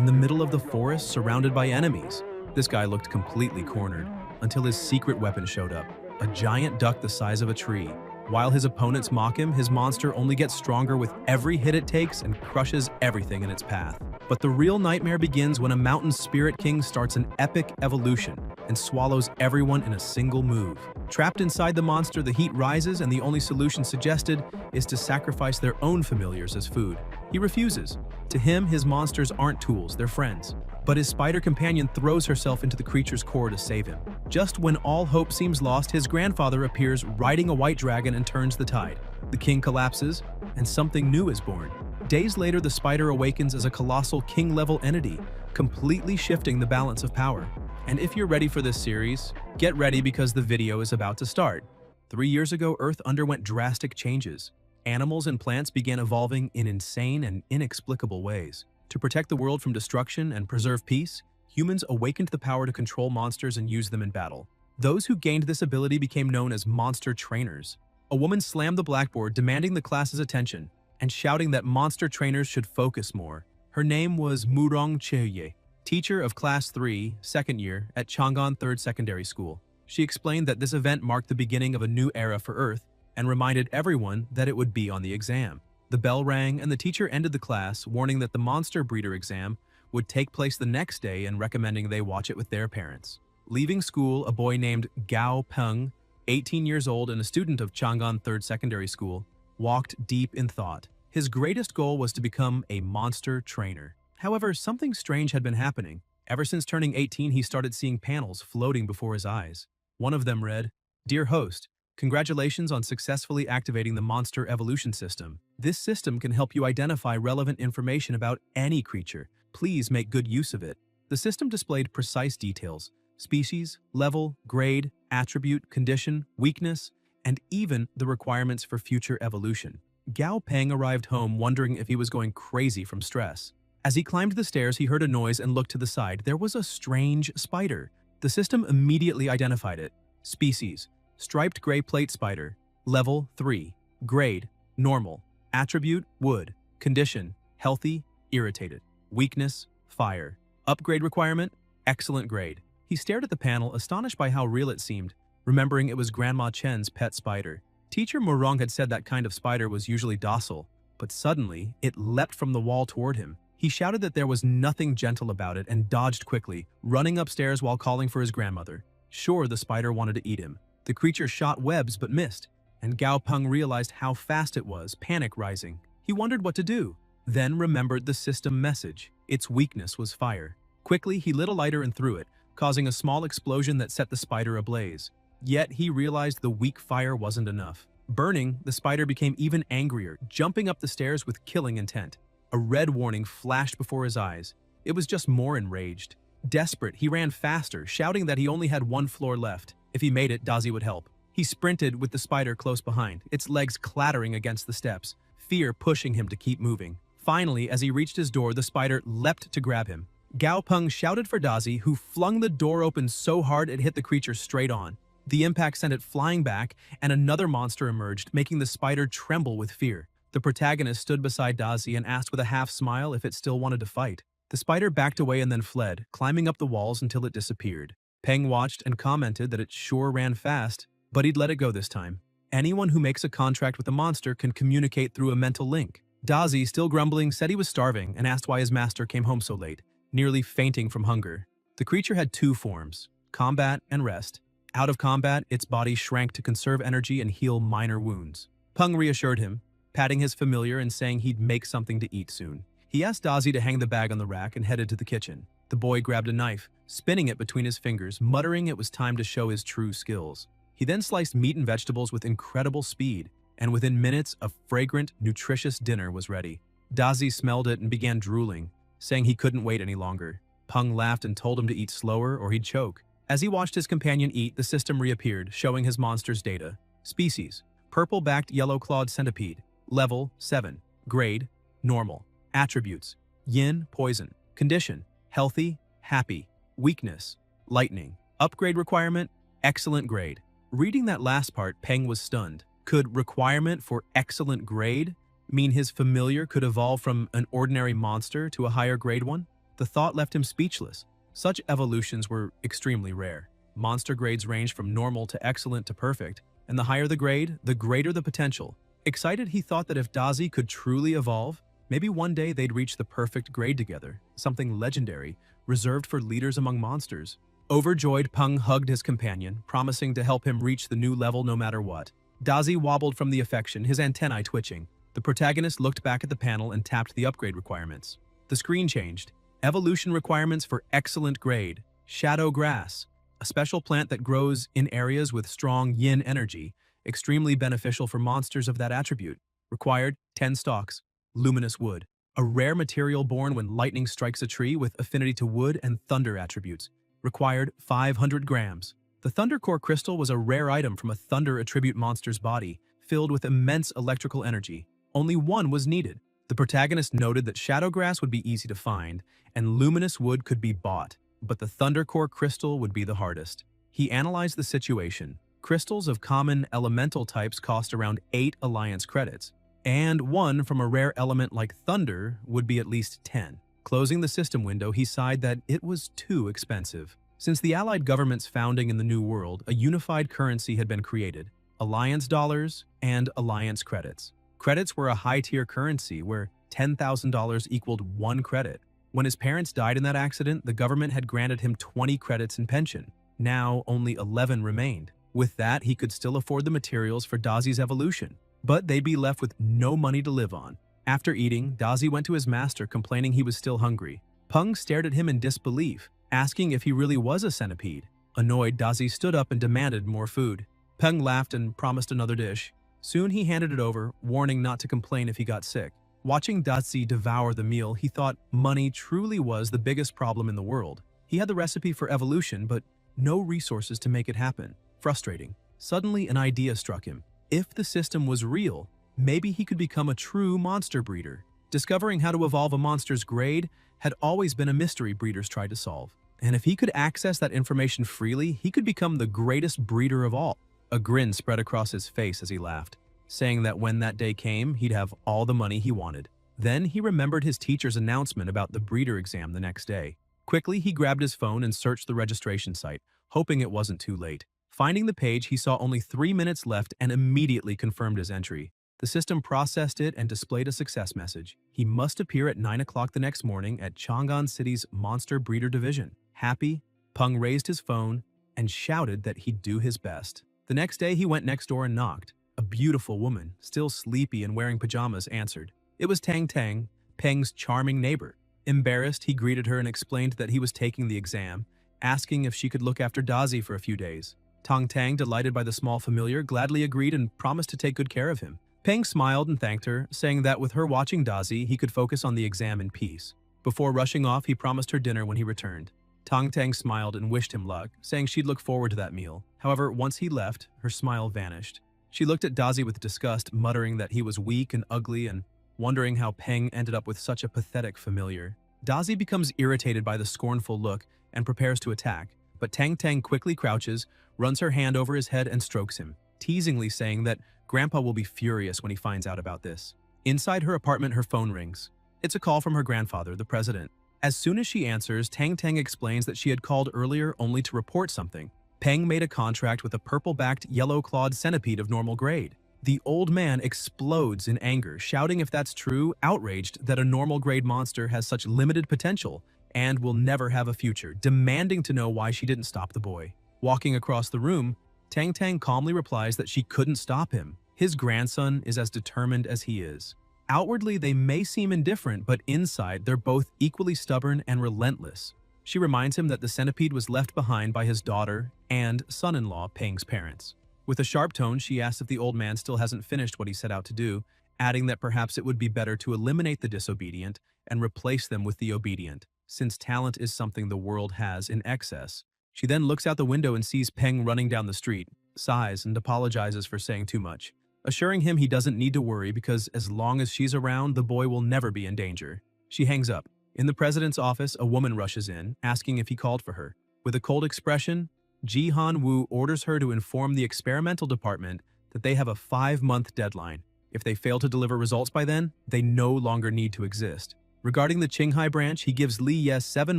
in the middle of the forest surrounded by enemies. This guy looked completely cornered until his secret weapon showed up, a giant duck the size of a tree. While his opponents mock him, his monster only gets stronger with every hit it takes and crushes everything in its path. But the real nightmare begins when a mountain spirit king starts an epic evolution and swallows everyone in a single move. Trapped inside the monster, the heat rises and the only solution suggested is to sacrifice their own familiars as food. He refuses. To him, his monsters aren't tools, they're friends. But his spider companion throws herself into the creature's core to save him. Just when all hope seems lost, his grandfather appears riding a white dragon and turns the tide. The king collapses, and something new is born. Days later, the spider awakens as a colossal king-level entity, completely shifting the balance of power. And if you're ready for this series, get ready because the video is about to start. 3 years ago, Earth underwent drastic changes. Animals and plants began evolving in insane and inexplicable ways. To protect the world from destruction and preserve peace, humans awakened the power to control monsters and use them in battle. Those who gained this ability became known as monster trainers. A woman slammed the blackboard, demanding the class's attention and shouting that monster trainers should focus more. Her name was Murong Cheye, teacher of Class 3, second year, at Chang'an 3rd Secondary School. She explained that this event marked the beginning of a new era for Earth and reminded everyone that it would be on the exam. The bell rang and the teacher ended the class, warning that the monster breeder exam would take place the next day and recommending they watch it with their parents. Leaving school, a boy named Gao Peng, 18 years old and a student of Chang'an 3rd Secondary School, walked deep in thought. His greatest goal was to become a monster trainer. However, something strange had been happening. Ever since turning 18, he started seeing panels floating before his eyes. One of them read, "Dear host, congratulations on successfully activating the Monster Evolution System. This system can help you identify relevant information about any creature. Please make good use of it." The system displayed precise details: species, level, grade, attribute, condition, weakness, and even the requirements for future evolution. Gao Peng arrived home wondering if he was going crazy from stress. As he climbed the stairs, he heard a noise and looked to the side. There was a strange spider. The system immediately identified it. Species: striped gray plate spider. Level 3. Grade: normal. Attribute: wood. Condition: healthy, irritated. Weakness: fire. Upgrade requirement: excellent grade. He stared at the panel, astonished by how real it seemed, remembering it was Grandma Chen's pet spider. Teacher Murong had said that kind of spider was usually docile, but suddenly, it leapt from the wall toward him. He shouted that there was nothing gentle about it and dodged quickly, running upstairs while calling for his grandmother. Sure, the spider wanted to eat him. The creature shot webs but missed, and Gao Peng realized how fast it was, panic rising. He wondered what to do, then remembered the system message. Its weakness was fire. Quickly, he lit a lighter and threw it, causing a small explosion that set the spider ablaze. Yet he realized the weak fire wasn't enough. Burning, the spider became even angrier, jumping up the stairs with killing intent. A red warning flashed before his eyes. It was just more enraged. Desperate, he ran faster, shouting that he only had one floor left. If he made it, Dazi would help. He sprinted with the spider close behind, its legs clattering against the steps, fear pushing him to keep moving. Finally, as he reached his door, the spider leapt to grab him. Gao Peng shouted for Dazi, who flung the door open so hard it hit the creature straight on. The impact sent it flying back, and another monster emerged, making the spider tremble with fear. The protagonist stood beside Dazi and asked with a half-smile if it still wanted to fight. The spider backed away and then fled, climbing up the walls until it disappeared. Peng watched and commented that it sure ran fast, but he'd let it go this time. Anyone who makes a contract with a monster can communicate through a mental link. Dazi, still grumbling, said he was starving and asked why his master came home so late, nearly fainting from hunger. The creature had two forms: combat and rest. Out of combat, its body shrank to conserve energy and heal minor wounds. Peng reassured him, patting his familiar and saying he'd make something to eat soon. He asked Dazi to hang the bag on the rack and headed to the kitchen. The boy grabbed a knife, spinning it between his fingers, muttering it was time to show his true skills. He then sliced meat and vegetables with incredible speed, and within minutes, a fragrant, nutritious dinner was ready. Dazi smelled it and began drooling, saying he couldn't wait any longer. Peng laughed and told him to eat slower or he'd choke. As he watched his companion eat, the system reappeared, showing his monster's data. Species: purple-backed yellow-clawed centipede. Level 7. Grade: normal. Attributes: yin, poison. Condition: healthy, happy. Weakness: lightning. Upgrade requirement: excellent grade. Reading that last part, Peng was stunned. Could requirement for excellent grade mean his familiar could evolve from an ordinary monster to a higher grade one? The thought left him speechless. Such evolutions were extremely rare. Monster grades range from normal to excellent to perfect, and the higher the grade, the greater the potential. Excited, he thought that if Dazi could truly evolve, maybe one day they'd reach the perfect grade together, something legendary, reserved for leaders among monsters. Overjoyed, Peng hugged his companion, promising to help him reach the new level no matter what. Dazi wobbled from the affection, his antennae twitching. The protagonist looked back at the panel and tapped the upgrade requirements. The screen changed. Evolution requirements for excellent grade. Shadow grass, a special plant that grows in areas with strong yin energy, extremely beneficial for monsters of that attribute. Required 10 stalks. Luminous wood, a rare material born when lightning strikes a tree with affinity to wood and thunder attributes. Required 500 grams. The Thunder Core crystal was a rare item from a thunder attribute monster's body, filled with immense electrical energy. Only one was needed. The protagonist noted that shadow grass would be easy to find, and luminous wood could be bought, but the Thunder Core crystal would be the hardest. He analyzed the situation. Crystals of common elemental types cost around 8 alliance credits, and one from a rare element like thunder would be at least 10. Closing the system window, he sighed that it was too expensive. Since the Allied government's founding in the New World, a unified currency had been created: Alliance dollars and Alliance credits. Credits were a high-tier currency where $10,000 equaled 1 credit. When his parents died in that accident, the government had granted him 20 credits in pension. Now, only 11 remained. With that, he could still afford the materials for Dazi's evolution, but they'd be left with no money to live on. After eating, Dazi went to his master, complaining he was still hungry. Peng stared at him in disbelief, asking if he really was a centipede. Annoyed, Dazi stood up and demanded more food. Peng laughed and promised another dish. Soon he handed it over, warning not to complain if he got sick. Watching Dazi devour the meal, he thought money truly was the biggest problem in the world. He had the recipe for evolution, but no resources to make it happen. Frustrating. Suddenly, an idea struck him. If the system was real, maybe he could become a true monster breeder. Discovering how to evolve a monster's grade had always been a mystery breeders tried to solve. And if he could access that information freely, he could become the greatest breeder of all. A grin spread across his face as he laughed, saying that when that day came, he'd have all the money he wanted. Then he remembered his teacher's announcement about the breeder exam the next day. Quickly, he grabbed his phone and searched the registration site, hoping it wasn't too late. Finding the page, he saw only 3 minutes left and immediately confirmed his entry. The system processed it and displayed a success message. He must appear at 9 o'clock the next morning at Chang'an City's Monster Breeder Division. Happy, Peng raised his phone and shouted that he'd do his best. The next day, he went next door and knocked. A beautiful woman, still sleepy and wearing pajamas, answered. It was Tang Tang, Peng's charming neighbor. Embarrassed, he greeted her and explained that he was taking the exam, asking if she could look after Dazi for a few days. Tang Tang, delighted by the small familiar, gladly agreed and promised to take good care of him. Peng smiled and thanked her, saying that with her watching Dazi, he could focus on the exam in peace. Before rushing off, he promised her dinner when he returned. Tang Tang smiled and wished him luck, saying she'd look forward to that meal. However, once he left, her smile vanished. She looked at Dazi with disgust, muttering that he was weak and ugly and wondering how Peng ended up with such a pathetic familiar. Dazi becomes irritated by the scornful look and prepares to attack, but Tang Tang quickly crouches, runs her hand over his head and strokes him, teasingly saying that Grandpa will be furious when he finds out about this. Inside her apartment, her phone rings. It's a call from her grandfather, the president. As soon as she answers, Tang Tang explains that she had called earlier only to report something. Peng made a contract with a purple-backed, yellow-clawed centipede of normal grade. The old man explodes in anger, shouting if that's true, outraged that a normal grade monster has such limited potential and will never have a future, demanding to know why she didn't stop the boy. Walking across the room, Tang Tang calmly replies that she couldn't stop him. His grandson is as determined as he is. Outwardly, they may seem indifferent, but inside, they're both equally stubborn and relentless. She reminds him that the centipede was left behind by his daughter and son-in-law, Peng's parents. With a sharp tone, she asks if the old man still hasn't finished what he set out to do, adding that perhaps it would be better to eliminate the disobedient and replace them with the obedient, since talent is something the world has in excess. She then looks out the window and sees Peng running down the street, sighs, and apologizes for saying too much, assuring him he doesn't need to worry because as long as she's around, the boy will never be in danger. She hangs up. In the president's office, a woman rushes in, asking if he called for her. With a cold expression, Ji Han Woo orders her to inform the experimental department that they have a 5-month deadline. If they fail to deliver results by then, they no longer need to exist. Regarding the Qinghai branch, he gives Li Ye 7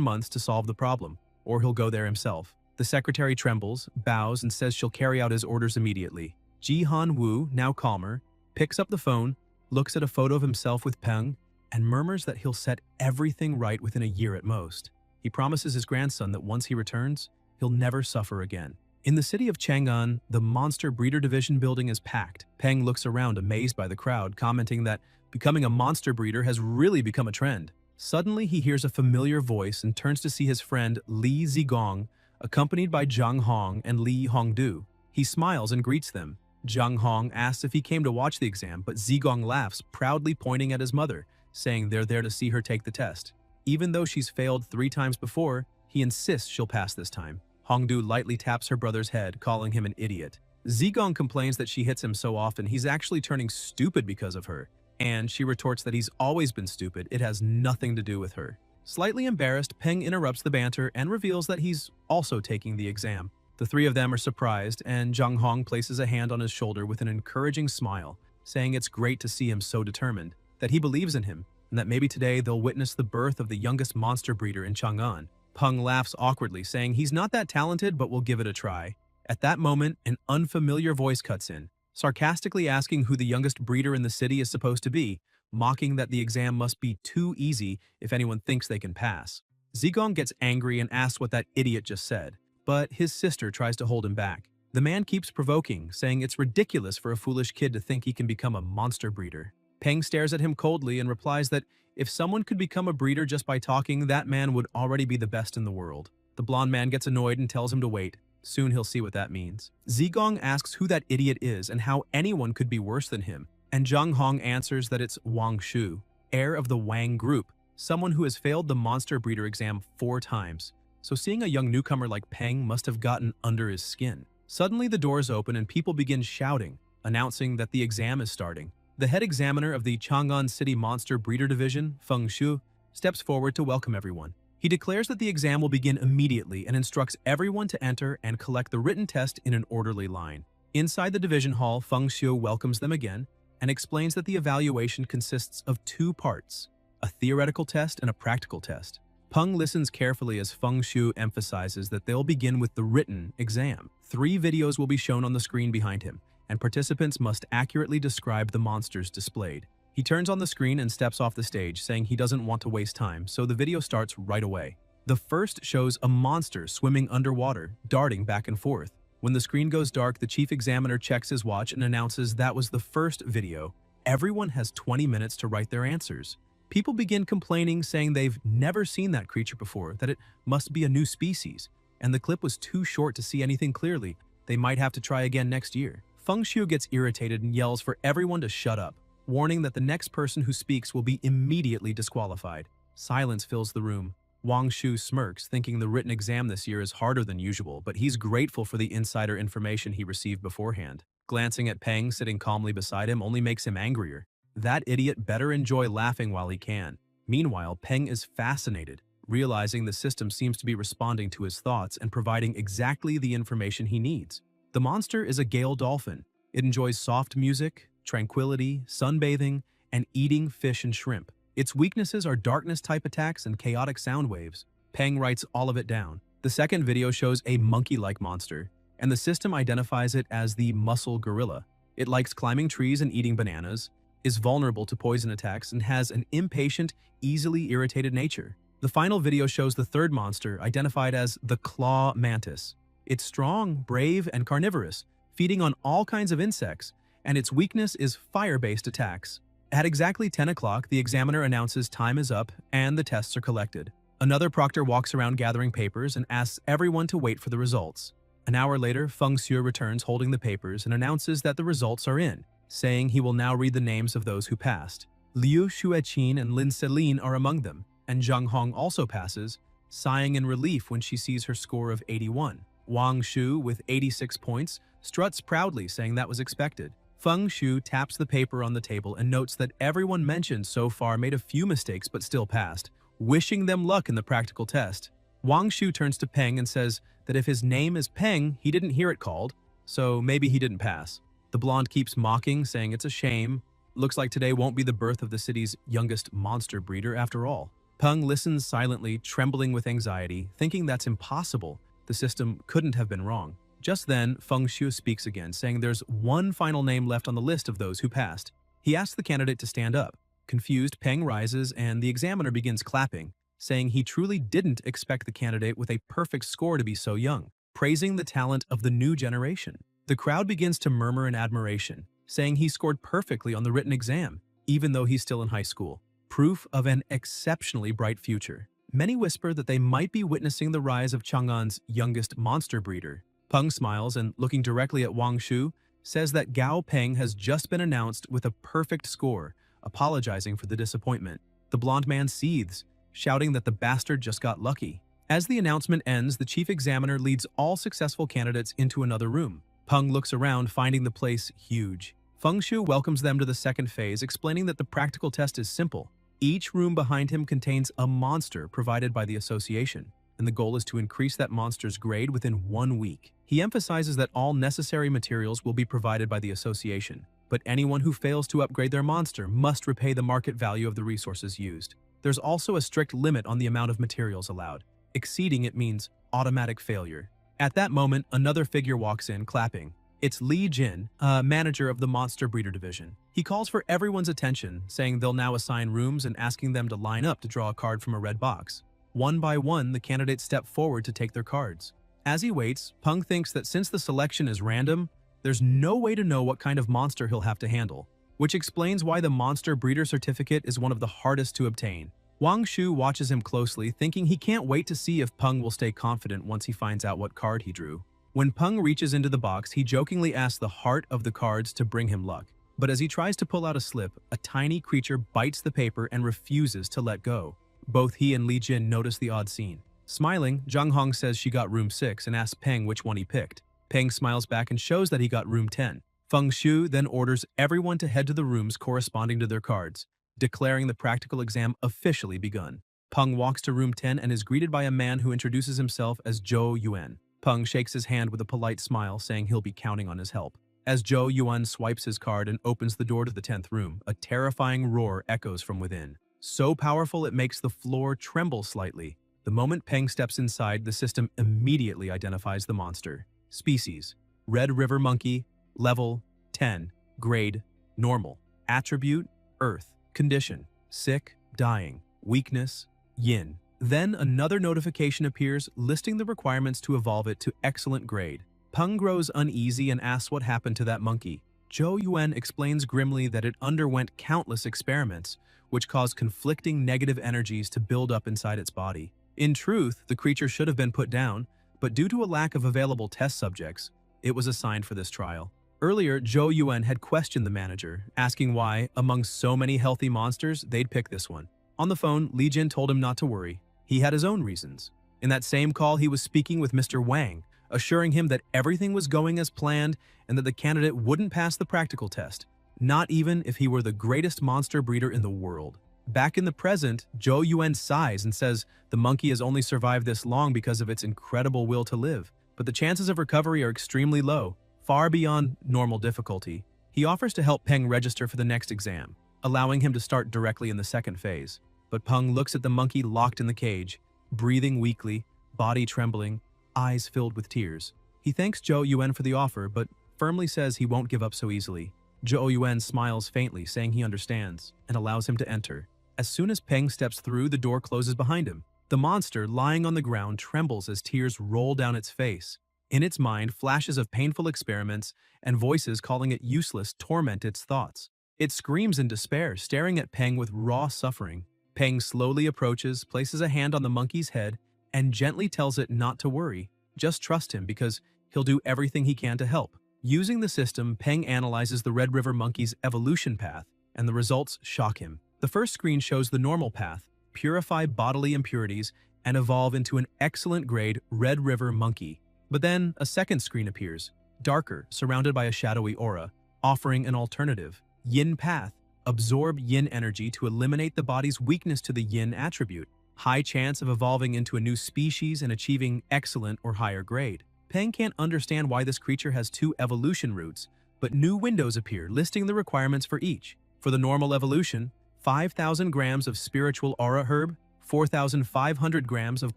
months to solve the problem, or he'll go there himself. The secretary trembles, bows, and says she'll carry out his orders immediately. Ji Han Wu, now calmer, picks up the phone, looks at a photo of himself with Peng, and murmurs that he'll set everything right within a year at most. He promises his grandson that once he returns, he'll never suffer again. In the city of Chang'an, the monster breeder division building is packed. Peng looks around amazed by the crowd, commenting that becoming a monster breeder has really become a trend. Suddenly, he hears a familiar voice and turns to see his friend Li Zigong, accompanied by Zhang Hong and Li Hongdu. He smiles and greets them. Zhang Hong asks if he came to watch the exam, but Zigong laughs, proudly pointing at his mother, saying they're there to see her take the test. Even though she's failed 3 times before, he insists she'll pass this time. Hongdu lightly taps her brother's head, calling him an idiot. Zigong complains that she hits him so often he's actually turning stupid because of her, and she retorts that he's always been stupid, it has nothing to do with her. Slightly embarrassed, Peng interrupts the banter and reveals that he's also taking the exam. The 3 of them are surprised, and Zhang Hong places a hand on his shoulder with an encouraging smile, saying it's great to see him so determined, that he believes in him, and that maybe today they'll witness the birth of the youngest monster breeder in Chang'an. Peng laughs awkwardly, saying he's not that talented but will give it a try. At that moment, an unfamiliar voice cuts in, sarcastically asking who the youngest breeder in the city is supposed to be, mocking that the exam must be too easy if anyone thinks they can pass. Zigong gets angry and asks what that idiot just said, but his sister tries to hold him back. The man keeps provoking, saying it's ridiculous for a foolish kid to think he can become a monster breeder. Peng stares at him coldly and replies that if someone could become a breeder just by talking, that man would already be the best in the world. The blonde man gets annoyed and tells him to wait. Soon he'll see what that means. Zigong asks who that idiot is and how anyone could be worse than him, and Zhang Hong answers that it's Wang Shu, heir of the Wang group, someone who has failed the monster breeder exam 4 times. So seeing a young newcomer like Peng must have gotten under his skin. Suddenly the doors open and people begin shouting, announcing that the exam is starting. The head examiner of the Chang'an City Monster Breeder Division, Feng Shu, steps forward to welcome everyone. He declares that the exam will begin immediately and instructs everyone to enter and collect the written test in an orderly line. Inside the division hall, Feng Shu welcomes them again and explains that the evaluation consists of 2 parts, a theoretical test and a practical test. Peng listens carefully as Feng Shu emphasizes that they'll begin with the written exam. 3 videos will be shown on the screen behind him, and participants must accurately describe the monsters displayed. He turns on the screen and steps off the stage, saying he doesn't want to waste time, so the video starts right away. The first shows a monster swimming underwater, darting back and forth. When the screen goes dark, the chief examiner checks his watch and announces that was the first video. Everyone has 20 minutes to write their answers. People begin complaining, saying they've never seen that creature before, that it must be a new species, and the clip was too short to see anything clearly. They might have to try again next year. Feng Shu gets irritated and yells for everyone to shut up, warning that the next person who speaks will be immediately disqualified. Silence fills the room. Wang Shu smirks, thinking the written exam this year is harder than usual, but he's grateful for the insider information he received beforehand. Glancing at Peng sitting calmly beside him only makes him angrier. That idiot better enjoy laughing while he can. Meanwhile, Peng is fascinated, realizing the system seems to be responding to his thoughts and providing exactly the information he needs. The monster is a Gale dolphin. It enjoys soft music, tranquility, sunbathing, and eating fish and shrimp. Its weaknesses are darkness-type attacks and chaotic sound waves. Peng writes all of it down. The second video shows a monkey-like monster, and the system identifies it as the muscle gorilla. It likes climbing trees and eating bananas, is vulnerable to poison attacks, and has an impatient, easily irritated nature. The final video shows the third monster, identified as the claw mantis. It's strong, brave, and carnivorous, feeding on all kinds of insects, and its weakness is fire-based attacks. At exactly 10 o'clock, the examiner announces time is up and the tests are collected. Another proctor walks around gathering papers and asks everyone to wait for the results. An hour later, Feng Shu returns holding the papers and announces that the results are in, saying he will now read the names of those who passed. Liu Xueqin and Lin Selin are among them, and Zhang Hong also passes, sighing in relief when she sees her score of 81. Wang Shu, with 86 points, struts proudly, saying that was expected. Feng Shu taps the paper on the table and notes that everyone mentioned so far made a few mistakes but still passed, wishing them luck in the practical test. Wang Shu turns to Peng and says that if his name is Peng, he didn't hear it called, so maybe he didn't pass. The blonde keeps mocking, saying it's a shame, Looks like today won't be the birth of the city's youngest monster breeder after all. Peng listens silently, trembling with anxiety, thinking that's impossible. The system couldn't have been wrong. Just then, Feng Shu speaks again, saying there's one final name left on the list of those who passed. He asks the candidate to stand up. Confused, Peng rises and the examiner begins clapping, saying he truly didn't expect the candidate with a perfect score to be so young, praising the talent of the new generation. The crowd begins to murmur in admiration, saying he scored perfectly on the written exam, even though he's still in high school. Proof of an exceptionally bright future. Many whisper that they might be witnessing the rise of Chang'an's youngest monster breeder. Peng smiles and, looking directly at Wang Shu, says that Gao Peng has just been announced with a perfect score, apologizing for the disappointment. The blonde man seethes, shouting that the bastard just got lucky. As the announcement ends, the chief examiner leads all successful candidates into another room. Peng looks around, finding the place huge. Feng Shu welcomes them to the second phase, explaining that the practical test is simple. Each room behind him contains a monster provided by the association, and the goal is to increase that monster's grade within 1 week. He emphasizes that all necessary materials will be provided by the association, but anyone who fails to upgrade their monster must repay the market value of the resources used. There's also a strict limit on the amount of materials allowed. Exceeding it means automatic failure. At that moment, another figure walks in, clapping. It's Li Jin, manager of the Monster Breeder Division. He calls for everyone's attention, saying they'll now assign rooms and asking them to line up to draw a card from a red box. One by one, the candidates step forward to take their cards. As he waits, Peng thinks that since the selection is random, there's no way to know what kind of monster he'll have to handle, which explains why the Monster Breeder Certificate is one of the hardest to obtain. Wang Shu watches him closely, thinking he can't wait to see if Peng will stay confident once he finds out what card he drew. When Peng reaches into the box, he jokingly asks the heart of the cards to bring him luck. But as he tries to pull out a slip, a tiny creature bites the paper and refuses to let go. Both he and Li Jin notice the odd scene. Smiling, Zhang Hong says she got room 6 and asks Peng which one he picked. Peng smiles back and shows that he got room 10. Feng Shu then orders everyone to head to the rooms corresponding to their cards, declaring the practical exam officially begun. Peng walks to room 10 and is greeted by a man who introduces himself as Zhou Yuan. Peng shakes his hand with a polite smile, saying he'll be counting on his help. As Zhou Yuan swipes his card and opens the door to the 10th room, a terrifying roar echoes from within. So powerful it makes the floor tremble slightly. The moment Peng steps inside, the system immediately identifies the monster. Species: Red River Monkey. Level: 10. Grade: Normal. Attribute: Earth. Condition: Sick, dying. Weakness: Yin. Then another notification appears listing the requirements to evolve it to excellent grade. Peng grows uneasy and asks what happened to that monkey. Zhou Yuan explains grimly that it underwent countless experiments, which caused conflicting negative energies to build up inside its body. In truth, the creature should have been put down, but due to a lack of available test subjects, it was assigned for this trial. Earlier, Zhou Yuan had questioned the manager, asking why, among so many healthy monsters, they'd pick this one. On the phone, Li Jin told him not to worry. He had his own reasons. In that same call, he was speaking with Mr. Wang, assuring him that everything was going as planned and that the candidate wouldn't pass the practical test, not even if he were the greatest monster breeder in the world. Back in the present, Zhou Yuan sighs and says the monkey has only survived this long because of its incredible will to live, but the chances of recovery are extremely low, far beyond normal difficulty. He offers to help Peng register for the next exam, allowing him to start directly in the second phase. But Peng looks at the monkey locked in the cage, breathing weakly, body trembling, eyes filled with tears. He thanks Zhou Yuan for the offer, but firmly says he won't give up so easily. Zhou Yuan smiles faintly, saying he understands, and allows him to enter. As soon as Peng steps through, the door closes behind him. The monster, lying on the ground, trembles as tears roll down its face. In its mind, flashes of painful experiments and voices calling it useless torment its thoughts. It screams in despair, staring at Peng with raw suffering. Peng slowly approaches, places a hand on the monkey's head, and gently tells it not to worry. Just trust him because he'll do everything he can to help. Using the system, Peng analyzes the Red River monkey's evolution path, and the results shock him. The first screen shows the normal path, purify bodily impurities, and evolve into an excellent grade Red River monkey. But then a second screen appears, darker, surrounded by a shadowy aura, offering an alternative. Yin path. Absorb yin energy to eliminate the body's weakness to the yin attribute. High chance of evolving into a new species and achieving excellent or higher grade. Peng can't understand why this creature has 2 evolution routes, but new windows appear listing the requirements for each. For the normal evolution, 5,000 grams of spiritual aura herb, 4,500 grams of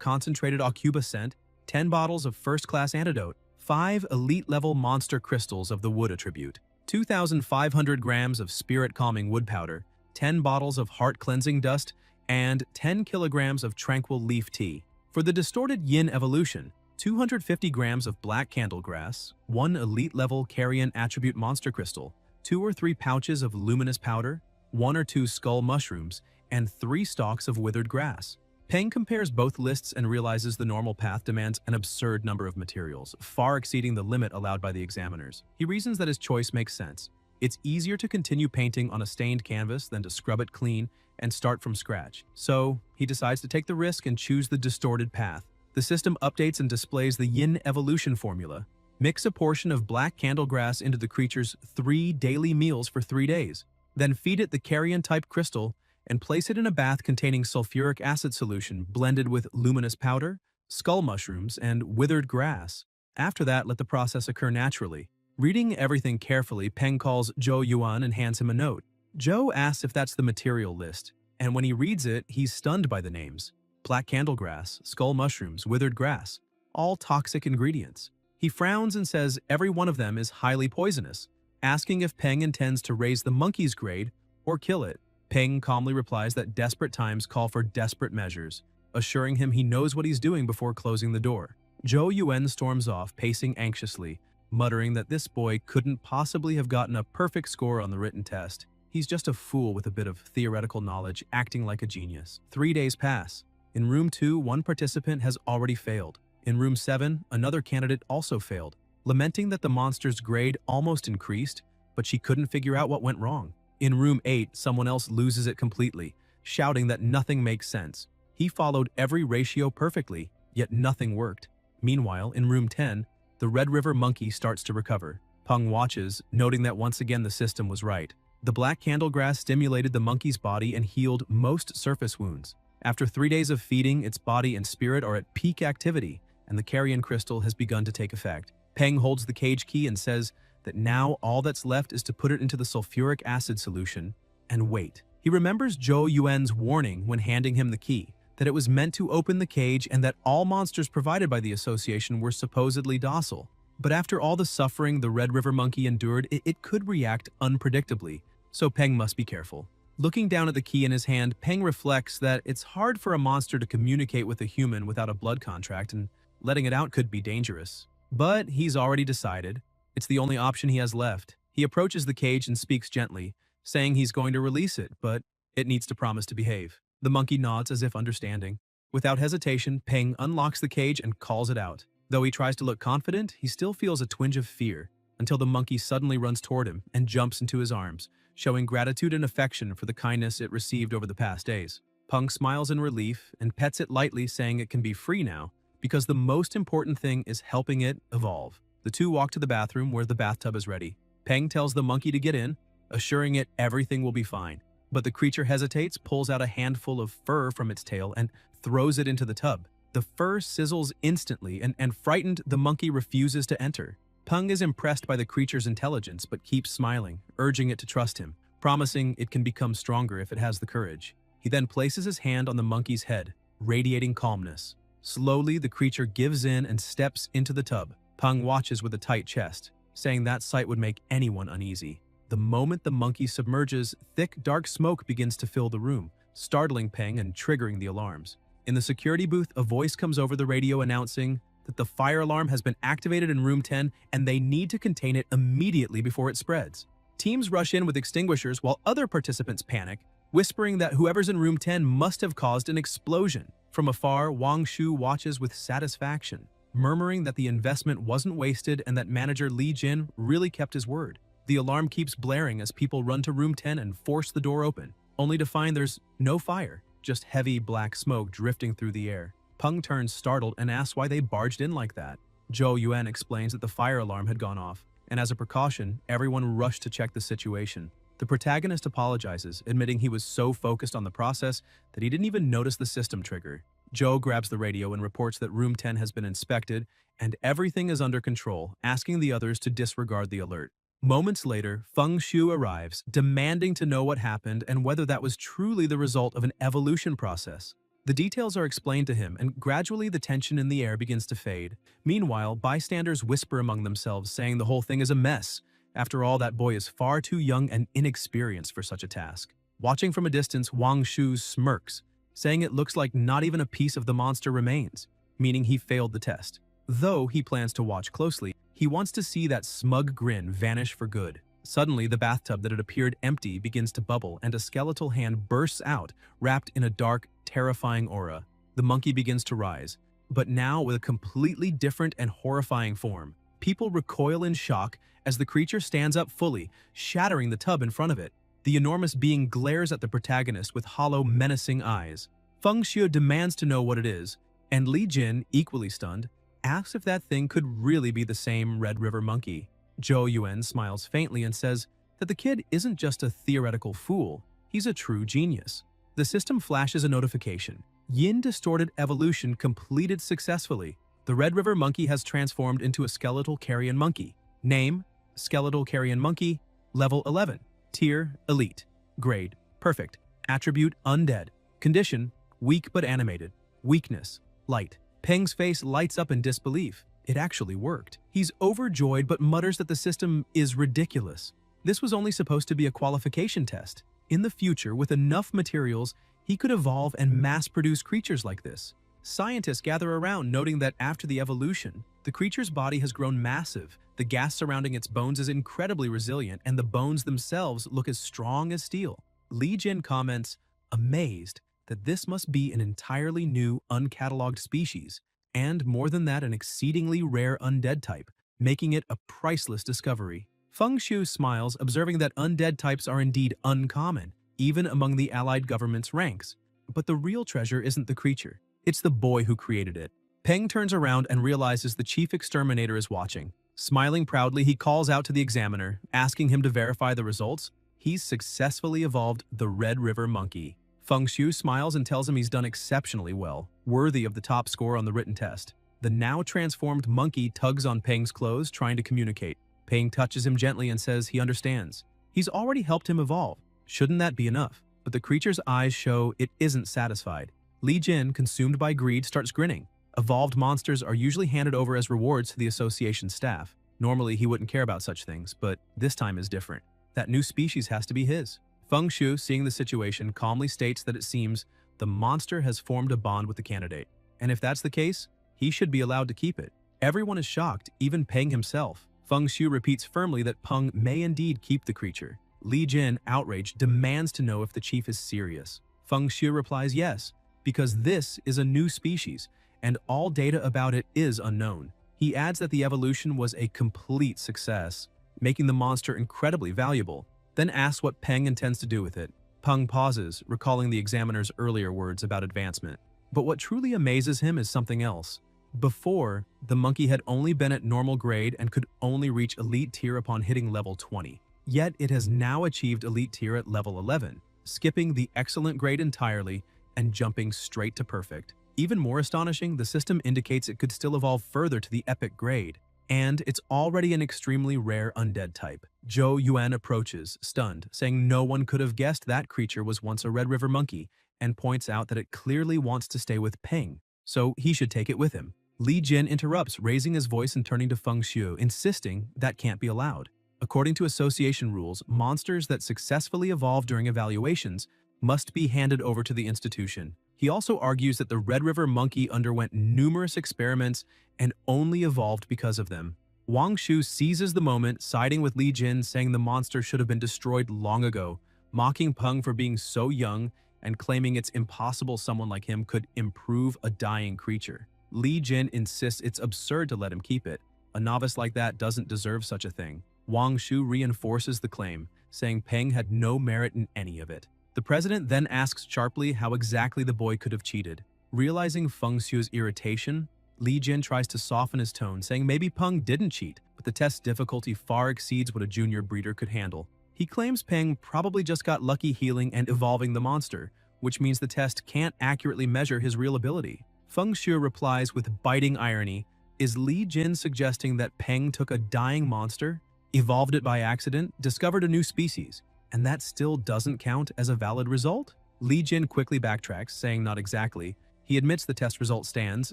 concentrated aucuba scent, 10 bottles of first-class antidote, 5 elite-level monster crystals of the wood attribute, 2,500 grams of spirit-calming wood powder, 10 bottles of heart-cleansing dust, and 10 kilograms of tranquil leaf tea. For the distorted yin evolution, 250 grams of black candlegrass, 1 elite-level carrion attribute monster crystal, 2 or 3 pouches of luminous powder, 1 or 2 skull mushrooms, and 3 stalks of withered grass. Peng compares both lists and realizes the normal path demands an absurd number of materials, far exceeding the limit allowed by the examiners. He reasons that his choice makes sense. It's easier to continue painting on a stained canvas than to scrub it clean and start from scratch. So, he decides to take the risk and choose the distorted path. The system updates and displays the yin evolution formula. Mix a portion of black candlegrass into the creature's 3 daily meals for 3 days. Then feed it the carrion-type crystal and place it in a bath containing sulfuric acid solution blended with luminous powder, skull mushrooms, and withered grass. After that, let the process occur naturally. Reading everything carefully, Peng calls Zhou Yuan and hands him a note. Zhou asks if that's the material list, and when he reads it, he's stunned by the names. Black candlegrass, skull mushrooms, withered grass, all toxic ingredients. He frowns and says every one of them is highly poisonous, asking if Peng intends to raise the monkey's grade or kill it. Peng calmly replies that desperate times call for desperate measures, assuring him he knows what he's doing before closing the door. Zhou Yuan storms off, pacing anxiously, muttering that this boy couldn't possibly have gotten a perfect score on the written test. He's just a fool with a bit of theoretical knowledge, acting like a genius. 3 days pass. In room 2, one participant has already failed. In room 7, another candidate also failed, lamenting that the monster's grade almost increased, but she couldn't figure out what went wrong. In room 8, someone else loses it completely, shouting that nothing makes sense. He followed every ratio perfectly, yet nothing worked. Meanwhile, in room 10, the Red River monkey starts to recover. Peng watches, noting that once again the system was right. The black candlegrass stimulated the monkey's body and healed most surface wounds. After 3 days of feeding, its body and spirit are at peak activity, and the carrion crystal has begun to take effect. Peng holds the cage key and says that now all that's left is to put it into the sulfuric acid solution and wait. He remembers Zhou Yuan's warning when handing him the key, that it was meant to open the cage and that all monsters provided by the association were supposedly docile. But after all the suffering the Red River monkey endured, it could react unpredictably, so Peng must be careful. Looking down at the key in his hand, Peng reflects that it's hard for a monster to communicate with a human without a blood contract, and letting it out could be dangerous. But he's already decided. It's the only option he has left. He approaches the cage and speaks gently, saying he's going to release it, but it needs to promise to behave. The monkey nods as if understanding. Without hesitation, Peng unlocks the cage and calls it out. Though he tries to look confident, he still feels a twinge of fear, until the monkey suddenly runs toward him and jumps into his arms, showing gratitude and affection for the kindness it received over the past days. Peng smiles in relief and pets it lightly, saying it can be free now, because the most important thing is helping it evolve. The two walk to the bathroom where the bathtub is ready. Peng tells the monkey to get in, assuring it everything will be fine. But the creature hesitates, pulls out a handful of fur from its tail, and throws it into the tub. The fur sizzles instantly, and frightened, the monkey refuses to enter. Peng is impressed by the creature's intelligence, but keeps smiling, urging it to trust him, promising it can become stronger if it has the courage. He then places his hand on the monkey's head, radiating calmness. Slowly, the creature gives in and steps into the tub. Peng watches with a tight chest, saying that sight would make anyone uneasy. The moment the monkey submerges, thick, dark smoke begins to fill the room, startling Peng and triggering the alarms. In the security booth, a voice comes over the radio announcing that the fire alarm has been activated in room 10 and they need to contain it immediately before it spreads. Teams rush in with extinguishers while other participants panic, whispering that whoever's in room 10 must have caused an explosion. From afar, Wang Shu watches with satisfaction, murmuring that the investment wasn't wasted and that manager Li Jin really kept his word. The alarm keeps blaring as people run to room 10 and force the door open, only to find there's no fire, just heavy black smoke drifting through the air. Peng turns startled and asks why they barged in like that. Zhou Yuan explains that the fire alarm had gone off, and as a precaution, everyone rushed to check the situation. The protagonist apologizes, admitting he was so focused on the process that he didn't even notice the system trigger. Zhou grabs the radio and reports that room 10 has been inspected and everything is under control, asking the others to disregard the alert. Moments later, Feng Shu arrives, demanding to know what happened and whether that was truly the result of an evolution process. The details are explained to him, and gradually the tension in the air begins to fade. Meanwhile, bystanders whisper among themselves, saying the whole thing is a mess. After all, that boy is far too young and inexperienced for such a task. Watching from a distance, Wang Shu smirks, saying it looks like not even a piece of the monster remains, meaning he failed the test. Though he plans to watch closely, he wants to see that smug grin vanish for good. Suddenly, the bathtub that had appeared empty begins to bubble, and a skeletal hand bursts out, wrapped in a dark, terrifying aura. The monkey begins to rise, but now with a completely different and horrifying form. People recoil in shock as the creature stands up fully, shattering the tub in front of it. The enormous being glares at the protagonist with hollow, menacing eyes. Feng Shu demands to know what it is, and Li Jin, equally stunned, asks if that thing could really be the same Red River monkey. Zhou Yuan smiles faintly and says that the kid isn't just a theoretical fool, he's a true genius. The system flashes a notification. Yin distorted evolution completed successfully. The Red River monkey has transformed into a skeletal carrion monkey. Name: Skeletal carrion monkey. Level 11. Tier: Elite. Grade: Perfect. Attribute: Undead. Condition: Weak but animated. Weakness: Light. Peng's face lights up in disbelief. It actually worked. He's overjoyed but mutters that the system is ridiculous. This was only supposed to be a qualification test. In the future, with enough materials, he could evolve and mass-produce creatures like this. Scientists gather around, noting that after the evolution, the creature's body has grown massive, the gas surrounding its bones is incredibly resilient, and the bones themselves look as strong as steel. Li Jin comments, amazed, that this must be an entirely new, uncatalogued species, and more than that, an exceedingly rare undead type, making it a priceless discovery. Feng Shu smiles, observing that undead types are indeed uncommon, even among the allied government's ranks. But the real treasure isn't the creature, it's the boy who created it. Peng turns around and realizes the chief exterminator is watching. Smiling proudly, he calls out to the examiner, asking him to verify the results. He's successfully evolved the Red River monkey. Feng Shu smiles and tells him he's done exceptionally well, worthy of the top score on the written test. The now transformed monkey tugs on Peng's clothes, trying to communicate. Peng touches him gently and says he understands. He's already helped him evolve. Shouldn't that be enough? But the creature's eyes show it isn't satisfied. Li Jin, consumed by greed, starts grinning. Evolved monsters are usually handed over as rewards to the association staff. Normally, he wouldn't care about such things, but this time is different. That new species has to be his. Feng Shu, seeing the situation, calmly states that it seems the monster has formed a bond with the candidate. And if that's the case, he should be allowed to keep it. Everyone is shocked, even Peng himself. Feng Shu repeats firmly that Peng may indeed keep the creature. Li Jin, outraged, demands to know if the chief is serious. Feng Shu replies yes, because this is a new species, and all data about it is unknown. He adds that the evolution was a complete success, making the monster incredibly valuable, then asks what Peng intends to do with it. Peng pauses, recalling the examiner's earlier words about advancement. But what truly amazes him is something else. Before, the monkey had only been at normal grade and could only reach elite tier upon hitting level 20. Yet it has now achieved elite tier at level 11, skipping the excellent grade entirely and jumping straight to perfect. Even more astonishing, the system indicates it could still evolve further to the epic grade, and it's already an extremely rare undead type. Zhou Yuan approaches, stunned, saying no one could have guessed that creature was once a Red River monkey, and points out that it clearly wants to stay with Peng, so he should take it with him. Li Jin interrupts, raising his voice and turning to Feng Shu, insisting that can't be allowed. According to association rules, monsters that successfully evolve during evaluations must be handed over to the institution. He also argues that the Red River monkey underwent numerous experiments and only evolved because of them. Wang Shu seizes the moment, siding with Li Jin, saying the monster should have been destroyed long ago, mocking Peng for being so young and claiming it's impossible someone like him could improve a dying creature. Li Jin insists it's absurd to let him keep it. A novice like that doesn't deserve such a thing. Wang Shu reinforces the claim, saying Peng had no merit in any of it. The president then asks sharply how exactly the boy could have cheated. Realizing Feng Shu's irritation, Li Jin tries to soften his tone, saying maybe Peng didn't cheat, but the test's difficulty far exceeds what a junior breeder could handle. He claims Peng probably just got lucky healing and evolving the monster, which means the test can't accurately measure his real ability. Feng Shu replies with biting irony, is Li Jin suggesting that Peng took a dying monster, evolved it by accident, discovered a new species, and that still doesn't count as a valid result? Li Jin quickly backtracks, saying not exactly. He admits the test result stands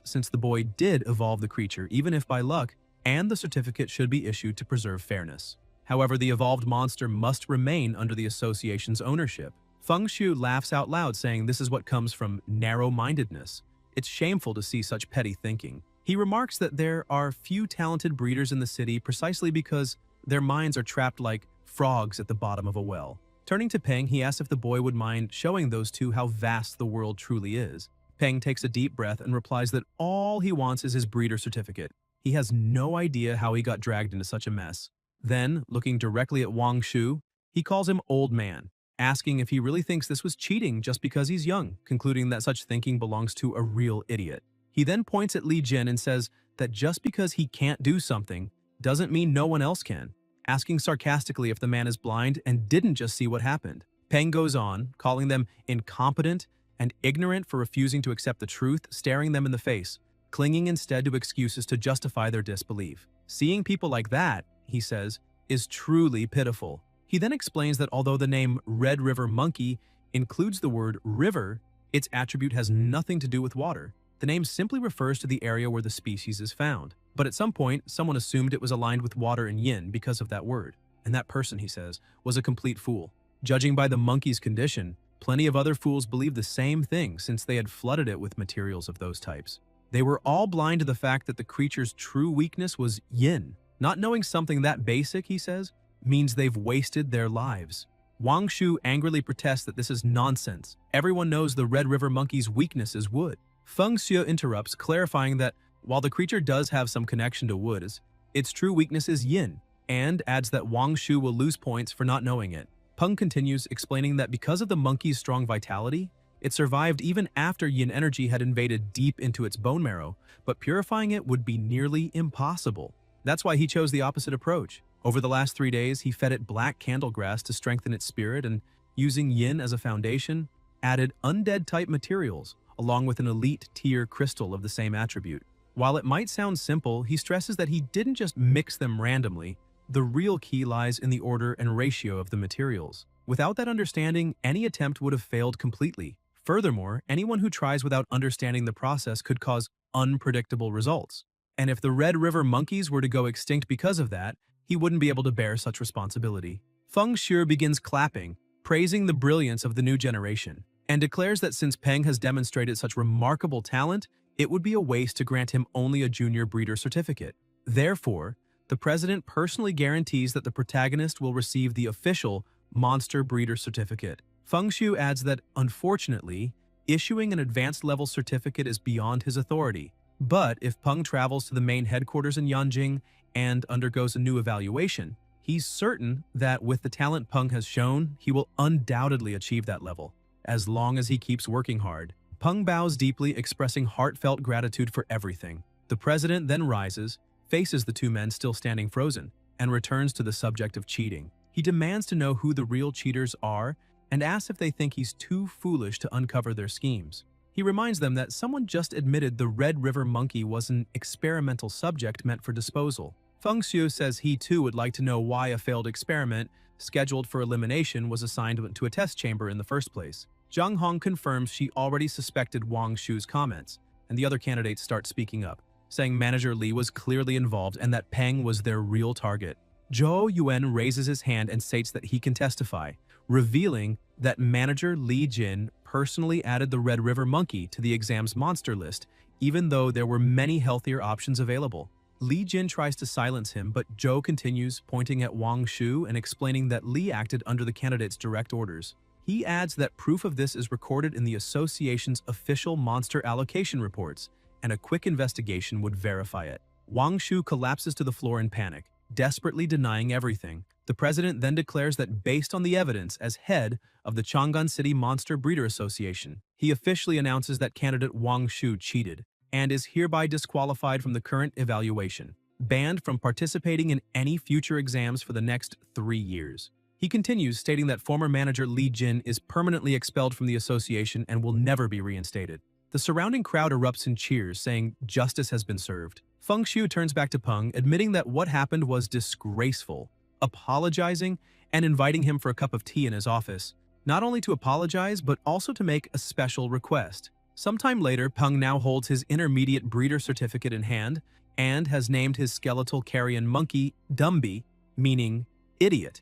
since the boy did evolve the creature, even if by luck, and the certificate should be issued to preserve fairness. However, the evolved monster must remain under the association's ownership. Feng Shu laughs out loud, saying this is what comes from narrow-mindedness. It's shameful to see such petty thinking. He remarks that there are few talented breeders in the city precisely because their minds are trapped like frogs at the bottom of a well. Turning to Peng, he asks if the boy would mind showing those two how vast the world truly is. Peng takes a deep breath and replies that all he wants is his breeder certificate. He has no idea how he got dragged into such a mess. Then, looking directly at Wang Shu, he calls him old man, asking if he really thinks this was cheating just because he's young, concluding that such thinking belongs to a real idiot. He then points at Li Jin and says that just because he can't do something doesn't mean no one else can, asking sarcastically if the man is blind and didn't just see what happened. Peng goes on, calling them incompetent and ignorant for refusing to accept the truth, staring them in the face, clinging instead to excuses to justify their disbelief. Seeing people like that, he says, is truly pitiful. He then explains that although the name Red River Monkey includes the word river, its attribute has nothing to do with water. The name simply refers to the area where the species is found. But at some point, someone assumed it was aligned with water and yin because of that word. And that person, he says, was a complete fool. Judging by the monkey's condition, plenty of other fools believed the same thing since they had flooded it with materials of those types. They were all blind to the fact that the creature's true weakness was yin. Not knowing something that basic, he says, means they've wasted their lives. Wang Shu angrily protests that this is nonsense. Everyone knows the Red River Monkey's weakness is wood. Feng Shu interrupts, clarifying that while the creature does have some connection to wood, its true weakness is yin, and adds that Wang Shu will lose points for not knowing it. Peng continues, explaining that because of the monkey's strong vitality, it survived even after yin energy had invaded deep into its bone marrow, but purifying it would be nearly impossible. That's why he chose the opposite approach. Over the last 3 days, he fed it black candle grass to strengthen its spirit and, using yin as a foundation, added undead-type materials, along with an elite tier crystal of the same attribute. While it might sound simple, he stresses that he didn't just mix them randomly. The real key lies in the order and ratio of the materials. Without that understanding, any attempt would have failed completely. Furthermore, anyone who tries without understanding the process could cause unpredictable results. And if the Red River monkeys were to go extinct because of that, he wouldn't be able to bear such responsibility. Feng Shu begins clapping, praising the brilliance of the new generation, and declares that since Peng has demonstrated such remarkable talent, it would be a waste to grant him only a junior breeder certificate. Therefore, the president personally guarantees that the protagonist will receive the official monster breeder certificate. Feng Shu adds that, unfortunately, issuing an advanced level certificate is beyond his authority. But if Peng travels to the main headquarters in Yanjing and undergoes a new evaluation, he's certain that with the talent Peng has shown, he will undoubtedly achieve that level, as long as he keeps working hard. Peng bows deeply, expressing heartfelt gratitude for everything. The president then rises, faces the two men still standing frozen, and returns to the subject of cheating. He demands to know who the real cheaters are and asks if they think he's too foolish to uncover their schemes. He reminds them that someone just admitted the Red River Monkey was an experimental subject meant for disposal. Feng Shu says he too would like to know why a failed experiment, scheduled for elimination, was assigned to a test chamber in the first place. Zhang Hong confirms she already suspected Wang Shu's comments, and the other candidates start speaking up, saying Manager Li was clearly involved and that Peng was their real target. Zhou Yuan raises his hand and states that he can testify, revealing that Manager Li Jin personally added the Red River Monkey to the exam's monster list, even though there were many healthier options available. Li Jin tries to silence him, but Zhou continues, pointing at Wang Shu and explaining that Li acted under the candidate's direct orders. He adds that proof of this is recorded in the association's official monster allocation reports, and a quick investigation would verify it. Wang Shu collapses to the floor in panic, desperately denying everything. The president then declares that based on the evidence as head of the Chang'an City Monster Breeder Association, he officially announces that candidate Wang Shu cheated and is hereby disqualified from the current evaluation, banned from participating in any future exams for the next 3 years. He continues, stating that former manager Li Jin is permanently expelled from the association and will never be reinstated. The surrounding crowd erupts in cheers, saying justice has been served. Feng Shu turns back to Peng, admitting that what happened was disgraceful, apologizing and inviting him for a cup of tea in his office, not only to apologize but also to make a special request. Sometime later, Peng now holds his intermediate breeder certificate in hand and has named his skeletal carrion monkey Dumby, meaning idiot,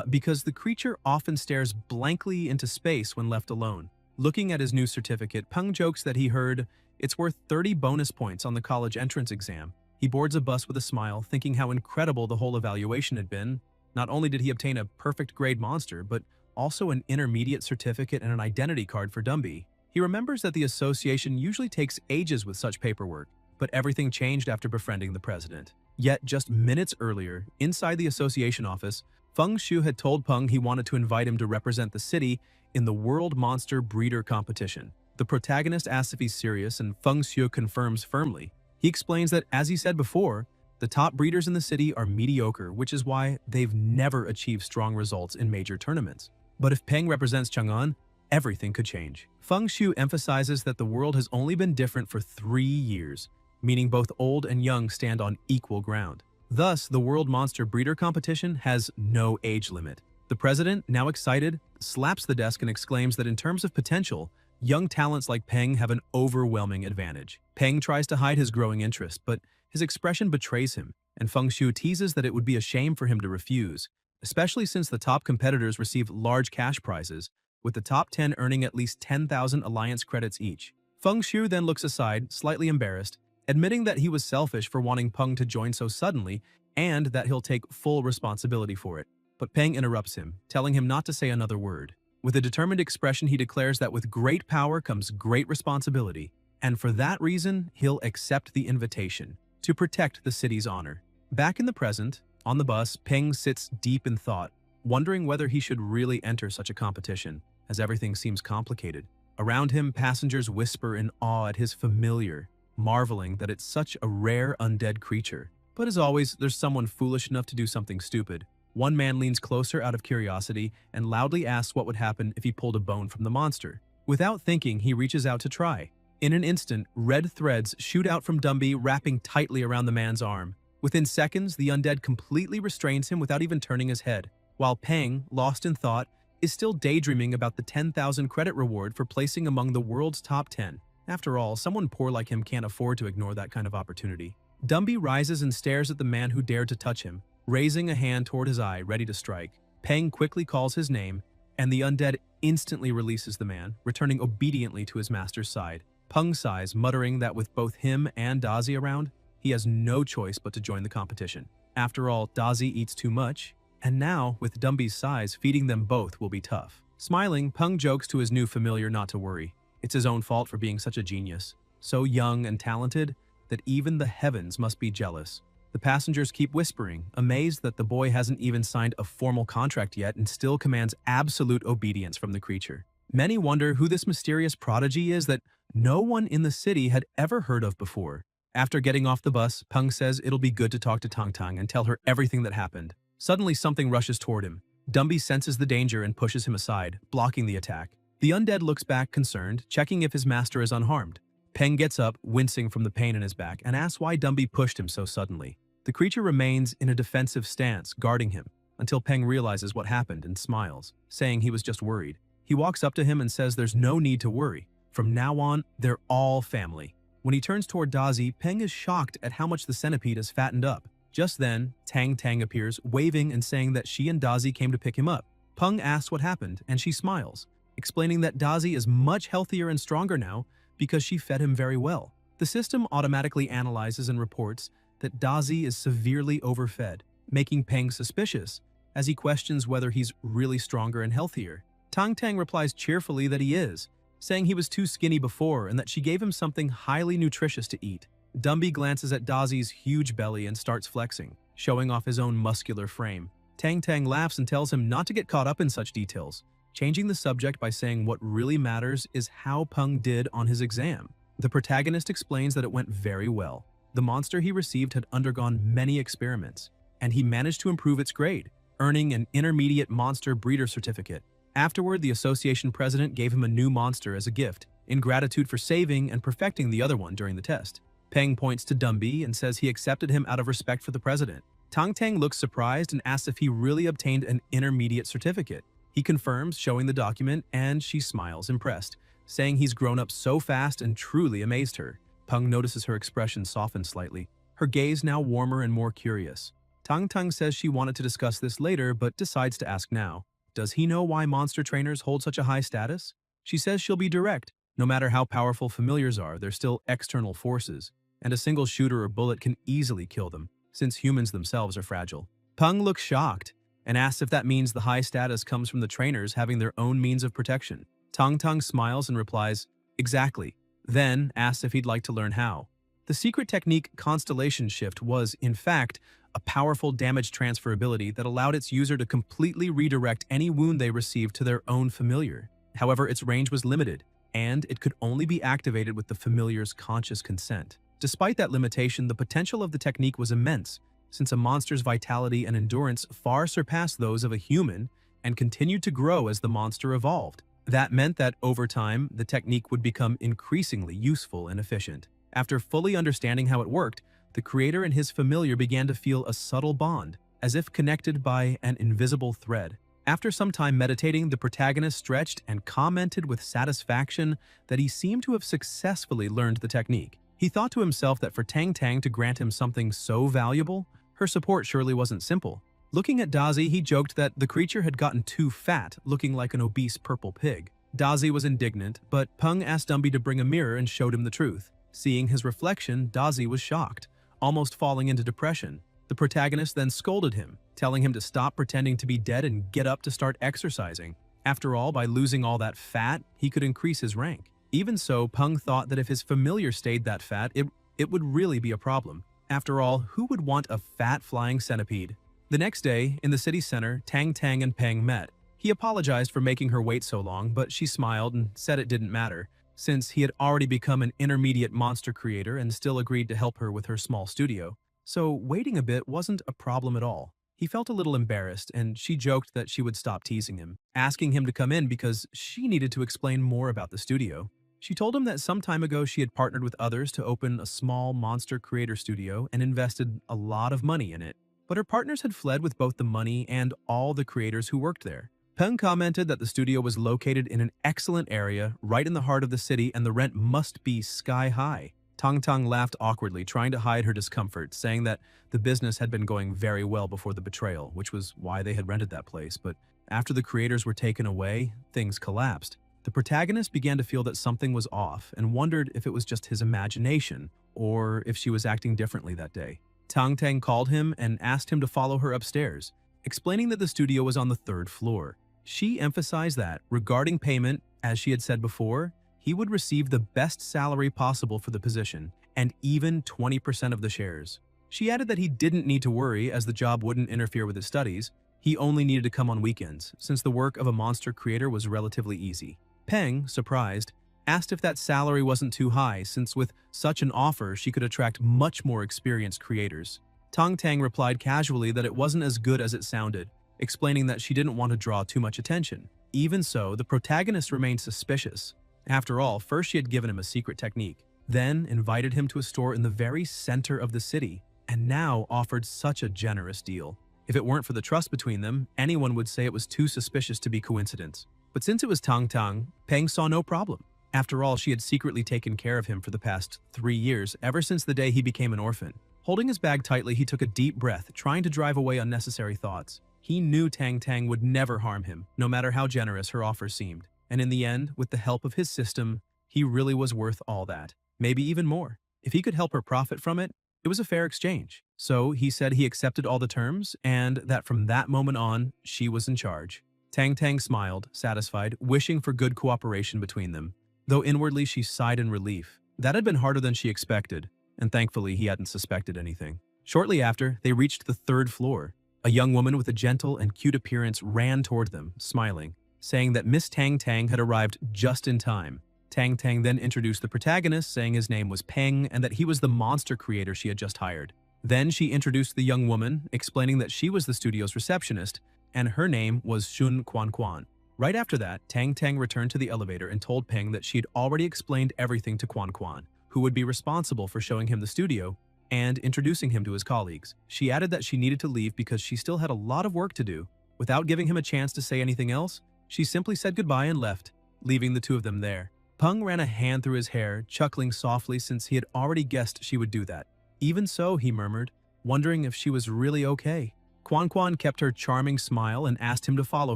because the creature often stares blankly into space when left alone. Looking at his new certificate, Peng jokes that he heard it's worth 30 bonus points on the college entrance exam. He boards a bus with a smile, thinking how incredible the whole evaluation had been. Not only did he obtain a perfect grade monster, but also an intermediate certificate and an identity card for Dumby. He remembers that the association usually takes ages with such paperwork, but everything changed after befriending the president. Yet, just minutes earlier, inside the association office, Feng Shu had told Peng he wanted to invite him to represent the city in the World Monster Breeder Competition. The protagonist asks if he's serious, and Feng Shu confirms firmly. He explains that, as he said before, the top breeders in the city are mediocre, which is why they've never achieved strong results in major tournaments. But if Peng represents Chang'an, everything could change. Feng Shu emphasizes that the world has only been different for 3 years, meaning both old and young stand on equal ground. Thus, the World Monster Breeder Competition has no age limit. The president, now excited, slaps the desk and exclaims that in terms of potential, young talents like Peng have an overwhelming advantage. Peng tries to hide his growing interest, but his expression betrays him, and Feng Shu teases that it would be a shame for him to refuse, especially since the top competitors receive large cash prizes, with the top 10 earning at least 10,000 alliance credits each. Feng Shu then looks aside, slightly embarrassed, admitting that he was selfish for wanting Peng to join so suddenly and that he'll take full responsibility for it. But Peng interrupts him, telling him not to say another word. With a determined expression, he declares that with great power comes great responsibility, and for that reason, he'll accept the invitation to protect the city's honor. Back in the present, on the bus, Peng sits deep in thought, wondering whether he should really enter such a competition, as everything seems complicated. Around him, passengers whisper in awe at his familiar, marveling that it's such a rare undead creature. But as always, there's someone foolish enough to do something stupid. One man leans closer out of curiosity and loudly asks what would happen if he pulled a bone from the monster. Without thinking, he reaches out to try. In an instant, red threads shoot out from Dumby, wrapping tightly around the man's arm. Within seconds, the undead completely restrains him without even turning his head, while Peng, lost in thought, is still daydreaming about the 10,000 credit reward for placing among the world's top 10. After all, someone poor like him can't afford to ignore that kind of opportunity. Dumby rises and stares at the man who dared to touch him, raising a hand toward his eye, ready to strike. Peng quickly calls his name, and the undead instantly releases the man, returning obediently to his master's side. Peng sighs, muttering that with both him and Dazi around, he has no choice but to join the competition. After all, Dazi eats too much, and now, with Dumby's size, feeding them both will be tough. Smiling, Peng jokes to his new familiar not to worry. It's his own fault for being such a genius, so young and talented that even the heavens must be jealous. The passengers keep whispering, amazed that the boy hasn't even signed a formal contract yet and still commands absolute obedience from the creature. Many wonder who this mysterious prodigy is that no one in the city had ever heard of before. After getting off the bus, Peng says it'll be good to talk to Tang Tang and tell her everything that happened. Suddenly, something rushes toward him. Dumby senses the danger and pushes him aside, blocking the attack. The undead looks back concerned, checking if his master is unharmed. Peng gets up, wincing from the pain in his back, and asks why Dumby pushed him so suddenly. The creature remains in a defensive stance, guarding him, until Peng realizes what happened and smiles, saying he was just worried. He walks up to him and says there's no need to worry. From now on, they're all family. When he turns toward Dazi, Peng is shocked at how much the centipede has fattened up. Just then, Tang Tang appears, waving and saying that she and Dazi came to pick him up. Peng asks what happened, and she smiles, explaining that Dazi is much healthier and stronger now because she fed him very well. The system automatically analyzes and reports that Dazi is severely overfed, making Peng suspicious, as he questions whether he's really stronger and healthier. Tang Tang replies cheerfully that he is, saying he was too skinny before and that she gave him something highly nutritious to eat. Dumby glances at Dazi's huge belly and starts flexing, showing off his own muscular frame. Tang Tang laughs and tells him not to get caught up in such details, changing the subject by saying what really matters is how Peng did on his exam. The protagonist explains that it went very well. The monster he received had undergone many experiments, and he managed to improve its grade, earning an intermediate monster breeder certificate. Afterward, the association president gave him a new monster as a gift, in gratitude for saving and perfecting the other one during the test. Peng points to Dumby and says he accepted him out of respect for the president. Tang Tang looks surprised and asks if he really obtained an intermediate certificate. He confirms, showing the document, and she smiles, impressed, saying he's grown up so fast and truly amazed her. Peng notices her expression soften slightly, her gaze now warmer and more curious. Tang Tang says she wanted to discuss this later but decides to ask now. Does he know why monster trainers hold such a high status? She says she'll be direct. No matter how powerful familiars are, they're still external forces, and a single shooter or bullet can easily kill them, since humans themselves are fragile. Peng looks shocked and asks if that means the high status comes from the trainers having their own means of protection. Tang Tang smiles and replies, exactly, then asks if he'd like to learn how. The secret technique Constellation Shift was, in fact, a powerful damage transfer ability that allowed its user to completely redirect any wound they received to their own familiar. However, its range was limited, and it could only be activated with the familiar's conscious consent. Despite that limitation, the potential of the technique was immense, since a monster's vitality and endurance far surpassed those of a human and continued to grow as the monster evolved. That meant that, over time, the technique would become increasingly useful and efficient. After fully understanding how it worked, the creator and his familiar began to feel a subtle bond, as if connected by an invisible thread. After some time meditating, the protagonist stretched and commented with satisfaction that he seemed to have successfully learned the technique. He thought to himself that for Tang Tang to grant him something so valuable, her support surely wasn't simple. Looking at Dazi, he joked that the creature had gotten too fat, looking like an obese purple pig. Dazi was indignant, but Peng asked Dumby to bring a mirror and showed him the truth. Seeing his reflection, Dazi was shocked, almost falling into depression. The protagonist then scolded him, telling him to stop pretending to be dead and get up to start exercising. After all, by losing all that fat, he could increase his rank. Even so, Peng thought that if his familiar stayed that fat, it would really be a problem. After all, who would want a fat flying centipede? The next day, in the city center, Tang Tang and Peng met. He apologized for making her wait so long, but she smiled and said it didn't matter, since he had already become an intermediate monster creator and still agreed to help her with her small studio. So waiting a bit wasn't a problem at all. He felt a little embarrassed, and she joked that she would stop teasing him, asking him to come in because she needed to explain more about the studio. She told him that some time ago she had partnered with others to open a small monster creator studio and invested a lot of money in it. But her partners had fled with both the money and all the creators who worked there. Peng commented that the studio was located in an excellent area, right in the heart of the city, and the rent must be sky high. Tang Tang laughed awkwardly, trying to hide her discomfort, saying that the business had been going very well before the betrayal, which was why they had rented that place. But after the creators were taken away, things collapsed. The protagonist began to feel that something was off and wondered if it was just his imagination or if she was acting differently that day. Tang Tang called him and asked him to follow her upstairs, explaining that the studio was on the 3rd floor. She emphasized that, regarding payment, as she had said before, he would receive the best salary possible for the position, and even 20% of the shares. She added that he didn't need to worry, as the job wouldn't interfere with his studies. He only needed to come on weekends, since the work of a monster creator was relatively easy. Peng, surprised, asked if that salary wasn't too high, since with such an offer she could attract much more experienced creators. Tang Tang replied casually that it wasn't as good as it sounded, explaining that she didn't want to draw too much attention. Even so, the protagonist remained suspicious. After all, first she had given him a secret technique, then invited him to a store in the very center of the city, and now offered such a generous deal. If it weren't for the trust between them, anyone would say it was too suspicious to be coincidence. But since it was Tang Tang, Peng saw no problem. After all, she had secretly taken care of him for the past 3 years, ever since the day he became an orphan. Holding his bag tightly, he took a deep breath, trying to drive away unnecessary thoughts. He knew Tang Tang would never harm him, no matter how generous her offer seemed. And in the end, with the help of his system, he really was worth all that. Maybe even more. If he could help her profit from it, it was a fair exchange. So he said he accepted all the terms, and that from that moment on, she was in charge. Tang Tang smiled, satisfied, wishing for good cooperation between them, though inwardly she sighed in relief. That had been harder than she expected, and thankfully he hadn't suspected anything. Shortly after, they reached the 3rd floor. A young woman with a gentle and cute appearance ran toward them, smiling, saying that Miss Tang Tang had arrived just in time. Tang Tang then introduced the protagonist, saying his name was Peng and that he was the monster creator she had just hired. Then she introduced the young woman, explaining that she was the studio's receptionist, and her name was Shun Quan Quan. Right after that, Tang Tang returned to the elevator and told Peng that she had already explained everything to Quan Quan, who would be responsible for showing him the studio, and introducing him to his colleagues. She added that she needed to leave because she still had a lot of work to do. Without giving him a chance to say anything else, she simply said goodbye and left, leaving the two of them there. Peng ran a hand through his hair, chuckling softly since he had already guessed she would do that. Even so, he murmured, wondering if she was really okay. Quan Quan kept her charming smile and asked him to follow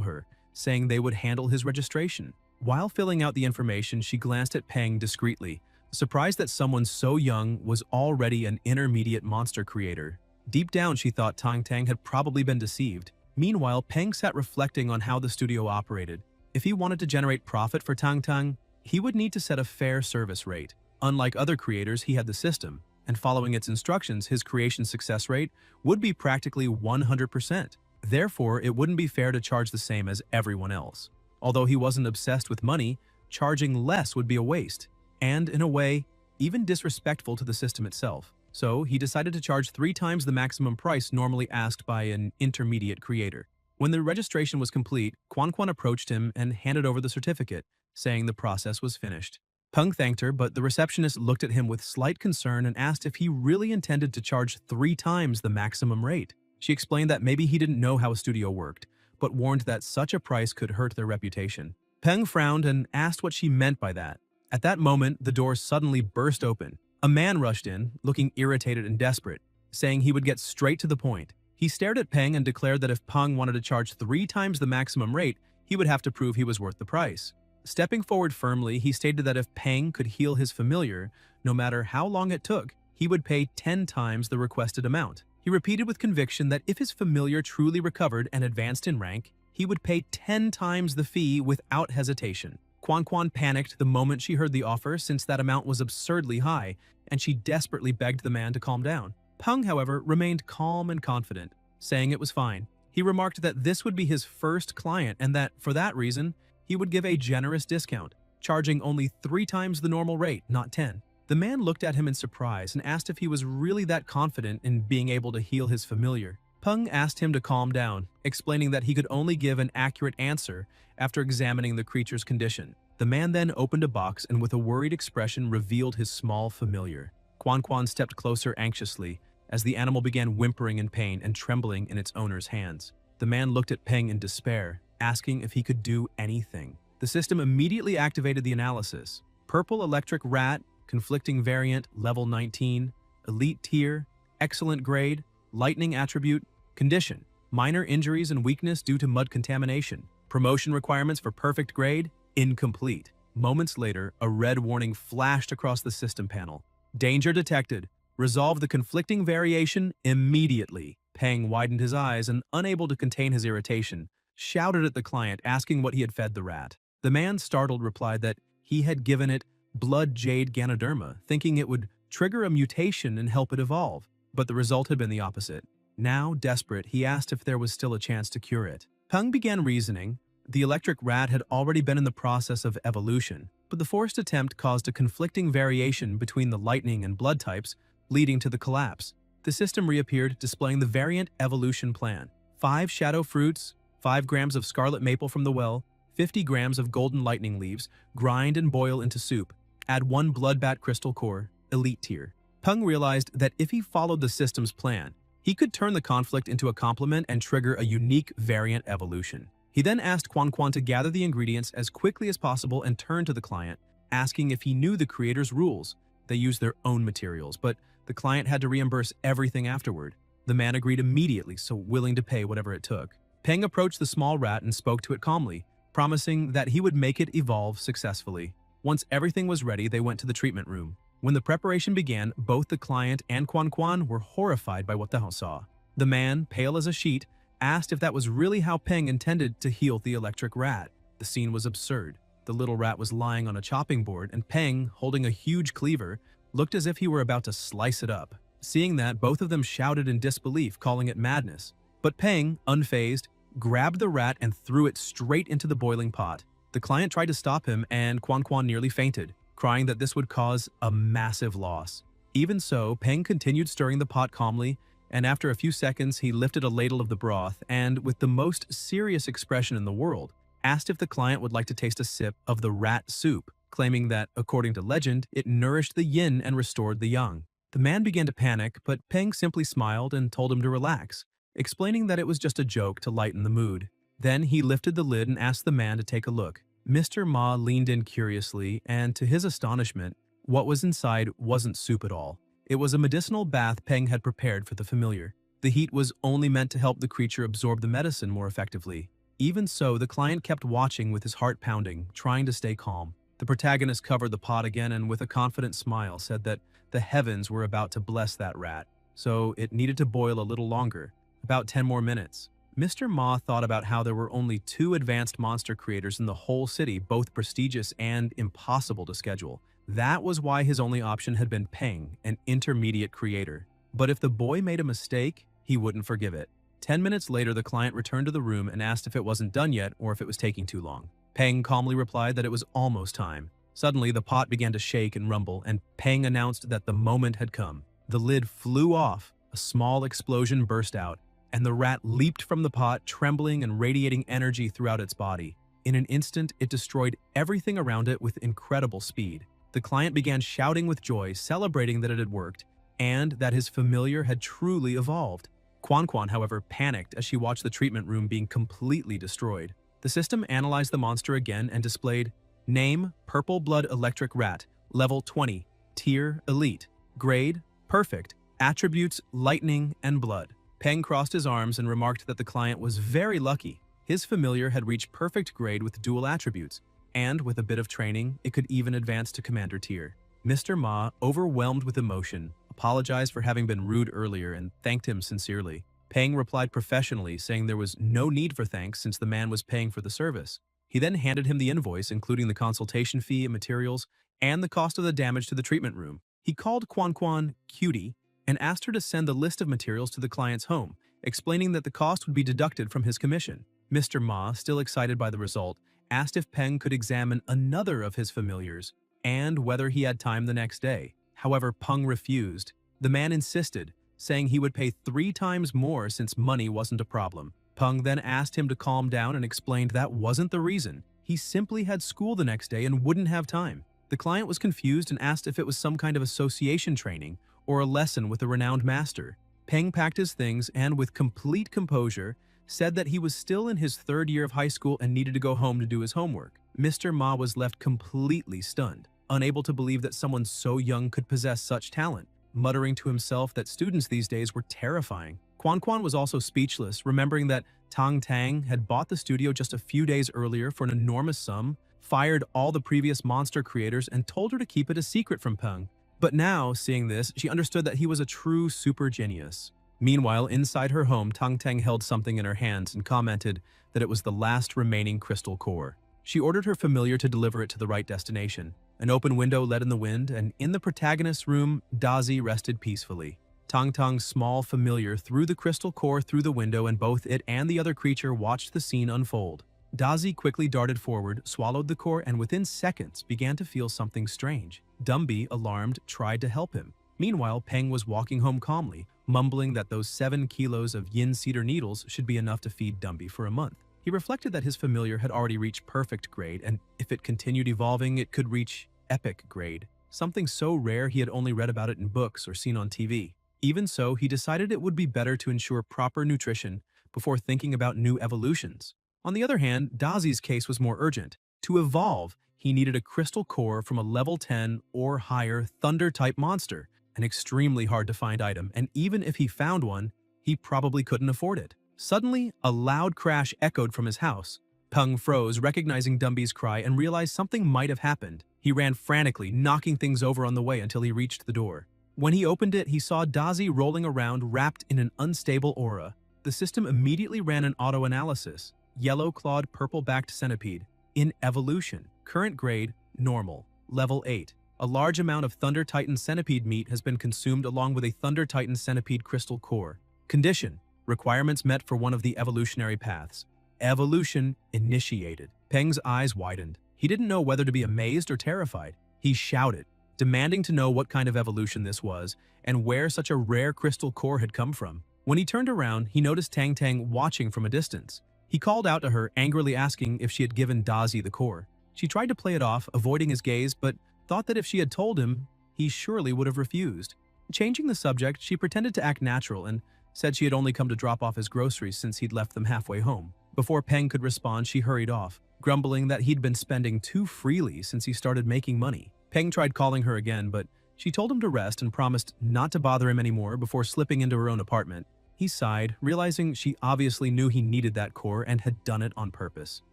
her, saying they would handle his registration. While filling out the information, she glanced at Peng discreetly, surprised that someone so young was already an intermediate monster creator. Deep down, she thought Tang Tang had probably been deceived. Meanwhile, Peng sat reflecting on how the studio operated. If he wanted to generate profit for Tang Tang, he would need to set a fair service rate. Unlike other creators, he had the system, and following its instructions, his creation success rate would be practically 100%. Therefore, it wouldn't be fair to charge the same as everyone else. Although he wasn't obsessed with money, charging less would be a waste, and in a way, even disrespectful to the system itself. So he decided to charge 3 times the maximum price normally asked by an intermediate creator. When the registration was complete, Quan Quan approached him and handed over the certificate, saying the process was finished. Peng thanked her, but the receptionist looked at him with slight concern and asked if he really intended to charge 3 times the maximum rate. She explained that maybe he didn't know how a studio worked, but warned that such a price could hurt their reputation. Peng frowned and asked what she meant by that. At that moment, the door suddenly burst open. A man rushed in, looking irritated and desperate, saying he would get straight to the point. He stared at Peng and declared that if Peng wanted to charge 3 times the maximum rate, he would have to prove he was worth the price. Stepping forward firmly, he stated that if Peng could heal his familiar, no matter how long it took, he would pay 10 times the requested amount. He repeated with conviction that if his familiar truly recovered and advanced in rank, he would pay 10 times the fee without hesitation. Quan Quan panicked the moment she heard the offer since that amount was absurdly high, and she desperately begged the man to calm down. Peng, however, remained calm and confident, saying it was fine. He remarked that this would be his first client and that, for that reason, he would give a generous discount, charging only 3 times the normal rate, not 10. The man looked at him in surprise and asked if he was really that confident in being able to heal his familiar. Peng asked him to calm down, explaining that he could only give an accurate answer after examining the creature's condition. The man then opened a box and with a worried expression revealed his small familiar. Quan Quan stepped closer anxiously as the animal began whimpering in pain and trembling in its owner's hands. The man looked at Peng in despair, asking if he could do anything. The system immediately activated the analysis. Purple electric rat, conflicting variant, level 19, elite tier, excellent grade, lightning attribute, condition, minor injuries and weakness due to mud contamination, promotion requirements for perfect grade, incomplete. Moments later, a red warning flashed across the system panel. Danger detected. Resolve the conflicting variation immediately. Peng widened his eyes and, unable to contain his irritation, shouted at the client asking what he had fed the rat. The man, startled, replied that he had given it blood jade ganoderma, thinking it would trigger a mutation and help it evolve, but the result had been the opposite. Now, desperate, he asked if there was still a chance to cure it. Peng began reasoning. The electric rat had already been in the process of evolution, but the forced attempt caused a conflicting variation between the lightning and blood types, leading to the collapse. The system reappeared, displaying the variant evolution plan. 5 shadow fruits, 5 grams of scarlet maple from the well, 50 grams of golden lightning leaves, grind and boil into soup. Add 1 bloodbat crystal core, elite tier. Peng realized that if he followed the system's plan, he could turn the conflict into a complement and trigger a unique variant evolution. He then asked Quan Quan to gather the ingredients as quickly as possible and turned to the client, asking if he knew the creator's rules. They used their own materials, but the client had to reimburse everything afterward. The man agreed immediately, so willing to pay whatever it took. Peng approached the small rat and spoke to it calmly, promising that he would make it evolve successfully. Once everything was ready, they went to the treatment room. When the preparation began, both the client and Quan Quan were horrified by what they saw. The man, pale as a sheet, asked if that was really how Peng intended to heal the electric rat. The scene was absurd. The little rat was lying on a chopping board, and Peng, holding a huge cleaver, looked as if he were about to slice it up. Seeing that, both of them shouted in disbelief, calling it madness. But Peng, unfazed, grabbed the rat and threw it straight into the boiling pot. The client tried to stop him, and Quan Quan nearly fainted, crying that this would cause a massive loss. Even so, Peng continued stirring the pot calmly, and after a few seconds, he lifted a ladle of the broth and, with the most serious expression in the world, asked if the client would like to taste a sip of the rat soup, claiming that, according to legend, it nourished the yin and restored the yang. The man began to panic, but Peng simply smiled and told him to relax, explaining that it was just a joke to lighten the mood. Then he lifted the lid and asked the man to take a look. Mr. Ma leaned in curiously, and to his astonishment, what was inside wasn't soup at all. It was a medicinal bath Peng had prepared for the familiar. The heat was only meant to help the creature absorb the medicine more effectively. Even so, the client kept watching with his heart pounding, trying to stay calm. The protagonist covered the pot again and with a confident smile said that the heavens were about to bless that rat, so it needed to boil a little longer, about 10 more minutes. Mr. Ma thought about how there were only 2 advanced monster creators in the whole city, both prestigious and impossible to schedule. That was why his only option had been Peng, an intermediate creator. But if the boy made a mistake, he wouldn't forgive it. 10 minutes later, the client returned to the room and asked if it wasn't done yet or if it was taking too long. Peng calmly replied that it was almost time. Suddenly, the pot began to shake and rumble, and Peng announced that the moment had come. The lid flew off, a small explosion burst out, and the rat leaped from the pot, trembling and radiating energy throughout its body. In an instant, it destroyed everything around it with incredible speed. The client began shouting with joy, celebrating that it had worked, and that his familiar had truly evolved. Quan, however, panicked as she watched the treatment room being completely destroyed. The system analyzed the monster again and displayed name, purple blood electric rat, level 20, tier, elite, grade, perfect, attributes, lightning, and blood. Peng crossed his arms and remarked that the client was very lucky. His familiar had reached perfect grade with dual attributes, and with a bit of training, it could even advance to commander tier. Mr. Ma, overwhelmed with emotion, apologized for having been rude earlier and thanked him sincerely. Peng replied professionally, saying there was no need for thanks since the man was paying for the service. He then handed him the invoice, including the consultation fee and materials, and the cost of the damage to the treatment room. He called Quan Cutie and asked her to send the list of materials to the client's home, explaining that the cost would be deducted from his commission. Mr. Ma, still excited by the result, asked if Peng could examine another of his familiars and whether he had time the next day. However, Peng refused. The man insisted, saying he would pay 3 times more since money wasn't a problem. Peng then asked him to calm down and explained that wasn't the reason. He simply had school the next day and wouldn't have time. The client was confused and asked if it was some kind of association training or a lesson with a renowned master. Peng packed his things and, with complete composure, said that he was still in his 3rd year of high school and needed to go home to do his homework. Mr. Ma was left completely stunned, unable to believe that someone so young could possess such talent, muttering to himself that students these days were terrifying. Quan was also speechless, remembering that Tang had bought the studio just a few days earlier for an enormous sum, fired all the previous monster creators, and told her to keep it a secret from Peng. But now, seeing this, she understood that he was a true super genius. Meanwhile, inside her home, Tang held something in her hands and commented that it was the last remaining crystal core. She ordered her familiar to deliver it to the right destination. An open window led in the wind, and in the protagonist's room, Dazi rested peacefully. Tang's small familiar threw the crystal core through the window, and both it and the other creature watched the scene unfold. Dazi quickly darted forward, swallowed the core, and within seconds began to feel something strange. Dumby, alarmed, tried to help him. Meanwhile, Peng was walking home calmly, mumbling that those 7 kilos of yin cedar needles should be enough to feed Dumby for a month. He reflected that his familiar had already reached perfect grade, and if it continued evolving, it could reach epic grade, something so rare he had only read about it in books or seen on TV. Even so, he decided it would be better to ensure proper nutrition before thinking about new evolutions. On the other hand, Dazi's case was more urgent. To evolve, he needed a crystal core from a level 10 or higher thunder-type monster, an extremely hard-to-find item, and even if he found one, he probably couldn't afford it. Suddenly, a loud crash echoed from his house. Peng froze, recognizing Dumby's cry, and realized something might have happened. He ran frantically, knocking things over on the way until he reached the door. When he opened it, he saw Dazi rolling around, wrapped in an unstable aura. The system immediately ran an auto-analysis. Yellow-clawed, purple-backed centipede. In evolution. Current grade, normal. Level 8. A large amount of Thunder Titan centipede meat has been consumed along with a Thunder Titan centipede crystal core. Condition. Requirements met for one of the evolutionary paths. Evolution initiated. Peng's eyes widened. He didn't know whether to be amazed or terrified. He shouted, demanding to know what kind of evolution this was and where such a rare crystal core had come from. When he turned around, he noticed Tang watching from a distance. He called out to her, angrily asking if she had given Dazi the core. She tried to play it off, avoiding his gaze, but thought that if she had told him, he surely would have refused. Changing the subject, she pretended to act natural and said she had only come to drop off his groceries since he'd left them halfway home. Before Peng could respond, she hurried off, grumbling that he'd been spending too freely since he started making money. Peng tried calling her again, but she told him to rest and promised not to bother him anymore before slipping into her own apartment. He sighed, realizing she obviously knew he needed that core and had done it on purpose.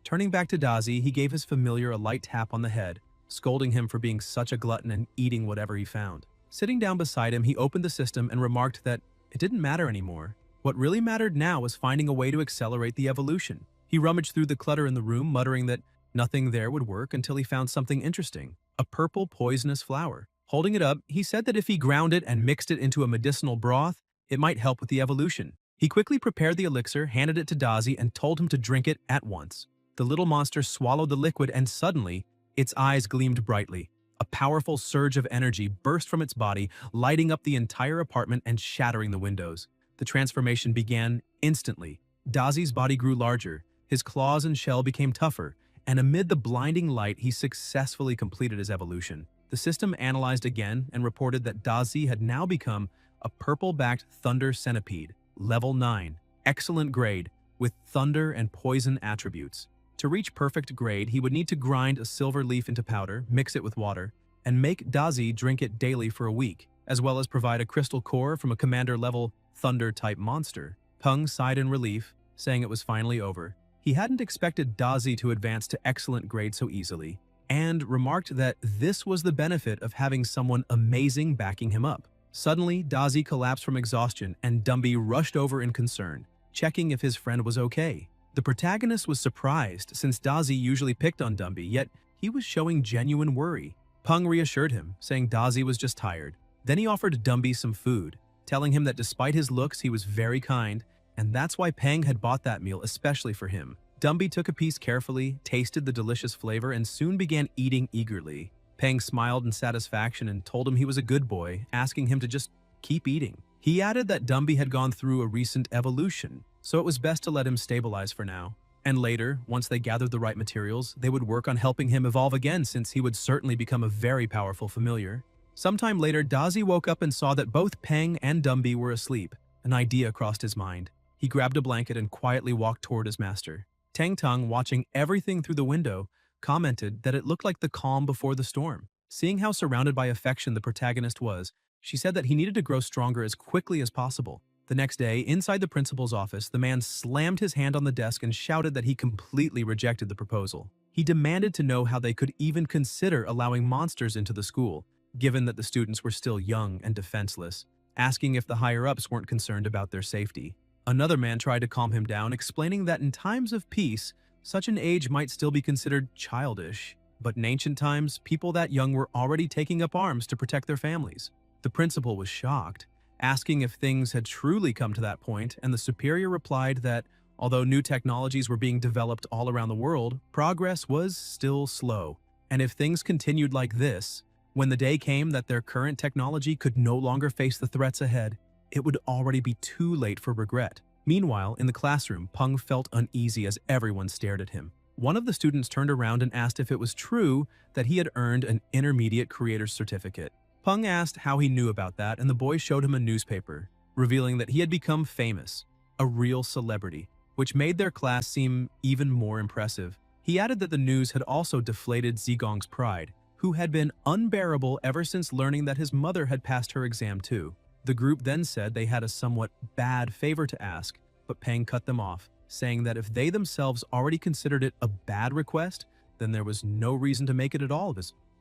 Turning back to Dazi, he gave his familiar a light tap on the head, scolding him for being such a glutton and eating whatever he found. Sitting down beside him, he opened the system and remarked that it didn't matter anymore. What really mattered now was finding a way to accelerate the evolution. He rummaged through the clutter in the room, muttering that nothing there would work until he found something interesting, a purple poisonous flower. Holding it up, he said that if he ground it and mixed it into a medicinal broth, it might help with the evolution. He quickly prepared the elixir, handed it to Dazi, and told him to drink it at once. The little monster swallowed the liquid and suddenly, its eyes gleamed brightly. A powerful surge of energy burst from its body, lighting up the entire apartment and shattering the windows. The transformation began instantly. Dazi's body grew larger, his claws and shell became tougher, and amid the blinding light, he successfully completed his evolution. The system analyzed again and reported that Dazi had now become a purple-backed thunder centipede, level 9, excellent grade, with thunder and poison attributes. To reach perfect grade, he would need to grind a silver leaf into powder, mix it with water, and make Dazi drink it daily for a week, as well as provide a crystal core from a commander-level thunder-type monster. Peng sighed in relief, saying it was finally over. He hadn't expected Dazi to advance to excellent grade so easily, and remarked that this was the benefit of having someone amazing backing him up. Suddenly, Dazi collapsed from exhaustion, and Dumby rushed over in concern, checking if his friend was okay. The protagonist was surprised since Dazi usually picked on Dumby, yet he was showing genuine worry. Peng reassured him, saying Dazi was just tired. Then he offered Dumby some food, telling him that despite his looks, he was very kind, and that's why Peng had bought that meal especially for him. Dumby took a piece carefully, tasted the delicious flavor, and soon began eating eagerly. Peng smiled in satisfaction and told him he was a good boy, asking him to just keep eating. He added that Dumby had gone through a recent evolution, so it was best to let him stabilize for now. And later, once they gathered the right materials, they would work on helping him evolve again since he would certainly become a very powerful familiar. Sometime later, Dazi woke up and saw that both Peng and Dumby were asleep. An idea crossed his mind. He grabbed a blanket and quietly walked toward his master. Tang Tung, watching everything through the window, commented that it looked like the calm before the storm. Seeing how surrounded by affection the protagonist was, she said that he needed to grow stronger as quickly as possible. The next day, inside the principal's office, the man slammed his hand on the desk and shouted that he completely rejected the proposal. He demanded to know how they could even consider allowing monsters into the school, given that the students were still young and defenseless, asking if the higher-ups weren't concerned about their safety. Another man tried to calm him down, explaining that in times of peace, such an age might still be considered childish. But in ancient times, people that young were already taking up arms to protect their families. The principal was shocked, asking if things had truly come to that point, and the superior replied that, although new technologies were being developed all around the world, progress was still slow. And if things continued like this, when the day came that their current technology could no longer face the threats ahead, it would already be too late for regret. Meanwhile, in the classroom, Peng felt uneasy as everyone stared at him. One of the students turned around and asked if it was true that he had earned an intermediate creator's certificate. Peng asked how he knew about that, and the boy showed him a newspaper, revealing that he had become famous, a real celebrity, which made their class seem even more impressive. He added that the news had also deflated Zigong's pride, who had been unbearable ever since learning that his mother had passed her exam too. The group then said they had a somewhat bad favor to ask, but Peng cut them off, saying that if they themselves already considered it a bad request, then there was no reason to make it at all.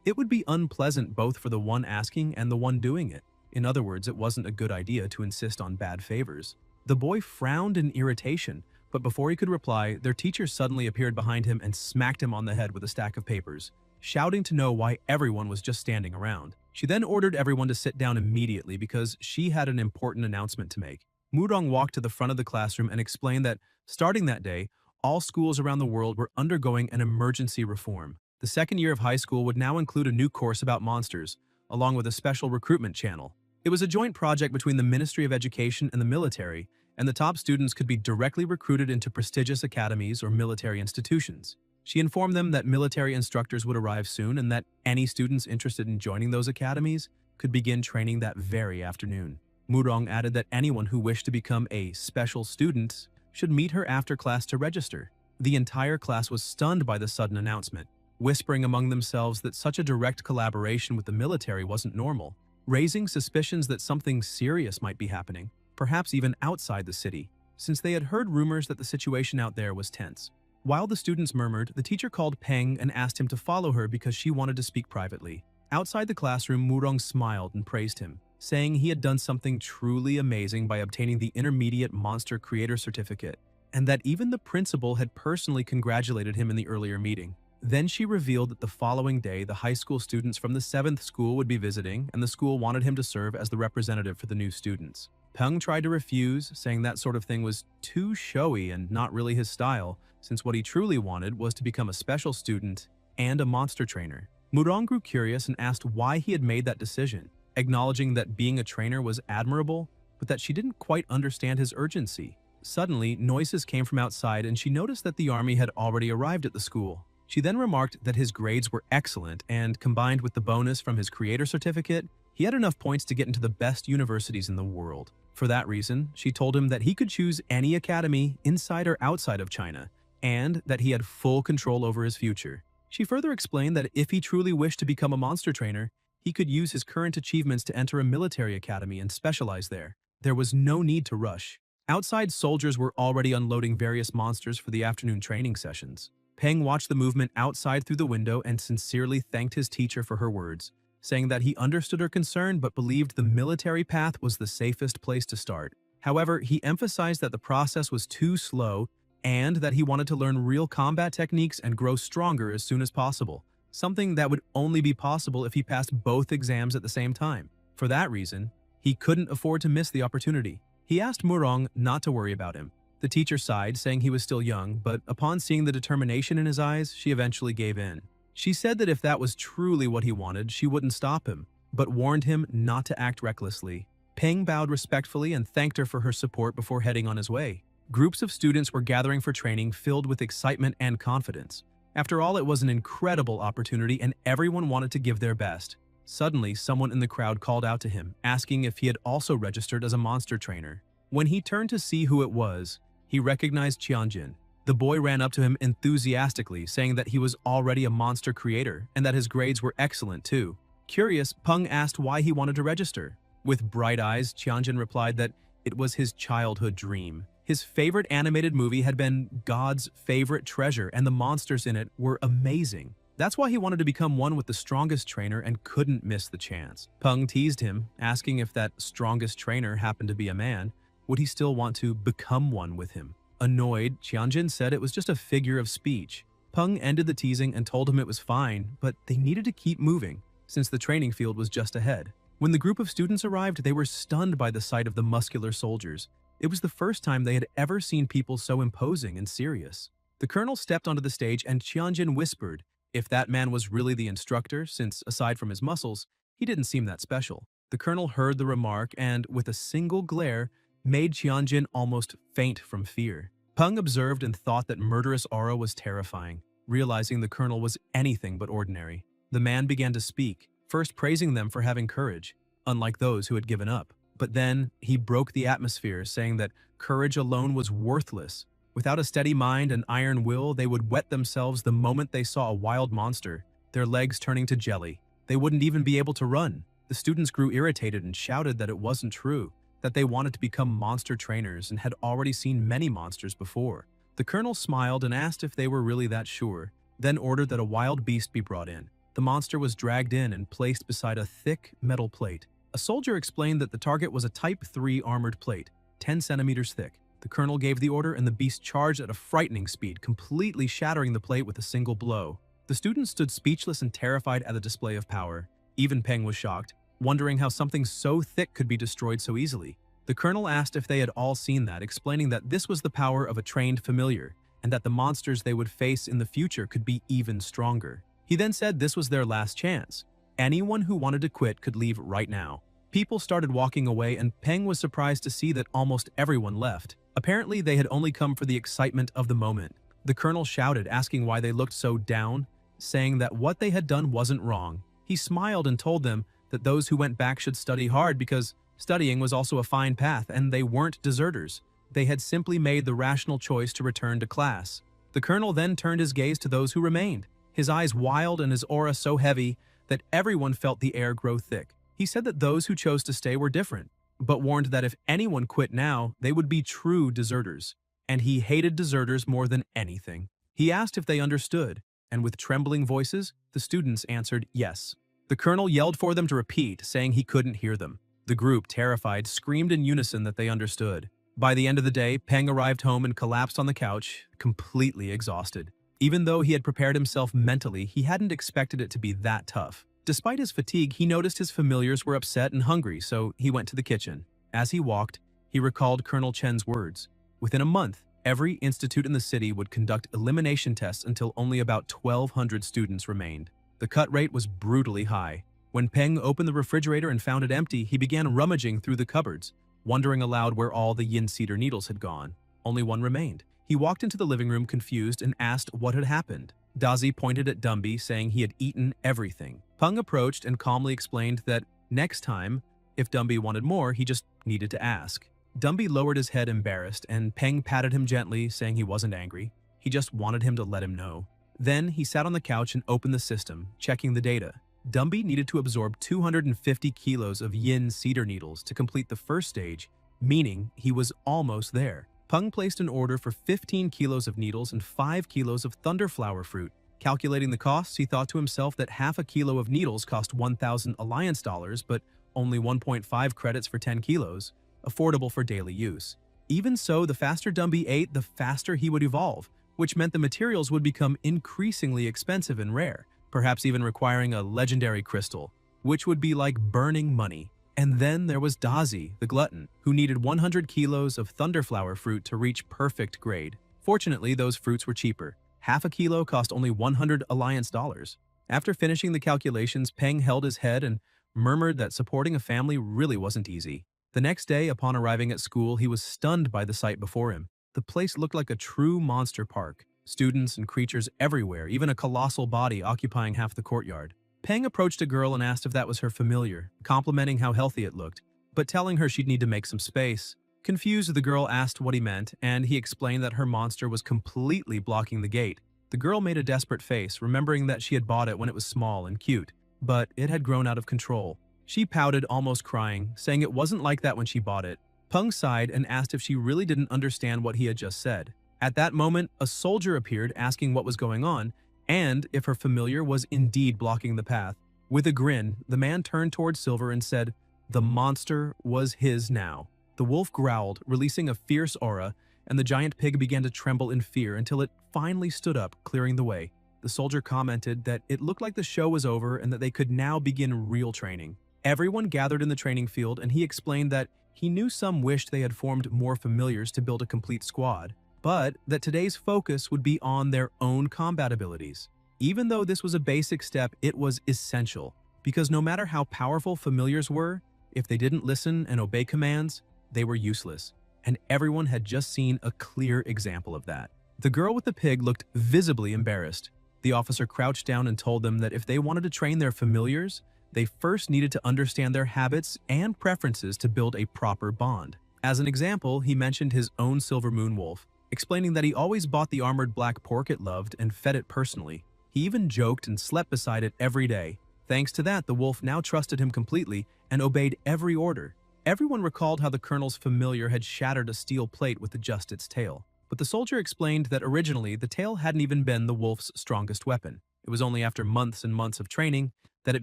It would be unpleasant both for the one asking and the one doing it. In other words, it wasn't a good idea to insist on bad favors. The boy frowned in irritation, but before he could reply, their teacher suddenly appeared behind him and smacked him on the head with a stack of papers, shouting to know why everyone was just standing around. She then ordered everyone to sit down immediately because she had an important announcement to make. Mudong walked to the front of the classroom and explained that, starting that day, all schools around the world were undergoing an emergency reform. The second year of high school would now include a new course about monsters, along with a special recruitment channel. It was a joint project between the Ministry of Education and the military, and the top students could be directly recruited into prestigious academies or military institutions. She informed them that military instructors would arrive soon and that any students interested in joining those academies could begin training that very afternoon. Murong added that anyone who wished to become a special student should meet her after class to register. The entire class was stunned by the sudden announcement, whispering among themselves that such a direct collaboration with the military wasn't normal, raising suspicions that something serious might be happening, perhaps even outside the city, since they had heard rumors that the situation out there was tense. While the students murmured, the teacher called Peng and asked him to follow her because she wanted to speak privately. Outside the classroom, Murong smiled and praised him, saying he had done something truly amazing by obtaining the Intermediate Monster Creator Certificate, and that even the principal had personally congratulated him in the earlier meeting. Then she revealed that the following day, the high school students from the 7th school would be visiting, and the school wanted him to serve as the representative for the new students. Peng tried to refuse, saying that sort of thing was too showy and not really his style, since what he truly wanted was to become a special student and a monster trainer. Murong grew curious and asked why he had made that decision, acknowledging that being a trainer was admirable, but that she didn't quite understand his urgency. Suddenly, noises came from outside and she noticed that the army had already arrived at the school. She then remarked that his grades were excellent and, combined with the bonus from his creator certificate, he had enough points to get into the best universities in the world. For that reason, she told him that he could choose any academy inside or outside of China, and that he had full control over his future. She further explained that if he truly wished to become a monster trainer, he could use his current achievements to enter a military academy and specialize there. There was no need to rush. Outside, soldiers were already unloading various monsters for the afternoon training sessions. Peng watched the movement outside through the window and sincerely thanked his teacher for her words, saying that he understood her concern but believed the military path was the safest place to start. However, he emphasized that the process was too slow and that he wanted to learn real combat techniques and grow stronger as soon as possible, something that would only be possible if he passed both exams at the same time. For that reason, he couldn't afford to miss the opportunity. He asked Murong not to worry about him. The teacher sighed, saying he was still young, but upon seeing the determination in his eyes, she eventually gave in. She said that if that was truly what he wanted, she wouldn't stop him, but warned him not to act recklessly. Peng bowed respectfully and thanked her for her support before heading on his way. Groups of students were gathering for training, filled with excitement and confidence. After all, it was an incredible opportunity and everyone wanted to give their best. Suddenly, someone in the crowd called out to him, asking if he had also registered as a monster trainer. When he turned to see who it was, he recognized Tianjin. The boy ran up to him enthusiastically, saying that he was already a monster creator and that his grades were excellent too. Curious, Peng asked why he wanted to register. With bright eyes, Tianjin replied that it was his childhood dream. His favorite animated movie had been God's favorite treasure, and the monsters in it were amazing. That's why he wanted to become one with the strongest trainer and couldn't miss the chance. Peng teased him, asking if that strongest trainer happened to be a man, would he still want to become one with him? Annoyed, Tianjin said it was just a figure of speech. Peng ended the teasing and told him it was fine, but they needed to keep moving, since the training field was just ahead. When the group of students arrived, they were stunned by the sight of the muscular soldiers. It was the first time they had ever seen people so imposing and serious. The colonel stepped onto the stage and Tianjin whispered if that man was really the instructor, since aside from his muscles, he didn't seem that special. The colonel heard the remark and, with a single glare, made Tianjin almost faint from fear. Peng observed and thought that murderous aura was terrifying, realizing the colonel was anything but ordinary. The man began to speak, first praising them for having courage, unlike those who had given up. But then he broke the atmosphere, saying that courage alone was worthless. Without a steady mind and iron will, they would wet themselves the moment they saw a wild monster, their legs turning to jelly. They wouldn't even be able to run. The students grew irritated and shouted that it wasn't true, that they wanted to become monster trainers and had already seen many monsters before. The colonel smiled and asked if they were really that sure, then ordered that a wild beast be brought in. The monster was dragged in and placed beside a thick metal plate. A soldier explained that the target was a Type 3 armored plate, 10 centimeters thick. The colonel gave the order and the beast charged at a frightening speed, completely shattering the plate with a single blow. The students stood speechless and terrified at the display of power. Even Peng was shocked, wondering how something so thick could be destroyed so easily. The colonel asked if they had all seen that, explaining that this was the power of a trained familiar, and that the monsters they would face in the future could be even stronger. He then said this was their last chance. Anyone who wanted to quit could leave right now. People started walking away and Peng was surprised to see that almost everyone left. Apparently, they had only come for the excitement of the moment. The colonel shouted, asking why they looked so down, saying that what they had done wasn't wrong. He smiled and told them that those who went back should study hard because studying was also a fine path and they weren't deserters. They had simply made the rational choice to return to class. The colonel then turned his gaze to those who remained, his eyes wild and his aura so heavy that everyone felt the air grow thick. He said that those who chose to stay were different, but warned that if anyone quit now, they would be true deserters. And he hated deserters more than anything. He asked if they understood, and with trembling voices, the students answered yes. The colonel yelled for them to repeat, saying he couldn't hear them. The group, terrified, screamed in unison that they understood. By the end of the day, Peng arrived home and collapsed on the couch, completely exhausted. Even though he had prepared himself mentally, he hadn't expected it to be that tough. Despite his fatigue, he noticed his familiars were upset and hungry, so he went to the kitchen. As he walked, he recalled Colonel Chen's words. Within a month, every institute in the city would conduct elimination tests until only about 1,200 students remained. The cut rate was brutally high. When Peng opened the refrigerator and found it empty, he began rummaging through the cupboards, wondering aloud where all the yin cedar needles had gone. Only one remained. He walked into the living room confused and asked what had happened. Dazi pointed at Dumby, saying he had eaten everything. Peng approached and calmly explained that next time, if Dumby wanted more, he just needed to ask. Dumby lowered his head embarrassed, and Peng patted him gently, saying he wasn't angry. He just wanted him to let him know. Then he sat on the couch and opened the system, checking the data. Dumby needed to absorb 250 kilos of yin cedar needles to complete the first stage, meaning he was almost there. Peng placed an order for 15 kilos of needles and 5 kilos of thunderflower fruit. Calculating the costs, he thought to himself that half a kilo of needles cost 1,000 alliance dollars, but only 1.5 credits for 10 kilos, affordable for daily use. Even so, the faster Dumby ate, the faster he would evolve, which meant the materials would become increasingly expensive and rare, perhaps even requiring a legendary crystal, which would be like burning money. And then there was Dazi, the glutton, who needed 100 kilos of thunderflower fruit to reach perfect grade. Fortunately, those fruits were cheaper. Half a kilo cost only 100 alliance dollars. After finishing the calculations, Peng held his head and murmured that supporting a family really wasn't easy. The next day, upon arriving at school, he was stunned by the sight before him. The place looked like a true monster park. Students and creatures everywhere, even a colossal body occupying half the courtyard. Peng approached a girl and asked if that was her familiar, complimenting how healthy it looked, but telling her she'd need to make some space. Confused, the girl asked what he meant, and he explained that her monster was completely blocking the gate. The girl made a desperate face, remembering that she had bought it when it was small and cute, but it had grown out of control. She pouted, almost crying, saying it wasn't like that when she bought it. Peng sighed and asked if she really didn't understand what he had just said. At that moment, a soldier appeared asking what was going on, and if her familiar was indeed blocking the path. With a grin, the man turned towards Silver and said, the monster was his now. The wolf growled, releasing a fierce aura, and the giant pig began to tremble in fear until it finally stood up, clearing the way. The soldier commented that it looked like the show was over and that they could now begin real training. Everyone gathered in the training field, and he explained that he knew some wished they had formed more familiars to build a complete squad, but that today's focus would be on their own combat abilities. Even though this was a basic step, it was essential, because no matter how powerful familiars were, if they didn't listen and obey commands, they were useless, and everyone had just seen a clear example of that. The girl with the pig looked visibly embarrassed. The officer crouched down and told them that if they wanted to train their familiars, they first needed to understand their habits and preferences to build a proper bond. As an example, he mentioned his own silver moon wolf, explaining that he always bought the armored black pork it loved and fed it personally. He even joked and slept beside it every day. Thanks to that, the wolf now trusted him completely and obeyed every order. Everyone recalled how the colonel's familiar had shattered a steel plate with just its tail. But the soldier explained that originally the tail hadn't even been the wolf's strongest weapon. It was only after months and months of training that it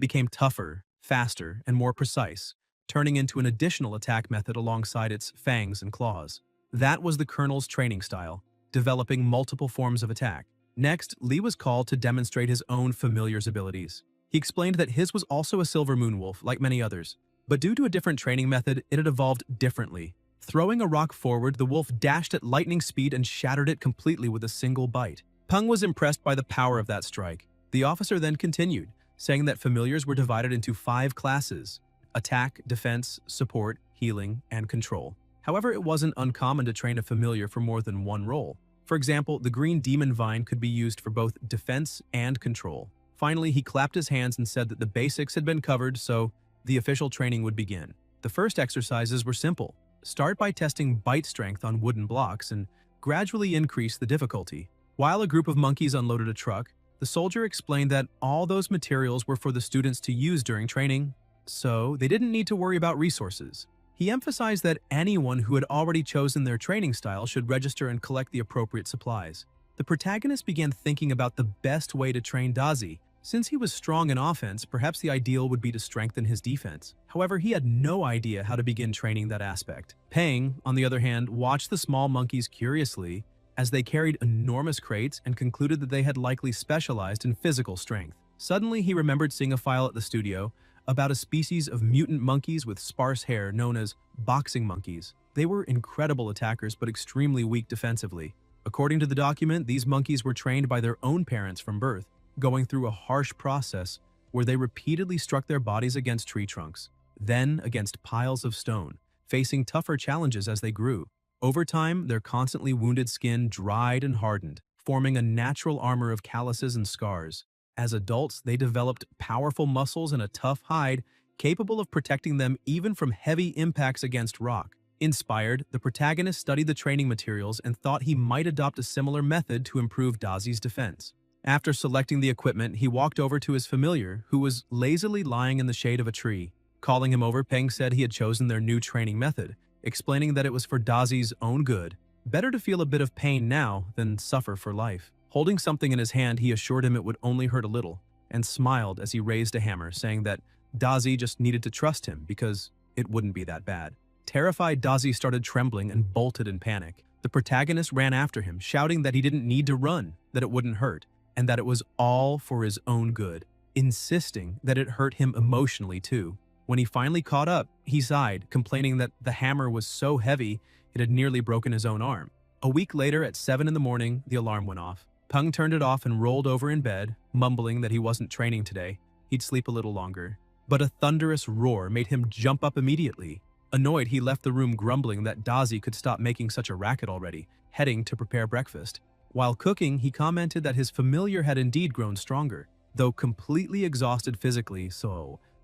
became tougher, faster, and more precise, turning into an additional attack method alongside its fangs and claws. That was the colonel's training style, developing multiple forms of attack. Next, Lee was called to demonstrate his own familiar's abilities. He explained that his was also a silver moon wolf, like many others, but due to a different training method, it had evolved differently. Throwing a rock forward, the wolf dashed at lightning speed and shattered it completely with a single bite. Peng was impressed by the power of that strike. The officer then continued, saying that familiars were divided into 5 classes: attack, defense, support, healing, and control. However, it wasn't uncommon to train a familiar for more than one role. For example, the green demon vine could be used for both defense and control. Finally, he clapped his hands and said that the basics had been covered, so the official training would begin. The first exercises were simple. Start by testing bite strength on wooden blocks and gradually increase the difficulty. While a group of monkeys unloaded a truck, the soldier explained that all those materials were for the students to use during training, so they didn't need to worry about resources. He emphasized that anyone who had already chosen their training style should register and collect the appropriate supplies. The protagonist began thinking about the best way to train Dazi. Since he was strong in offense, perhaps the ideal would be to strengthen his defense. However, he had no idea how to begin training that aspect. Peng, on the other hand, watched the small monkeys curiously as they carried enormous crates and concluded that they had likely specialized in physical strength. Suddenly, he remembered seeing a file at the studio about a species of mutant monkeys with sparse hair known as boxing monkeys. They were incredible attackers but extremely weak defensively. According to the document, these monkeys were trained by their own parents from birth, going through a harsh process where they repeatedly struck their bodies against tree trunks, then against piles of stone, facing tougher challenges as they grew. Over time, their constantly wounded skin dried and hardened, forming a natural armor of calluses and scars. As adults, they developed powerful muscles and a tough hide, capable of protecting them even from heavy impacts against rock. Inspired, the protagonist studied the training materials and thought he might adopt a similar method to improve Dazi's defense. After selecting the equipment, he walked over to his familiar, who was lazily lying in the shade of a tree. Calling him over, Peng said he had chosen their new training method, explaining that it was for Dazi's own good. Better to feel a bit of pain now than suffer for life. Holding something in his hand, he assured him it would only hurt a little, and smiled as he raised a hammer, saying that Dazi just needed to trust him because it wouldn't be that bad. Terrified, Dazi started trembling and bolted in panic. The protagonist ran after him, shouting that he didn't need to run, that it wouldn't hurt, and that it was all for his own good, insisting that it hurt him emotionally too. When he finally caught up, he sighed, complaining that the hammer was so heavy it had nearly broken his own arm. A week later, at 7 in the morning, the alarm went off. Peng turned it off and rolled over in bed, mumbling that he wasn't training today. He'd sleep a little longer. But a thunderous roar made him jump up immediately. Annoyed, he left the room grumbling that Dazi could stop making such a racket already, heading to prepare breakfast. While cooking, he commented that his familiar had indeed grown stronger, though completely exhausted physically,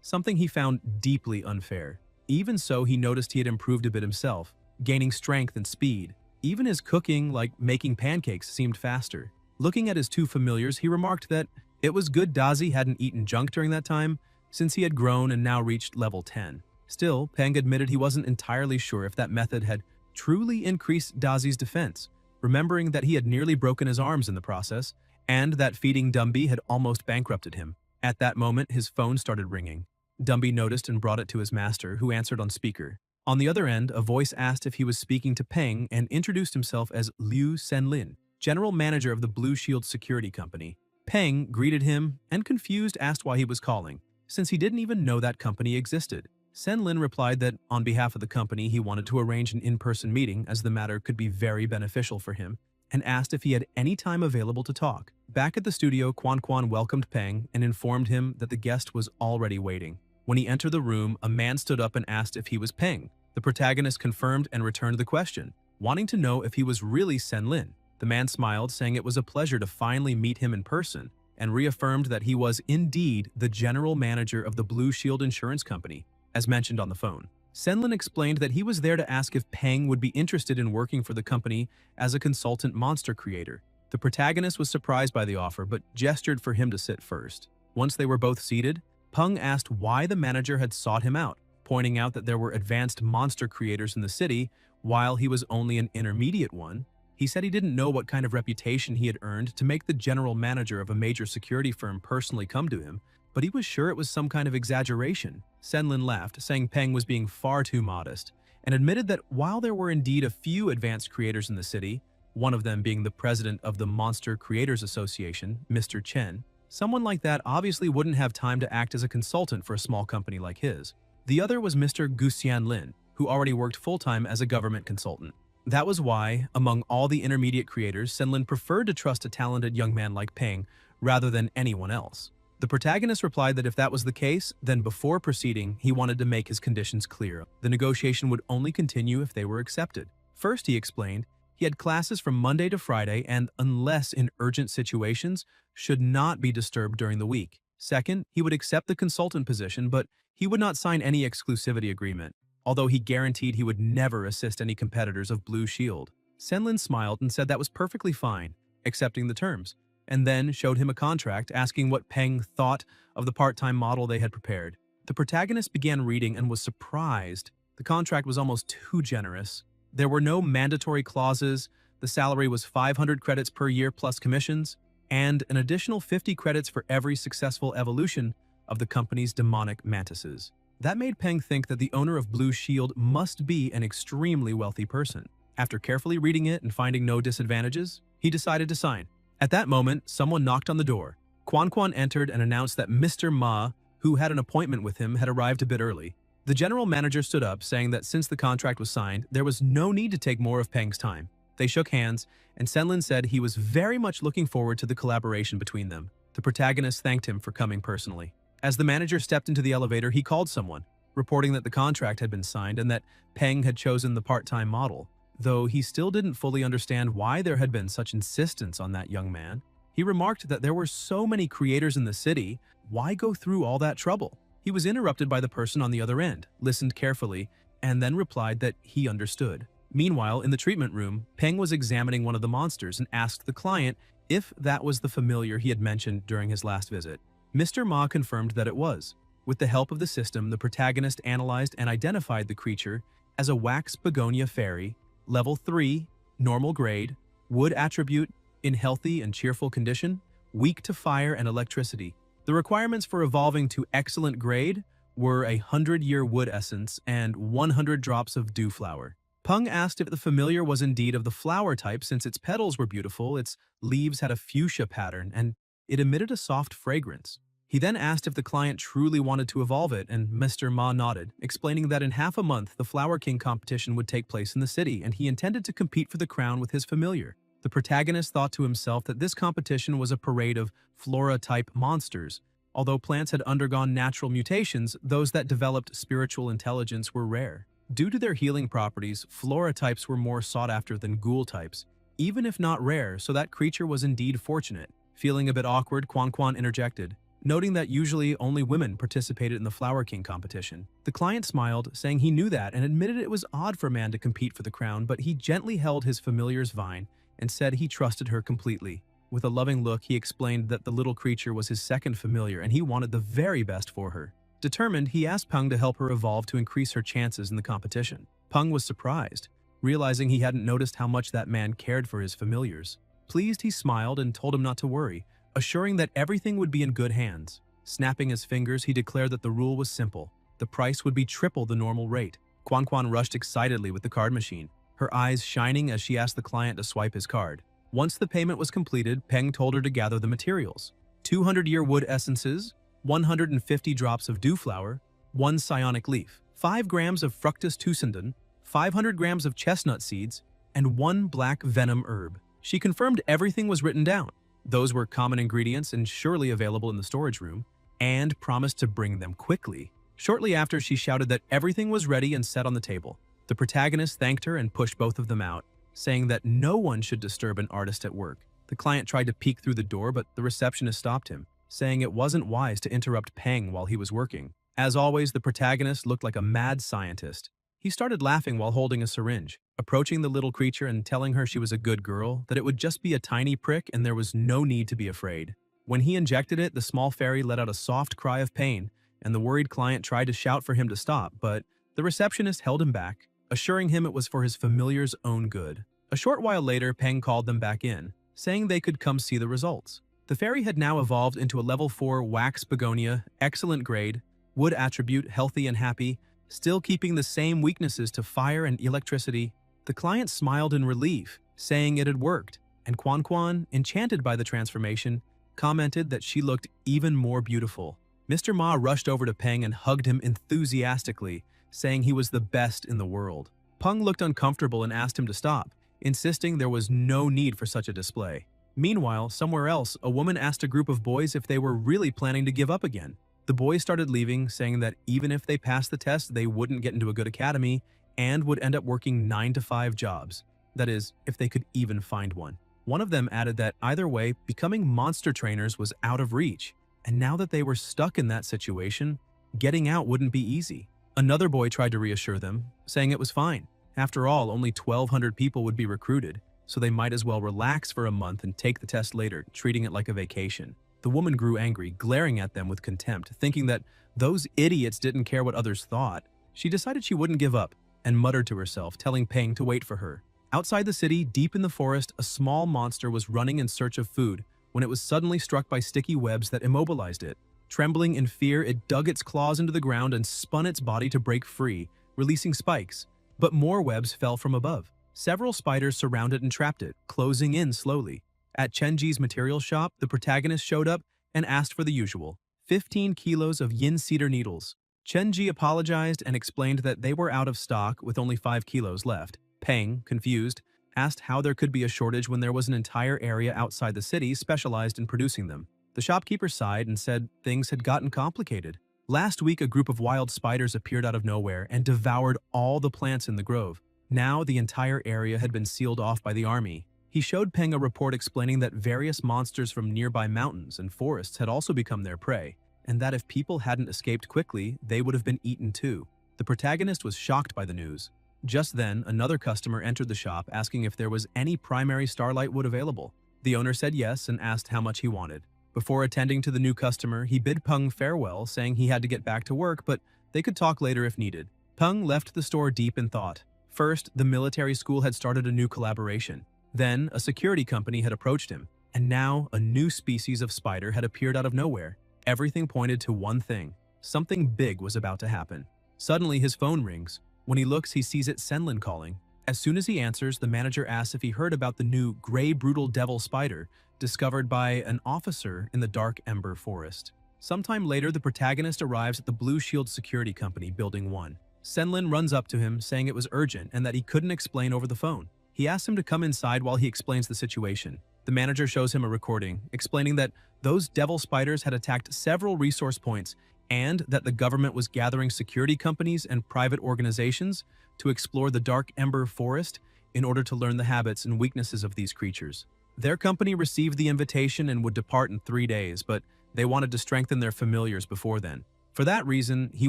something he found deeply unfair. Even so, he noticed he had improved a bit himself, gaining strength and speed. Even his cooking, like making pancakes, seemed faster. Looking at his two familiars, he remarked that it was good Dazi hadn't eaten junk during that time, since he had grown and now reached level 10. Still, Peng admitted he wasn't entirely sure if that method had truly increased Dazi's defense, remembering that he had nearly broken his arms in the process, and that feeding Dumby had almost bankrupted him. At that moment, his phone started ringing. Dumby noticed and brought it to his master, who answered on speaker. On the other end, a voice asked if he was speaking to Peng and introduced himself as Liu Senlin, general manager of the Blue Shield Security Company. Peng greeted him and, confused, asked why he was calling, since he didn't even know that company existed. Senlin replied that on behalf of the company he wanted to arrange an in-person meeting as the matter could be very beneficial for him, and asked if he had any time available to talk. Back at the studio, Quan Quan welcomed Peng and informed him that the guest was already waiting. When he entered the room, a man stood up and asked if he was Peng. The protagonist confirmed and returned the question, wanting to know if he was really Senlin. The man smiled, saying it was a pleasure to finally meet him in person, and reaffirmed that he was indeed the general manager of the Blue Shield Insurance Company, as mentioned on the phone. Senlin explained that he was there to ask if Peng would be interested in working for the company as a consultant monster creator. The protagonist was surprised by the offer, but gestured for him to sit first. Once they were both seated, Peng asked why the manager had sought him out, pointing out that there were advanced monster creators in the city, while he was only an intermediate one. He said he didn't know what kind of reputation he had earned to make the general manager of a major security firm personally come to him, but he was sure it was some kind of exaggeration. Senlin laughed, saying Peng was being far too modest, and admitted that while there were indeed a few advanced creators in the city, one of them being the president of the Monster Creators Association, Mr. Chen, someone like that obviously wouldn't have time to act as a consultant for a small company like his. The other was Mr. Guxian Lin, who already worked full-time as a government consultant. That was why, among all the intermediate creators, Senlin preferred to trust a talented young man like Peng rather than anyone else. The protagonist replied that if that was the case, then before proceeding, he wanted to make his conditions clear. The negotiation would only continue if they were accepted. First, he explained, he had classes from Monday to Friday and, unless in urgent situations, should not be disturbed during the week. Second, he would accept the consultant position, but he would not sign any exclusivity agreement, although he guaranteed he would never assist any competitors of Blue Shield. Senlin smiled and said that was perfectly fine, accepting the terms, and then showed him a contract asking what Peng thought of the part-time model they had prepared. The protagonist began reading and was surprised. The contract was almost too generous. There were no mandatory clauses, the salary was 500 credits per year plus commissions, and an additional 50 credits for every successful evolution of the company's demonic mantises. That made Peng think that the owner of Blue Shield must be an extremely wealthy person. After carefully reading it and finding no disadvantages, he decided to sign. At that moment, someone knocked on the door. Quan Quan entered and announced that Mr. Ma, who had an appointment with him, had arrived a bit early. The general manager stood up, saying that since the contract was signed, there was no need to take more of Peng's time. They shook hands, and Senlin said he was very much looking forward to the collaboration between them. The protagonist thanked him for coming personally. As the manager stepped into the elevator, he called someone, reporting that the contract had been signed and that Peng had chosen the part-time model. Though he still didn't fully understand why there had been such insistence on that young man, he remarked that there were so many creators in the city, why go through all that trouble? He was interrupted by the person on the other end, listened carefully, and then replied that he understood. Meanwhile, in the treatment room, Peng was examining one of the monsters and asked the client if that was the familiar he had mentioned during his last visit. Mr. Ma confirmed that it was. With the help of the system, the protagonist analyzed and identified the creature as a wax begonia fairy, level 3, normal grade, wood attribute, in healthy and cheerful condition, weak to fire and electricity. The requirements for evolving to excellent grade were 100-year wood essence and 100 drops of dew flower. Peng asked if the familiar was indeed of the flower type since its petals were beautiful, its leaves had a fuchsia pattern, and it emitted a soft fragrance. He then asked if the client truly wanted to evolve it, and Mr. Ma nodded, explaining that in half a month the Flower King competition would take place in the city, and he intended to compete for the crown with his familiar. The protagonist thought to himself that this competition was a parade of flora-type monsters. Although plants had undergone natural mutations, those that developed spiritual intelligence were rare. Due to their healing properties, flora types were more sought after than ghoul types, even if not rare, so that creature was indeed fortunate. Feeling a bit awkward, Quan Quan interjected, noting that usually only women participated in the Flower King competition. The client smiled, saying he knew that and admitted it was odd for a man to compete for the crown, but he gently held his familiar's vine and said he trusted her completely. With a loving look, he explained that the little creature was his second familiar and he wanted the very best for her. Determined, he asked Peng to help her evolve to increase her chances in the competition. Peng was surprised, realizing he hadn't noticed how much that man cared for his familiars. Pleased, he smiled and told him not to worry, assuring that everything would be in good hands. Snapping his fingers, he declared that the rule was simple. The price would be triple the normal rate. Quan Quan rushed excitedly with the card machine, her eyes shining as she asked the client to swipe his card. Once the payment was completed, Peng told her to gather the materials. 200-year wood essences, 150 drops of dew flower, 1 psionic leaf, 5 grams of fructus tuscendon, 500 grams of chestnut seeds, and 1 black venom herb. She confirmed everything was written down. Those were common ingredients and surely available in the storage room, and promised to bring them quickly. Shortly after, she shouted that everything was ready and set on the table. The protagonist thanked her and pushed both of them out, saying that no one should disturb an artist at work. The client tried to peek through the door, but the receptionist stopped him, saying it wasn't wise to interrupt Peng while he was working. As always, the protagonist looked like a mad scientist. He started laughing while holding a syringe, approaching the little creature and telling her she was a good girl, that it would just be a tiny prick and there was no need to be afraid. When he injected it, the small fairy let out a soft cry of pain, and the worried client tried to shout for him to stop, but the receptionist held him back, assuring him it was for his familiar's own good. A short while later, Peng called them back in, saying they could come see the results. The fairy had now evolved into a level 4 wax begonia, excellent grade, wood attribute, healthy and happy, still keeping the same weaknesses to fire and electricity. The client smiled in relief, saying it had worked, and Quan Quan, enchanted by the transformation, commented that she looked even more beautiful. Mr. Ma rushed over to Peng and hugged him enthusiastically, saying he was the best in the world. Peng looked uncomfortable and asked him to stop, insisting there was no need for such a display. Meanwhile, somewhere else, a woman asked a group of boys if they were really planning to give up again. The boys started leaving, saying that even if they passed the test, they wouldn't get into a good academy and would end up working 9-to-5 jobs. That is, if they could even find one. One of them added that either way, becoming monster trainers was out of reach, And now that they were stuck in that situation, getting out wouldn't be easy. Another boy tried to reassure them, saying it was fine. After all, only 1,200 people would be recruited, so they might as well relax for a month and take the test later, treating it like a vacation. The woman grew angry, glaring at them with contempt, thinking that those idiots didn't care what others thought. She decided she wouldn't give up and muttered to herself, telling Peng to wait for her. Outside the city, deep in the forest, a small monster was running in search of food when it was suddenly struck by sticky webs that immobilized it. Trembling in fear, it dug its claws into the ground and spun its body to break free, releasing spikes. But more webs fell from above. Several spiders surrounded and trapped it, closing in slowly. At Chenji's material shop, the protagonist showed up and asked for the usual, 15 kilos of yin cedar needles. Chenji apologized and explained that they were out of stock with only 5 kilos left. Peng, confused, asked how there could be a shortage when there was an entire area outside the city specialized in producing them. The shopkeeper sighed and said things had gotten complicated. Last week, a group of wild spiders appeared out of nowhere and devoured all the plants in the grove. Now, the entire area had been sealed off by the army. He showed Peng a report explaining that various monsters from nearby mountains and forests had also become their prey, and that if people hadn't escaped quickly, they would have been eaten too. The protagonist was shocked by the news. Just then, another customer entered the shop asking if there was any primary starlight wood available. The owner said yes and asked how much he wanted. Before attending to the new customer, he bid Peng farewell, saying he had to get back to work, but they could talk later if needed. Peng left the store deep in thought. First, the military school had started a new collaboration. Then, a security company had approached him. And now, a new species of spider had appeared out of nowhere. Everything pointed to one thing. Something big was about to happen. Suddenly, his phone rings. When he looks, he sees it Senlin calling. As soon as he answers, the manager asks if he heard about the new gray brutal devil spider discovered by an officer in the dark ember forest. Sometime later, the protagonist arrives at the Blue Shield Security Company, Building 1. Senlin runs up to him, saying it was urgent and that he couldn't explain over the phone. He asks him to come inside while he explains the situation. The manager shows him a recording, explaining that those devil spiders had attacked several resource points and that the government was gathering security companies and private organizations to explore the dark ember forest in order to learn the habits and weaknesses of these creatures. Their company received the invitation and would depart in 3 days, but they wanted to strengthen their familiars before then. For that reason, he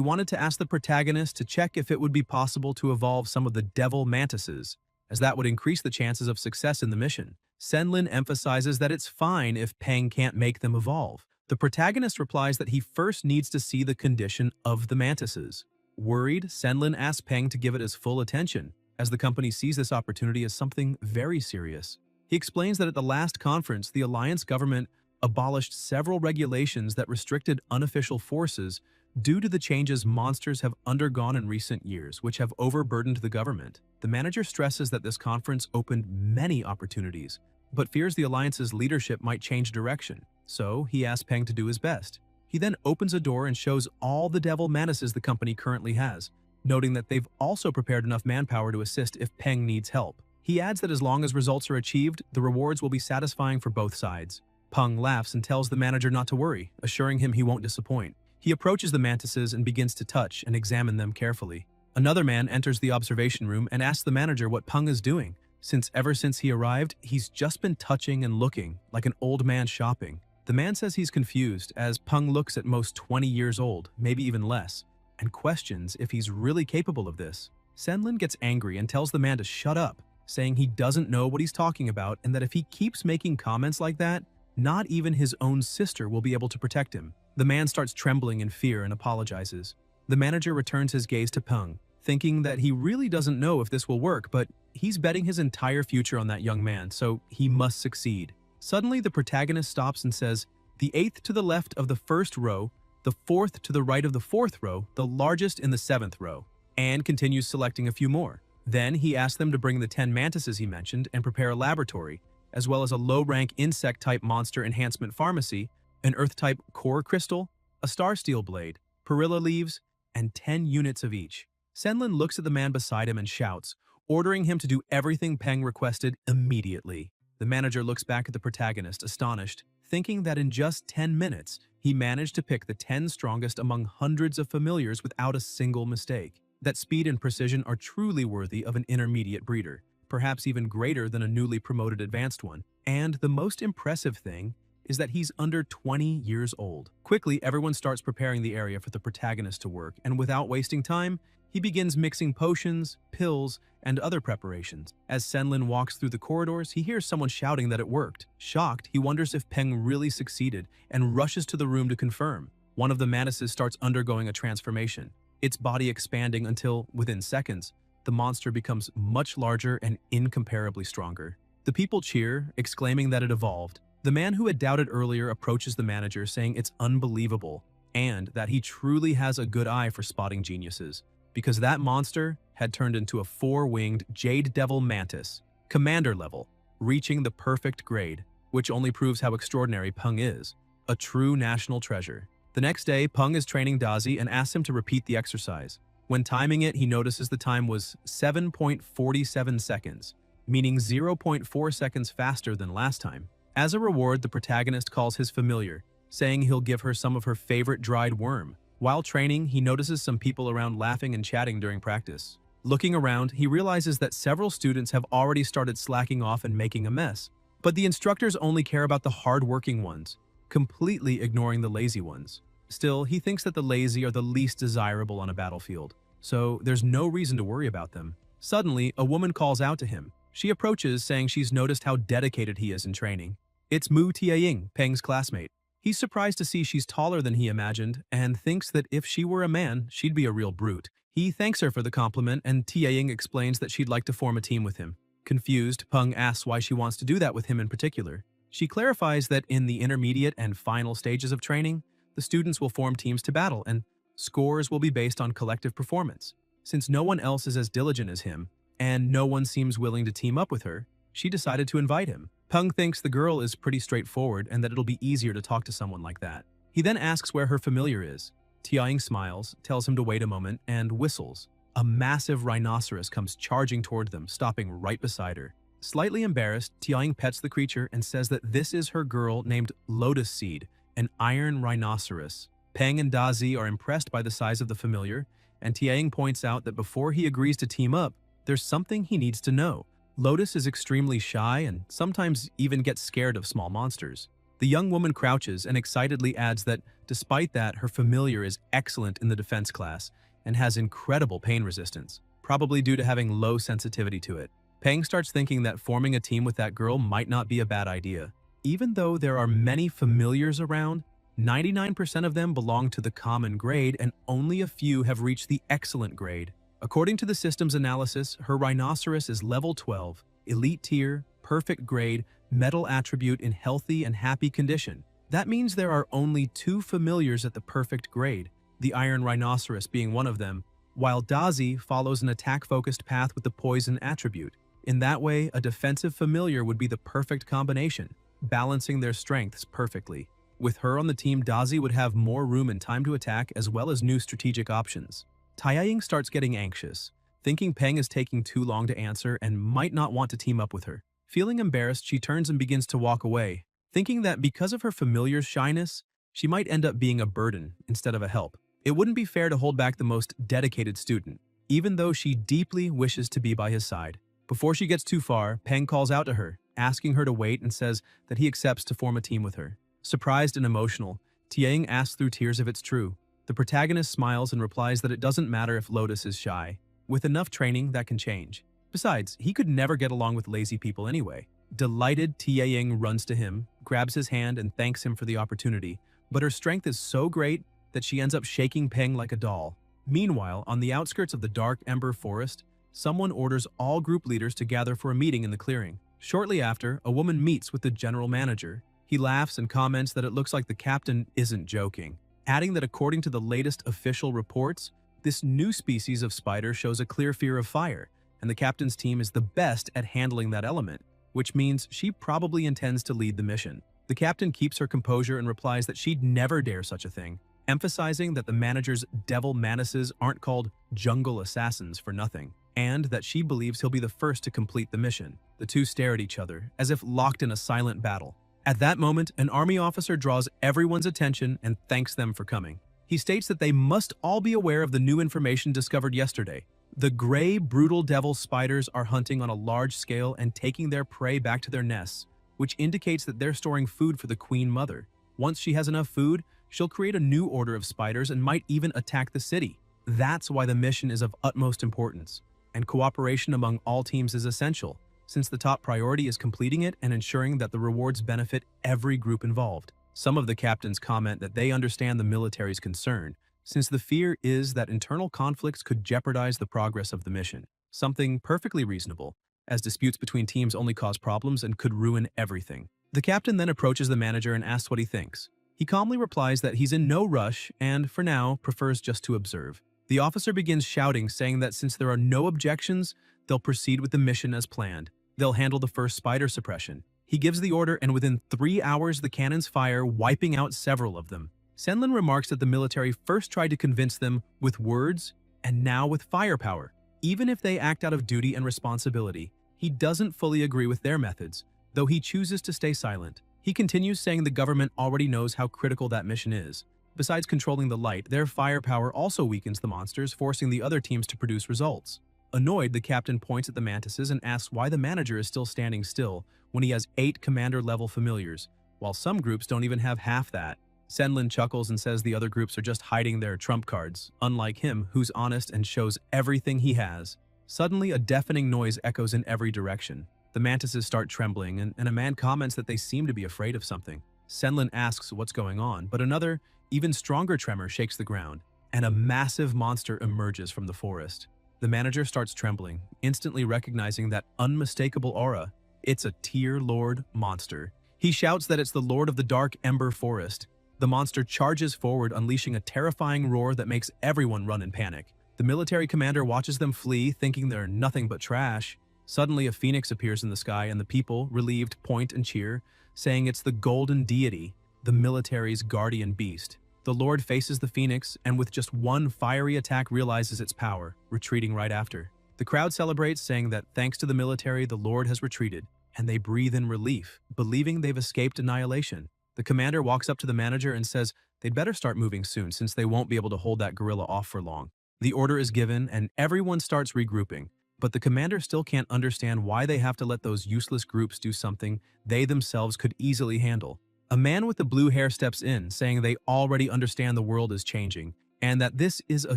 wanted to ask the protagonist to check if it would be possible to evolve some of the devil mantises, as that would increase the chances of success in the mission. Senlin emphasizes that it's fine if Peng can't make them evolve. The protagonist replies that he first needs to see the condition of the mantises. Worried, Senlin asks Peng to give it his full attention, as the company sees this opportunity as something very serious. He explains that at the last conference, the alliance government abolished several regulations that restricted unofficial forces due to the changes monsters have undergone in recent years, which have overburdened the government. The manager stresses that this conference opened many opportunities, but fears the alliance's leadership might change direction, so he asks Peng to do his best. He then opens a door and shows all the devil mantises the company currently has, noting that they've also prepared enough manpower to assist if Peng needs help. He adds that as long as results are achieved, the rewards will be satisfying for both sides. Peng laughs and tells the manager not to worry, assuring him he won't disappoint. He approaches the mantises and begins to touch and examine them carefully. Another man enters the observation room and asks the manager what Peng is doing, since ever since he arrived, he's just been touching and looking, like an old man shopping. The man says he's confused, as Peng looks at most 20 years old, maybe even less, and questions if he's really capable of this. Senlin gets angry and tells the man to shut up, saying he doesn't know what he's talking about and that if he keeps making comments like that, not even his own sister will be able to protect him. The man starts trembling in fear and apologizes. The manager returns his gaze to Peng, thinking that he really doesn't know if this will work, but he's betting his entire future on that young man, so he must succeed. Suddenly, the protagonist stops and says, "The 8th to the left of the 1st row, the 4th to the right of the 4th row, the largest in the 7th row," and continues selecting a few more. Then he asks them to bring the 10 mantises he mentioned and prepare a laboratory, as well as a low-rank insect-type monster enhancement pharmacy, an earth-type core crystal, a star steel blade, perilla leaves, and 10 units of each. Senlin looks at the man beside him and shouts, ordering him to do everything Peng requested immediately. The manager looks back at the protagonist, astonished, thinking that in just 10 minutes, he managed to pick the 10 strongest among hundreds of familiars without a single mistake. That speed and precision are truly worthy of an intermediate breeder, perhaps even greater than a newly promoted advanced one. And the most impressive thing is that he's under 20 years old. Quickly, everyone starts preparing the area for the protagonist to work, and without wasting time, he begins mixing potions, pills, and other preparations. As Senlin walks through the corridors, he hears someone shouting that it worked. Shocked, he wonders if Peng really succeeded and rushes to the room to confirm. One of the mantises starts undergoing a transformation, its body expanding until, within seconds, the monster becomes much larger and incomparably stronger. The people cheer, exclaiming that it evolved. The man who had doubted earlier approaches the manager, saying it's unbelievable and that he truly has a good eye for spotting geniuses, because that monster had turned into a 4-winged jade devil mantis, commander level, reaching the perfect grade, which only proves how extraordinary Peng is, a true national treasure. The next day, Peng is training Dazi and asks him to repeat the exercise. When timing it, he notices the time was 7.47 seconds, meaning 0.4 seconds faster than last time. As a reward, the protagonist calls his familiar, saying he'll give her some of her favorite dried worm. While training, he notices some people around laughing and chatting during practice. Looking around, he realizes that several students have already started slacking off and making a mess. But the instructors only care about the hard-working ones, completely ignoring the lazy ones. Still, he thinks that the lazy are the least desirable on a battlefield, so there's no reason to worry about them. Suddenly, a woman calls out to him. She approaches, saying she's noticed how dedicated he is in training. It's Mu Tiaying, Peng's classmate. He's surprised to see she's taller than he imagined and thinks that if she were a man, she'd be a real brute. He thanks her for the compliment, and Tiaying explains that she'd like to form a team with him. Confused, Peng asks why she wants to do that with him in particular. She clarifies that in the intermediate and final stages of training, the students will form teams to battle, and scores will be based on collective performance. Since no one else is as diligent as him, and no one seems willing to team up with her, she decided to invite him. Peng thinks the girl is pretty straightforward and that it'll be easier to talk to someone like that. He then asks where her familiar is. Tiaying smiles, tells him to wait a moment, and whistles. A massive rhinoceros comes charging toward them, stopping right beside her. Slightly embarrassed, Tiaying pets the creature and says that this is her girl named Lotus Seed, an iron rhinoceros. Peng and Dazi are impressed by the size of the familiar, and Tiaying points out that before he agrees to team up, there's something he needs to know. Lotus is extremely shy and sometimes even gets scared of small monsters. The young woman crouches and excitedly adds that, despite that, her familiar is excellent in the defense class and has incredible pain resistance, probably due to having low sensitivity to it. Peng starts thinking that forming a team with that girl might not be a bad idea. Even though there are many familiars around, 99% of them belong to the common grade and only a few have reached the excellent grade. According to the system's analysis, her rhinoceros is level 12, elite tier, perfect grade, metal attribute in healthy and happy condition. That means there are only 2 familiars at the perfect grade, the iron rhinoceros being one of them, while Dazi follows an attack-focused path with the poison attribute. In that way, a defensive familiar would be the perfect combination, balancing their strengths perfectly. With her on the team, Dazi would have more room and time to attack as well as new strategic options. Tiaying starts getting anxious, thinking Peng is taking too long to answer and might not want to team up with her. Feeling embarrassed, she turns and begins to walk away, thinking that because of her familiar's shyness, she might end up being a burden instead of a help. It wouldn't be fair to hold back the most dedicated student, even though she deeply wishes to be by his side. Before she gets too far, Peng calls out to her, asking her to wait and says that he accepts to form a team with her. Surprised and emotional, Tiaying asks through tears if it's true. The protagonist smiles and replies that it doesn't matter if Lotus is shy. With enough training, that can change. Besides, he could never get along with lazy people anyway. Delighted, Tiaying runs to him, grabs his hand and thanks him for the opportunity, but her strength is so great that she ends up shaking Peng like a doll. Meanwhile, on the outskirts of the dark Ember Forest, someone orders all group leaders to gather for a meeting in the clearing. Shortly after, a woman meets with the general manager. He laughs and comments that it looks like the captain isn't joking, adding that according to the latest official reports, this new species of spider shows a clear fear of fire, and the captain's team is the best at handling that element, which means she probably intends to lead the mission. The captain keeps her composure and replies that she'd never dare such a thing, emphasizing that the manager's devil manises aren't called jungle assassins for nothing, and that she believes he'll be the first to complete the mission. The two stare at each other, as if locked in a silent battle. At that moment, an army officer draws everyone's attention and thanks them for coming. He states that they must all be aware of the new information discovered yesterday. The gray, brutal devil spiders are hunting on a large scale and taking their prey back to their nests, which indicates that they're storing food for the Queen Mother. Once she has enough food, she'll create a new order of spiders and might even attack the city. That's why the mission is of utmost importance, and cooperation among all teams is essential, since the top priority is completing it and ensuring that the rewards benefit every group involved. Some of the captains comment that they understand the military's concern, since the fear is that internal conflicts could jeopardize the progress of the mission. Something perfectly reasonable, as disputes between teams only cause problems and could ruin everything. The captain then approaches the manager and asks what he thinks. He calmly replies that he's in no rush and, for now, prefers just to observe. The officer begins shouting, saying that since there are no objections, they'll proceed with the mission as planned. They'll handle the first spider suppression. He gives the order, and within 3 hours the cannons fire, wiping out several of them. Senlin remarks that the military first tried to convince them with words and now with firepower. Even if they act out of duty and responsibility, he doesn't fully agree with their methods, though he chooses to stay silent. He continues saying the government already knows how critical that mission is. Besides controlling the light, their firepower also weakens the monsters, forcing the other teams to produce results. Annoyed, the captain points at the mantises and asks why the manager is still standing still when he has 8 commander-level familiars, while some groups don't even have half that. Senlin chuckles and says the other groups are just hiding their trump cards, unlike him, who's honest and shows everything he has. Suddenly, a deafening noise echoes in every direction. The mantises start trembling, and a man comments that they seem to be afraid of something. Senlin asks what's going on, but another, even stronger tremor shakes the ground, and a massive monster emerges from the forest. The manager starts trembling, instantly recognizing that unmistakable aura. It's a Tier Lord monster. He shouts that it's the Lord of the Dark Ember Forest. The monster charges forward, unleashing a terrifying roar that makes everyone run in panic. The military commander watches them flee, thinking they're nothing but trash. Suddenly, a phoenix appears in the sky, and the people, relieved, point and cheer, saying it's the Golden Deity, the military's guardian beast. The Lord faces the phoenix, and with just one fiery attack realizes its power, retreating right after. The crowd celebrates, saying that thanks to the military, the Lord has retreated, and they breathe in relief, believing they've escaped annihilation. The commander walks up to the manager and says they'd better start moving soon, since they won't be able to hold that gorilla off for long. The order is given, and everyone starts regrouping, but the commander still can't understand why they have to let those useless groups do something they themselves could easily handle. A man with the blue hair steps in, saying they already understand the world is changing, and that this is a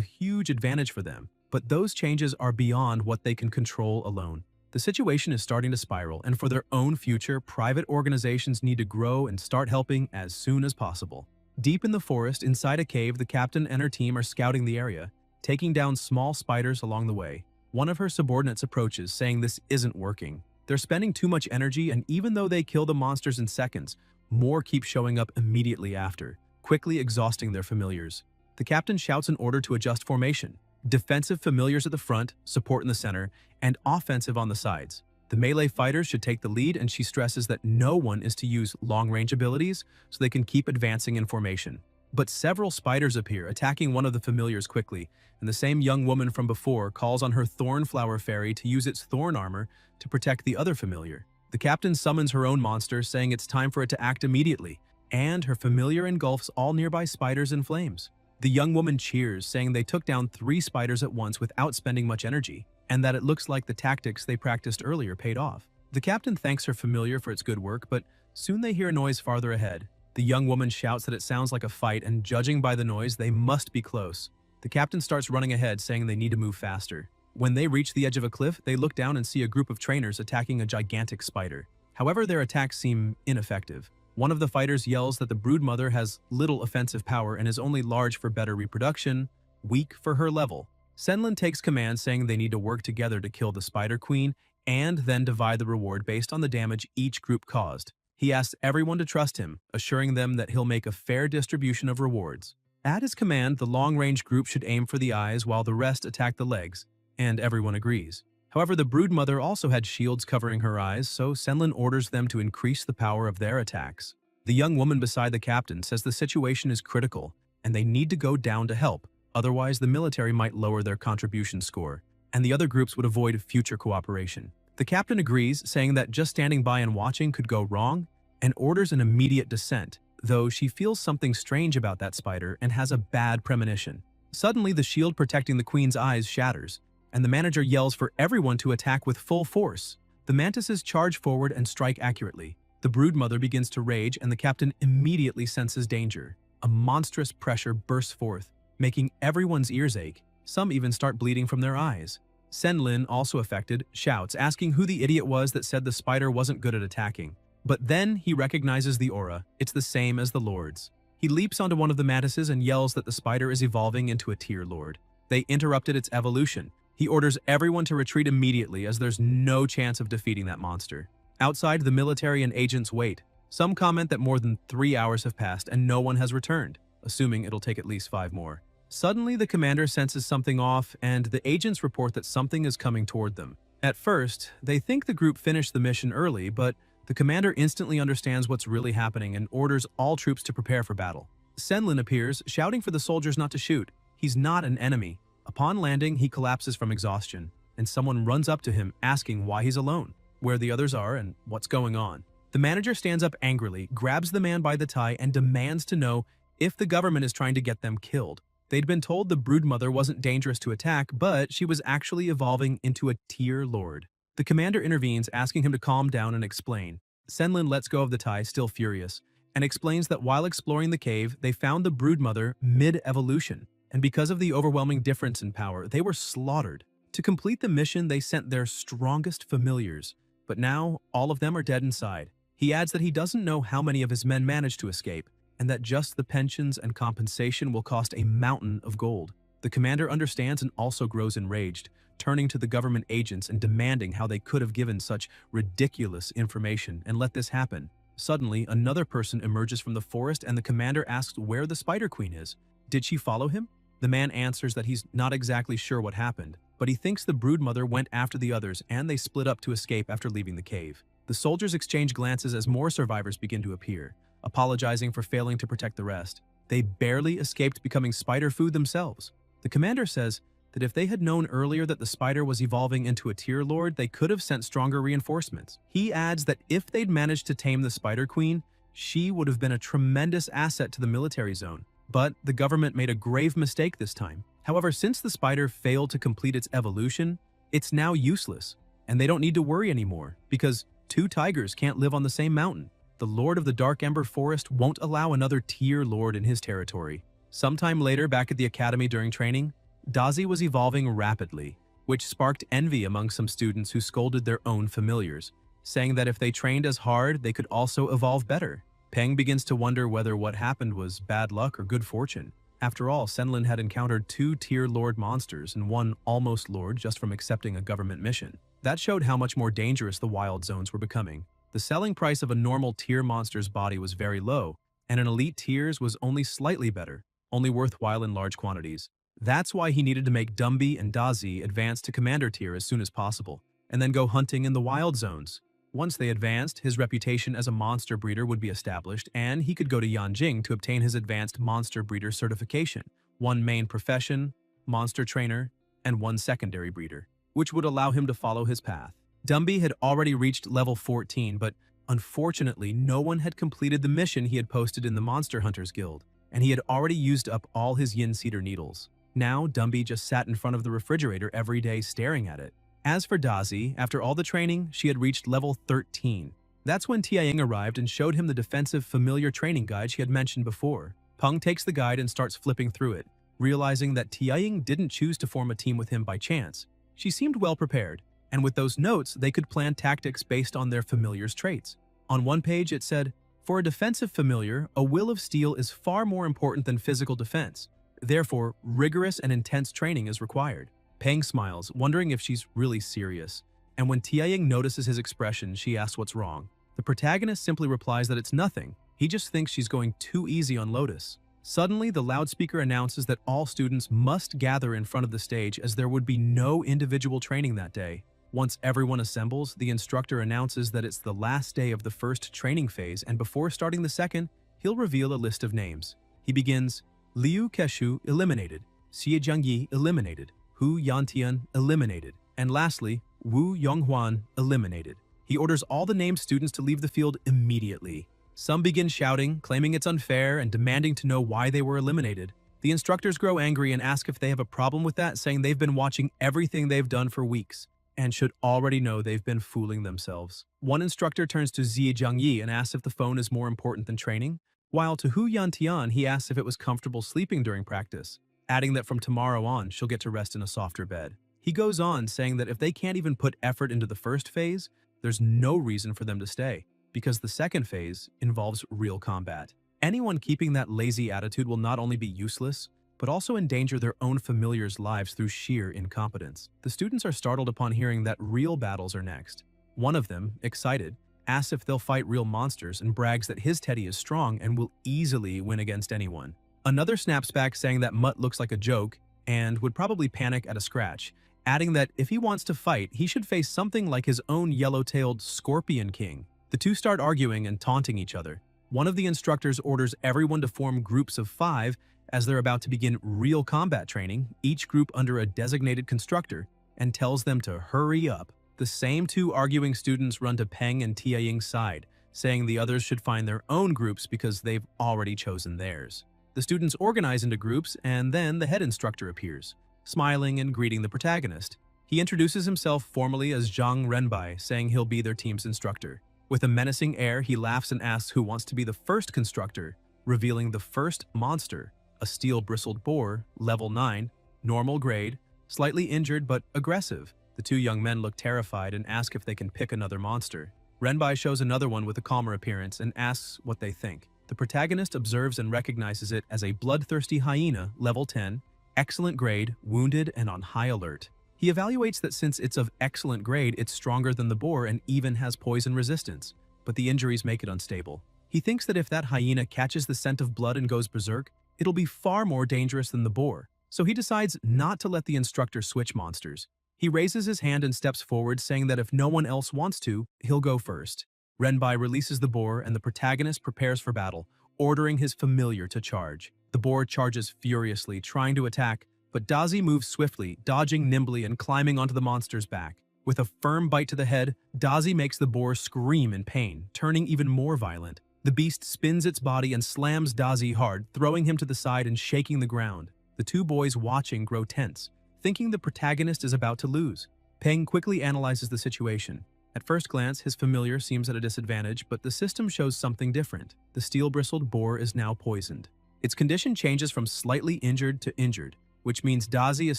huge advantage for them, but those changes are beyond what they can control alone. The situation is starting to spiral, and for their own future, private organizations need to grow and start helping as soon as possible. Deep in the forest, inside a cave, the captain and her team are scouting the area, taking down small spiders along the way. One of her subordinates approaches, saying this isn't working. They're spending too much energy, and even though they kill the monsters in seconds, more keep showing up immediately after, quickly exhausting their familiars. The captain shouts an order to adjust formation. Defensive familiars at the front, support in the center, and offensive on the sides. The melee fighters should take the lead, and she stresses that no one is to use long-range abilities so they can keep advancing in formation. But several spiders appear, attacking one of the familiars quickly, and the same young woman from before calls on her Thornflower Fairy to use its thorn armor to protect the other familiar. The captain summons her own monster, saying it's time for it to act immediately, and her familiar engulfs all nearby spiders in flames. The young woman cheers, saying they took down 3 spiders at once without spending much energy, and that it looks like the tactics they practiced earlier paid off. The captain thanks her familiar for its good work, but soon they hear a noise farther ahead. The young woman shouts that it sounds like a fight, and judging by the noise, they must be close. The captain starts running ahead, saying they need to move faster. When they reach the edge of a cliff, they look down and see a group of trainers attacking a gigantic spider. However, their attacks seem ineffective. One of the fighters yells that the broodmother has little offensive power and is only large for better reproduction, weak for her level. Senlin takes command, saying they need to work together to kill the Spider Queen and then divide the reward based on the damage each group caused. He asks everyone to trust him, assuring them that he'll make a fair distribution of rewards. At his command, the long-range group should aim for the eyes while the rest attack the legs, and everyone agrees. However, the broodmother also had shields covering her eyes, so Senlin orders them to increase the power of their attacks. The young woman beside the captain says the situation is critical, and they need to go down to help, otherwise the military might lower their contribution score, and the other groups would avoid future cooperation. The captain agrees, saying that just standing by and watching could go wrong, and orders an immediate descent, though she feels something strange about that spider and has a bad premonition. Suddenly, the shield protecting the queen's eyes shatters, and the manager yells for everyone to attack with full force. The mantises charge forward and strike accurately. The broodmother begins to rage and the captain immediately senses danger. A monstrous pressure bursts forth, making everyone's ears ache. Some even start bleeding from their eyes. Senlin, also affected, shouts, asking who the idiot was that said the spider wasn't good at attacking. But then he recognizes the aura. It's the same as the Lord's. He leaps onto one of the mantises and yells that the spider is evolving into a tier lord. They interrupted its evolution. He orders everyone to retreat immediately as there's no chance of defeating that monster. Outside, the military and agents wait. Some comment that more than 3 hours have passed and no one has returned, assuming it'll take at least 5 more. Suddenly, the commander senses something off, and the agents report that something is coming toward them. At first, they think the group finished the mission early, but the commander instantly understands what's really happening and orders all troops to prepare for battle. Senlin appears, shouting for the soldiers not to shoot. He's not an enemy. Upon landing, he collapses from exhaustion, and someone runs up to him asking why he's alone, where the others are, and what's going on. The manager stands up angrily, grabs the man by the tie, and demands to know if the government is trying to get them killed. They'd been told the broodmother wasn't dangerous to attack, but she was actually evolving into a tier lord. The commander intervenes, asking him to calm down and explain. Senlin lets go of the tie, still furious, and explains that while exploring the cave, they found the broodmother mid-evolution, and because of the overwhelming difference in power, they were slaughtered. To complete the mission, they sent their strongest familiars, but now all of them are dead inside. He adds that he doesn't know how many of his men managed to escape, and that just the pensions and compensation will cost a mountain of gold. The commander understands and also grows enraged, turning to the government agents and demanding how they could have given such ridiculous information and let this happen. Suddenly, another person emerges from the forest and the commander asks where the Spider Queen is. Did she follow him? The man answers that he's not exactly sure what happened, but he thinks the broodmother went after the others and they split up to escape after leaving the cave. The soldiers exchange glances as more survivors begin to appear, apologizing for failing to protect the rest. They barely escaped becoming spider food themselves. The commander says that if they had known earlier that the spider was evolving into a tier lord, they could have sent stronger reinforcements. He adds that if they'd managed to tame the Spider Queen, she would have been a tremendous asset to the military zone. But the government made a grave mistake this time. However, since the spider failed to complete its evolution, it's now useless, and they don't need to worry anymore, because 2 tigers can't live on the same mountain. The Lord of the Dark Ember Forest won't allow another tier lord in his territory. Sometime later, back at the academy during training, Dazi was evolving rapidly, which sparked envy among some students who scolded their own familiars, saying that if they trained as hard, they could also evolve better. Peng begins to wonder whether what happened was bad luck or good fortune. After all, Senlin had encountered 2 tier lord monsters and 1 almost lord just from accepting a government mission. That showed how much more dangerous the wild zones were becoming. The selling price of a normal tier monster's body was very low, and an elite tier's was only slightly better, only worthwhile in large quantities. That's why he needed to make Dumby and Dazi advance to commander tier as soon as possible, and then go hunting in the wild zones. Once they advanced, his reputation as a monster breeder would be established, and he could go to Yanjing to obtain his advanced monster breeder certification, 1 main profession, monster trainer, and 1 secondary breeder, which would allow him to follow his path. Dumby had already reached level 14, but unfortunately, no one had completed the mission he had posted in the Monster Hunters Guild, and he had already used up all his yin cedar needles. Now, Dumby just sat in front of the refrigerator every day staring at it. As for Dazi, after all the training, she had reached level 13. That's when Tiaying arrived and showed him the defensive familiar training guide she had mentioned before. Peng takes the guide and starts flipping through it, realizing that Tiaying didn't choose to form a team with him by chance. She seemed well prepared, and with those notes, they could plan tactics based on their familiar's traits. On one page, it said, "For a defensive familiar, a will of steel is far more important than physical defense. Therefore, rigorous and intense training is required." Peng smiles, wondering if she's really serious, and when Tiaying notices his expression, she asks what's wrong. The protagonist simply replies that it's nothing. He just thinks she's going too easy on Lotus. Suddenly, the loudspeaker announces that all students must gather in front of the stage as there would be no individual training that day. Once everyone assembles, the instructor announces that it's the last day of the first training phase, and before starting the second, he'll reveal a list of names. He begins, Liu Keshu eliminated, Xie Jiangyi eliminated, Hu Yantian eliminated, and lastly, Wu Yonghuan eliminated. He orders all the named students to leave the field immediately. Some begin shouting, claiming it's unfair and demanding to know why they were eliminated. The instructors grow angry and ask if they have a problem with that, saying they've been watching everything they've done for weeks. and should already know they've been fooling themselves. One instructor turns to Zi Jiangyi and asks if the phone is more important than training, while to Hu Yantian he asks if it was comfortable sleeping during practice, adding that from tomorrow on she'll get to rest in a softer bed. He goes on saying that if they can't even put effort into the first phase, there's no reason for them to stay, because the second phase involves real combat. Anyone keeping that lazy attitude will not only be useless, but also endanger their own familiars' lives through sheer incompetence. The students are startled upon hearing that real battles are next. One of them, excited, asks if they'll fight real monsters and brags that his teddy is strong and will easily win against anyone. Another snaps back saying that Mutt looks like a joke and would probably panic at a scratch, adding that if he wants to fight, he should face something like his own yellow-tailed Scorpion King. The two start arguing and taunting each other. One of the instructors orders everyone to form groups of 5 as they're about to begin real combat training, each group under a designated constructor, and tells them to hurry up. The same two arguing students run to Peng and Tia Ying's side, saying the others should find their own groups because they've already chosen theirs. The students organize into groups, and then the head instructor appears, smiling and greeting the protagonist. He introduces himself formally as Zhang Renbai, saying he'll be their team's instructor. With a menacing air, he laughs and asks who wants to be the first constructor, revealing the first monster, a steel-bristled boar, level 9, normal grade, slightly injured but aggressive. The two young men look terrified and ask if they can pick another monster. Renbai shows another one with a calmer appearance and asks what they think. The protagonist observes and recognizes it as a bloodthirsty hyena, level 10, excellent grade, wounded and on high alert. He evaluates that since it's of excellent grade, it's stronger than the boar and even has poison resistance, but the injuries make it unstable. He thinks that if that hyena catches the scent of blood and goes berserk, it'll be far more dangerous than the boar, so he decides not to let the instructor switch monsters. He raises his hand and steps forward, saying that if no one else wants to, he'll go first. Renbai releases the boar and the protagonist prepares for battle, ordering his familiar to charge. The boar charges furiously, trying to attack, but Dazi moves swiftly, dodging nimbly and climbing onto the monster's back. With a firm bite to the head, Dazi makes the boar scream in pain, turning even more violent. The beast spins its body and slams Dazi hard, throwing him to the side and shaking the ground. The two boys watching grow tense, thinking the protagonist is about to lose. Peng quickly analyzes the situation. At first glance, his familiar seems at a disadvantage, but the system shows something different. The steel-bristled boar is now poisoned. Its condition changes from slightly injured to injured, which means Dazi is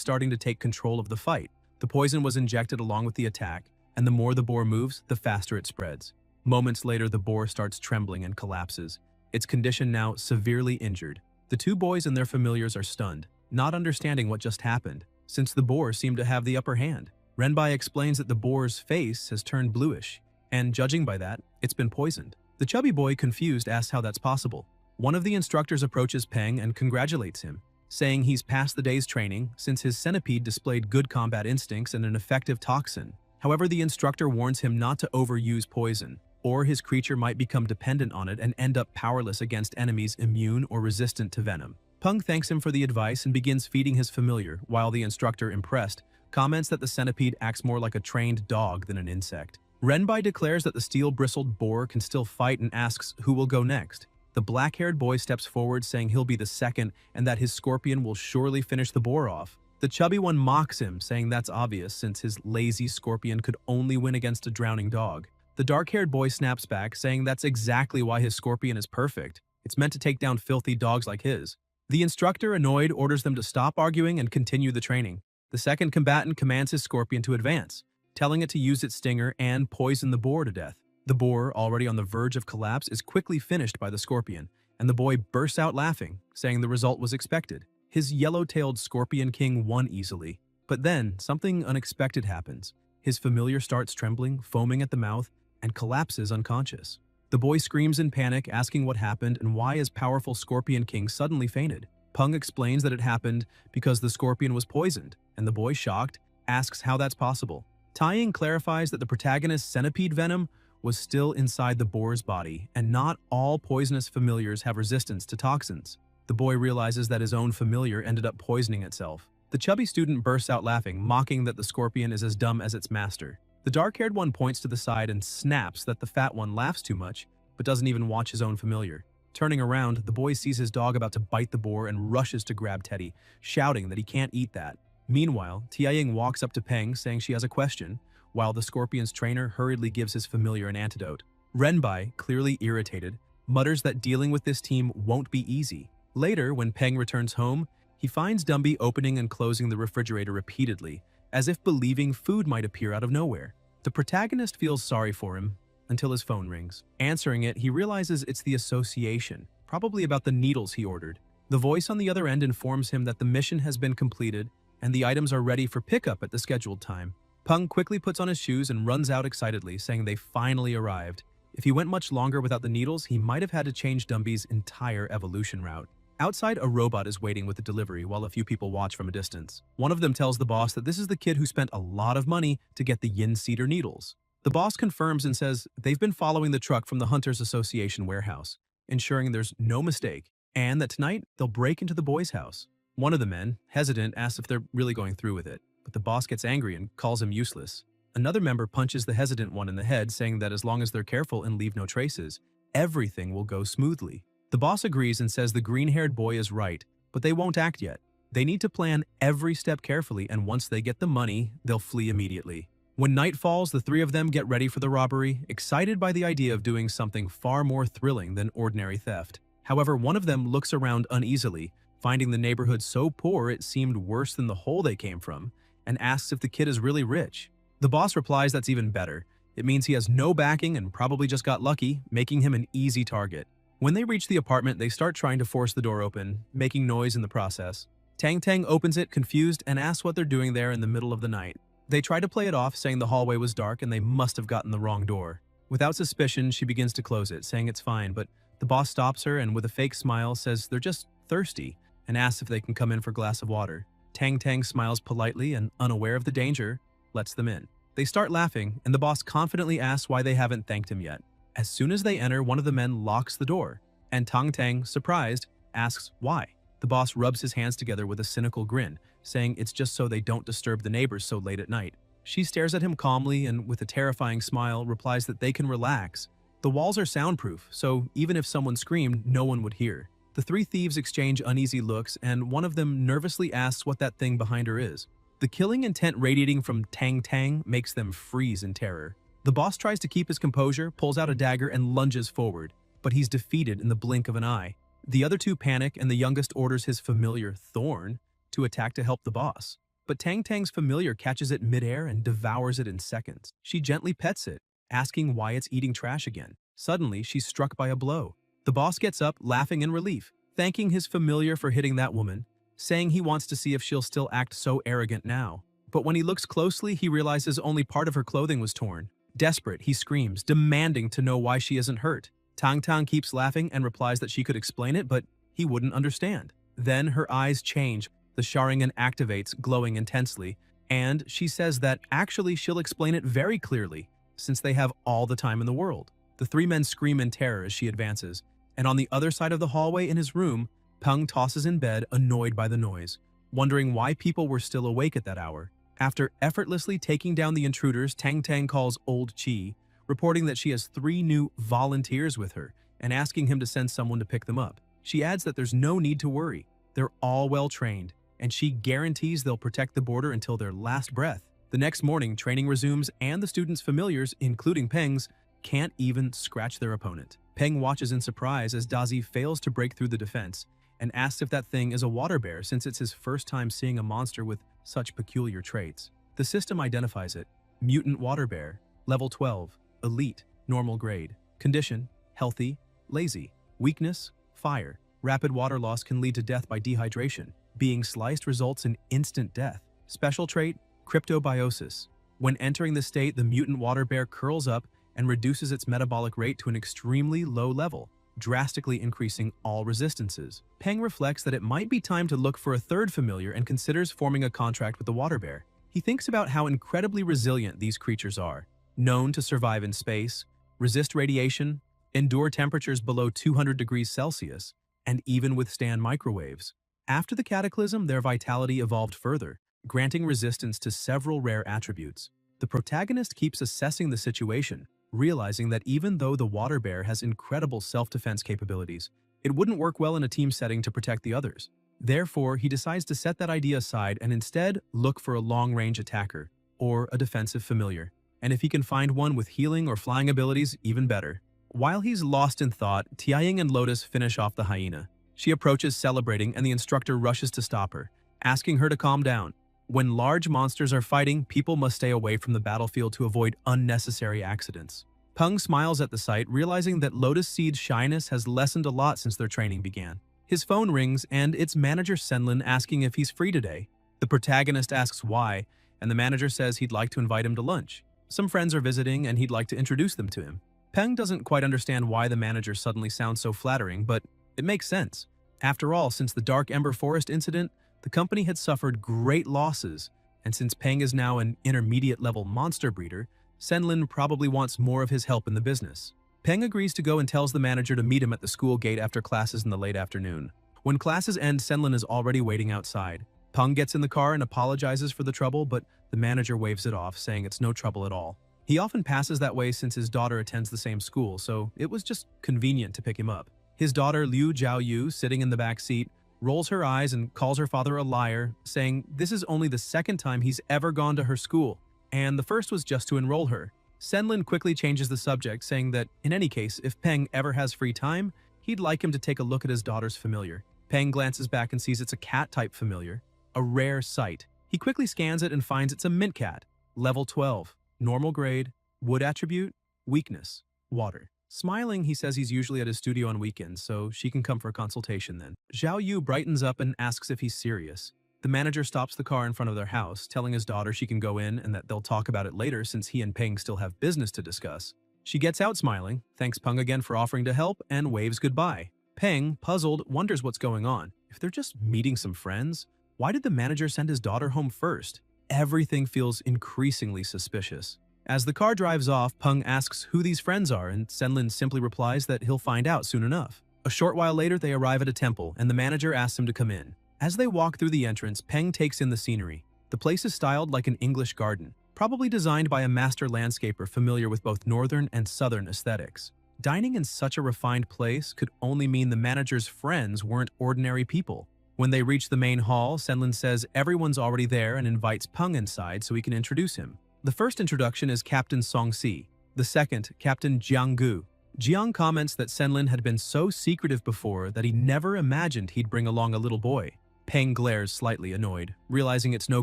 starting to take control of the fight. The poison was injected along with the attack, and the more the boar moves, the faster it spreads. Moments later, the boar starts trembling and collapses, its condition now severely injured. The two boys and their familiars are stunned, not understanding what just happened, since the boar seemed to have the upper hand. Renbai explains that the boar's face has turned bluish, and judging by that, it's been poisoned. The chubby boy, confused, asks how that's possible. One of the instructors approaches Peng and congratulates him, saying he's passed the day's training since his centipede displayed good combat instincts and an effective toxin. However, the instructor warns him not to overuse poison, or his creature might become dependent on it and end up powerless against enemies immune or resistant to venom. Peng thanks him for the advice and begins feeding his familiar, while the instructor, impressed, comments that the centipede acts more like a trained dog than an insect. Renbai declares that the steel-bristled boar can still fight and asks who will go next. The black-haired boy steps forward, saying he'll be the second and that his scorpion will surely finish the boar off. The chubby one mocks him, saying that's obvious since his lazy scorpion could only win against a drowning dog. The dark-haired boy snaps back, saying that's exactly why his scorpion is perfect. It's meant to take down filthy dogs like his. The instructor, annoyed, orders them to stop arguing and continue the training. The second combatant commands his scorpion to advance, telling it to use its stinger and poison the boar to death. The boar, already on the verge of collapse, is quickly finished by the scorpion, and the boy bursts out laughing, saying the result was expected. His yellow-tailed Scorpion King won easily. But then, something unexpected happens. His familiar starts trembling, foaming at the mouth, and collapses unconscious. The boy screams in panic, asking what happened and why his powerful Scorpion King suddenly fainted. Peng explains that it happened because the scorpion was poisoned, and the boy, shocked, asks how that's possible. Taiying clarifies that the protagonist's centipede venom was still inside the boar's body, and not all poisonous familiars have resistance to toxins. The boy realizes that his own familiar ended up poisoning itself. The chubby student bursts out laughing, mocking that the scorpion is as dumb as its master. The dark-haired one points to the side and snaps that the fat one laughs too much, but doesn't even watch his own familiar. Turning around, the boy sees his dog about to bite the boar and rushes to grab Teddy, shouting that he can't eat that. Meanwhile, Tianying walks up to Peng saying she has a question, while the Scorpion's trainer hurriedly gives his familiar an antidote. Renbai, clearly irritated, mutters that dealing with this team won't be easy. Later, when Peng returns home, he finds Dumby opening and closing the refrigerator repeatedly, as if believing food might appear out of nowhere. The protagonist feels sorry for him until his phone rings. Answering it, he realizes it's the association, probably about the needles he ordered. The voice on the other end informs him that the mission has been completed and the items are ready for pickup at the scheduled time. Peng quickly puts on his shoes and runs out excitedly, saying they finally arrived. If he went much longer without the needles, he might have had to change Dumby's entire evolution route. Outside, a robot is waiting with the delivery while a few people watch from a distance. One of them tells the boss that this is the kid who spent a lot of money to get the yin cedar needles. The boss confirms and says they've been following the truck from the Hunters Association warehouse, ensuring there's no mistake, and that tonight they'll break into the boys' house. One of the men, hesitant, asks if they're really going through with it, but the boss gets angry and calls him useless. Another member punches the hesitant one in the head, saying that as long as they're careful and leave no traces, everything will go smoothly. The boss agrees and says the green-haired boy is right, but they won't act yet. They need to plan every step carefully, and once they get the money, they'll flee immediately. When night falls, the three of them get ready for the robbery, excited by the idea of doing something far more thrilling than ordinary theft. However, one of them looks around uneasily, finding the neighborhood so poor it seemed worse than the hole they came from, and asks if the kid is really rich. The boss replies that's even better. It means he has no backing and probably just got lucky, making him an easy target. When they reach the apartment, they start trying to force the door open, making noise in the process. Tang Tang opens it, confused, and asks what they're doing there in the middle of the night. They try to play it off, saying the hallway was dark and they must have gotten the wrong door. Without suspicion, she begins to close it, saying it's fine, but the boss stops her and with a fake smile says they're just thirsty and asks if they can come in for a glass of water. Tang Tang smiles politely and, unaware of the danger, lets them in. They start laughing, and the boss confidently asks why they haven't thanked him yet. As soon as they enter, one of the men locks the door, and Tang Tang, surprised, asks why. The boss rubs his hands together with a cynical grin, saying it's just so they don't disturb the neighbors so late at night. She stares at him calmly and, with a terrifying smile, replies that they can relax. The walls are soundproof, so even if someone screamed, no one would hear. The three thieves exchange uneasy looks, and one of them nervously asks what that thing behind her is. The killing intent radiating from Tang Tang makes them freeze in terror. The boss tries to keep his composure, pulls out a dagger, and lunges forward, but he's defeated in the blink of an eye. The other two panic, and the youngest orders his familiar, Thorn, to attack to help the boss. But Tang Tang's familiar catches it midair and devours it in seconds. She gently pets it, asking why it's eating trash again. Suddenly, she's struck by a blow. The boss gets up, laughing in relief, thanking his familiar for hitting that woman, saying he wants to see if she'll still act so arrogant now. But when he looks closely, he realizes only part of her clothing was torn. Desperate, he screams, demanding to know why she isn't hurt. Tang Tang keeps laughing and replies that she could explain it, but he wouldn't understand. Then her eyes change, the Sharingan activates, glowing intensely, and she says that actually she'll explain it very clearly, since they have all the time in the world. The three men scream in terror as she advances, and on the other side of the hallway in his room, Peng tosses in bed, annoyed by the noise, wondering why people were still awake at that hour. After effortlessly taking down the intruders, Tang Tang calls Old Chi, reporting that she has 3 new volunteers with her and asking him to send someone to pick them up. She adds that there's no need to worry. They're all well trained, and she guarantees they'll protect the border until their last breath. The next morning, training resumes, and the students' familiars, including Peng's, can't even scratch their opponent. Peng watches in surprise as Dazi fails to break through the defense and asks if that thing is a water bear since it's his first time seeing a monster with such peculiar traits. The system identifies it. Mutant water bear, level 12, elite, normal grade. Condition, healthy, lazy. Weakness, fire. Rapid water loss can lead to death by dehydration. Being sliced results in instant death. Special trait, cryptobiosis. When entering the state, the mutant water bear curls up and reduces its metabolic rate to an extremely low level, drastically increasing all resistances. Peng reflects that it might be time to look for a third familiar and considers forming a contract with the water bear. He thinks about how incredibly resilient these creatures are, known to survive in space, resist radiation, endure temperatures below 200 degrees Celsius, and even withstand microwaves. After the cataclysm, their vitality evolved further, granting resistance to several rare attributes. The protagonist keeps assessing the situation, realizing that even though the water bear has incredible self-defense capabilities, it wouldn't work well in a team setting to protect the others. Therefore, he decides to set that idea aside and instead look for a long-range attacker, or a defensive familiar. And if he can find one with healing or flying abilities, even better. While he's lost in thought, Tianying and Lotus finish off the hyena. She approaches celebrating and the instructor rushes to stop her, asking her to calm down. When large monsters are fighting, people must stay away from the battlefield to avoid unnecessary accidents. Peng smiles at the sight, realizing that Lotus Seed's shyness has lessened a lot since their training began. His phone rings and it's manager Senlin asking if he's free today. The protagonist asks why, and the manager says he'd like to invite him to lunch. Some friends are visiting and he'd like to introduce them to him. Peng doesn't quite understand why the manager suddenly sounds so flattering, but it makes sense. After all, since the Dark Ember Forest incident, the company had suffered great losses, and since Peng is now an intermediate-level monster breeder, Senlin probably wants more of his help in the business. Peng agrees to go and tells the manager to meet him at the school gate after classes in the late afternoon. When classes end, Senlin is already waiting outside. Peng gets in the car and apologizes for the trouble, but the manager waves it off, saying it's no trouble at all. He often passes that way since his daughter attends the same school, so it was just convenient to pick him up. His daughter Liu Jiaoyu, sitting in the back seat, rolls her eyes and calls her father a liar, saying this is only the second time he's ever gone to her school, and the first was just to enroll her. Senlin quickly changes the subject, saying that in any case, if Peng ever has free time, he'd like him to take a look at his daughter's familiar. Peng glances back and sees it's a cat-type familiar, a rare sight. He quickly scans it and finds it's a mint cat, level 12, normal grade, wood attribute, weakness, water. Smiling, he says he's usually at his studio on weekends, so she can come for a consultation then. Zhao Yu brightens up and asks if he's serious. The manager stops the car in front of their house, telling his daughter she can go in and that they'll talk about it later since he and Peng still have business to discuss. She gets out smiling, thanks Peng again for offering to help, and waves goodbye. Peng, puzzled, wonders what's going on. If they're just meeting some friends, why did the manager send his daughter home first? Everything feels increasingly suspicious. As the car drives off, Peng asks who these friends are, and Senlin simply replies that he'll find out soon enough. A short while later, they arrive at a temple, and the manager asks him to come in. As they walk through the entrance, Peng takes in the scenery. The place is styled like an English garden, probably designed by a master landscaper familiar with both northern and southern aesthetics. Dining in such a refined place could only mean the manager's friends weren't ordinary people. When they reach the main hall, Senlin says everyone's already there and invites Peng inside so he can introduce him. The first introduction is Captain Song Si, the second, Captain Jiang Gu. Jiang comments that Senlin had been so secretive before that he never imagined he'd bring along a little boy. Peng glares slightly annoyed, realizing it's no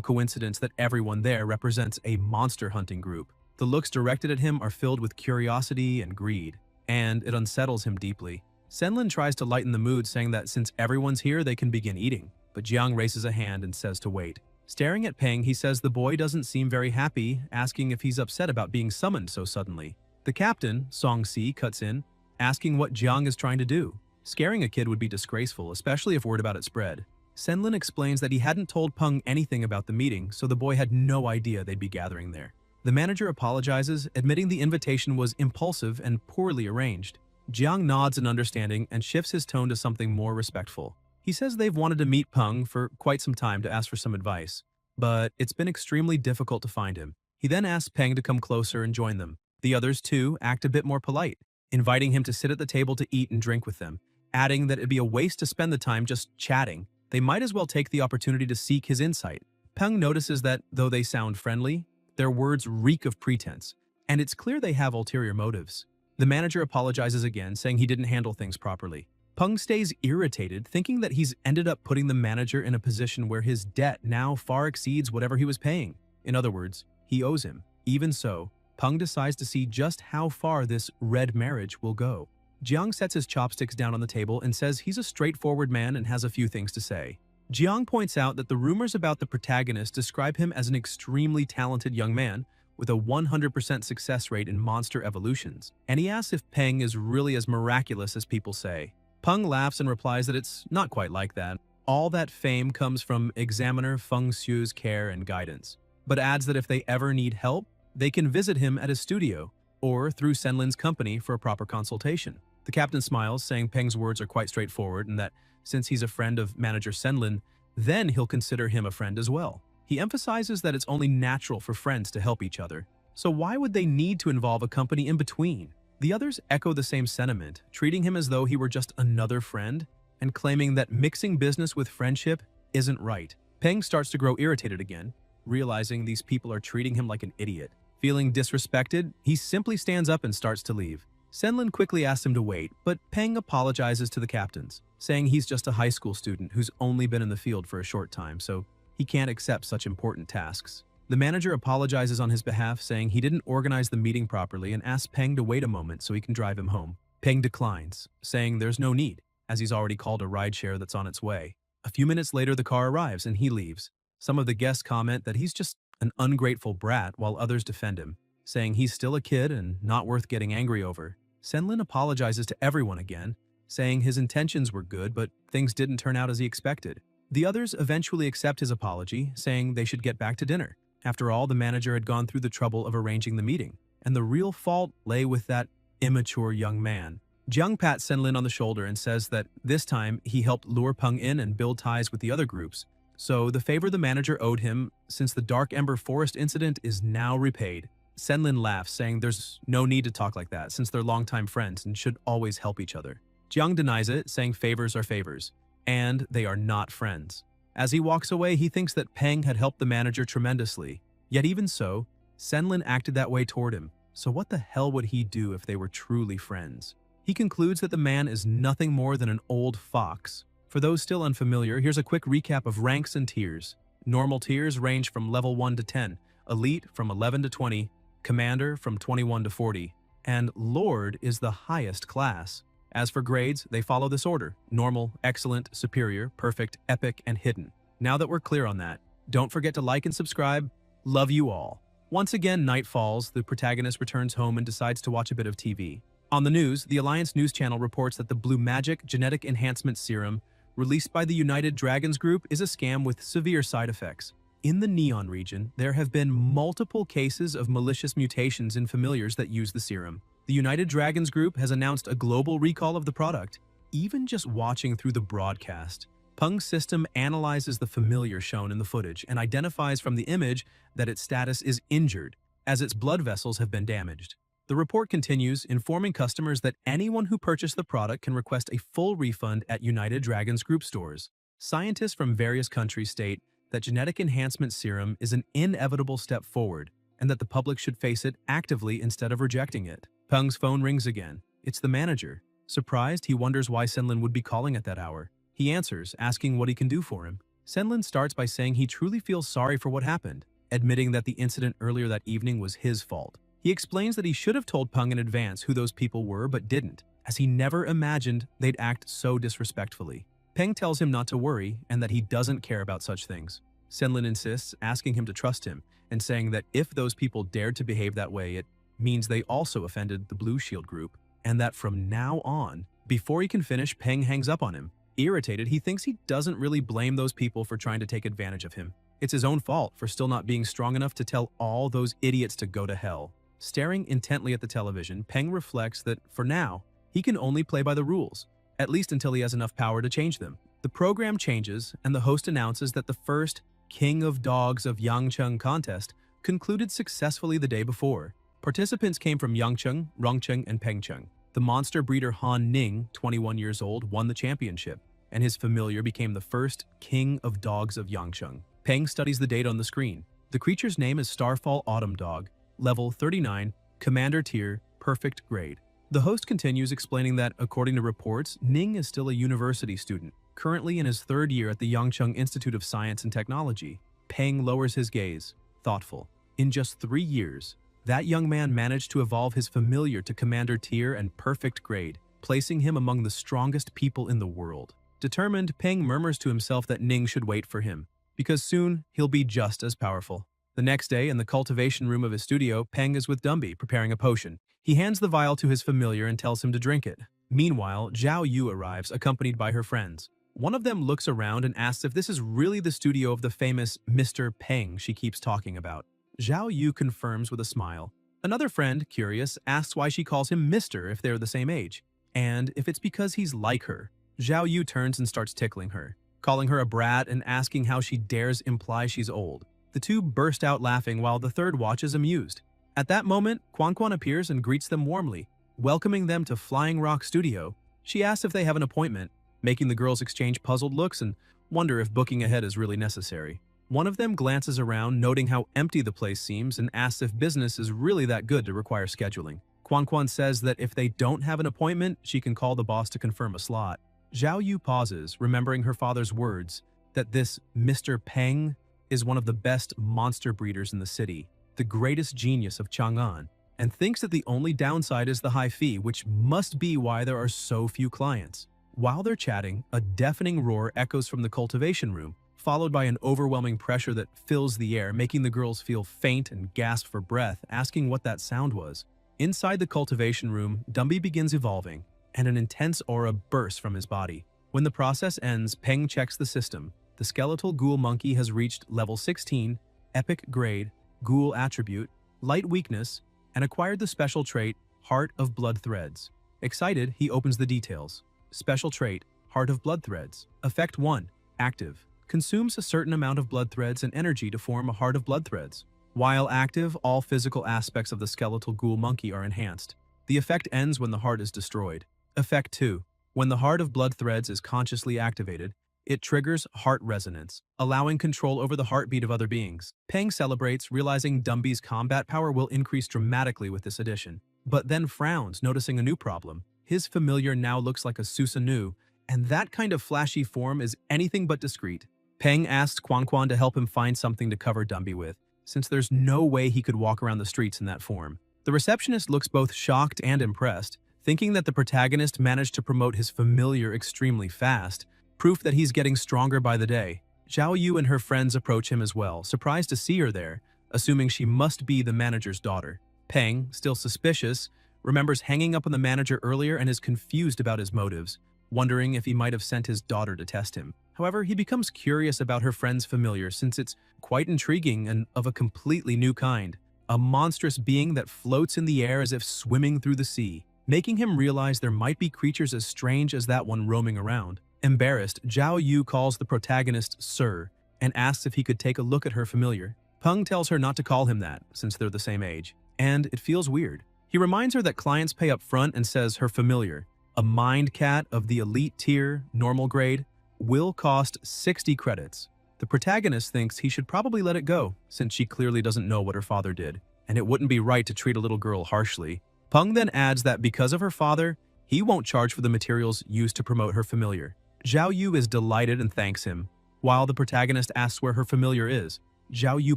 coincidence that everyone there represents a monster hunting group. The looks directed at him are filled with curiosity and greed, and it unsettles him deeply. Senlin tries to lighten the mood, saying that since everyone's here, they can begin eating, but Jiang raises a hand and says to wait. Staring at Peng, he says the boy doesn't seem very happy, asking if he's upset about being summoned so suddenly. The captain, Song Si, cuts in, asking what Jiang is trying to do. Scaring a kid would be disgraceful, especially if word about it spread. Senlin explains that he hadn't told Peng anything about the meeting, so the boy had no idea they'd be gathering there. The manager apologizes, admitting the invitation was impulsive and poorly arranged. Jiang nods in understanding and shifts his tone to something more respectful. He says they've wanted to meet Peng for quite some time to ask for some advice, but it's been extremely difficult to find him. He then asks Peng to come closer and join them. The others, too, act a bit more polite, inviting him to sit at the table to eat and drink with them, adding that it'd be a waste to spend the time just chatting. They might as well take the opportunity to seek his insight. Peng notices that, though they sound friendly, their words reek of pretense, and it's clear they have ulterior motives. The manager apologizes again, saying he didn't handle things properly. Peng stays irritated, thinking that he's ended up putting the manager in a position where his debt now far exceeds whatever he was paying. In other words, he owes him. Even so, Peng decides to see just how far this red marriage will go. Jiang sets his chopsticks down on the table and says he's a straightforward man and has a few things to say. Jiang points out that the rumors about the protagonist describe him as an extremely talented young man with a 100% success rate in monster evolutions, and he asks if Peng is really as miraculous as people say. Peng laughs and replies that it's not quite like that. All that fame comes from Examiner Feng Xu's care and guidance, but adds that if they ever need help, they can visit him at his studio or through Senlin's company for a proper consultation. The captain smiles, saying Peng's words are quite straightforward and that since he's a friend of manager Senlin, then he'll consider him a friend as well. He emphasizes that it's only natural for friends to help each other, so why would they need to involve a company in between? The others echo the same sentiment, treating him as though he were just another friend, and claiming that mixing business with friendship isn't right. Peng starts to grow irritated again, realizing these people are treating him like an idiot. Feeling disrespected, he simply stands up and starts to leave. Senlin quickly asks him to wait, but Peng apologizes to the captains, saying he's just a high school student who's only been in the field for a short time, so he can't accept such important tasks. The manager apologizes on his behalf, saying he didn't organize the meeting properly and asks Peng to wait a moment so he can drive him home. Peng declines, saying there's no need, as he's already called a rideshare that's on its way. A few minutes later, the car arrives and he leaves. Some of the guests comment that he's just an ungrateful brat, while others defend him, saying he's still a kid and not worth getting angry over. Senlin apologizes to everyone again, saying his intentions were good, but things didn't turn out as he expected. The others eventually accept his apology, saying they should get back to dinner. After all, the manager had gone through the trouble of arranging the meeting, and the real fault lay with that immature young man. Jiang pats Senlin on the shoulder and says that this time he helped lure Peng in and build ties with the other groups, so the favor the manager owed him since the Dark Ember Forest incident is now repaid. Senlin laughs, saying there's no need to talk like that since they're longtime friends and should always help each other. Jiang denies it, saying favors are favors, and they are not friends. As he walks away, he thinks that Peng had helped the manager tremendously. Yet even so, Senlin acted that way toward him, so what the hell would he do if they were truly friends? He concludes that the man is nothing more than an old fox. For those still unfamiliar, here's a quick recap of ranks and tiers. Normal tiers range from level 1 to 10, Elite from 11 to 20, Commander from 21 to 40, and Lord is the highest class. As for grades, they follow this order: normal, excellent, superior, perfect, epic, and hidden. Now that we're clear on that, don't forget to like and subscribe. Love you all. Once again, night falls, the protagonist returns home and decides to watch a bit of TV. On the news, the Alliance News Channel reports that the Blue Magic Genetic Enhancement Serum released by the United Dragons Group is a scam with severe side effects. In the Neon region, there have been multiple cases of malicious mutations in familiars that use the serum. The United Dragons Group has announced a global recall of the product. Even just watching through the broadcast, Peng's system analyzes the familiar shown in the footage and identifies from the image that its status is injured, as its blood vessels have been damaged. The report continues, informing customers that anyone who purchased the product can request a full refund at United Dragons Group stores. Scientists from various countries state that genetic enhancement serum is an inevitable step forward, and that the public should face it actively instead of rejecting it. Peng's phone rings again. It's the manager. Surprised, he wonders why Senlin would be calling at that hour. He answers, asking what he can do for him. Senlin starts by saying he truly feels sorry for what happened, admitting that the incident earlier that evening was his fault. He explains that he should have told Peng in advance who those people were but didn't, as he never imagined they'd act so disrespectfully. Peng tells him not to worry and that he doesn't care about such things. Senlin insists, asking him to trust him, and saying that if those people dared to behave that way, it means they also offended the Blue Shield Group, and that from now on, before he can finish, Peng hangs up on him. Irritated, he thinks he doesn't really blame those people for trying to take advantage of him. It's his own fault for still not being strong enough to tell all those idiots to go to hell. Staring intently at the television, Peng reflects that, for now, he can only play by the rules, at least until he has enough power to change them. The program changes, and the host announces that the first King of Dogs of Yangcheng contest concluded successfully the day before. Participants came from Yangcheng, Rongcheng, and Pengcheng. The monster breeder Han Ning, 21 years old, won the championship, and his familiar became the first King of Dogs of Yangcheng. Peng studies the data on the screen. The creature's name is Starfall Autumn Dog, level 39, commander tier, perfect grade. The host continues, explaining that, according to reports, Ning is still a university student, currently in his third year at the Yangcheng Institute of Science and Technology. Peng lowers his gaze, thoughtful. In just 3 years, that young man managed to evolve his familiar to commander tier and perfect grade, placing him among the strongest people in the world. Determined, Peng murmurs to himself that Ning should wait for him, because soon he'll be just as powerful. The next day, in the cultivation room of his studio, Peng is with Dumby, preparing a potion. He hands the vial to his familiar and tells him to drink it. Meanwhile, Zhao Yu arrives, accompanied by her friends. One of them looks around and asks if this is really the studio of the famous Mr. Peng she keeps talking about. Zhao Yu confirms with a smile. Another friend, curious, asks why she calls him Mr. if they're the same age, and if it's because he's like her. Zhao Yu turns and starts tickling her, calling her a brat and asking how she dares imply she's old. The two burst out laughing while the third watches amused. At that moment, Quan Quan appears and greets them warmly, welcoming them to Flying Rock Studio. She asks if they have an appointment, making the girls exchange puzzled looks and wonder if booking ahead is really necessary. One of them glances around, noting how empty the place seems, and asks if business is really that good to require scheduling. Quan Quan says that if they don't have an appointment, she can call the boss to confirm a slot. Zhao Yu pauses, remembering her father's words, that this Mr. Peng is one of the best monster breeders in the city, the greatest genius of Chang'an, and thinks that the only downside is the high fee, which must be why there are so few clients. While they're chatting, a deafening roar echoes from the cultivation room, followed by an overwhelming pressure that fills the air, making the girls feel faint and gasp for breath, asking what that sound was. Inside the cultivation room, Dumby begins evolving, and an intense aura bursts from his body. When the process ends, Peng checks the system. The skeletal ghoul monkey has reached level 16, epic grade, ghoul attribute, light weakness, and acquired the special trait, Heart of Blood Threads. Excited, he opens the details. Special trait, Heart of Blood Threads. Effect 1, active. Consumes a certain amount of blood threads and energy to form a heart of blood threads. While active, all physical aspects of the skeletal ghoul monkey are enhanced. The effect ends when the heart is destroyed. Effect 2. When the heart of blood threads is consciously activated, it triggers heart resonance, allowing control over the heartbeat of other beings. Peng celebrates, realizing Dumby's combat power will increase dramatically with this addition, but then frowns, noticing a new problem. His familiar now looks like a Susanoo, and that kind of flashy form is anything but discreet. Peng asks Quan Quan to help him find something to cover Dumby with, since there's no way he could walk around the streets in that form. The receptionist looks both shocked and impressed, thinking that the protagonist managed to promote his familiar extremely fast, proof that he's getting stronger by the day. Zhao Yu and her friends approach him as well, surprised to see her there, assuming she must be the manager's daughter. Peng, still suspicious, remembers hanging up on the manager earlier and is confused about his motives, wondering if he might have sent his daughter to test him. However, he becomes curious about her friend's familiar since it's quite intriguing and of a completely new kind, a monstrous being that floats in the air as if swimming through the sea, making him realize there might be creatures as strange as that one roaming around. Embarrassed, Zhao Yu calls the protagonist Sir and asks if he could take a look at her familiar. Peng tells her not to call him that, since they're the same age, and it feels weird. He reminds her that clients pay up front and says her familiar, a mind cat of the elite tier, normal grade, will cost 60 credits. The protagonist thinks he should probably let it go, since she clearly doesn't know what her father did, and it wouldn't be right to treat a little girl harshly. Peng then adds that because of her father, he won't charge for the materials used to promote her familiar. Zhao Yu is delighted and thanks him, while the protagonist asks where her familiar is. Zhao Yu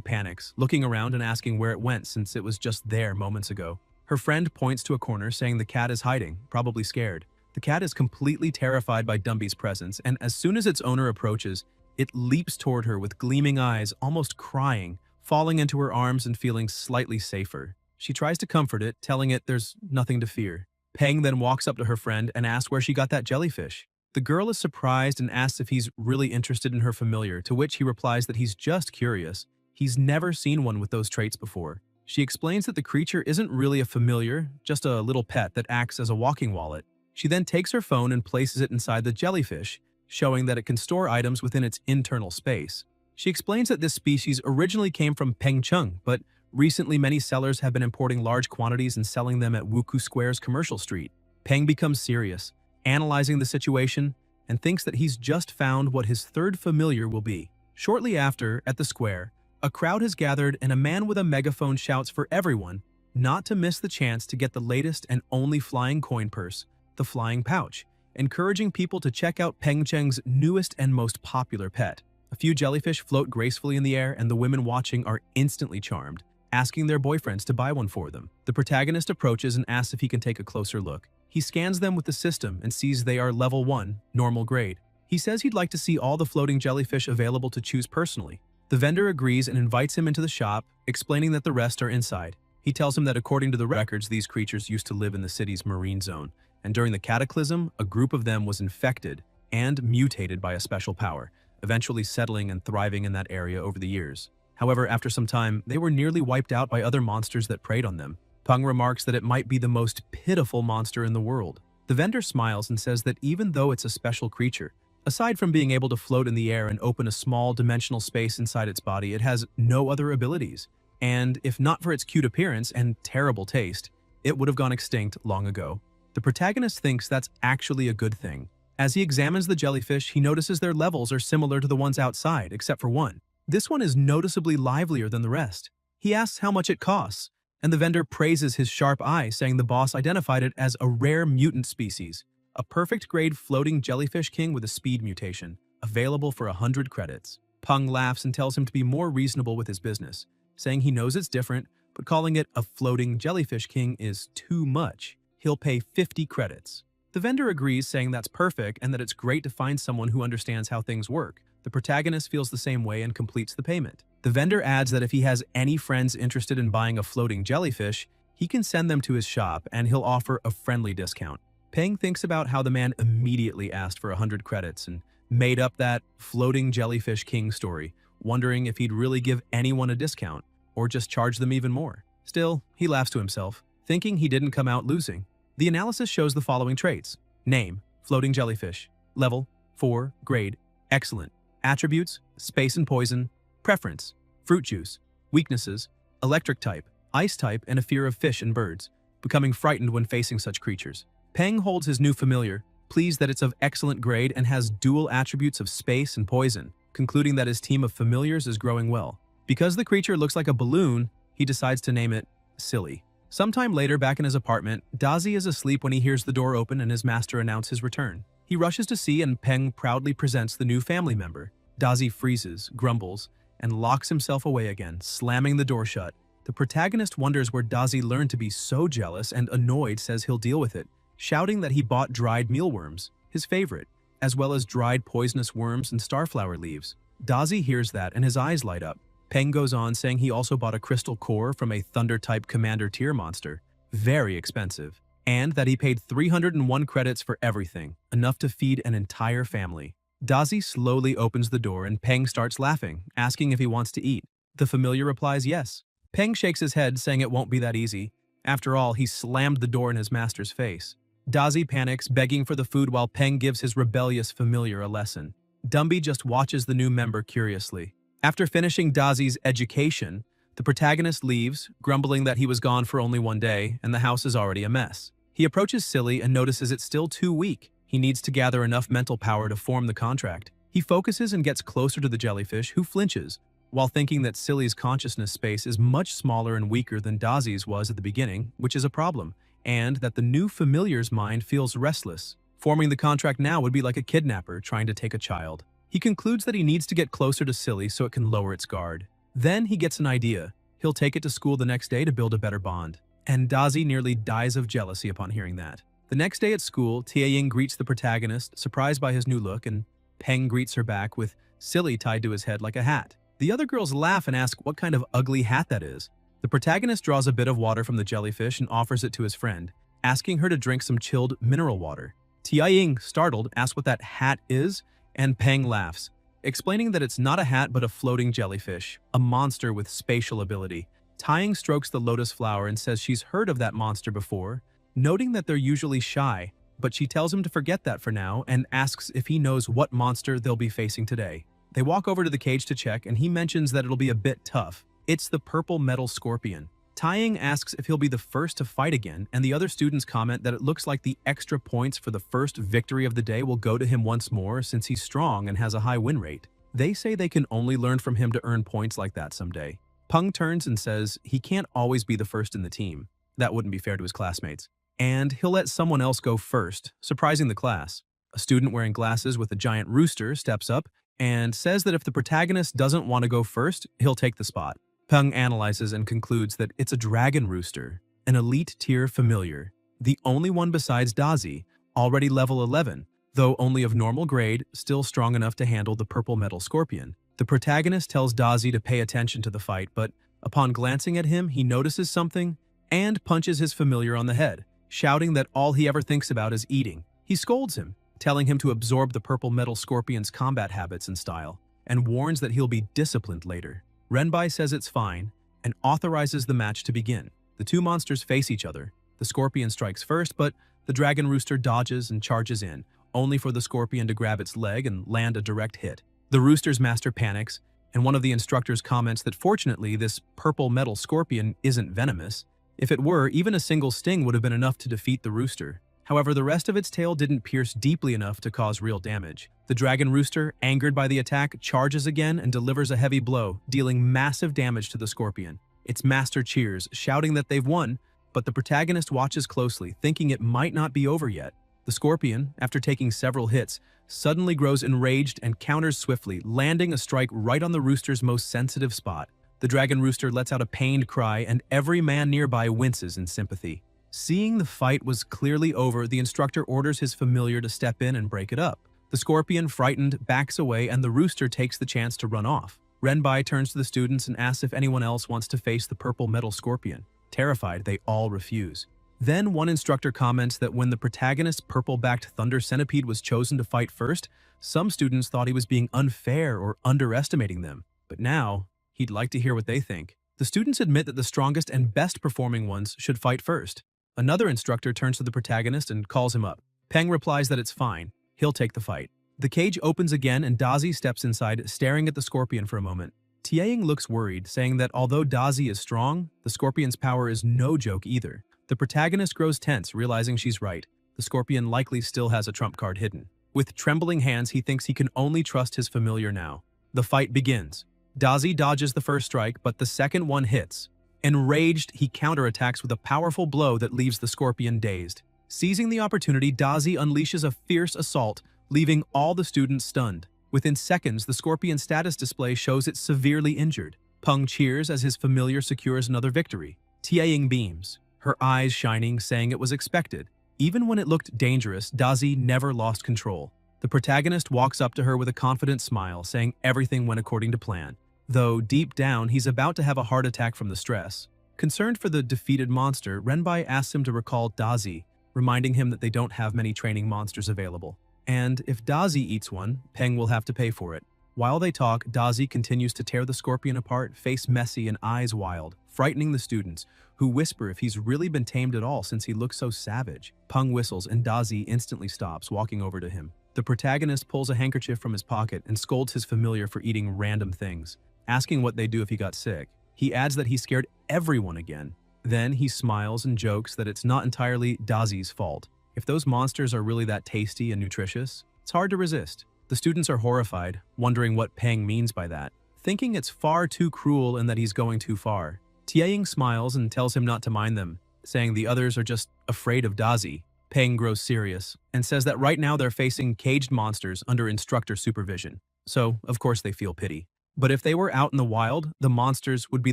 panics, looking around and asking where it went since it was just there moments ago. Her friend points to a corner saying the cat is hiding, probably scared. The cat is completely terrified by Dumby's presence, and as soon as its owner approaches, it leaps toward her with gleaming eyes, almost crying, falling into her arms and feeling slightly safer. She tries to comfort it, telling it there's nothing to fear. Peng then walks up to her friend and asks where she got that jellyfish. The girl is surprised and asks if he's really interested in her familiar, to which he replies that he's just curious. He's never seen one with those traits before. She explains that the creature isn't really a familiar, just a little pet that acts as a walking wallet. She then takes her phone and places it inside the jellyfish, showing that it can store items within its internal space. She explains that this species originally came from Pengcheng, but recently many sellers have been importing large quantities and selling them at Wuku Square's commercial street. Peng becomes serious, analyzing the situation, and thinks that he's just found what his third familiar will be. Shortly after, at the square, a crowd has gathered and a man with a megaphone shouts for everyone not to miss the chance to get the latest and only flying coin purse, the flying pouch, encouraging people to check out Pengcheng's newest and most popular pet. A few jellyfish float gracefully in the air and the women watching are instantly charmed, asking their boyfriends to buy one for them. The protagonist approaches and asks if he can take a closer look. He scans them with the system and sees they are level 1, normal grade. He says he'd like to see all the floating jellyfish available to choose personally. The vendor agrees and invites him into the shop, explaining that the rest are inside. He tells him that according to the records, these creatures used to live in the city's marine zone, and during the cataclysm, a group of them was infected and mutated by a special power, eventually settling and thriving in that area over the years. However, after some time, they were nearly wiped out by other monsters that preyed on them. Peng remarks that it might be the most pitiful monster in the world. The vendor smiles and says that even though it's a special creature, aside from being able to float in the air and open a small dimensional space inside its body, it has no other abilities. And if not for its cute appearance and terrible taste, it would have gone extinct long ago. The protagonist thinks that's actually a good thing, As he examines the jellyfish, he notices their levels are similar to the ones outside, except for one. This one is noticeably livelier than the rest. He asks how much it costs, and the vendor praises his sharp eye, saying the boss identified it as a rare mutant species, a perfect grade floating jellyfish king with a speed mutation, available for 100 credits. Peng laughs and tells him to be more reasonable with his business, saying he knows it's different, but calling it a floating jellyfish king is too much. He'll pay 50 credits. The vendor agrees, saying that's perfect and that it's great to find someone who understands how things work. The protagonist feels the same way and completes the payment. The vendor adds that if he has any friends interested in buying a floating jellyfish, he can send them to his shop and he'll offer a friendly discount. Peng thinks about how the man immediately asked for 100 credits and made up that floating jellyfish king story, wondering if he'd really give anyone a discount or just charge them even more. Still, he laughs to himself, thinking he didn't come out losing. The analysis shows the following traits. Name, floating jellyfish. Level, 4, grade, excellent. Attributes, space and poison. Preference, fruit juice. Weaknesses, electric type, ice type, and a fear of fish and birds, becoming frightened when facing such creatures. Peng holds his new familiar, pleased that it's of excellent grade and has dual attributes of space and poison, concluding that his team of familiars is growing well. Because the creature looks like a balloon, he decides to name it Silly. Sometime later, back in his apartment, Dazi is asleep when he hears the door open and his master announce his return. He rushes to see and Peng proudly presents the new family member. Dazi freezes, grumbles, and locks himself away again, slamming the door shut. The protagonist wonders where Dazi learned to be so jealous and annoyed says he'll deal with it, shouting that he bought dried mealworms, his favorite, as well as dried poisonous worms and starflower leaves. Dazi hears that and his eyes light up. Peng goes on saying he also bought a crystal core from a thunder-type commander tier monster, very expensive, and that he paid 301 credits for everything, enough to feed an entire family. Dazi slowly opens the door and Peng starts laughing, asking if he wants to eat. The familiar replies yes. Peng shakes his head, saying it won't be that easy. After all, he slammed the door in his master's face. Dazi panics, begging for the food while Peng gives his rebellious familiar a lesson. Dumby just watches the new member curiously. After finishing Dazi's education, the protagonist leaves, grumbling that he was gone for only one day and the house is already a mess. He approaches Silly and notices it's still too weak. He needs to gather enough mental power to form the contract. He focuses and gets closer to the jellyfish, who flinches, while thinking that Silly's consciousness space is much smaller and weaker than Dazi's was at the beginning, which is a problem, and that the new familiar's mind feels restless. Forming the contract now would be like a kidnapper trying to take a child. He concludes that he needs to get closer to Silly so it can lower its guard. Then he gets an idea. He'll take it to school the next day to build a better bond. And Dazi nearly dies of jealousy upon hearing that. The next day at school, Tianying greets the protagonist, surprised by his new look, and Peng greets her back with Silly tied to his head like a hat. The other girls laugh and ask what kind of ugly hat that is. The protagonist draws a bit of water from the jellyfish and offers it to his friend, asking her to drink some chilled mineral water. Tianying, startled, asks what that hat is, and Peng laughs, explaining that it's not a hat but a floating jellyfish, a monster with spatial ability. Tianying strokes the lotus flower and says she's heard of that monster before, noting that they're usually shy, but she tells him to forget that for now and asks if he knows what monster they'll be facing today. They walk over to the cage to check and he mentions that it'll be a bit tough. It's the purple metal scorpion. Tianying asks if he'll be the first to fight again, and the other students comment that it looks like the extra points for the first victory of the day will go to him once more since he's strong and has a high win rate. They say they can only learn from him to earn points like that someday. Peng turns and says he can't always be the first in the team. That wouldn't be fair to his classmates. And he'll let someone else go first, surprising the class. A student wearing glasses with a giant rooster steps up and says that if the protagonist doesn't want to go first, he'll take the spot. Peng analyzes and concludes that it's a dragon rooster, an elite tier familiar, the only one besides Dazi, already level 11, though only of normal grade, still strong enough to handle the purple metal scorpion. The protagonist tells Dazi to pay attention to the fight, but upon glancing at him, he notices something and punches his familiar on the head, shouting that all he ever thinks about is eating. He scolds him, telling him to absorb the purple metal scorpion's combat habits and style, and warns that he'll be disciplined later. Renbai says it's fine and authorizes the match to begin. The two monsters face each other. The scorpion strikes first, but the dragon rooster dodges and charges in, only for the scorpion to grab its leg and land a direct hit. The rooster's master panics, and one of the instructors comments that fortunately this purple metal scorpion isn't venomous. If it were, even a single sting would have been enough to defeat the rooster. However, the rest of its tail didn't pierce deeply enough to cause real damage. The dragon rooster, angered by the attack, charges again and delivers a heavy blow, dealing massive damage to the scorpion. Its master cheers, shouting that they've won, but the protagonist watches closely, thinking it might not be over yet. The scorpion, after taking several hits, suddenly grows enraged and counters swiftly, landing a strike right on the rooster's most sensitive spot. The dragon rooster lets out a pained cry, and every man nearby winces in sympathy. Seeing the fight was clearly over, the instructor orders his familiar to step in and break it up. The scorpion, frightened, backs away, and the rooster takes the chance to run off. Renbai turns to the students and asks if anyone else wants to face the purple metal scorpion. Terrified, they all refuse. Then one instructor comments that when the protagonist's purple-backed thunder centipede was chosen to fight first, some students thought he was being unfair or underestimating them. But now, he'd like to hear what they think. The students admit that the strongest and best performing ones should fight first. Another instructor turns to the protagonist and calls him up. Peng replies that it's fine. He'll take the fight. The cage opens again and Dazi steps inside, staring at the scorpion for a moment. Tiaing looks worried, saying that although Dazi is strong, the scorpion's power is no joke either. The protagonist grows tense, realizing she's right. The scorpion likely still has a trump card hidden. With trembling hands, he thinks he can only trust his familiar now. The fight begins. Dazi dodges the first strike, but the second one hits. Enraged, he counterattacks with a powerful blow that leaves the scorpion dazed. Seizing the opportunity, Dazi unleashes a fierce assault, leaving all the students stunned. Within seconds, the scorpion status display shows it severely injured. Peng cheers as his familiar secures another victory. Tiaing beams, her eyes shining, saying it was expected. Even when it looked dangerous, Dazi never lost control. The protagonist walks up to her with a confident smile, saying everything went according to plan. Though deep down, he's about to have a heart attack from the stress. Concerned for the defeated monster, Renbai asks him to recall Dazi, reminding him that they don't have many training monsters available. And if Dazi eats one, Peng will have to pay for it. While they talk, Dazi continues to tear the scorpion apart, face messy and eyes wild, frightening the students, who whisper if he's really been tamed at all since he looks so savage. Peng whistles and Dazi instantly stops, walking over to him. The protagonist pulls a handkerchief from his pocket and scolds his familiar for eating random things, asking what they'd do if he got sick. He adds that he scared everyone again. Then he smiles and jokes that it's not entirely Dazi's fault. If those monsters are really that tasty and nutritious, it's hard to resist. The students are horrified, wondering what Peng means by that, thinking it's far too cruel and that he's going too far. Tiaing smiles and tells him not to mind them, saying the others are just afraid of Dazi. Peng grows serious and says that right now they're facing caged monsters under instructor supervision. So, of course, they feel pity. But if they were out in the wild, the monsters would be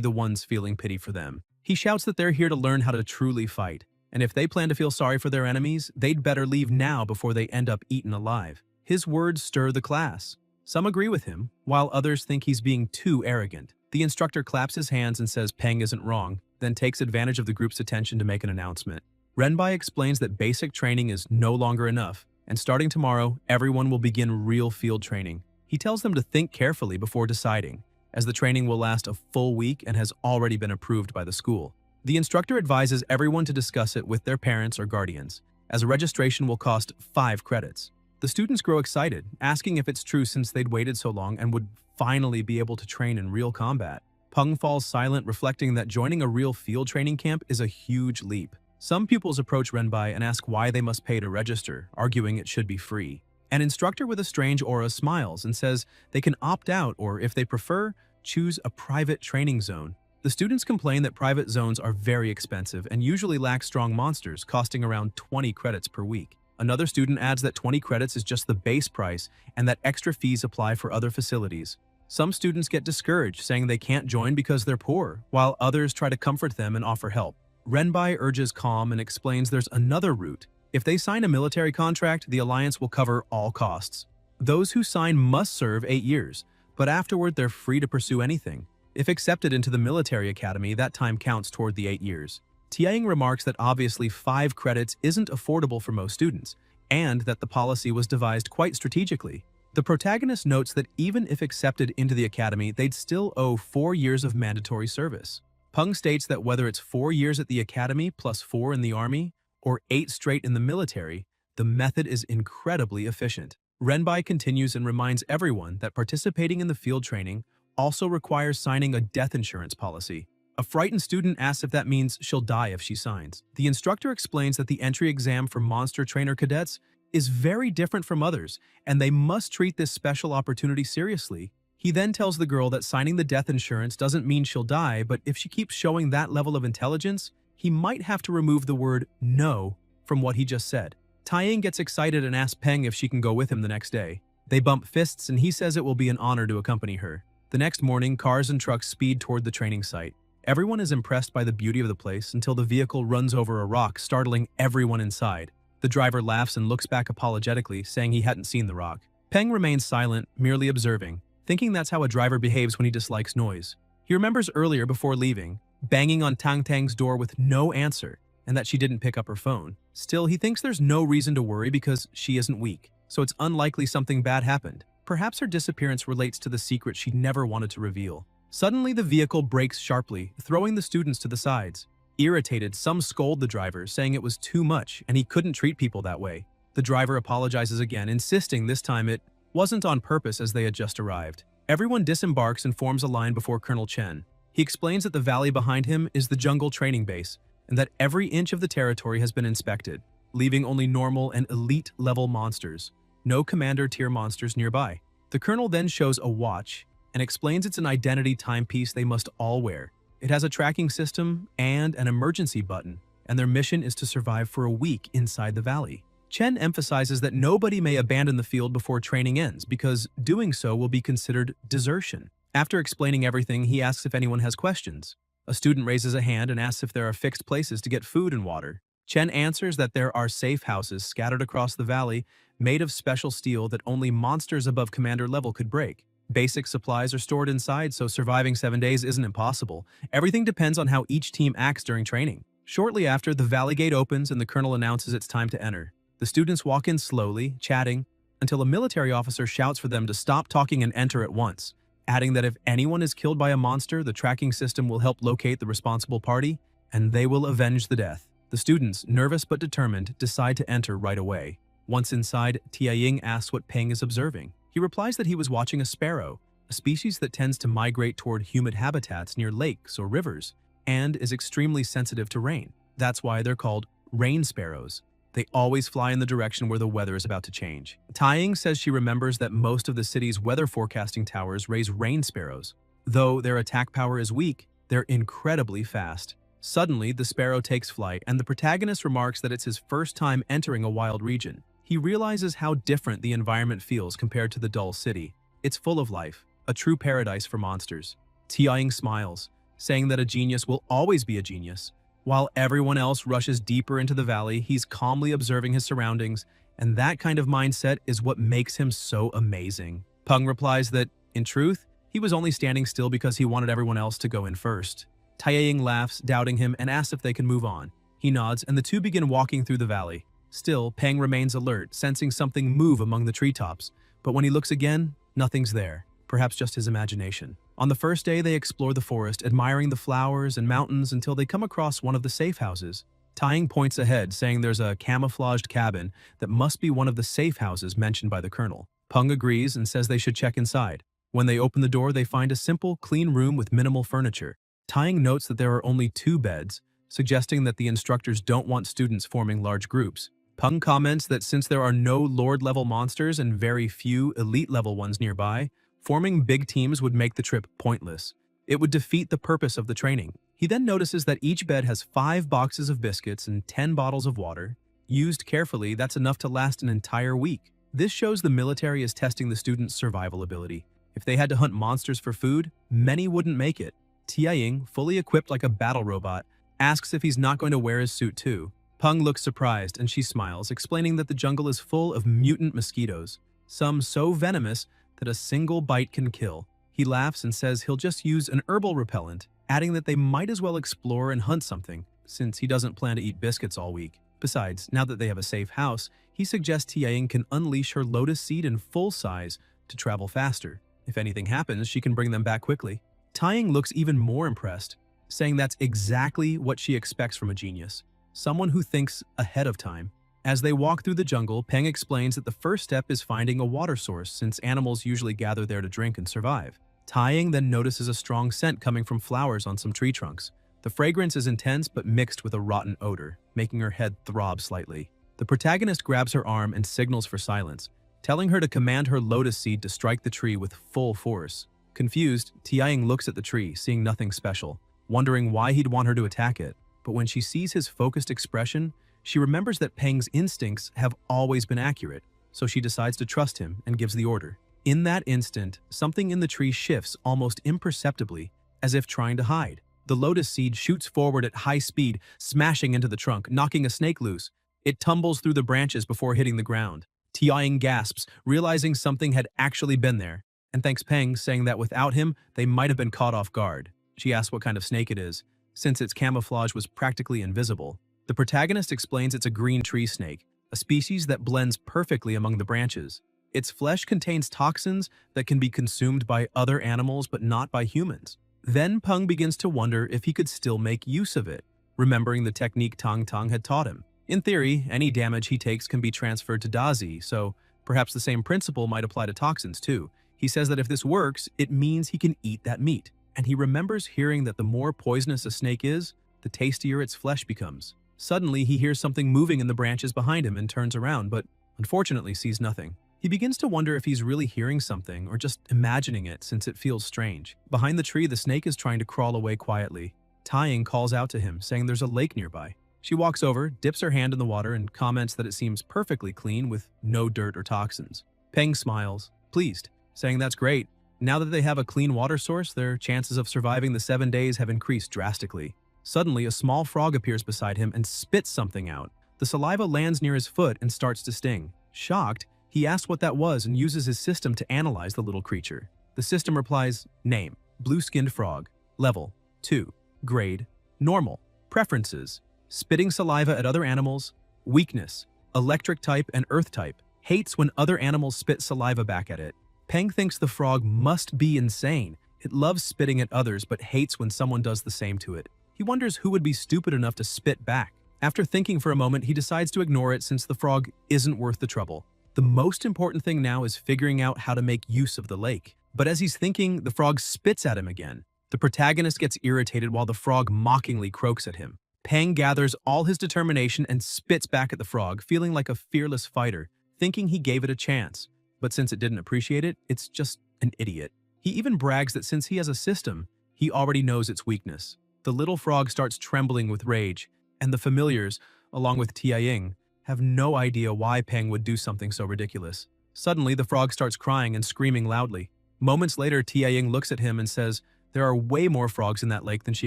the ones feeling pity for them. He shouts that they're here to learn how to truly fight, and if they plan to feel sorry for their enemies, they'd better leave now before they end up eaten alive. His words stir the class. Some agree with him, while others think he's being too arrogant. The instructor claps his hands and says Peng isn't wrong, then takes advantage of the group's attention to make an announcement. Renbai explains that basic training is no longer enough, and starting tomorrow, everyone will begin real field training. He tells them to think carefully before deciding, as the training will last a full week and has already been approved by the school. The instructor advises everyone to discuss it with their parents or guardians, as registration will cost 5 credits. The students grow excited, asking if it's true since they'd waited so long and would finally be able to train in real combat. Peng falls silent, reflecting that joining a real field training camp is a huge leap. Some pupils approach Renbai and ask why they must pay to register, arguing it should be free. An instructor with a strange aura smiles and says they can opt out or, if they prefer, choose a private training zone. The students complain that private zones are very expensive and usually lack strong monsters, costing around 20 credits per week. Another student adds that 20 credits is just the base price and that extra fees apply for other facilities. Some students get discouraged, saying they can't join because they're poor, while others try to comfort them and offer help. Renbai urges calm and explains there's another route. If they sign a military contract, the alliance will cover all costs. Those who sign must serve 8 years, but afterward they're free to pursue anything. If accepted into the military academy, that time counts toward the 8 years. Tiaing remarks that obviously 5 credits isn't affordable for most students, and that the policy was devised quite strategically. The protagonist notes that even if accepted into the academy, they'd still owe 4 years of mandatory service. Peng states that whether it's 4 years at the academy plus 4 in the army, or 8 straight in the military, the method is incredibly efficient. Renbai continues and reminds everyone that participating in the field training also requires signing a death insurance policy. A frightened student asks if that means she'll die if she signs. The instructor explains that the entry exam for monster trainer cadets is very different from others, and they must treat this special opportunity seriously. He then tells the girl that signing the death insurance doesn't mean she'll die, but if she keeps showing that level of intelligence, he might have to remove the word no from what he just said. Taeyang gets excited and asks Peng if she can go with him the next day. They bump fists and he says it will be an honor to accompany her. The next morning, cars and trucks speed toward the training site. Everyone is impressed by the beauty of the place until the vehicle runs over a rock, startling everyone inside. The driver laughs and looks back apologetically, saying he hadn't seen the rock. Peng remains silent, merely observing, thinking that's how a driver behaves when he dislikes noise. He remembers earlier, before leaving, banging on Tang Tang's door with no answer, and that she didn't pick up her phone. Still, he thinks there's no reason to worry because she isn't weak, so it's unlikely something bad happened. Perhaps her disappearance relates to the secret she never wanted to reveal. Suddenly, the vehicle brakes sharply, throwing the students to the sides. Irritated, some scold the driver, saying it was too much and he couldn't treat people that way. The driver apologizes again, insisting this time it wasn't on purpose as they had just arrived. Everyone disembarks and forms a line before Colonel Chen. He explains that the valley behind him is the jungle training base, and that every inch of the territory has been inspected, leaving only normal and elite-level monsters. No commander-tier monsters nearby. The colonel then shows a watch and explains it's an identity timepiece they must all wear. It has a tracking system and an emergency button, and their mission is to survive for a week inside the valley. Chen emphasizes that nobody may abandon the field before training ends, because doing so will be considered desertion. After explaining everything, he asks if anyone has questions. A student raises a hand and asks if there are fixed places to get food and water. Chen answers that there are safe houses scattered across the valley, made of special steel that only monsters above commander level could break. Basic supplies are stored inside, so surviving 7 days isn't impossible. Everything depends on how each team acts during training. Shortly after, the valley gate opens and the colonel announces it's time to enter. The students walk in slowly, chatting, until a military officer shouts for them to stop talking and enter at once, adding that if anyone is killed by a monster, the tracking system will help locate the responsible party, and they will avenge the death. The students, nervous but determined, decide to enter right away. Once inside, Tianying asks what Peng is observing. He replies that he was watching a sparrow, a species that tends to migrate toward humid habitats near lakes or rivers, and is extremely sensitive to rain. That's why they're called rain sparrows. They always fly in the direction where the weather is about to change. Taiying says she remembers that most of the city's weather forecasting towers raise rain sparrows. Though their attack power is weak, they're incredibly fast. Suddenly, the sparrow takes flight, and the protagonist remarks that it's his first time entering a wild region. He realizes how different the environment feels compared to the dull city. It's full of life, a true paradise for monsters. Tianying smiles, saying that a genius will always be a genius. While everyone else rushes deeper into the valley, he's calmly observing his surroundings, and that kind of mindset is what makes him so amazing. Peng replies that, in truth, he was only standing still because he wanted everyone else to go in first. Taeyang laughs, doubting him, and asks if they can move on. He nods, and the two begin walking through the valley. Still, Peng remains alert, sensing something move among the treetops, but when he looks again, nothing's there, perhaps just his imagination. On the first day, they explore the forest, admiring the flowers and mountains until they come across one of the safe houses. Taeyang points ahead, saying there's a camouflaged cabin that must be one of the safe houses mentioned by the colonel. Peng agrees and says they should check inside. When they open the door, they find a simple, clean room with minimal furniture. Taeyang notes that there are only 2 beds, suggesting that the instructors don't want students forming large groups. Peng comments that since there are no Lord-level monsters and very few Elite-level ones nearby, forming big teams would make the trip pointless. It would defeat the purpose of the training. He then notices that each bed has 5 boxes of biscuits and 10 bottles of water. Used carefully, that's enough to last an entire week. This shows the military is testing the students' survival ability. If they had to hunt monsters for food, many wouldn't make it. Tianying, fully equipped like a battle robot, asks if he's not going to wear his suit too. Peng looks surprised and she smiles, explaining that the jungle is full of mutant mosquitoes, some so venomous that a single bite can kill. He laughs and says he'll just use an herbal repellent, adding that they might as well explore and hunt something, since he doesn't plan to eat biscuits all week. Besides, now that they have a safe house, he suggests Tianying can unleash her lotus seed in full size to travel faster. If anything happens, she can bring them back quickly. Taeyang looks even more impressed, saying that's exactly what she expects from a genius, someone who thinks ahead of time. As they walk through the jungle, Peng explains that the first step is finding a water source, since animals usually gather there to drink and survive. Taiying then notices a strong scent coming from flowers on some tree trunks. The fragrance is intense but mixed with a rotten odor, making her head throb slightly. The protagonist grabs her arm and signals for silence, telling her to command her lotus seed to strike the tree with full force. Confused, Taiying looks at the tree, seeing nothing special, wondering why he'd want her to attack it. But when she sees his focused expression, she remembers that Peng's instincts have always been accurate, so she decides to trust him and gives the order. In that instant, something in the tree shifts almost imperceptibly, as if trying to hide. The lotus seed shoots forward at high speed, smashing into the trunk, knocking a snake loose. It tumbles through the branches before hitting the ground. Tiaing gasps, realizing something had actually been there, and thanks Peng, saying that without him, they might have been caught off guard. She asks what kind of snake it is, since its camouflage was practically invisible. The protagonist explains it's a green tree snake, a species that blends perfectly among the branches. Its flesh contains toxins that can be consumed by other animals but not by humans. Then Peng begins to wonder if he could still make use of it, remembering the technique Tang Tang had taught him. In theory, any damage he takes can be transferred to Dazi, so perhaps the same principle might apply to toxins too. He says that if this works, it means he can eat that meat. And he remembers hearing that the more poisonous a snake is, the tastier its flesh becomes. Suddenly, he hears something moving in the branches behind him and turns around, but unfortunately sees nothing. He begins to wonder if he's really hearing something or just imagining it since it feels strange. Behind the tree, the snake is trying to crawl away quietly. Taiying calls out to him, saying there's a lake nearby. She walks over, dips her hand in the water, and comments that it seems perfectly clean with no dirt or toxins. Peng smiles, pleased, saying that's great. Now that they have a clean water source, their chances of surviving the 7 days have increased drastically. Suddenly, a small frog appears beside him and spits something out. The saliva lands near his foot and starts to sting. Shocked, he asks what that was and uses his system to analyze the little creature. The system replies, name, blue-skinned frog, level, 2, grade, normal, preferences, spitting saliva at other animals, weakness, electric type and earth type, hates when other animals spit saliva back at it. Peng thinks the frog must be insane. It loves spitting at others but hates when someone does the same to it. He wonders who would be stupid enough to spit back. After thinking for a moment, he decides to ignore it since the frog isn't worth the trouble. The most important thing now is figuring out how to make use of the lake. But as he's thinking, the frog spits at him again. The protagonist gets irritated while the frog mockingly croaks at him. Peng gathers all his determination and spits back at the frog, feeling like a fearless fighter, thinking he gave it a chance. But since it didn't appreciate it, it's just an idiot. He even brags that since he has a system, he already knows its weakness. The little frog starts trembling with rage, and the familiars, along with Tiaying, have no idea why Peng would do something so ridiculous. Suddenly, the frog starts crying and screaming loudly. Moments later, Tiaying looks at him and says, there are way more frogs in that lake than she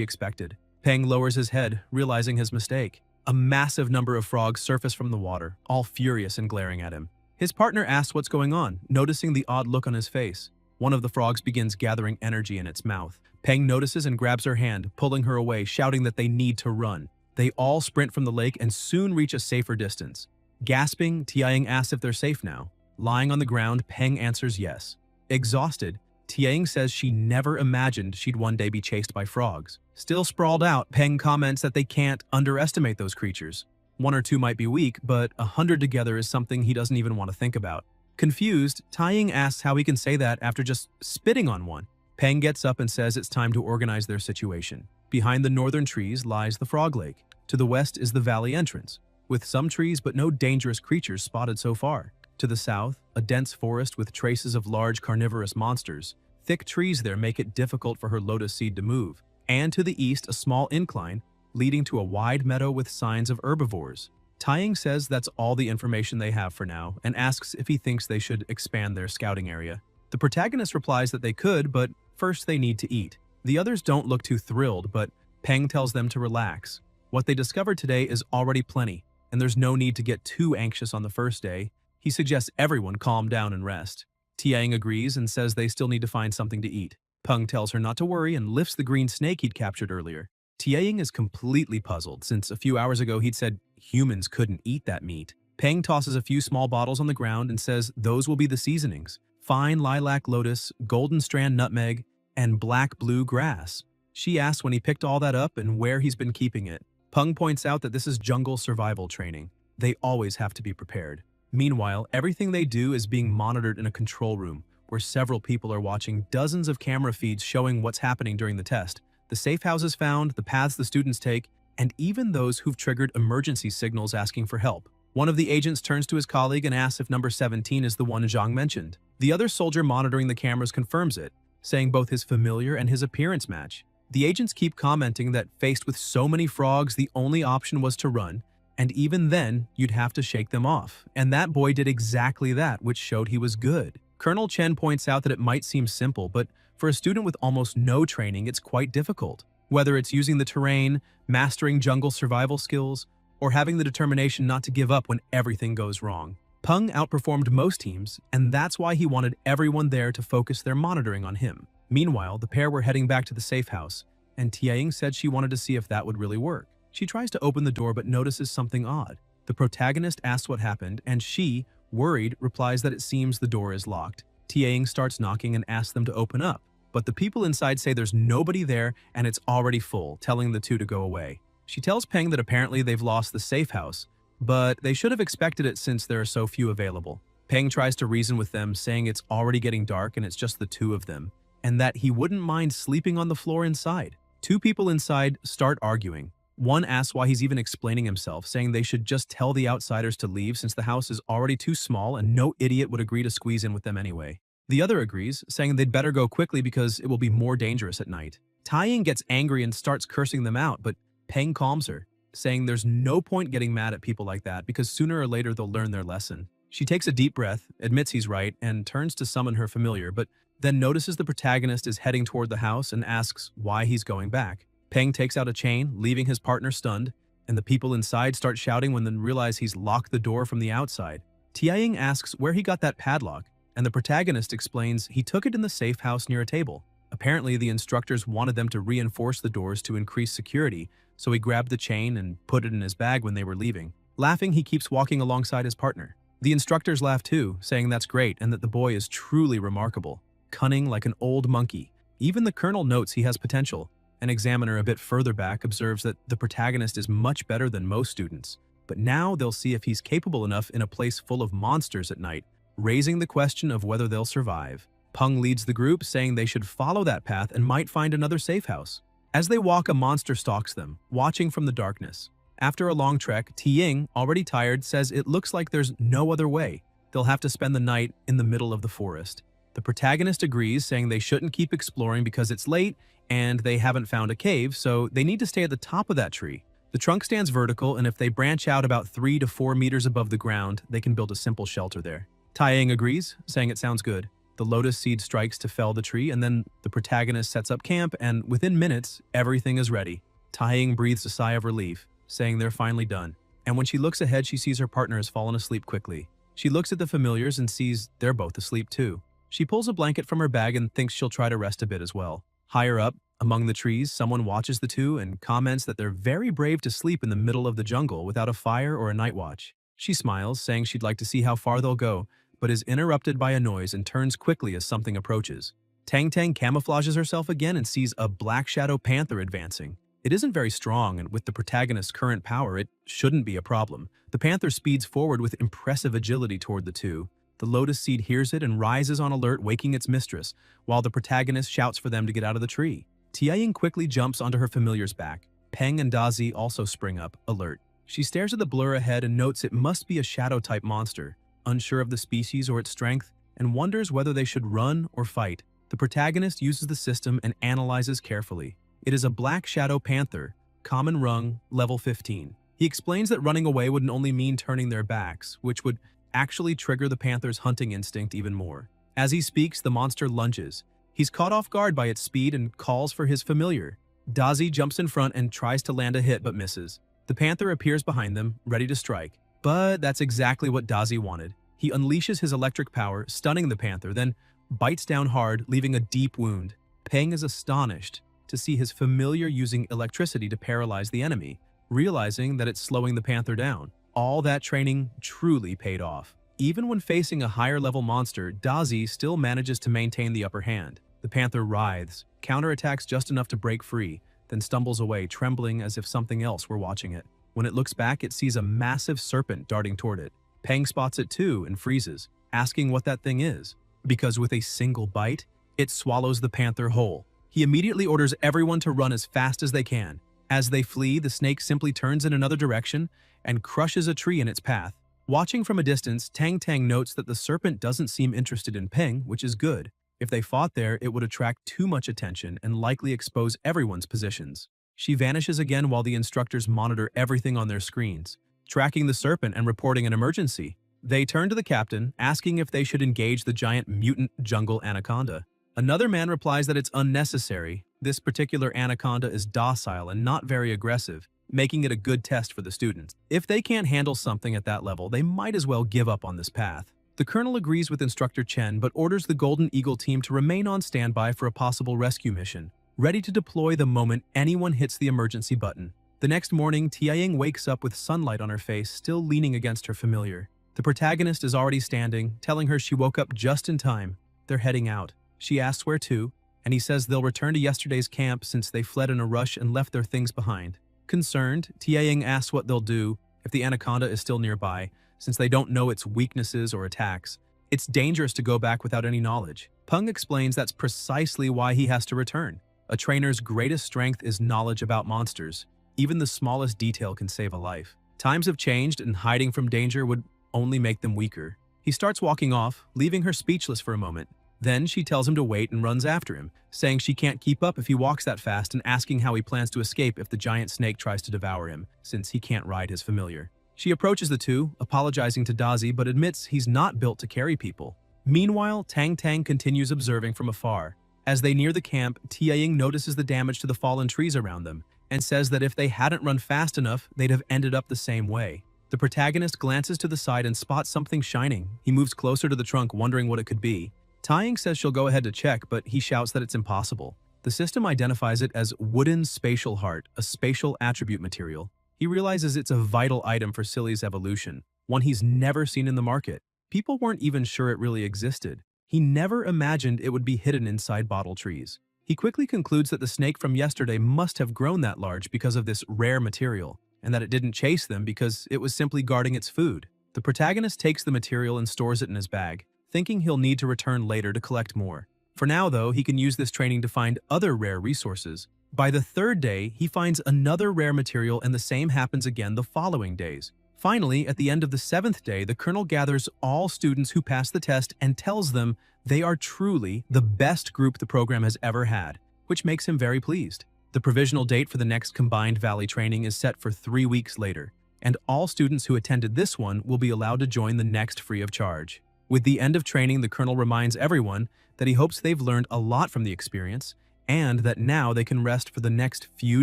expected. Peng lowers his head, realizing his mistake. A massive number of frogs surface from the water, all furious and glaring at him. His partner asks what's going on, noticing the odd look on his face. One of the frogs begins gathering energy in its mouth. Peng notices and grabs her hand, pulling her away, shouting that they need to run. They all sprint from the lake and soon reach a safer distance. Gasping, Tiaying asks if they're safe now. Lying on the ground, Peng answers yes. Exhausted, Tiaying says she never imagined she'd one day be chased by frogs. Still sprawled out, Peng comments that they can't underestimate those creatures. 1 or 2 might be weak, but 100 together is something he doesn't even want to think about. Confused, Taiying asks how he can say that after just spitting on one. Peng gets up and says it's time to organize their situation. Behind the northern trees lies the Frog Lake. To the west is the valley entrance, with some trees but no dangerous creatures spotted so far. To the south, a dense forest with traces of large carnivorous monsters. Thick trees there make it difficult for her lotus seed to move. And to the east, a small incline, leading to a wide meadow with signs of herbivores. Taiying says that's all the information they have for now and asks if he thinks they should expand their scouting area. The protagonist replies that they could, but first they need to eat. The others don't look too thrilled, but Peng tells them to relax. What they discovered today is already plenty, and there's no need to get too anxious on the first day. He suggests everyone calm down and rest. Tiaying agrees and says they still need to find something to eat. Peng tells her not to worry and lifts the green snake he'd captured earlier. Tiaying is completely puzzled since a few hours ago he'd said humans couldn't eat that meat. Peng tosses a few small bottles on the ground and says those will be the seasonings: fine lilac lotus, golden strand nutmeg, and black-blue grass. She asks when he picked all that up and where he's been keeping it. Peng points out that this is jungle survival training. They always have to be prepared. Meanwhile, everything they do is being monitored in a control room, where several people are watching dozens of camera feeds showing what's happening during the test, the safe houses found, the paths the students take, and even those who've triggered emergency signals asking for help. One of the agents turns to his colleague and asks if number 17 is the one Zhang mentioned. The other soldier monitoring the cameras confirms it, saying both his familiar and his appearance match. The agents keep commenting that faced with so many frogs, the only option was to run, and even then, you'd have to shake them off. And that boy did exactly that, which showed he was good. Colonel Chen points out that it might seem simple, but for a student with almost no training, it's quite difficult. Whether it's using the terrain, mastering jungle survival skills, or having the determination not to give up when everything goes wrong. Peng outperformed most teams, and that's why he wanted everyone there to focus their monitoring on him. Meanwhile, the pair were heading back to the safe house, and Tianying said she wanted to see if that would really work. She tries to open the door but notices something odd. The protagonist asks what happened, and she, worried, replies that it seems the door is locked. Tianying starts knocking and asks them to open up, but the people inside say there's nobody there and it's already full, telling the two to go away. She tells Peng that apparently they've lost the safe house, but they should have expected it since there are so few available. Peng tries to reason with them, saying it's already getting dark and it's just the two of them, and that he wouldn't mind sleeping on the floor inside. Two people inside start arguing. One asks why he's even explaining himself, saying they should just tell the outsiders to leave since the house is already too small and no idiot would agree to squeeze in with them anyway. The other agrees, saying they'd better go quickly because it will be more dangerous at night. Taiying gets angry and starts cursing them out, but Peng calms her, saying there's no point getting mad at people like that because sooner or later they'll learn their lesson. She takes a deep breath, admits he's right, and turns to summon her familiar, but then notices the protagonist is heading toward the house and asks why he's going back. Peng takes out a chain, leaving his partner stunned, and the people inside start shouting when they realize he's locked the door from the outside. Tianying asks where he got that padlock, and the protagonist explains he took it in the safe house near a table. Apparently, the instructors wanted them to reinforce the doors to increase security, so he grabbed the chain and put it in his bag when they were leaving. Laughing, he keeps walking alongside his partner. The instructors laugh too, saying that's great and that the boy is truly remarkable. Cunning like an old monkey. Even the colonel notes he has potential. An examiner a bit further back observes that the protagonist is much better than most students, but now they'll see if he's capable enough in a place full of monsters at night, raising the question of whether they'll survive. Peng leads the group, saying they should follow that path and might find another safe house. As they walk, a monster stalks them, watching from the darkness. After a long trek, Tiying, already tired, says it looks like there's no other way. They'll have to spend the night in the middle of the forest. The protagonist agrees, saying they shouldn't keep exploring because it's late and they haven't found a cave, so they need to stay at the top of that tree. The trunk stands vertical, and if they branch out about 3 to 4 meters above the ground, they can build a simple shelter there. Taiying agrees, saying it sounds good. The lotus seed strikes to fell the tree, and then the protagonist sets up camp, and within minutes, everything is ready. Taiying breathes a sigh of relief, saying they're finally done. And when she looks ahead, she sees her partner has fallen asleep quickly. She looks at the familiars and sees they're both asleep too. She pulls a blanket from her bag and thinks she'll try to rest a bit as well. Higher up, among the trees, someone watches the two and comments that they're very brave to sleep in the middle of the jungle without a fire or a night watch. She smiles, saying she'd like to see how far they'll go, but is interrupted by a noise and turns quickly as something approaches. Tang Tang camouflages herself again and sees a black shadow panther advancing. It isn't very strong, and with the protagonist's current power, it shouldn't be a problem. The panther speeds forward with impressive agility toward the two. The lotus seed hears it and rises on alert, waking its mistress, while the protagonist shouts for them to get out of the tree. Tianying quickly jumps onto her familiar's back. Peng and Dazi also spring up, alert. She stares at the blur ahead and notes it must be a shadow-type monster, unsure of the species or its strength, and wonders whether they should run or fight. The protagonist uses the system and analyzes carefully. It is a black shadow panther, common rung, level 15. He explains that running away would only mean turning their backs, which would actually trigger the panther's hunting instinct even more. As he speaks, the monster lunges. He's caught off guard by its speed and calls for his familiar. Dazi jumps in front and tries to land a hit but misses. The panther appears behind them, ready to strike. But that's exactly what Dazi wanted. He unleashes his electric power, stunning the panther, then bites down hard, leaving a deep wound. Peng is astonished to see his familiar using electricity to paralyze the enemy, realizing that it's slowing the panther down. All that training truly paid off. Even when facing a higher-level monster, Dazi still manages to maintain the upper hand. The panther writhes, counterattacks just enough to break free, then stumbles away, trembling as if something else were watching it. When it looks back, it sees a massive serpent darting toward it. Peng spots it too and freezes, asking what that thing is. because with a single bite, it swallows the panther whole. He immediately orders everyone to run as fast as they can. As they flee, the snake simply turns in another direction and crushes a tree in its path. Watching from a distance, Tang Tang notes that the serpent doesn't seem interested in Peng, which is good. If they fought there, it would attract too much attention and likely expose everyone's positions. She vanishes again while the instructors monitor everything on their screens, tracking the serpent and reporting an emergency. They turn to the captain, asking if they should engage the giant mutant jungle anaconda. Another man replies that it's unnecessary. This particular anaconda is docile and not very aggressive, making it a good test for the students. If they can't handle something at that level, they might as well give up on this path. The colonel agrees with Instructor Chen but orders the Golden Eagle team to remain on standby for a possible rescue mission, ready to deploy the moment anyone hits the emergency button. The next morning, Tianying wakes up with sunlight on her face, still leaning against her familiar. The protagonist is already standing, telling her she woke up just in time. They're heading out. She asks where to, and he says they'll return to yesterday's camp since they fled in a rush and left their things behind. Concerned, Tianying asks what they'll do if the anaconda is still nearby, since they don't know its weaknesses or attacks. It's dangerous to go back without any knowledge. Peng explains that's precisely why he has to return. A trainer's greatest strength is knowledge about monsters. Even the smallest detail can save a life. Times have changed, and hiding from danger would only make them weaker. He starts walking off, leaving her speechless for a moment. Then she tells him to wait and runs after him, saying she can't keep up if he walks that fast and asking how he plans to escape if the giant snake tries to devour him, since he can't ride his familiar. She approaches the two, apologizing to Dazi but admits he's not built to carry people. Meanwhile, Tang Tang continues observing from afar. As they near the camp, Tianying notices the damage to the fallen trees around them and says that if they hadn't run fast enough, they'd have ended up the same way. The protagonist glances to the side and spots something shining. He moves closer to the trunk, wondering what it could be. Tianying says she'll go ahead to check, but he shouts that it's impossible. The system identifies it as wooden spatial heart, a spatial attribute material. He realizes it's a vital item for Silly's evolution, one he's never seen in the market. People weren't even sure it really existed. He never imagined it would be hidden inside bottle trees. He quickly concludes that the snake from yesterday must have grown that large because of this rare material, and that it didn't chase them because it was simply guarding its food. The protagonist takes the material and stores it in his bag, thinking he'll need to return later to collect more. For now, though, he can use this training to find other rare resources. By the third day, he finds another rare material, and the same happens again the following days. Finally, at the end of the 7th day, the colonel gathers all students who passed the test and tells them they are truly the best group the program has ever had, which makes him very pleased. The provisional date for the next Combined Valley training is set for 3 weeks later, and all students who attended this one will be allowed to join the next free of charge. With the end of training, the colonel reminds everyone that he hopes they've learned a lot from the experience and that now they can rest for the next few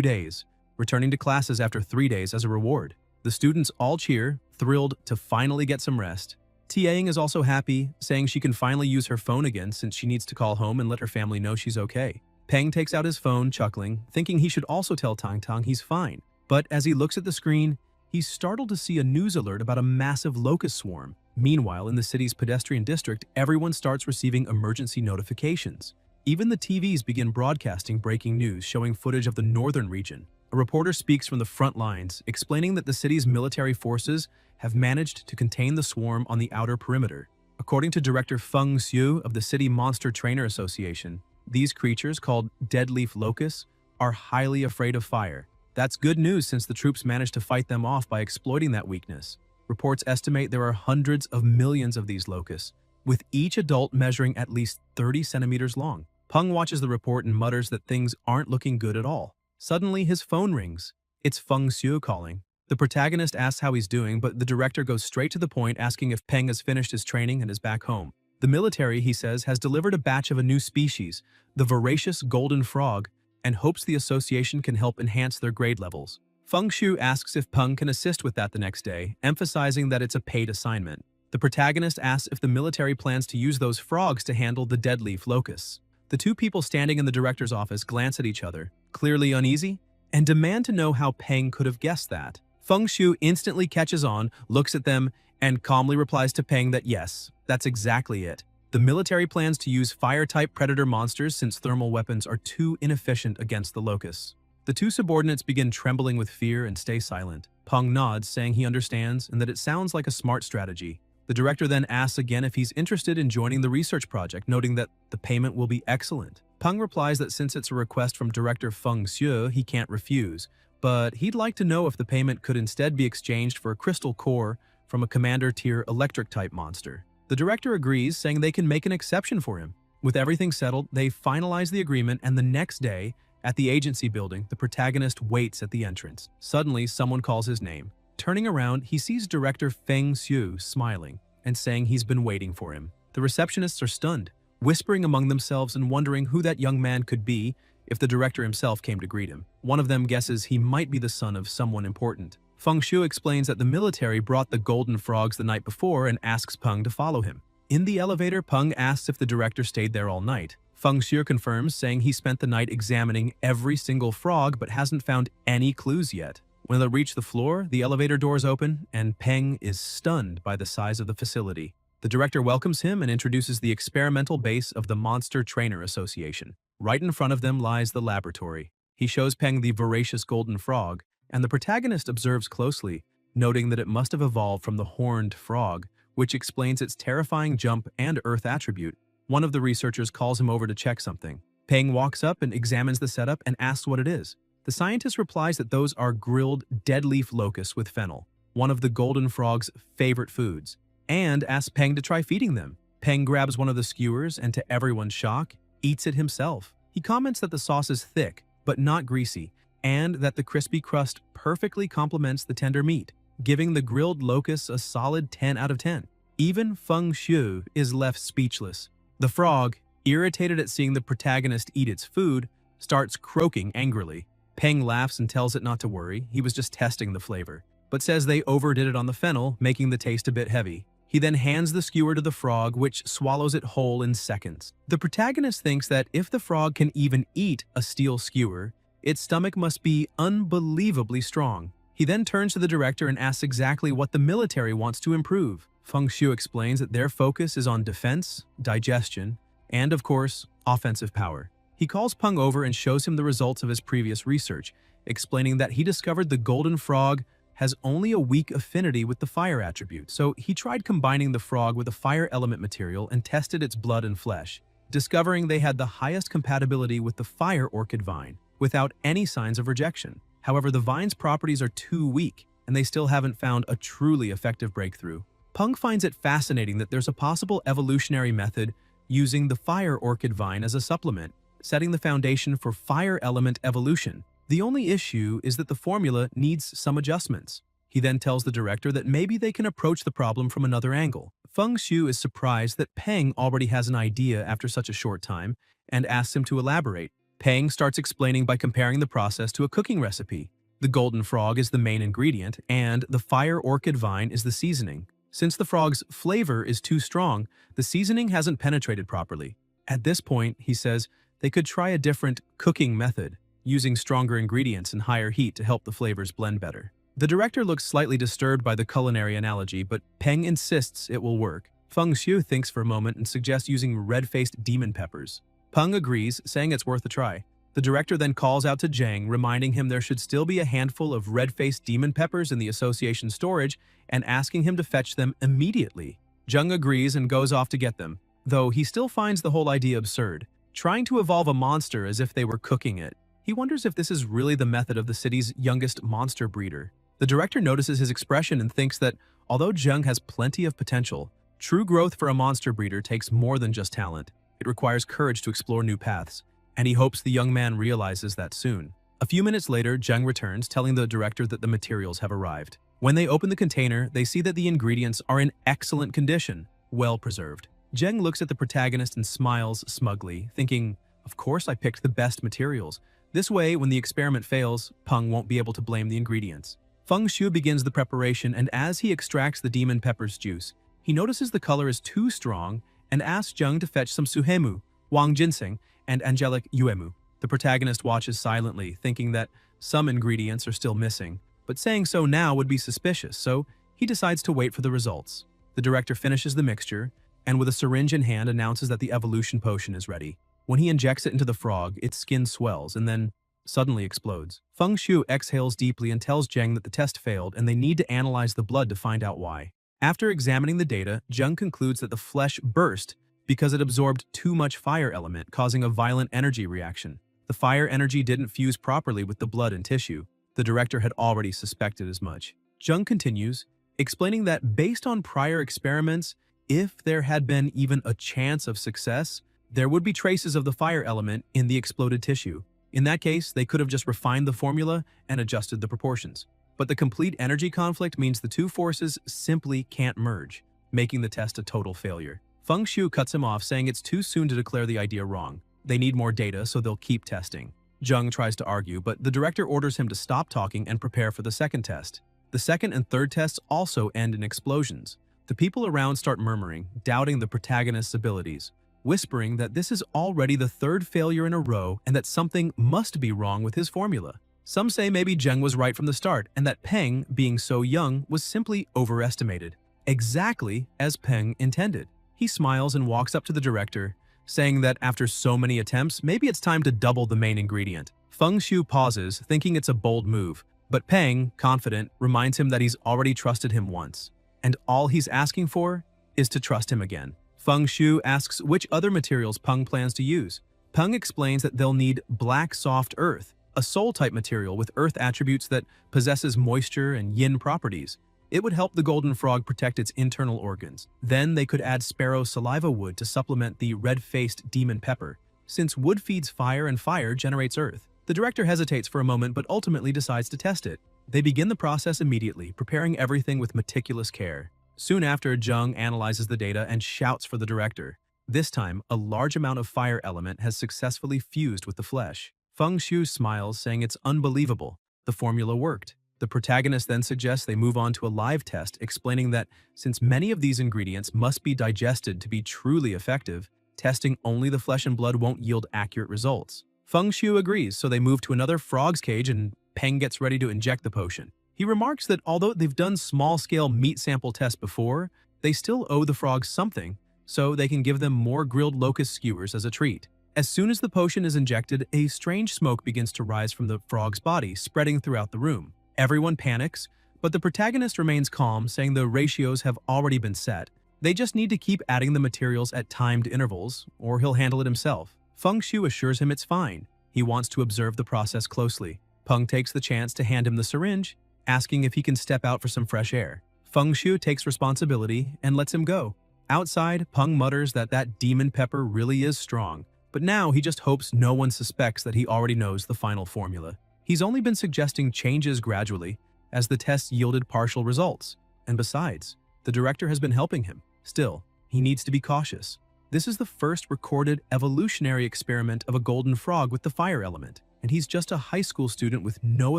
days, returning to classes after 3 days as a reward. The students all cheer, thrilled to finally get some rest. Tianying is also happy, saying she can finally use her phone again since she needs to call home and let her family know she's okay. Peng takes out his phone, chuckling, thinking he should also tell Tang Tang he's fine. But as he looks at the screen, he's startled to see a news alert about a massive locust swarm. Meanwhile, in the city's pedestrian district, everyone starts receiving emergency notifications. Even the TVs begin broadcasting breaking news showing footage of the northern region. A reporter speaks from the front lines, explaining that the city's military forces have managed to contain the swarm on the outer perimeter. According to Director Feng Xiu of the City Monster Trainer Association, these creatures, called deadleaf locusts, are highly afraid of fire. That's good news since the troops managed to fight them off by exploiting that weakness. Reports estimate there are hundreds of millions of these locusts, with each adult measuring at least 30 centimeters long. Peng watches the report and mutters that things aren't looking good at all. Suddenly, his phone rings. It's Feng Xiu calling. The protagonist asks how he's doing, but the director goes straight to the point, asking if Peng has finished his training and is back home. The military, he says, has delivered a batch of a new species, the voracious golden frog, and hopes the association can help enhance their grade levels. Feng Xiu asks if Peng can assist with that the next day, emphasizing that it's a paid assignment. The protagonist asks if the military plans to use those frogs to handle the deadleaf locusts. The two people standing in the director's office glance at each other, clearly uneasy, and demand to know how Peng could have guessed that. Feng Xiu instantly catches on, looks at them, and calmly replies to Peng that yes, that's exactly it. The military plans to use fire-type predator monsters since thermal weapons are too inefficient against the locusts. The two subordinates begin trembling with fear and stay silent. Peng nods, saying he understands and that it sounds like a smart strategy. The director then asks again if he's interested in joining the research project, noting that the payment will be excellent. Peng replies that since it's a request from director Feng Xue, he can't refuse, but he'd like to know if the payment could instead be exchanged for a crystal core from a commander-tier electric-type monster. The director agrees, saying they can make an exception for him. With everything settled, they finalize the agreement, and the next day, at the agency building, the protagonist waits at the entrance. Suddenly, someone calls his name. Turning around, he sees director Feng Xue smiling and saying he's been waiting for him. The receptionists are stunned, whispering among themselves and wondering who that young man could be if the director himself came to greet him. One of them guesses he might be the son of someone important. Feng Xue explains that the military brought the golden frogs the night before and asks Peng to follow him. In the elevator, Peng asks if the director stayed there all night. Feng Xue confirms, saying he spent the night examining every single frog but hasn't found any clues yet. When they reach the floor, the elevator doors open, and Peng is stunned by the size of the facility. The director welcomes him and introduces the experimental base of the Monster Trainer Association. Right in front of them lies the laboratory. He shows Peng the voracious golden frog, and the protagonist observes closely, noting that it must have evolved from the horned frog, which explains its terrifying jump and earth attribute. One of the researchers calls him over to check something. Peng walks up and examines the setup and asks what it is. The scientist replies that those are grilled dead leaf locusts with fennel, one of the golden frog's favorite foods, and asks Peng to try feeding them. Peng grabs one of the skewers and, to everyone's shock, eats it himself. He comments that the sauce is thick, but not greasy, and that the crispy crust perfectly complements the tender meat, giving the grilled locusts a solid 10 out of 10. Even Feng Xue is left speechless. The frog, irritated at seeing the protagonist eat its food, starts croaking angrily. Peng laughs and tells it not to worry, he was just testing the flavor, but says they overdid it on the fennel, making the taste a bit heavy. He then hands the skewer to the frog, which swallows it whole in seconds. The protagonist thinks that if the frog can even eat a steel skewer, its stomach must be unbelievably strong. He then turns to the director and asks exactly what the military wants to improve. Feng Xue explains that their focus is on defense, digestion, and, of course, offensive power. He calls Peng over and shows him the results of his previous research, explaining that he discovered the golden frog has only a weak affinity with the fire attribute, so he tried combining the frog with a fire element material and tested its blood and flesh, discovering they had the highest compatibility with the fire orchid vine, without any signs of rejection. However, the vine's properties are too weak, and they still haven't found a truly effective breakthrough. Peng finds it fascinating that there's a possible evolutionary method using the fire orchid vine as a supplement, setting the foundation for fire element evolution. The only issue is that the formula needs some adjustments. He then tells the director that maybe they can approach the problem from another angle. Feng Xue is surprised that Peng already has an idea after such a short time and asks him to elaborate. Peng starts explaining by comparing the process to a cooking recipe. The golden frog is the main ingredient, and the fire orchid vine is the seasoning. Since the frog's flavor is too strong, the seasoning hasn't penetrated properly. At this point, he says, they could try a different cooking method, using stronger ingredients and higher heat to help the flavors blend better. The director looks slightly disturbed by the culinary analogy, but Peng insists it will work. Feng Xue thinks for a moment and suggests using red-faced demon peppers. Peng agrees, saying it's worth a try. The director then calls out to Zhang, reminding him there should still be a handful of red-faced demon peppers in the association storage and asking him to fetch them immediately. Zhang agrees and goes off to get them, though he still finds the whole idea absurd. Trying to evolve a monster as if they were cooking it. He wonders if this is really the method of the city's youngest monster breeder. The director notices his expression and thinks that, although Zheng has plenty of potential, true growth for a monster breeder takes more than just talent. It requires courage to explore new paths, and he hopes the young man realizes that soon. A few minutes later, Zheng returns, telling the director that the materials have arrived. When they open the container, they see that the ingredients are in excellent condition, well preserved. Zheng looks at the protagonist and smiles smugly, thinking, of course I picked the best materials. This way, when the experiment fails, Peng won't be able to blame the ingredients. Feng Xue begins the preparation, and as he extracts the demon pepper's juice, he notices the color is too strong and asks Zheng to fetch some suhemu, wang ginseng, and angelic yuemu. The protagonist watches silently, thinking that some ingredients are still missing, but saying so now would be suspicious, so he decides to wait for the results. The director finishes the mixture, and with a syringe in hand announces that the evolution potion is ready. When he injects it into the frog, its skin swells and then suddenly explodes. Feng Xue exhales deeply and tells Zheng that the test failed and they need to analyze the blood to find out why. After examining the data, Jung concludes that the flesh burst because it absorbed too much fire element, causing a violent energy reaction. The fire energy didn't fuse properly with the blood and tissue. The director had already suspected as much. Jung continues, explaining that based on prior experiments, if there had been even a chance of success, there would be traces of the fire element in the exploded tissue. In that case, they could have just refined the formula and adjusted the proportions. But the complete energy conflict means the two forces simply can't merge, making the test a total failure. Feng Shu cuts him off, saying it's too soon to declare the idea wrong. They need more data, so they'll keep testing. Jung tries to argue, but the director orders him to stop talking and prepare for the second test. The second and third tests also end in explosions. The people around start murmuring, doubting the protagonist's abilities, whispering that this is already the third failure in a row and that something must be wrong with his formula. Some say maybe Jung was right from the start and that Peng, being so young, was simply overestimated, exactly as Peng intended. He smiles and walks up to the director, saying that after so many attempts, maybe it's time to double the main ingredient. Feng Shu pauses, thinking it's a bold move, but Peng, confident, reminds him that he's already trusted him once, and all he's asking for is to trust him again. Feng Shu asks which other materials Peng plans to use. Peng explains that they'll need black soft earth, a soul-type material with earth attributes that possesses moisture and yin properties. It would help the golden frog protect its internal organs. Then they could add sparrow saliva wood to supplement the red-faced demon pepper, since wood feeds fire and fire generates earth. The director hesitates for a moment but ultimately decides to test it. They begin the process immediately, preparing everything with meticulous care. Soon after, Jung analyzes the data and shouts for the director. This time, a large amount of fire element has successfully fused with the flesh. Feng Shu smiles, saying it's unbelievable. The formula worked. The protagonist then suggests they move on to a live test, explaining that since many of these ingredients must be digested to be truly effective, testing only the flesh and blood won't yield accurate results. Feng Shu agrees, so they move to another frog's cage and Peng gets ready to inject the potion. He remarks that although they've done small-scale meat sample tests before, they still owe the frogs something, so they can give them more grilled locust skewers as a treat. As soon as the potion is injected, a strange smoke begins to rise from the frog's body, spreading throughout the room. Everyone panics, but the protagonist remains calm, saying the ratios have already been set. They just need to keep adding the materials at timed intervals, or he'll handle it himself. Feng Shu assures him it's fine. He wants to observe the process closely. Peng takes the chance to hand him the syringe, asking if he can step out for some fresh air. Feng Shu takes responsibility and lets him go. Outside, Peng mutters that demon pepper really is strong, but now he just hopes no one suspects that he already knows the final formula. He's only been suggesting changes gradually, as the tests yielded partial results. And besides, the director has been helping him. Still, he needs to be cautious. This is the first recorded evolutionary experiment of a golden frog with the fire element, and he's just a high school student with no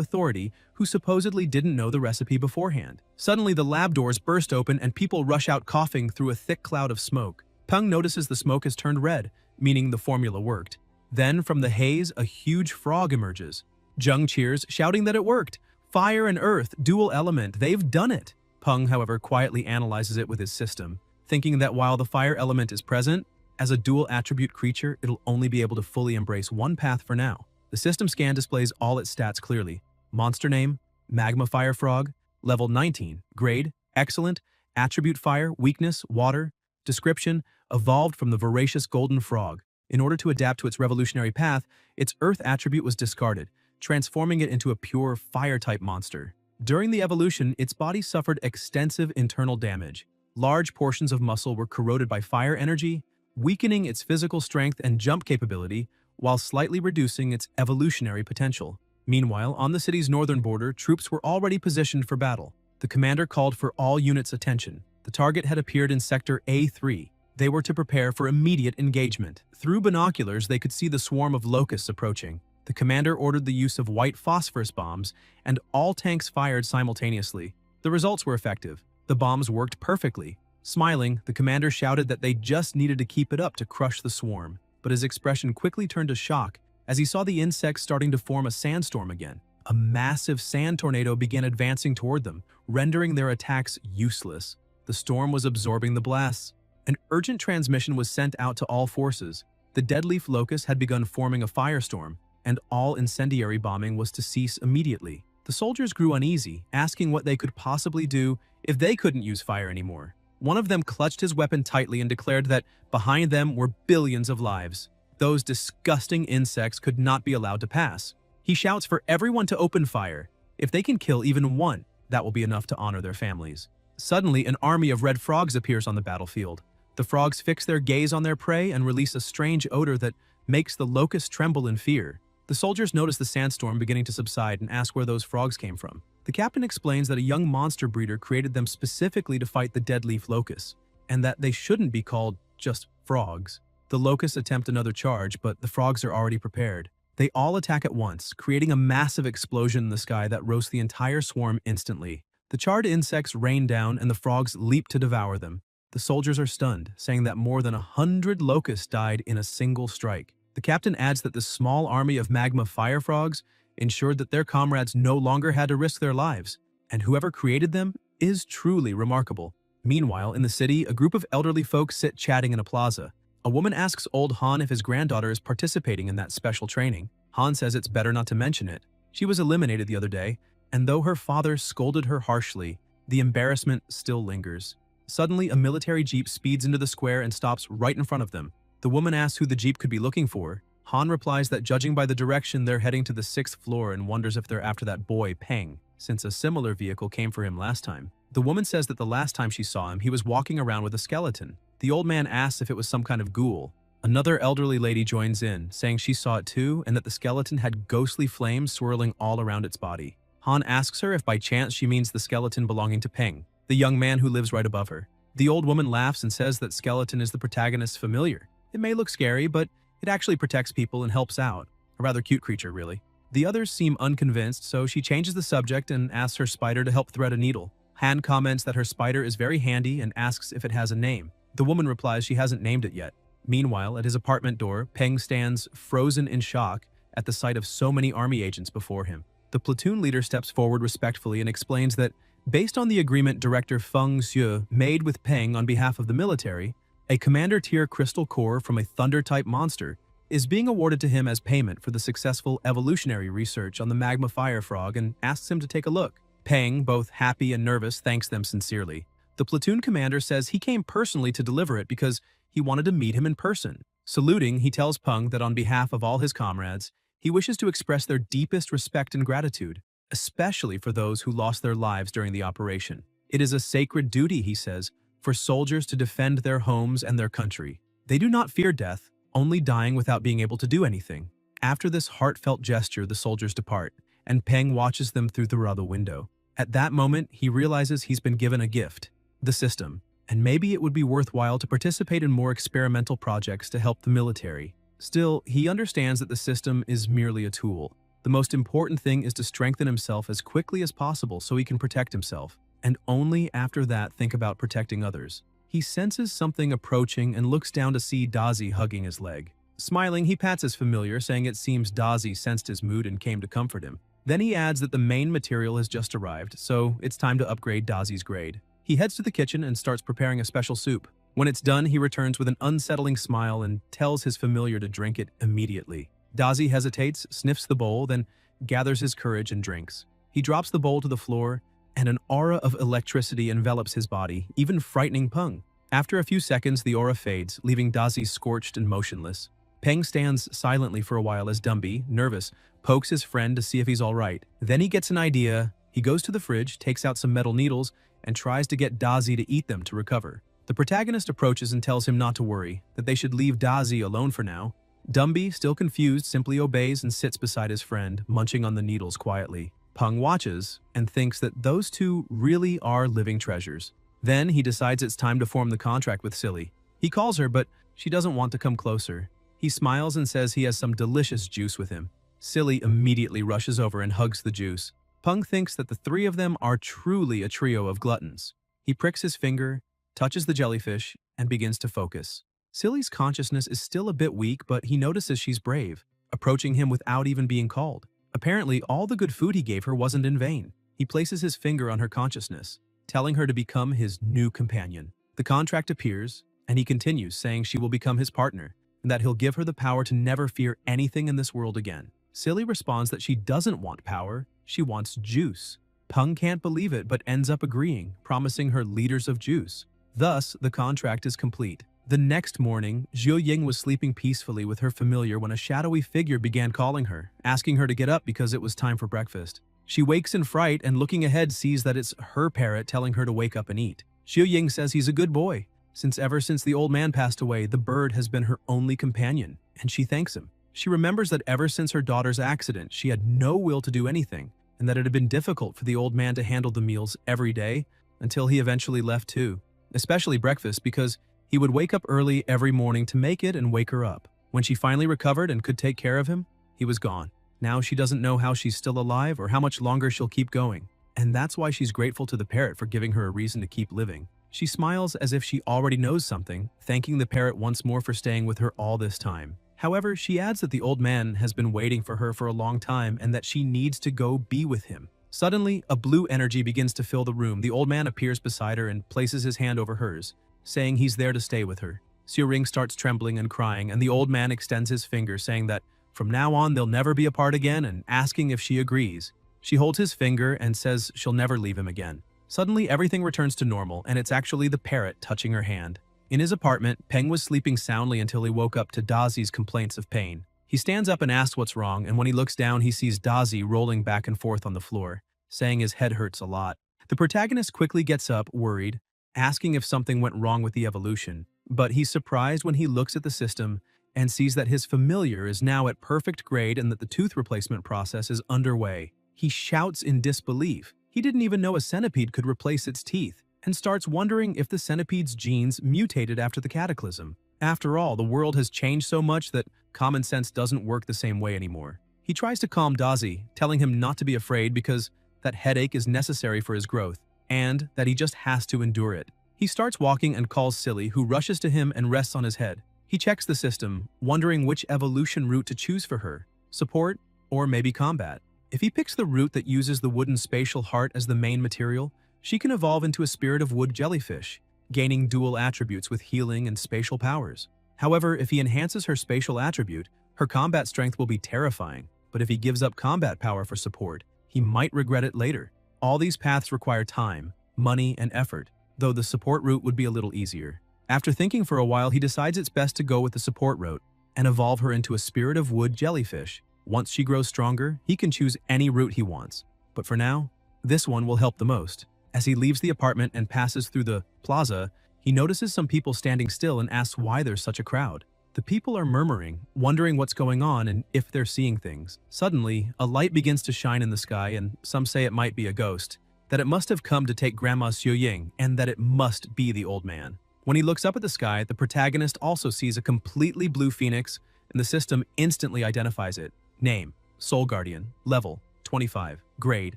authority who supposedly didn't know the recipe beforehand. Suddenly, the lab doors burst open and people rush out coughing through a thick cloud of smoke. Peng notices the smoke has turned red, meaning the formula worked. Then, from the haze, a huge frog emerges. Jung cheers, shouting that it worked. Fire and earth, dual element, they've done it. Peng, however, quietly analyzes it with his system, thinking that while the fire element is present, as a dual attribute creature, it'll only be able to fully embrace one path for now. The system scan displays all its stats clearly. Monster name, Magma Fire Frog, level 19, grade, excellent, attribute fire, weakness, water, description, evolved from the voracious golden frog. In order to adapt to its revolutionary path, its earth attribute was discarded, transforming it into a pure fire-type monster. During the evolution, its body suffered extensive internal damage. Large portions of muscle were corroded by fire energy, weakening its physical strength and jump capability, while slightly reducing its evolutionary potential. Meanwhile, on the city's northern border, troops were already positioned for battle. The commander called for all units' attention. The target had appeared in Sector A3. They were to prepare for immediate engagement. Through binoculars, they could see the swarm of locusts approaching. The commander ordered the use of white phosphorus bombs, and all tanks fired simultaneously. The results were effective. The bombs worked perfectly. Smiling, the commander shouted that they just needed to keep it up to crush the swarm. But his expression quickly turned to shock as he saw the insects starting to form a sandstorm again. A massive sand tornado began advancing toward them, rendering their attacks useless. The storm was absorbing the blasts. An urgent transmission was sent out to all forces. The deadleaf locust had begun forming a firestorm, and all incendiary bombing was to cease immediately. The soldiers grew uneasy, asking what they could possibly do if they couldn't use fire anymore. One of them clutched his weapon tightly and declared that behind them were billions of lives. Those disgusting insects could not be allowed to pass. He shouts for everyone to open fire. If they can kill even one, that will be enough to honor their families. Suddenly, an army of red frogs appears on the battlefield. The frogs fix their gaze on their prey and release a strange odor that makes the locusts tremble in fear. The soldiers notice the sandstorm beginning to subside and ask where those frogs came from. The captain explains that a young monster breeder created them specifically to fight the dead leaf locusts, and that they shouldn't be called just frogs. The locusts attempt another charge, but the frogs are already prepared. They all attack at once, creating a massive explosion in the sky that roasts the entire swarm instantly. The charred insects rain down and the frogs leap to devour them. The soldiers are stunned, saying that more than 100 locusts died in a single strike. The captain adds that the small army of magma fire frogs ensured that their comrades no longer had to risk their lives, and whoever created them is truly remarkable. Meanwhile, in the city, a group of elderly folks sit chatting in a plaza. A woman asks old Han if his granddaughter is participating in that special training. Han says it's better not to mention it. She was eliminated the other day, and though her father scolded her harshly, the embarrassment still lingers. Suddenly, a military jeep speeds into the square and stops right in front of them. The woman asks who the jeep could be looking for. Han replies that judging by the direction, they're heading to the 6th floor and wonders if they're after that boy, Peng, since a similar vehicle came for him last time. The woman says that the last time she saw him, he was walking around with a skeleton. The old man asks if it was some kind of ghoul. Another elderly lady joins in, saying she saw it too and that the skeleton had ghostly flames swirling all around its body. Han asks her if by chance she means the skeleton belonging to Peng, the young man who lives right above her. The old woman laughs and says that skeleton is the protagonist's familiar. It may look scary, but it actually protects people and helps out. A rather cute creature, really. The others seem unconvinced, so she changes the subject and asks her spider to help thread a needle. Han comments that her spider is very handy and asks if it has a name. The woman replies she hasn't named it yet. Meanwhile, at his apartment door, Peng stands frozen in shock at the sight of so many army agents before him. The platoon leader steps forward respectfully and explains that, based on the agreement Director Feng Xue made with Peng on behalf of the military, a commander-tier crystal core from a thunder-type monster is being awarded to him as payment for the successful evolutionary research on the magma fire frog and asks him to take a look. Peng, both happy and nervous, thanks them sincerely. The platoon commander says he came personally to deliver it because he wanted to meet him in person. Saluting, he tells Peng that on behalf of all his comrades, he wishes to express their deepest respect and gratitude, especially for those who lost their lives during the operation. It is a sacred duty, he says, for soldiers to defend their homes and their country. They do not fear death, only dying without being able to do anything. After this heartfelt gesture, the soldiers depart, and Peng watches them through the other window. At that moment, he realizes he's been given a gift, the system, and maybe it would be worthwhile to participate in more experimental projects to help the military. Still, he understands that the system is merely a tool. The most important thing is to strengthen himself as quickly as possible so he can protect himself, and only after that think about protecting others. He senses something approaching and looks down to see Dazi hugging his leg. Smiling, he pats his familiar, saying it seems Dazi sensed his mood and came to comfort him. Then he adds that the main material has just arrived, so it's time to upgrade Dazi's grade. He heads to the kitchen and starts preparing a special soup. When it's done, he returns with an unsettling smile and tells his familiar to drink it immediately. Dazi hesitates, sniffs the bowl, then gathers his courage and drinks. He drops the bowl to the floor, and an aura of electricity envelops his body, even frightening Peng. After a few seconds, the aura fades, leaving Dazi scorched and motionless. Peng stands silently for a while as Dumby, nervous, pokes his friend to see if he's all right. Then he gets an idea. He goes to the fridge, takes out some metal needles, and tries to get Dazi to eat them to recover. The protagonist approaches and tells him not to worry, that they should leave Dazi alone for now. Dumby, still confused, simply obeys and sits beside his friend, munching on the needles quietly. Peng watches and thinks that those two really are living treasures. Then he decides it's time to form the contract with Silly. He calls her, but she doesn't want to come closer. He smiles and says he has some delicious juice with him. Silly immediately rushes over and hugs the juice. Peng thinks that the three of them are truly a trio of gluttons. He pricks his finger, touches the jellyfish, and begins to focus. Silly's consciousness is still a bit weak, but he notices she's brave, approaching him without even being called. Apparently, all the good food he gave her wasn't in vain. He places his finger on her consciousness, telling her to become his new companion. The contract appears, and he continues, saying she will become his partner, and that he'll give her the power to never fear anything in this world again. Silly responds that she doesn't want power, She wants juice. Peng can't believe it but ends up agreeing, promising her liters of juice. Thus, the contract is complete. The next morning, Zhou Ying was sleeping peacefully with her familiar when a shadowy figure began calling her, asking her to get up because it was time for breakfast. She wakes in fright and looking ahead sees that it's her parrot telling her to wake up and eat. Zhou Ying says he's a good boy, since ever since the old man passed away, the bird has been her only companion, and she thanks him. She remembers that ever since her daughter's accident, she had no will to do anything, and that it had been difficult for the old man to handle the meals every day until he eventually left too, especially breakfast because he would wake up early every morning to make it and wake her up. When she finally recovered and could take care of him, he was gone. Now she doesn't know how she's still alive or how much longer she'll keep going, and that's why she's grateful to the parrot for giving her a reason to keep living. She smiles as if she already knows something, thanking the parrot once more for staying with her all this time. However, she adds that the old man has been waiting for her for a long time and that she needs to go be with him. Suddenly, a blue energy begins to fill the room. The old man appears beside her and places his hand over hers, saying he's there to stay with her. Xiu Ring starts trembling and crying, and the old man extends his finger, saying that from now on they'll never be apart again and asking if she agrees. She holds his finger and says she'll never leave him again. Suddenly, everything returns to normal, and it's actually the parrot touching her hand. In his apartment, Peng was sleeping soundly until he woke up to Dazi's complaints of pain. He stands up and asks what's wrong, and when he looks down, he sees Dazi rolling back and forth on the floor, saying his head hurts a lot. The protagonist quickly gets up, worried, asking if something went wrong with the evolution, but he's surprised when he looks at the system and sees that his familiar is now at perfect grade and that the tooth replacement process is underway. He shouts in disbelief. He didn't even know a centipede could replace its teeth, and starts wondering if the centipede's genes mutated after the cataclysm. After all, the world has changed so much that common sense doesn't work the same way anymore. He tries to calm Dazi, telling him not to be afraid because that headache is necessary for his growth, and that he just has to endure it. He starts walking and calls Silly, who rushes to him and rests on his head. He checks the system, wondering which evolution route to choose for her, support or maybe combat. If he picks the route that uses the wooden spatial heart as the main material, she can evolve into a spirit of wood jellyfish, gaining dual attributes with healing and spatial powers. However, if he enhances her spatial attribute, her combat strength will be terrifying, but if he gives up combat power for support, he might regret it later. All these paths require time, money, and effort, though the support route would be a little easier. After thinking for a while, he decides it's best to go with the support route and evolve her into a spirit of wood jellyfish. Once she grows stronger, he can choose any route he wants. But for now, this one will help the most. As he leaves the apartment and passes through the plaza, he notices some people standing still and asks why there's such a crowd. The people are murmuring, wondering what's going on and if they're seeing things. Suddenly, a light begins to shine in the sky, and some say it might be a ghost, that it must have come to take Grandma Xiu Ying, and that it must be the old man. When he looks up at the sky, the protagonist also sees a completely blue phoenix, and the system instantly identifies it. Name: Soul Guardian. Level: 25. Grade: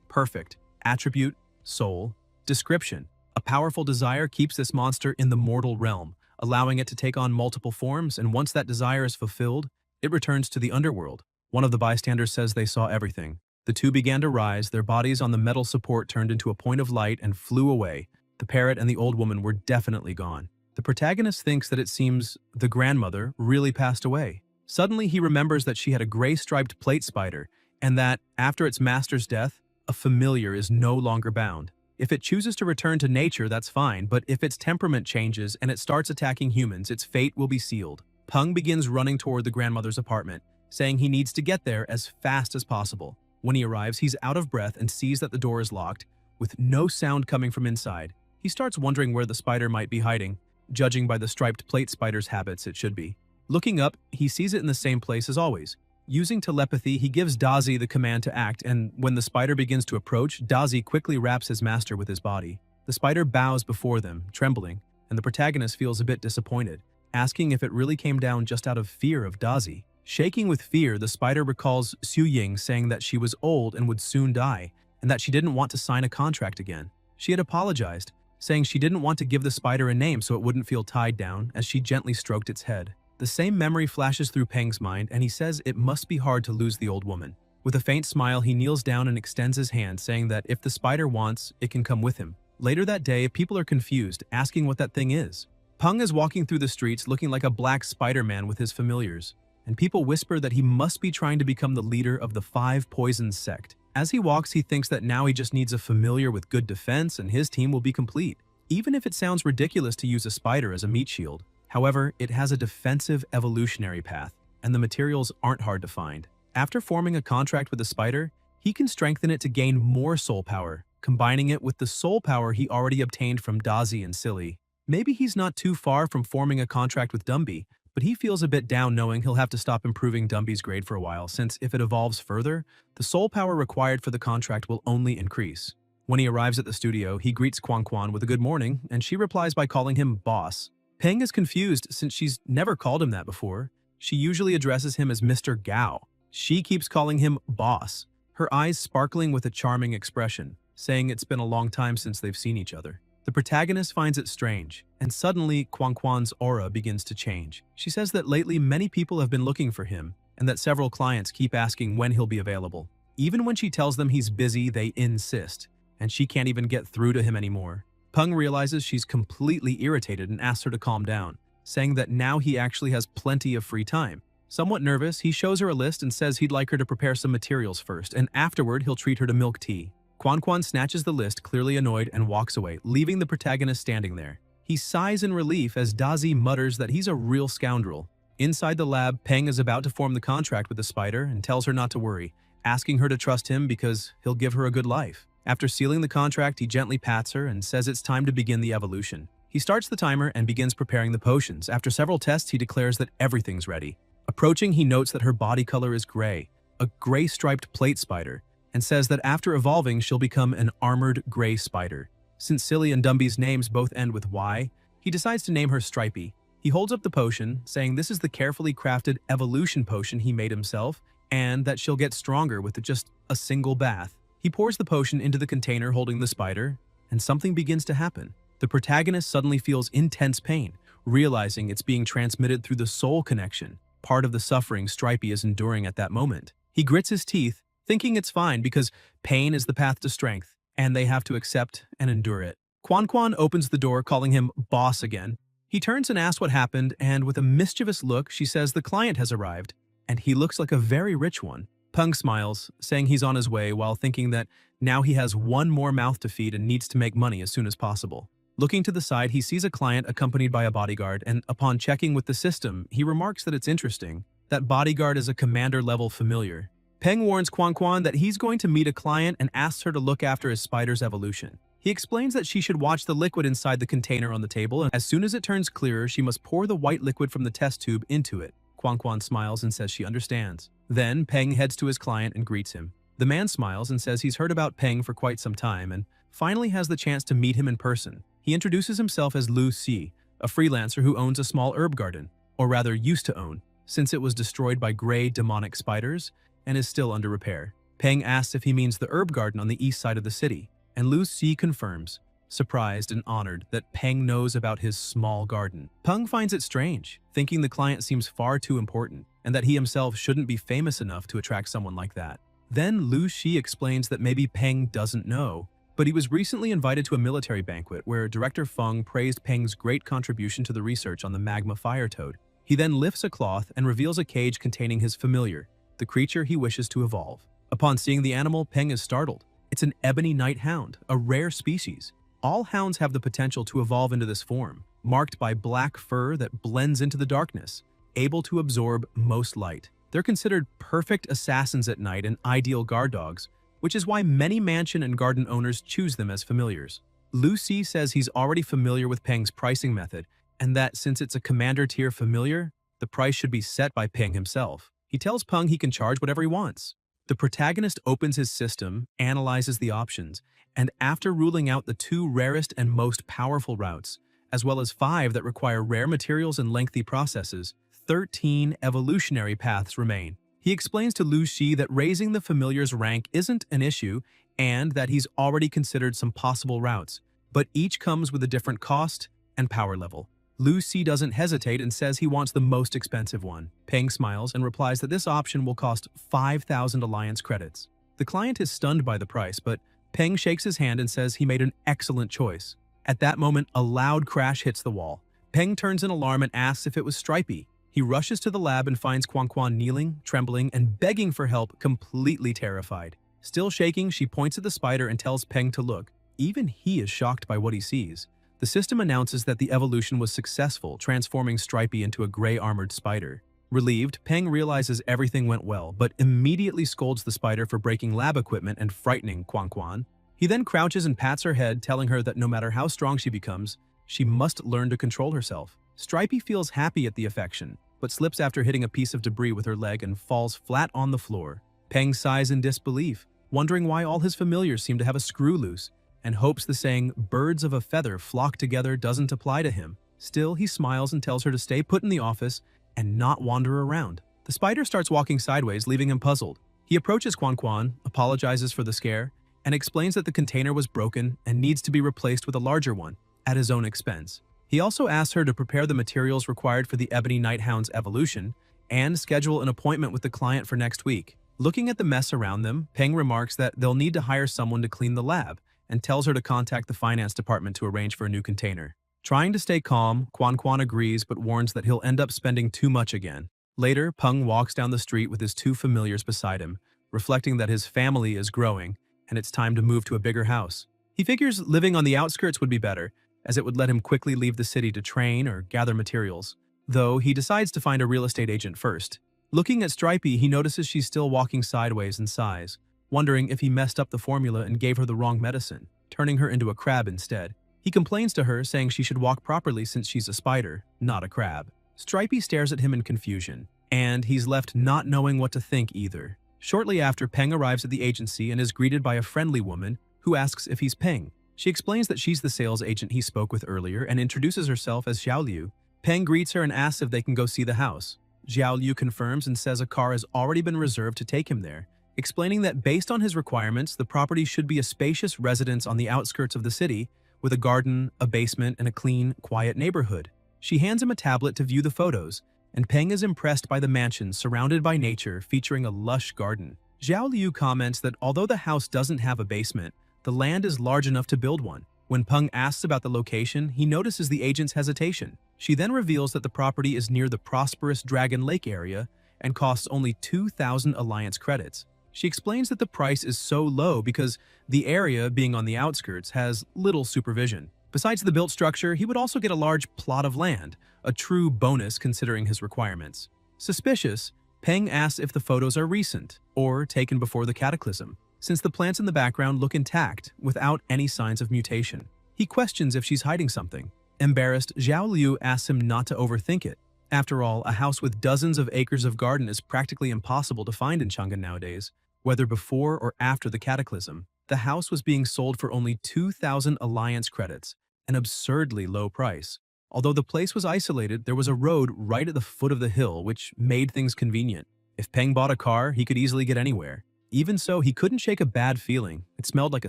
Perfect. Attribute: Soul. Description: a powerful desire keeps this monster in the mortal realm, allowing it to take on multiple forms, and once that desire is fulfilled, it returns to the underworld. One of the bystanders says they saw everything. The two began to rise, their bodies on the metal support turned into a point of light and flew away. The parrot and the old woman were definitely gone. The protagonist thinks that it seems the grandmother really passed away. Suddenly he remembers that she had a gray striped plate spider, and that, after its master's death, a familiar is no longer bound. If it chooses to return to nature, that's fine, but if its temperament changes and it starts attacking humans, its fate will be sealed. Peng begins running toward the grandmother's apartment, saying he needs to get there as fast as possible. When he arrives, he's out of breath and sees that the door is locked, with no sound coming from inside. He starts wondering where the spider might be hiding. Judging by the striped plate spider's habits, it should be. Looking up, he sees it in the same place as always. Using telepathy, he gives Dazi the command to act, and when the spider begins to approach, Dazi quickly wraps his master with his body. The spider bows before them, trembling, and the protagonist feels a bit disappointed, asking if it really came down just out of fear of Dazi. Shaking with fear, the spider recalls Xiu Ying saying that she was old and would soon die, and that she didn't want to sign a contract again. She had apologized, saying she didn't want to give the spider a name so it wouldn't feel tied down, as she gently stroked its head. The same memory flashes through Peng's mind, and he says it must be hard to lose the old woman. With a faint smile, he kneels down and extends his hand, saying that if the spider wants, it can come with him. Later that day, people are confused, asking what that thing is. Peng is walking through the streets looking like a black Spider-Man with his familiars, and people whisper that he must be trying to become the leader of the Five Poisons sect. As he walks, he thinks that now he just needs a familiar with good defense and his team will be complete. Even if it sounds ridiculous to use a spider as a meat shield, however, it has a defensive evolutionary path, and the materials aren't hard to find. After forming a contract with the spider, he can strengthen it to gain more soul power, combining it with the soul power he already obtained from Dazi and Silly. Maybe he's not too far from forming a contract with Dumby, but he feels a bit down knowing he'll have to stop improving Dumby's grade for a while, since if it evolves further, the soul power required for the contract will only increase. When he arrives at the studio, he greets Quan with a good morning, and she replies by calling him boss. Peng is confused since she's never called him that before. She usually addresses him as Mr. Gao. She keeps calling him boss, her eyes sparkling with a charming expression, saying it's been a long time since they've seen each other. The protagonist finds it strange, and suddenly Quan's aura begins to change. She says that lately many people have been looking for him, and that several clients keep asking when he'll be available. Even when she tells them he's busy, they insist, and she can't even get through to him anymore. Peng realizes she's completely irritated and asks her to calm down, saying that now he actually has plenty of free time. Somewhat nervous, he shows her a list and says he'd like her to prepare some materials first, and afterward he'll treat her to milk tea. Quan snatches the list, clearly annoyed, and walks away, leaving the protagonist standing there. He sighs in relief as Dazi mutters that he's a real scoundrel. Inside the lab, Peng is about to form the contract with the spider and tells her not to worry, asking her to trust him because he'll give her a good life. After sealing the contract, he gently pats her and says it's time to begin the evolution. He starts the timer and begins preparing the potions. After several tests, he declares that everything's ready. Approaching, he notes that her body color is gray, a gray-striped plate spider, and says that after evolving, she'll become an armored gray spider. Since Silly and Dumby's names both end with Y, he decides to name her Stripey. He holds up the potion, saying this is the carefully crafted evolution potion he made himself, and that she'll get stronger with just a single bath. He pours the potion into the container holding the spider, and something begins to happen. The protagonist suddenly feels intense pain, realizing it's being transmitted through the soul connection, part of the suffering Stripey is enduring at that moment. He grits his teeth, thinking it's fine because pain is the path to strength, and they have to accept and endure it. Quan opens the door, calling him boss again. He turns and asks what happened, and with a mischievous look, she says the client has arrived, and he looks like a very rich one. Peng smiles, saying he's on his way while thinking that now he has one more mouth to feed and needs to make money as soon as possible. Looking to the side, he sees a client accompanied by a bodyguard, and upon checking with the system, he remarks that it's interesting. That bodyguard is a commander-level familiar. Peng warns Quan that he's going to meet a client and asks her to look after his spider's evolution. He explains that she should watch the liquid inside the container on the table, and as soon as it turns clearer, she must pour the white liquid from the test tube into it. Quan smiles and says she understands. Then, Peng heads to his client and greets him. The man smiles and says he's heard about Peng for quite some time and finally has the chance to meet him in person. He introduces himself as Lu Si, a freelancer who owns a small herb garden, or rather used to own, since it was destroyed by gray demonic spiders and is still under repair. Peng asks if he means the herb garden on the east side of the city, and Lu Si confirms, surprised and honored that Peng knows about his small garden. Peng finds it strange, thinking the client seems far too important, and that he himself shouldn't be famous enough to attract someone like that. Then Lu Si explains that maybe Peng doesn't know, but he was recently invited to a military banquet where Director Feng praised Peng's great contribution to the research on the magma fire toad. He then lifts a cloth and reveals a cage containing his familiar, the creature he wishes to evolve. Upon seeing the animal, Peng is startled. It's an ebony night hound, a rare species. All hounds have the potential to evolve into this form, marked by black fur that blends into the darkness, able to absorb most light. They're considered perfect assassins at night and ideal guard dogs, which is why many mansion and garden owners choose them as familiars. Lu Si says he's already familiar with Peng's pricing method, and that since it's a commander-tier familiar, the price should be set by Peng himself. He tells Peng he can charge whatever he wants. The protagonist opens his system, analyzes the options, and after ruling out the 2 rarest and most powerful routes, as well as 5 that require rare materials and lengthy processes, 13 evolutionary paths remain. He explains to Lu Si that raising the familiar's rank isn't an issue and that he's already considered some possible routes, but each comes with a different cost and power level. Lu Si doesn't hesitate and says he wants the most expensive one. Peng smiles and replies that this option will cost 5,000 alliance credits. The client is stunned by the price, but Peng shakes his hand and says he made an excellent choice. At that moment, a loud crash hits the wall. Peng turns in alarm and asks if it was Stripey. He rushes to the lab and finds Quan kneeling, trembling, and begging for help, completely terrified. Still shaking, she points at the spider and tells Peng to look. Even he is shocked by what he sees. The system announces that the evolution was successful, transforming Stripey into a gray-armored spider. Relieved, Peng realizes everything went well, but immediately scolds the spider for breaking lab equipment and frightening Quan Quan. He then crouches and pats her head, telling her that no matter how strong she becomes, she must learn to control herself. Stripey feels happy at the affection, but slips after hitting a piece of debris with her leg and falls flat on the floor. Peng sighs in disbelief, wondering why all his familiars seem to have a screw loose, and hopes the saying, "birds of a feather flock together," doesn't apply to him. Still, he smiles and tells her to stay put in the office and not wander around. The spider starts walking sideways, leaving him puzzled. He approaches Quan Quan, apologizes for the scare, and explains that the container was broken and needs to be replaced with a larger one, at his own expense. He also asks her to prepare the materials required for the Ebony Nighthound's evolution and schedule an appointment with the client for next week. Looking at the mess around them, Peng remarks that they'll need to hire someone to clean the lab and tells her to contact the finance department to arrange for a new container. Trying to stay calm, Quan Quan agrees but warns that he'll end up spending too much again. Later, Peng walks down the street with his two familiars beside him, reflecting that his family is growing and it's time to move to a bigger house. He figures living on the outskirts would be better, as it would let him quickly leave the city to train or gather materials, though he decides to find a real estate agent first. Looking at Stripey, he notices she's still walking sideways and sighs, wondering if he messed up the formula and gave her the wrong medicine, turning her into a crab instead. He complains to her, saying she should walk properly since she's a spider, not a crab. Stripey stares at him in confusion, and he's left not knowing what to think either. Shortly after, Peng arrives at the agency and is greeted by a friendly woman who asks if he's Peng. She explains that she's the sales agent he spoke with earlier and introduces herself as Xiao Liu. Peng greets her and asks if they can go see the house. Xiao Liu confirms and says a car has already been reserved to take him there, explaining that based on his requirements, the property should be a spacious residence on the outskirts of the city, with a garden, a basement, and a clean, quiet neighborhood. She hands him a tablet to view the photos, and Peng is impressed by the mansion surrounded by nature featuring a lush garden. Xiao Liu comments that although the house doesn't have a basement, the land is large enough to build one. When Peng asks about the location, he notices the agent's hesitation. She then reveals that the property is near the prosperous Dragon Lake area and costs only 2,000 Alliance credits. She explains that the price is so low because the area, being on the outskirts, has little supervision. Besides the built structure, he would also get a large plot of land, a true bonus considering his requirements. Suspicious, Peng asks if the photos are recent or taken before the cataclysm, since the plants in the background look intact without any signs of mutation. He questions if she's hiding something. Embarrassed, Xiao Liu asks him not to overthink it. After all, a house with dozens of acres of garden is practically impossible to find in Chang'an nowadays. Whether before or after the cataclysm, the house was being sold for only 2,000 Alliance credits, an absurdly low price. Although the place was isolated, there was a road right at the foot of the hill, which made things convenient. If Peng bought a car, he could easily get anywhere. Even so, he couldn't shake a bad feeling. It smelled like a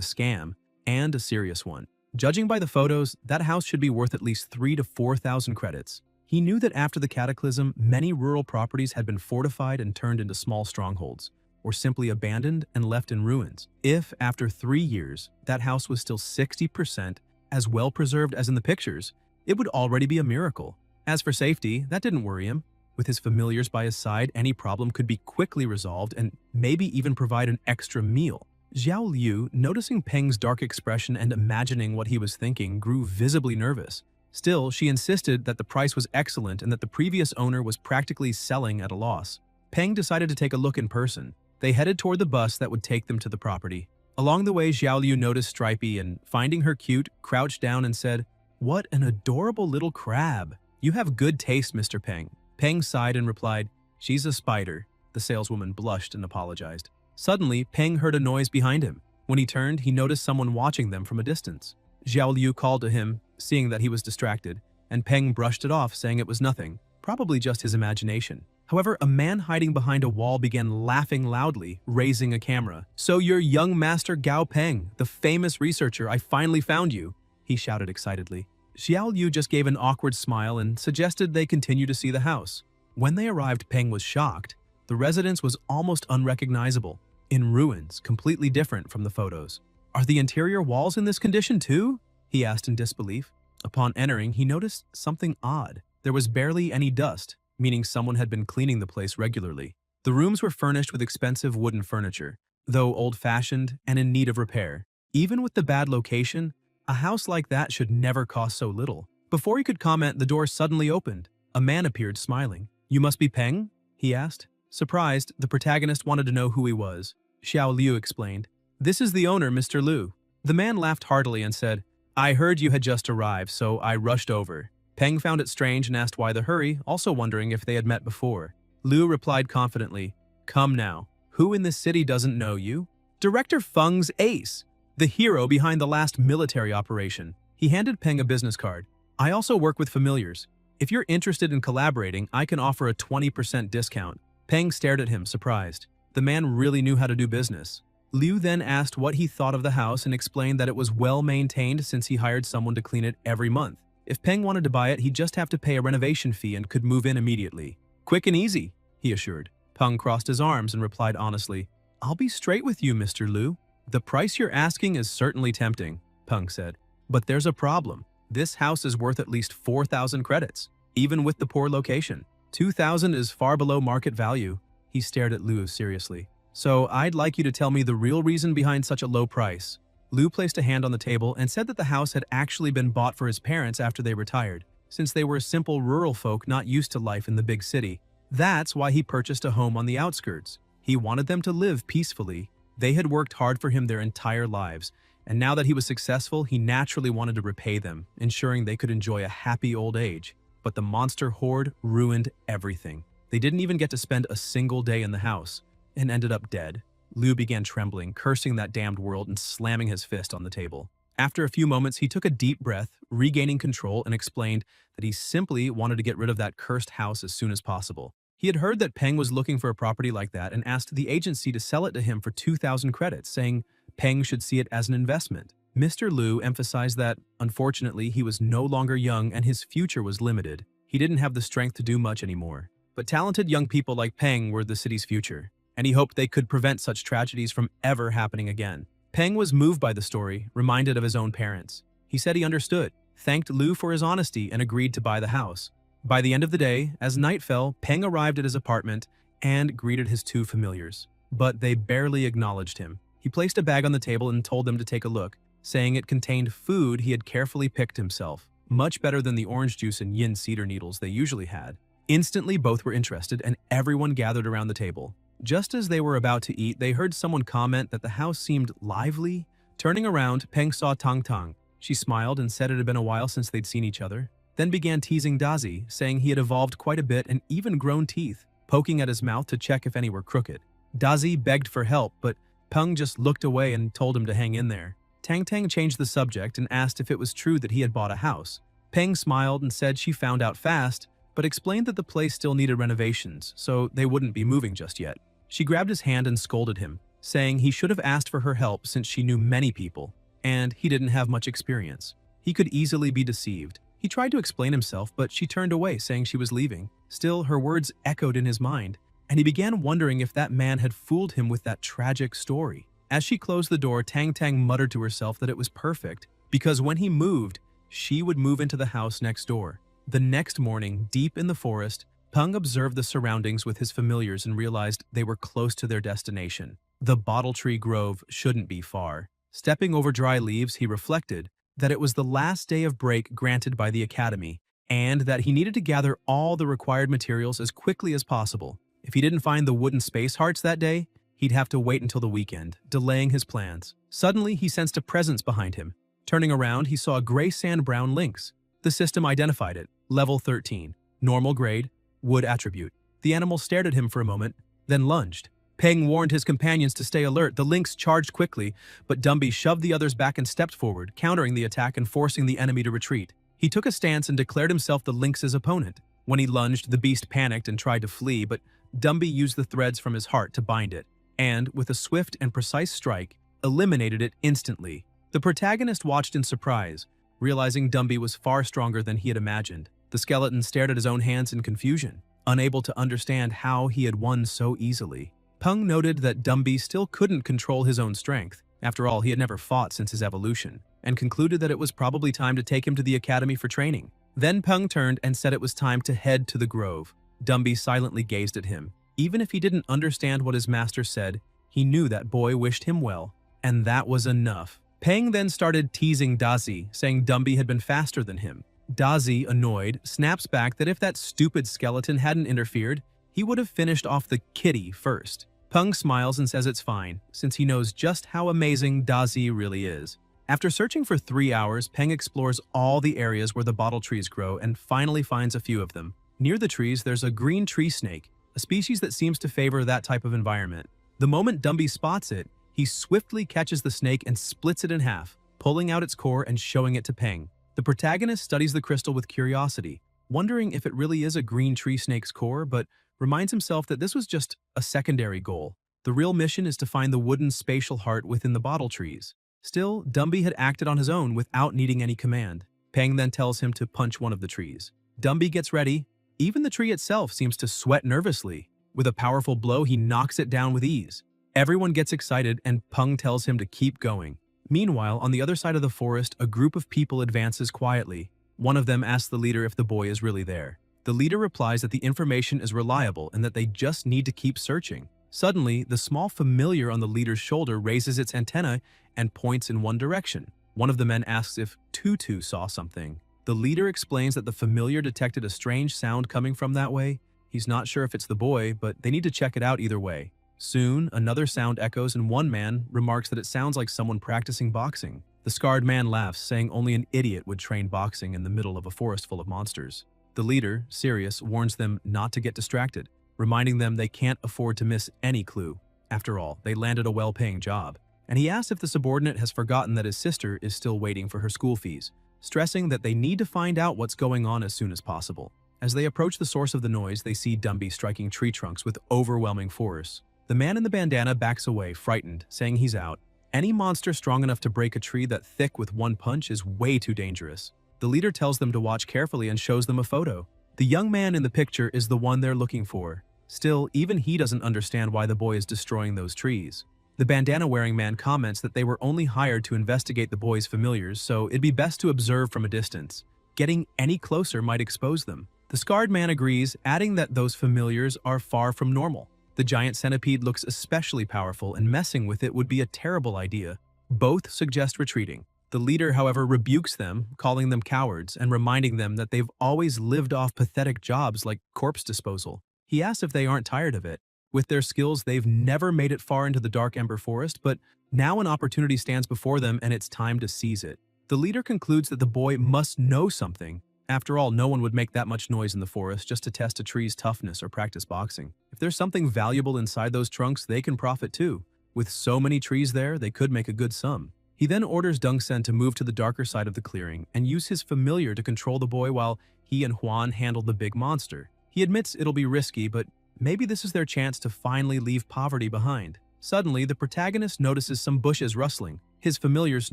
scam, and a serious one. Judging by the photos, that house should be worth at least 3,000 to 4,000 credits. He knew that after the cataclysm, many rural properties had been fortified and turned into small strongholds, or simply abandoned and left in ruins. If, after 3 years, that house was still 60% as well preserved as in the pictures, it would already be a miracle. As for safety, that didn't worry him. With his familiars by his side, any problem could be quickly resolved and maybe even provide an extra meal. Xiao Liu, noticing Peng's dark expression and imagining what he was thinking, grew visibly nervous. Still, she insisted that the price was excellent and that the previous owner was practically selling at a loss. Peng decided to take a look in person. They headed toward the bus that would take them to the property. Along the way, Xiao Liu noticed Stripey and, finding her cute, crouched down and said, "What an adorable little crab. You have good taste, Mr. Peng." Peng sighed and replied, "She's a spider." The saleswoman blushed and apologized. Suddenly, Peng heard a noise behind him. When he turned, he noticed someone watching them from a distance. Xiao Liu called to him, seeing that he was distracted, and Peng brushed it off, saying it was nothing, probably just his imagination. However, a man hiding behind a wall began laughing loudly, raising a camera. "So you're young Master Gao Peng, the famous researcher. I finally found you," he shouted excitedly. Xiao Liu just gave an awkward smile and suggested they continue to see the house. When they arrived, Peng was shocked. The residence was almost unrecognizable, in ruins, completely different from the photos. "Are the interior walls in this condition too?" he asked in disbelief. Upon entering, he noticed something odd. There was barely any dust, meaning someone had been cleaning the place regularly. The rooms were furnished with expensive wooden furniture, though old-fashioned and in need of repair. Even with the bad location, a house like that should never cost so little. Before he could comment, the door suddenly opened. A man appeared smiling. "You must be Peng?" he asked. Surprised, the protagonist wanted to know who he was. Xiao Liu explained. "This is the owner, Mr. Liu." The man laughed heartily and said, "I heard you had just arrived, so I rushed over." Peng found it strange and asked why the hurry, also wondering if they had met before. Liu replied confidently, "Come now. Who in this city doesn't know you? Director Feng's ace, the hero behind the last military operation." He handed Peng a business card. "I also work with familiars. If you're interested in collaborating, I can offer a 20% discount." Peng stared at him, surprised. The man really knew how to do business. Liu then asked what he thought of the house and explained that it was well maintained since he hired someone to clean it every month. If Peng wanted to buy it, he'd just have to pay a renovation fee and could move in immediately. "Quick and easy," he assured. Peng crossed his arms and replied honestly, "I'll be straight with you, Mr. Liu. The price you're asking is certainly tempting," Peng said. "But there's a problem. This house is worth at least 4,000 credits, even with the poor location. 2,000 is far below market value." He stared at Liu seriously. "So I'd like you to tell me the real reason behind such a low price." Liu placed a hand on the table and said that the house had actually been bought for his parents after they retired, since they were simple rural folk not used to life in the big city. That's why he purchased a home on the outskirts. He wanted them to live peacefully. They had worked hard for him their entire lives, and now that he was successful, he naturally wanted to repay them, ensuring they could enjoy a happy old age. But the monster horde ruined everything. They didn't even get to spend a single day in the house, and ended up dead. Liu began trembling, cursing that damned world and slamming his fist on the table. After a few moments, he took a deep breath, regaining control, and explained that he simply wanted to get rid of that cursed house as soon as possible. He had heard that Peng was looking for a property like that and asked the agency to sell it to him for 2,000 credits, saying Peng should see it as an investment. Mr. Liu emphasized that, unfortunately, he was no longer young and his future was limited. He didn't have the strength to do much anymore. But talented young people like Peng were the city's future, and he hoped they could prevent such tragedies from ever happening again. Peng was moved by the story, reminded of his own parents. He said he understood, thanked Liu for his honesty, and agreed to buy the house. By the end of the day, as night fell, Peng arrived at his apartment and greeted his two familiars. But they barely acknowledged him. He placed a bag on the table and told them to take a look, saying it contained food he had carefully picked himself, much better than the orange juice and yin cedar needles they usually had. Instantly, both were interested, and everyone gathered around the table. Just as they were about to eat, they heard someone comment that the house seemed lively. Turning around, Peng saw Tang Tang. She smiled and said it had been a while since they'd seen each other, then began teasing Dazi, saying he had evolved quite a bit and even grown teeth, poking at his mouth to check if any were crooked. Dazi begged for help, but Peng just looked away and told him to hang in there. Tang Tang changed the subject and asked if it was true that he had bought a house. Peng smiled and said she found out fast, but explained that the place still needed renovations, so they wouldn't be moving just yet. She grabbed his hand and scolded him, saying he should have asked for her help since she knew many people, and he didn't have much experience. He could easily be deceived. He tried to explain himself, but she turned away, saying she was leaving. Still, her words echoed in his mind, and he began wondering if that man had fooled him with that tragic story. As she closed the door, Tang Tang muttered to herself that it was perfect, because when he moved, she would move into the house next door. The next morning, deep in the forest, Peng observed the surroundings with his familiars and realized they were close to their destination. The Bottle Tree Grove shouldn't be far. Stepping over dry leaves, he reflected that it was the last day of break granted by the academy, and that he needed to gather all the required materials as quickly as possible. If he didn't find the wooden space hearts that day, he'd have to wait until the weekend, delaying his plans. Suddenly, he sensed a presence behind him. Turning around, he saw a gray sand-brown lynx. The system identified it, level 13, normal grade, wood attribute. The animal stared at him for a moment, then lunged. Peng warned his companions to stay alert. The lynx charged quickly, but Dumby shoved the others back and stepped forward, countering the attack and forcing the enemy to retreat. He took a stance and declared himself the lynx's opponent. When he lunged, the beast panicked and tried to flee, but Dumby used the threads from his heart to bind it, and, with a swift and precise strike, eliminated it instantly. The protagonist watched in surprise, realizing Dumby was far stronger than he had imagined. The skeleton stared at his own hands in confusion, unable to understand how he had won so easily. Peng noted that Dumby still couldn't control his own strength. After all, he had never fought since his evolution, and concluded that it was probably time to take him to the academy for training. Then Peng turned and said it was time to head to the grove. Dumby silently gazed at him. Even if he didn't understand what his master said, He knew that boy wished him well, and that was enough. Peng then started teasing Dazi, saying Dumby had been faster than him. Dazi, annoyed, snaps back that if that stupid skeleton hadn't interfered, he would have finished off the kitty first. Peng smiles and says it's fine, since he knows just how amazing Dazi really is. After searching for 3 hours, Peng explores all the areas where the bottle trees grow and finally finds a few of them. Near the trees, there's a green tree snake, a species that seems to favor that type of environment. The moment Dumby spots it, he swiftly catches the snake and splits it in half, pulling out its core and showing it to Peng. The protagonist studies the crystal with curiosity, wondering if it really is a green tree snake's core, but reminds himself that this was just a secondary goal. The real mission is to find the wooden spatial heart within the bottle trees. Still, Dumby had acted on his own without needing any command. Peng then tells him to punch one of the trees. Dumby gets ready. Even the tree itself seems to sweat nervously. With a powerful blow, he knocks it down with ease. Everyone gets excited and Peng tells him to keep going. Meanwhile, on the other side of the forest, a group of people advances quietly. One of them asks the leader if the boy is really there. The leader replies that the information is reliable and that they just need to keep searching. Suddenly, the small familiar on the leader's shoulder raises its antenna and points in one direction. One of the men asks if Tutu saw something. The leader explains that the familiar detected a strange sound coming from that way. He's not sure if it's the boy, but they need to check it out either way. Soon, another sound echoes and one man remarks that it sounds like someone practicing boxing. The scarred man laughs, saying only an idiot would train boxing in the middle of a forest full of monsters. The leader, serious, warns them not to get distracted, reminding them they can't afford to miss any clue. After all, they landed a well-paying job. And he asks if the subordinate has forgotten that his sister is still waiting for her school fees, stressing that they need to find out what's going on as soon as possible. As they approach the source of the noise, they see Dumby striking tree trunks with overwhelming force. The man in the bandana backs away, frightened, saying he's out. Any monster strong enough to break a tree that thick with one punch is way too dangerous. The leader tells them to watch carefully and shows them a photo. The young man in the picture is the one they're looking for. Still, even he doesn't understand why the boy is destroying those trees. The bandana-wearing man comments that they were only hired to investigate the boy's familiars, so it'd be best to observe from a distance. Getting any closer might expose them. The scarred man agrees, adding that those familiars are far from normal. The giant centipede looks especially powerful, and messing with it would be a terrible idea. Both suggest retreating. The leader, however, rebukes them, calling them cowards and reminding them that they've always lived off pathetic jobs like corpse disposal. He asks if they aren't tired of it. With their skills, they've never made it far into the dark ember forest, but now an opportunity stands before them and it's time to seize it. The leader concludes that the boy must know something. After all, no one would make that much noise in the forest just to test a tree's toughness or practice boxing. If there's something valuable inside those trunks, they can profit too. With so many trees there, they could make a good sum. He then orders Dongsen to move to the darker side of the clearing and use his familiar to control the boy while he and Huan handle the big monster. He admits it'll be risky, but maybe this is their chance to finally leave poverty behind. Suddenly, the protagonist notices some bushes rustling. His familiars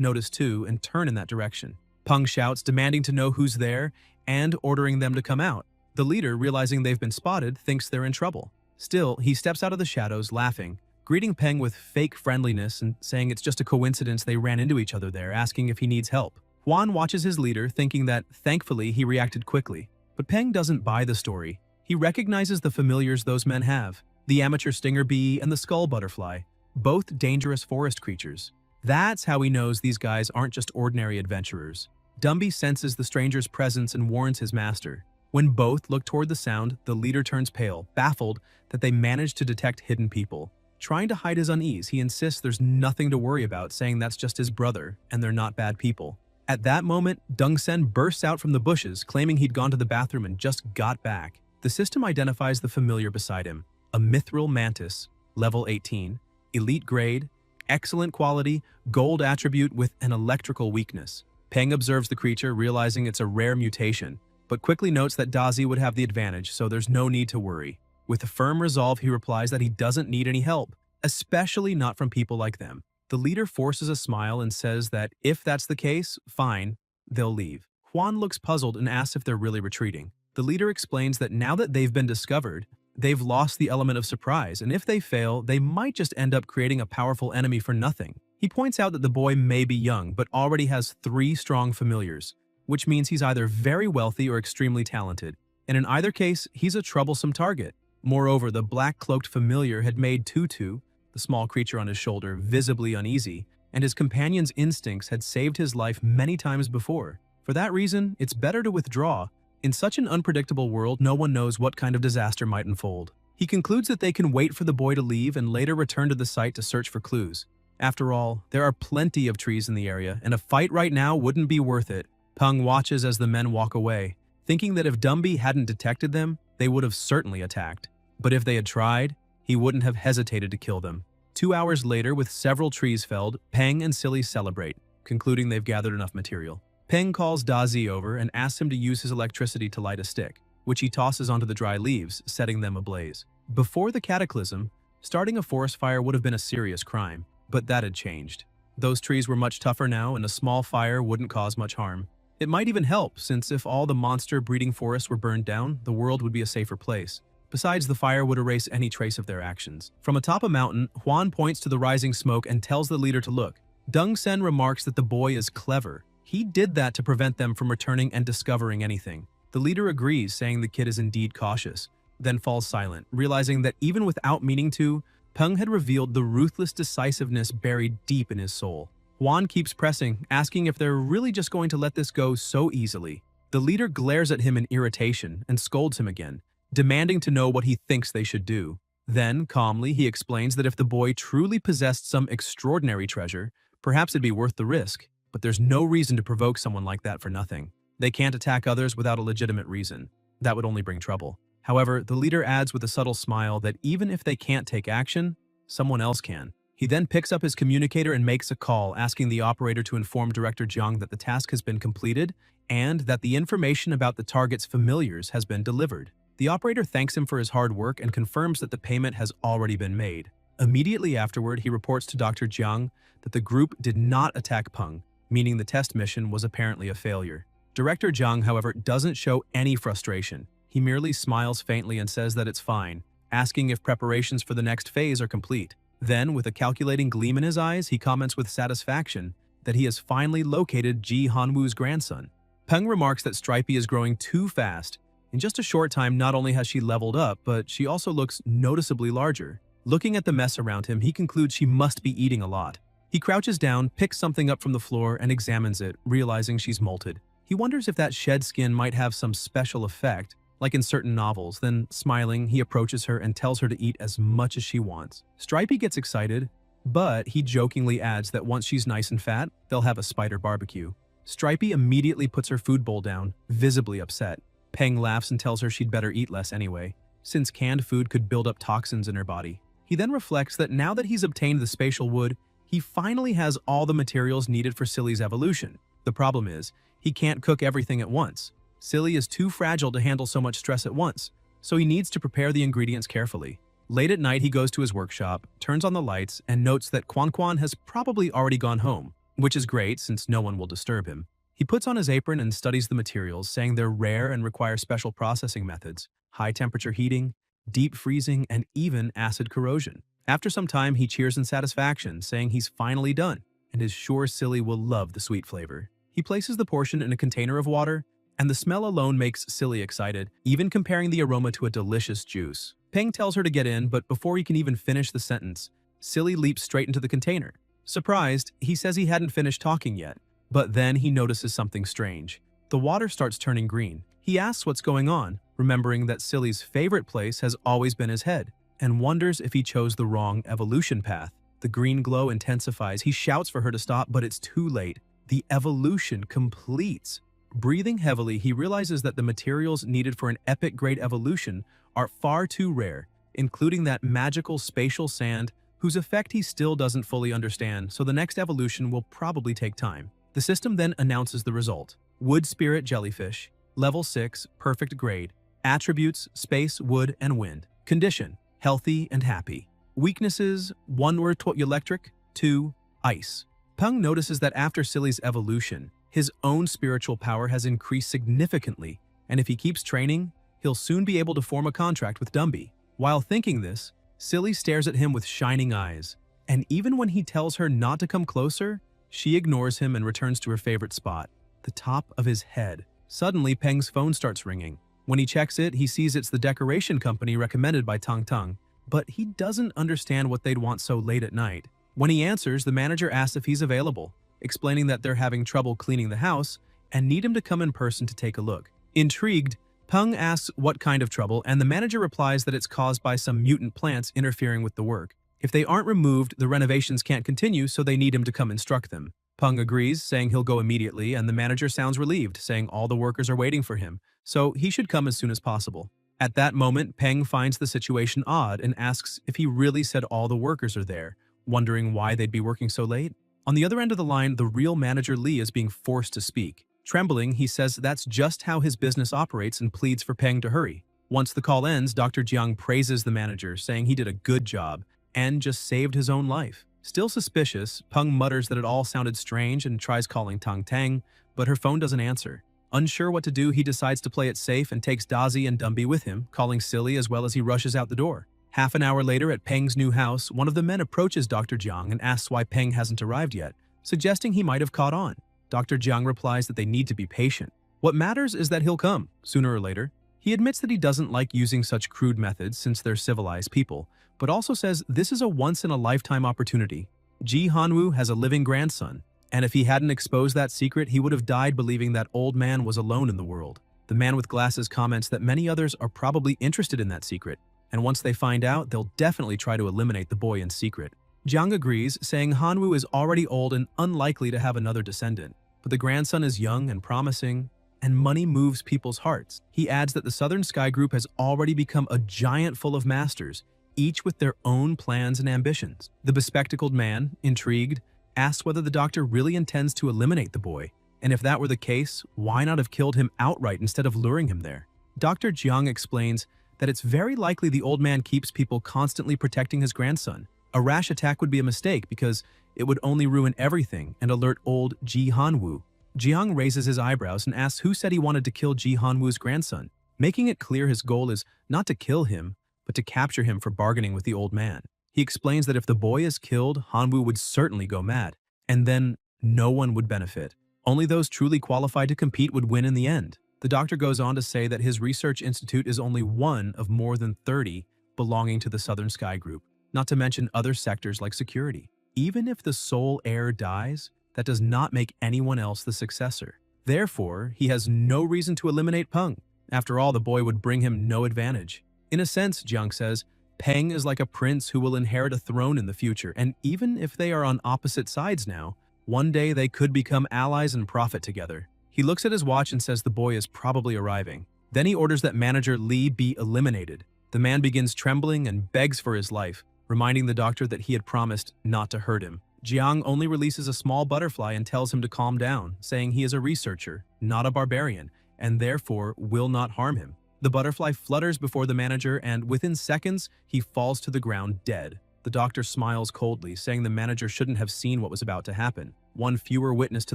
notice too and turn in that direction. Peng shouts, demanding to know who's there and ordering them to come out. The leader, realizing they've been spotted, thinks they're in trouble. Still, he steps out of the shadows, laughing, greeting Peng with fake friendliness and saying it's just a coincidence they ran into each other there, asking if he needs help. Huan watches his leader, thinking that, thankfully, he reacted quickly. But Peng doesn't buy the story. He recognizes the familiars those men have, the amateur stinger bee and the skull butterfly, both dangerous forest creatures. That's how he knows these guys aren't just ordinary adventurers. Dumby senses the stranger's presence and warns his master. When both look toward the sound, the leader turns pale, baffled that they managed to detect hidden people. Trying to hide his unease, he insists there's nothing to worry about, saying that's just his brother and they're not bad people. At that moment, Dongsen bursts out from the bushes, claiming he'd gone to the bathroom and just got back. The system identifies the familiar beside him, a mithril mantis, level 18, elite grade, excellent quality, gold attribute with an electrical weakness. Peng observes the creature, realizing it's a rare mutation, but quickly notes that Dazi would have the advantage, so there's no need to worry. With a firm resolve, he replies that he doesn't need any help, especially not from people like them. The leader forces a smile and says that if that's the case, fine, they'll leave. Huan looks puzzled and asks if they're really retreating. The leader explains that now that they've been discovered, they've lost the element of surprise, and if they fail, they might just end up creating a powerful enemy for nothing. He points out that the boy may be young, but already has 3 strong familiars, which means he's either very wealthy or extremely talented, and in either case, he's a troublesome target. Moreover, the black-cloaked familiar had made Tutu, the small creature on his shoulder visibly uneasy, and his companion's instincts had saved his life many times before. For that reason, it's better to withdraw. In such an unpredictable world, no one knows what kind of disaster might unfold. He concludes that they can wait for the boy to leave and later return to the site to search for clues. After all, there are plenty of trees in the area, and a fight right now wouldn't be worth it. Peng watches as the men walk away, thinking that if Dumby hadn't detected them, they would have certainly attacked. But if they had tried, he wouldn't have hesitated to kill them. 2 hours later, with several trees felled, Peng and Silly celebrate, concluding they've gathered enough material. Peng calls Dazi over and asks him to use his electricity to light a stick, which he tosses onto the dry leaves, setting them ablaze. Before the cataclysm, starting a forest fire would have been a serious crime, but that had changed. Those trees were much tougher now, and a small fire wouldn't cause much harm. It might even help, since if all the monster-breeding forests were burned down, the world would be a safer place. Besides, the fire would erase any trace of their actions. From atop a mountain, Huan points to the rising smoke and tells the leader to look. Deng Sen remarks that the boy is clever. He did that to prevent them from returning and discovering anything. The leader agrees, saying the kid is indeed cautious, then falls silent, realizing that even without meaning to, Peng had revealed the ruthless decisiveness buried deep in his soul. Huan keeps pressing, asking if they're really just going to let this go so easily. The leader glares at him in irritation and scolds him again, demanding to know what he thinks they should do. Then, calmly, he explains that if the boy truly possessed some extraordinary treasure, perhaps it'd be worth the risk. But there's no reason to provoke someone like that for nothing. They can't attack others without a legitimate reason. That would only bring trouble. However, the leader adds with a subtle smile that even if they can't take action, someone else can. He then picks up his communicator and makes a call, asking the operator to inform Director Jiang that the task has been completed and that the information about the target's familiars has been delivered. The operator thanks him for his hard work and confirms that the payment has already been made. Immediately afterward, he reports to Dr. Jiang that the group did not attack Peng, meaning the test mission was apparently a failure. Director Jiang, however, doesn't show any frustration. He merely smiles faintly and says that it's fine, asking if preparations for the next phase are complete. Then, with a calculating gleam in his eyes, he comments with satisfaction that he has finally located Ji Hanwu's grandson. Peng remarks that Stripey is growing too fast. In just a short time, not only has she leveled up, but she also looks noticeably larger. Looking at the mess around him, he concludes she must be eating a lot. He crouches down, picks something up from the floor, and examines it, realizing she's molted. He wonders if that shed skin might have some special effect, like in certain novels. Then, smiling, he approaches her and tells her to eat as much as she wants. Stripey gets excited, but he jokingly adds that once she's nice and fat, they'll have a spider barbecue. Stripey immediately puts her food bowl down, visibly upset. Peng laughs and tells her she'd better eat less anyway, since canned food could build up toxins in her body. He then reflects that now that he's obtained the spatial wood, he finally has all the materials needed for Silly's evolution. The problem is, he can't cook everything at once. Silly is too fragile to handle so much stress at once, so he needs to prepare the ingredients carefully. Late at night, he goes to his workshop, turns on the lights, and notes that Quan Quan has probably already gone home, which is great since no one will disturb him. He puts on his apron and studies the materials, saying they're rare and require special processing methods, high-temperature heating, deep freezing, and even acid corrosion. After some time, he cheers in satisfaction, saying he's finally done, and is sure Silly will love the sweet flavor. He places the portion in a container of water, and the smell alone makes Silly excited, even comparing the aroma to a delicious juice. Peng tells her to get in, but before he can even finish the sentence, Silly leaps straight into the container. Surprised, he says he hadn't finished talking yet, but then he notices something strange. The water starts turning green. He asks what's going on, remembering that Silly's favorite place has always been his head, and wonders if he chose the wrong evolution path. The green glow intensifies. He shouts for her to stop, but it's too late. The evolution completes. Breathing heavily, he realizes that the materials needed for an epic-grade evolution are far too rare, including that magical spatial sand, whose effect he still doesn't fully understand, so the next evolution will probably take time. The system then announces the result. Wood Spirit Jellyfish, Level 6, Perfect Grade. Attributes, Space, Wood, and Wind. Condition, Healthy and Happy. Weaknesses, 1 or electric, 2, Ice. Peng notices that after Silly's evolution, his own spiritual power has increased significantly, and if he keeps training, he'll soon be able to form a contract with Dumby. While thinking this, Silly stares at him with shining eyes, and even when he tells her not to come closer, she ignores him and returns to her favorite spot, the top of his head. Suddenly, Peng's phone starts ringing. When he checks it, he sees it's the decoration company recommended by Tang Tang, but he doesn't understand what they'd want so late at night. When he answers, the manager asks if he's available, explaining that they're having trouble cleaning the house and need him to come in person to take a look. Intrigued, Peng asks what kind of trouble, and the manager replies that it's caused by some mutant plants interfering with the work. If they aren't removed, the renovations can't continue, so they need him to come instruct them. Peng agrees, saying he'll go immediately, and the manager sounds relieved, saying all the workers are waiting for him, so he should come as soon as possible. At that moment, Peng finds the situation odd and asks if he really said all the workers are there, wondering why they'd be working so late. On the other end of the line, the real manager Lee is being forced to speak. Trembling, he says that's just how his business operates and pleads for Peng to hurry. Once the call ends, Dr. Jiang praises the manager, saying he did a good job and just saved his own life. Still suspicious, Peng mutters that it all sounded strange and tries calling Tang Tang, but her phone doesn't answer. Unsure what to do, he decides to play it safe and takes Dazi and Dumby with him, calling silly as well as he rushes out the door. Half an hour later at Peng's new house, one of the men approaches Dr. Jiang and asks why Peng hasn't arrived yet, suggesting he might have caught on. Dr. Jiang replies that they need to be patient. What matters is that he'll come, sooner or later. He admits that he doesn't like using such crude methods since they're civilized people, but also says this is a once-in-a-lifetime opportunity. Ji Hanwoo has a living grandson, and if he hadn't exposed that secret, he would have died believing that old man was alone in the world. The man with glasses comments that many others are probably interested in that secret, and once they find out, they'll definitely try to eliminate the boy in secret. Jiang agrees, saying Hanwoo is already old and unlikely to have another descendant, but the grandson is young and promising, and money moves people's hearts. He adds that the Southern Sky Group has already become a giant full of masters, each with their own plans and ambitions. The bespectacled man, intrigued, asks whether the doctor really intends to eliminate the boy, and if that were the case, why not have killed him outright instead of luring him there? Dr. Jiang explains that it's very likely the old man keeps people constantly protecting his grandson. A rash attack would be a mistake because it would only ruin everything and alert old Ji Hanwoo. Jiang raises his eyebrows and asks who said he wanted to kill Ji Hanwoo's grandson, making it clear his goal is not to kill him, but to capture him for bargaining with the old man. He explains that if the boy is killed, Hanwoo would certainly go mad, and then no one would benefit. Only those truly qualified to compete would win in the end. The doctor goes on to say that his research institute is only one of more than 30 belonging to the Southern Sky Group, not to mention other sectors like security. Even if the sole heir dies, that does not make anyone else the successor. Therefore, he has no reason to eliminate Peng. After all, the boy would bring him no advantage. In a sense, Jiang says, Peng is like a prince who will inherit a throne in the future, and even if they are on opposite sides now, one day they could become allies and profit together. He looks at his watch and says the boy is probably arriving. Then he orders that manager Lee be eliminated. The man begins trembling and begs for his life, reminding the doctor that he had promised not to hurt him. Jiang only releases a small butterfly and tells him to calm down, saying he is a researcher, not a barbarian, and therefore will not harm him. The butterfly flutters before the manager, and within seconds, he falls to the ground dead. The doctor smiles coldly, saying the manager shouldn't have seen what was about to happen. One fewer witness to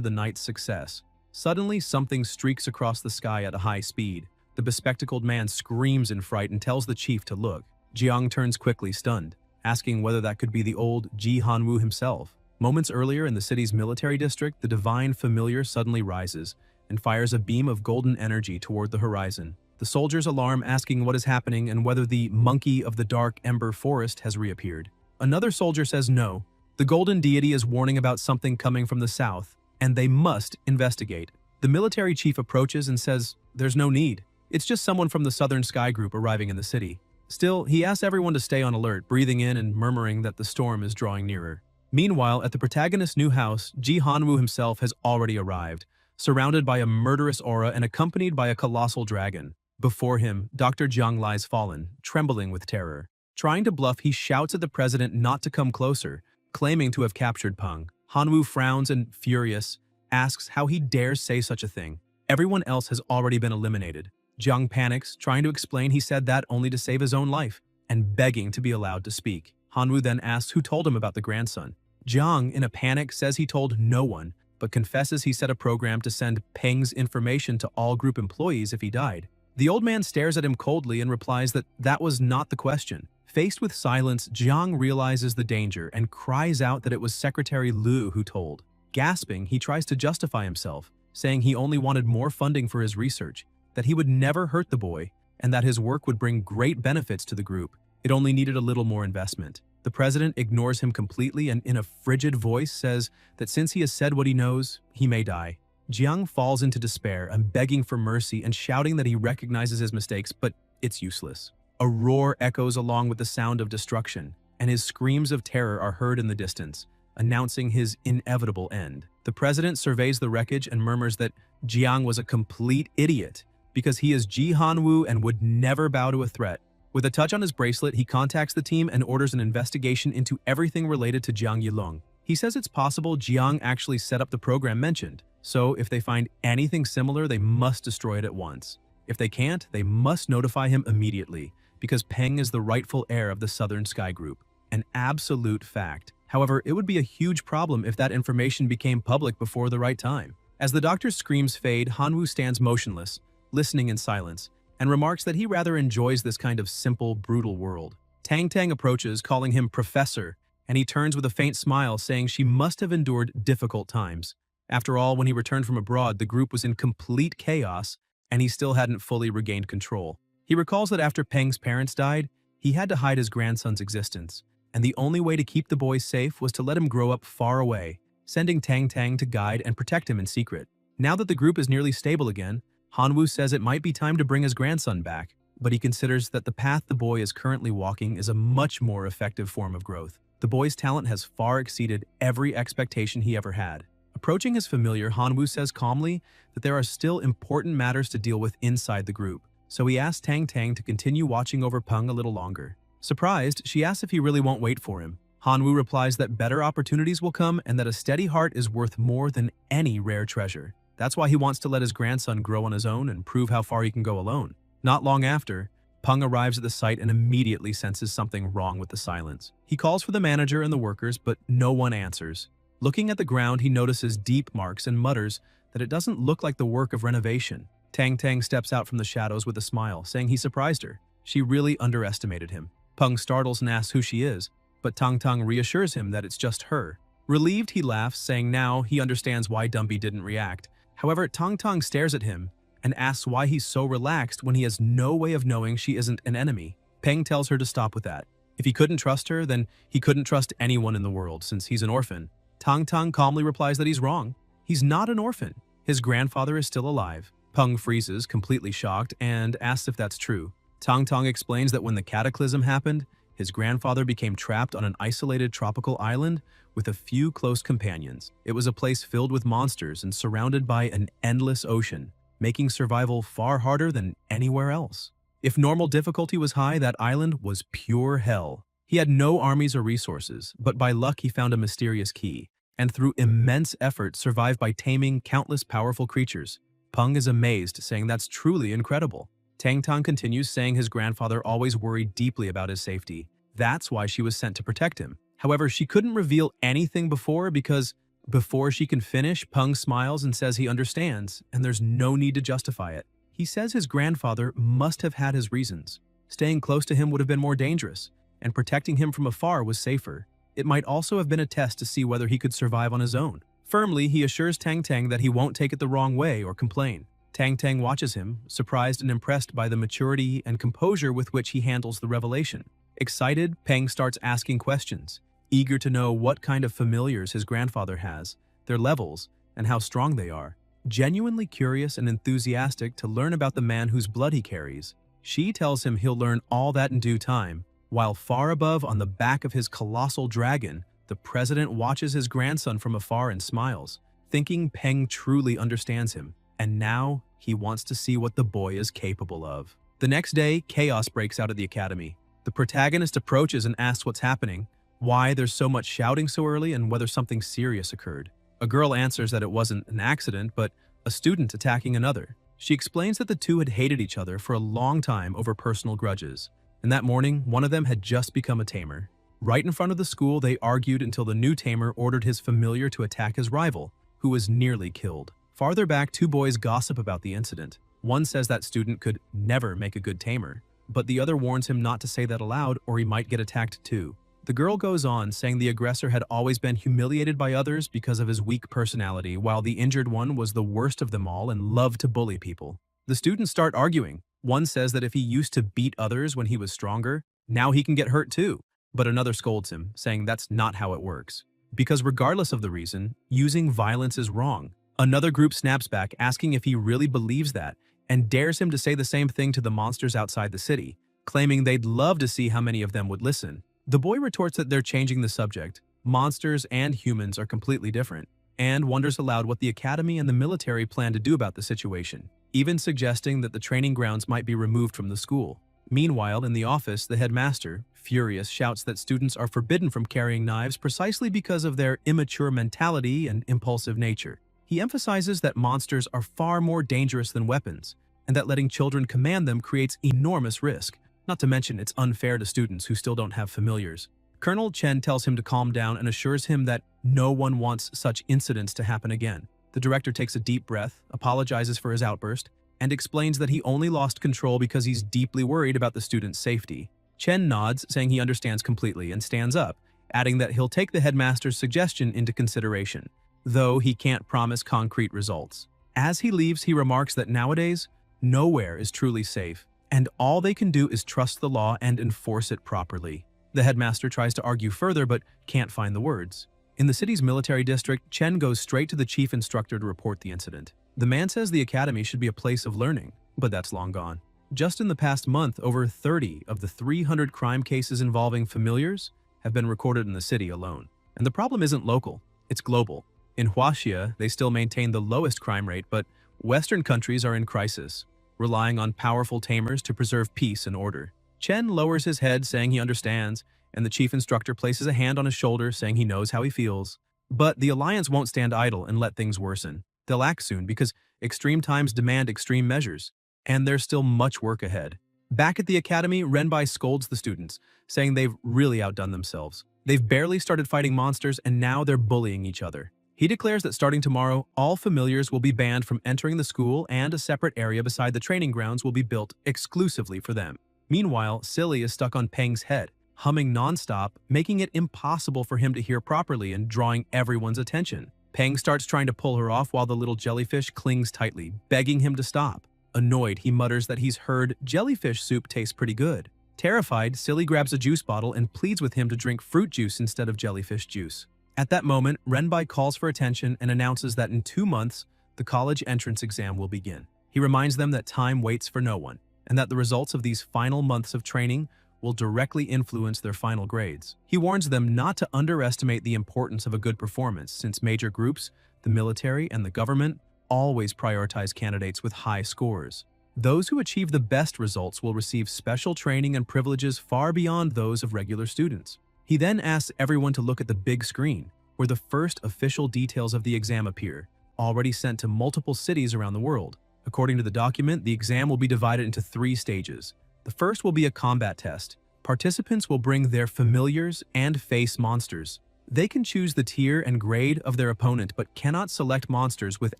the night's success. Suddenly, something streaks across the sky at a high speed. The bespectacled man screams in fright and tells the chief to look. Jiang turns quickly, stunned, asking whether that could be the old Ji Hanwoo himself. Moments earlier in the city's military district, the divine familiar suddenly rises and fires a beam of golden energy toward the horizon. The soldiers alarm, asking what is happening and whether the monkey of the dark ember forest has reappeared. Another soldier says no. The golden deity is warning about something coming from the south, and they must investigate. The military chief approaches and says there's no need. It's just someone from the Southern Sky Group arriving in the city. Still, he asks everyone to stay on alert, breathing in and murmuring that the storm is drawing nearer. Meanwhile, at the protagonist's new house, Ji Hanwoo himself has already arrived, surrounded by a murderous aura and accompanied by a colossal dragon. Before him, Dr. Jiang lies fallen, trembling with terror. Trying to bluff, he shouts at the president not to come closer, claiming to have captured Peng. Hanwoo frowns and, furious, asks how he dares say such a thing. Everyone else has already been eliminated. Jiang panics, trying to explain he said that only to save his own life, and begging to be allowed to speak. Hanwoo then asks who told him about the grandson. Jiang, in a panic, says he told no one, but confesses he set a program to send Peng's information to all group employees if he died. The old man stares at him coldly and replies that that was not the question. Faced with silence, Jiang realizes the danger and cries out that it was Secretary Liu who told. Gasping, he tries to justify himself, saying he only wanted more funding for his research, that he would never hurt the boy, and that his work would bring great benefits to the group. It only needed a little more investment. The president ignores him completely and in a frigid voice says that since he has said what he knows, he may die. Jiang falls into despair and begging for mercy and shouting that he recognizes his mistakes, but it's useless. A roar echoes along with the sound of destruction, and his screams of terror are heard in the distance, announcing his inevitable end. The president surveys the wreckage and murmurs that Jiang was a complete idiot because he is Ji Hanwoo and would never bow to a threat. With a touch on his bracelet, he contacts the team and orders an investigation into everything related to Jiang Yilong. He says it's possible Jiang actually set up the program mentioned, so if they find anything similar, they must destroy it at once. If they can't, they must notify him immediately, because Peng is the rightful heir of the Southern Sky Group. An absolute fact. However, it would be a huge problem if that information became public before the right time. As the doctor's screams fade, Hanwoo stands motionless, listening in silence, and remarks that he rather enjoys this kind of simple, brutal world. Tang Tang approaches, calling him Professor, and he turns with a faint smile, saying she must have endured difficult times. After all, when he returned from abroad, the group was in complete chaos, and he still hadn't fully regained control. He recalls that after Peng's parents died, he had to hide his grandson's existence, and the only way to keep the boy safe was to let him grow up far away, sending Tang Tang to guide and protect him in secret. Now that the group is nearly stable again, Hanwoo says it might be time to bring his grandson back, but he considers that the path the boy is currently walking is a much more effective form of growth. The boy's talent has far exceeded every expectation he ever had. Approaching his familiar, Hanwoo says calmly that there are still important matters to deal with inside the group, so he asks Tang Tang to continue watching over Peng a little longer. Surprised, she asks if he really won't wait for him. Hanwoo replies that better opportunities will come and that a steady heart is worth more than any rare treasure. That's why he wants to let his grandson grow on his own and prove how far he can go alone. Not long after, Peng arrives at the site and immediately senses something wrong with the silence. He calls for the manager and the workers, but no one answers. Looking at the ground, he notices deep marks and mutters that it doesn't look like the work of renovation. Tang Tang steps out from the shadows with a smile, saying he surprised her. She really underestimated him. Peng startles and asks who she is, but Tang Tang reassures him that it's just her. Relieved, he laughs, saying now he understands why Dumby didn't react. However, Tang Tang stares at him and asks why he's so relaxed when he has no way of knowing she isn't an enemy. Peng tells her to stop with that. If he couldn't trust her, then he couldn't trust anyone in the world since he's an orphan. Tang Tang calmly replies that he's wrong. He's not an orphan. His grandfather is still alive. Peng freezes, completely shocked, and asks if that's true. Tang Tang explains that when the cataclysm happened, his grandfather became trapped on an isolated tropical island with a few close companions. It was a place filled with monsters and surrounded by an endless ocean, making survival far harder than anywhere else. If normal difficulty was high, that island was pure hell. He had no armies or resources, but by luck he found a mysterious key, and through immense effort survived by taming countless powerful creatures. Peng is amazed, saying that's truly incredible. Tang Tang continues, saying his grandfather always worried deeply about his safety. That's why she was sent to protect him. However, she couldn't reveal anything because before she can finish, Peng smiles and says he understands, and there's no need to justify it. He says his grandfather must have had his reasons. Staying close to him would have been more dangerous, and protecting him from afar was safer. It might also have been a test to see whether he could survive on his own. Firmly, he assures Tang Tang that he won't take it the wrong way or complain. Tang Tang watches him, surprised and impressed by the maturity and composure with which he handles the revelation. Excited, Peng starts asking questions, eager to know what kind of familiars his grandfather has, their levels, and how strong they are. Genuinely curious and enthusiastic to learn about the man whose blood he carries, she tells him he'll learn all that in due time, while far above on the back of his colossal dragon, the president watches his grandson from afar and smiles, thinking Peng truly understands him, and now he wants to see what the boy is capable of. The next day, chaos breaks out at the academy. The protagonist approaches and asks what's happening, why there's so much shouting so early, and whether something serious occurred. A girl answers that it wasn't an accident, but a student attacking another. She explains that the two had hated each other for a long time over personal grudges, and that morning, one of them had just become a tamer. Right in front of the school, they argued until the new tamer ordered his familiar to attack his rival, who was nearly killed. Farther back, two boys gossip about the incident. One says that student could never make a good tamer, but the other warns him not to say that aloud or he might get attacked too. The girl goes on, saying the aggressor had always been humiliated by others because of his weak personality, while the injured one was the worst of them all and loved to bully people. The students start arguing. One says that if he used to beat others when he was stronger, Now he can get hurt too. But another scolds him, saying that's not how it works. Because regardless of the reason, using violence is wrong. Another group snaps back, asking if he really believes that, and dares him to say the same thing to the monsters outside the city, claiming they'd love to see how many of them would listen. The boy retorts that they're changing the subject. Monsters and humans are completely different, and wonders aloud what the academy and the military plan to do about the situation, even suggesting that the training grounds might be removed from the school. Meanwhile, in the office, the headmaster, furious, shouts that students are forbidden from carrying knives precisely because of their immature mentality and impulsive nature. He emphasizes that monsters are far more dangerous than weapons, and that letting children command them creates enormous risk. Not to mention, it's unfair to students who still don't have familiars. Colonel Chen tells him to calm down and assures him that no one wants such incidents to happen again. The director takes a deep breath, apologizes for his outburst, and explains that he only lost control because he's deeply worried about the student's safety. Chen nods, saying he understands completely, and stands up, adding that he'll take the headmaster's suggestion into consideration, though he can't promise concrete results. As he leaves, he remarks that nowadays, nowhere is truly safe, and all they can do is trust the law and enforce it properly. The headmaster tries to argue further but can't find the words. In the city's military district, Chen goes straight to the chief instructor to report the incident. The man says the academy should be a place of learning, but that's long gone. Just in the past month, over 30 of the 300 crime cases involving familiars have been recorded in the city alone. And the problem isn't local, it's global. In Huaxia, they still maintain the lowest crime rate, but Western countries are in crisis, relying on powerful tamers to preserve peace and order. Chen lowers his head, saying he understands, and the chief instructor places a hand on his shoulder, saying he knows how he feels. But the Alliance won't stand idle and let things worsen. They'll act soon because extreme times demand extreme measures, and there's still much work ahead. Back at the academy, Renbai scolds the students, saying they've really outdone themselves. They've barely started fighting monsters, and now they're bullying each other. He declares that starting tomorrow, all familiars will be banned from entering the school, and a separate area beside the training grounds will be built exclusively for them. Meanwhile, Silly is stuck on Peng's head, humming nonstop, making it impossible for him to hear properly and drawing everyone's attention. Peng starts trying to pull her off while the little jellyfish clings tightly, begging him to stop. Annoyed, he mutters that he's heard jellyfish soup tastes pretty good. Terrified, Silly grabs a juice bottle and pleads with him to drink fruit juice instead of jellyfish juice. At that moment, Renbai calls for attention and announces that in 2 months, the college entrance exam will begin. He reminds them that time waits for no one, and that the results of these final months of training will directly influence their final grades. He warns them not to underestimate the importance of a good performance, since major groups, the military, and the government always prioritize candidates with high scores. Those who achieve the best results will receive special training and privileges far beyond those of regular students. He then asks everyone to look at the big screen, where the first official details of the exam appear, already sent to multiple cities around the world. According to the document, the exam will be divided into 3 stages. The first will be a combat test. Participants will bring their familiars and face monsters. They can choose the tier and grade of their opponent but cannot select monsters with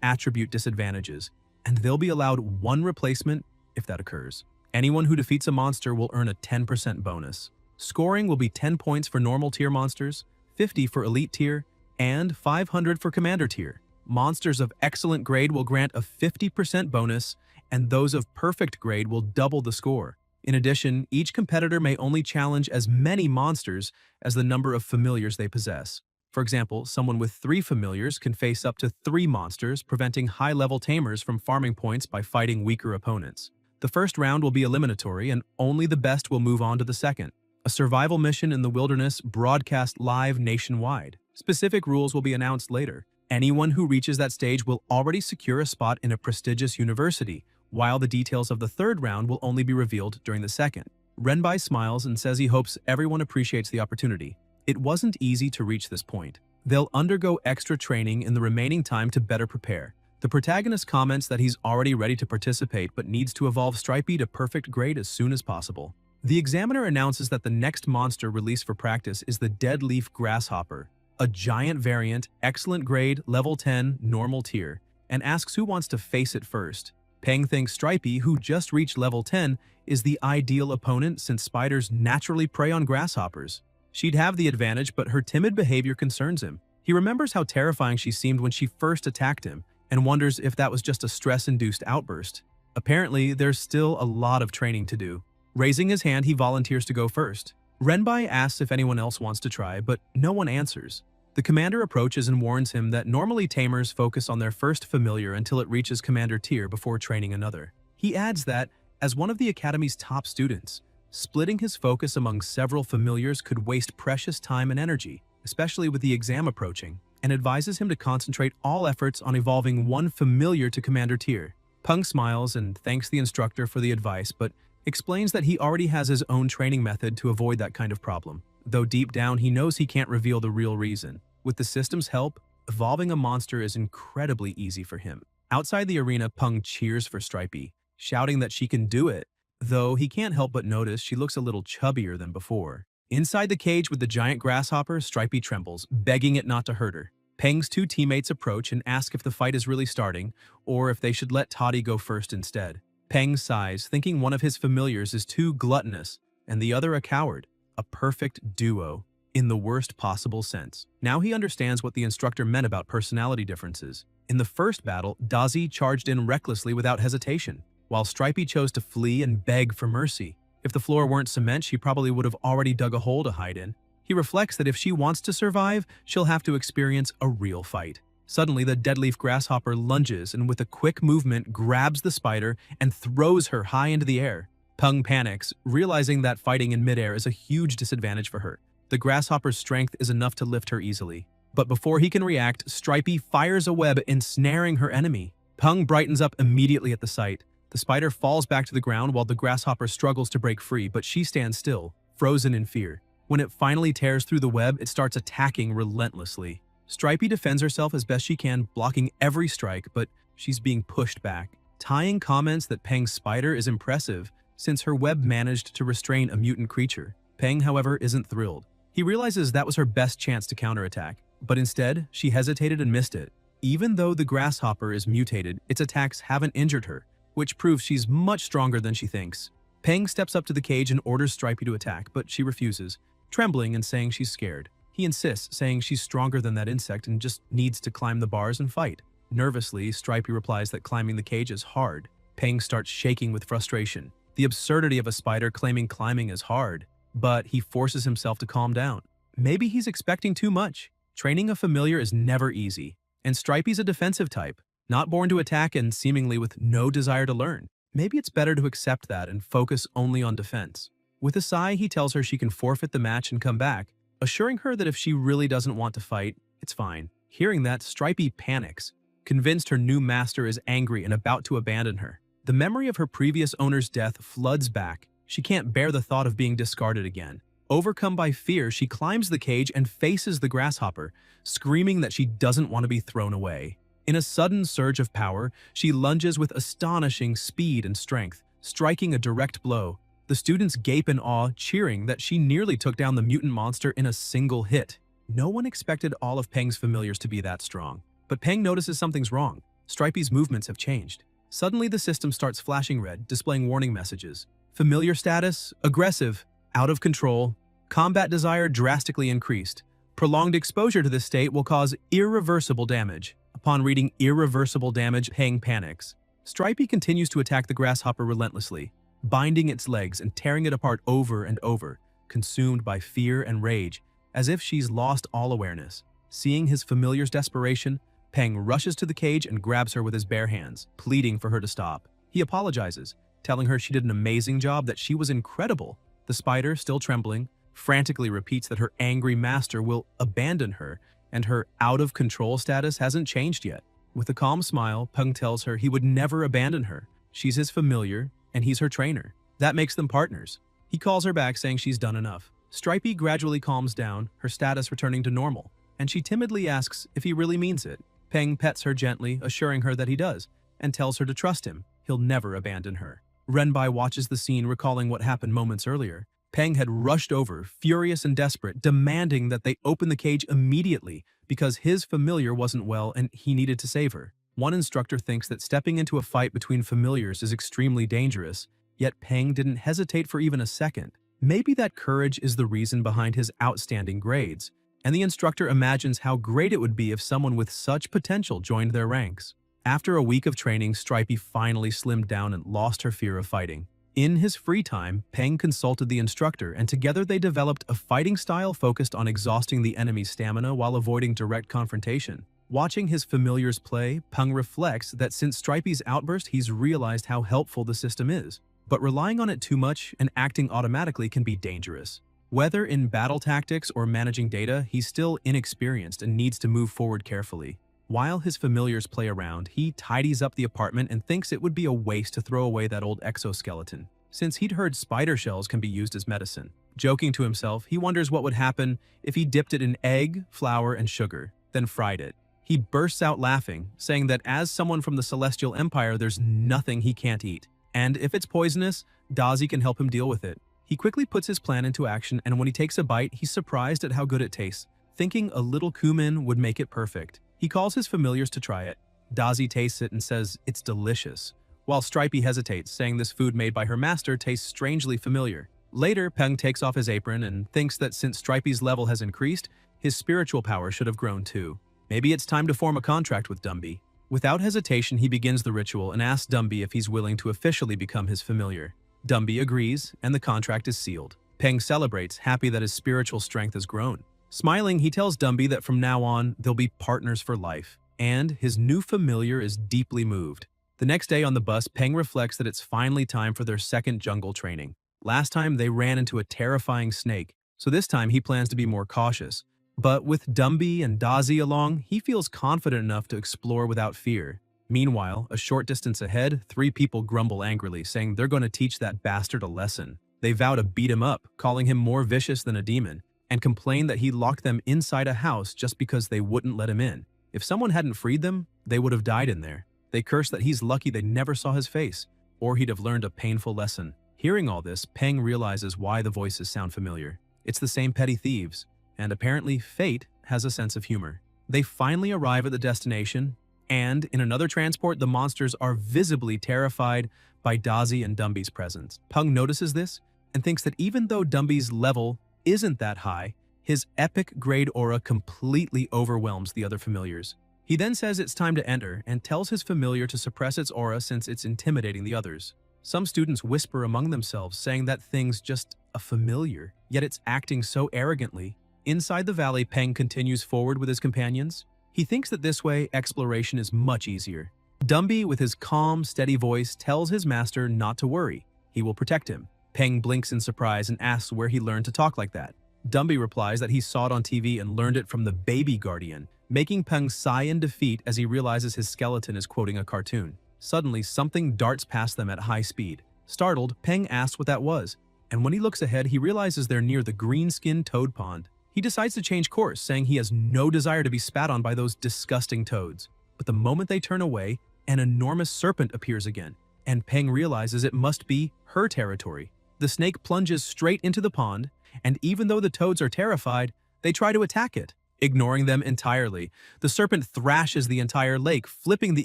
attribute disadvantages, and they'll be allowed 1 replacement if that occurs. Anyone who defeats a monster will earn a 10% bonus. Scoring will be 10 points for normal tier monsters, 50 for elite tier, and 500 for commander tier. Monsters of excellent grade will grant a 50% bonus, and those of perfect grade will double the score. In addition, each competitor may only challenge as many monsters as the number of familiars they possess. For example, someone with 3 familiars can face up to 3 monsters, preventing high-level tamers from farming points by fighting weaker opponents. The first round will be eliminatory, and only the best will move on to the second. A survival mission in the wilderness broadcast live nationwide. Specific rules will be announced later. Anyone who reaches that stage will already secure a spot in a prestigious university, while the details of the third round will only be revealed during the second. Renbai smiles and says he hopes everyone appreciates the opportunity. It wasn't easy to reach this point. They'll undergo extra training in the remaining time to better prepare. The protagonist comments that he's already ready to participate but needs to evolve Stripey to perfect grade as soon as possible. The examiner announces that the next monster released for practice is the Dead Leaf Grasshopper, a giant variant, excellent grade, level 10, normal tier, and asks who wants to face it first. Peng thinks Stripey, who just reached level 10, is the ideal opponent since spiders naturally prey on grasshoppers. She'd have the advantage, but her timid behavior concerns him. He remembers how terrifying she seemed when she first attacked him, and wonders if that was just a stress-induced outburst. Apparently, there's still a lot of training to do. Raising his hand, he volunteers to go first. Renbai asks if anyone else wants to try, but no one answers. The commander approaches and warns him that normally tamers focus on their first familiar until it reaches commander tier before training another. He adds that, as one of the academy's top students, splitting his focus among several familiars could waste precious time and energy, especially with the exam approaching, and advises him to concentrate all efforts on evolving one familiar to commander tier. Peng smiles and thanks the instructor for the advice, but explains that he already has his own training method to avoid that kind of problem, though deep down he knows he can't reveal the real reason. With the system's help, evolving a monster is incredibly easy for him. Outside the arena, Peng cheers for Stripey, shouting that she can do it, though he can't help but notice she looks a little chubbier than before. Inside the cage with the giant grasshopper, Stripey trembles, begging it not to hurt her. Peng's two teammates approach and ask if the fight is really starting, or if they should let Toddy go first instead. Peng sighs, thinking one of his familiars is too gluttonous and the other a coward, a perfect duo, in the worst possible sense. Now he understands what the instructor meant about personality differences. In the first battle, Dazi charged in recklessly without hesitation, while Stripey chose to flee and beg for mercy. If the floor weren't cement, she probably would have already dug a hole to hide in. He reflects that if she wants to survive, she'll have to experience a real fight. Suddenly, the deadleaf grasshopper lunges and with a quick movement grabs the spider and throws her high into the air. Peng panics, realizing that fighting in midair is a huge disadvantage for her. The grasshopper's strength is enough to lift her easily. But before he can react, Stripey fires a web, ensnaring her enemy. Peng brightens up immediately at the sight. The spider falls back to the ground while the grasshopper struggles to break free, but she stands still, frozen in fear. When it finally tears through the web, it starts attacking relentlessly. Stripey defends herself as best she can, blocking every strike, but she's being pushed back. Tying comments that Peng's spider is impressive, since her web managed to restrain a mutant creature. Peng, however, isn't thrilled. He realizes that was her best chance to counterattack, but instead, she hesitated and missed it. Even though the grasshopper is mutated, its attacks haven't injured her, which proves she's much stronger than she thinks. Peng steps up to the cage and orders Stripey to attack, but she refuses, trembling and saying she's scared. He insists, saying she's stronger than that insect and just needs to climb the bars and fight. Nervously, Stripey replies that climbing the cage is hard. Peng starts shaking with frustration. The absurdity of a spider claiming climbing is hard, but he forces himself to calm down. Maybe he's expecting too much. Training a familiar is never easy, and Stripey's a defensive type, not born to attack and seemingly with no desire to learn. Maybe it's better to accept that and focus only on defense. With a sigh, he tells her she can forfeit the match and come back, assuring her that if she really doesn't want to fight, it's fine. Hearing that, Stripey panics, convinced her new master is angry and about to abandon her. The memory of her previous owner's death floods back. She can't bear the thought of being discarded again. Overcome by fear, she climbs the cage and faces the grasshopper, screaming that she doesn't want to be thrown away. In a sudden surge of power, she lunges with astonishing speed and strength, striking a direct blow. The students gape in awe, cheering that she nearly took down the mutant monster in a single hit. No one expected all of Peng's familiars to be that strong. But Peng notices something's wrong. Stripey's movements have changed. Suddenly, the system starts flashing red, displaying warning messages. Familiar status, aggressive, out of control, combat desire drastically increased. Prolonged exposure to this state will cause irreversible damage. Upon reading irreversible damage, Peng panics. Stripey continues to attack the grasshopper relentlessly, binding its legs and tearing it apart over and over, consumed by fear and rage, as if she's lost all awareness. Seeing his familiar's desperation, Peng rushes to the cage and grabs her with his bare hands, pleading for her to stop. He apologizes, telling her she did an amazing job, that she was incredible. The spider, still trembling, frantically repeats that her angry master will abandon her, and her out-of-control status hasn't changed yet. With a calm smile, Peng tells her he would never abandon her. She's his familiar, and he's her trainer. That makes them partners. He calls her back, saying she's done enough. Stripey gradually calms down, her status returning to normal, and she timidly asks if he really means it. Peng pets her gently, assuring her that he does, and tells her to trust him. He'll never abandon her. Renbai watches the scene, recalling what happened moments earlier. Peng had rushed over, furious and desperate, demanding that they open the cage immediately because his familiar wasn't well and he needed to save her. One instructor thinks that stepping into a fight between familiars is extremely dangerous, yet Peng didn't hesitate for even a second. Maybe that courage is the reason behind his outstanding grades, and the instructor imagines how great it would be if someone with such potential joined their ranks. After a week of training, Stripey finally slimmed down and lost her fear of fighting. In his free time, Peng consulted the instructor, and together they developed a fighting style focused on exhausting the enemy's stamina while avoiding direct confrontation. Watching his familiars play, Peng reflects that since Stripey's outburst, he's realized how helpful the system is. But relying on it too much and acting automatically can be dangerous. Whether in battle tactics or managing data, he's still inexperienced and needs to move forward carefully. While his familiars play around, he tidies up the apartment and thinks it would be a waste to throw away that old exoskeleton, since he'd heard spider shells can be used as medicine. Joking to himself, he wonders what would happen if he dipped it in egg, flour, and sugar, then fried it. He bursts out laughing, saying that as someone from the Celestial Empire, there's nothing he can't eat. And if it's poisonous, Dazi can help him deal with it. He quickly puts his plan into action, and when he takes a bite, he's surprised at how good it tastes, thinking a little cumin would make it perfect. He calls his familiars to try it. Dazi tastes it and says it's delicious, while Stripey hesitates, saying this food made by her master tastes strangely familiar. Later, Peng takes off his apron and thinks that since Stripey's level has increased, his spiritual power should have grown too. Maybe it's time to form a contract with Dumby. Without hesitation, he begins the ritual and asks Dumby if he's willing to officially become his familiar. Dumby agrees, and the contract is sealed. Peng celebrates, happy that his spiritual strength has grown. Smiling, he tells Dumby that from now on, they'll be partners for life, and his new familiar is deeply moved. The next day on the bus, Peng reflects that it's finally time for their second jungle training. Last time, they ran into a terrifying snake, so this time he plans to be more cautious. But with Dumby and Dazi along, he feels confident enough to explore without fear. Meanwhile, a short distance ahead, 3 people grumble angrily, saying they're going to teach that bastard a lesson. They vow to beat him up, calling him more vicious than a demon, and complain that he locked them inside a house just because they wouldn't let him in. If someone hadn't freed them, they would have died in there. They curse that he's lucky they never saw his face, or he'd have learned a painful lesson. Hearing all this, Peng realizes why the voices sound familiar. It's the same petty thieves, and apparently fate has a sense of humor. They finally arrive at the destination, and in another transport, the monsters are visibly terrified by Dazi and Dumby's presence. Peng notices this and thinks that even though Dumby's level isn't that high, his epic grade aura completely overwhelms the other familiars. He then says it's time to enter and tells his familiar to suppress its aura since it's intimidating the others. Some students whisper among themselves, saying that thing's just a familiar, yet it's acting so arrogantly. Inside the valley, Peng continues forward with his companions. He thinks that this way, exploration is much easier. Dumby, with his calm, steady voice, tells his master not to worry. He will protect him. Peng blinks in surprise and asks where he learned to talk like that. Dumby replies that he saw it on TV and learned it from the baby guardian, making Peng sigh in defeat as he realizes his skeleton is quoting a cartoon. Suddenly, something darts past them at high speed. Startled, Peng asks what that was, and when he looks ahead, he realizes they're near the green-skinned toad pond. He decides to change course, saying he has no desire to be spat on by those disgusting toads. But the moment they turn away, an enormous serpent appears again, and Peng realizes it must be her territory. The snake plunges straight into the pond, and even though the toads are terrified, they try to attack it. Ignoring them entirely, the serpent thrashes the entire lake, flipping the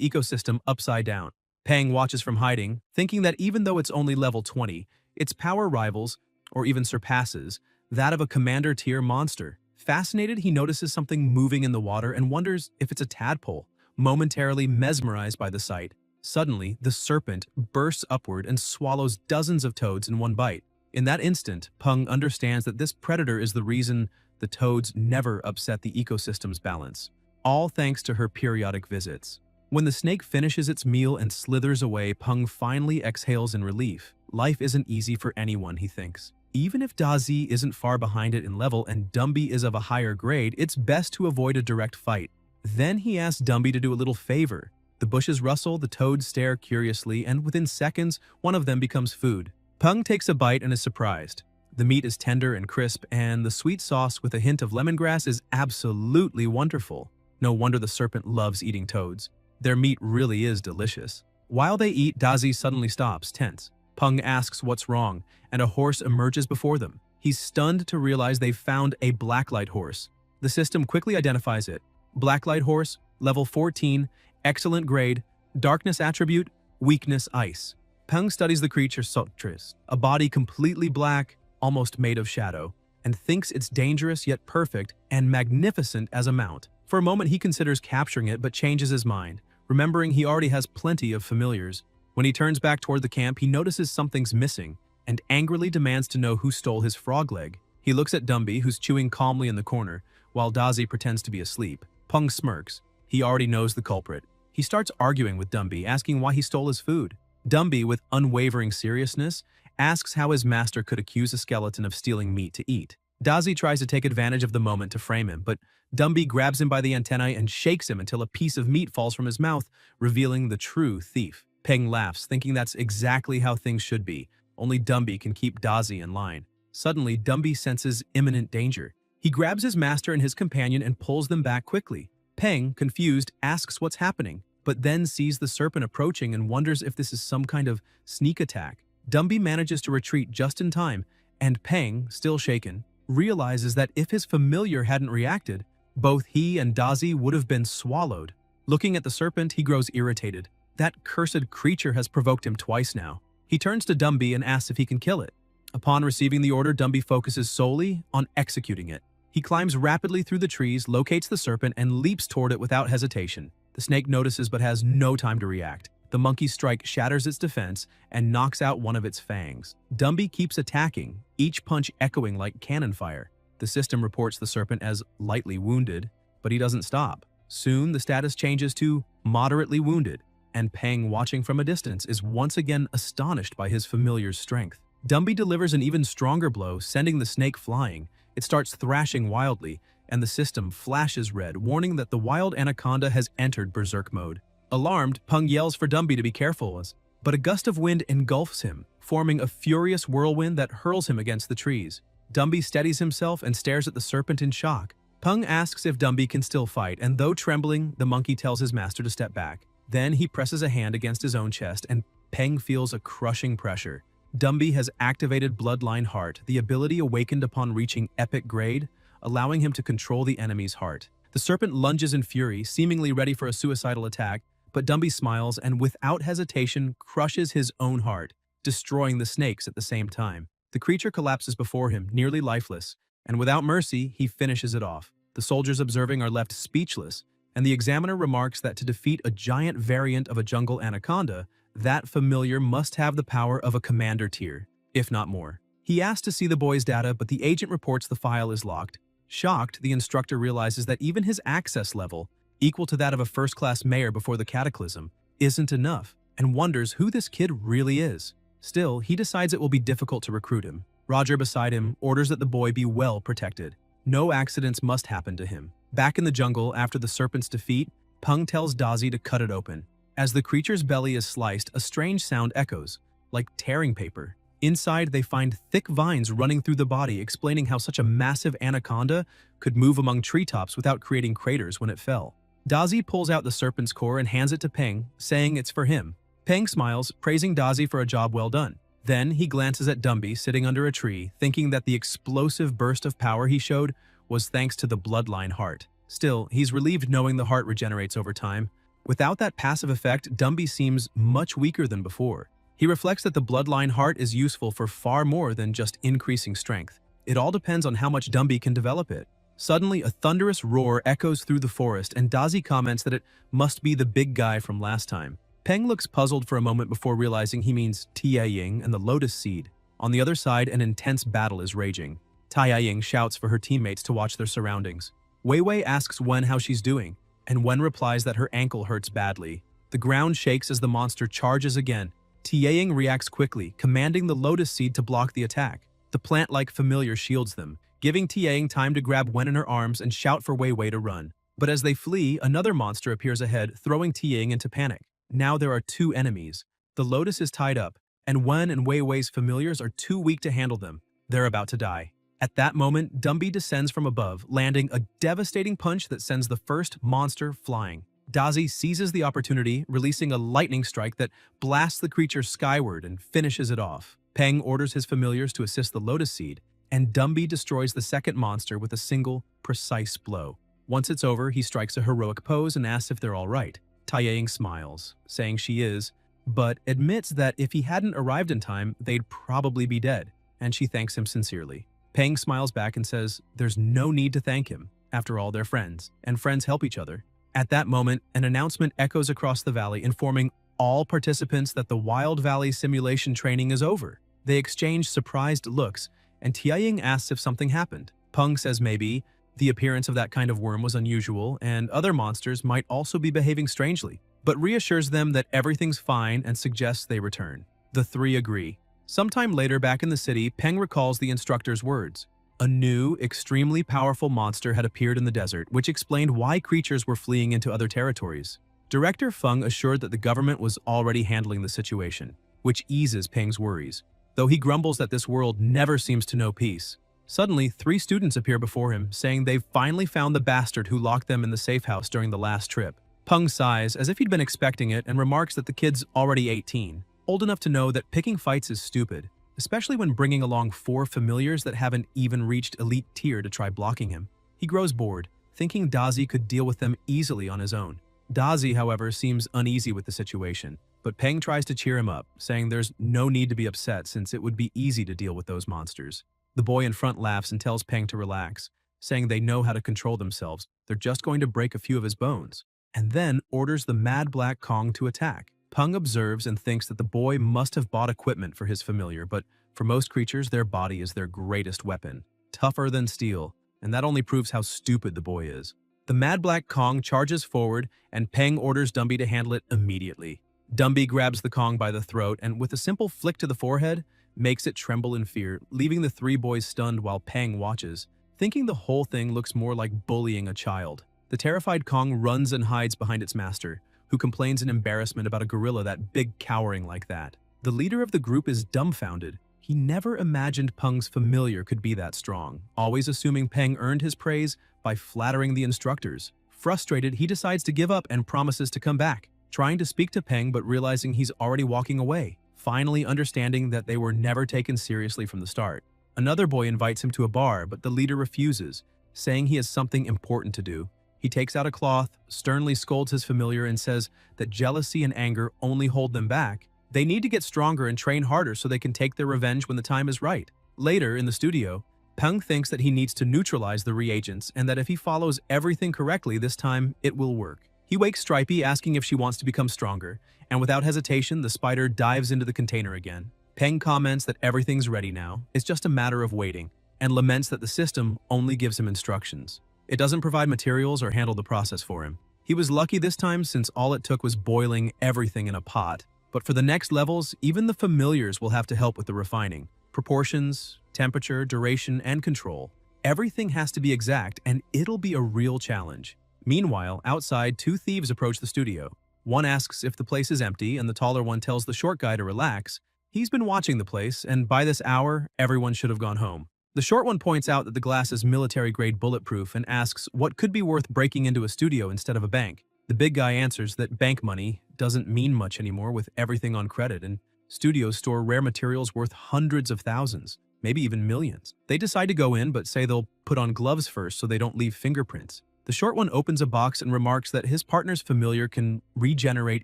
ecosystem upside down. Peng watches from hiding, thinking that even though it's only level 20, its power rivals, or even surpasses, that of a commander-tier monster. Fascinated, he notices something moving in the water and wonders if it's a tadpole, momentarily mesmerized by the sight. Suddenly, the serpent bursts upward and swallows dozens of toads in one bite. In that instant, Peng understands that this predator is the reason the toads never upset the ecosystem's balance, all thanks to her periodic visits. When the snake finishes its meal and slithers away, Peng finally exhales in relief. Life isn't easy for anyone, he thinks. Even if Dazi isn't far behind it in level and Dumby is of a higher grade, it's best to avoid a direct fight. Then he asks Dumby to do a little favor. The bushes rustle, the toads stare curiously, and within seconds, one of them becomes food. Peng takes a bite and is surprised. The meat is tender and crisp, and the sweet sauce with a hint of lemongrass is absolutely wonderful. No wonder the serpent loves eating toads. Their meat really is delicious. While they eat, Dazi suddenly stops, tense. Peng asks what's wrong, and a horse emerges before them. He's stunned to realize they've found a blacklight horse. The system quickly identifies it. Blacklight horse, level 14, excellent grade, darkness attribute, weakness ice. Peng studies the creature Sotris, a body completely black, almost made of shadow, and thinks it's dangerous yet perfect and magnificent as a mount. For a moment he considers capturing it but changes his mind, remembering he already has plenty of familiars. When he turns back toward the camp, he notices something's missing and angrily demands to know who stole his frog leg. He looks at Dumby, who's chewing calmly in the corner, while Dazi pretends to be asleep. Peng smirks. He already knows the culprit. He starts arguing with Dumby, asking why he stole his food. Dumby, with unwavering seriousness, asks how his master could accuse a skeleton of stealing meat to eat. Dazi tries to take advantage of the moment to frame him, but Dumby grabs him by the antennae and shakes him until a piece of meat falls from his mouth, revealing the true thief. Peng laughs, thinking that's exactly how things should be. Only Dumby can keep Dazi in line. Suddenly, Dumby senses imminent danger. He grabs his master and his companion and pulls them back quickly. Peng, confused, asks what's happening, but then sees the serpent approaching and wonders if this is some kind of sneak attack. Dumby manages to retreat just in time, and Peng, still shaken, realizes that if his familiar hadn't reacted, both he and Dazi would have been swallowed. Looking at the serpent, he grows irritated. That cursed creature has provoked him twice now. He turns to Dumby and asks if he can kill it. Upon receiving the order, Dumby focuses solely on executing it. He climbs rapidly through the trees, locates the serpent, and leaps toward it without hesitation. The snake notices but has no time to react. The monkey's strike shatters its defense and knocks out one of its fangs. Dumby keeps attacking, each punch echoing like cannon fire. The system reports the serpent as lightly wounded, but he doesn't stop. Soon, the status changes to moderately wounded, and Peng, watching from a distance, is once again astonished by his familiar's strength. Dumby delivers an even stronger blow, sending the snake flying. It starts thrashing wildly, and the system flashes red, warning that the wild anaconda has entered berserk mode. Alarmed, Peng yells for Dumby to be careful, but a gust of wind engulfs him, forming a furious whirlwind that hurls him against the trees. Dumby steadies himself and stares at the serpent in shock. Peng asks if Dumby can still fight, and though trembling, the monkey tells his master to step back. Then he presses a hand against his own chest, and Peng feels a crushing pressure. Dumby has activated Bloodline Heart, the ability awakened upon reaching epic grade, allowing him to control the enemy's heart. The serpent lunges in fury, seemingly ready for a suicidal attack, but Dumby smiles and without hesitation crushes his own heart, destroying the snakes at the same time. The creature collapses before him, nearly lifeless, and without mercy, he finishes it off. The soldiers observing are left speechless, and the examiner remarks that to defeat a giant variant of a jungle anaconda, that familiar must have the power of a commander tier, if not more. He asks to see the boy's data, but the agent reports the file is locked. Shocked, the instructor realizes that even his access level, equal to that of a first-class mayor before the cataclysm, isn't enough, and wonders who this kid really is. Still, he decides it will be difficult to recruit him. Roger beside him orders that the boy be well protected. No accidents must happen to him. Back in the jungle, after the serpent's defeat, Peng tells Dazi to cut it open. As the creature's belly is sliced, a strange sound echoes, like tearing paper. Inside, they find thick vines running through the body, explaining how such a massive anaconda could move among treetops without creating craters when it fell. Dazi pulls out the serpent's core and hands it to Peng, saying it's for him. Peng smiles, praising Dazi for a job well done. Then he glances at Dumby sitting under a tree, thinking that the explosive burst of power he showed was thanks to the Bloodline Heart. Still, he's relieved knowing the heart regenerates over time. Without that passive effect, Dumby seems much weaker than before. He reflects that the Bloodline Heart is useful for far more than just increasing strength. It all depends on how much Dumby can develop it. Suddenly, a thunderous roar echoes through the forest, and Dazi comments that it must be the big guy from last time. Peng looks puzzled for a moment before realizing he means Tia Ying and the Lotus Seed. On the other side, an intense battle is raging. Tia Ying shouts for her teammates to watch their surroundings. Wei Wei asks Wen how she's doing, and Wen replies that her ankle hurts badly. The ground shakes as the monster charges again. Tia Ying reacts quickly, commanding the Lotus Seed to block the attack. The plant-like familiar shields them, giving Tia Ying time to grab Wen in her arms and shout for Wei Wei to run. But as they flee, another monster appears ahead, throwing Tia Ying into panic. Now there are two enemies. The Lotus is tied up, and Wen and Wei Wei's familiars are too weak to handle them. They're about to die. At that moment, Dumby descends from above, landing a devastating punch that sends the first monster flying. Dazi seizes the opportunity, releasing a lightning strike that blasts the creature skyward and finishes it off. Peng orders his familiars to assist the Lotus Seed, and Dumby destroys the second monster with a single, precise blow. Once it's over, he strikes a heroic pose and asks if they're all right. Tia Ying smiles, saying she is, but admits that if he hadn't arrived in time, they'd probably be dead, and she thanks him sincerely. Peng smiles back and says there's no need to thank him. After all, they're friends, and friends help each other. At that moment, an announcement echoes across the valley, informing all participants that the Wild Valley simulation training is over. They exchange surprised looks, and Tianying asks if something happened. Peng says maybe the appearance of that kind of worm was unusual, and other monsters might also be behaving strangely, but reassures them that everything's fine and suggests they return. The three agree. Sometime later back in the city, Peng recalls the instructor's words. A new, extremely powerful monster had appeared in the desert, which explained why creatures were fleeing into other territories. Director Feng assured that the government was already handling the situation, which eases Peng's worries, though he grumbles that this world never seems to know peace. Suddenly, 3 students appear before him, saying they've finally found the bastard who locked them in the safe house during the last trip. Peng sighs as if he'd been expecting it and remarks that the kid's already 18, old enough to know that picking fights is stupid, especially when bringing along 4 familiars that haven't even reached elite tier to try blocking him. He grows bored, thinking Dazi could deal with them easily on his own. Dazi, however, seems uneasy with the situation, but Peng tries to cheer him up, saying there's no need to be upset since it would be easy to deal with those monsters. The boy in front laughs and tells Peng to relax, saying they know how to control themselves, they're just going to break a few of his bones, and then orders the Mad Black Kong to attack. Peng observes and thinks that the boy must have bought equipment for his familiar, but for most creatures, their body is their greatest weapon, tougher than steel, and that only proves how stupid the boy is. The Mad Black Kong charges forward, and Peng orders Dumby to handle it immediately. Dumby grabs the Kong by the throat and, with a simple flick to the forehead, makes it tremble in fear, leaving the 3 boys stunned while Peng watches, thinking the whole thing looks more like bullying a child. The terrified Kong runs and hides behind its master, who complains in embarrassment about a gorilla that big cowering like that. The leader of the group is dumbfounded. He never imagined Peng's familiar could be that strong, always assuming Peng earned his praise by flattering the instructors. Frustrated, he decides to give up and promises to come back, trying to speak to Peng but realizing he's already walking away, finally understanding that they were never taken seriously from the start. Another boy invites him to a bar, but the leader refuses, saying he has something important to do. He takes out a cloth, sternly scolds his familiar, and says that jealousy and anger only hold them back. They need to get stronger and train harder so they can take their revenge when the time is right. Later, in the studio, Peng thinks that he needs to neutralize the reagents and that if he follows everything correctly this time, it will work. He wakes Stripey asking if she wants to become stronger, and without hesitation, the spider dives into the container again. Peng comments that everything's ready now, it's just a matter of waiting, and laments that the system only gives him instructions. It doesn't provide materials or handle the process for him. He was lucky this time since all it took was boiling everything in a pot. But for the next levels, even the familiars will have to help with the refining. Proportions, temperature, duration, and control. Everything has to be exact, and it'll be a real challenge. Meanwhile, outside, 2 thieves approach the studio. One asks if the place is empty, and the taller one tells the short guy to relax. He's been watching the place, and by this hour, everyone should have gone home. The short one points out that the glass is military-grade bulletproof and asks what could be worth breaking into a studio instead of a bank. The big guy answers that bank money doesn't mean much anymore with everything on credit, and studios store rare materials worth hundreds of thousands, maybe even millions. They decide to go in, but say they'll put on gloves first so they don't leave fingerprints. The short one opens a box and remarks that his partner's familiar can regenerate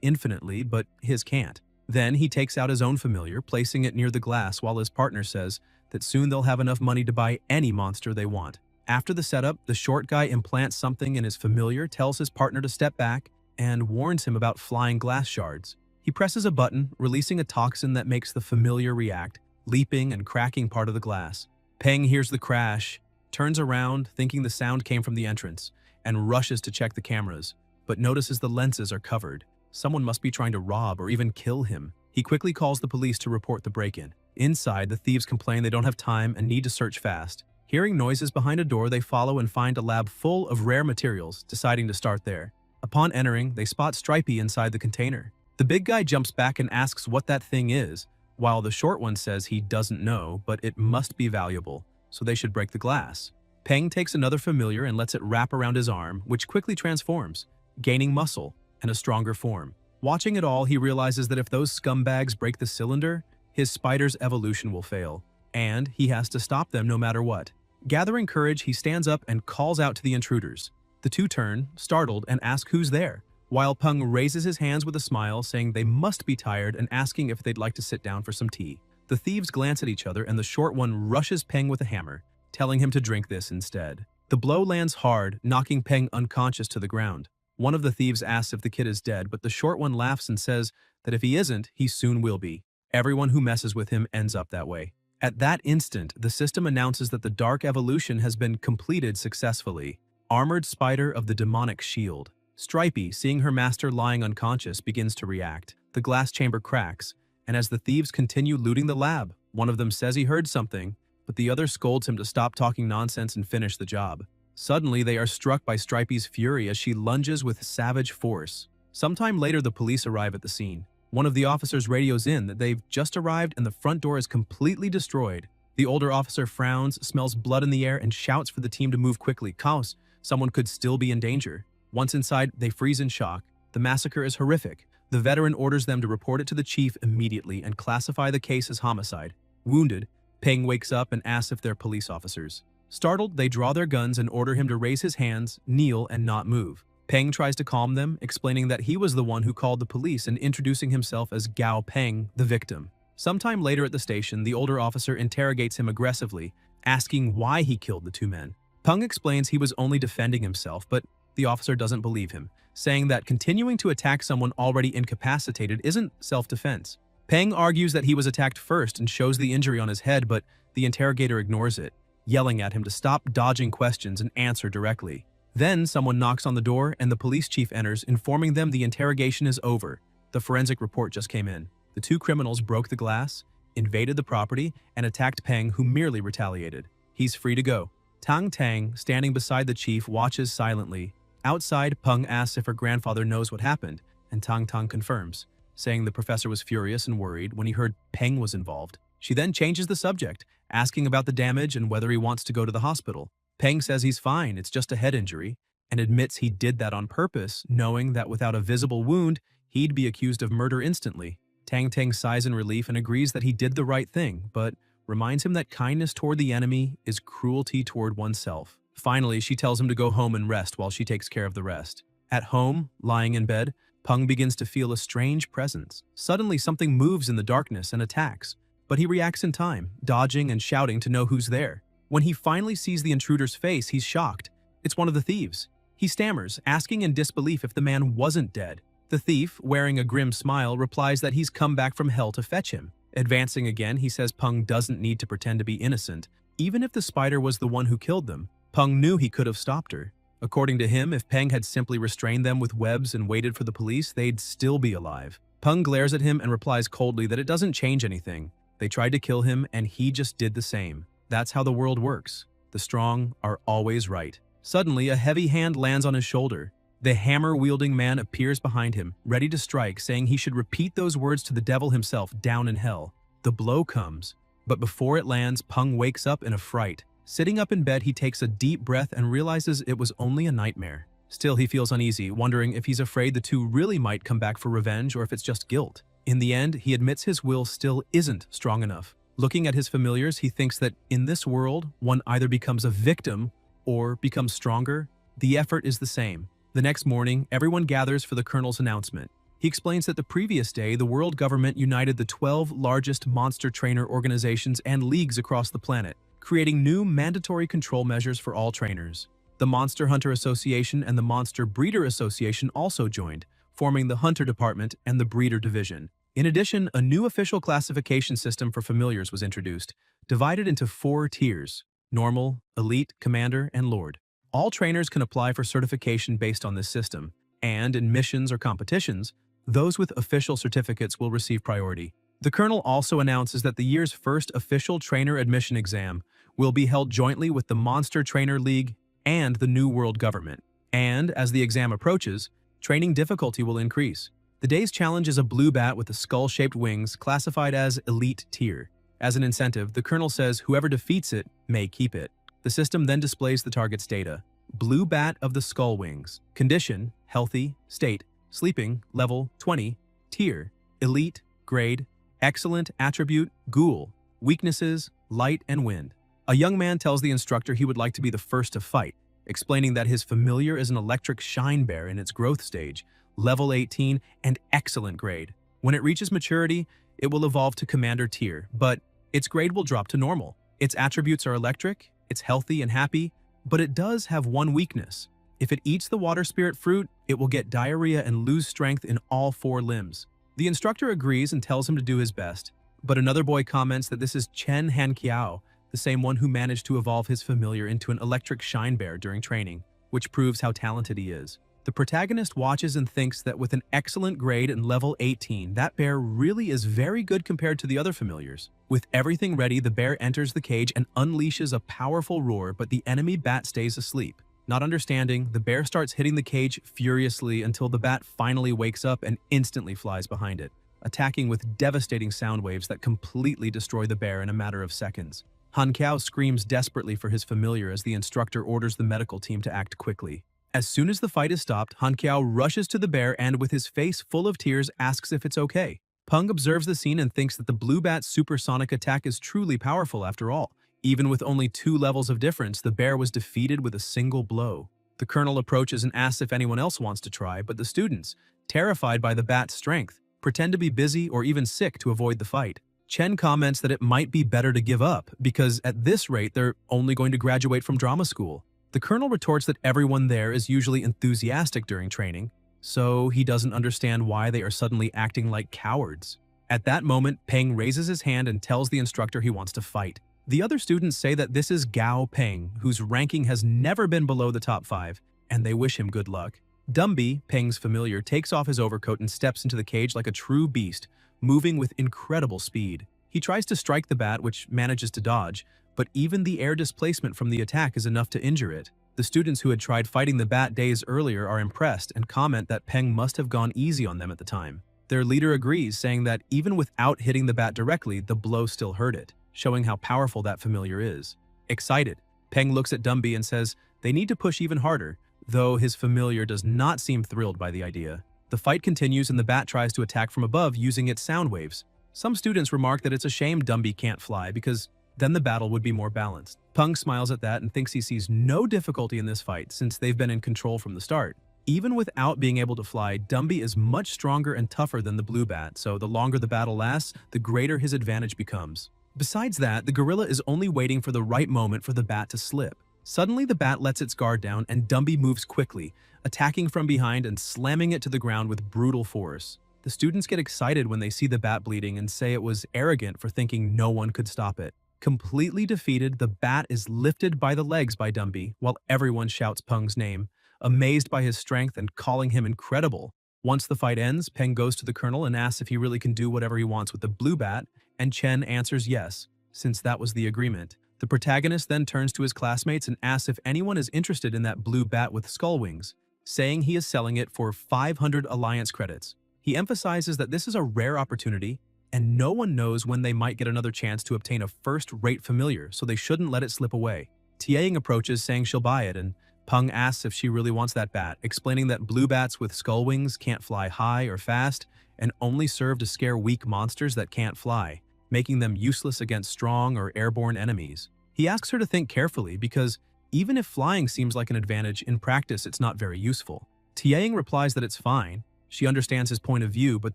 infinitely, but his can't. Then he takes out his own familiar, placing it near the glass while his partner says that soon they'll have enough money to buy any monster they want. After the setup, the short guy implants something in his familiar, tells his partner to step back, and warns him about flying glass shards. He presses a button, releasing a toxin that makes the familiar react, leaping and cracking part of the glass. Peng hears the crash, turns around, thinking the sound came from the entrance, and rushes to check the cameras, but notices the lenses are covered. Someone must be trying to rob or even kill him. He quickly calls the police to report the break-in. Inside, the thieves complain they don't have time and need to search fast. Hearing noises behind a door, they follow and find a lab full of rare materials, deciding to start there. Upon entering, they spot Stripey inside the container. The big guy jumps back and asks what that thing is, while the short one says he doesn't know, but it must be valuable, so they should break the glass. Peng takes another familiar and lets it wrap around his arm, which quickly transforms, gaining muscle and a stronger form. Watching it all, he realizes that if those scumbags break the cylinder, his spider's evolution will fail, and he has to stop them no matter what. Gathering courage, he stands up and calls out to the intruders. The 2 turn, startled, and ask who's there, while Peng raises his hands with a smile, saying they must be tired and asking if they'd like to sit down for some tea. The thieves glance at each other, and the short one rushes Peng with a hammer, telling him to drink this instead. The blow lands hard, knocking Peng unconscious to the ground. One of the thieves asks if the kid is dead, but the short one laughs and says that if he isn't, he soon will be. Everyone who messes with him ends up that way. At that instant, the system announces that the dark evolution has been completed successfully. Armored Spider of the Demonic Shield. Stripey, seeing her master lying unconscious, begins to react. The glass chamber cracks, and as the thieves continue looting the lab, one of them says he heard something, but the other scolds him to stop talking nonsense and finish the job. Suddenly, they are struck by Stripey's fury as she lunges with savage force. Sometime later, the police arrive at the scene. One of the officers radios in that they've just arrived and the front door is completely destroyed. The older officer frowns, smells blood in the air, and shouts for the team to move quickly. Cause someone could still be in danger. Once inside, they freeze in shock. The massacre is horrific. The veteran orders them to report it to the chief immediately and classify the case as homicide. Wounded, Peng wakes up and asks if they're police officers. Startled, they draw their guns and order him to raise his hands, kneel, and not move. Peng tries to calm them, explaining that he was the one who called the police and introducing himself as Gao Peng, the victim. Sometime later at the station, the older officer interrogates him aggressively, asking why he killed the two men. Peng explains he was only defending himself, but the officer doesn't believe him, saying that continuing to attack someone already incapacitated isn't self-defense. Peng argues that he was attacked first and shows the injury on his head, but the interrogator ignores it, yelling at him to stop dodging questions and answer directly. Then someone knocks on the door and the police chief enters, informing them the interrogation is over. The forensic report just came in. The two criminals broke the glass, invaded the property, and attacked Peng, who merely retaliated. He's free to go. Tang Tang, standing beside the chief, watches silently. Outside, Peng asks if her grandfather knows what happened, and Tang Tang confirms, saying the professor was furious and worried when he heard Peng was involved. She then changes the subject, asking about the damage and whether he wants to go to the hospital. Peng says he's fine, it's just a head injury, and admits he did that on purpose, knowing that without a visible wound, he'd be accused of murder instantly. Tang Tang sighs in relief and agrees that he did the right thing, but reminds him that kindness toward the enemy is cruelty toward oneself. Finally, she tells him to go home and rest while she takes care of the rest. At home, lying in bed, Peng begins to feel a strange presence. Suddenly, something moves in the darkness and attacks, but he reacts in time, dodging and shouting to know who's there. When he finally sees the intruder's face, he's shocked. It's one of the thieves. He stammers, asking in disbelief if the man wasn't dead. The thief, wearing a grim smile, replies that he's come back from hell to fetch him. Advancing again, he says Peng doesn't need to pretend to be innocent. Even if the spider was the one who killed them, Peng knew he could have stopped her. According to him, if Peng had simply restrained them with webs and waited for the police, they'd still be alive. Peng glares at him and replies coldly that it doesn't change anything. They tried to kill him, and he just did the same. That's how the world works. The strong are always right. Suddenly, a heavy hand lands on his shoulder. The hammer-wielding man appears behind him, ready to strike, saying he should repeat those words to the devil himself down in hell. The blow comes, but before it lands, Peng wakes up in a fright. Sitting up in bed, he takes a deep breath and realizes it was only a nightmare. Still, he feels uneasy, wondering if he's afraid the two really might come back for revenge or if it's just guilt. In the end, he admits his will still isn't strong enough. Looking at his familiars, he thinks that in this world, one either becomes a victim or becomes stronger. The effort is the same. The next morning, everyone gathers for the colonel's announcement. He explains that the previous day, the world government united the 12 largest monster trainer organizations and leagues across the planet, creating new mandatory control measures for all trainers. The Monster Hunter Association and the Monster Breeder Association also joined, forming the Hunter Department and the Breeder Division. In addition, a new official classification system for familiars was introduced, divided into 4 tiers: Normal, Elite, Commander, and Lord. All trainers can apply for certification based on this system, and in missions or competitions, those with official certificates will receive priority. The Colonel also announces that the year's first official trainer admission exam will be held jointly with the Monster Trainer League and the New World Government. And as the exam approaches, training difficulty will increase. The day's challenge is a blue bat with the skull-shaped wings, classified as Elite Tier. As an incentive, the Colonel says whoever defeats it may keep it. The system then displays the target's data. Blue bat of the skull wings. Condition: healthy. State: sleeping. Level: 20. Tier: elite. Grade: excellent. Attribute: ghoul. Weaknesses: light and wind. A young man tells the instructor he would like to be the first to fight, explaining that his familiar is an electric shine bear in its growth stage, level 18, and excellent grade. When it reaches maturity, it will evolve to commander tier, but its grade will drop to normal. Its attributes are electric, it's healthy and happy, but it does have one weakness. If it eats the water spirit fruit, it will get diarrhea and lose strength in all 4 limbs. The instructor agrees and tells him to do his best, but another boy comments that this is Chen Hanqiao, the same one who managed to evolve his familiar into an electric shine bear during training, which proves how talented he is. The protagonist watches and thinks that with an excellent grade and level 18, that bear really is very good compared to the other familiars. With everything ready, the bear enters the cage and unleashes a powerful roar, but the enemy bat stays asleep. Not understanding, the bear starts hitting the cage furiously until the bat finally wakes up and instantly flies behind it, attacking with devastating sound waves that completely destroy the bear in a matter of seconds. Han Kiao screams desperately for his familiar as the instructor orders the medical team to act quickly. As soon as the fight is stopped, Han Kiao rushes to the bear and, with his face full of tears, asks if it's okay. Peng observes the scene and thinks that the blue bat's supersonic attack is truly powerful after all. Even with only 2 levels of difference, the bear was defeated with a single blow. The colonel approaches and asks if anyone else wants to try, but the students, terrified by the bat's strength, pretend to be busy or even sick to avoid the fight. Chen comments that it might be better to give up, because at this rate they're only going to graduate from drama school. The colonel retorts that everyone there is usually enthusiastic during training, so he doesn't understand why they are suddenly acting like cowards. At that moment, Peng raises his hand and tells the instructor he wants to fight. The other students say that this is Gao Peng, whose ranking has never been below the top 5, and they wish him good luck. Dumby, Peng's familiar, takes off his overcoat and steps into the cage like a true beast, moving with incredible speed. He tries to strike the bat, which manages to dodge, but even the air displacement from the attack is enough to injure it. The students who had tried fighting the bat days earlier are impressed and comment that Peng must have gone easy on them at the time. Their leader agrees, saying that even without hitting the bat directly, the blow still hurt it, showing how powerful that familiar is. Excited, Peng looks at Dumby and says they need to push even harder, though his familiar does not seem thrilled by the idea. The fight continues and the bat tries to attack from above using its sound waves. Some students remark that it's a shame Dumby can't fly because then the battle would be more balanced. Peng smiles at that and thinks he sees no difficulty in this fight since they've been in control from the start. Even without being able to fly, Dumby is much stronger and tougher than the blue bat, so the longer the battle lasts, the greater his advantage becomes. Besides that, the gorilla is only waiting for the right moment for the bat to slip. Suddenly, the bat lets its guard down and Dumby moves quickly, attacking from behind and slamming it to the ground with brutal force. The students get excited when they see the bat bleeding and say it was arrogant for thinking no one could stop it. Completely defeated, the bat is lifted by the legs by Dumby, while everyone shouts Peng's name, amazed by his strength and calling him incredible. Once the fight ends, Peng goes to the colonel and asks if he really can do whatever he wants with the blue bat, and Chen answers yes, since that was the agreement. The protagonist then turns to his classmates and asks if anyone is interested in that blue bat with skull wings, saying he is selling it for 500 alliance credits. He emphasizes that this is a rare opportunity, and no one knows when they might get another chance to obtain a first-rate familiar, so they shouldn't let it slip away. Tiaing approaches saying she'll buy it, and Peng asks if she really wants that bat, explaining that blue bats with skull wings can't fly high or fast and only serve to scare weak monsters that can't fly, making them useless against strong or airborne enemies. He asks her to think carefully because even if flying seems like an advantage, in practice it's not very useful. Tiaing replies that it's fine. She understands his point of view, but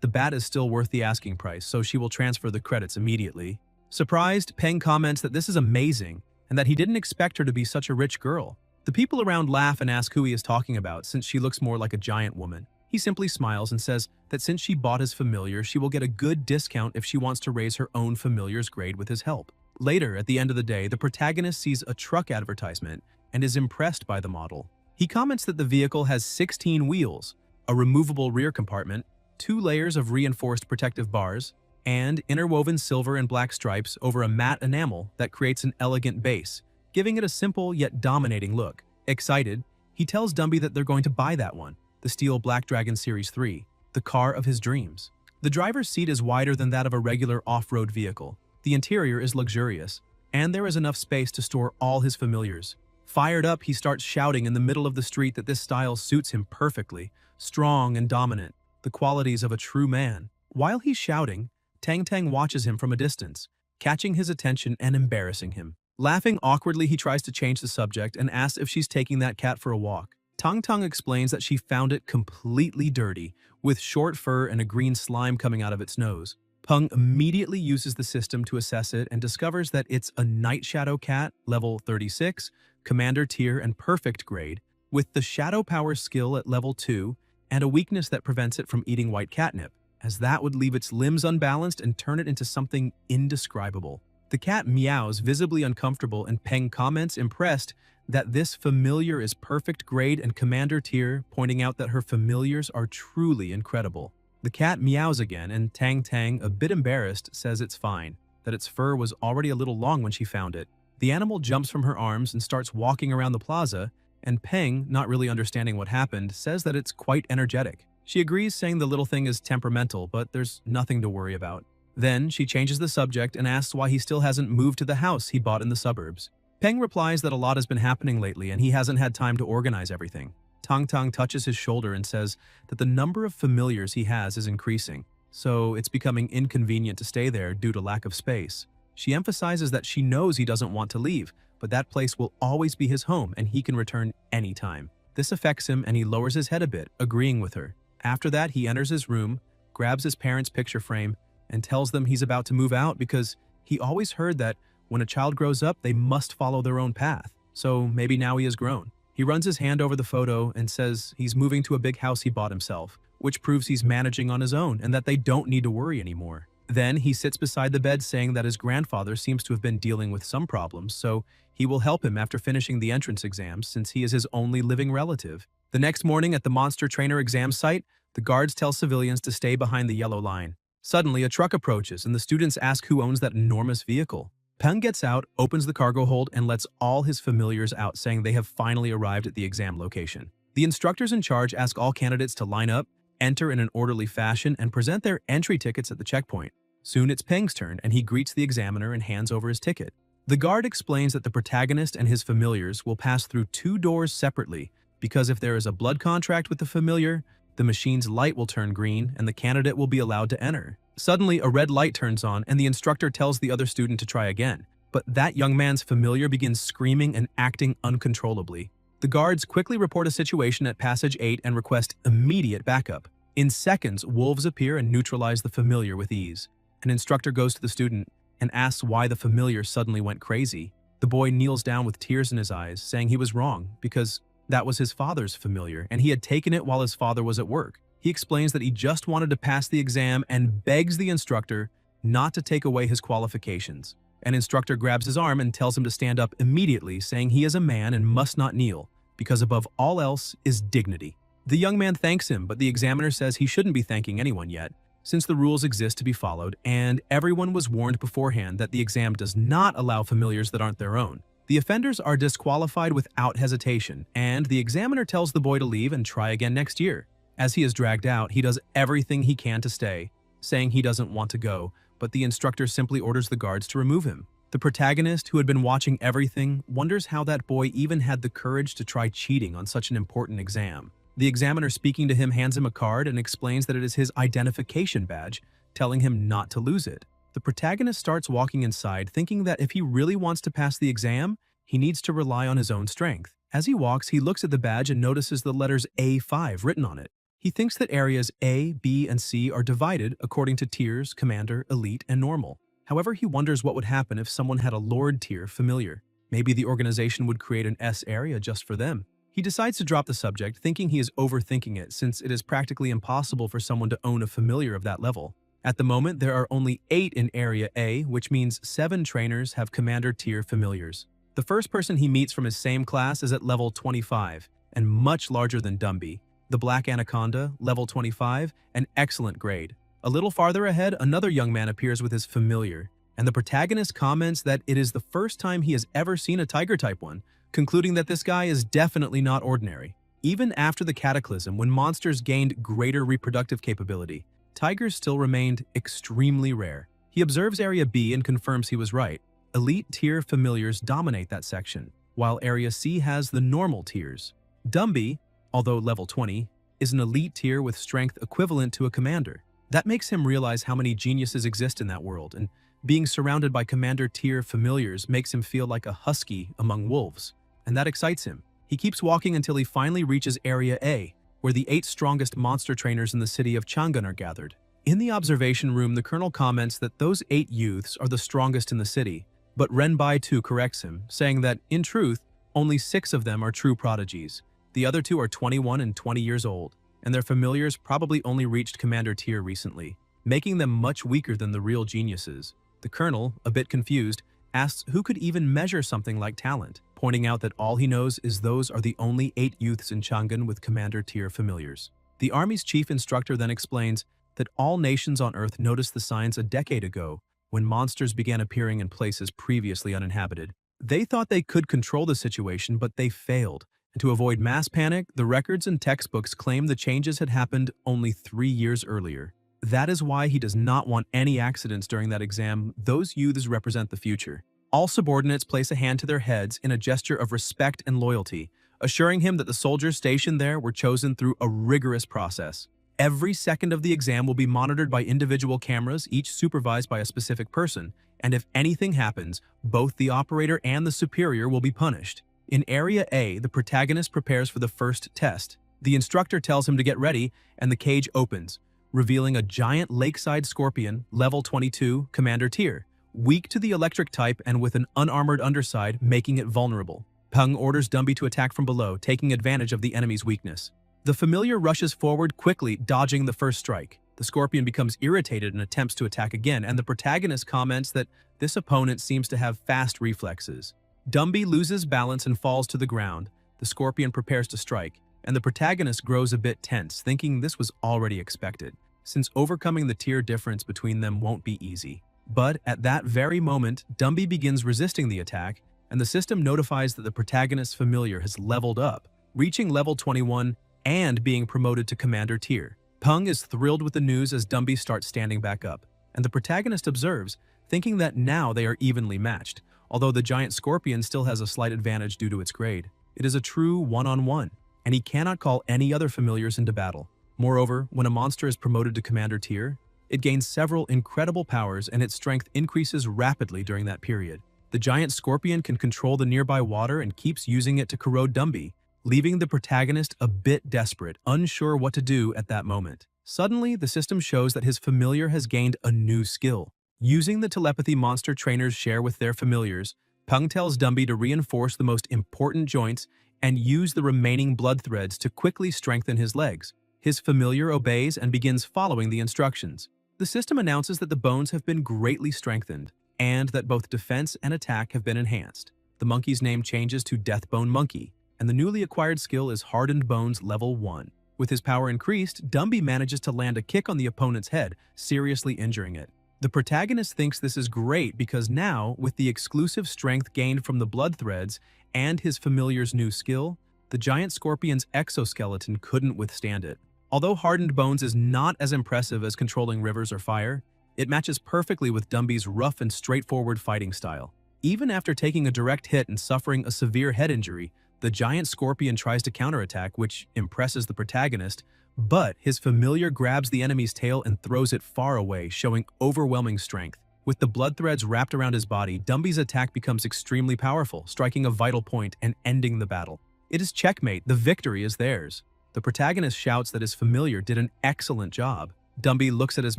the bat is still worth the asking price, so she will transfer the credits immediately. Surprised, Peng comments that this is amazing and that he didn't expect her to be such a rich girl. The people around laugh and ask who he is talking about since she looks more like a giant woman. He simply smiles and says that since she bought his familiar, she will get a good discount if she wants to raise her own familiar's grade with his help. Later, at the end of the day, the protagonist sees a truck advertisement and is impressed by the model. He comments that the vehicle has 16 wheels, a removable rear compartment, 2 layers of reinforced protective bars, and interwoven silver and black stripes over a matte enamel that creates an elegant base, giving it a simple yet dominating look. Excited, he tells Dumby that they're going to buy that one, the steel Black Dragon Series 3, the car of his dreams. The driver's seat is wider than that of a regular off-road vehicle. The interior is luxurious, and there is enough space to store all his familiars. Fired up, he starts shouting in the middle of the street that this style suits him perfectly, strong and dominant, the qualities of a true man. While he's shouting, Tang Tang watches him from a distance, catching his attention and embarrassing him. Laughing awkwardly, he tries to change the subject and asks if she's taking that cat for a walk. Tang Tang explains that she found it completely dirty, with short fur and a green slime coming out of its nose. Peng immediately uses the system to assess it and discovers that it's a Night Shadow cat, level 36, Commander tier and perfect grade, with the Shadow Power skill at level 2 and a weakness that prevents it from eating white catnip. as that would leave its limbs unbalanced and turn it into something indescribable. The cat meows, visibly uncomfortable, and Peng comments, impressed, that this familiar is perfect grade and commander tier, pointing out that her familiars are truly incredible. The cat meows again, and Tang Tang, a bit embarrassed, says it's fine, that its fur was already a little long when she found it. The animal jumps from her arms and starts walking around the plaza, and Peng, not really understanding what happened, says that it's quite energetic. She agrees, saying the little thing is temperamental, but there's nothing to worry about. Then she changes the subject and asks why he still hasn't moved to the house he bought in the suburbs. Peng replies that a lot has been happening lately and he hasn't had time to organize everything. Tang Tang touches his shoulder and says that the number of familiars he has is increasing, so it's becoming inconvenient to stay there due to lack of space. She emphasizes that she knows he doesn't want to leave, but that place will always be his home and he can return anytime. This affects him and he lowers his head a bit, agreeing with her. After that, he enters his room, grabs his parents' picture frame, and tells them he's about to move out because he always heard that when a child grows up, they must follow their own path. So maybe now he has grown. He runs his hand over the photo and says he's moving to a big house he bought himself, which proves he's managing on his own and that they don't need to worry anymore. Then he sits beside the bed, saying that his grandfather seems to have been dealing with some problems, so he will help him after finishing the entrance exams since he is his only living relative. The next morning at the monster trainer exam site, the guards tell civilians to stay behind the yellow line. Suddenly, a truck approaches and the students ask who owns that enormous vehicle. Peng gets out, opens the cargo hold, and lets all his familiars out, saying they have finally arrived at the exam location. The instructors in charge ask all candidates to line up, enter in an orderly fashion, and present their entry tickets at the checkpoint. Soon it's Peng's turn, and he greets the examiner and hands over his ticket. The guard explains that the protagonist and his familiars will pass through 2 doors separately, because if there is a blood contract with the familiar, the machine's light will turn green and the candidate will be allowed to enter. Suddenly, a red light turns on and the instructor tells the other student to try again. But that young man's familiar begins screaming and acting uncontrollably. The guards quickly report a situation at Passage 8 and request immediate backup. In seconds, wolves appear and neutralize the familiar with ease. An instructor goes to the student and asks why the familiar suddenly went crazy. The boy kneels down with tears in his eyes, saying he was wrong because that was his father's familiar, and he had taken it while his father was at work. He explains that he just wanted to pass the exam and begs the instructor not to take away his qualifications. An instructor grabs his arm and tells him to stand up immediately, saying he is a man and must not kneel, because above all else is dignity. The young man thanks him, but the examiner says he shouldn't be thanking anyone yet, since the rules exist to be followed, and everyone was warned beforehand that the exam does not allow familiars that aren't their own. The offenders are disqualified without hesitation, and the examiner tells the boy to leave and try again next year. As he is dragged out, he does everything he can to stay, saying he doesn't want to go, but the instructor simply orders the guards to remove him. The protagonist, who had been watching everything, wonders how that boy even had the courage to try cheating on such an important exam. The examiner, speaking to him, hands him a card and explains that it is his identification badge, telling him not to lose it. The protagonist starts walking inside, thinking that if he really wants to pass the exam, he needs to rely on his own strength. As he walks, he looks at the badge and notices the letters A5 written on it. He thinks that areas A, B, and C are divided according to tiers, commander, elite, and normal. However, he wonders what would happen if someone had a Lord tier familiar. Maybe the organization would create an S area just for them. He decides to drop the subject, thinking he is overthinking it since it is practically impossible for someone to own a familiar of that level. At the moment, there are only 8 in Area A, which means 7 trainers have Commander tier familiars. The first person he meets from his same class is at level 25, and much larger than Dumby. The Black Anaconda, level 25, an excellent grade. A little farther ahead, another young man appears with his familiar, and the protagonist comments that it is the first time he has ever seen a Tiger-type one, concluding that this guy is definitely not ordinary. Even after the Cataclysm, when monsters gained greater reproductive capability, tigers still remained extremely rare. He observes Area B and confirms he was right. Elite tier familiars dominate that section, while Area C has the normal tiers. Dumby, although level 20, is an elite tier with strength equivalent to a commander. That makes him realize how many geniuses exist in that world, and being surrounded by commander tier familiars makes him feel like a husky among wolves, and that excites him. He keeps walking until he finally reaches Area A, where the 8 strongest monster trainers in the city of Chang'an are gathered. In the observation room, the colonel comments that those 8 youths are the strongest in the city, but Renbai too corrects him, saying that, in truth, only 6 of them are true prodigies. The other 2 are 21 and 20 years old. and their familiars probably only reached commander tier recently, making them much weaker than the real geniuses. The colonel, a bit confused, asks who could even measure something like talent, pointing out that all he knows is those are the only 8 youths in Chang'an with commander tier familiars. The army's chief instructor then explains that all nations on Earth noticed the signs a decade ago when monsters began appearing in places previously uninhabited. They thought they could control the situation, but they failed. And to avoid mass panic, the records and textbooks claim the changes had happened only 3 years earlier. That is why he does not want any accidents during that exam. Those youths represent the future. All subordinates place a hand to their heads in a gesture of respect and loyalty, assuring him that the soldiers stationed there were chosen through a rigorous process. Every second of the exam will be monitored by individual cameras, each supervised by a specific person, and if anything happens, both the operator and the superior will be punished. In Area A, the protagonist prepares for the first test. The instructor tells him to get ready, and the cage opens, revealing a giant lakeside scorpion, level 22, commander tier, weak to the electric type and with an unarmored underside, making it vulnerable. Peng orders Dumby to attack from below, taking advantage of the enemy's weakness. The familiar rushes forward quickly, dodging the first strike. The scorpion becomes irritated and attempts to attack again, and the protagonist comments that this opponent seems to have fast reflexes. Dumby loses balance and falls to the ground. The scorpion prepares to strike, and the protagonist grows a bit tense, thinking this was already expected, since overcoming the tier difference between them won't be easy. But at that very moment, Dumby begins resisting the attack, and the system notifies that the protagonist's familiar has leveled up, reaching level 21 and being promoted to commander tier. Peng is thrilled with the news as Dumby starts standing back up, and the protagonist observes, thinking that now they are evenly matched, although the giant scorpion still has a slight advantage due to its grade. It is a true one-on-one, and he cannot call any other familiars into battle. Moreover, when a monster is promoted to commander tier, it gains several incredible powers and its strength increases rapidly during that period. The giant scorpion can control the nearby water and keeps using it to corrode Dumby, leaving the protagonist a bit desperate, unsure what to do at that moment. Suddenly, the system shows that his familiar has gained a new skill. Using the telepathy monster trainers share with their familiars, Peng tells Dumby to reinforce the most important joints and use the remaining blood threads to quickly strengthen his legs. His familiar obeys and begins following the instructions. The system announces that the bones have been greatly strengthened, and that both defense and attack have been enhanced. The monkey's name changes to Deathbone Monkey, and the newly acquired skill is Hardened Bones Level 1. With his power increased, Dumby manages to land a kick on the opponent's head, seriously injuring it. The protagonist thinks this is great because now, with the exclusive strength gained from the blood threads and his familiar's new skill, the giant scorpion's exoskeleton couldn't withstand it. Although Hardened Bones is not as impressive as controlling rivers or fire, it matches perfectly with Dumby's rough and straightforward fighting style. Even after taking a direct hit and suffering a severe head injury, the giant scorpion tries to counterattack, which impresses the protagonist, but his familiar grabs the enemy's tail and throws it far away, showing overwhelming strength. With the blood threads wrapped around his body, Dumby's attack becomes extremely powerful, striking a vital point and ending the battle. It is checkmate, the victory is theirs. The protagonist shouts that his familiar did an excellent job. Dumby looks at his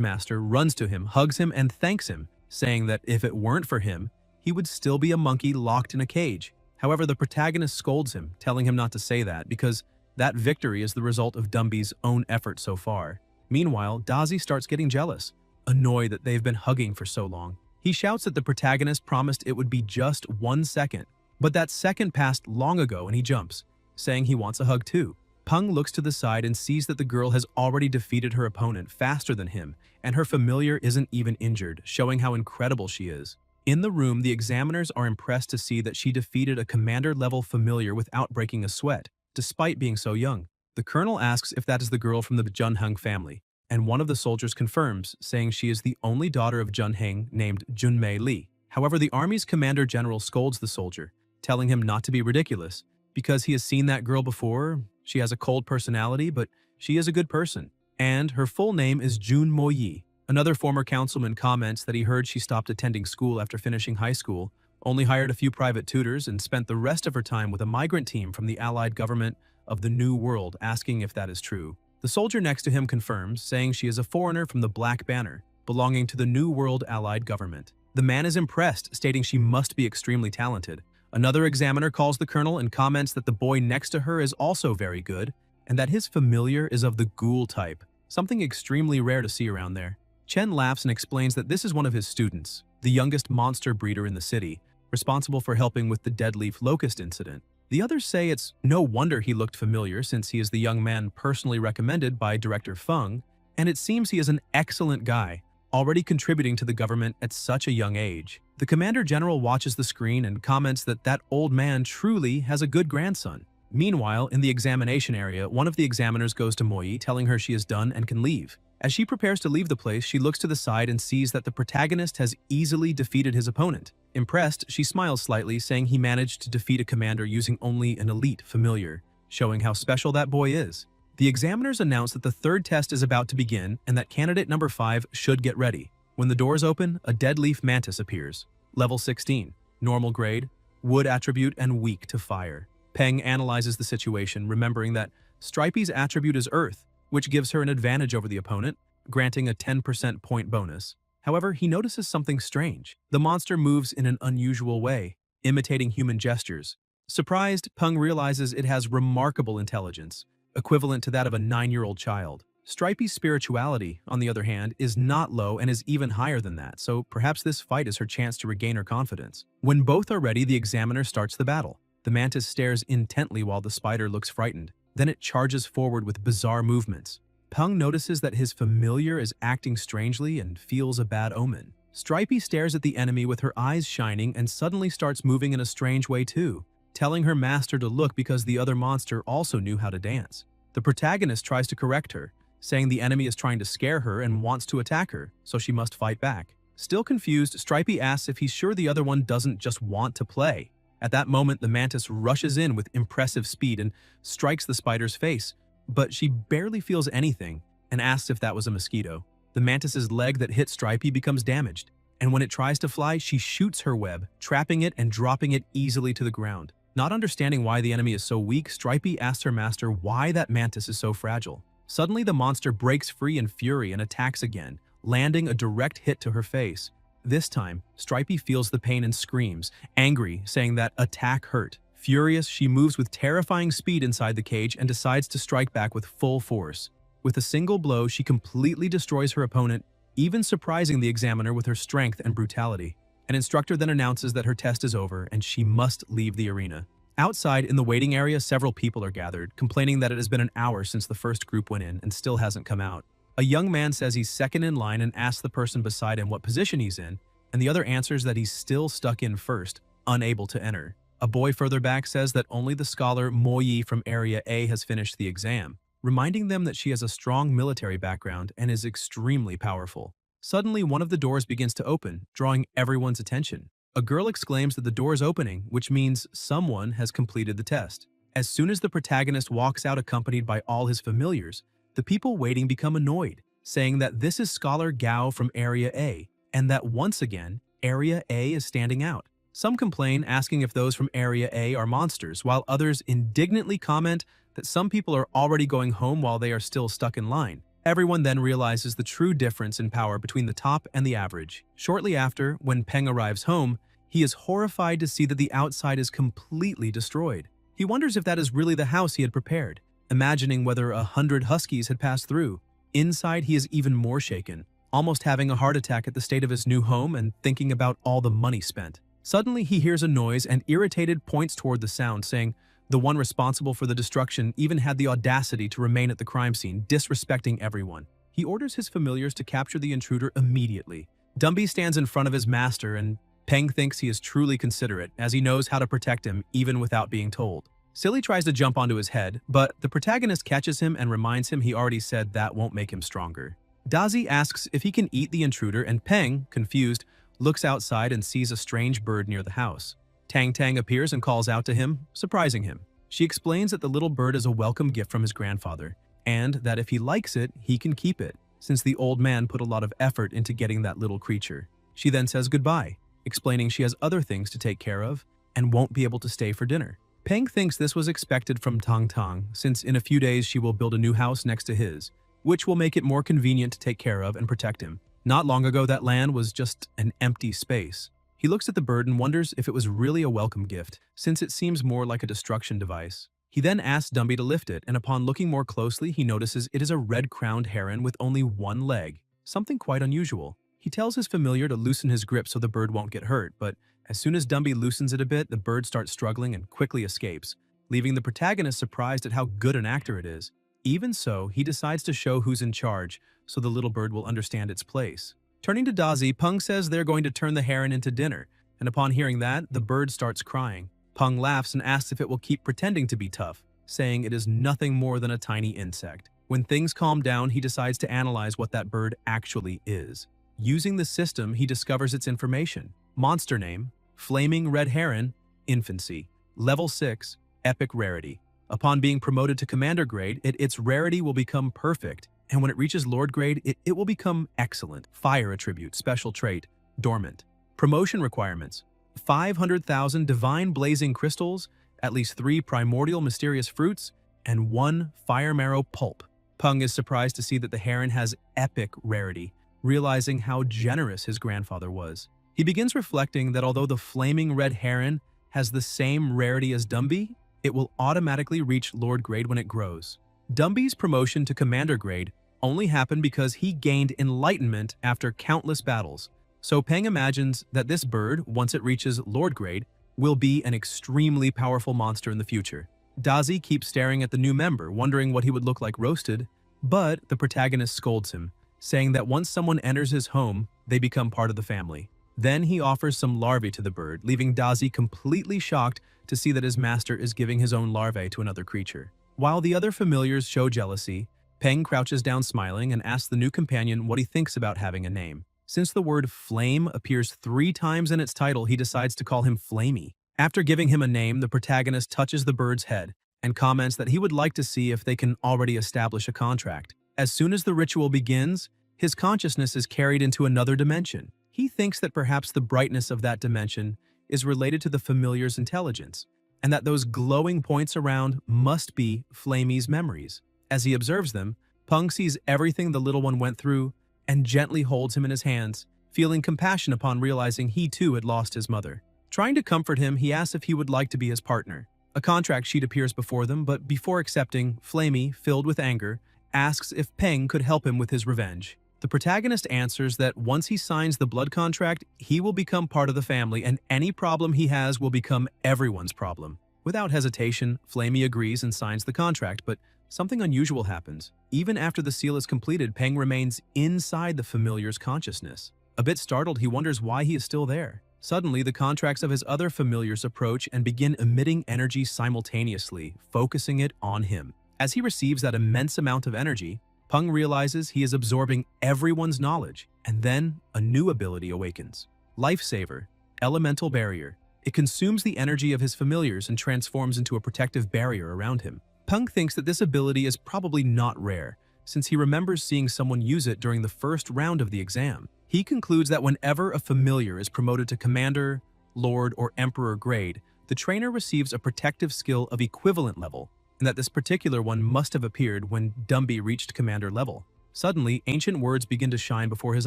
master, runs to him, hugs him, and thanks him, saying that if it weren't for him, he would still be a monkey locked in a cage. However, the protagonist scolds him, telling him not to say that because that victory is the result of Dumby's own effort so far. Meanwhile, Dazi starts getting jealous, annoyed that they've been hugging for so long. He shouts that the protagonist promised it would be just 1 second, but that second passed long ago and he jumps, saying he wants a hug too. Peng looks to the side and sees that the girl has already defeated her opponent faster than him, and her familiar isn't even injured, showing how incredible she is. In the room, the examiners are impressed to see that she defeated a commander-level familiar without breaking a sweat, despite being so young. The colonel asks if that is the girl from the Junheng family, and one of the soldiers confirms, saying she is the only daughter of Junheng named Junmei Li. However, the army's commander-general scolds the soldier, telling him not to be ridiculous, because he has seen that girl before. She has a cold personality, but she is a good person. And her full name is Jun Moyi. Another former councilman comments that he heard she stopped attending school after finishing high school, only hired a few private tutors, and spent the rest of her time with a migrant team from the allied government of the New World, asking if that is true. The soldier next to him confirms, saying she is a foreigner from the Black Banner, belonging to the New World allied government. The man is impressed, stating she must be extremely talented. Another examiner calls the colonel and comments that the boy next to her is also very good, and that his familiar is of the ghoul type, something extremely rare to see around there. Chen laughs and explains that this is one of his students, the youngest monster breeder in the city, responsible for helping with the dead leaf locust incident. The others say it's no wonder he looked familiar since he is the young man personally recommended by Director Feng, and it seems he is an excellent guy, already contributing to the government at such a young age. The Commander General watches the screen and comments that that old man truly has a good grandson. Meanwhile, in the examination area, one of the examiners goes to Moyi, telling her she is done and can leave. As she prepares to leave the place, she looks to the side and sees that the protagonist has easily defeated his opponent. Impressed, she smiles slightly, saying he managed to defeat a commander using only an elite familiar, showing how special that boy is. The examiners announce that the third test is about to begin and that candidate number 5 should get ready. When the doors open, a dead leaf mantis appears. Level 16, normal grade, wood attribute, and weak to fire. Peng analyzes the situation, remembering that Stripey's attribute is Earth, which gives her an advantage over the opponent, granting a 10% point bonus. However, he notices something strange. The monster moves in an unusual way, imitating human gestures. Surprised, Peng realizes it has remarkable intelligence, equivalent to that of a 9-year-old child. Stripey's spirituality, on the other hand, is not low and is even higher than that, so perhaps this fight is her chance to regain her confidence. When both are ready, the examiner starts the battle. The mantis stares intently while the spider looks frightened. Then it charges forward with bizarre movements. Peng notices that his familiar is acting strangely and feels a bad omen. Stripey stares at the enemy with her eyes shining and suddenly starts moving in a strange way too, telling her master to look because the other monster also knew how to dance. The protagonist tries to correct her, saying the enemy is trying to scare her and wants to attack her, so she must fight back. Still confused, Stripey asks if he's sure the other one doesn't just want to play. At that moment, the mantis rushes in with impressive speed and strikes the spider's face, but she barely feels anything and asks if that was a mosquito. The mantis's leg that hit Stripey becomes damaged, and when it tries to fly, she shoots her web, trapping it and dropping it easily to the ground. Not understanding why the enemy is so weak, Stripey asks her master why that mantis is so fragile. Suddenly, the monster breaks free in fury and attacks again, landing a direct hit to her face. This time, Stripey feels the pain and screams, angry, saying that attack hurt. Furious, she moves with terrifying speed inside the cage and decides to strike back with full force. With a single blow, she completely destroys her opponent, even surprising the examiner with her strength and brutality. An instructor then announces that her test is over and she must leave the arena. Outside, in the waiting area, several people are gathered, complaining that it has been an hour since the first group went in and still hasn't come out. A young man says he's second in line and asks the person beside him what position he's in, and the other answers that he's still stuck in first, unable to enter. A boy further back says that only the scholar Moyi from Area A has finished the exam, reminding them that she has a strong military background and is extremely powerful. Suddenly, one of the doors begins to open, drawing everyone's attention. A girl exclaims that the door is opening, which means someone has completed the test. As soon as the protagonist walks out accompanied by all his familiars, the people waiting become annoyed, saying that this is Scholar Gao from Area A, and that once again, Area A is standing out. Some complain, asking if those from Area A are monsters, while others indignantly comment that some people are already going home while they are still stuck in line. Everyone then realizes the true difference in power between the top and the average. Shortly after, when Peng arrives home, he is horrified to see that the outside is completely destroyed. He wonders if that is really the house he had prepared, imagining whether 100 huskies had passed through. Inside, he is even more shaken, almost having a heart attack at the state of his new home and thinking about all the money spent. Suddenly, he hears a noise and, irritated, points toward the sound, saying the one responsible for the destruction even had the audacity to remain at the crime scene, disrespecting everyone. He orders his familiars to capture the intruder immediately. Dumby stands in front of his master, and Peng thinks he is truly considerate, as he knows how to protect him even without being told. Silly tries to jump onto his head, but the protagonist catches him and reminds him he already said that won't make him stronger. Dazi asks if he can eat the intruder, and Peng, confused, looks outside and sees a strange bird near the house. Tang Tang appears and calls out to him, surprising him. She explains that the little bird is a welcome gift from his grandfather, and that if he likes it, he can keep it, since the old man put a lot of effort into getting that little creature. She then says goodbye, explaining she has other things to take care of and won't be able to stay for dinner. Peng thinks this was expected from Tang Tang, since in a few days she will build a new house next to his, which will make it more convenient to take care of and protect him. Not long ago, that land was just an empty space. He looks at the bird and wonders if it was really a welcome gift, since it seems more like a destruction device. He then asks Dumby to lift it, and upon looking more closely, he notices it is a red-crowned heron with only one leg, something quite unusual. He tells his familiar to loosen his grip so the bird won't get hurt, but as soon as Dumby loosens it a bit, the bird starts struggling and quickly escapes, leaving the protagonist surprised at how good an actor it is. Even so, he decides to show who's in charge, so the little bird will understand its place. Turning to Dazi, Peng says they're going to turn the heron into dinner, and upon hearing that, the bird starts crying. Peng laughs and asks if it will keep pretending to be tough, saying it is nothing more than a tiny insect. When things calm down, he decides to analyze what that bird actually is. Using the system, he discovers its information. Monster name, Flaming Red Heron, Infancy, Level 6, Epic Rarity. Upon being promoted to Commander grade, its rarity will become perfect, and when it reaches Lord grade, it will become excellent. Fire attribute, special trait, dormant. Promotion requirements: 500,000 divine blazing crystals, at least 3 primordial mysterious fruits, and 1 fire marrow pulp. Peng is surprised to see that the heron has epic rarity, realizing how generous his grandfather was. He begins reflecting that although the flaming red heron has the same rarity as Dumby, it will automatically reach Lord grade when it grows. Dumby's promotion to Commander grade only happened because he gained enlightenment after countless battles, so Peng imagines that this bird, once it reaches Lord grade, will be an extremely powerful monster in the future. Dazi keeps staring at the new member, wondering what he would look like roasted, but the protagonist scolds him, saying that once someone enters his home, they become part of the family. Then he offers some larvae to the bird, leaving Dazi completely shocked to see that his master is giving his own larvae to another creature. While the other familiars show jealousy, Peng crouches down smiling and asks the new companion what he thinks about having a name. Since the word flame appears 3 times in its title, he decides to call him Flamey. After giving him a name, the protagonist touches the bird's head and comments that he would like to see if they can already establish a contract. As soon as the ritual begins, his consciousness is carried into another dimension. He thinks that perhaps the brightness of that dimension is related to the familiar's intelligence, and that those glowing points around must be Flamey's memories. As he observes them, Peng sees everything the little one went through and gently holds him in his hands, feeling compassion upon realizing he too had lost his mother. Trying to comfort him, he asks if he would like to be his partner. A contract sheet appears before them, but before accepting, Flamey, filled with anger, asks if Peng could help him with his revenge. The protagonist answers that once he signs the blood contract, he will become part of the family and any problem he has will become everyone's problem. Without hesitation, Flamey agrees and signs the contract, but something unusual happens. Even after the seal is completed, Peng remains inside the familiar's consciousness. A bit startled, he wonders why he is still there. Suddenly, the contracts of his other familiars approach and begin emitting energy simultaneously, focusing it on him. As he receives that immense amount of energy, Peng realizes he is absorbing everyone's knowledge, and then a new ability awakens. Lifesaver, Elemental Barrier. It consumes the energy of his familiars and transforms into a protective barrier around him. Peng thinks that this ability is probably not rare, since he remembers seeing someone use it during the first round of the exam. He concludes that whenever a familiar is promoted to Commander, Lord, or Emperor grade, the trainer receives a protective skill of equivalent level, and that this particular one must have appeared when Dumby reached Commander level. Suddenly, ancient words begin to shine before his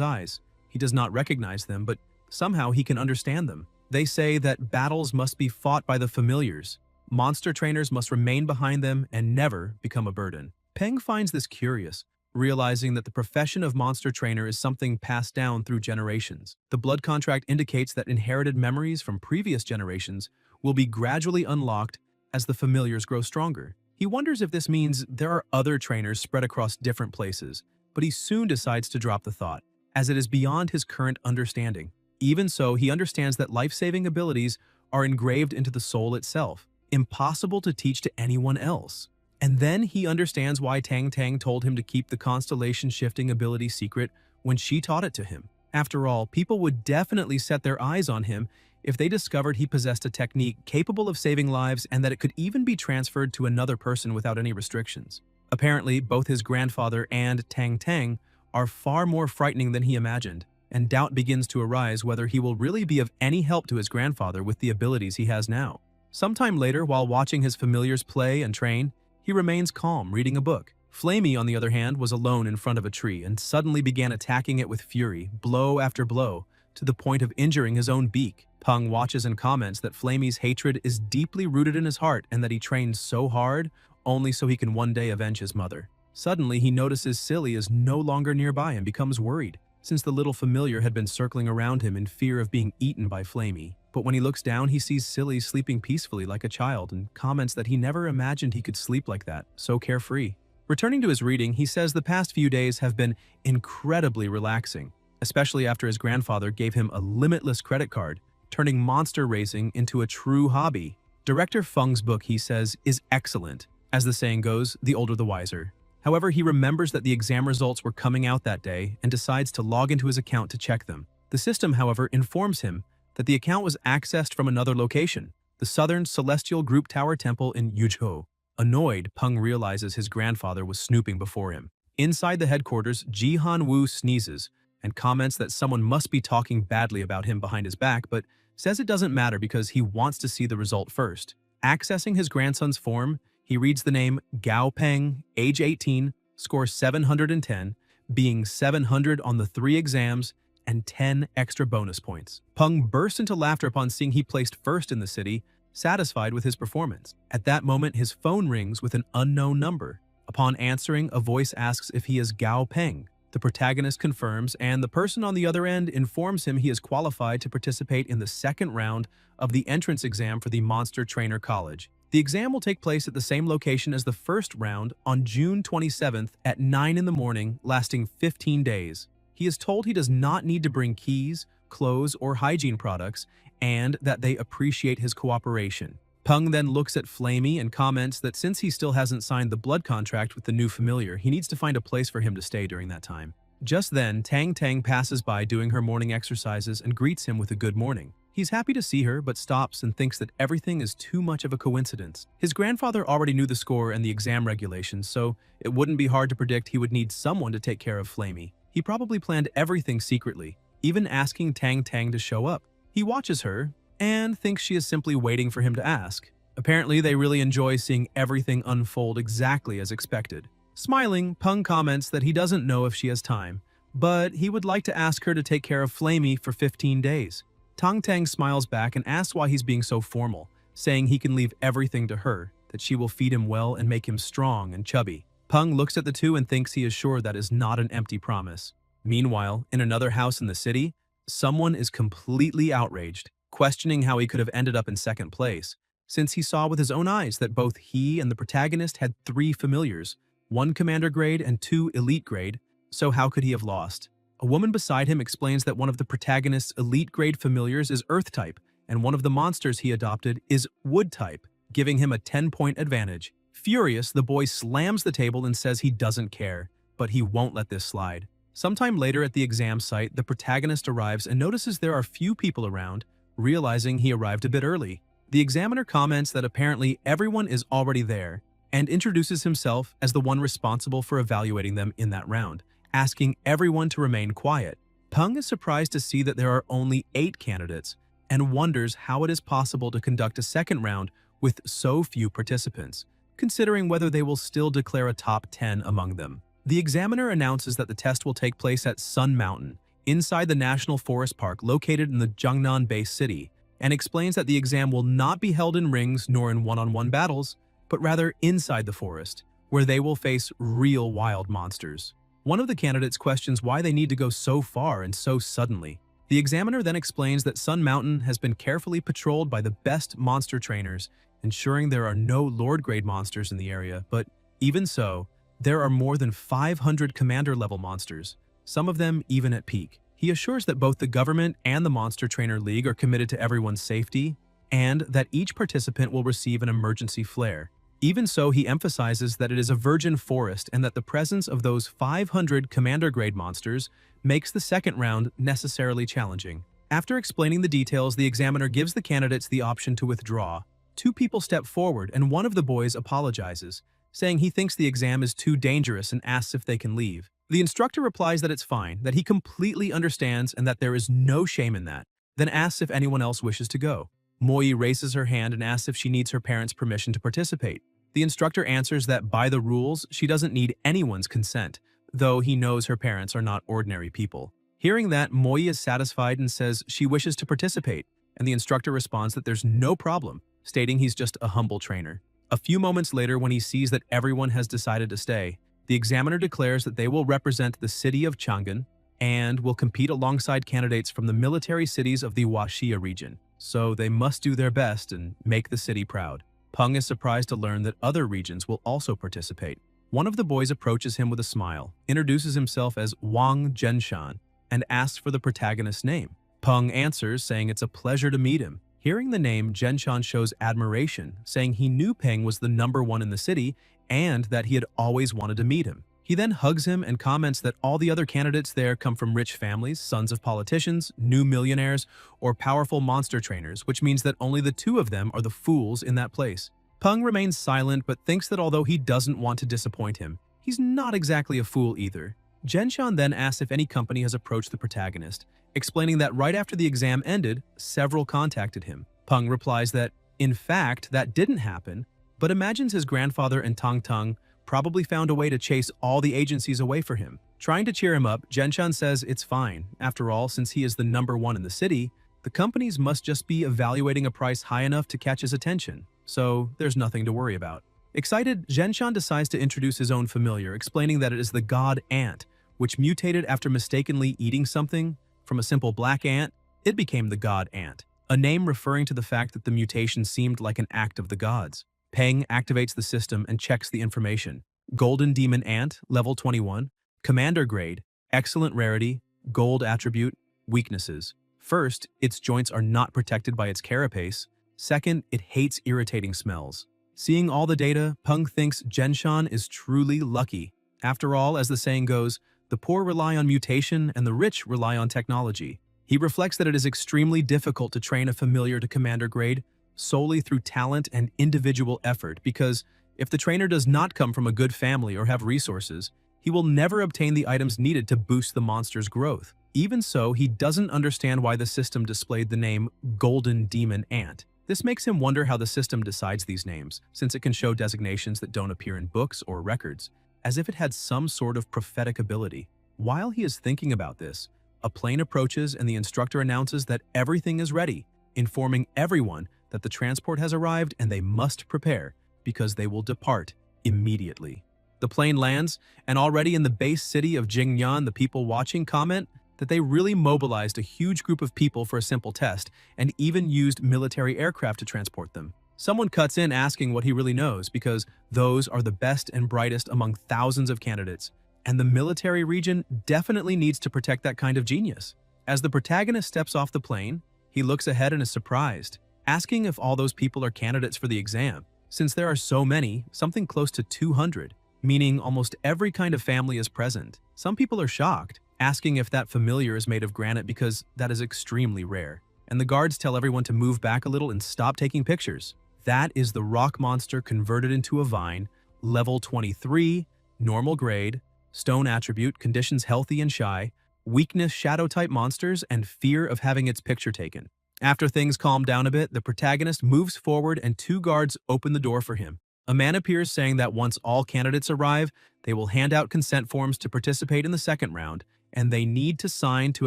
eyes. He does not recognize them, but somehow he can understand them. They say that battles must be fought by the familiars, monster trainers must remain behind them and never become a burden. Peng finds this curious, realizing that the profession of monster trainer is something passed down through generations. The blood contract indicates that inherited memories from previous generations will be gradually unlocked as the familiars grow stronger. He wonders if this means there are other trainers spread across different places, but he soon decides to drop the thought, as it is beyond his current understanding. Even so, he understands that life-saving abilities are engraved into the soul itself, impossible to teach to anyone else. And then he understands why Tang Tang told him to keep the constellation-shifting ability secret when she taught it to him. After all, people would definitely set their eyes on him if they discovered he possessed a technique capable of saving lives and that it could even be transferred to another person without any restrictions. Apparently, both his grandfather and Tang Tang are far more frightening than he imagined, and doubt begins to arise whether he will really be of any help to his grandfather with the abilities he has now. Sometime later, while watching his familiars play and train, he remains calm, reading a book. Flamey, on the other hand, was alone in front of a tree and suddenly began attacking it with fury, blow after blow, to the point of injuring his own beak. Peng watches and comments that Flamey's hatred is deeply rooted in his heart and that he trained so hard only so he can one day avenge his mother. Suddenly, he notices Silly is no longer nearby and becomes worried, since the little familiar had been circling around him in fear of being eaten by Flamey. But when he looks down, he sees Silly sleeping peacefully like a child and comments that he never imagined he could sleep like that, so carefree. Returning to his reading, he says the past few days have been incredibly relaxing, especially after his grandfather gave him a limitless credit card, turning monster racing into a true hobby. Director Feng's book, he says, is excellent. As the saying goes, the older the wiser. However, he remembers that the exam results were coming out that day and decides to log into his account to check them. The system, however, informs him that the account was accessed from another location, the Southern Celestial Group Tower Temple in Yuzhou. Annoyed, Peng realizes his grandfather was snooping before him. Inside the headquarters, Ji Han Wu sneezes and comments that someone must be talking badly about him behind his back, but says it doesn't matter because he wants to see the result first. Accessing his grandson's form, he reads the name Gao Peng, age 18, score 710, being 700 on the 3 exams, and 10 extra bonus points. Peng bursts into laughter upon seeing he placed first in the city, satisfied with his performance. At that moment, his phone rings with an unknown number. Upon answering, a voice asks if he is Gao Peng. The protagonist confirms, and the person on the other end informs him he is qualified to participate in the second round of the entrance exam for the Monster Trainer College. The exam will take place at the same location as the first round on June 27th at 9 in the morning, lasting 15 days. He is told he does not need to bring keys, clothes, or hygiene products, and that they appreciate his cooperation. Peng then looks at Flamey and comments that since he still hasn't signed the blood contract with the new familiar, he needs to find a place for him to stay during that time. Just then, Tang Tang passes by doing her morning exercises and greets him with a good morning. He's happy to see her, but stops and thinks that everything is too much of a coincidence. His grandfather already knew the score and the exam regulations, so it wouldn't be hard to predict he would need someone to take care of Flamey. He probably planned everything secretly, even asking Tang Tang to show up. He watches her and thinks she is simply waiting for him to ask. Apparently, they really enjoy seeing everything unfold exactly as expected. Smiling, Peng comments that he doesn't know if she has time, but he would like to ask her to take care of Flamey for 15 days. Tang Tang smiles back and asks why he's being so formal, saying he can leave everything to her, that she will feed him well and make him strong and chubby. Peng looks at the two and thinks he is sure that is not an empty promise. Meanwhile, in another house in the city, someone is completely outraged, questioning how he could have ended up in second place, since he saw with his own eyes that both he and the protagonist had 3 familiars, 1 commander grade and 2 elite grade, so how could he have lost? A woman beside him explains that one of the protagonist's elite grade familiars is Earth type, and one of the monsters he adopted is Wood type, giving him a 10-point advantage. Furious, the boy slams the table and says he doesn't care, but he won't let this slide. Sometime later at the exam site, the protagonist arrives and notices there are few people around, realizing he arrived a bit early. The examiner comments that apparently everyone is already there, and introduces himself as the one responsible for evaluating them in that round, asking everyone to remain quiet. Peng is surprised to see that there are only 8 candidates, and wonders how it is possible to conduct a second round with so few participants, considering whether they will still declare a top 10 among them. The examiner announces that the test will take place at Sun Mountain, inside the National Forest Park located in the Jiangnan Bay City, and explains that the exam will not be held in rings nor in one-on-one battles, but rather inside the forest, where they will face real wild monsters. One of the candidates questions why they need to go so far and so suddenly. The examiner then explains that Sun Mountain has been carefully patrolled by the best monster trainers, ensuring there are no Lord-grade monsters in the area, but even so, there are more than 500 commander-level monsters, some of them even at peak. He assures that both the government and the Monster Trainer League are committed to everyone's safety, and that each participant will receive an emergency flare. Even so, he emphasizes that it is a virgin forest and that the presence of those 500 commander-grade monsters makes the second round necessarily challenging. After explaining the details, the examiner gives the candidates the option to withdraw. 2 people step forward and one of the boys apologizes, saying he thinks the exam is too dangerous and asks if they can leave. The instructor replies that it's fine, that he completely understands and that there is no shame in that, then asks if anyone else wishes to go. Moi raises her hand and asks if she needs her parents' permission to participate. The instructor answers that by the rules, she doesn't need anyone's consent, though he knows her parents are not ordinary people. Hearing that, Moi is satisfied and says she wishes to participate, and the instructor responds that there's no problem, stating he's just a humble trainer. A few moments later, when he sees that everyone has decided to stay, the examiner declares that they will represent the city of Chang'an and will compete alongside candidates from the military cities of the Huaxia region. So they must do their best and make the city proud. Peng is surprised to learn that other regions will also participate. One of the boys approaches him with a smile, introduces himself as Wang Zhenshan, and asks for the protagonist's name. Peng answers, saying it's a pleasure to meet him. Hearing the name, Zhenshan shows admiration, saying he knew Peng was the #1 in the city and that he had always wanted to meet him. He then hugs him and comments that all the other candidates there come from rich families, sons of politicians, new millionaires, or powerful monster trainers, which means that only the two of them are the fools in that place. Peng remains silent but thinks that although he doesn't want to disappoint him, he's not exactly a fool either. Zhenshan then asks if any company has approached the protagonist, explaining that right after the exam ended, several contacted him. Peng replies that, in fact, that didn't happen, but imagines his grandfather and Tang Tang probably found a way to chase all the agencies away for him. Trying to cheer him up, Zhenshan says it's fine. After all, since he is the #1 in the city, the companies must just be evaluating a price high enough to catch his attention, so there's nothing to worry about. Excited, Zhenshan decides to introduce his own familiar, explaining that it is the god ant, which mutated after mistakenly eating something. From a simple black ant, it became the god ant, a name referring to the fact that the mutation seemed like an act of the gods. Peng activates the system and checks the information. Golden Demon Ant, level 21, Commander Grade, Excellent Rarity, Gold Attribute, Weaknesses. First, its joints are not protected by its carapace. Second, it hates irritating smells. Seeing all the data, Peng thinks Zhenshan is truly lucky. After all, as the saying goes, the poor rely on mutation and the rich rely on technology. He reflects that it is extremely difficult to train a familiar to Commander Grade solely through talent and individual effort, because if the trainer does not come from a good family or have resources, he will never obtain the items needed to boost the monster's growth. Even so, he doesn't understand why the system displayed the name Golden Demon Ant. This makes him wonder how the system decides these names, since it can show designations that don't appear in books or records, as if it had some sort of prophetic ability. While he is thinking about this, a plane approaches and the instructor announces that everything is ready, informing everyone that the transport has arrived and they must prepare, because they will depart immediately. The plane lands, and already in the base city of Jingyan, the people watching comment that they really mobilized a huge group of people for a simple test, and even used military aircraft to transport them. Someone cuts in asking what he really knows, because those are the best and brightest among thousands of candidates, and the military region definitely needs to protect that kind of genius. As the protagonist steps off the plane, he looks ahead and is surprised, asking if all those people are candidates for the exam. Since there are so many, something close to 200, meaning almost every kind of family is present. Some people are shocked, asking if that familiar is made of granite because that is extremely rare. And the guards tell everyone to move back a little and stop taking pictures. That is the rock monster converted into a vine, level 23, normal grade, stone attribute, conditions healthy and shy, weakness shadow-type monsters, and fear of having its picture taken. After things calm down a bit, the protagonist moves forward and two guards open the door for him. A man appears saying that once all candidates arrive, they will hand out consent forms to participate in the second round, and they need to sign to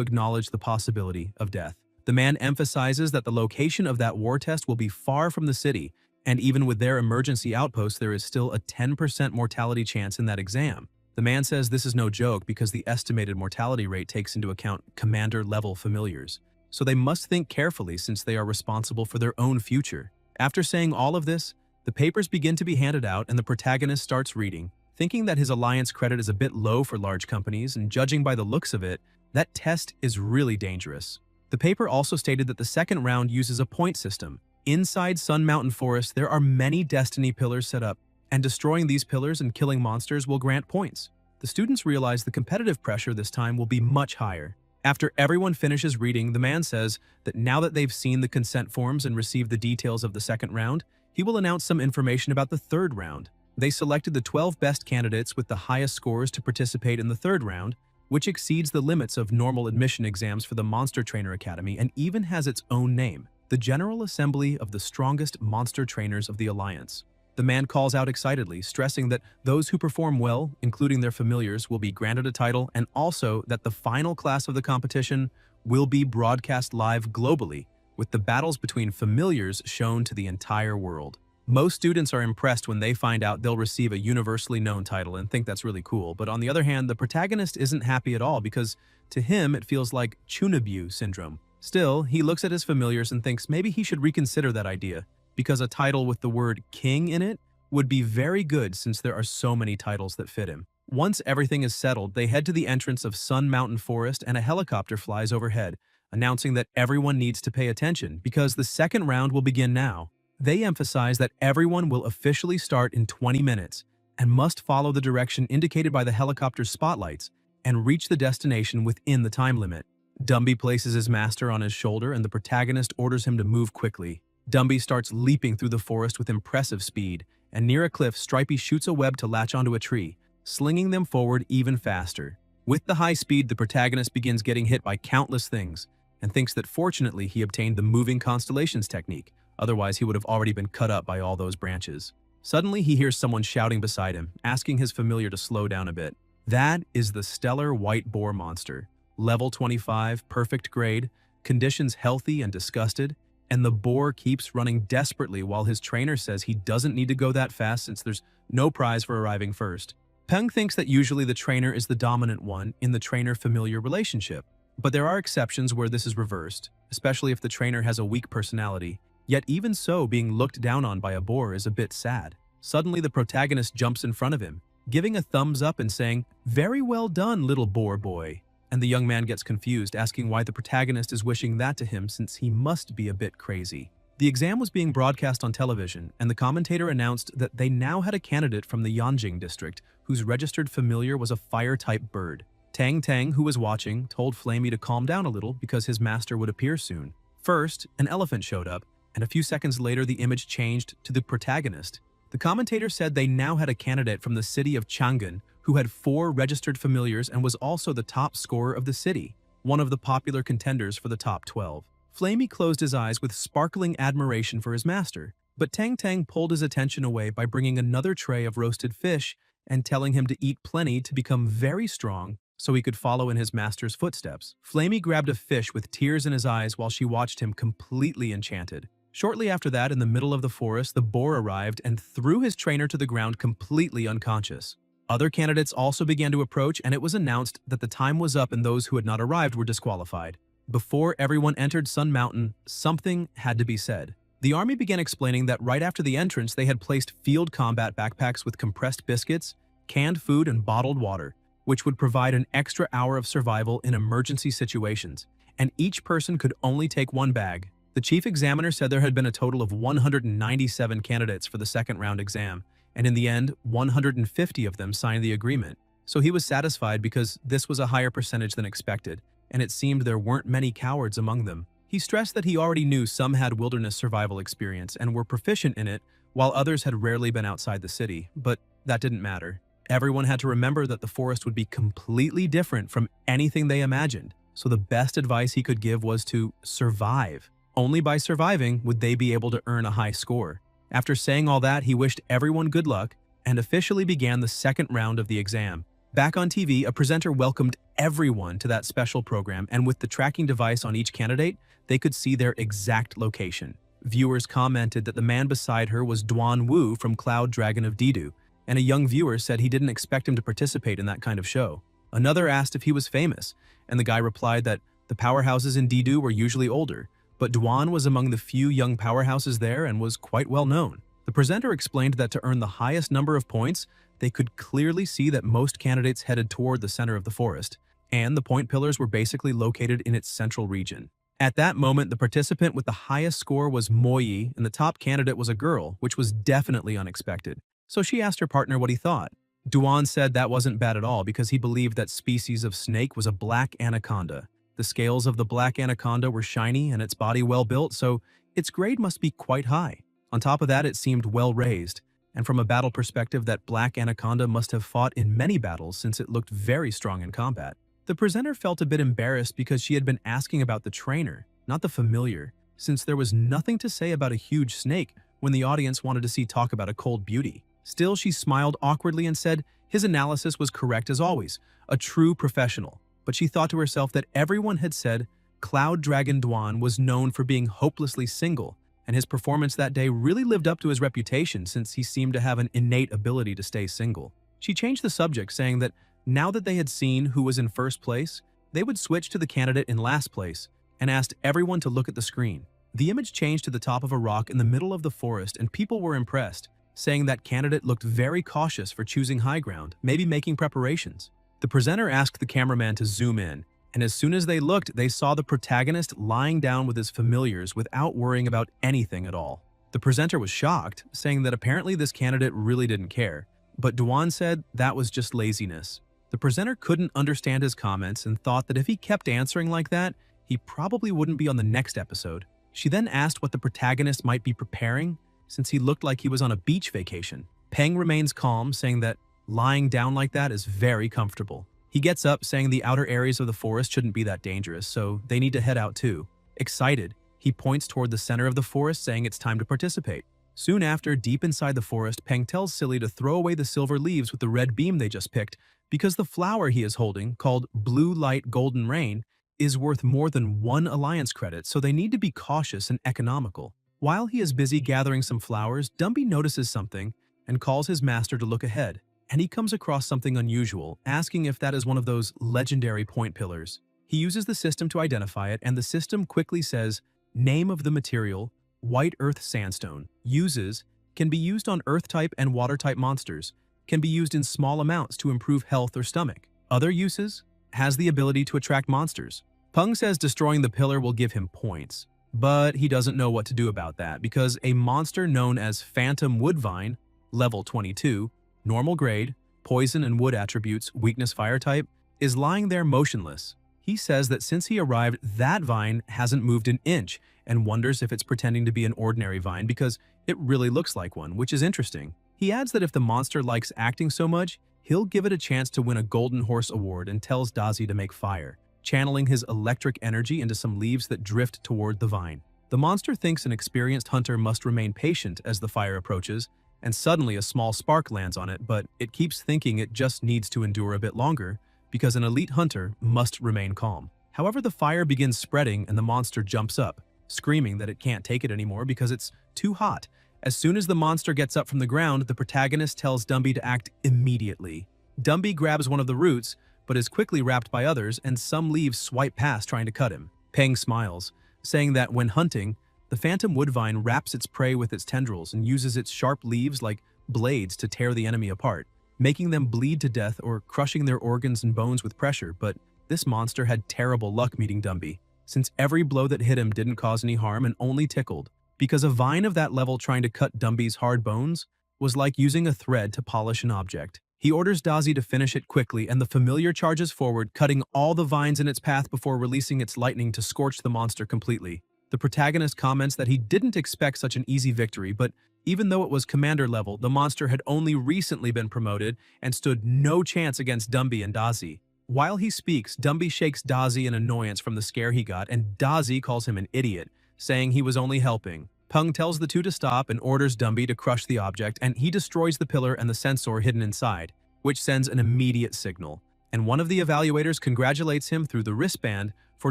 acknowledge the possibility of death. The man emphasizes that the location of that war test will be far from the city, and even with their emergency outpost, there is still a 10% mortality chance in that exam. The man says this is no joke because the estimated mortality rate takes into account commander-level familiars. So they must think carefully since they are responsible for their own future. After saying all of this, the papers begin to be handed out and the protagonist starts reading, thinking that his alliance credit is a bit low for large companies, and judging by the looks of it, that test is really dangerous. The paper also stated that the second round uses a point system. Inside Sun Mountain Forest, there are many destiny pillars set up, and destroying these pillars and killing monsters will grant points. The students realize the competitive pressure this time will be much higher. After everyone finishes reading, the man says that now that they've seen the consent forms and received the details of the second round, he will announce some information about the third round. They selected the 12 best candidates with the highest scores to participate in the third round, which exceeds the limits of normal admission exams for the Monster Trainer Academy and even has its own name, the General Assembly of the Strongest Monster Trainers of the Alliance. The man calls out excitedly, stressing that those who perform well, including their familiars, will be granted a title, and also that the final class of the competition will be broadcast live globally, with the battles between familiars shown to the entire world. Most students are impressed when they find out they'll receive a universally known title and think that's really cool, but on the other hand, the protagonist isn't happy at all because to him it feels like Chunabu syndrome. Still, he looks at his familiars and thinks maybe he should reconsider that idea, because a title with the word king in it would be very good since there are so many titles that fit him. Once everything is settled, they head to the entrance of Sun Mountain Forest and a helicopter flies overhead, announcing that everyone needs to pay attention because the second round will begin now. They emphasize that everyone will officially start in 20 minutes and must follow the direction indicated by the helicopter's spotlights and reach the destination within the time limit. Dumby places his master on his shoulder and the protagonist orders him to move quickly. Dumby starts leaping through the forest with impressive speed, and near a cliff, Stripey shoots a web to latch onto a tree, slinging them forward even faster. With the high speed, the protagonist begins getting hit by countless things and thinks that fortunately he obtained the moving constellations technique, otherwise he would have already been cut up by all those branches. Suddenly, he hears someone shouting beside him, asking his familiar to slow down a bit. That is the stellar white boar monster. Level 25, perfect grade, conditions healthy and disgusted, and the boar keeps running desperately while his trainer says he doesn't need to go that fast since there's no prize for arriving first. Peng thinks that usually the trainer is the dominant one in the trainer-familiar relationship, but there are exceptions where this is reversed, especially if the trainer has a weak personality. Yet even so, being looked down on by a boar is a bit sad. Suddenly, the protagonist jumps in front of him, giving a thumbs up and saying, "Very well done, little boar boy." And the young man gets confused, asking why the protagonist is wishing that to him since he must be a bit crazy. The exam was being broadcast on television, and the commentator announced that they now had a candidate from the Yanjing district whose registered familiar was a fire-type bird. Tang Tang, who was watching, told Flamey to calm down a little because his master would appear soon. First, an elephant showed up, and a few seconds later the image changed to the protagonist. The commentator said they now had a candidate from the city of Chang'an who had 4 registered familiars and was also the top scorer of the city, one of the popular contenders for the top 12. Flamey closed his eyes with sparkling admiration for his master, but Tang Tang pulled his attention away by bringing another tray of roasted fish and telling him to eat plenty to become very strong so he could follow in his master's footsteps. Flamey grabbed a fish with tears in his eyes while she watched him completely enchanted. Shortly after that, in the middle of the forest, the boar arrived and threw his trainer to the ground completely unconscious. Other candidates also began to approach, and it was announced that the time was up and those who had not arrived were disqualified. Before everyone entered Sun Mountain, something had to be said. The army began explaining that right after the entrance, they had placed field combat backpacks with compressed biscuits, canned food, and bottled water, which would provide an extra hour of survival in emergency situations, and each person could only take 1 bag. The chief examiner said there had been a total of 197 candidates for the second round exam, and in the end, 150 of them signed the agreement. So he was satisfied because this was a higher percentage than expected, and it seemed there weren't many cowards among them. He stressed that he already knew some had wilderness survival experience and were proficient in it, while others had rarely been outside the city, but that didn't matter. Everyone had to remember that the forest would be completely different from anything they imagined, so the best advice he could give was to survive. Only by surviving would they be able to earn a high score. After saying all that, he wished everyone good luck and officially began the second round of the exam. Back on TV, a presenter welcomed everyone to that special program, and with the tracking device on each candidate, they could see their exact location. Viewers commented that the man beside her was Duan Wu from Cloud Dragon of Didu, and a young viewer said he didn't expect him to participate in that kind of show. Another asked if he was famous, and the guy replied that the powerhouses in Didu were usually older, but Duan was among the few young powerhouses there and was quite well known. The presenter explained that to earn the highest number of points, they could clearly see that most candidates headed toward the center of the forest, and the point pillars were basically located in its central region. At that moment, the participant with the highest score was Moyi, and the top candidate was a girl, which was definitely unexpected. So she asked her partner what he thought. Duan said that wasn't bad at all because he believed that species of snake was a black anaconda. The scales of the black anaconda were shiny and its body well built, so its grade must be quite high. On top of that, it seemed well raised, and from a battle perspective, that black anaconda must have fought in many battles since it looked very strong in combat. The presenter felt a bit embarrassed because she had been asking about the trainer, not the familiar, since there was nothing to say about a huge snake when the audience wanted to see talk about a cold beauty. Still, she smiled awkwardly and said his analysis was correct as always, a true professional. But she thought to herself that everyone had said Cloud Dragon Duan was known for being hopelessly single, and his performance that day really lived up to his reputation since he seemed to have an innate ability to stay single. She changed the subject, saying that now that they had seen who was in first place, they would switch to the candidate in last place, and asked everyone to look at the screen. The image changed to the top of a rock in the middle of the forest, and people were impressed, saying that candidate looked very cautious for choosing high ground, maybe making preparations. The presenter asked the cameraman to zoom in, and as soon as they looked, they saw the protagonist lying down with his familiars without worrying about anything at all. The presenter was shocked, saying that apparently this candidate really didn't care, but Duan said that was just laziness. The presenter couldn't understand his comments and thought that if he kept answering like that, he probably wouldn't be on the next episode. She then asked what the protagonist might be preparing, since he looked like he was on a beach vacation. Peng remains calm, saying that lying down like that is very comfortable. He gets up, saying the outer areas of the forest shouldn't be that dangerous, so they need to head out too. Excited, he points toward the center of the forest, saying it's time to participate. Soon after, deep inside the forest, Peng tells Silly to throw away the silver leaves with the red beam they just picked, because the flower he is holding, called Blue Light Golden Rain, is worth more than 1 alliance credit, so they need to be cautious and economical. While he is busy gathering some flowers, Dumby notices something and calls his master to look ahead, and he comes across something unusual, asking if that is one of those legendary point pillars. He uses the system to identify it, and the system quickly says, name of the material, white earth sandstone. Uses, can be used on earth-type and water-type monsters, can be used in small amounts to improve health or stomach. Other uses, has the ability to attract monsters. Peng says destroying the pillar will give him points, but he doesn't know what to do about that because a monster known as Phantom Woodvine, level 22, normal grade, poison and wood attributes, weakness fire type, is lying there motionless. He says that since he arrived, that vine hasn't moved an inch and wonders if it's pretending to be an ordinary vine because it really looks like one, which is interesting. He adds that if the monster likes acting so much, he'll give it a chance to win a Golden Horse Award and tells Dazi to make fire, channeling his electric energy into some leaves that drift toward the vine. The monster thinks an experienced hunter must remain patient as the fire approaches, and suddenly a small spark lands on it, but it keeps thinking it just needs to endure a bit longer because an elite hunter must remain calm. However, the fire begins spreading and the monster jumps up, screaming that it can't take it anymore because it's too hot. As soon as the monster gets up from the ground, the protagonist tells Dumby to act immediately. Dumby grabs one of the roots, but is quickly wrapped by others, and some leaves swipe past trying to cut him. Peng smiles, saying that when hunting, the phantom woodvine wraps its prey with its tendrils and uses its sharp leaves like blades to tear the enemy apart, making them bleed to death or crushing their organs and bones with pressure. But this monster had terrible luck meeting Dumby, since every blow that hit him didn't cause any harm and only tickled, because a vine of that level trying to cut Dumby's hard bones was like using a thread to polish an object. He orders Dazi to finish it quickly, and the familiar charges forward, cutting all the vines in its path before releasing its lightning to scorch the monster completely. The protagonist comments that he didn't expect such an easy victory, but even though it was commander level, the monster had only recently been promoted and stood no chance against Dumby and Dazi. While he speaks, Dumby shakes Dazi in annoyance from the scare he got, and Dazi calls him an idiot, saying he was only helping. Peng tells the two to stop and orders Dumby to crush the object, and he destroys the pillar and the sensor hidden inside, which sends an immediate signal. And one of the evaluators congratulates him through the wristband for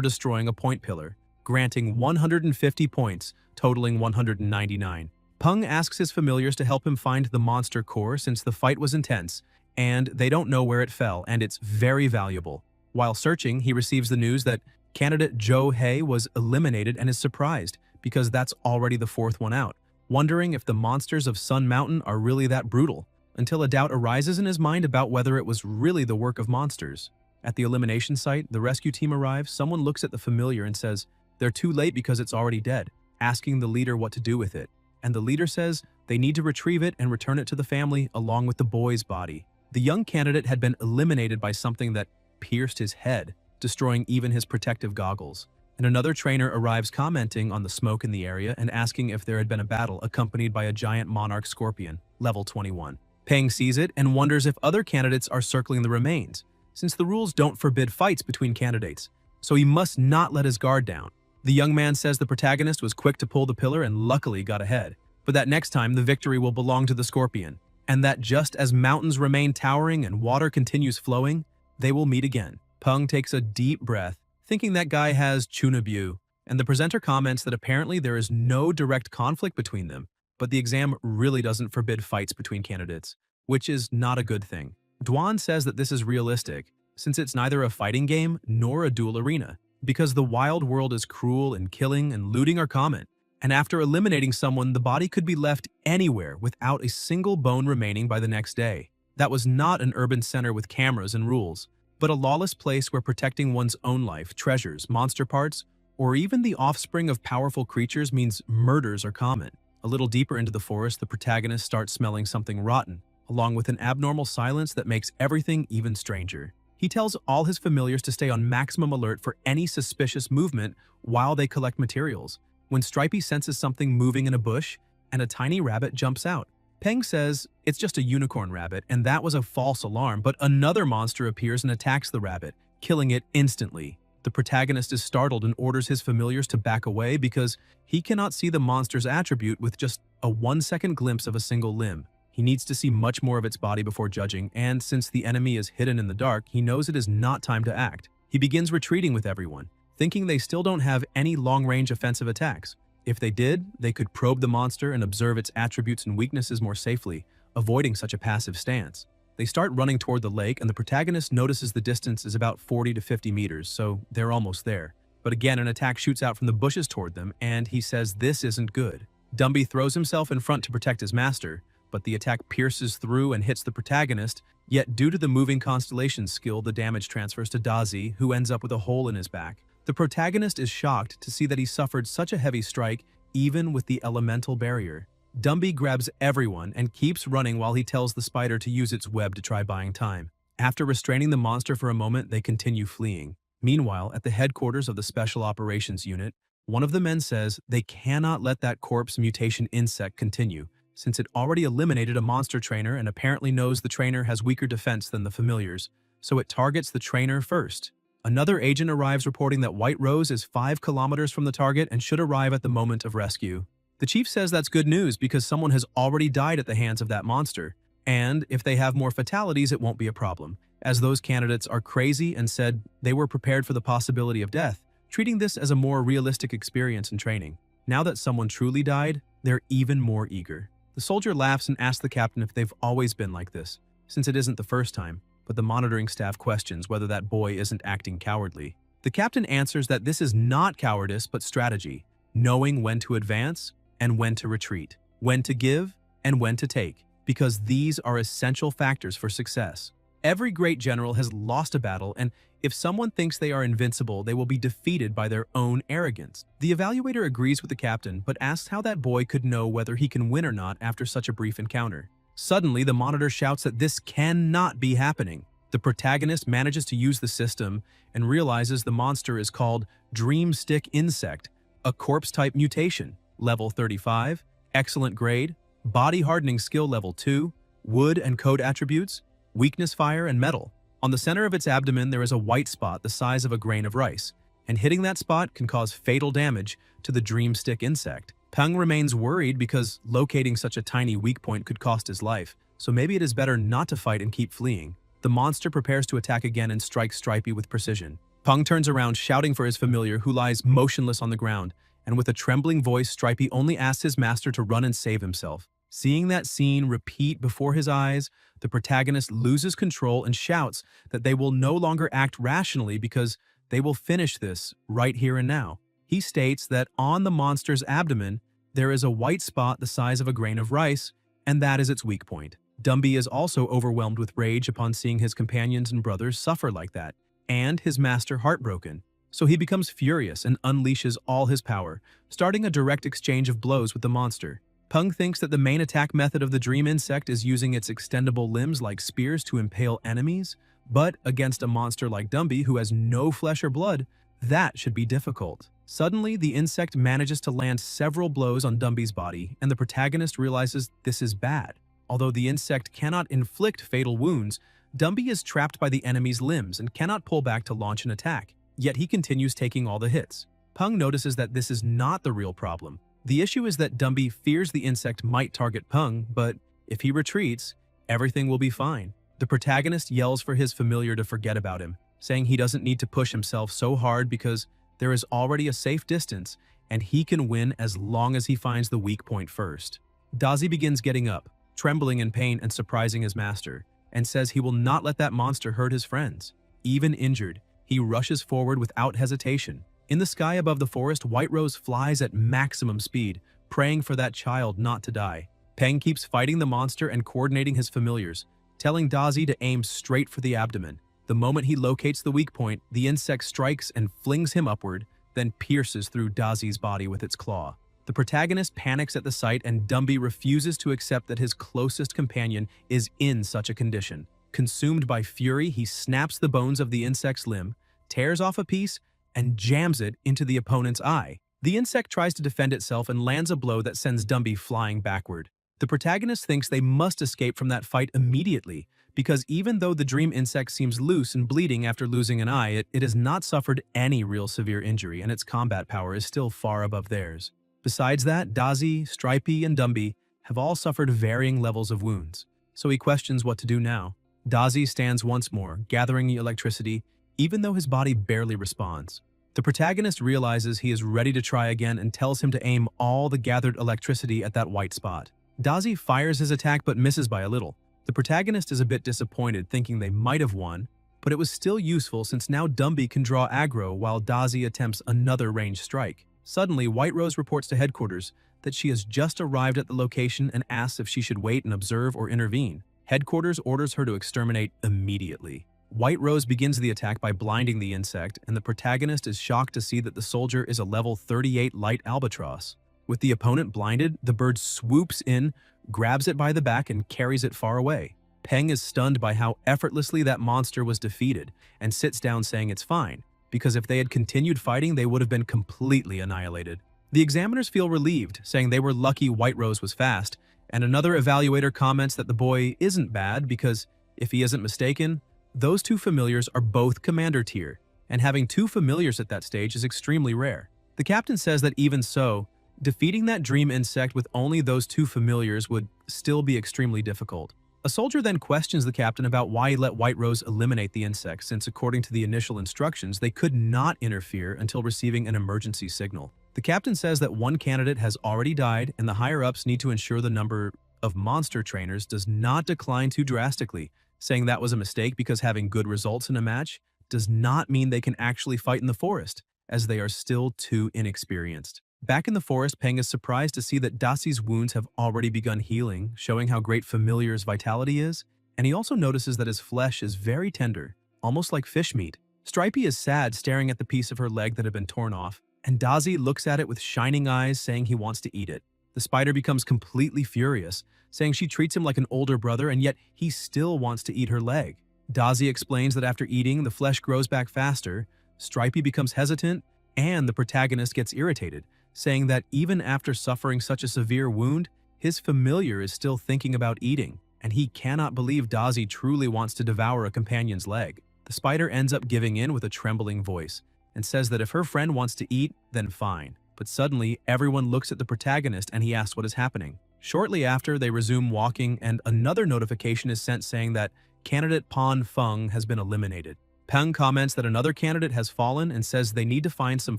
destroying a point pillar, granting 150 points, totaling 199. Peng asks his familiars to help him find the monster core since the fight was intense, and they don't know where it fell, and it's very valuable. While searching, he receives the news that candidate Zhou He was eliminated and is surprised, because that's already the fourth one out, wondering if the monsters of Sun Mountain are really that brutal, until a doubt arises in his mind about whether it was really the work of monsters. At the elimination site, the rescue team arrives. Someone looks at the familiar and says, they're too late because it's already dead, asking the leader what to do with it. And the leader says they need to retrieve it and return it to the family along with the boy's body. The young candidate had been eliminated by something that pierced his head, destroying even his protective goggles. And another trainer arrives commenting on the smoke in the area and asking if there had been a battle accompanied by a giant monarch scorpion, level 21. Peng sees it and wonders if other candidates are circling the remains, since the rules don't forbid fights between candidates, so he must not let his guard down. The young man says the protagonist was quick to pull the pillar and luckily got ahead, but that next time the victory will belong to the scorpion, and that just as mountains remain towering and water continues flowing, they will meet again. Peng takes a deep breath, thinking that guy has Chunabu, and the presenter comments that apparently there is no direct conflict between them, but the exam really doesn't forbid fights between candidates, which is not a good thing. Duan says that this is realistic, since it's neither a fighting game nor a duel arena, because the wild world is cruel and killing and looting are common, and after eliminating someone, the body could be left anywhere without a single bone remaining by the next day. That was not an urban center with cameras and rules, but a lawless place where protecting one's own life, treasures, monster parts, or even the offspring of powerful creatures means murders are common. A little deeper into the forest, the protagonist starts smelling something rotten, along with an abnormal silence that makes everything even stranger. He tells all his familiars to stay on maximum alert for any suspicious movement while they collect materials. When Stripey senses something moving in a bush, and a tiny rabbit jumps out. Peng says it's just a unicorn rabbit, and that was a false alarm, but another monster appears and attacks the rabbit, killing it instantly. The protagonist is startled and orders his familiars to back away because he cannot see the monster's attribute with just a 1-second glimpse of a single limb. He needs to see much more of its body before judging, and since the enemy is hidden in the dark, he knows it is not time to act. He begins retreating with everyone, thinking they still don't have any long-range offensive attacks. If they did, they could probe the monster and observe its attributes and weaknesses more safely, avoiding such a passive stance. They start running toward the lake, and the protagonist notices the distance is about 40 to 50 meters, so they're almost there. But again, an attack shoots out from the bushes toward them, and he says this isn't good. Dumby throws himself in front to protect his master, but the attack pierces through and hits the protagonist, yet due to the moving constellation skill, the damage transfers to Dazi, who ends up with a hole in his back. The protagonist is shocked to see that he suffered such a heavy strike even with the elemental barrier. Dumby grabs everyone and keeps running while he tells the spider to use its web to try buying time. After restraining the monster for a moment, they continue fleeing. Meanwhile, at the headquarters of the Special Operations Unit, one of the men says they cannot let that corpse mutation insect continue, since it already eliminated a monster trainer and apparently knows the trainer has weaker defense than the familiars, so it targets the trainer first. Another agent arrives reporting that White Rose is 5 kilometers from the target and should arrive at the moment of rescue. The chief says that's good news because someone has already died at the hands of that monster, and if they have more fatalities, it won't be a problem, as those candidates are crazy and said they were prepared for the possibility of death, treating this as a more realistic experience in training. Now that someone truly died, they're even more eager. The soldier laughs and asks the captain if they've always been like this, since it isn't the first time, but the monitoring staff questions whether that boy isn't acting cowardly. The captain answers that this is not cowardice but strategy, knowing when to advance and when to retreat, when to give and when to take, because these are essential factors for success. Every great general has lost a battle, and if someone thinks they are invincible, they will be defeated by their own arrogance. The evaluator agrees with the captain, but asks how that boy could know whether he can win or not after such a brief encounter. Suddenly, the monitor shouts that this cannot be happening. The protagonist manages to use the system and realizes the monster is called Dreamstick Insect, a corpse-type mutation, level 35, excellent grade, body hardening skill level 2, wood and code attributes, weakness fire and metal. On the center of its abdomen, there is a white spot the size of a grain of rice, and hitting that spot can cause fatal damage to the Dreamstick Insect. Peng remains worried because locating such a tiny weak point could cost his life, so maybe it is better not to fight and keep fleeing. The monster prepares to attack again and strikes Stripey with precision. Peng turns around shouting for his familiar who lies motionless on the ground, and with a trembling voice, Stripey only asks his master to run and save himself. Seeing that scene repeat before his eyes, the protagonist loses control and shouts that they will no longer act rationally because they will finish this right here and now. He states that on the monster's abdomen, there is a white spot the size of a grain of rice, and that is its weak point. Dumby is also overwhelmed with rage upon seeing his companions and brothers suffer like that, and his master heartbroken. So he becomes furious and unleashes all his power, starting a direct exchange of blows with the monster. Peng thinks that the main attack method of the dream insect is using its extendable limbs like spears to impale enemies, but against a monster like Dumby who has no flesh or blood, that should be difficult. Suddenly, the insect manages to land several blows on Dumby's body, and the protagonist realizes this is bad. Although the insect cannot inflict fatal wounds, Dumby is trapped by the enemy's limbs and cannot pull back to launch an attack, yet he continues taking all the hits. Peng notices that this is not the real problem. The issue is that Dumby fears the insect might target Peng, but if he retreats, everything will be fine. The protagonist yells for his familiar to forget about him, saying he doesn't need to push himself so hard because there is already a safe distance and he can win as long as he finds the weak point first. Dazi begins getting up, trembling in pain and surprising his master, and says he will not let that monster hurt his friends. Even injured, he rushes forward without hesitation. In the sky above the forest, White Rose flies at maximum speed, praying for that child not to die. Peng keeps fighting the monster and coordinating his familiars, telling Dazi to aim straight for the abdomen. The moment he locates the weak point, the insect strikes and flings him upward, then pierces through Dazi's body with its claw. The protagonist panics at the sight and Dumby refuses to accept that his closest companion is in such a condition. Consumed by fury, he snaps the bones of the insect's limb, tears off a piece, and jams it into the opponent's eye. The insect tries to defend itself and lands a blow that sends Dumby flying backward. The protagonist thinks they must escape from that fight immediately, because even though the dream insect seems loose and bleeding after losing an eye, it has not suffered any real severe injury and its combat power is still far above theirs. Besides that, Dazi, Stripey, and Dumby have all suffered varying levels of wounds, so he questions what to do now. Dazi stands once more, gathering electricity, even though his body barely responds. The protagonist realizes he is ready to try again and tells him to aim all the gathered electricity at that white spot. Dazi fires his attack but misses by a little. The protagonist is a bit disappointed, thinking they might have won, but it was still useful since now Dumby can draw aggro while Dazi attempts another ranged strike. Suddenly, White Rose reports to headquarters that she has just arrived at the location and asks if she should wait and observe or intervene. Headquarters orders her to exterminate immediately. White Rose begins the attack by blinding the insect, and the protagonist is shocked to see that the soldier is a level 38 light albatross. With the opponent blinded, the bird swoops in, grabs it by the back, and carries it far away. Peng is stunned by how effortlessly that monster was defeated and sits down saying it's fine, because if they had continued fighting, they would have been completely annihilated. The examiners feel relieved, saying they were lucky White Rose was fast, and another evaluator comments that the boy isn't bad because, if he isn't mistaken, those two familiars are both commander tier, and having two familiars at that stage is extremely rare. The captain says that even so, defeating that dream insect with only those two familiars would still be extremely difficult. A soldier then questions the captain about why he let White Rose eliminate the insect, since according to the initial instructions, they could not interfere until receiving an emergency signal. The captain says that one candidate has already died and the higher-ups need to ensure the number of monster trainers does not decline too drastically, saying that was a mistake because having good results in a match does not mean they can actually fight in the forest, as they are still too inexperienced. Back in the forest, Peng is surprised to see that Daci's wounds have already begun healing, showing how great Familiar's vitality is, and he also notices that his flesh is very tender, almost like fish meat. Stripey is sad, staring at the piece of her leg that had been torn off, and Daci looks at it with shining eyes, saying he wants to eat it. The spider becomes completely furious, saying she treats him like an older brother and yet he still wants to eat her leg. Daci explains that after eating, the flesh grows back faster, Stripey becomes hesitant, and the protagonist gets irritated, saying that even after suffering such a severe wound, his familiar is still thinking about eating, and he cannot believe Daci truly wants to devour a companion's leg. The spider ends up giving in with a trembling voice, and says that if her friend wants to eat, then fine. But suddenly, everyone looks at the protagonist and he asks what is happening. Shortly after, they resume walking and another notification is sent saying that candidate Pan Feng has been eliminated. Peng comments that another candidate has fallen and says they need to find some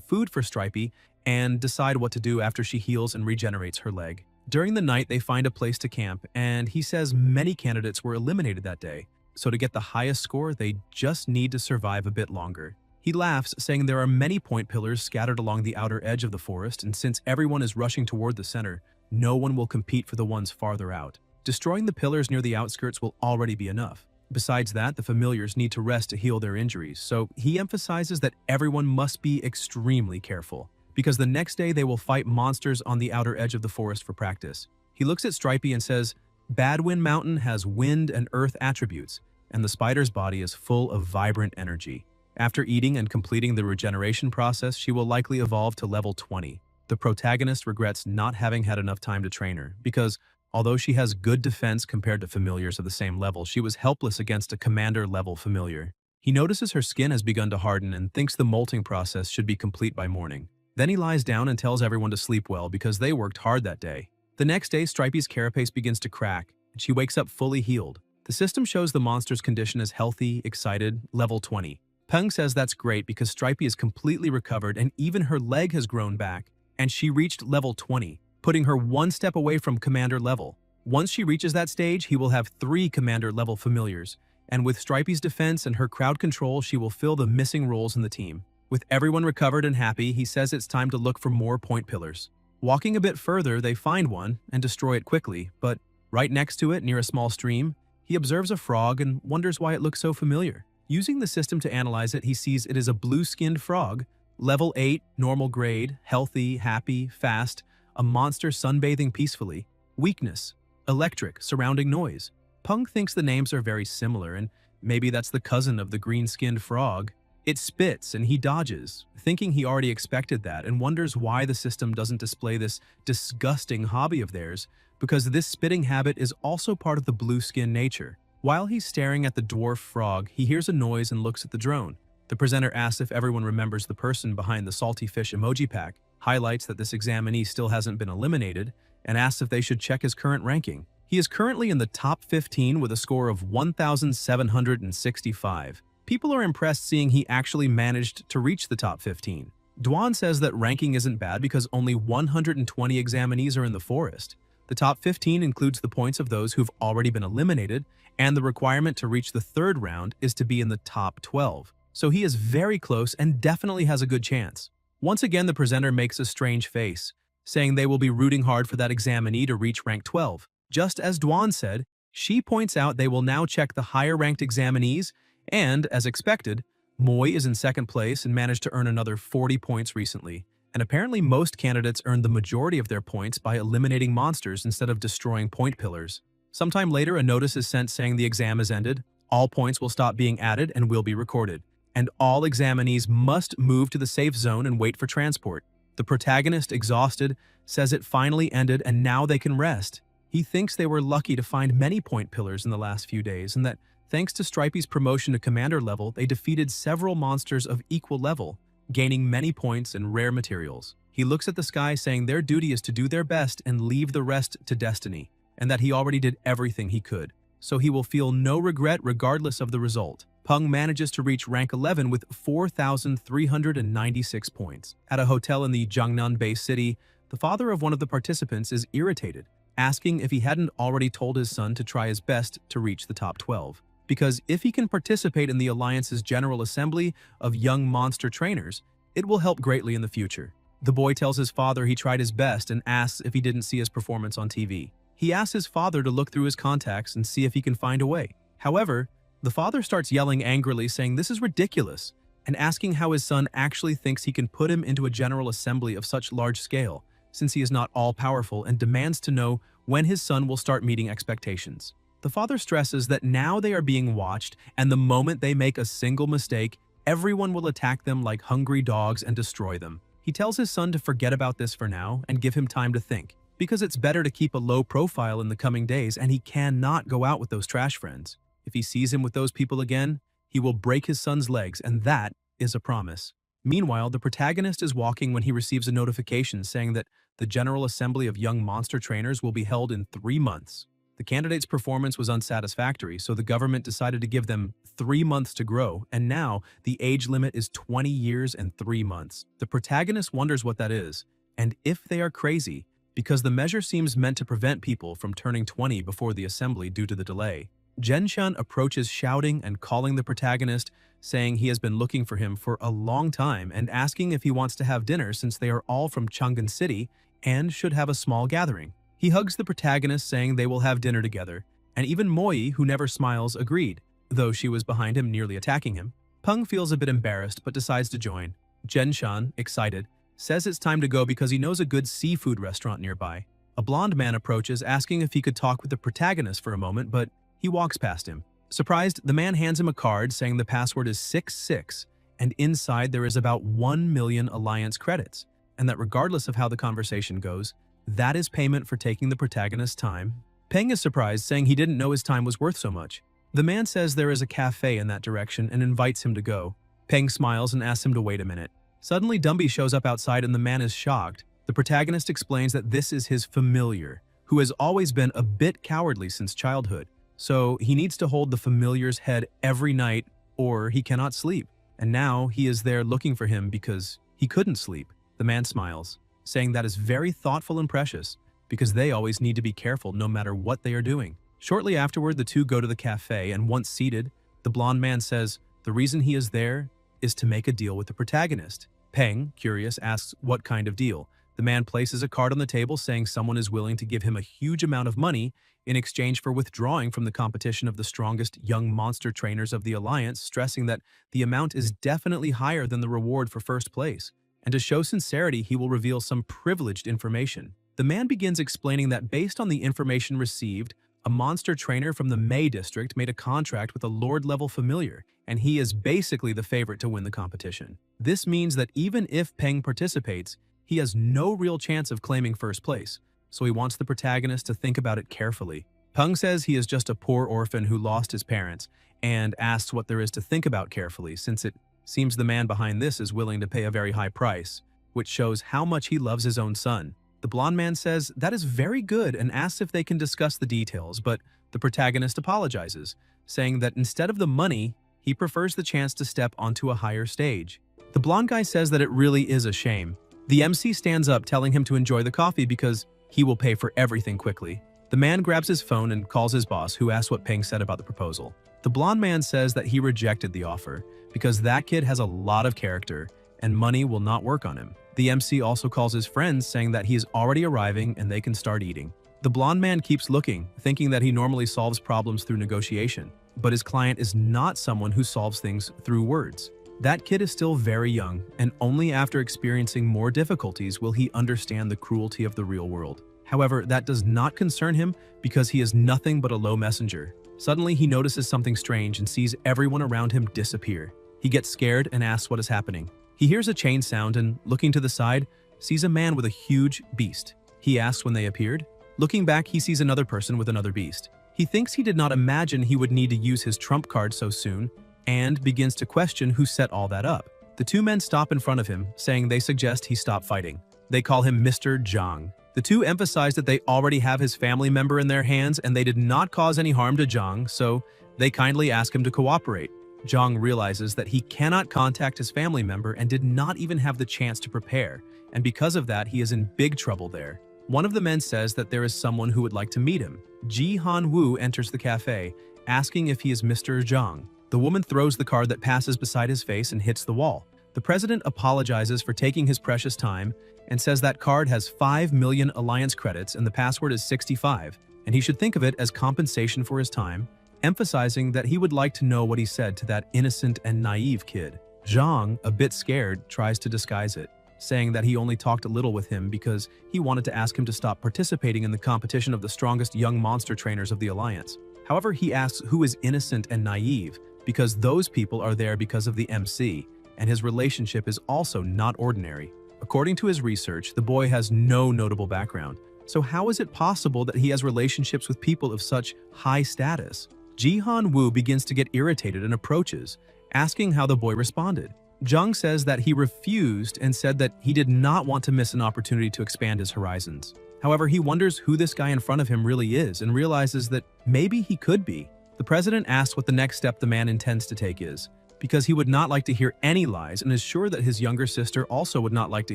food for Stripey and decide what to do after she heals and regenerates her leg. During the night, they find a place to camp, and he says many candidates were eliminated that day, so to get the highest score, they just need to survive a bit longer. He laughs, saying there are many point pillars scattered along the outer edge of the forest, and since everyone is rushing toward the center, no one will compete for the ones farther out. Destroying the pillars near the outskirts will already be enough. Besides that, the familiars need to rest to heal their injuries, so he emphasizes that everyone must be extremely careful, because the next day they will fight monsters on the outer edge of the forest for practice. He looks at Stripey and says, Badwind Mountain has wind and earth attributes, and the spider's body is full of vibrant energy. After eating and completing the regeneration process, she will likely evolve to level 20. The protagonist regrets not having had enough time to train her, because although she has good defense compared to familiars of the same level, she was helpless against a commander-level familiar. He notices her skin has begun to harden and thinks the molting process should be complete by morning. Then he lies down and tells everyone to sleep well because they worked hard that day. The next day, Stripey's carapace begins to crack, and she wakes up fully healed. The system shows the monster's condition as healthy, excited, level 20. Peng says that's great because Stripey is completely recovered and even her leg has grown back, and she reached level 20, putting her one step away from commander level. Once she reaches that stage, he will have 3 commander level familiars, and with Stripey's defense and her crowd control, she will fill the missing roles in the team. With everyone recovered and happy, he says it's time to look for more point pillars. Walking a bit further, they find one and destroy it quickly, but right next to it, near a small stream, he observes a frog and wonders why it looks so familiar. Using the system to analyze it, he sees it is a blue-skinned frog, level 8, normal grade, healthy, happy, fast, a monster sunbathing peacefully, weakness, electric, surrounding noise. Peng thinks the names are very similar, and maybe that's the cousin of the green-skinned frog. It spits and he dodges, thinking he already expected that, and wonders why the system doesn't display this disgusting hobby of theirs, because this spitting habit is also part of the blue-skin nature. While he's staring at the dwarf frog, he hears a noise and looks at the drone. The presenter asks if everyone remembers the person behind the salty fish emoji pack, highlights that this examinee still hasn't been eliminated, and asks if they should check his current ranking. He is currently in the top 15 with a score of 1,765. People are impressed seeing he actually managed to reach the top 15. Duan says that ranking isn't bad because only 120 examinees are in the forest. The top 15 includes the points of those who've already been eliminated, and the requirement to reach the 3rd round is to be in the top 12. So he is very close and definitely has a good chance. Once again, the presenter makes a strange face, saying they will be rooting hard for that examinee to reach rank 12. Just as Duan said, she points out they will now check the higher-ranked examinees, and, as expected, Moy is in 2nd place and managed to earn another 40 points recently. And apparently most candidates earn the majority of their points by eliminating monsters instead of destroying point pillars. Sometime later, a notice is sent saying the exam is ended, all points will stop being added and will be recorded, and all examinees must move to the safe zone and wait for transport. The protagonist, exhausted, says it finally ended and now they can rest. He thinks they were lucky to find many point pillars in the last few days, and that thanks to Stripey's promotion to commander level, they defeated several monsters of equal level, gaining many points and rare materials. He looks at the sky saying their duty is to do their best and leave the rest to destiny, and that he already did everything he could, so he will feel no regret regardless of the result. Peng manages to reach rank 11 with 4,396 points. At a hotel in the Jiangnan-based city, the father of one of the participants is irritated, asking if he hadn't already told his son to try his best to reach the top 12. Because if he can participate in the Alliance's General Assembly of Young Monster Trainers, it will help greatly in the future. The boy tells his father he tried his best and asks if he didn't see his performance on TV. He asks his father to look through his contacts and see if he can find a way. However, the father starts yelling angrily, saying this is ridiculous, and asking how his son actually thinks he can put him into a General Assembly of such large scale, since he is not all-powerful, and demands to know when his son will start meeting expectations. The father stresses that now they are being watched, and the moment they make a single mistake, everyone will attack them like hungry dogs and destroy them. He tells his son to forget about this for now and give him time to think, because it's better to keep a low profile in the coming days, and he cannot go out with those trash friends. If he sees him with those people again, he will break his son's legs, and that is a promise. Meanwhile, the protagonist is walking when he receives a notification saying that the General Assembly of Young Monster Trainers will be held in 3 months. The candidate's performance was unsatisfactory, so the government decided to give them 3 months to grow, and now the age limit is 20 years and 3 months. The protagonist wonders what that is, and if they are crazy, because the measure seems meant to prevent people from turning 20 before the assembly due to the delay. Zhenshun approaches shouting and calling the protagonist, saying he has been looking for him for a long time and asking if he wants to have dinner since they are all from Chang'an City and should have a small gathering. He hugs the protagonist, saying they will have dinner together, and even Moi, who never smiles, agreed, though she was behind him nearly attacking him. Peng feels a bit embarrassed but decides to join. Zhenshun, excited, says it's time to go because he knows a good seafood restaurant nearby. A blonde man approaches, asking if he could talk with the protagonist for a moment, but he walks past him. Surprised, the man hands him a card saying the password is 66, and inside there is about 1 million Alliance credits, and that regardless of how the conversation goes, that is payment for taking the protagonist's time. Peng is surprised, saying he didn't know his time was worth so much. The man says there is a cafe in that direction and invites him to go. Peng smiles and asks him to wait a minute. Suddenly, Dumby shows up outside and the man is shocked. The protagonist explains that this is his familiar, who has always been a bit cowardly since childhood, so he needs to hold the familiar's head every night or he cannot sleep. and now he is there looking for him because he couldn't sleep. The man smiles, saying that is very thoughtful and precious, because they always need to be careful no matter what they are doing. Shortly afterward, the two go to the cafe, and once seated, the blonde man says the reason he is there is to make a deal with the protagonist. Peng, curious, asks what kind of deal. The man places a card on the table saying someone is willing to give him a huge amount of money in exchange for withdrawing from the competition of the strongest young monster trainers of the Alliance, stressing that the amount is definitely higher than the reward for first place. And to show sincerity, he will reveal some privileged information. The man begins explaining that based on the information received, a monster trainer from the Mei district made a contract with a Lord-level familiar, and he is basically the favorite to win the competition. This means that even if Peng participates, he has no real chance of claiming first place, so he wants the protagonist to think about it carefully. Peng says he is just a poor orphan who lost his parents, and asks what there is to think about carefully, since it seems the man behind this is willing to pay a very high price, which shows how much he loves his own son. The blonde man says that is very good and asks if they can discuss the details, but the protagonist apologizes, saying that instead of the money, he prefers the chance to step onto a higher stage. The blonde guy says that it really is a shame. The MC stands up telling him to enjoy the coffee because he will pay for everything quickly. The man grabs his phone and calls his boss, who asks what Peng said about the proposal. The blonde man says that he rejected the offer because that kid has a lot of character and money will not work on him. The MC also calls his friends, saying that he is already arriving and they can start eating. The blonde man keeps looking, thinking that he normally solves problems through negotiation, but his client is not someone who solves things through words. That kid is still very young, and only after experiencing more difficulties will he understand the cruelty of the real world. However, that does not concern him because he is nothing but a low messenger. Suddenly, he notices something strange and sees everyone around him disappear. He gets scared and asks what is happening. He hears a chain sound and, looking to the side, sees a man with a huge beast. He asks when they appeared. Looking back, he sees another person with another beast. He thinks he did not imagine he would need to use his trump card so soon, and begins to question who set all that up. The two men stop in front of him, saying they suggest he stop fighting. They call him Mr. Zhang. The two emphasize that they already have his family member in their hands and they did not cause any harm to Zhang, so they kindly ask him to cooperate. Zhang realizes that he cannot contact his family member and did not even have the chance to prepare, and because of that, he is in big trouble there. One of the men says that there is someone who would like to meet him. Ji Han Woo enters the cafe, asking if he is Mr. Zhang. The woman throws the card that passes beside his face and hits the wall. The president apologizes for taking his precious time and says that card has 5 million alliance credits and the password is 65, and he should think of it as compensation for his time, emphasizing that he would like to know what he said to that innocent and naive kid. Zhang, a bit scared, tries to disguise it, saying that he only talked a little with him because he wanted to ask him to stop participating in the competition of the strongest young monster trainers of the Alliance. However, he asks who is innocent and naive because those people are there because of the MC, and his relationship is also not ordinary. According to his research, the boy has no notable background. So how is it possible that he has relationships with people of such high status? Ji Han Woo begins to get irritated and approaches, asking how the boy responded. Zhang says that he refused and said that he did not want to miss an opportunity to expand his horizons. However, he wonders who this guy in front of him really is and realizes that maybe he could be. The president asks what the next step the man intends to take is, because he would not like to hear any lies and is sure that his younger sister also would not like to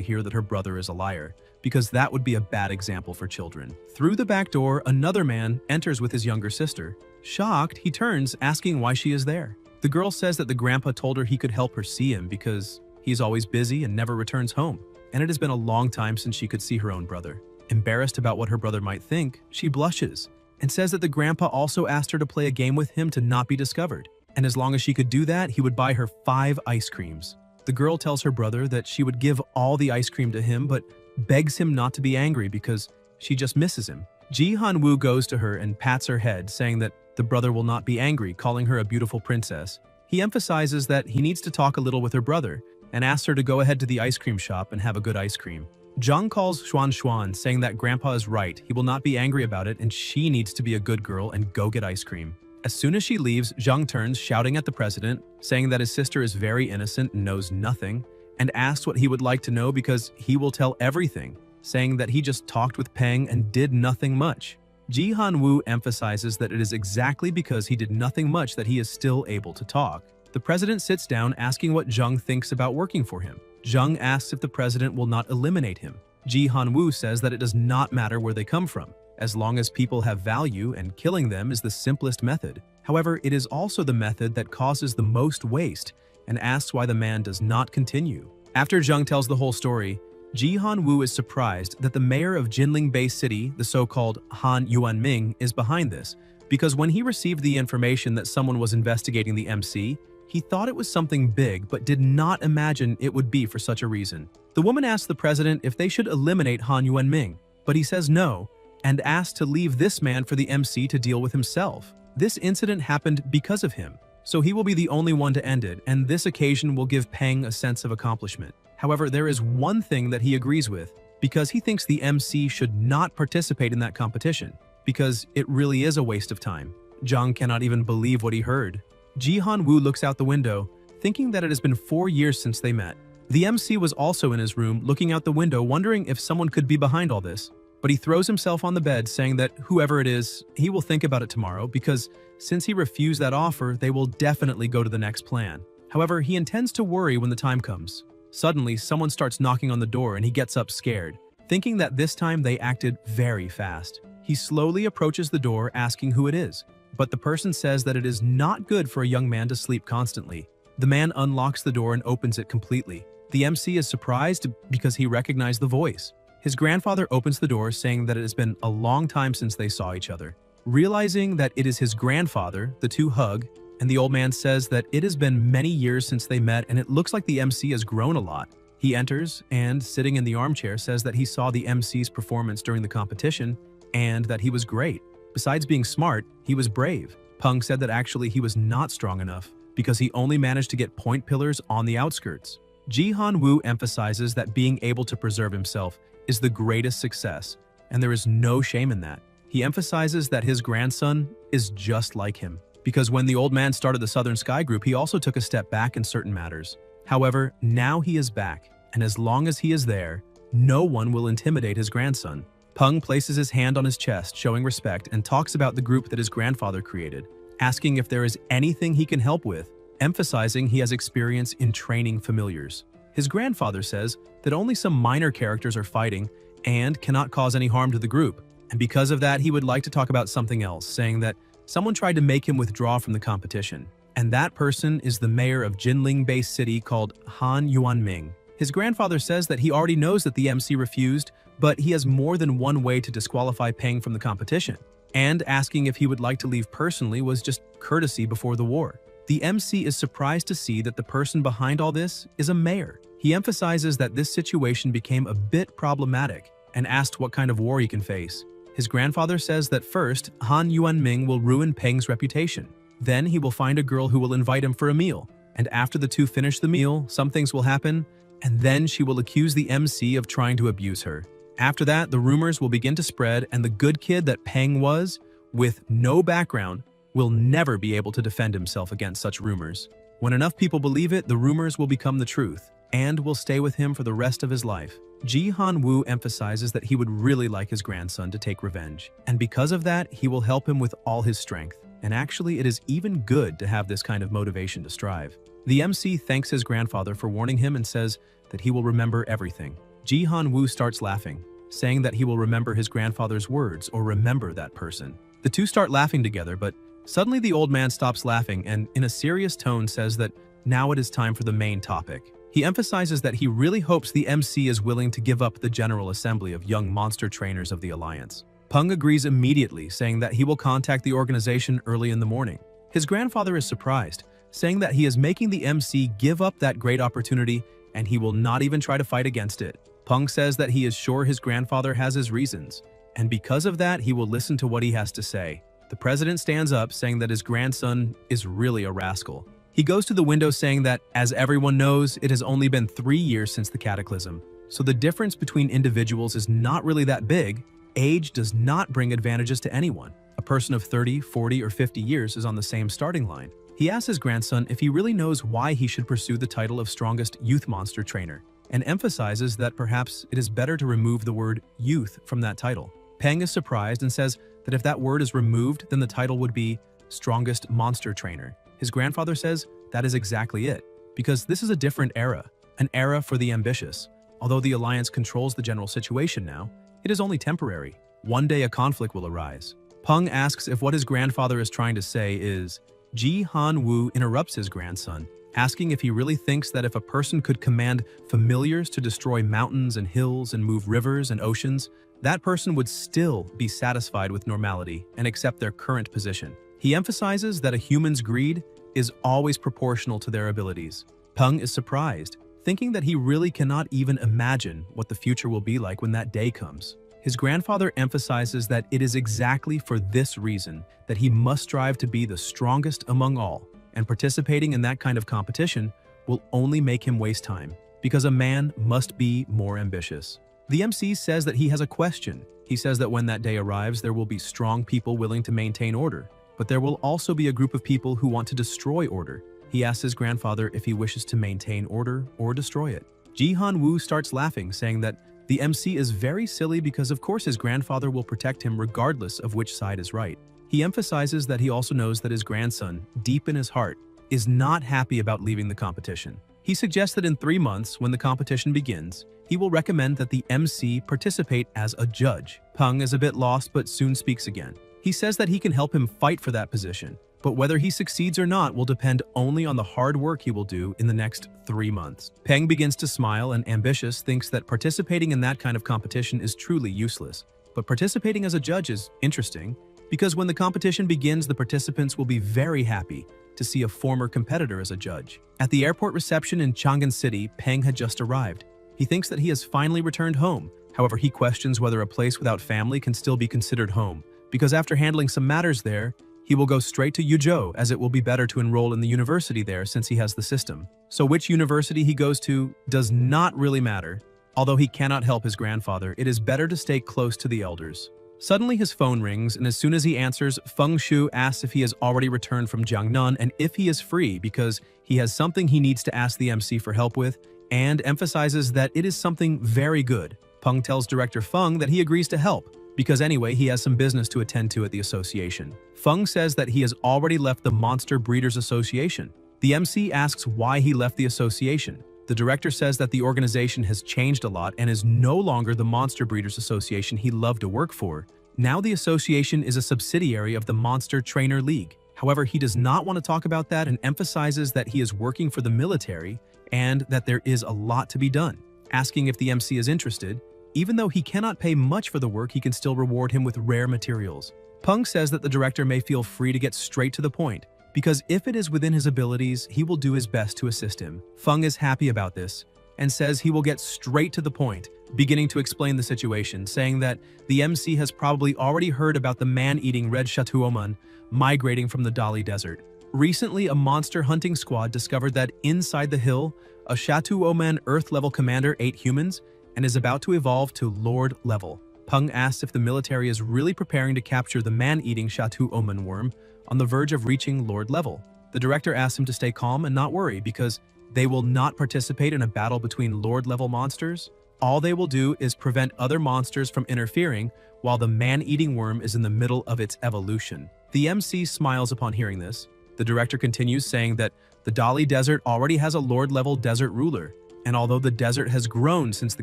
hear that her brother is a liar, because that would be a bad example for children. Through the back door, another man enters with his younger sister. Shocked, he turns, asking why she is there. The girl says that the grandpa told her he could help her see him because he's always busy and never returns home, and it has been a long time since she could see her own brother. Embarrassed about what her brother might think, she blushes and says that the grandpa also asked her to play a game with him to not be discovered, and as long as she could do that, he would buy her 5 ice creams. The girl tells her brother that she would give all the ice cream to him, but begs him not to be angry because she just misses him. Ji Han Woo goes to her and pats her head, saying that the brother will not be angry, calling her a beautiful princess. He emphasizes that he needs to talk a little with her brother and asks her to go ahead to the ice cream shop and have a good ice cream. Zhang calls Xuan Xuan, saying that grandpa is right, he will not be angry about it and she needs to be a good girl and go get ice cream. As soon as she leaves, Zhang turns, shouting at the president, saying that his sister is very innocent and knows nothing, and asks what he would like to know because he will tell everything, saying that he just talked with Peng and did nothing much. Ji Han Woo emphasizes that it is exactly because he did nothing much that he is still able to talk. The president sits down asking what Jung thinks about working for him. Jung asks if the president will not eliminate him. Ji Han-woo says that it does not matter where they come from, as long as people have value, and killing them is the simplest method. However, it is also the method that causes the most waste, and asks why the man does not continue. After Jung tells the whole story, Ji Han-woo is surprised that the mayor of Jinling Bay City, the so-called Han Yuan-ming, is behind this, because when he received the information that someone was investigating the MC, he thought it was something big but did not imagine it would be for such a reason. The woman asks the president if they should eliminate Han Yuan-ming, but he says no, and asks to leave this man for the MC to deal with himself. This incident happened because of him, so he will be the only one to end it, and this occasion will give Peng a sense of accomplishment. However, there is one thing that he agrees with, because he thinks the MC should not participate in that competition, because it really is a waste of time. Jung cannot even believe what he heard. Ji Han-woo looks out the window, thinking that it has been 4 years since they met. The MC was also in his room, looking out the window, wondering if someone could be behind all this. But he throws himself on the bed, saying that whoever it is, he will think about it tomorrow, because since he refused that offer, they will definitely go to the next plan. However, he intends to worry when the time comes. Suddenly, someone starts knocking on the door and he gets up scared, thinking that this time they acted very fast. He slowly approaches the door, asking who it is, but the person says that it is not good for a young man to sleep constantly. The man unlocks the door and opens it completely. The MC is surprised because he recognized the voice. His grandfather opens the door, saying that it has been a long time since they saw each other. Realizing that it is his grandfather, the two hug, and the old man says that it has been many years since they met and it looks like the MC has grown a lot. He enters and, sitting in the armchair, says that he saw the MC's performance during the competition and that he was great. Besides being smart, he was brave. Peng said that actually he was not strong enough because he only managed to get point pillars on the outskirts. Ji Han-woo emphasizes that being able to preserve himself is the greatest success, and there is no shame in that. He emphasizes that his grandson is just like him, because when the old man started the Southern Sky Group, he also took a step back in certain matters. However, now he is back, and as long as he is there, no one will intimidate his grandson. Peng places his hand on his chest, showing respect, and talks about the group that his grandfather created, asking if there is anything he can help with, emphasizing he has experience in training familiars. His grandfather says that only some minor characters are fighting and cannot cause any harm to the group, and because of that he would like to talk about something else, saying that someone tried to make him withdraw from the competition, and that person is the mayor of Jinling Bay City called Han Yuan-ming. His grandfather says that he already knows that the MC refused, but he has more than one way to disqualify Peng from the competition, and asking if he would like to leave personally was just courtesy before the war. The MC is surprised to see that the person behind all this is a mayor. He emphasizes that this situation became a bit problematic and asked what kind of war he can face. His grandfather says that first, Han Yuan-ming will ruin Peng's reputation. Then he will find a girl who will invite him for a meal, and after the two finish the meal, some things will happen, and then she will accuse the MC of trying to abuse her. After that, the rumors will begin to spread, and the good kid that Peng was, with no background, will never be able to defend himself against such rumors. When enough people believe it, the rumors will become the truth, and will stay with him for the rest of his life. Ji Han-woo emphasizes that he would really like his grandson to take revenge, and because of that, he will help him with all his strength. And actually, it is even good to have this kind of motivation to strive. The MC thanks his grandfather for warning him and says that he will remember everything. Ji Han-woo starts laughing, saying that he will remember his grandfather's words or remember that person. The two start laughing together, but suddenly the old man stops laughing and, in a serious tone, says that now it is time for the main topic. He emphasizes that he really hopes the MC is willing to give up the General Assembly of Young Monster Trainers of the Alliance. Peng agrees immediately, saying that he will contact the organization early in the morning. His grandfather is surprised, saying that he is making the MC give up that great opportunity and he will not even try to fight against it. Peng says that he is sure his grandfather has his reasons, and because of that, he will listen to what he has to say. The president stands up, saying that his grandson is really a rascal. He goes to the window, saying that, as everyone knows, it has only been 3 years since the cataclysm, so the difference between individuals is not really that big. Age does not bring advantages to anyone. A person of 30, 40, or 50 years is on the same starting line. He asks his grandson if he really knows why he should pursue the title of strongest youth monster trainer, and emphasizes that perhaps it is better to remove the word youth from that title. Peng is surprised and says that if that word is removed, then the title would be strongest monster trainer. His grandfather says that is exactly it, because this is a different era, an era for the ambitious. Although the alliance controls the general situation now, it is only temporary. One day a conflict will arise. Peng asks if what his grandfather is trying to say is. Ji Han Woo interrupts his grandson, asking if he really thinks that if a person could command familiars to destroy mountains and hills and move rivers and oceans, that person would still be satisfied with normality and accept their current position. He emphasizes that a human's greed is always proportional to their abilities. Peng is surprised, thinking that he really cannot even imagine what the future will be like when that day comes. His grandfather emphasizes that it is exactly for this reason that he must strive to be the strongest among all, and participating in that kind of competition will only make him waste time, because a man must be more ambitious. The MC says that he has a question. He says that when that day arrives, there will be strong people willing to maintain order, but there will also be a group of people who want to destroy order. He asks his grandfather if he wishes to maintain order or destroy it. Ji Han Woo starts laughing, saying that the MC is very silly because of course his grandfather will protect him regardless of which side is right. He emphasizes that he also knows that his grandson, deep in his heart, is not happy about leaving the competition. He suggests that in 3 months, when the competition begins, he will recommend that the MC participate as a judge. Peng is a bit lost but soon speaks again. He says that he can help him fight for that position, but whether he succeeds or not will depend only on the hard work he will do in the next 3 months. Peng begins to smile, and Ambitious thinks that participating in that kind of competition is truly useless. But participating as a judge is interesting, because when the competition begins, the participants will be very happy to see a former competitor as a judge. At the airport reception in Chang'an City, Peng had just arrived. He thinks that he has finally returned home. However, he questions whether a place without family can still be considered home, because after handling some matters there, he will go straight to Yuzhou, as it will be better to enroll in the university there since he has the system. So which university he goes to does not really matter. Although he cannot help his grandfather, it is better to stay close to the elders. Suddenly his phone rings, and as soon as he answers, Feng Shu asks if he has already returned from Jiangnan and if he is free, because he has something he needs to ask the MC for help with, and emphasizes that it is something very good. Peng tells director Feng that he agrees to help, because anyway he has some business to attend to at the association. Feng says that he has already left the Monster Breeders Association. The MC asks why he left the association. The director says that the organization has changed a lot and is no longer the Monster Breeders Association he loved to work for. Now the association is a subsidiary of the Monster Trainer League. However, he does not want to talk about that and emphasizes that he is working for the military and that there is a lot to be done. Asking if the MC is interested, even though he cannot pay much for the work, he can still reward him with rare materials. Peng says that the director may feel free to get straight to the point, because if it is within his abilities, he will do his best to assist him. Feng is happy about this and says he will get straight to the point, beginning to explain the situation, saying that the MC has probably already heard about the man-eating red Shatuoman migrating from the Dali Desert. Recently, a monster hunting squad discovered that inside the hill, a Shatuoman Earth-level commander ate humans and is about to evolve to Lord level. Peng asks if the military is really preparing to capture the man-eating Shatuoman worm on the verge of reaching Lord level. The director asks him to stay calm and not worry, because they will not participate in a battle between Lord level monsters. All they will do is prevent other monsters from interfering while the man-eating worm is in the middle of its evolution. The MC smiles upon hearing this. The director continues, saying that the Dali Desert already has a Lord level desert ruler, and although the desert has grown since the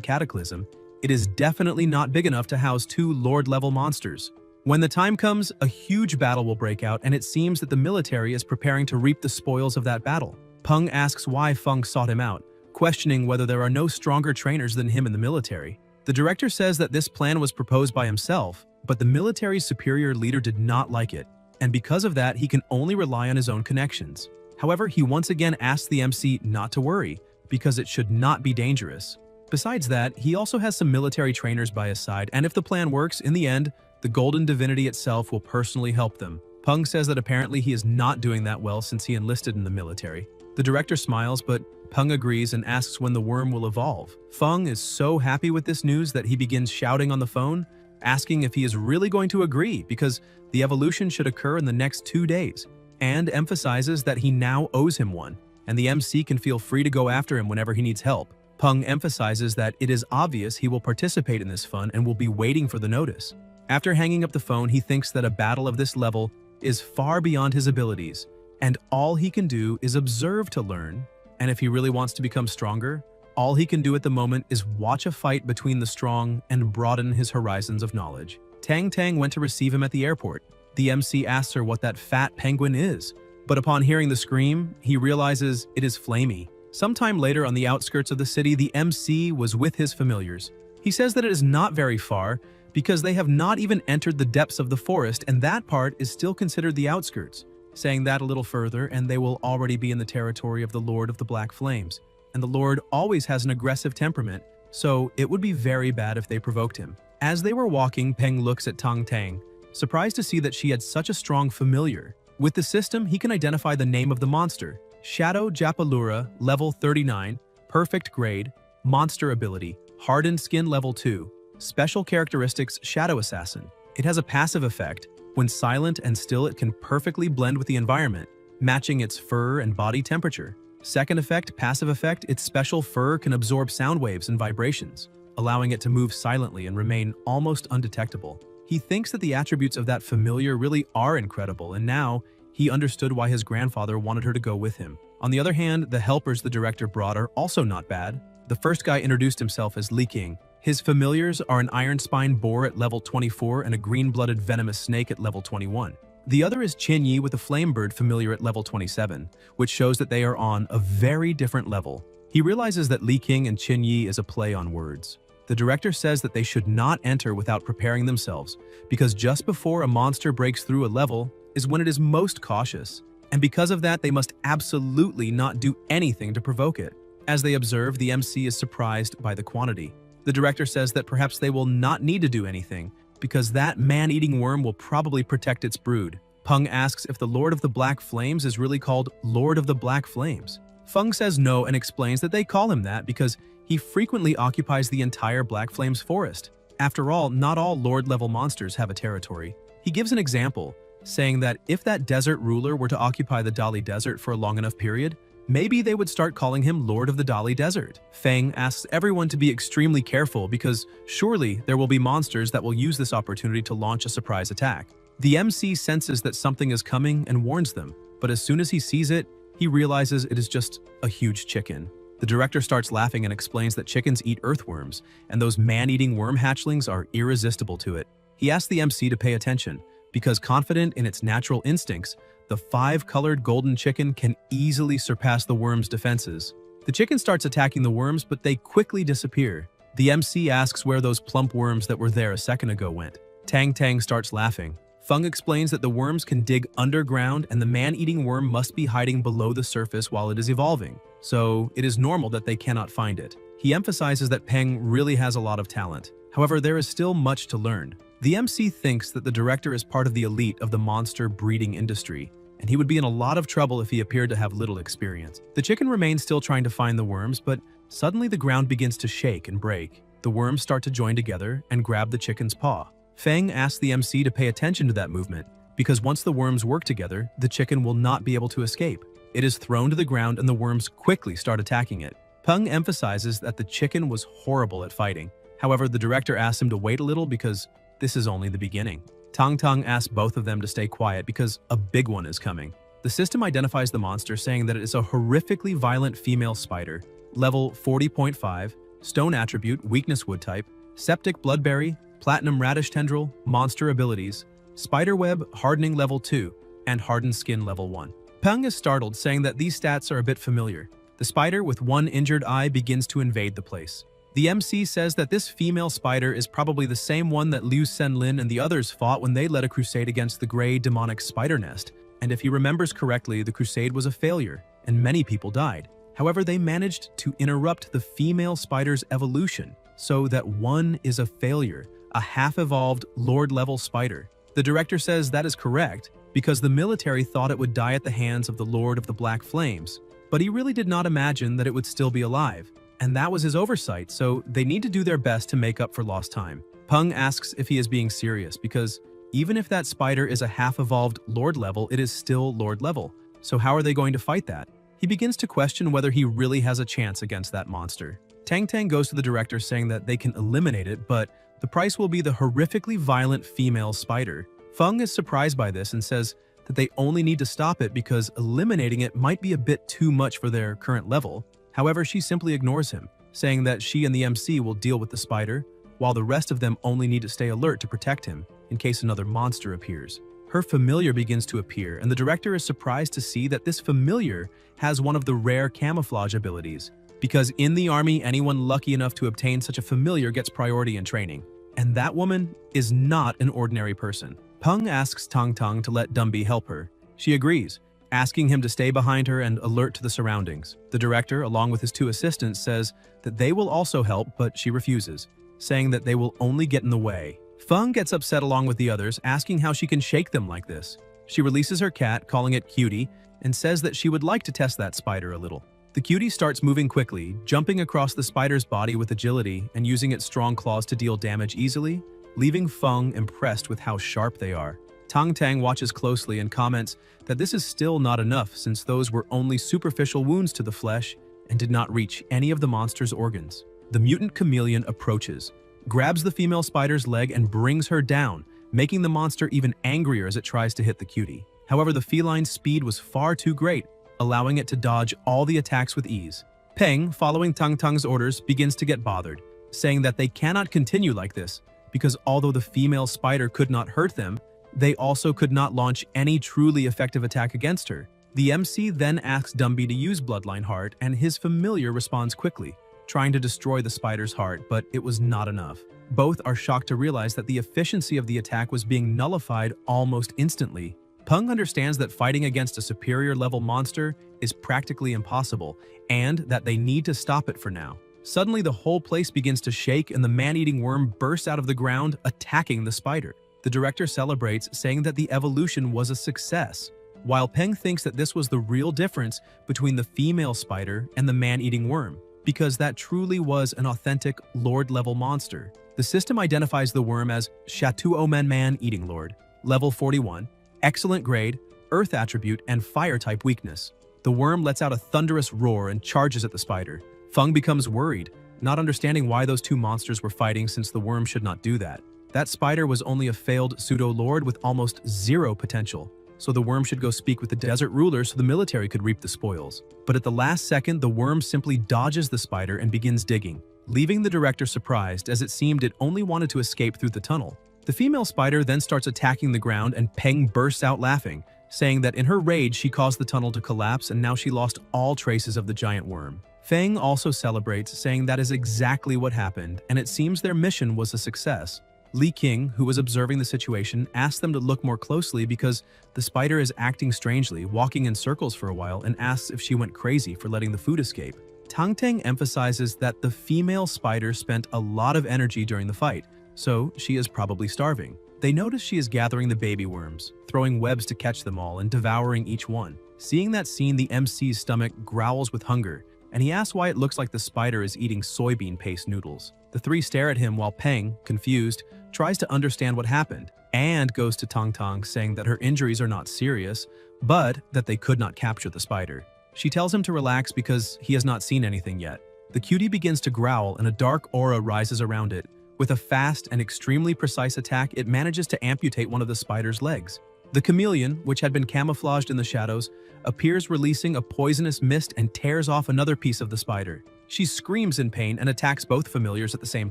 cataclysm, it is definitely not big enough to house 2 Lord level monsters. When the time comes, a huge battle will break out, and it seems that the military is preparing to reap the spoils of that battle. Peng asks why Feng sought him out, questioning whether there are no stronger trainers than him in the military. The director says that this plan was proposed by himself, but the military's superior leader did not like it, and because of that, he can only rely on his own connections. However, he once again asks the MC not to worry, because it should not be dangerous. Besides that, he also has some military trainers by his side, and if the plan works, in the end, the Golden Divinity itself will personally help them. Peng says that apparently he is not doing that well since he enlisted in the military. The director smiles, but Peng agrees and asks when the worm will evolve. Feng is so happy with this news that he begins shouting on the phone, asking if he is really going to agree, because the evolution should occur in the next 2 days, and emphasizes that he now owes him one, and the MC can feel free to go after him whenever he needs help. Peng emphasizes that it is obvious he will participate in this fun and will be waiting for the notice. After hanging up the phone, he thinks that a battle of this level is far beyond his abilities, and all he can do is observe to learn, and if he really wants to become stronger, all he can do at the moment is watch a fight between the strong and broaden his horizons of knowledge. Tang Tang went to receive him at the airport. The MC asks her what that fat penguin is, but upon hearing the scream, he realizes it is Flamey. Sometime later on the outskirts of the city, the MC was with his familiars. He says that it is not very far because they have not even entered the depths of the forest, and that part is still considered the outskirts. Saying that a little further, and they will already be in the territory of the Lord of the Black Flames. And the Lord always has an aggressive temperament, so it would be very bad if they provoked him. As they were walking, Peng looks at Tang Tang, surprised to see that she had such a strong familiar. With the system, he can identify the name of the monster. Shadow Japalura, level 39, perfect grade, monster ability, hardened skin level 2, special characteristics Shadow Assassin. It has a passive effect. When silent and still, it can perfectly blend with the environment, matching its fur and body temperature. Second effect, passive effect, its special fur can absorb sound waves and vibrations, allowing it to move silently and remain almost undetectable. He thinks that the attributes of that familiar really are incredible, and now he understood why his grandfather wanted her to go with him. On the other hand, the helpers the director brought are also not bad. The first guy introduced himself as Li King. His familiars are an iron spine boar at level 24 and a green-blooded venomous snake at level 21. The other is Qin Yi with a flamebird familiar at level 27, which shows that they are on a very different level. He realizes that Li King and Qin Yi is a play on words. The director says that they should not enter without preparing themselves, because just before a monster breaks through a level is when it is most cautious, and because of that they must absolutely not do anything to provoke it. As they observe, the MC is surprised by the quantity. The director says that perhaps they will not need to do anything, because that man-eating worm will probably protect its brood. Peng asks if the Lord of the Black Flames is really called Lord of the Black Flames. Feng says no and explains that they call him that because he frequently occupies the entire Black Flames forest. After all, not all Lord-level monsters have a territory. He gives an example, saying that if that desert ruler were to occupy the Dali Desert for a long enough period, maybe they would start calling him Lord of the Dali Desert. Feng asks everyone to be extremely careful because surely there will be monsters that will use this opportunity to launch a surprise attack. The MC senses that something is coming and warns them, but as soon as he sees it, he realizes it is just a huge chicken. The director starts laughing and explains that chickens eat earthworms, and those man-eating worm hatchlings are irresistible to it. He asks the MC to pay attention, because confident in its natural instincts, the 5-colored golden chicken can easily surpass the worm's defenses. The chicken starts attacking the worms, but they quickly disappear. The MC asks where those plump worms that were there a second ago went. Tang Tang starts laughing. Feng explains that the worms can dig underground and the man-eating worm must be hiding below the surface while it is evolving, so it is normal that they cannot find it. He emphasizes that Peng really has a lot of talent. However, there is still much to learn. The MC thinks that the director is part of the elite of the monster breeding industry, and he would be in a lot of trouble if he appeared to have little experience. The chicken remains still trying to find the worms, but suddenly the ground begins to shake and break. The worms start to join together and grab the chicken's paw. Feng asks the MC to pay attention to that movement, because once the worms work together, the chicken will not be able to escape. It is thrown to the ground and the worms quickly start attacking it. Peng emphasizes that the chicken was horrible at fighting. However, the director asks him to wait a little because this is only the beginning. Tang Tang asks both of them to stay quiet because a big one is coming. The system identifies the monster, saying that it is a horrifically violent female spider, level 40.5, stone attribute, weakness wood type, septic bloodberry, platinum radish tendril, monster abilities, spiderweb, hardening level 2, and hardened skin level 1. Peng is startled, saying that these stats are a bit familiar. The spider with one injured eye begins to invade the place. The MC says that this female spider is probably the same one that Liu Senlin and the others fought when they led a crusade against the gray demonic spider nest, and if he remembers correctly, the crusade was a failure, and many people died. However, they managed to interrupt the female spider's evolution, so that one is a failure, a half-evolved Lord-level spider. The director says that is correct, because the military thought it would die at the hands of the Lord of the Black Flames, but he really did not imagine that it would still be alive. And that was his oversight, so they need to do their best to make up for lost time. Peng asks if he is being serious, because even if that spider is a half-evolved Lord level, it is still Lord level. So how are they going to fight that? He begins to question whether he really has a chance against that monster. Tang Tang goes to the director saying that they can eliminate it, but the price will be the horrifically violent female spider. Feng is surprised by this and says that they only need to stop it because eliminating it might be a bit too much for their current level. However, she simply ignores him, saying that she and the MC will deal with the spider, while the rest of them only need to stay alert to protect him in case another monster appears. Her familiar begins to appear, and the director is surprised to see that this familiar has one of the rare camouflage abilities, because in the army, anyone lucky enough to obtain such a familiar gets priority in training. And that woman is not an ordinary person. Peng asks Tang Tang to let Dumbi help her. She agrees, asking him to stay behind her and alert to the surroundings. The director, along with his two assistants, says that they will also help, but she refuses, saying that they will only get in the way. Feng gets upset along with the others, asking how she can shake them like this. She releases her cat, calling it Cutie, and says that she would like to test that spider a little. The cutie starts moving quickly, jumping across the spider's body with agility and using its strong claws to deal damage easily, leaving Feng impressed with how sharp they are. Tang Tang watches closely and comments that this is still not enough since those were only superficial wounds to the flesh and did not reach any of the monster's organs. The mutant chameleon approaches, grabs the female spider's leg and brings her down, making the monster even angrier as it tries to hit the cutie. However, the feline's speed was far too great, allowing it to dodge all the attacks with ease. Peng, following Tang Tang's orders, begins to get bothered, saying that they cannot continue like this, because although the female spider could not hurt them, they also could not launch any truly effective attack against her. The MC then asks Dumbi to use Bloodline Heart, and his familiar responds quickly, trying to destroy the spider's heart, but it was not enough. Both are shocked to realize that the efficiency of the attack was being nullified almost instantly. Peng understands that fighting against a superior level monster is practically impossible, and that they need to stop it for now. Suddenly, the whole place begins to shake and the man-eating worm bursts out of the ground, attacking the spider. The director celebrates, saying that the evolution was a success, while Peng thinks that this was the real difference between the female spider and the man-eating worm, because that truly was an authentic Lord-level monster. The system identifies the worm as Shatuomen Man-Eating Lord, level 41, excellent grade, earth attribute, and fire-type weakness. The worm lets out a thunderous roar and charges at the spider. Feng becomes worried, not understanding why those two monsters were fighting since the worm should not do that. That spider was only a failed pseudo-lord with almost zero potential, so the worm should go speak with the desert ruler so the military could reap the spoils. But at the last second, the worm simply dodges the spider and begins digging, leaving the director surprised as it seemed it only wanted to escape through the tunnel. The female spider then starts attacking the ground and Peng bursts out laughing, saying that in her rage she caused the tunnel to collapse and now she lost all traces of the giant worm. Feng also celebrates, saying that is exactly what happened and it seems their mission was a success. Li King, who was observing the situation, asked them to look more closely because the spider is acting strangely, walking in circles for a while, and asks if she went crazy for letting the food escape. Tang Tang emphasizes that the female spider spent a lot of energy during the fight, so she is probably starving. They notice she is gathering the baby worms, throwing webs to catch them all and devouring each one. Seeing that scene, the MC's stomach growls with hunger, and he asks why it looks like the spider is eating soybean paste noodles. The three stare at him while Peng, confused, tries to understand what happened, and goes to Tang Tang saying that her injuries are not serious, but that they could not capture the spider. She tells him to relax because he has not seen anything yet. The cutie begins to growl and a dark aura rises around it. With a fast and extremely precise attack, it manages to amputate one of the spider's legs. The chameleon, which had been camouflaged in the shadows, appears releasing a poisonous mist and tears off another piece of the spider. She screams in pain and attacks both familiars at the same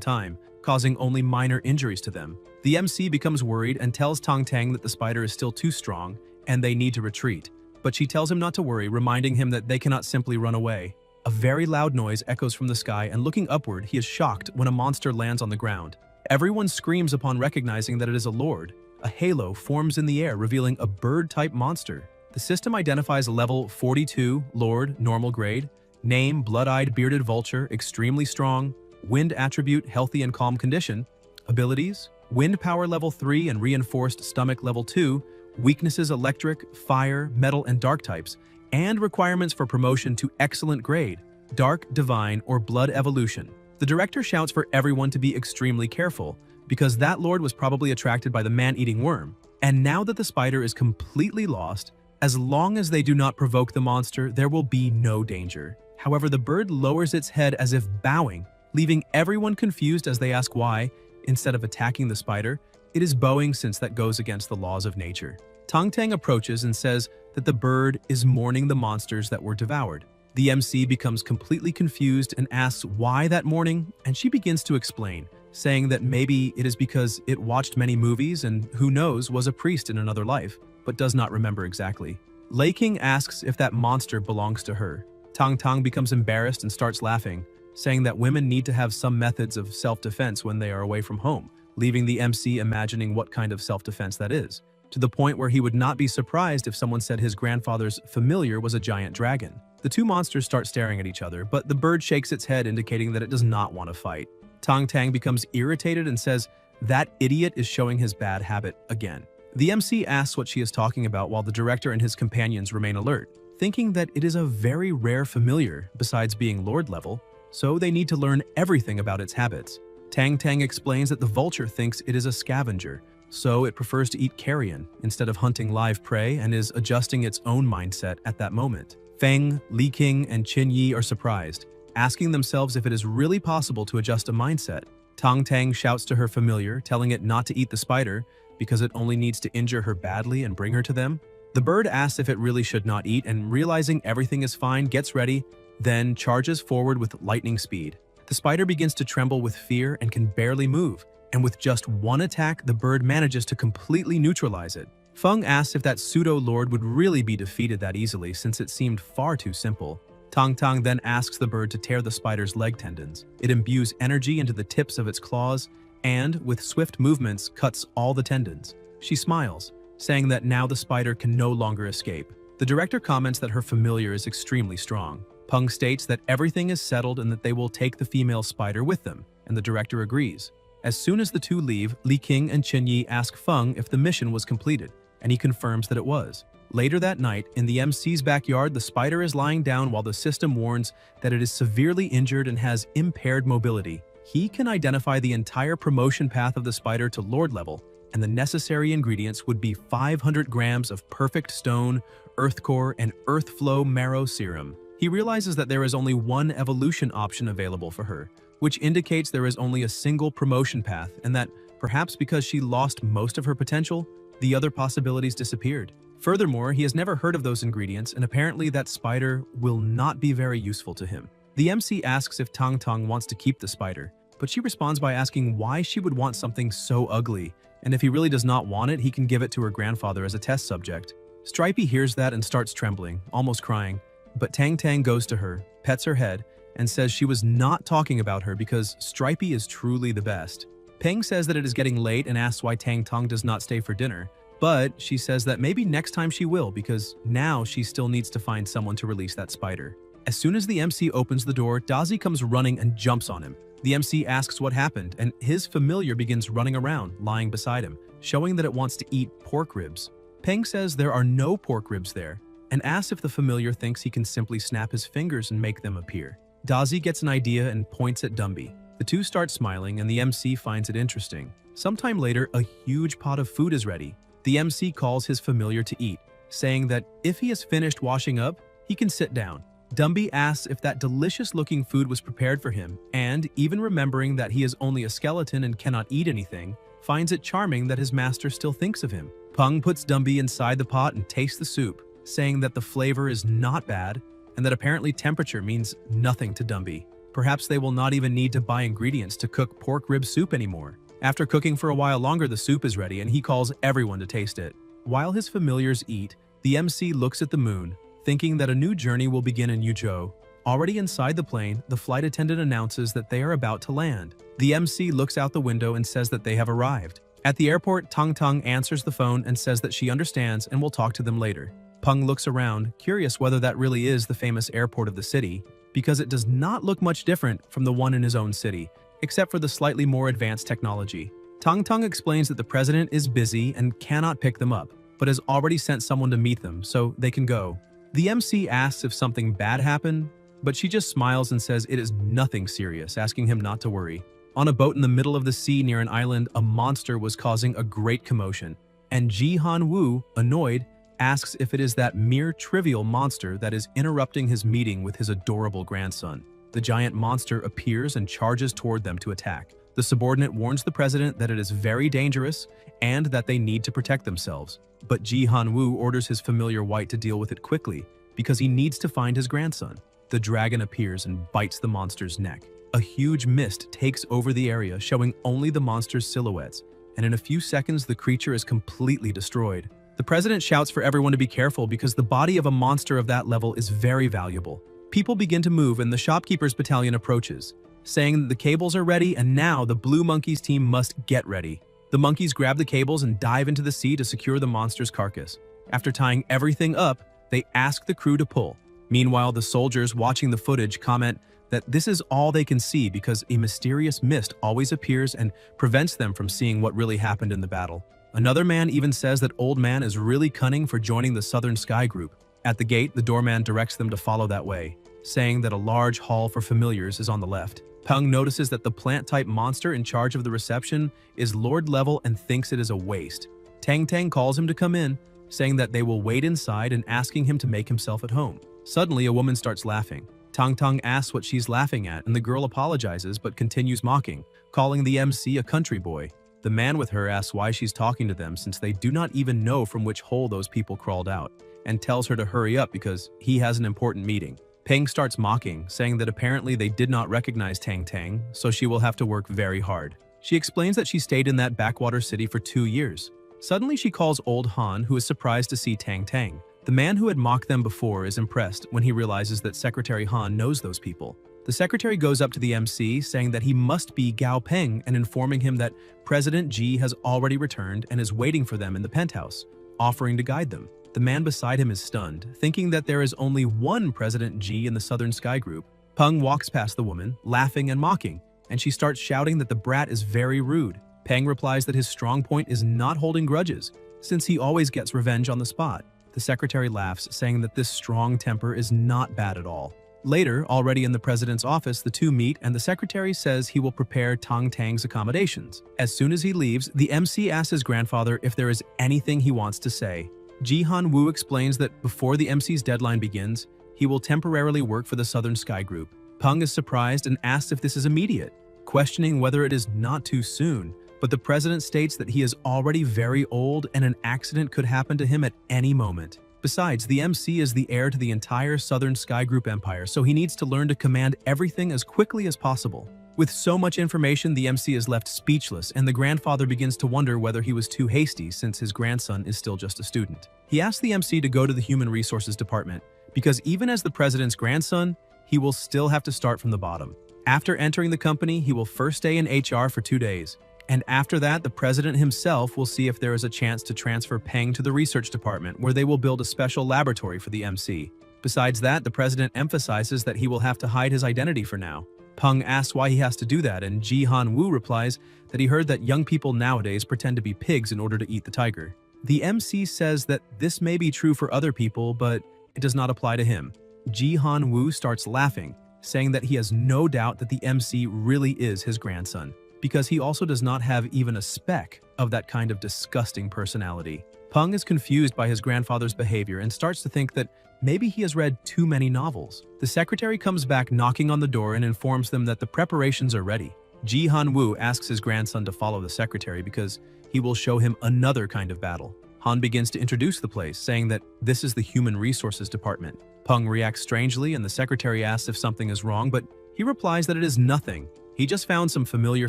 time, causing only minor injuries to them. The MC becomes worried and tells Tang Tang that the spider is still too strong and they need to retreat. But she tells him not to worry, reminding him that they cannot simply run away. A very loud noise echoes from the sky, and looking upward, he is shocked when a monster lands on the ground. Everyone screams upon recognizing that it is a lord. A halo forms in the air, revealing a bird-type monster. The system identifies level 42, Lord, normal grade, name, blood-eyed bearded vulture, extremely strong, wind attribute, healthy and calm condition, abilities, wind power level 3 and reinforced stomach level 2, weaknesses electric, fire, metal, and dark types, and requirements for promotion to excellent grade, dark, divine, or blood evolution. The director shouts for everyone to be extremely careful, because that lord was probably attracted by the man-eating worm. And now that the spider is completely lost, as long as they do not provoke the monster, there will be no danger. However, the bird lowers its head as if bowing, leaving everyone confused as they ask why, instead of attacking the spider, it is bowing since that goes against the laws of nature. Tang Tang approaches and says that the bird is mourning the monsters that were devoured. The MC becomes completely confused and asks why that mourning, and she begins to explain, saying that maybe it is because it watched many movies and who knows was a priest in another life, but does not remember exactly. Lei King asks if that monster belongs to her. Tang Tang becomes embarrassed and starts laughing, saying that women need to have some methods of self-defense when they are away from home, leaving the MC imagining what kind of self-defense that is, to the point where he would not be surprised if someone said his grandfather's familiar was a giant dragon. The two monsters start staring at each other, but the bird shakes its head, indicating that it does not want to fight. Tang Tang becomes irritated and says, "That idiot is showing his bad habit again." The MC asks what she is talking about while the director and his companions remain alert, thinking that it is a very rare familiar besides being Lord level, so they need to learn everything about its habits. Tang Tang explains that the vulture thinks it is a scavenger, so it prefers to eat carrion instead of hunting live prey and is adjusting its own mindset at that moment. Feng, Li King, and Qin Yi are surprised, asking themselves if it is really possible to adjust a mindset. Tang Tang shouts to her familiar, telling it not to eat the spider because it only needs to injure her badly and bring her to them. The bird asks if it really should not eat, and realizing everything is fine, gets ready, then charges forward with lightning speed. The spider begins to tremble with fear and can barely move, and with just one attack, the bird manages to completely neutralize it. Feng asks if that pseudo-lord would really be defeated that easily since it seemed far too simple. Tang Tang then asks the bird to tear the spider's leg tendons. It imbues energy into the tips of its claws and, with swift movements, cuts all the tendons. She smiles, saying that now the spider can no longer escape. The director comments that her familiar is extremely strong. Peng states that everything is settled and that they will take the female spider with them, and the director agrees. As soon as the two leave, Li King and Qin Yi ask Feng if the mission was completed, and he confirms that it was. Later that night, in the MC's backyard, the spider is lying down while the system warns that it is severely injured and has impaired mobility. He can identify the entire promotion path of the spider to Lord level, and the necessary ingredients would be 500 grams of perfect stone, earth core, and earth flow marrow serum. He realizes that there is only one evolution option available for her, which indicates there is only a single promotion path, and that, perhaps because she lost most of her potential, the other possibilities disappeared. Furthermore, he has never heard of those ingredients, and apparently that spider will not be very useful to him. The MC asks if Tang Tang wants to keep the spider, but she responds by asking why she would want something so ugly, and if he really does not want it, he can give it to her grandfather as a test subject. Stripey hears that and starts trembling, almost crying, but Tang Tang goes to her, pets her head, and says she was not talking about her because Stripey is truly the best. Peng says that it is getting late and asks why Tang Tang does not stay for dinner, but she says that maybe next time she will because now she still needs to find someone to release that spider. As soon as the MC opens the door, Dazi comes running and jumps on him. The MC asks what happened, and his familiar begins running around, lying beside him, showing that it wants to eat pork ribs. Peng says there are no pork ribs there, and asks if the familiar thinks he can simply snap his fingers and make them appear. Dazi gets an idea and points at Dumby. The two start smiling, and the MC finds it interesting. Sometime later, a huge pot of food is ready. The MC calls his familiar to eat, saying that if he has finished washing up, he can sit down. Dumby asks if that delicious-looking food was prepared for him, and, even remembering that he is only a skeleton and cannot eat anything, finds it charming that his master still thinks of him. Peng puts Dumby inside the pot and tastes the soup, saying that the flavor is not bad, and that apparently temperature means nothing to Dumby. Perhaps they will not even need to buy ingredients to cook pork rib soup anymore. After cooking for a while longer, the soup is ready, and he calls everyone to taste it. While his familiars eat, the MC looks at the moon, thinking that a new journey will begin in Yuzhou. Already inside the plane, the flight attendant announces that they are about to land. The MC looks out the window and says that they have arrived. At the airport, Tang Tang answers the phone and says that she understands and will talk to them later. Peng looks around, curious whether that really is the famous airport of the city, because it does not look much different from the one in his own city, except for the slightly more advanced technology. Tang Tang explains that the president is busy and cannot pick them up, but has already sent someone to meet them so they can go. The MC asks if something bad happened, but she just smiles and says it is nothing serious, asking him not to worry. On a boat in the middle of the sea near an island, a monster was causing a great commotion, and Ji Han Woo, annoyed, asks if it is that mere trivial monster that is interrupting his meeting with his adorable grandson. The giant monster appears and charges toward them to attack. The subordinate warns the president that it is very dangerous and that they need to protect themselves. But Ji Han-woo orders his familiar white to deal with it quickly because he needs to find his grandson. The dragon appears and bites the monster's neck. A huge mist takes over the area, showing only the monster's silhouettes, and in a few seconds the creature is completely destroyed. The president shouts for everyone to be careful because the body of a monster of that level is very valuable. People begin to move and the shopkeeper's battalion approaches, saying that the cables are ready and now the Blue Monkeys team must get ready. The monkeys grab the cables and dive into the sea to secure the monster's carcass. After tying everything up, they ask the crew to pull. Meanwhile, the soldiers watching the footage comment that this is all they can see because a mysterious mist always appears and prevents them from seeing what really happened in the battle. Another man even says that Old Man is really cunning for joining the Southern Sky Group. At the gate, the doorman directs them to follow that way, saying that a large hall for familiars is on the left. Peng notices that the plant-type monster in charge of the reception is Lord level and thinks it is a waste. Tang Tang calls him to come in, saying that they will wait inside and asking him to make himself at home. Suddenly, a woman starts laughing. Tang Tang asks what she's laughing at, and the girl apologizes but continues mocking, calling the MC a country boy. The man with her asks why she's talking to them since they do not even know from which hole those people crawled out, and tells her to hurry up because he has an important meeting. Peng starts mocking, saying that apparently they did not recognize Tang Tang, so she will have to work very hard. She explains that she stayed in that backwater city for 2 years. Suddenly she calls Old Han, who is surprised to see Tang Tang. The man who had mocked them before is impressed when he realizes that Secretary Han knows those people. The secretary goes up to the MC, saying that he must be Gao Peng and informing him that President Ji has already returned and is waiting for them in the penthouse, offering to guide them. The man beside him is stunned, thinking that there is only one President Ji in the Southern Sky Group. Peng walks past the woman, laughing and mocking, and she starts shouting that the brat is very rude. Peng replies that his strong point is not holding grudges, since he always gets revenge on the spot. The secretary laughs, saying that this strong temper is not bad at all. Later, already in the president's office, the two meet and the secretary says he will prepare Tang Tang's accommodations. As soon as he leaves, the MC asks his grandfather if there is anything he wants to say. Ji Han-woo explains that before the MC's deadline begins, he will temporarily work for the Southern Sky Group. Peng is surprised and asks if this is immediate, questioning whether it is not too soon. But the president states that he is already very old and an accident could happen to him at any moment. Besides, the MC is the heir to the entire Southern Sky Group empire, so he needs to learn to command everything as quickly as possible. With so much information, the MC is left speechless, and the grandfather begins to wonder whether he was too hasty since his grandson is still just a student. He asks the MC to go to the Human Resources Department, because even as the president's grandson, he will still have to start from the bottom. After entering the company, he will first stay in HR for 2 days. And after that, the president himself will see if there is a chance to transfer Peng to the research department, where they will build a special laboratory for the MC. Besides that, the president emphasizes that he will have to hide his identity for now. Peng asks why he has to do that, and Ji Han-woo replies that he heard that young people nowadays pretend to be pigs in order to eat the tiger. The MC says that this may be true for other people, but it does not apply to him. Ji Han-woo starts laughing, saying that he has no doubt that the MC really is his grandson, because he also does not have even a speck of that kind of disgusting personality. Peng is confused by his grandfather's behavior and starts to think that maybe he has read too many novels. The secretary comes back knocking on the door and informs them that the preparations are ready. Ji Han-woo asks his grandson to follow the secretary because he will show him another kind of battle. Han begins to introduce the place, saying that this is the Human Resources Department. Peng reacts strangely and the secretary asks if something is wrong, but he replies that it is nothing. He just found some familiar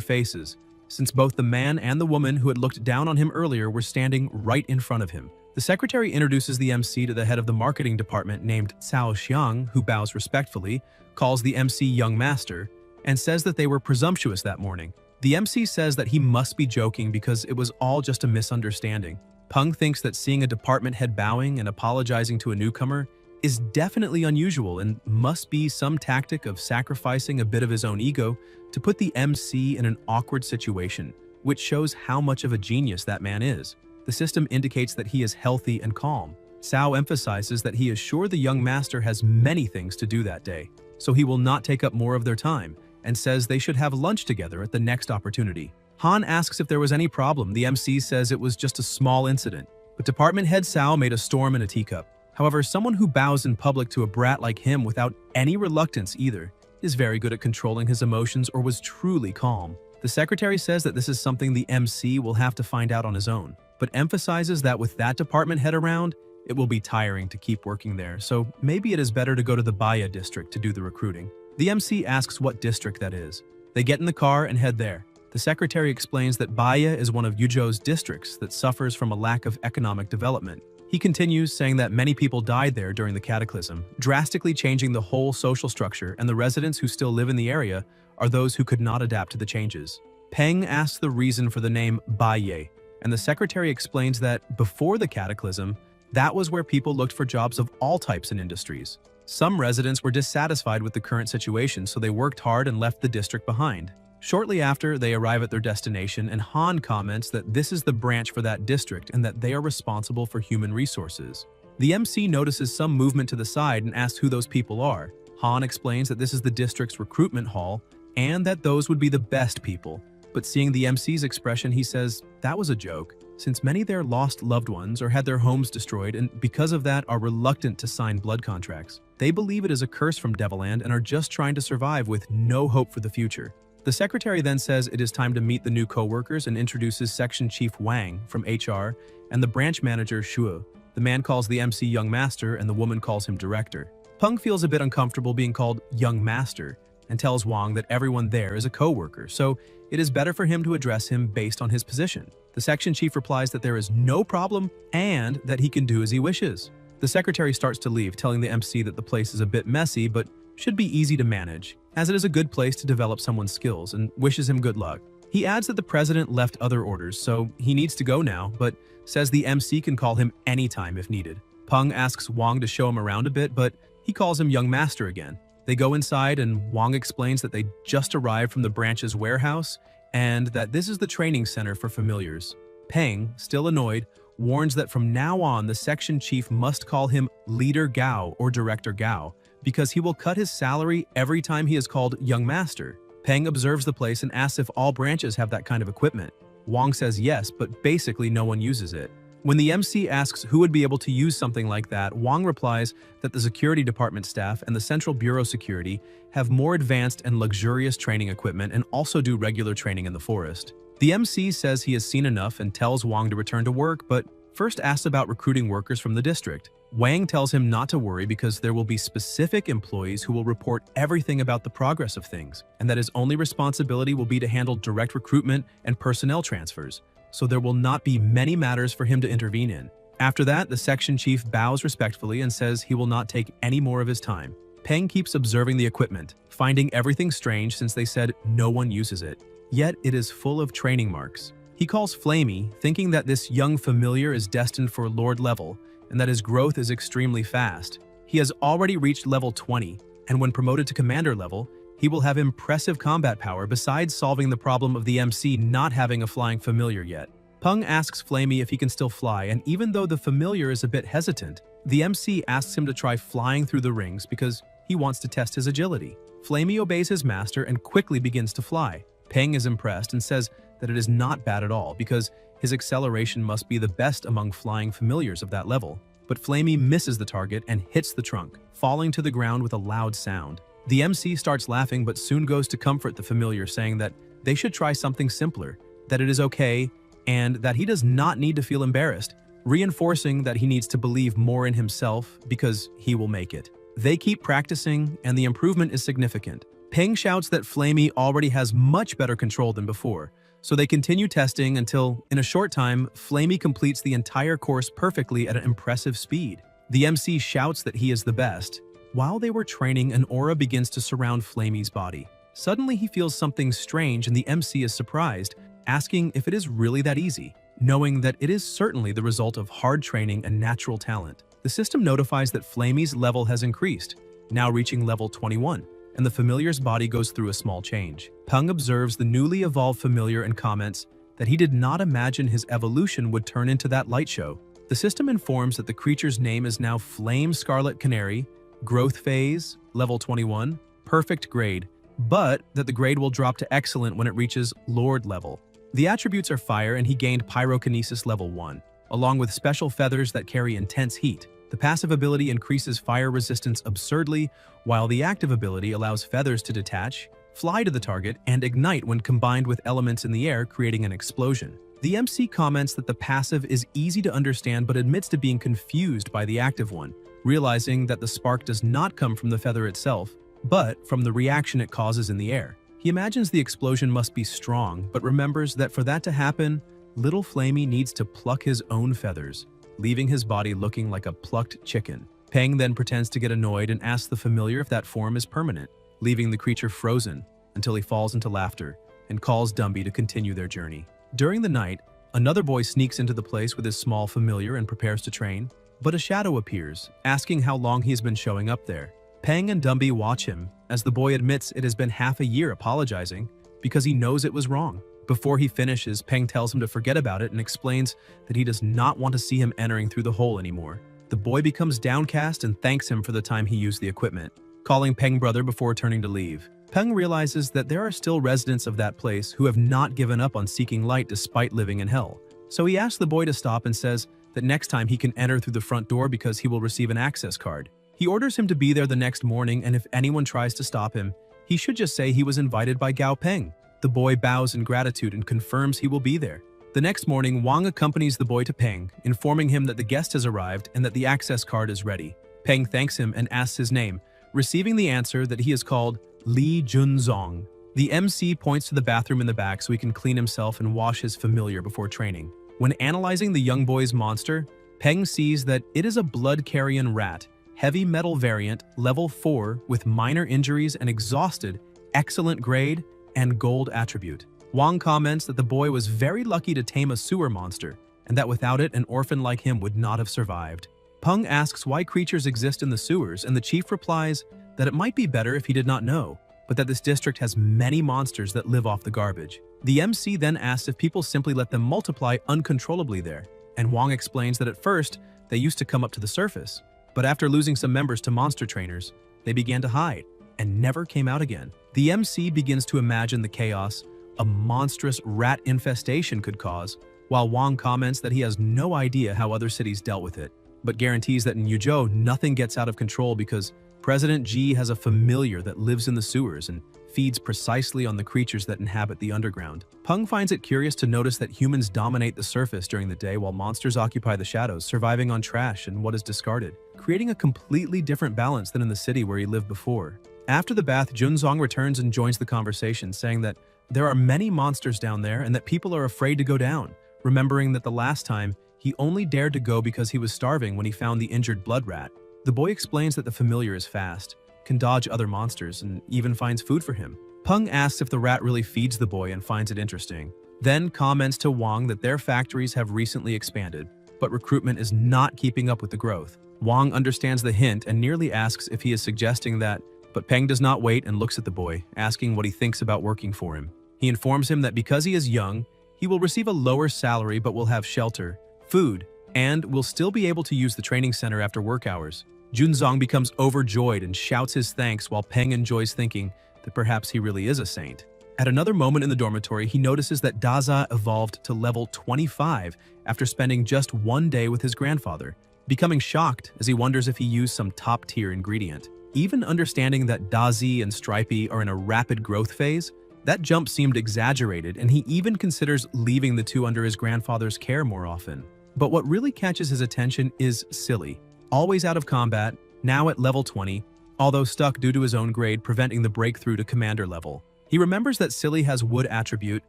faces, since both the man and the woman who had looked down on him earlier were standing right in front of him. The secretary introduces the MC to the head of the marketing department named Cao Xiang, who bows respectfully, calls the MC young master, and says that they were presumptuous that morning. The MC says that he must be joking because it was all just a misunderstanding. Peng thinks that seeing a department head bowing and apologizing to a newcomer is definitely unusual and must be some tactic of sacrificing a bit of his own ego to put the MC in an awkward situation, which shows how much of a genius that man is. The system indicates that he is healthy and calm. Cao emphasizes that he is sure the young master has many things to do that day, so he will not take up more of their time, and says they should have lunch together at the next opportunity. Han asks if there was any problem. The MC says it was just a small incident, but department head Cao made a storm in a teacup. However, someone who bows in public to a brat like him without any reluctance either is very good at controlling his emotions or was truly calm. The secretary says that this is something the MC will have to find out on his own, but emphasizes that with that department head around, it will be tiring to keep working there, so maybe it is better to go to the Baya district to do the recruiting. The MC asks what district that is. They get in the car and head there. The secretary explains that Baya is one of Yuzhou's districts that suffers from a lack of economic development. He continues, saying that many people died there during the cataclysm, drastically changing the whole social structure, and the residents who still live in the area are those who could not adapt to the changes. Peng asks the reason for the name Baiye, and the secretary explains that before the cataclysm, that was where people looked for jobs of all types and industries. Some residents were dissatisfied with the current situation, so they worked hard and left the district behind. Shortly after, they arrive at their destination, and Han comments that this is the branch for that district and that they are responsible for human resources. The MC notices some movement to the side and asks who those people are. Han explains that this is the district's recruitment hall and that those would be the best people. But seeing the MC's expression, he says that was a joke, since many there lost loved ones or had their homes destroyed and because of that are reluctant to sign blood contracts. They believe it is a curse from Devilland and are just trying to survive with no hope for the future. The secretary then says it is time to meet the new co-workers and introduces Section Chief Wang from HR and the branch manager Shuo. The man calls the MC Young Master and the woman calls him Director. Peng feels a bit uncomfortable being called Young Master and tells Wang that everyone there is a co-worker, so it is better for him to address him based on his position. The section chief replies that there is no problem and that he can do as he wishes. The secretary starts to leave, telling the MC that the place is a bit messy but should be easy to manage, as it is a good place to develop someone's skills, and wishes him good luck. He adds that the president left other orders, so he needs to go now, but says the MC can call him anytime if needed. Peng asks Wang to show him around a bit, but he calls him Young Master again. They go inside and Wang explains that they just arrived from the branch's warehouse and that this is the training center for familiars. Peng, still annoyed, warns that from now on the section chief must call him Leader Gao or Director Gao because he will cut his salary every time he is called Young Master. Peng observes the place and asks if all branches have that kind of equipment. Wang says yes, but basically no one uses it. When the MC asks who would be able to use something like that, Wang replies that the security department staff and the Central Bureau security have more advanced and luxurious training equipment and also do regular training in the forest. The MC says he has seen enough and tells Wang to return to work, but first asks about recruiting workers from the district. Wang tells him not to worry because there will be specific employees who will report everything about the progress of things, and that his only responsibility will be to handle direct recruitment and personnel transfers, so there will not be many matters for him to intervene in. After that, the section chief bows respectfully and says he will not take any more of his time. Peng keeps observing the equipment, finding everything strange since they said no one uses it. Yet it is full of training marks. He calls Flamey, thinking that this young familiar is destined for Lord level and that his growth is extremely fast. He has already reached level 20, and when promoted to commander level, he will have impressive combat power besides solving the problem of the MC not having a flying familiar yet. Peng asks Flamey if he can still fly, and even though the familiar is a bit hesitant, the MC asks him to try flying through the rings because he wants to test his agility. Flamey obeys his master and quickly begins to fly. Peng is impressed and says that it is not bad at all because his acceleration must be the best among flying familiars of that level. But Flamey misses the target and hits the trunk, falling to the ground with a loud sound. The MC starts laughing but soon goes to comfort the familiar, saying that they should try something simpler, that it is okay, and that he does not need to feel embarrassed, reinforcing that he needs to believe more in himself because he will make it. They keep practicing and the improvement is significant. Peng shouts that Flamey already has much better control than before, so they continue testing until, in a short time, Flamey completes the entire course perfectly at an impressive speed. The MC shouts that he is the best. While they were training, an aura begins to surround Flamey's body. Suddenly he feels something strange and the MC is surprised, asking if it is really that easy, knowing that it is certainly the result of hard training and natural talent. The system notifies that Flamey's level has increased, now reaching level 21, and the familiar's body goes through a small change. Peng observes the newly evolved familiar and comments that he did not imagine his evolution would turn into that light show. The system informs that the creature's name is now Flame Scarlet Canary, growth phase, level 21, perfect grade, but that the grade will drop to excellent when it reaches Lord level. The attributes are fire and he gained pyrokinesis level 1, along with special feathers that carry intense heat. The passive ability increases fire resistance absurdly, while the active ability allows feathers to detach, fly to the target, and ignite when combined with elements in the air, creating an explosion. The MC comments that the passive is easy to understand but admits to being confused by the active one, realizing that the spark does not come from the feather itself, but from the reaction it causes in the air. He imagines the explosion must be strong, but remembers that for that to happen, little Flamey needs to pluck his own feathers, leaving his body looking like a plucked chicken. Peng then pretends to get annoyed and asks the familiar if that form is permanent, leaving the creature frozen until he falls into laughter and calls Dumby to continue their journey. During the night, another boy sneaks into the place with his small familiar and prepares to train, but a shadow appears, asking how long he has been showing up there. Peng and Dumby watch him as the boy admits it has been half a year, apologizing because he knows it was wrong. Before he finishes, Peng tells him to forget about it and explains that he does not want to see him entering through the hole anymore. The boy becomes downcast and thanks him for the time he used the equipment, calling Peng brother before turning to leave. Peng realizes that there are still residents of that place who have not given up on seeking light despite living in hell. So he asks the boy to stop and says that next time he can enter through the front door because he will receive an access card. He orders him to be there the next morning, and if anyone tries to stop him, he should just say he was invited by Gao Peng. The boy bows in gratitude and confirms he will be there. The next morning, Wang accompanies the boy to Peng, informing him that the guest has arrived and that the access card is ready. Peng thanks him and asks his name, receiving the answer that he is called Li Junzong. The MC points to the bathroom in the back so he can clean himself and wash his familiar before training. When analyzing the young boy's monster, Peng sees that it is a blood-carrion rat, heavy metal variant, level 4, with minor injuries and exhausted, excellent grade, and gold attribute. Wang comments that the boy was very lucky to tame a sewer monster, and that without it, an orphan like him would not have survived. Peng asks why creatures exist in the sewers, and the chief replies that it might be better if he did not know, but that this district has many monsters that live off the garbage. The MC then asks if people simply let them multiply uncontrollably there, and Wang explains that at first, they used to come up to the surface, but after losing some members to monster trainers, they began to hide and never came out again. The MC begins to imagine the chaos a monstrous rat infestation could cause, while Wang comments that he has no idea how other cities dealt with it, but guarantees that in Yuzhou nothing gets out of control because President Ji has a familiar that lives in the sewers and feeds precisely on the creatures that inhabit the underground. Peng finds it curious to notice that humans dominate the surface during the day while monsters occupy the shadows, surviving on trash and what is discarded, creating a completely different balance than in the city where he lived before. After the bath, Junzong returns and joins the conversation, saying that there are many monsters down there and that people are afraid to go down, remembering that the last time he only dared to go because he was starving when he found the injured blood rat. The boy explains that the familiar is fast, can dodge other monsters, and even finds food for him. Peng asks if the rat really feeds the boy and finds it interesting, then comments to Wang that their factories have recently expanded, but recruitment is not keeping up with the growth. Wang understands the hint and nearly asks if he is suggesting that, but Peng does not wait and looks at the boy, asking what he thinks about working for him. He informs him that because he is young, he will receive a lower salary but will have shelter, food, and will still be able to use the training center after work hours. Junzong becomes overjoyed and shouts his thanks while Peng enjoys thinking that perhaps he really is a saint. At another moment in the dormitory, he notices that Daza evolved to level 25 after spending just one day with his grandfather, becoming shocked as he wonders if he used some top-tier ingredient. Even understanding that Dazi and Stripey are in a rapid growth phase, that jump seemed exaggerated, and he even considers leaving the two under his grandfather's care more often. But what really catches his attention is Silly, always out of combat, now at level 20, although stuck due to his own grade preventing the breakthrough to commander level. He remembers that Silly has wood attribute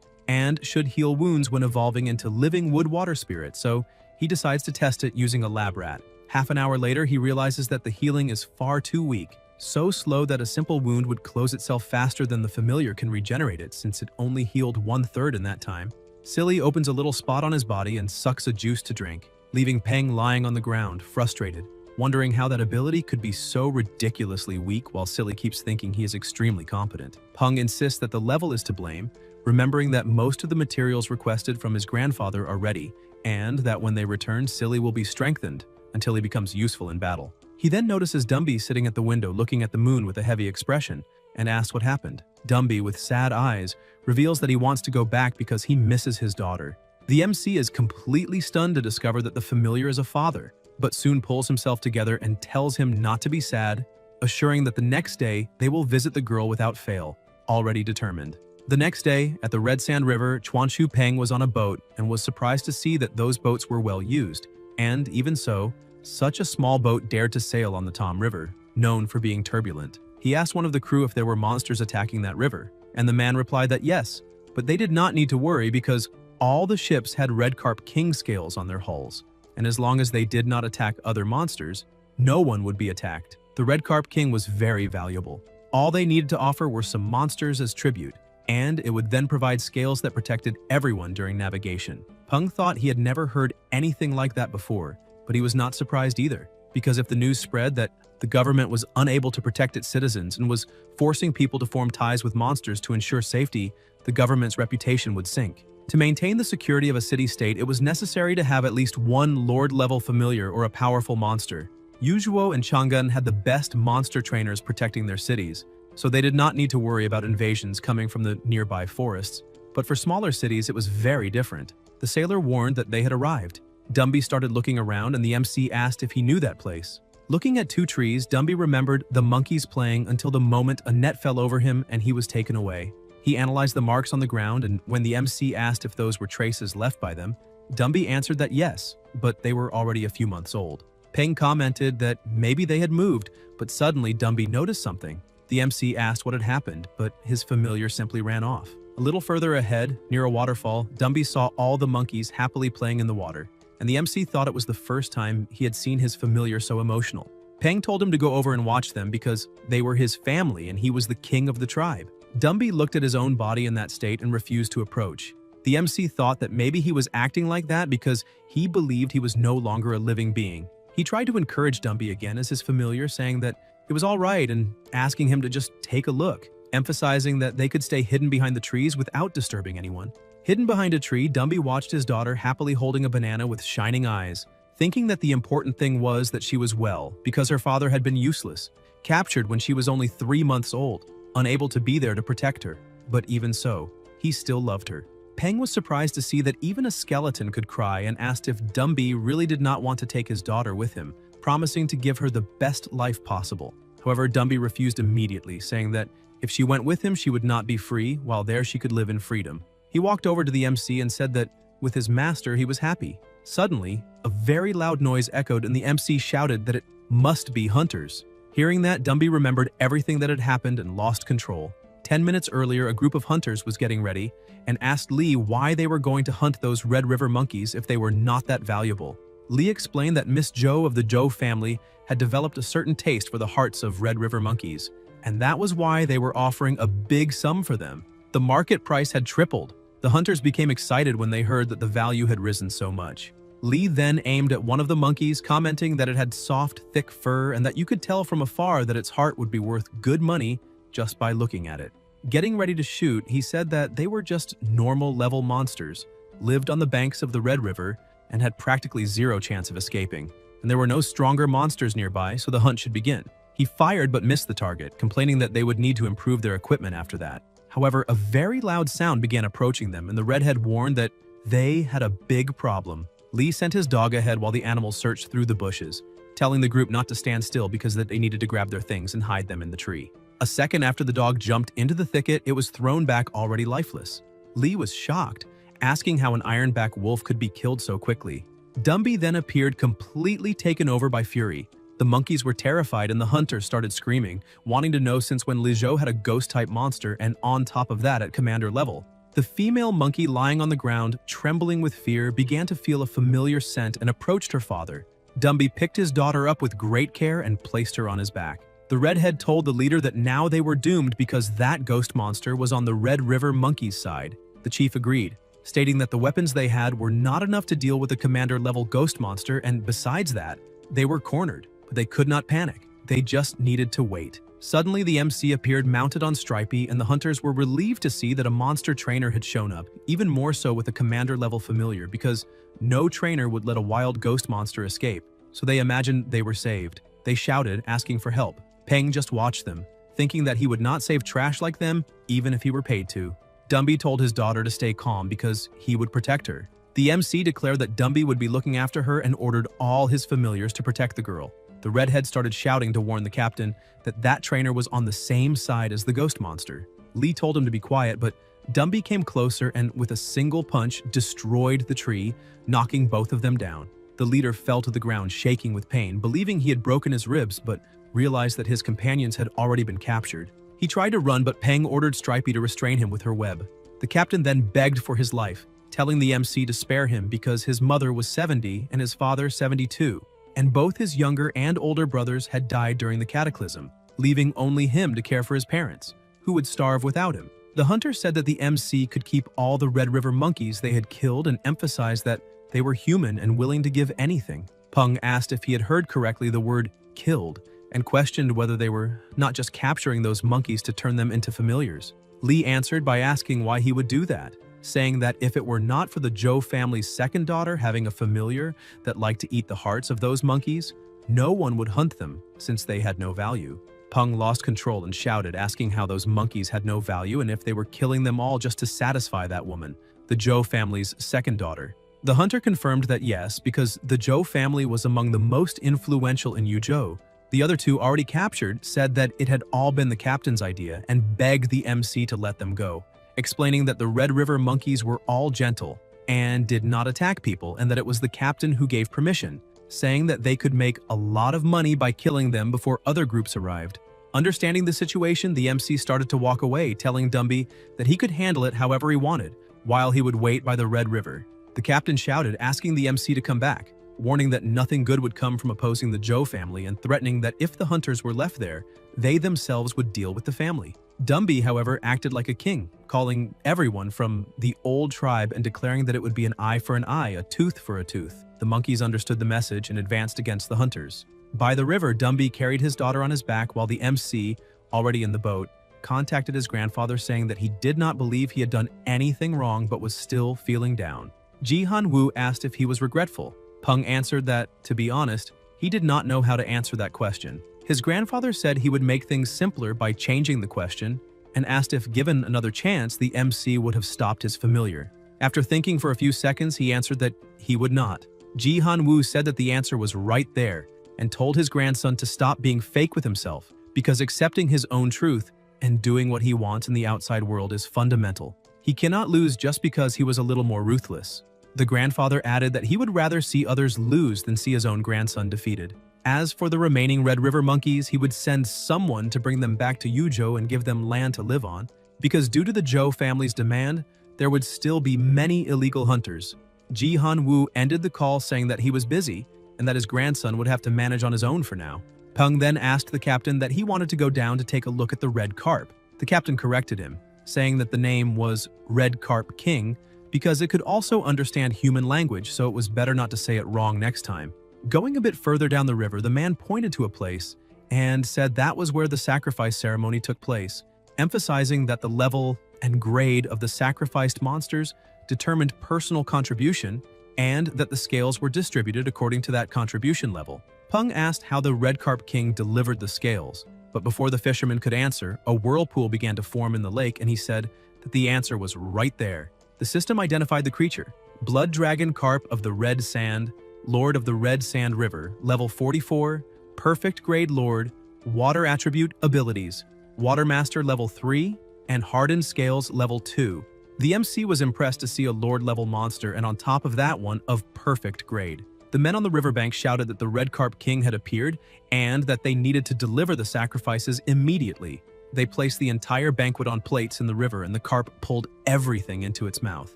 and should heal wounds when evolving into living wood water spirit, so he decides to test it using a lab rat. Half an hour later, he realizes that the healing is far too weak, so slow that a simple wound would close itself faster than the familiar can regenerate it since it only healed 1/3 in that time. Silly opens a little spot on his body and sucks a juice to drink, leaving Peng lying on the ground, frustrated, wondering how that ability could be so ridiculously weak while Silly keeps thinking he is extremely competent. Peng insists that the level is to blame, remembering that most of the materials requested from his grandfather are ready, and that when they return, Silly will be strengthened until he becomes useful in battle. He then notices Dumby sitting at the window looking at the moon with a heavy expression and asks what happened. Dumby, with sad eyes, reveals that he wants to go back because he misses his daughter. The MC is completely stunned to discover that the familiar is a father, but soon pulls himself together and tells him not to be sad, assuring that the next day they will visit the girl without fail, already determined. The next day, at the Red Sand River, Chuanshu Peng was on a boat and was surprised to see that those boats were well used. And, even so, such a small boat dared to sail on the Tom River, known for being turbulent. He asked one of the crew if there were monsters attacking that river, and the man replied that yes, but they did not need to worry because all the ships had red carp king scales on their hulls, and as long as they did not attack other monsters, no one would be attacked. The red carp king was very valuable. All they needed to offer were some monsters as tribute, and it would then provide scales that protected everyone during navigation. Peng thought he had never heard anything like that before, but he was not surprised either, because if the news spread that the government was unable to protect its citizens and was forcing people to form ties with monsters to ensure safety, the government's reputation would sink. To maintain the security of a city-state, it was necessary to have at least one Lord-level familiar or a powerful monster. Yuzhuo and Chang'an had the best monster trainers protecting their cities, so they did not need to worry about invasions coming from the nearby forests. But for smaller cities, it was very different. The sailor warned that they had arrived. Dumby started looking around and the MC asked if he knew that place. Looking at 2 trees, Dumby remembered the monkeys playing until the moment a net fell over him and he was taken away. He analyzed the marks on the ground, and when the MC asked if those were traces left by them, Dumby answered that yes, but they were already a few months old. Peng commented that maybe they had moved, but suddenly Dumby noticed something. The MC asked what had happened, but his familiar simply ran off. A little further ahead, near a waterfall, Dumby saw all the monkeys happily playing in the water, and the MC thought it was the first time he had seen his familiar so emotional. Peng told him to go over and watch them because they were his family and he was the king of the tribe. Dumby looked at his own body in that state and refused to approach. The MC thought that maybe he was acting like that because he believed he was no longer a living being. He tried to encourage Dumby again as his familiar, saying that it was all right and asking him to just take a look, emphasizing that they could stay hidden behind the trees without disturbing anyone. Hidden behind a tree, Dumby watched his daughter happily holding a banana with shining eyes, thinking that the important thing was that she was well because her father had been useless, captured when she was only 3 months old, unable to be there to protect her. But even so, he still loved her. Peng was surprised to see that even a skeleton could cry and asked if Dumby really did not want to take his daughter with him, promising to give her the best life possible. However, Dumby refused immediately, saying that if she went with him, she would not be free, while there she could live in freedom. He walked over to the MC and said that with his master he was happy. Suddenly, a very loud noise echoed and the MC shouted that it must be hunters. Hearing that, Dumby remembered everything that had happened and lost control. 10 minutes earlier, a group of hunters was getting ready and asked Lee why they were going to hunt those Red River monkeys if they were not that valuable. Lee explained that Miss Zhou of the Zhou family had developed a certain taste for the hearts of Red River monkeys, and that was why they were offering a big sum for them. The market price had tripled. The hunters became excited when they heard that the value had risen so much. Lee then aimed at one of the monkeys, commenting that it had soft, thick fur and that you could tell from afar that its heart would be worth good money just by looking at it. Getting ready to shoot, he said that they were just normal-level monsters, lived on the banks of the Red River, and had practically zero chance of escaping. And there were no stronger monsters nearby, so the hunt should begin. He fired but missed the target, complaining that they would need to improve their equipment after that. However, a very loud sound began approaching them, and the redhead warned that they had a big problem. Lee sent his dog ahead while the animals searched through the bushes, telling the group not to stand still because they needed to grab their things and hide them in the tree. A second after the dog jumped into the thicket, it was thrown back already lifeless. Lee was shocked, asking how an ironback wolf could be killed so quickly. Dumby then appeared completely taken over by fury. The monkeys were terrified and the hunters started screaming, wanting to know since when Li Zhou had a ghost-type monster and on top of that at commander level. The female monkey lying on the ground, trembling with fear, began to feel a familiar scent and approached her father. Dumby picked his daughter up with great care and placed her on his back. The redhead told the leader that now they were doomed because that ghost monster was on the Red River monkeys' side. The chief agreed, stating that the weapons they had were not enough to deal with a commander-level ghost monster, and besides that, they were cornered. But they could not panic. They just needed to wait. Suddenly, the MC appeared mounted on Stripey, and the hunters were relieved to see that a monster trainer had shown up, even more so with a commander-level familiar, because no trainer would let a wild ghost monster escape, so they imagined they were saved. They shouted, asking for help. Peng just watched them, thinking that he would not save trash like them, even if he were paid to. Dumby told his daughter to stay calm because he would protect her. The MC declared that Dumby would be looking after her and ordered all his familiars to protect the girl. The redhead started shouting to warn the captain that that trainer was on the same side as the ghost monster. Lee told him to be quiet, but Dumby came closer and with a single punch destroyed the tree, knocking both of them down. The leader fell to the ground shaking with pain, believing he had broken his ribs, but realized that his companions had already been captured. He tried to run, but Peng ordered Stripey to restrain him with her web. The captain then begged for his life, telling the MC to spare him because his mother was 70 and his father 72, and both his younger and older brothers had died during the cataclysm, leaving only him to care for his parents, who would starve without him. The hunter said that the MC could keep all the Red River monkeys they had killed and emphasized that they were human and willing to give anything. Peng asked if he had heard correctly the word killed and questioned whether they were not just capturing those monkeys to turn them into familiars. Lee answered by asking why he would do that, saying that if it were not for the Zhou family's second daughter having a familiar that liked to eat the hearts of those monkeys, no one would hunt them since they had no value. Peng lost control and shouted, asking how those monkeys had no value and if they were killing them all just to satisfy that woman, the Zhou family's second daughter. The hunter confirmed that yes, because the Zhou family was among the most influential in Yuzhou. The other two, already captured, said that it had all been the captain's idea and begged the MC to let them go, explaining that the Red River monkeys were all gentle and did not attack people and that it was the captain who gave permission, saying that they could make a lot of money by killing them before other groups arrived. Understanding the situation, the MC started to walk away, telling Dumby that he could handle it however he wanted, while he would wait by the Red River. The captain shouted, asking the MC to come back, warning that nothing good would come from opposing the Zhou family and threatening that if the hunters were left there, they themselves would deal with the family. Dumby, however, acted like a king, calling everyone from the old tribe and declaring that it would be an eye for an eye, a tooth for a tooth. The monkeys understood the message and advanced against the hunters. By the river, Dumby carried his daughter on his back while the MC, already in the boat, contacted his grandfather saying that he did not believe he had done anything wrong but was still feeling down. Jihan Wu asked if he was regretful. Peng answered that, to be honest, he did not know how to answer that question. His grandfather said he would make things simpler by changing the question and asked if given another chance, the MC would have stopped his familiar. After thinking for a few seconds, he answered that he would not. Jihan Wu said that the answer was right there and told his grandson to stop being fake with himself because accepting his own truth and doing what he wants in the outside world is fundamental. He cannot lose just because he was a little more ruthless. The grandfather added that he would rather see others lose than see his own grandson defeated. As for the remaining Red River monkeys, he would send someone to bring them back to Yuzhou and give them land to live on, because due to the Zhou family's demand, there would still be many illegal hunters. Jihan Wu ended the call saying that he was busy and that his grandson would have to manage on his own for now. Peng then asked the captain that he wanted to go down to take a look at the red carp. The captain corrected him, saying that the name was Red Carp King because it could also understand human language, so it was better not to say it wrong next time. Going a bit further down the river, the man pointed to a place and said that was where the sacrifice ceremony took place, emphasizing that the level and grade of the sacrificed monsters determined personal contribution and that the scales were distributed according to that contribution level. Peng asked how the Red Carp King delivered the scales, but before the fisherman could answer, a whirlpool began to form in the lake and he said that the answer was right there. The system identified the creature, Blood Dragon Carp of the Red Sand, Lord of the Red Sand River, level 44, Perfect Grade Lord, Water Attribute Abilities, Water Master level 3, and Hardened Scales level 2. The MC was impressed to see a Lord level monster and on top of that one of perfect grade. The men on the riverbank shouted that the Red Carp King had appeared and that they needed to deliver the sacrifices immediately. They placed the entire banquet on plates in the river and the carp pulled everything into its mouth.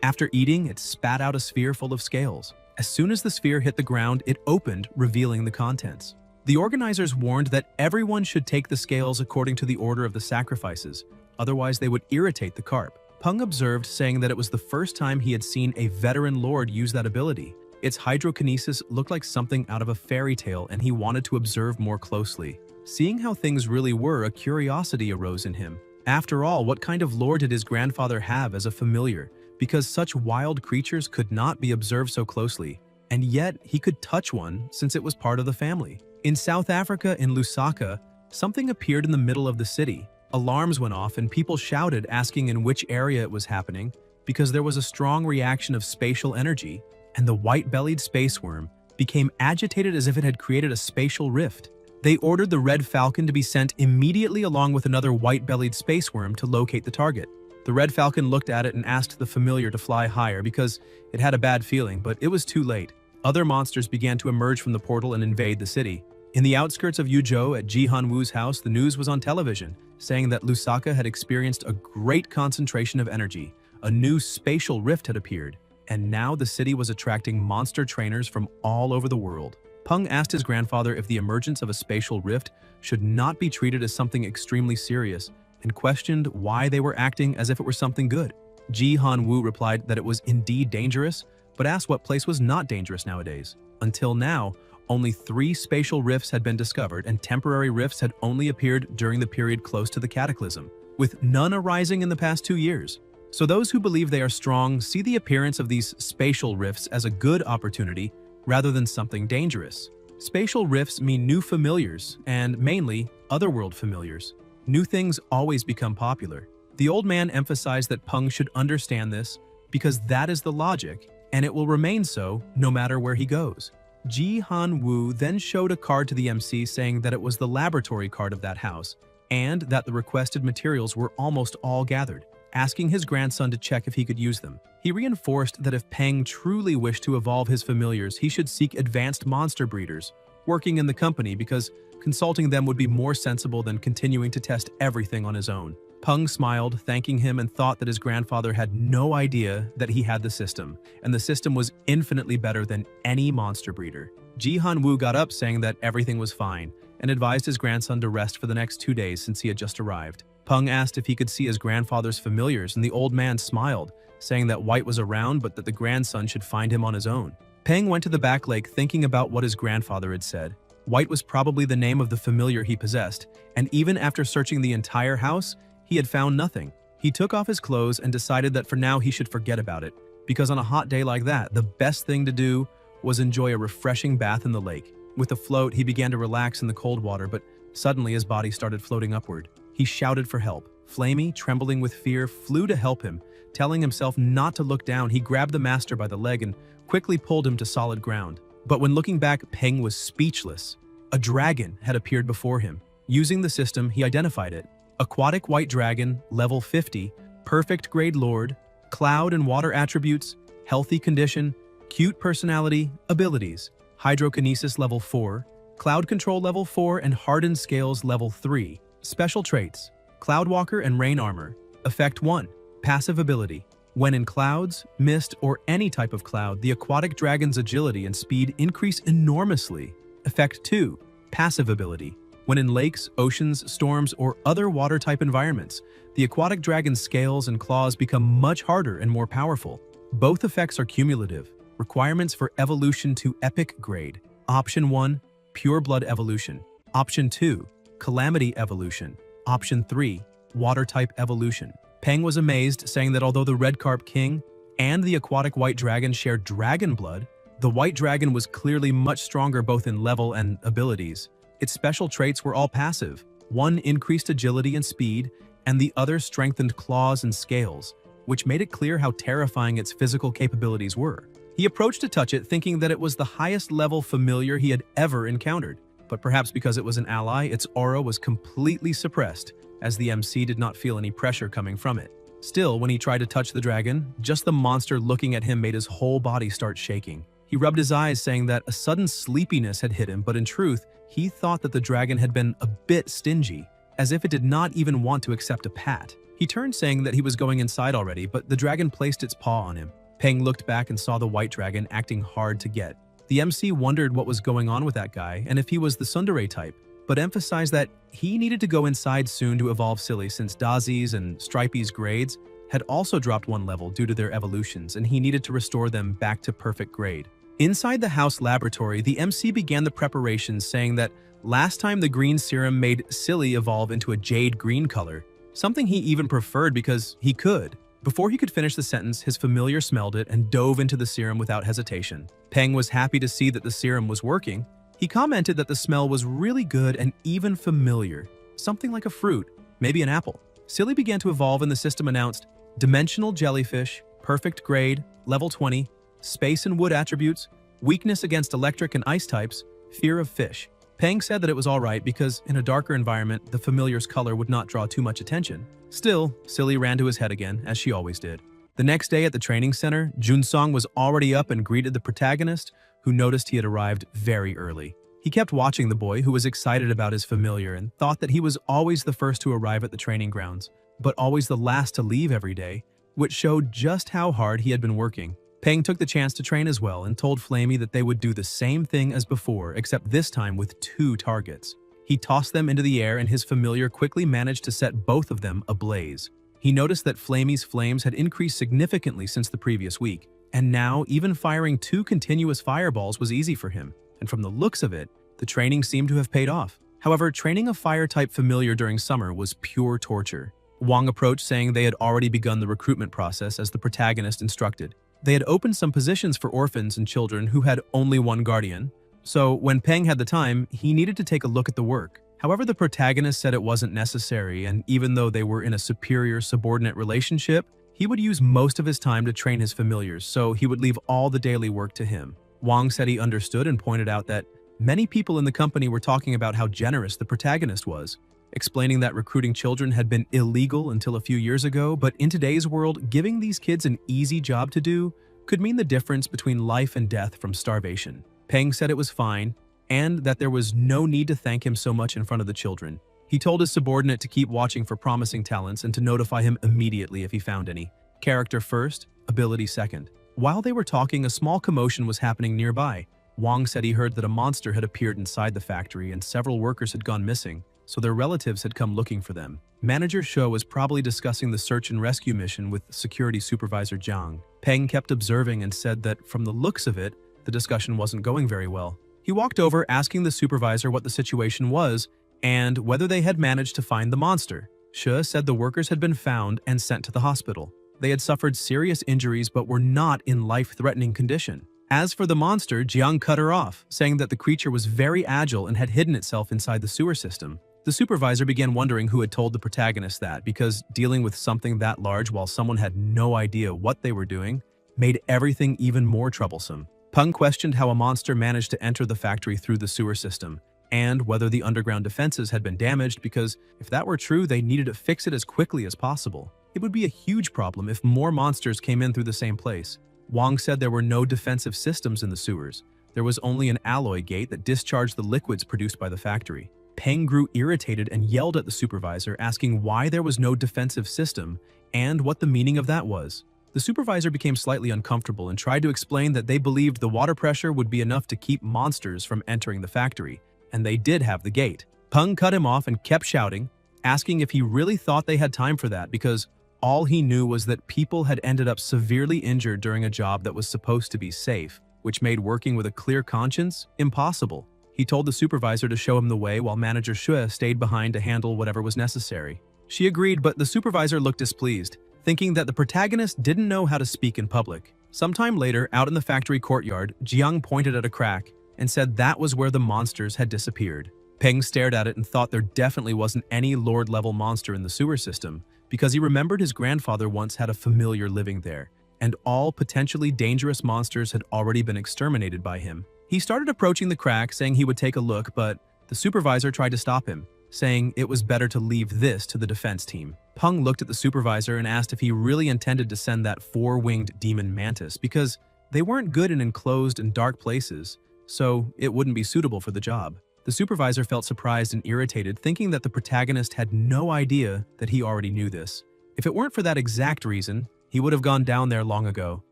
After eating, it spat out a sphere full of scales. As soon as the sphere hit the ground, it opened, revealing the contents. The organizers warned that everyone should take the scales according to the order of the sacrifices, otherwise they would irritate the carp. Peng observed, saying that it was the first time he had seen a veteran lord use that ability. Its hydrokinesis looked like something out of a fairy tale and he wanted to observe more closely. Seeing how things really were, a curiosity arose in him. After all, what kind of lore did his grandfather have as a familiar? Because such wild creatures could not be observed so closely, and yet he could touch one since it was part of the family. In South Africa, in Lusaka, something appeared in the middle of the city. Alarms went off and people shouted asking in which area it was happening because there was a strong reaction of spatial energy, and the white-bellied space worm became agitated as if it had created a spatial rift. They ordered the Red Falcon to be sent immediately along with another white-bellied space worm to locate the target. The Red Falcon looked at it and asked the familiar to fly higher because it had a bad feeling, but it was too late. Other monsters began to emerge from the portal and invade the city. In the outskirts of Yuzhou at Ji Han-woo's house, the news was on television, saying that Lusaka had experienced a great concentration of energy. A new spatial rift had appeared, and now the city was attracting monster trainers from all over the world. Peng asked his grandfather if the emergence of a spatial rift should not be treated as something extremely serious, and questioned why they were acting as if it were something good. Ji Han-woo replied that it was indeed dangerous, but asked what place was not dangerous nowadays. Until now, only 3 spatial rifts had been discovered, and temporary rifts had only appeared during the period close to the cataclysm, with none arising in the past 2 years. So those who believe they are strong see the appearance of these spatial rifts as a good opportunity rather than something dangerous. Spatial rifts mean new familiars, and mainly otherworld familiars. New things always become popular. The old man emphasized that Peng should understand this because that is the logic, and it will remain so no matter where he goes. Ji Han-woo then showed a card to the MC saying that it was the laboratory card of that house, and that the requested materials were almost all gathered, asking his grandson to check if he could use them. He reinforced that if Peng truly wished to evolve his familiars, he should seek advanced monster breeders working in the company because consulting them would be more sensible than continuing to test everything on his own. Peng smiled, thanking him, and thought that his grandfather had no idea that he had the system, and the system was infinitely better than any monster breeder. Ji Han-woo got up saying that everything was fine, and advised his grandson to rest for the next 2 days since he had just arrived. Peng asked if he could see his grandfather's familiars, and the old man smiled, saying that White was around but that the grandson should find him on his own. Peng went to the back lake thinking about what his grandfather had said. White was probably the name of the familiar he possessed, and even after searching the entire house, he had found nothing. He took off his clothes and decided that for now he should forget about it, because on a hot day like that, the best thing to do was enjoy a refreshing bath in the lake. With a float, he began to relax in the cold water, but suddenly his body started floating upward. He shouted for help. Flamey, trembling with fear, flew to help him. Telling himself not to look down, he grabbed the master by the leg and quickly pulled him to solid ground. But when looking back, Peng was speechless. A dragon had appeared before him. Using the system, he identified it. Aquatic White Dragon, level 50, Perfect Grade Lord, Cloud and Water Attributes, Healthy Condition, Cute Personality, Abilities, Hydrokinesis level 4, Cloud Control level 4, and Hardened Scales level 3. Special Traits: Cloudwalker and Rain Armor. Effect 1. Passive Ability. When in clouds, mist, or any type of cloud, the aquatic dragon's agility and speed increase enormously. Effect 2. Passive Ability. When in lakes, oceans, storms, or other water-type environments, the aquatic dragon's scales and claws become much harder and more powerful. Both effects are cumulative. Requirements for evolution to Epic Grade. Option 1. Pure Blood Evolution. Option 2. Calamity Evolution. Option 3. Water-type Evolution. Peng was amazed, saying that although the Red Carp King and the aquatic White Dragon shared dragon blood, the White Dragon was clearly much stronger both in level and abilities. Its special traits were all passive. One increased agility and speed, and the other strengthened claws and scales, which made it clear how terrifying its physical capabilities were. He approached to touch it, thinking that it was the highest level familiar he had ever encountered. But perhaps because it was an ally, its aura was completely suppressed, as the MC did not feel any pressure coming from it. Still, when he tried to touch the dragon, just the monster looking at him made his whole body start shaking. He rubbed his eyes, saying that a sudden sleepiness had hit him, but in truth, he thought that the dragon had been a bit stingy, as if it did not even want to accept a pat. He turned, saying that he was going inside already, but the dragon placed its paw on him. Peng looked back and saw the White Dragon acting hard to get. The MC wondered what was going on with that guy and if he was the tsundere type, but emphasized that he needed to go inside soon to evolve Silly since Dazi's and Stripey's grades had also dropped 1 level due to their evolutions, and he needed to restore them back to perfect grade. Inside the house laboratory, the MC began the preparations, saying that last time the green serum made Silly evolve into a jade green color, something he even preferred because he could. Before he could finish the sentence, his familiar smelled it and dove into the serum without hesitation. Peng was happy to see that the serum was working. He commented that the smell was really good and even familiar, something like a fruit, maybe an apple. Silly began to evolve and the system announced Dimensional Jellyfish, Perfect Grade, Level 20, Space and Wood Attributes, Weakness against Electric and Ice types, Fear of Fish. Peng said that it was alright because in a darker environment, the familiar's color would not draw too much attention. Still, Silly ran to his head again, as she always did. The next day at the training center, Junsong was already up and greeted the protagonist, who noticed he had arrived very early. He kept watching the boy, who was excited about his familiar and thought that he was always the first to arrive at the training grounds, but always the last to leave every day, which showed just how hard he had been working. Peng took the chance to train as well and told Flamey that they would do the same thing as before, except this time with 2 targets. He tossed them into the air and his familiar quickly managed to set both of them ablaze. He noticed that Flamey's flames had increased significantly since the previous week, and now even firing 2 continuous fireballs was easy for him, and from the looks of it, the training seemed to have paid off. However, training a fire-type familiar during summer was pure torture. Wang approached saying they had already begun the recruitment process as the protagonist instructed. They had opened some positions for orphans and children who had only one guardian, so when Peng had the time, he needed to take a look at the work. However, the protagonist said it wasn't necessary, and even though they were in a superior-subordinate relationship, he would use most of his time to train his familiars, so he would leave all the daily work to him. Wang said he understood and pointed out that many people in the company were talking about how generous the protagonist was, explaining that recruiting children had been illegal until a few years ago, but in today's world, giving these kids an easy job to do could mean the difference between life and death from starvation. Peng said it was fine, and that there was no need to thank him so much in front of the children. He told his subordinate to keep watching for promising talents and to notify him immediately if he found any. Character first, ability second. While they were talking, a small commotion was happening nearby. Wang said he heard that a monster had appeared inside the factory and several workers had gone missing, so their relatives had come looking for them. Manager Shuo was probably discussing the search and rescue mission with security supervisor Jiang. Peng kept observing and said that from the looks of it, the discussion wasn't going very well. He walked over asking the supervisor what the situation was and whether they had managed to find the monster. Shuo said the workers had been found and sent to the hospital. They had suffered serious injuries but were not in life-threatening condition. As for the monster, Jiang cut her off, saying that the creature was very agile and had hidden itself inside the sewer system. The supervisor began wondering who had told the protagonist that, because dealing with something that large while someone had no idea what they were doing made everything even more troublesome. Peng questioned how a monster managed to enter the factory through the sewer system, and whether the underground defenses had been damaged, because if that were true, they needed to fix it as quickly as possible. It would be a huge problem if more monsters came in through the same place. Wang said there were no defensive systems in the sewers. There was only an alloy gate that discharged the liquids produced by the factory. Peng grew irritated and yelled at the supervisor, asking why there was no defensive system and what the meaning of that was. The supervisor became slightly uncomfortable and tried to explain that they believed the water pressure would be enough to keep monsters from entering the factory, and they did have the gate. Peng cut him off and kept shouting, asking if he really thought they had time for that, because all he knew was that people had ended up severely injured during a job that was supposed to be safe, which made working with a clear conscience impossible. He told the supervisor to show him the way while manager Shuo stayed behind to handle whatever was necessary. She agreed, but the supervisor looked displeased, thinking that the protagonist didn't know how to speak in public. Sometime later, out in the factory courtyard, Jiang pointed at a crack and said that was where the monsters had disappeared. Peng stared at it and thought there definitely wasn't any Lord-level monster in the sewer system, because he remembered his grandfather once had a familiar living there, and all potentially dangerous monsters had already been exterminated by him. He started approaching the crack, saying he would take a look, but the supervisor tried to stop him, saying it was better to leave this to the defense team. Peng looked at the supervisor and asked if he really intended to send that 4-winged demon mantis, because they weren't good in enclosed and dark places, so it wouldn't be suitable for the job. The supervisor felt surprised and irritated, thinking that the protagonist had no idea that he already knew this. If it weren't for that exact reason, he would have gone down there long ago.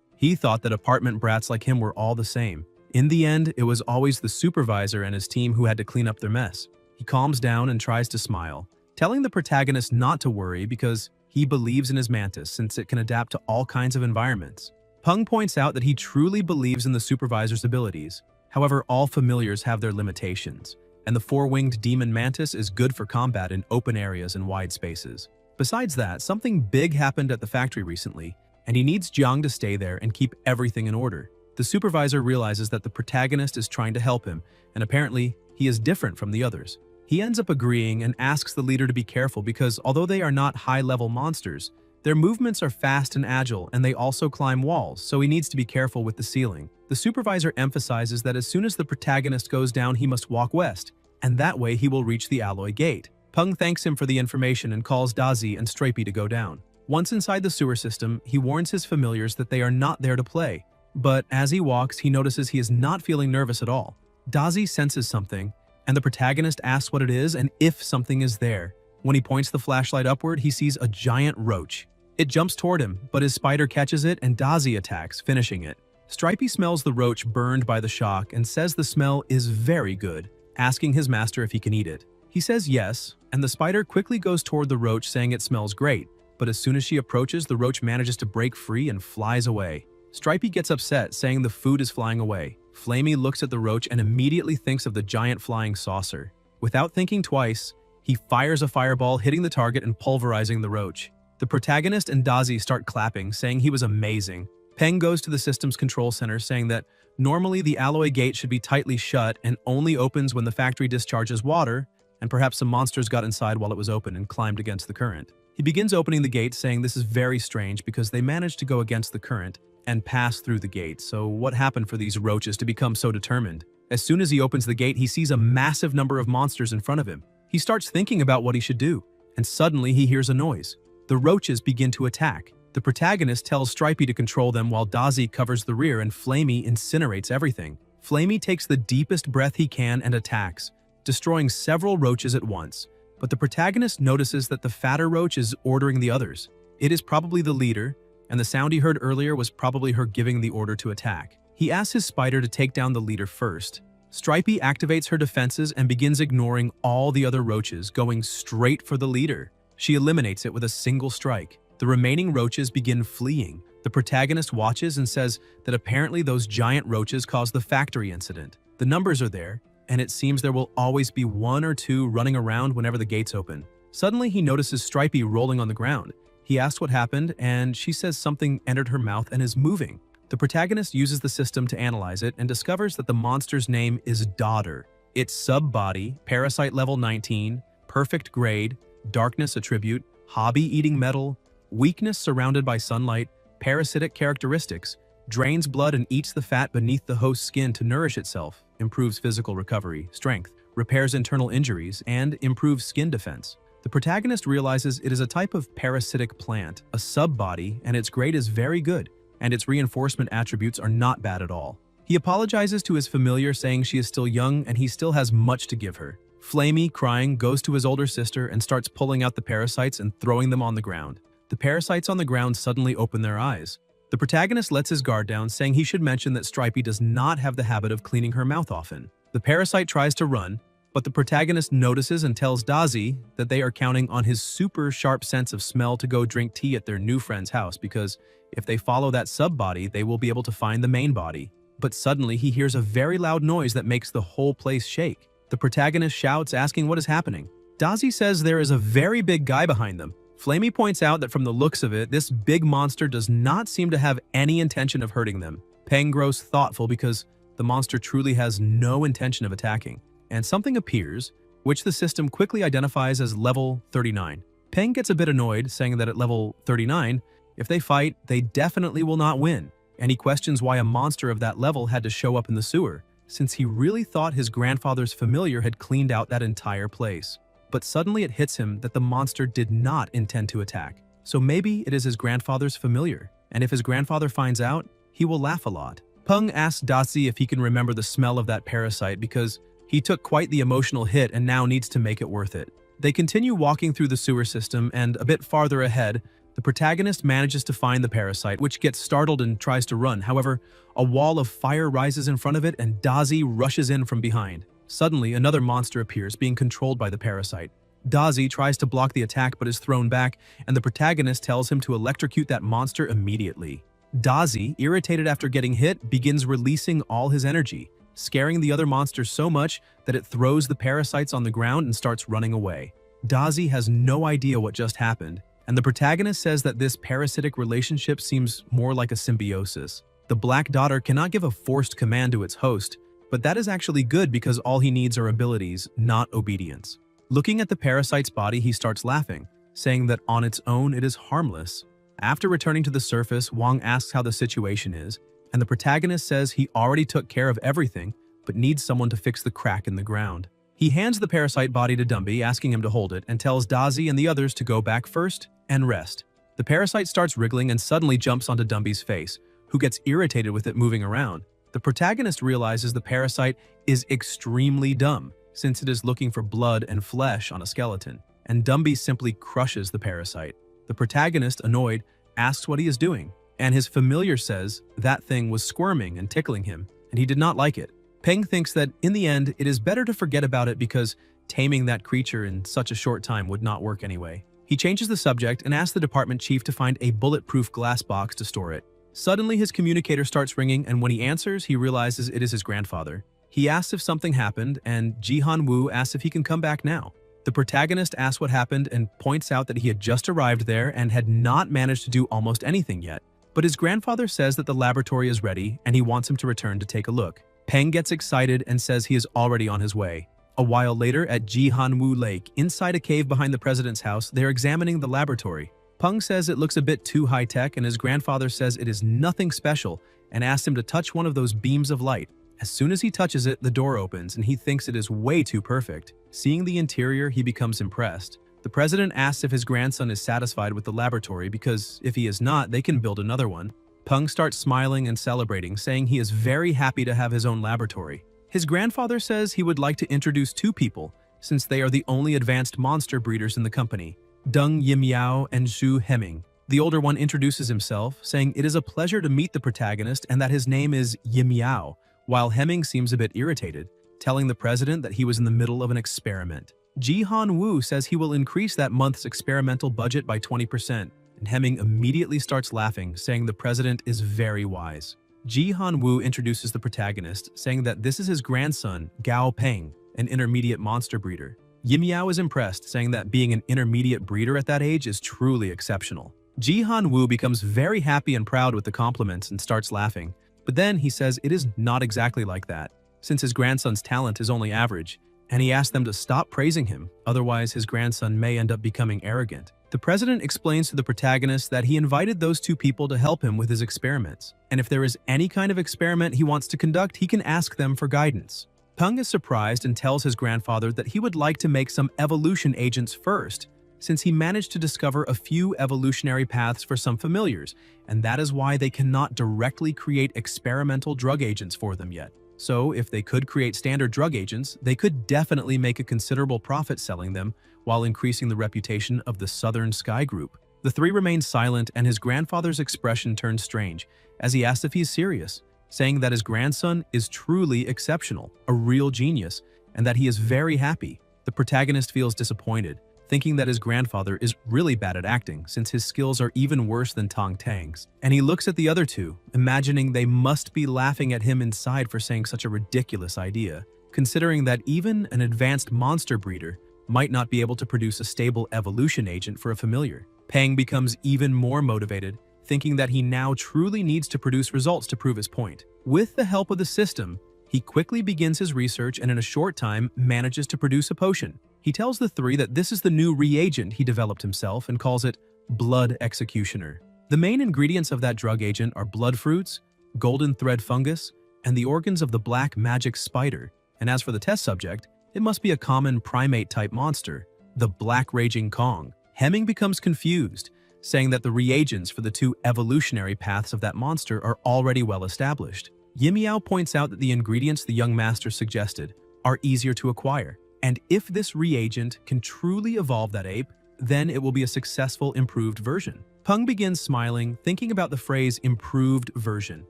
He thought that apartment brats like him were all the same. In the end, it was always the supervisor and his team who had to clean up their mess. He calms down and tries to smile, telling the protagonist not to worry because he believes in his mantis since it can adapt to all kinds of environments. Peng points out that he truly believes in the supervisor's abilities. However, all familiars have their limitations, and the 4-winged demon mantis is good for combat in open areas and wide spaces. Besides that, something big happened at the factory recently, and he needs Jiang to stay there and keep everything in order. The supervisor realizes that the protagonist is trying to help him, and apparently, he is different from the others. He ends up agreeing and asks the leader to be careful because although they are not high-level monsters, their movements are fast and agile, and they also climb walls, so he needs to be careful with the ceiling. The supervisor emphasizes that as soon as the protagonist goes down, he must walk west, and that way he will reach the alloy gate. Peng thanks him for the information and calls Dazi and Stripey to go down. Once inside the sewer system, he warns his familiars that they are not there to play. But as he walks, he notices he is not feeling nervous at all. Dazi senses something, and the protagonist asks what it is and if something is there. When he points the flashlight upward, he sees a giant roach. It jumps toward him, but his spider catches it and Dazi attacks, finishing it. Stripey smells the roach burned by the shock and says the smell is very good, asking his master if he can eat it. He says yes, and the spider quickly goes toward the roach saying it smells great, but as soon as she approaches, the roach manages to break free and flies away. Stripey gets upset, saying the food is flying away. Flamey looks at the roach and immediately thinks of the giant flying saucer. Without thinking twice, he fires a fireball, hitting the target and pulverizing the roach. The protagonist and Dazi start clapping, saying he was amazing. Peng goes to the system's control center, saying that normally the alloy gate should be tightly shut and only opens when the factory discharges water, and perhaps some monsters got inside while it was open and climbed against the current. He begins opening the gate, saying this is very strange because they managed to go against the current and pass through the gate, so what happened for these roaches to become so determined? As soon as he opens the gate, he sees a massive number of monsters in front of him. He starts thinking about what he should do, and suddenly he hears a noise. The roaches begin to attack. The protagonist tells Stripey to control them while Dazi covers the rear and Flamey incinerates everything. Flamey takes the deepest breath he can and attacks, destroying several roaches at once. But the protagonist notices that the fatter roach is ordering the others. It is probably the leader, and the sound he heard earlier was probably her giving the order to attack. He asks his spider to take down the leader first. Stripey activates her defenses and begins ignoring all the other roaches, going straight for the leader. She eliminates it with a single strike. The remaining roaches begin fleeing. The protagonist watches and says that apparently those giant roaches caused the factory incident. The numbers are there, and it seems there will always be one or two running around whenever the gates open. Suddenly, he notices Stripey rolling on the ground. He asks what happened, and she says something entered her mouth and is moving. The protagonist uses the system to analyze it and discovers that the monster's name is Daughter. Its sub-body, parasite level 19, perfect grade, darkness attribute, hobby eating metal, weakness surrounded by sunlight, parasitic characteristics, drains blood and eats the fat beneath the host's skin to nourish itself, improves physical recovery, strength, repairs internal injuries, and improves skin defense. The protagonist realizes it is a type of parasitic plant, a sub-body, and its grade is very good, and its reinforcement attributes are not bad at all. He apologizes to his familiar, saying she is still young and he still has much to give her. Flamey, crying, goes to his older sister and starts pulling out the parasites and throwing them on the ground. The parasites on the ground suddenly open their eyes. The protagonist lets his guard down, saying he should mention that Stripey does not have the habit of cleaning her mouth often. The parasite tries to run, but the protagonist notices and tells Dazi that they are counting on his super sharp sense of smell to go drink tea at their new friend's house because if they follow that sub-body, they will be able to find the main body. But suddenly he hears a very loud noise that makes the whole place shake. The protagonist shouts, asking what is happening. Dazi says there is a very big guy behind them. Flamey points out that from the looks of it, this big monster does not seem to have any intention of hurting them. Peng grows thoughtful because the monster truly has no intention of attacking. And something appears, which the system quickly identifies as level 39. Peng gets a bit annoyed, saying that at level 39, if they fight, they definitely will not win. And he questions why a monster of that level had to show up in the sewer, since he really thought his grandfather's familiar had cleaned out that entire place. But suddenly it hits him that the monster did not intend to attack. So maybe it is his grandfather's familiar, and if his grandfather finds out, he will laugh a lot. Peng asks Dazi if he can remember the smell of that parasite because he took quite the emotional hit and now needs to make it worth it. They continue walking through the sewer system, and a bit farther ahead, the protagonist manages to find the parasite, which gets startled and tries to run. However, a wall of fire rises in front of it and Dazi rushes in from behind. Suddenly, another monster appears, being controlled by the parasite. Dazi tries to block the attack but is thrown back, and the protagonist tells him to electrocute that monster immediately. Dazi, irritated after getting hit, begins releasing all his energy, scaring the other monsters so much that it throws the parasites on the ground and starts running away. Dazi has no idea what just happened, and the protagonist says that this parasitic relationship seems more like a symbiosis. The Black Daughter cannot give a forced command to its host, but that is actually good because all he needs are abilities, not obedience. Looking at the parasite's body, he starts laughing, saying that on its own it is harmless. After returning to the surface, Wang asks how the situation is, and the protagonist says he already took care of everything, but needs someone to fix the crack in the ground. He hands the parasite body to Dumby, asking him to hold it, and tells Dazi and the others to go back first and rest. The parasite starts wriggling and suddenly jumps onto Dumby's face, who gets irritated with it moving around. The protagonist realizes the parasite is extremely dumb, since it is looking for blood and flesh on a skeleton, and Dumby simply crushes the parasite. The protagonist, annoyed, asks what he is doing, and his familiar says that thing was squirming and tickling him, and he did not like it. Peng thinks that in the end, it is better to forget about it because taming that creature in such a short time would not work anyway. He changes the subject and asks the department chief to find a bulletproof glass box to store it. Suddenly, his communicator starts ringing, and when he answers, he realizes it is his grandfather. He asks if something happened, and Ji-Han Woo asks if he can come back now. The protagonist asks what happened and points out that he had just arrived there and had not managed to do almost anything yet. But his grandfather says that the laboratory is ready, and he wants him to return to take a look. Peng gets excited and says he is already on his way. A while later, at Ji-Han-woo Lake, inside a cave behind the president's house, they are examining the laboratory. Peng says it looks a bit too high-tech, and his grandfather says it is nothing special and asks him to touch one of those beams of light. As soon as he touches it, the door opens, and he thinks it is way too perfect. Seeing the interior, he becomes impressed. The president asks if his grandson is satisfied with the laboratory because if he is not, they can build another one. Peng starts smiling and celebrating, saying he is very happy to have his own laboratory. His grandfather says he would like to introduce two people, since they are the only advanced monster breeders in the company, Deng Yimiao and Zhu Heming. The older one introduces himself, saying it is a pleasure to meet the protagonist and that his name is Yimiao, while Heming seems a bit irritated, telling the president that he was in the middle of an experiment. Ji-Han Woo says he will increase that month's experimental budget by 20%. And Heming immediately starts laughing, saying the president is very wise. Ji-Han Woo introduces the protagonist, saying that this is his grandson, Gao Peng, an intermediate monster breeder. Yimiao is impressed, saying that being an intermediate breeder at that age is truly exceptional. Ji-Han Woo becomes very happy and proud with the compliments and starts laughing, but then he says it is not exactly like that, since his grandson's talent is only average, and he asks them to stop praising him, otherwise his grandson may end up becoming arrogant. The president explains to the protagonist that he invited those two people to help him with his experiments, and if there is any kind of experiment he wants to conduct, he can ask them for guidance. Peng is surprised and tells his grandfather that he would like to make some evolution agents first, since he managed to discover a few evolutionary paths for some familiars, and that is why they cannot directly create experimental drug agents for them yet. So, if they could create standard drug agents, they could definitely make a considerable profit selling them while increasing the reputation of the Southern Sky Group. The three remain silent, and his grandfather's expression turns strange as he asks if he's serious, saying that his grandson is truly exceptional, a real genius, and that he is very happy. The protagonist feels disappointed, thinking that his grandfather is really bad at acting since his skills are even worse than Tong Tang's. And he looks at the other two, imagining they must be laughing at him inside for saying such a ridiculous idea, considering that even an advanced monster breeder might not be able to produce a stable evolution agent for a familiar. Peng becomes even more motivated, thinking that he now truly needs to produce results to prove his point. With the help of the system, he quickly begins his research and in a short time manages to produce a potion. He tells the three that this is the new reagent he developed himself and calls it Blood Executioner. The main ingredients of that drug agent are blood fruits, golden thread fungus, and the organs of the black magic spider. And as for the test subject, it must be a common primate-type monster, the Black Raging Kong. Heming becomes confused, saying that the reagents for the two evolutionary paths of that monster are already well established. Yimiao points out that the ingredients the young master suggested are easier to acquire, and if this reagent can truly evolve that ape, then it will be a successful improved version. Peng begins smiling, thinking about the phrase improved version,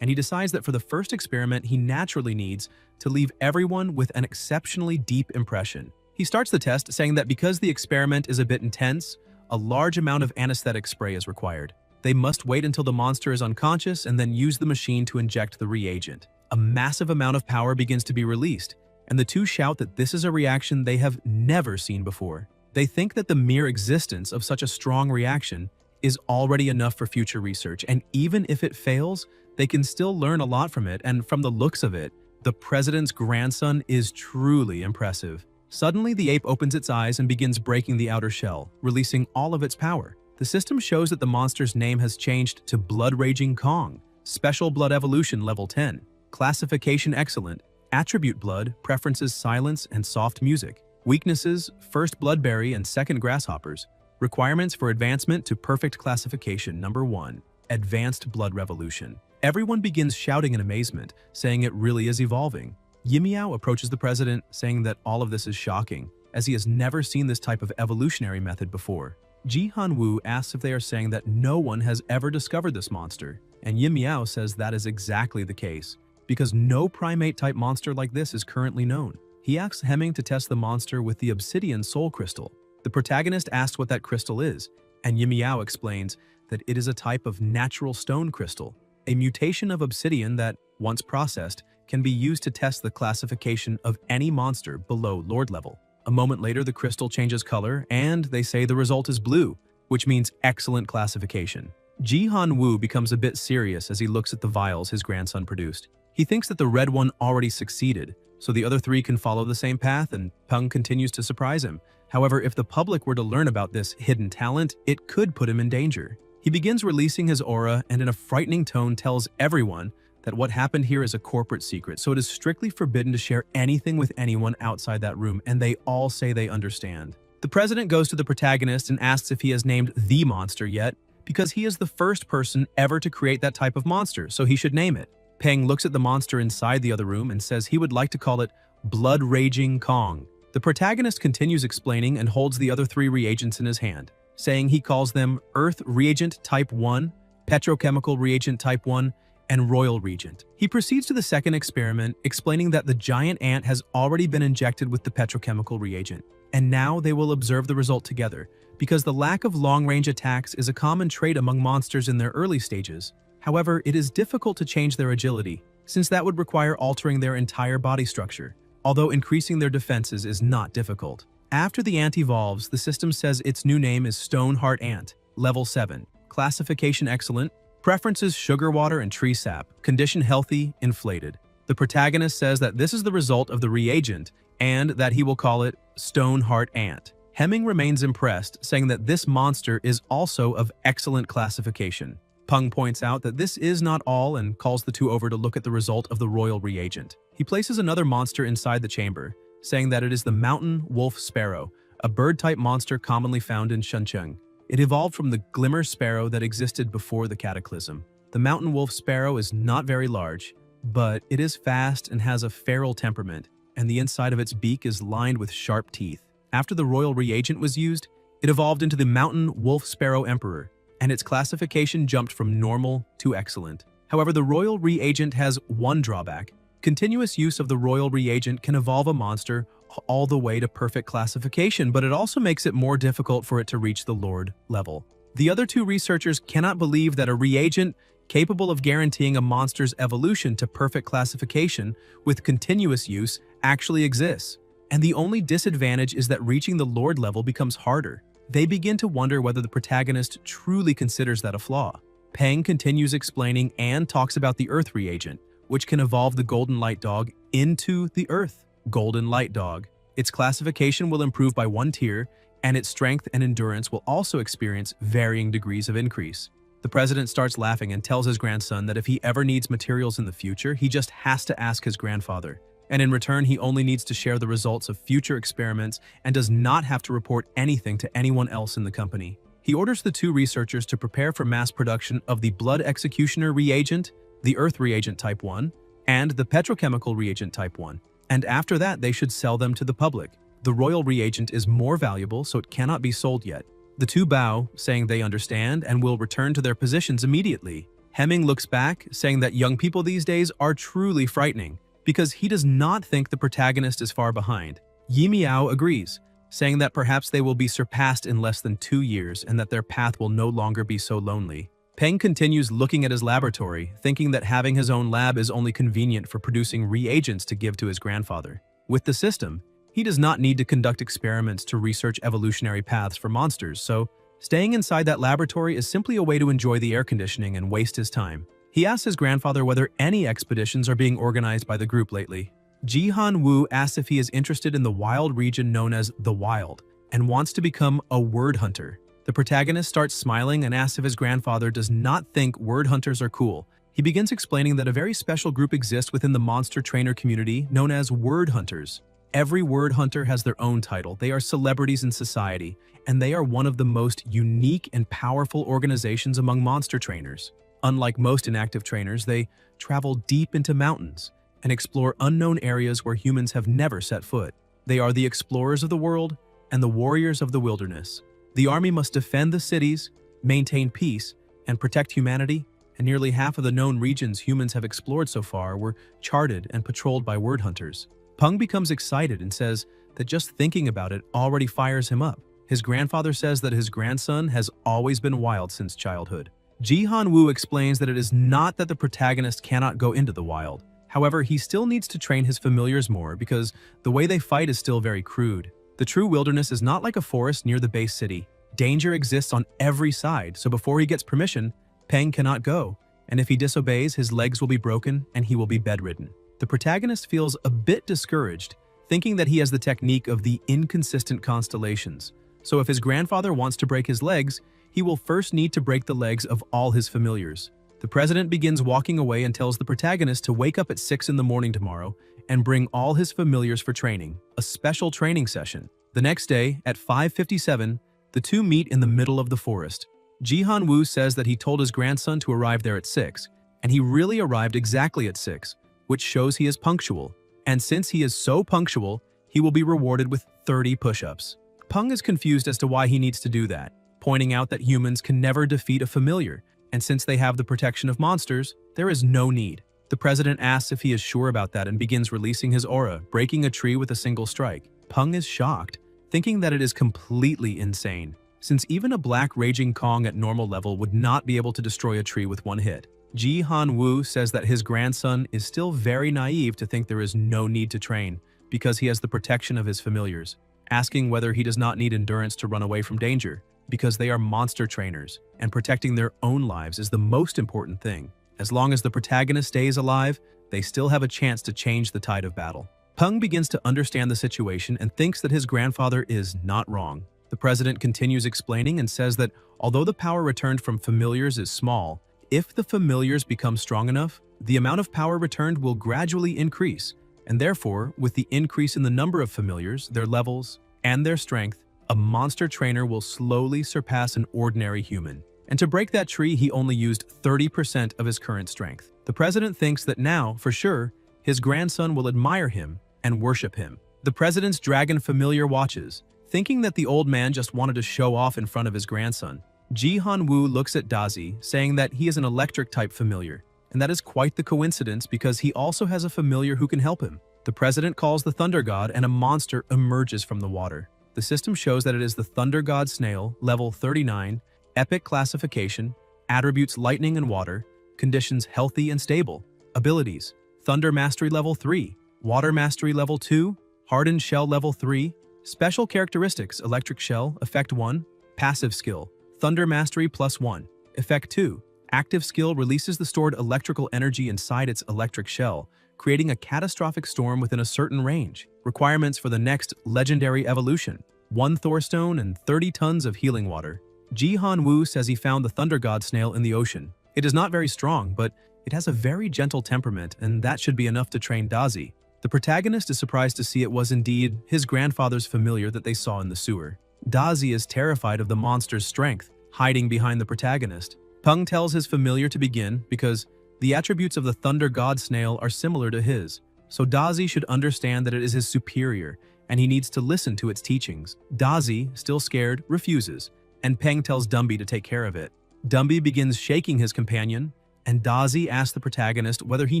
and he decides that for the first experiment he naturally needs to leave everyone with an exceptionally deep impression. He starts the test saying that because the experiment is a bit intense, a large amount of anesthetic spray is required. They must wait until the monster is unconscious and then use the machine to inject the reagent. A massive amount of power begins to be released, and the two shout that this is a reaction they have never seen before. They think that the mere existence of such a strong reaction is already enough for future research, and even if it fails, they can still learn a lot from it, and from the looks of it, the president's grandson is truly impressive. Suddenly, the ape opens its eyes and begins breaking the outer shell, releasing all of its power. The system shows that the monster's name has changed to Blood Raging Kong, Special Blood Evolution Level 10, Classification Excellent, Attribute blood, preferences silence and soft music. Weaknesses, first bloodberry and second grasshoppers. Requirements for advancement to perfect classification. Number 1. Advanced blood revolution. Everyone begins shouting in amazement, saying it really is evolving. Yimiao approaches the president, saying that all of this is shocking, as he has never seen this type of evolutionary method before. Ji Han-woo asks if they are saying that no one has ever discovered this monster, and Yimiao says that is exactly the case, because no primate-type monster like this is currently known. He asks Hemming to test the monster with the obsidian soul crystal. The protagonist asks what that crystal is, and Yimiao explains that it is a type of natural stone crystal, a mutation of obsidian that, once processed, can be used to test the classification of any monster below Lord level. A moment later, the crystal changes color, and they say the result is blue, which means excellent classification. Ji Han-woo becomes a bit serious as he looks at the vials his grandson produced. He thinks that the red one already succeeded, so the other 3 can follow the same path, and Peng continues to surprise him. However, if the public were to learn about this hidden talent, it could put him in danger. He begins releasing his aura and in a frightening tone tells everyone that what happened here is a corporate secret, so it is strictly forbidden to share anything with anyone outside that room, and they all say they understand. The president goes to the protagonist and asks if he has named the monster yet, because he is the first person ever to create that type of monster, so he should name it. Peng looks at the monster inside the other room and says he would like to call it Blood Raging Kong. The protagonist continues explaining and holds the other 3 reagents in his hand, saying he calls them Earth Reagent Type 1, Petrochemical Reagent Type 1, and Royal Reagent. He proceeds to the second experiment, explaining that the giant ant has already been injected with the petrochemical reagent, and now they will observe the result together, because the lack of long-range attacks is a common trait among monsters in their early stages. However, it is difficult to change their agility, since that would require altering their entire body structure, although increasing their defenses is not difficult. After the ant evolves, the system says its new name is Stoneheart Ant, Level 7. Classification excellent. Preferences sugar water and tree sap. Condition healthy, inflated. The protagonist says that this is the result of the reagent and that he will call it Stoneheart Ant. Hemming remains impressed, saying that this monster is also of excellent classification. Peng points out that this is not all and calls the 2 over to look at the result of the royal reagent. He places another monster inside the chamber, saying that it is the mountain wolf sparrow, a bird-type monster commonly found in Shuncheng. It evolved from the glimmer sparrow that existed before the cataclysm. The mountain wolf sparrow is not very large, but it is fast and has a feral temperament, and the inside of its beak is lined with sharp teeth. After the royal reagent was used, it evolved into the mountain wolf sparrow emperor, and its classification jumped from normal to excellent. However, the royal reagent has one drawback. Continuous use of the royal reagent can evolve a monster all the way to perfect classification, but it also makes it more difficult for it to reach the Lord level. The other 2 researchers cannot believe that a reagent capable of guaranteeing a monster's evolution to perfect classification with continuous use actually exists, and the only disadvantage is that reaching the Lord level becomes harder. They begin to wonder whether the protagonist truly considers that a flaw. Peng continues explaining and talks about the Earth reagent, which can evolve the Golden Light Dog into the Earth Golden Light Dog. Its classification will improve by 1 tier, and its strength and endurance will also experience varying degrees of increase. The president starts laughing and tells his grandson that if he ever needs materials in the future, he just has to ask his grandfather. And in return, he only needs to share the results of future experiments and does not have to report anything to anyone else in the company. He orders the 2 researchers to prepare for mass production of the Blood Executioner reagent, the Earth reagent Type 1, and the Petrochemical reagent Type 1. And after that, they should sell them to the public. The royal reagent is more valuable, so it cannot be sold yet. The 2 bow, saying they understand and will return to their positions immediately. Hemming looks back, saying that young people these days are truly frightening, because he does not think the protagonist is far behind. Yimiao agrees, saying that perhaps they will be surpassed in less than 2 years and that their path will no longer be so lonely. Peng continues looking at his laboratory, thinking that having his own lab is only convenient for producing reagents to give to his grandfather. With the system, he does not need to conduct experiments to research evolutionary paths for monsters, so staying inside that laboratory is simply a way to enjoy the air conditioning and waste his time. He asks his grandfather whether any expeditions are being organized by the group lately. Ji Han-woo asks if he is interested in the wild region known as the Wild and wants to become a word hunter. The protagonist starts smiling and asks if his grandfather does not think word hunters are cool. He begins explaining that a very special group exists within the monster trainer community known as word hunters. Every word hunter has their own title. They are celebrities in society, and they are one of the most unique and powerful organizations among monster trainers. Unlike most inactive trainers, they travel deep into mountains and explore unknown areas where humans have never set foot. They are the explorers of the world and the warriors of the wilderness. The army must defend the cities, maintain peace, and protect humanity, and nearly half of the known regions humans have explored so far were charted and patrolled by word hunters. Peng becomes excited and says that just thinking about it already fires him up. His grandfather says that his grandson has always been wild since childhood. Ji Han-woo explains that it is not that the protagonist cannot go into the wild. However, he still needs to train his familiars more because the way they fight is still very crude. The true wilderness is not like a forest near the base city. Danger exists on every side, so before he gets permission, Peng cannot go, and if he disobeys, his legs will be broken and he will be bedridden. The protagonist feels a bit discouraged, thinking that he has the technique of the inconsistent constellations. So if his grandfather wants to break his legs, he will first need to break the legs of all his familiars. The president begins walking away and tells the protagonist to wake up at 6 in the morning tomorrow and bring all his familiars for training, a special training session. The next day, at 5:57, the two meet in the middle of the forest. Ji Han-woo says that he told his grandson to arrive there at 6, and he really arrived exactly at 6, which shows he is punctual. And since he is so punctual, he will be rewarded with 30 push-ups. Peng is confused as to why he needs to do that, pointing out that humans can never defeat a familiar, and since they have the protection of monsters, there is no need. The president asks if he is sure about that and begins releasing his aura, breaking a tree with a single strike. Peng is shocked, thinking that it is completely insane, since even a black raging Kong at normal level would not be able to destroy a tree with one hit. Ji Han-woo says that his grandson is still very naive to think there is no need to train because he has the protection of his familiars, asking whether he does not need endurance to run away from danger, because they are monster trainers, and protecting their own lives is the most important thing. As long as the protagonist stays alive, they still have a chance to change the tide of battle. Peng begins to understand the situation and thinks that his grandfather is not wrong. The president continues explaining and says that although the power returned from familiars is small, if the familiars become strong enough, the amount of power returned will gradually increase, and therefore, with the increase in the number of familiars, their levels, and their strength, a monster trainer will slowly surpass an ordinary human. And to break that tree, he only used 30% of his current strength. The president thinks that now, for sure, his grandson will admire him and worship him. The president's dragon familiar watches, thinking that the old man just wanted to show off in front of his grandson. Ji Han-woo looks at Dazi, saying that he is an electric-type familiar, and that is quite the coincidence because he also has a familiar who can help him. The president calls the Thunder God and a monster emerges from the water. The system shows that it is the Thunder God Snail, level 39, epic classification, attributes lightning and water, conditions healthy and stable, abilities, Thunder Mastery level 3, Water Mastery level 2, Hardened Shell level 3, special characteristics Electric Shell, effect 1, passive skill, Thunder Mastery +1, effect 2, active skill releases the stored electrical energy inside its electric shell, creating a catastrophic storm within a certain range. Requirements for the next legendary evolution, 1 Thorstone and 30 tons of healing water. Ji Han-woo says he found the Thunder God Snail in the ocean. It is not very strong, but it has a very gentle temperament, and that should be enough to train Dazi. The protagonist is surprised to see it was indeed his grandfather's familiar that they saw in the sewer. Dazi is terrified of the monster's strength, hiding behind the protagonist. Peng tells his familiar to begin because the attributes of the Thunder God Snail are similar to his, so Dazi should understand that it is his superior, and he needs to listen to its teachings. Dazi, still scared, refuses, and Peng tells Dumby to take care of it. Dumby begins shaking his companion, and Dazi asks the protagonist whether he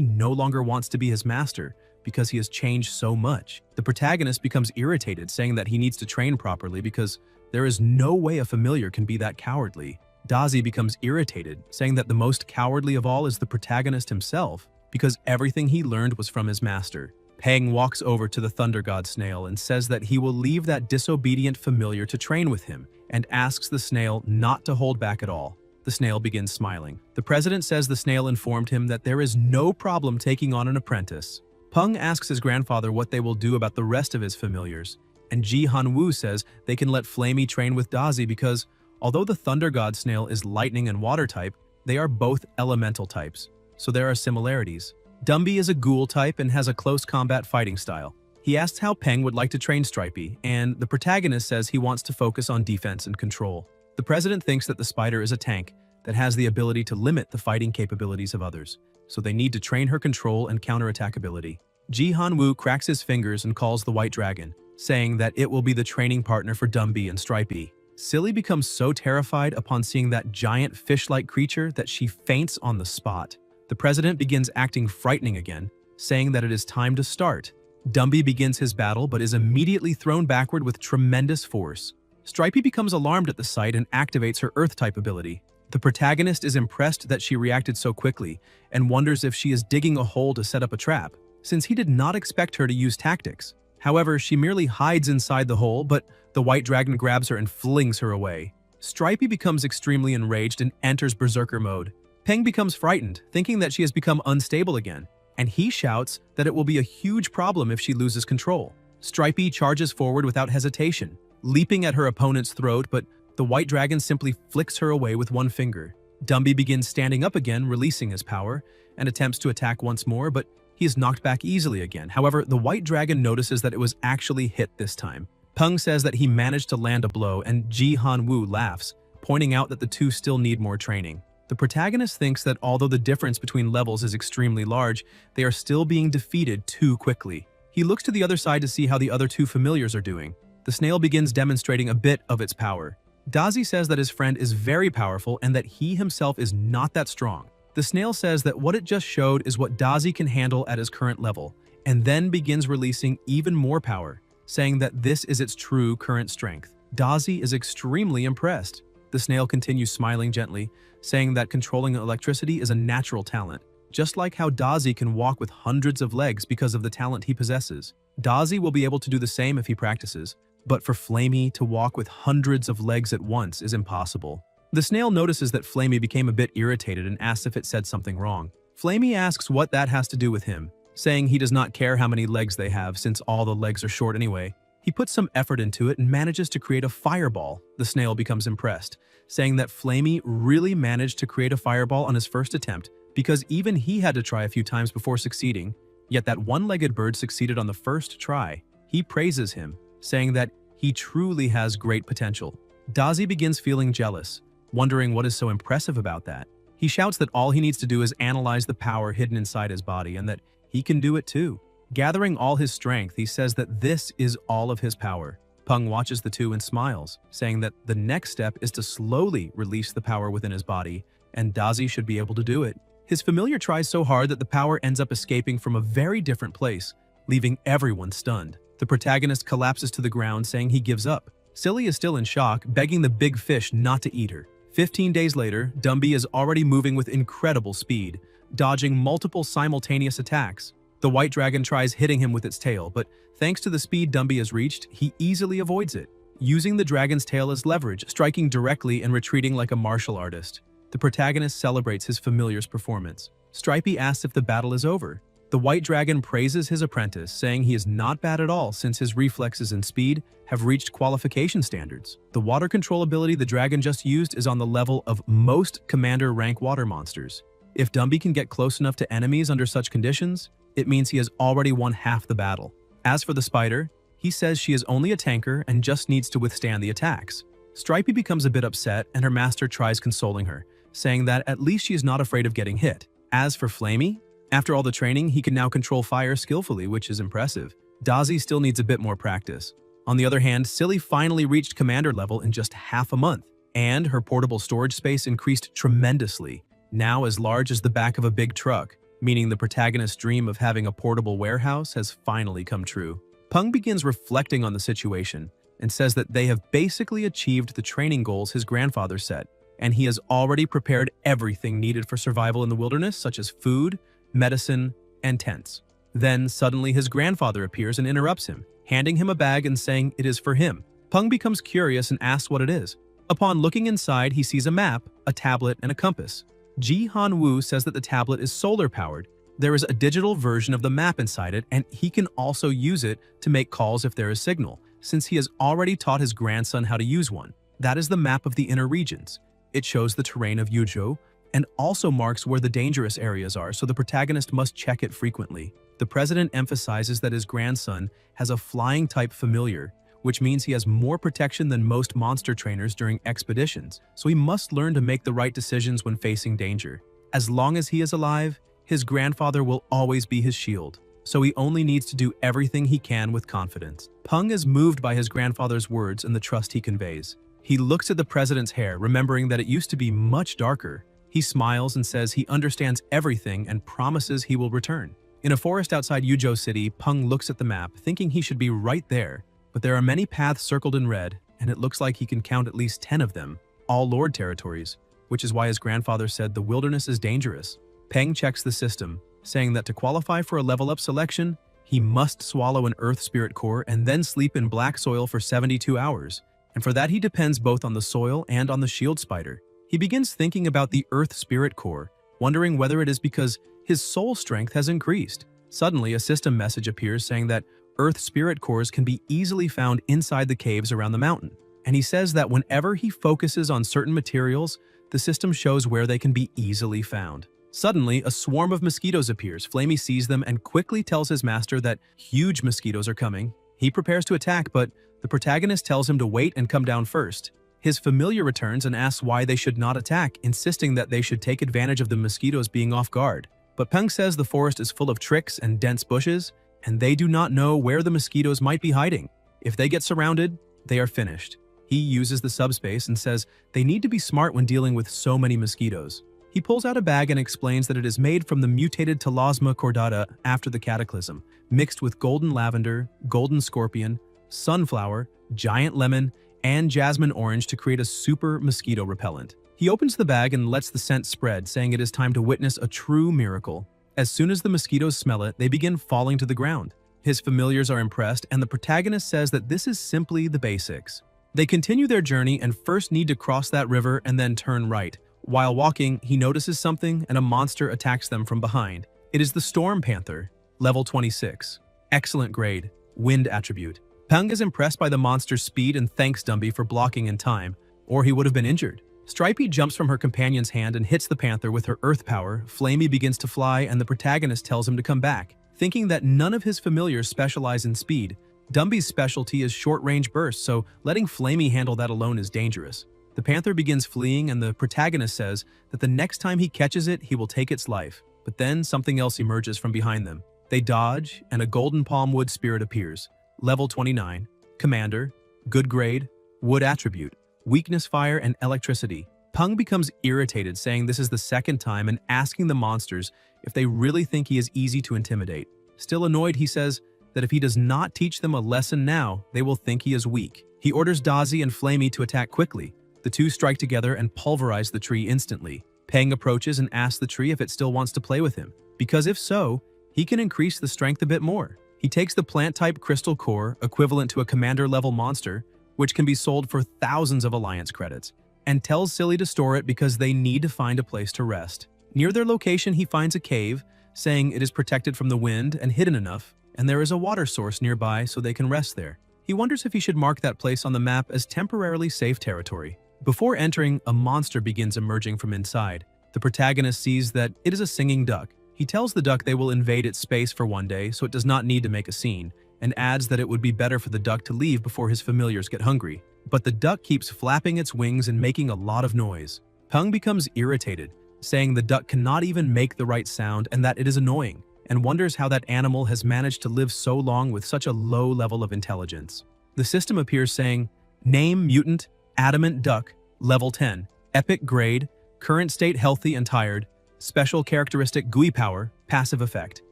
no longer wants to be his master because he has changed so much. The protagonist becomes irritated, saying that he needs to train properly because there is no way a familiar can be that cowardly. Dazi becomes irritated, saying that the most cowardly of all is the protagonist himself because everything he learned was from his master. Peng walks over to the Thunder God Snail and says that he will leave that disobedient familiar to train with him and asks the snail not to hold back at all. The snail begins smiling. The president says the snail informed him that there is no problem taking on an apprentice. Peng asks his grandfather what they will do about the rest of his familiars, and Ji Han-woo says they can let Flamey train with Dazi because, although the Thunder God Snail is lightning and water type, they are both elemental types. so there are similarities. Dumby is a ghoul type and has a close combat fighting style. He asks how Peng would like to train Stripey, and the protagonist says he wants to focus on defense and control. The president thinks that the spider is a tank that has the ability to limit the fighting capabilities of others, so they need to train her control and counterattack ability. Ji Han-woo cracks his fingers and calls the white dragon, saying that it will be the training partner for Dumby and Stripey. Silly becomes so terrified upon seeing that giant fish-like creature that she faints on the spot. The president begins acting frightening again, saying that it is time to start. Dumby begins his battle but is immediately thrown backward with tremendous force. Stripey becomes alarmed at the sight and activates her Earth-type ability. The protagonist is impressed that she reacted so quickly and wonders if she is digging a hole to set up a trap, since he did not expect her to use tactics. However, she merely hides inside the hole, but the white dragon grabs her and flings her away. Stripey becomes extremely enraged and enters berserker mode. Peng becomes frightened, thinking that she has become unstable again, and he shouts that it will be a huge problem if she loses control. Stripey charges forward without hesitation, leaping at her opponent's throat, but the white dragon simply flicks her away with one finger. Dumby begins standing up again, releasing his power, and attempts to attack once more, but he is knocked back easily again. However, the white dragon notices that it was actually hit this time. Peng says that he managed to land a blow, and Ji Han-woo laughs, pointing out that the two still need more training. The protagonist thinks that although the difference between levels is extremely large, they are still being defeated too quickly. He looks to the other side to see how the other two familiars are doing. The snail begins demonstrating a bit of its power. Dazi says that his friend is very powerful and that he himself is not that strong. The snail says that what it just showed is what Dazi can handle at his current level, and then begins releasing even more power, saying that this is its true current strength. Dazi is extremely impressed. The snail continues smiling gently, saying that controlling electricity is a natural talent, just like how Dazi can walk with hundreds of legs because of the talent he possesses. Dazi will be able to do the same if he practices, but for Flamey to walk with hundreds of legs at once is impossible. The snail notices that Flamey became a bit irritated and asks if it said something wrong. Flamey asks what that has to do with him, saying he does not care how many legs they have since all the legs are short anyway. He puts some effort into it and manages to create a fireball. The snail becomes impressed, saying that Flamey really managed to create a fireball on his first attempt because even he had to try a few times before succeeding, yet that one-legged bird succeeded on the first try. He praises him, saying that he truly has great potential. Dazi begins feeling jealous, wondering what is so impressive about that. He shouts that all he needs to do is analyze the power hidden inside his body and that he can do it too. Gathering all his strength, he says that this is all of his power. Peng watches the two and smiles, saying that the next step is to slowly release the power within his body, and Dazi should be able to do it. His familiar tries so hard that the power ends up escaping from a very different place, leaving everyone stunned. The protagonist collapses to the ground, saying he gives up. Silly is still in shock, begging the big fish not to eat her. 15 days later, Dumby is already moving with incredible speed, dodging multiple simultaneous attacks. The white dragon tries hitting him with its tail, but thanks to the speed Dumby has reached, he easily avoids it, using the dragon's tail as leverage, striking directly and retreating like a martial artist. The protagonist celebrates his familiar's performance. Stripey asks if the battle is over. The white dragon praises his apprentice, saying he is not bad at all since his reflexes and speed have reached qualification standards. The water control ability the dragon just used is on the level of most commander rank water monsters. If Dumby can get close enough to enemies under such conditions, it means he has already won half the battle. As for the spider, he says she is only a tanker and just needs to withstand the attacks. Stripey becomes a bit upset and her master tries consoling her, saying that at least she is not afraid of getting hit. As for Flamey, after all the training, he can now control fire skillfully, which is impressive. Dazi still needs a bit more practice. On the other hand, Silly finally reached commander level in just half a month, and her portable storage space increased tremendously, now as large as the back of a big truck, meaning the protagonist's dream of having a portable warehouse has finally come true. Peng begins reflecting on the situation and says that they have basically achieved the training goals his grandfather set, and he has already prepared everything needed for survival in the wilderness, such as food, medicine, and tents. Then suddenly his grandfather appears and interrupts him, handing him a bag and saying it is for him. Peng becomes curious and asks what it is. Upon looking inside, he sees a map, a tablet, and a compass. Ji Han-woo says that the tablet is solar-powered. There is a digital version of the map inside it, and he can also use it to make calls if there is signal, since he has already taught his grandson how to use one. That is the map of the inner regions. It shows the terrain of Yuzhou, and also marks where the dangerous areas are, so the protagonist must check it frequently. The president emphasizes that his grandson has a flying-type familiar, which means he has more protection than most monster trainers during expeditions, so he must learn to make the right decisions when facing danger. As long as he is alive, his grandfather will always be his shield, so he only needs to do everything he can with confidence. Peng is moved by his grandfather's words and the trust he conveys. He looks at the president's hair, remembering that it used to be much darker. He smiles and says he understands everything and promises he will return. In a forest outside Yuzhou City, Peng looks at the map, thinking he should be right there. But there are many paths circled in red, and it looks like he can count at least 10 of them, all Lord territories, which is why his grandfather said the wilderness is dangerous. Peng checks the system, saying that to qualify for a level-up selection, he must swallow an earth spirit core and then sleep in black soil for 72 hours. And for that he depends both on the soil and on the shield spider. He begins thinking about the earth spirit core, wondering whether it is because his soul strength has increased. Suddenly, a system message appears saying that earth spirit cores can be easily found inside the caves around the mountain. And he says that whenever he focuses on certain materials, the system shows where they can be easily found. Suddenly, a swarm of mosquitoes appears. Flamey sees them and quickly tells his master that huge mosquitoes are coming. He prepares to attack, but the protagonist tells him to wait and come down first. His familiar returns and asks why they should not attack, insisting that they should take advantage of the mosquitoes being off guard. But Peng says the forest is full of tricks and dense bushes, and they do not know where the mosquitoes might be hiding. If they get surrounded, they are finished. He uses the subspace and says they need to be smart when dealing with so many mosquitoes. He pulls out a bag and explains that it is made from the mutated Talisma cordata after the cataclysm, mixed with golden lavender, golden scorpion, sunflower, giant lemon, and jasmine orange to create a super mosquito repellent. He opens the bag and lets the scent spread, saying it is time to witness a true miracle. As soon as the mosquitoes smell it, they begin falling to the ground. His familiars are impressed, and the protagonist says that this is simply the basics. They continue their journey and first need to cross that river and then turn right. While walking, he notices something and a monster attacks them from behind. It is the Storm Panther, level 26. Excellent grade, wind attribute. Peng is impressed by the monster's speed and thanks Dumby for blocking in time, or he would have been injured. Stripey jumps from her companion's hand and hits the panther with her earth power. Flamey begins to fly and the protagonist tells him to come back. Thinking that none of his familiars specialize in speed, Dumby's specialty is short-range bursts, so letting Flamey handle that alone is dangerous. The panther begins fleeing and the protagonist says that the next time he catches it, he will take its life. But then something else emerges from behind them. They dodge and a golden palmwood spirit appears. Level 29, Commander, good grade, wood attribute, weakness fire and electricity. Peng becomes irritated, saying this is the second time and asking the monsters if they really think he is easy to intimidate. Still annoyed, he says that if he does not teach them a lesson now, they will think he is weak. He orders Dazi and Flamey to attack quickly. The two strike together and pulverize the tree instantly. Peng approaches and asks the tree if it still wants to play with him, because if so, he can increase the strength a bit more. He takes the plant-type crystal core, equivalent to a commander-level monster, which can be sold for thousands of alliance credits, and tells Silly to store it because they need to find a place to rest. Near their location, he finds a cave, saying it is protected from the wind and hidden enough, and there is a water source nearby so they can rest there. He wonders if he should mark that place on the map as temporarily safe territory. Before entering, a monster begins emerging from inside. The protagonist sees that it is a singing duck. He tells the duck they will invade its space for one day, so it does not need to make a scene, and adds that it would be better for the duck to leave before his familiars get hungry. But the duck keeps flapping its wings and making a lot of noise. Peng becomes irritated, saying the duck cannot even make the right sound and that it is annoying, and wonders how that animal has managed to live so long with such a low level of intelligence. The system appears saying, name mutant, adamant duck, level 10, epic grade, current state healthy and tired, special characteristic GUI power, passive effect.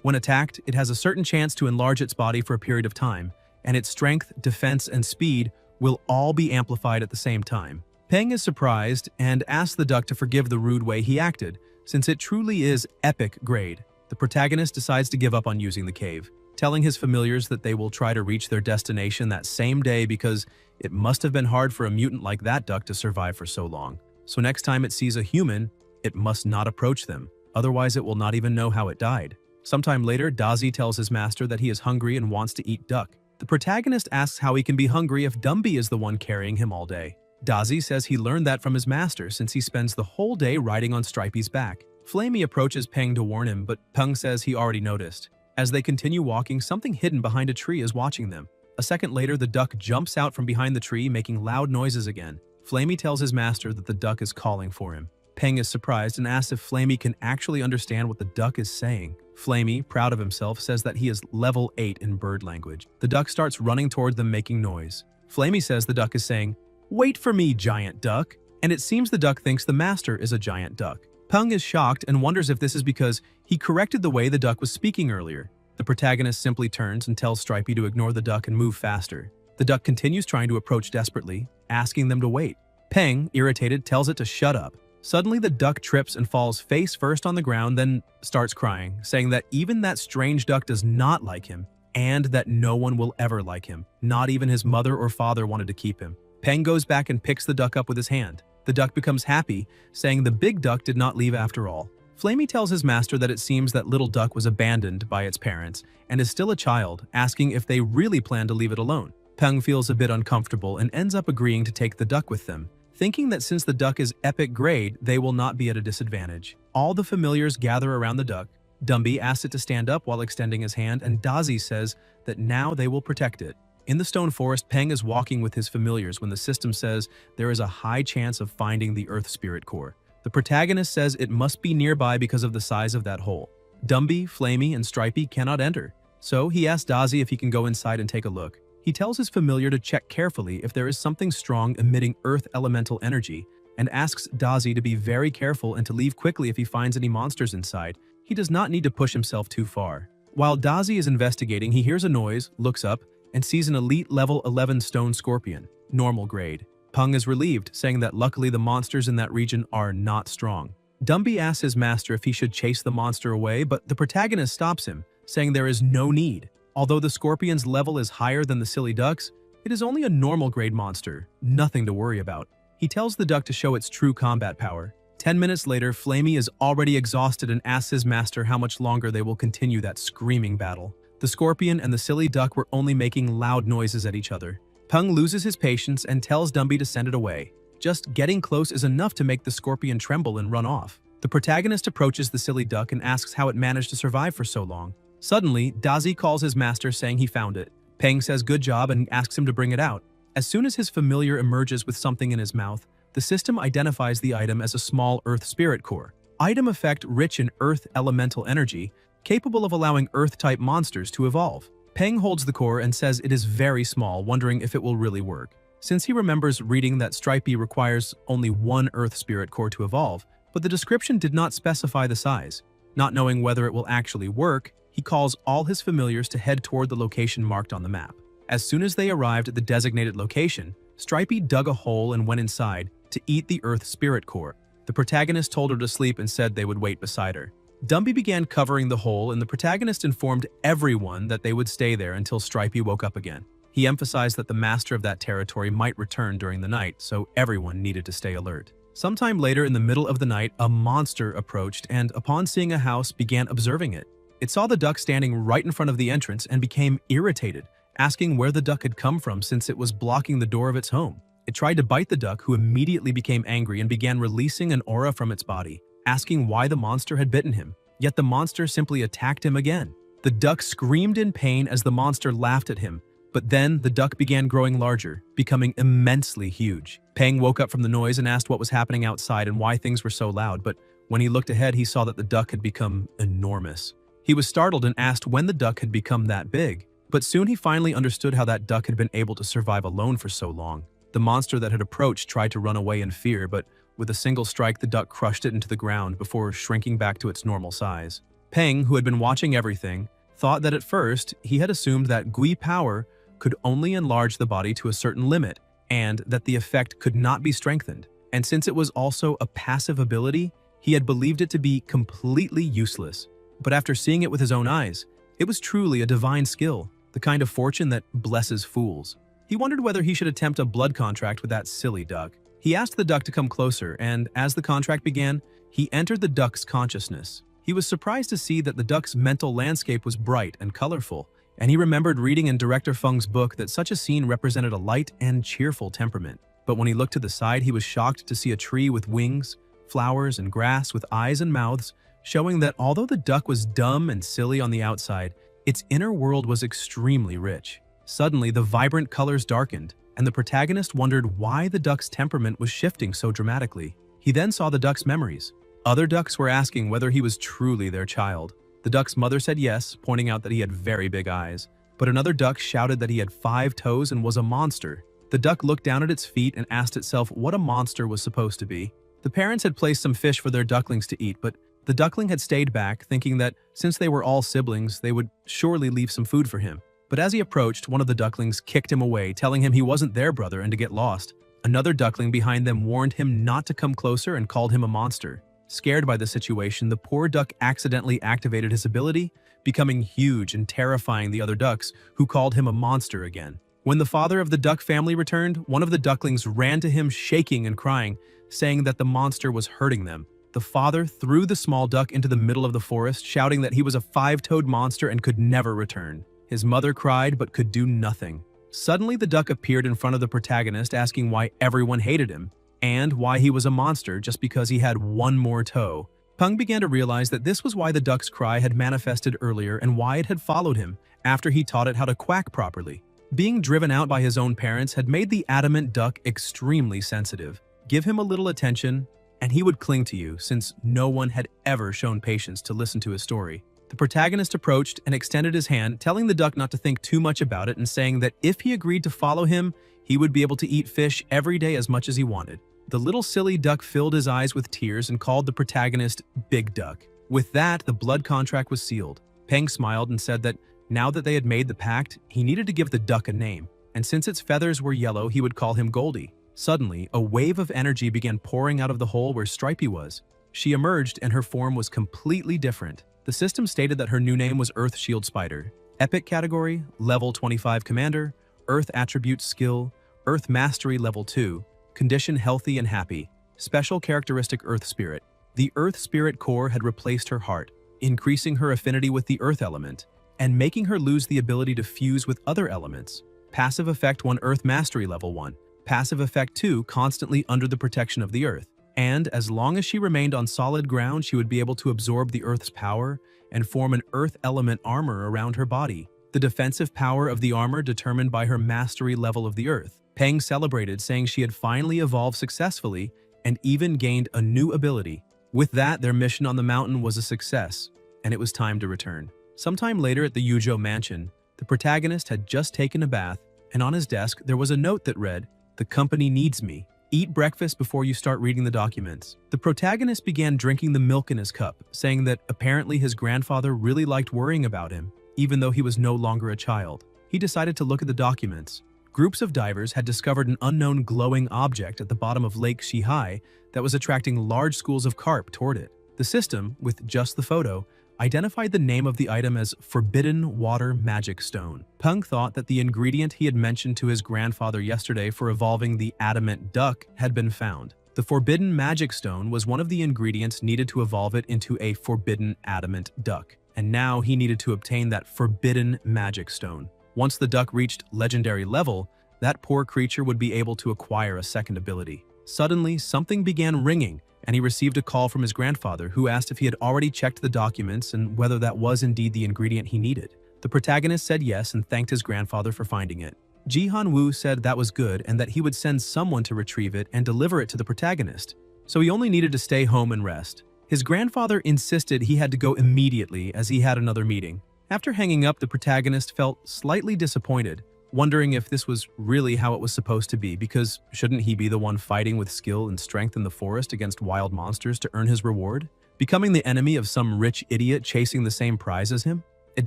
When attacked, it has a certain chance to enlarge its body for a period of time, and its strength, defense, and speed will all be amplified at the same time. Peng is surprised and asks the duck to forgive the rude way he acted, since it truly is epic grade. The protagonist decides to give up on using the cave, telling his familiars that they will try to reach their destination that same day because it must have been hard for a mutant like that duck to survive for so long. So next time it sees a human, it must not approach them, otherwise it will not even know how it died. Sometime later, Dazi tells his master that he is hungry and wants to eat duck. The protagonist asks how he can be hungry if Dumby is the one carrying him all day. Dazi says he learned that from his master since he spends the whole day riding on Stripey's back. Flamey approaches Peng to warn him, but Peng says he already noticed. As they continue walking, something hidden behind a tree is watching them. A second later, the duck jumps out from behind the tree, making loud noises again. Flamey tells his master that the duck is calling for him. Peng is surprised and asks if Flamey can actually understand what the duck is saying. Flamey, proud of himself, says that he is level 8 in bird language. The duck starts running toward them, making noise. Flamey says the duck is saying, "Wait for me, giant duck," and it seems the duck thinks the master is a giant duck. Peng is shocked and wonders if this is because he corrected the way the duck was speaking earlier. The protagonist simply turns and tells Stripey to ignore the duck and move faster. The duck continues trying to approach desperately, asking them to wait. Peng, irritated, tells it to shut up. Suddenly, the duck trips and falls face first on the ground, then starts crying, saying that even that strange duck does not like him, and that no one will ever like him. Not even his mother or father wanted to keep him. Peng goes back and picks the duck up with his hand. The duck becomes happy, saying the big duck did not leave after all. Flamey tells his master that it seems that little duck was abandoned by its parents and is still a child, asking if they really plan to leave it alone. Peng feels a bit uncomfortable and ends up agreeing to take the duck with them, thinking that since the duck is epic grade, they will not be at a disadvantage. All the familiars gather around the duck. Dumby asks it to stand up while extending his hand, and Dazi says that now they will protect it. In the stone forest, Peng is walking with his familiars when the system says there is a high chance of finding the Earth Spirit Core. The protagonist says it must be nearby because of the size of that hole. Dumby, Flamey, and Stripey cannot enter, so he asks Dazi if he can go inside and take a look. He tells his familiar to check carefully if there is something strong emitting Earth elemental energy, and asks Dazi to be very careful and to leave quickly if he finds any monsters inside. He does not need to push himself too far. While Dazi is investigating, he hears a noise, looks up, and sees an elite level 11 stone scorpion, normal grade. Peng is relieved, saying that luckily the monsters in that region are not strong. Dumby asks his master if he should chase the monster away, but the protagonist stops him, saying there is no need. Although the scorpion's level is higher than the silly duck's, it is only a normal grade monster, nothing to worry about. He tells the duck to show its true combat power. 10 minutes later, Flamey is already exhausted and asks his master how much longer they will continue that screaming battle. The scorpion and the silly duck were only making loud noises at each other. Peng loses his patience and tells Dumby to send it away. Just getting close is enough to make the scorpion tremble and run off. The protagonist approaches the silly duck and asks how it managed to survive for so long. Suddenly, Dazi calls his master saying he found it. Peng says good job and asks him to bring it out. As soon as his familiar emerges with something in his mouth, the system identifies the item as a small Earth Spirit Core. Item effect rich in Earth elemental energy, capable of allowing Earth-type monsters to evolve. Peng holds the core and says it is very small, wondering if it will really work. Since he remembers reading that Stripey requires only one Earth Spirit Core to evolve, but the description did not specify the size. Not knowing whether it will actually work, he calls all his familiars to head toward the location marked on the map. As soon as they arrived at the designated location, Stripey dug a hole and went inside to eat the Earth Spirit Core. The protagonist told her to sleep and said they would wait beside her. Dumby began covering the hole, and the protagonist informed everyone that they would stay there until Stripey woke up again. He emphasized that the master of that territory might return during the night, so everyone needed to stay alert. Sometime later in the middle of the night, a monster approached and, upon seeing a house, began observing it. It saw the duck standing right in front of the entrance and became irritated, asking where the duck had come from since it was blocking the door of its home. It tried to bite the duck, who immediately became angry and began releasing an aura from its body, asking why the monster had bitten him. Yet the monster simply attacked him again. The duck screamed in pain as the monster laughed at him, but then the duck began growing larger, becoming immensely huge. Peng woke up from the noise and asked what was happening outside and why things were so loud, but when he looked ahead, he saw that the duck had become enormous. He was startled and asked when the duck had become that big, but soon he finally understood how that duck had been able to survive alone for so long. The monster that had approached tried to run away in fear, but with a single strike, the duck crushed it into the ground before shrinking back to its normal size. Peng, who had been watching everything, thought that at first he had assumed that Gui power could only enlarge the body to a certain limit, and that the effect could not be strengthened. And since it was also a passive ability, he had believed it to be completely useless. But after seeing it with his own eyes, it was truly a divine skill, the kind of fortune that blesses fools. He wondered whether he should attempt a blood contract with that silly duck. He asked the duck to come closer, and as the contract began, he entered the duck's consciousness. He was surprised to see that the duck's mental landscape was bright and colorful, and he remembered reading in Director Feng's book that such a scene represented a light and cheerful temperament. But when he looked to the side, he was shocked to see a tree with wings, flowers, and grass with eyes and mouths, showing that although the duck was dumb and silly on the outside, its inner world was extremely rich. Suddenly, the vibrant colors darkened, and the protagonist wondered why the duck's temperament was shifting so dramatically. He then saw the duck's memories. Other ducks were asking whether he was truly their child. The duck's mother said yes, pointing out that he had very big eyes. But another duck shouted that he had 5 toes and was a monster. The duck looked down at its feet and asked itself what a monster was supposed to be. The parents had placed some fish for their ducklings to eat, but the duckling had stayed back, thinking that since they were all siblings, they would surely leave some food for him. But as he approached, one of the ducklings kicked him away, telling him he wasn't their brother and to get lost. Another duckling behind them warned him not to come closer and called him a monster. Scared by the situation, the poor duck accidentally activated his ability, becoming huge and terrifying the other ducks, who called him a monster again. When the father of the duck family returned, one of the ducklings ran to him shaking and crying, saying that the monster was hurting them. The father threw the small duck into the middle of the forest, shouting that he was a 5-toed monster and could never return. His mother cried but could do nothing. Suddenly, the duck appeared in front of the protagonist, asking why everyone hated him, and why he was a monster just because he had 1 more toe. Peng began to realize that this was why the duck's cry had manifested earlier and why it had followed him after he taught it how to quack properly. Being driven out by his own parents had made the adamant duck extremely sensitive. Give him a little attention, and he would cling to you, since no one had ever shown patience to listen to his story. The protagonist approached and extended his hand, telling the duck not to think too much about it and saying that if he agreed to follow him, he would be able to eat fish every day as much as he wanted. The little silly duck filled his eyes with tears and called the protagonist Big Duck. With that, the blood contract was sealed. Peng smiled and said that now that they had made the pact, he needed to give the duck a name, and since its feathers were yellow, he would call him Goldie. Suddenly, a wave of energy began pouring out of the hole where Stripey was. She emerged and her form was completely different. The system stated that her new name was Earth Shield Spider. Epic category, Level 25 Commander, Earth Attribute Skill, Earth Mastery Level 2, Condition Healthy and Happy, Special Characteristic Earth Spirit. The Earth Spirit core had replaced her heart, increasing her affinity with the Earth element, and making her lose the ability to fuse with other elements. Passive Effect 1 Earth Mastery Level 1. Passive Effect 2 Constantly under the protection of the Earth. And as long as she remained on solid ground, she would be able to absorb the Earth's power and form an Earth element armor around her body. The defensive power of the armor determined by her mastery level of the Earth. Peng celebrated, saying she had finally evolved successfully and even gained a new ability. With that, their mission on the mountain was a success, and it was time to return. Sometime later at the Yuzhou mansion, the protagonist had just taken a bath, and on his desk there was a note that read, "The company needs me. Eat breakfast before you start reading the documents." The protagonist began drinking the milk in his cup, saying that apparently his grandfather really liked worrying about him, even though he was no longer a child. He decided to look at the documents. Groups of divers had discovered an unknown glowing object at the bottom of Lake Shihai that was attracting large schools of carp toward it. The system, with just the photo, identified the name of the item as Forbidden Water Magic Stone. Peng thought that the ingredient he had mentioned to his grandfather yesterday for evolving the adamant duck had been found. The Forbidden Magic Stone was one of the ingredients needed to evolve it into a Forbidden Adamant Duck, and now he needed to obtain that Forbidden Magic Stone. Once the duck reached legendary level, that poor creature would be able to acquire a second ability. Suddenly, something began ringing, and he received a call from his grandfather, who asked if he had already checked the documents and whether that was indeed the ingredient he needed. The protagonist said yes and thanked his grandfather for finding it. Jihan Wu said that was good and that he would send someone to retrieve it and deliver it to the protagonist, so he only needed to stay home and rest. His grandfather insisted he had to go immediately as he had another meeting. After hanging up, the protagonist felt slightly disappointed, wondering if this was really how it was supposed to be, because shouldn't he be the one fighting with skill and strength in the forest against wild monsters to earn his reward? Becoming the enemy of some rich idiot chasing the same prize as him? It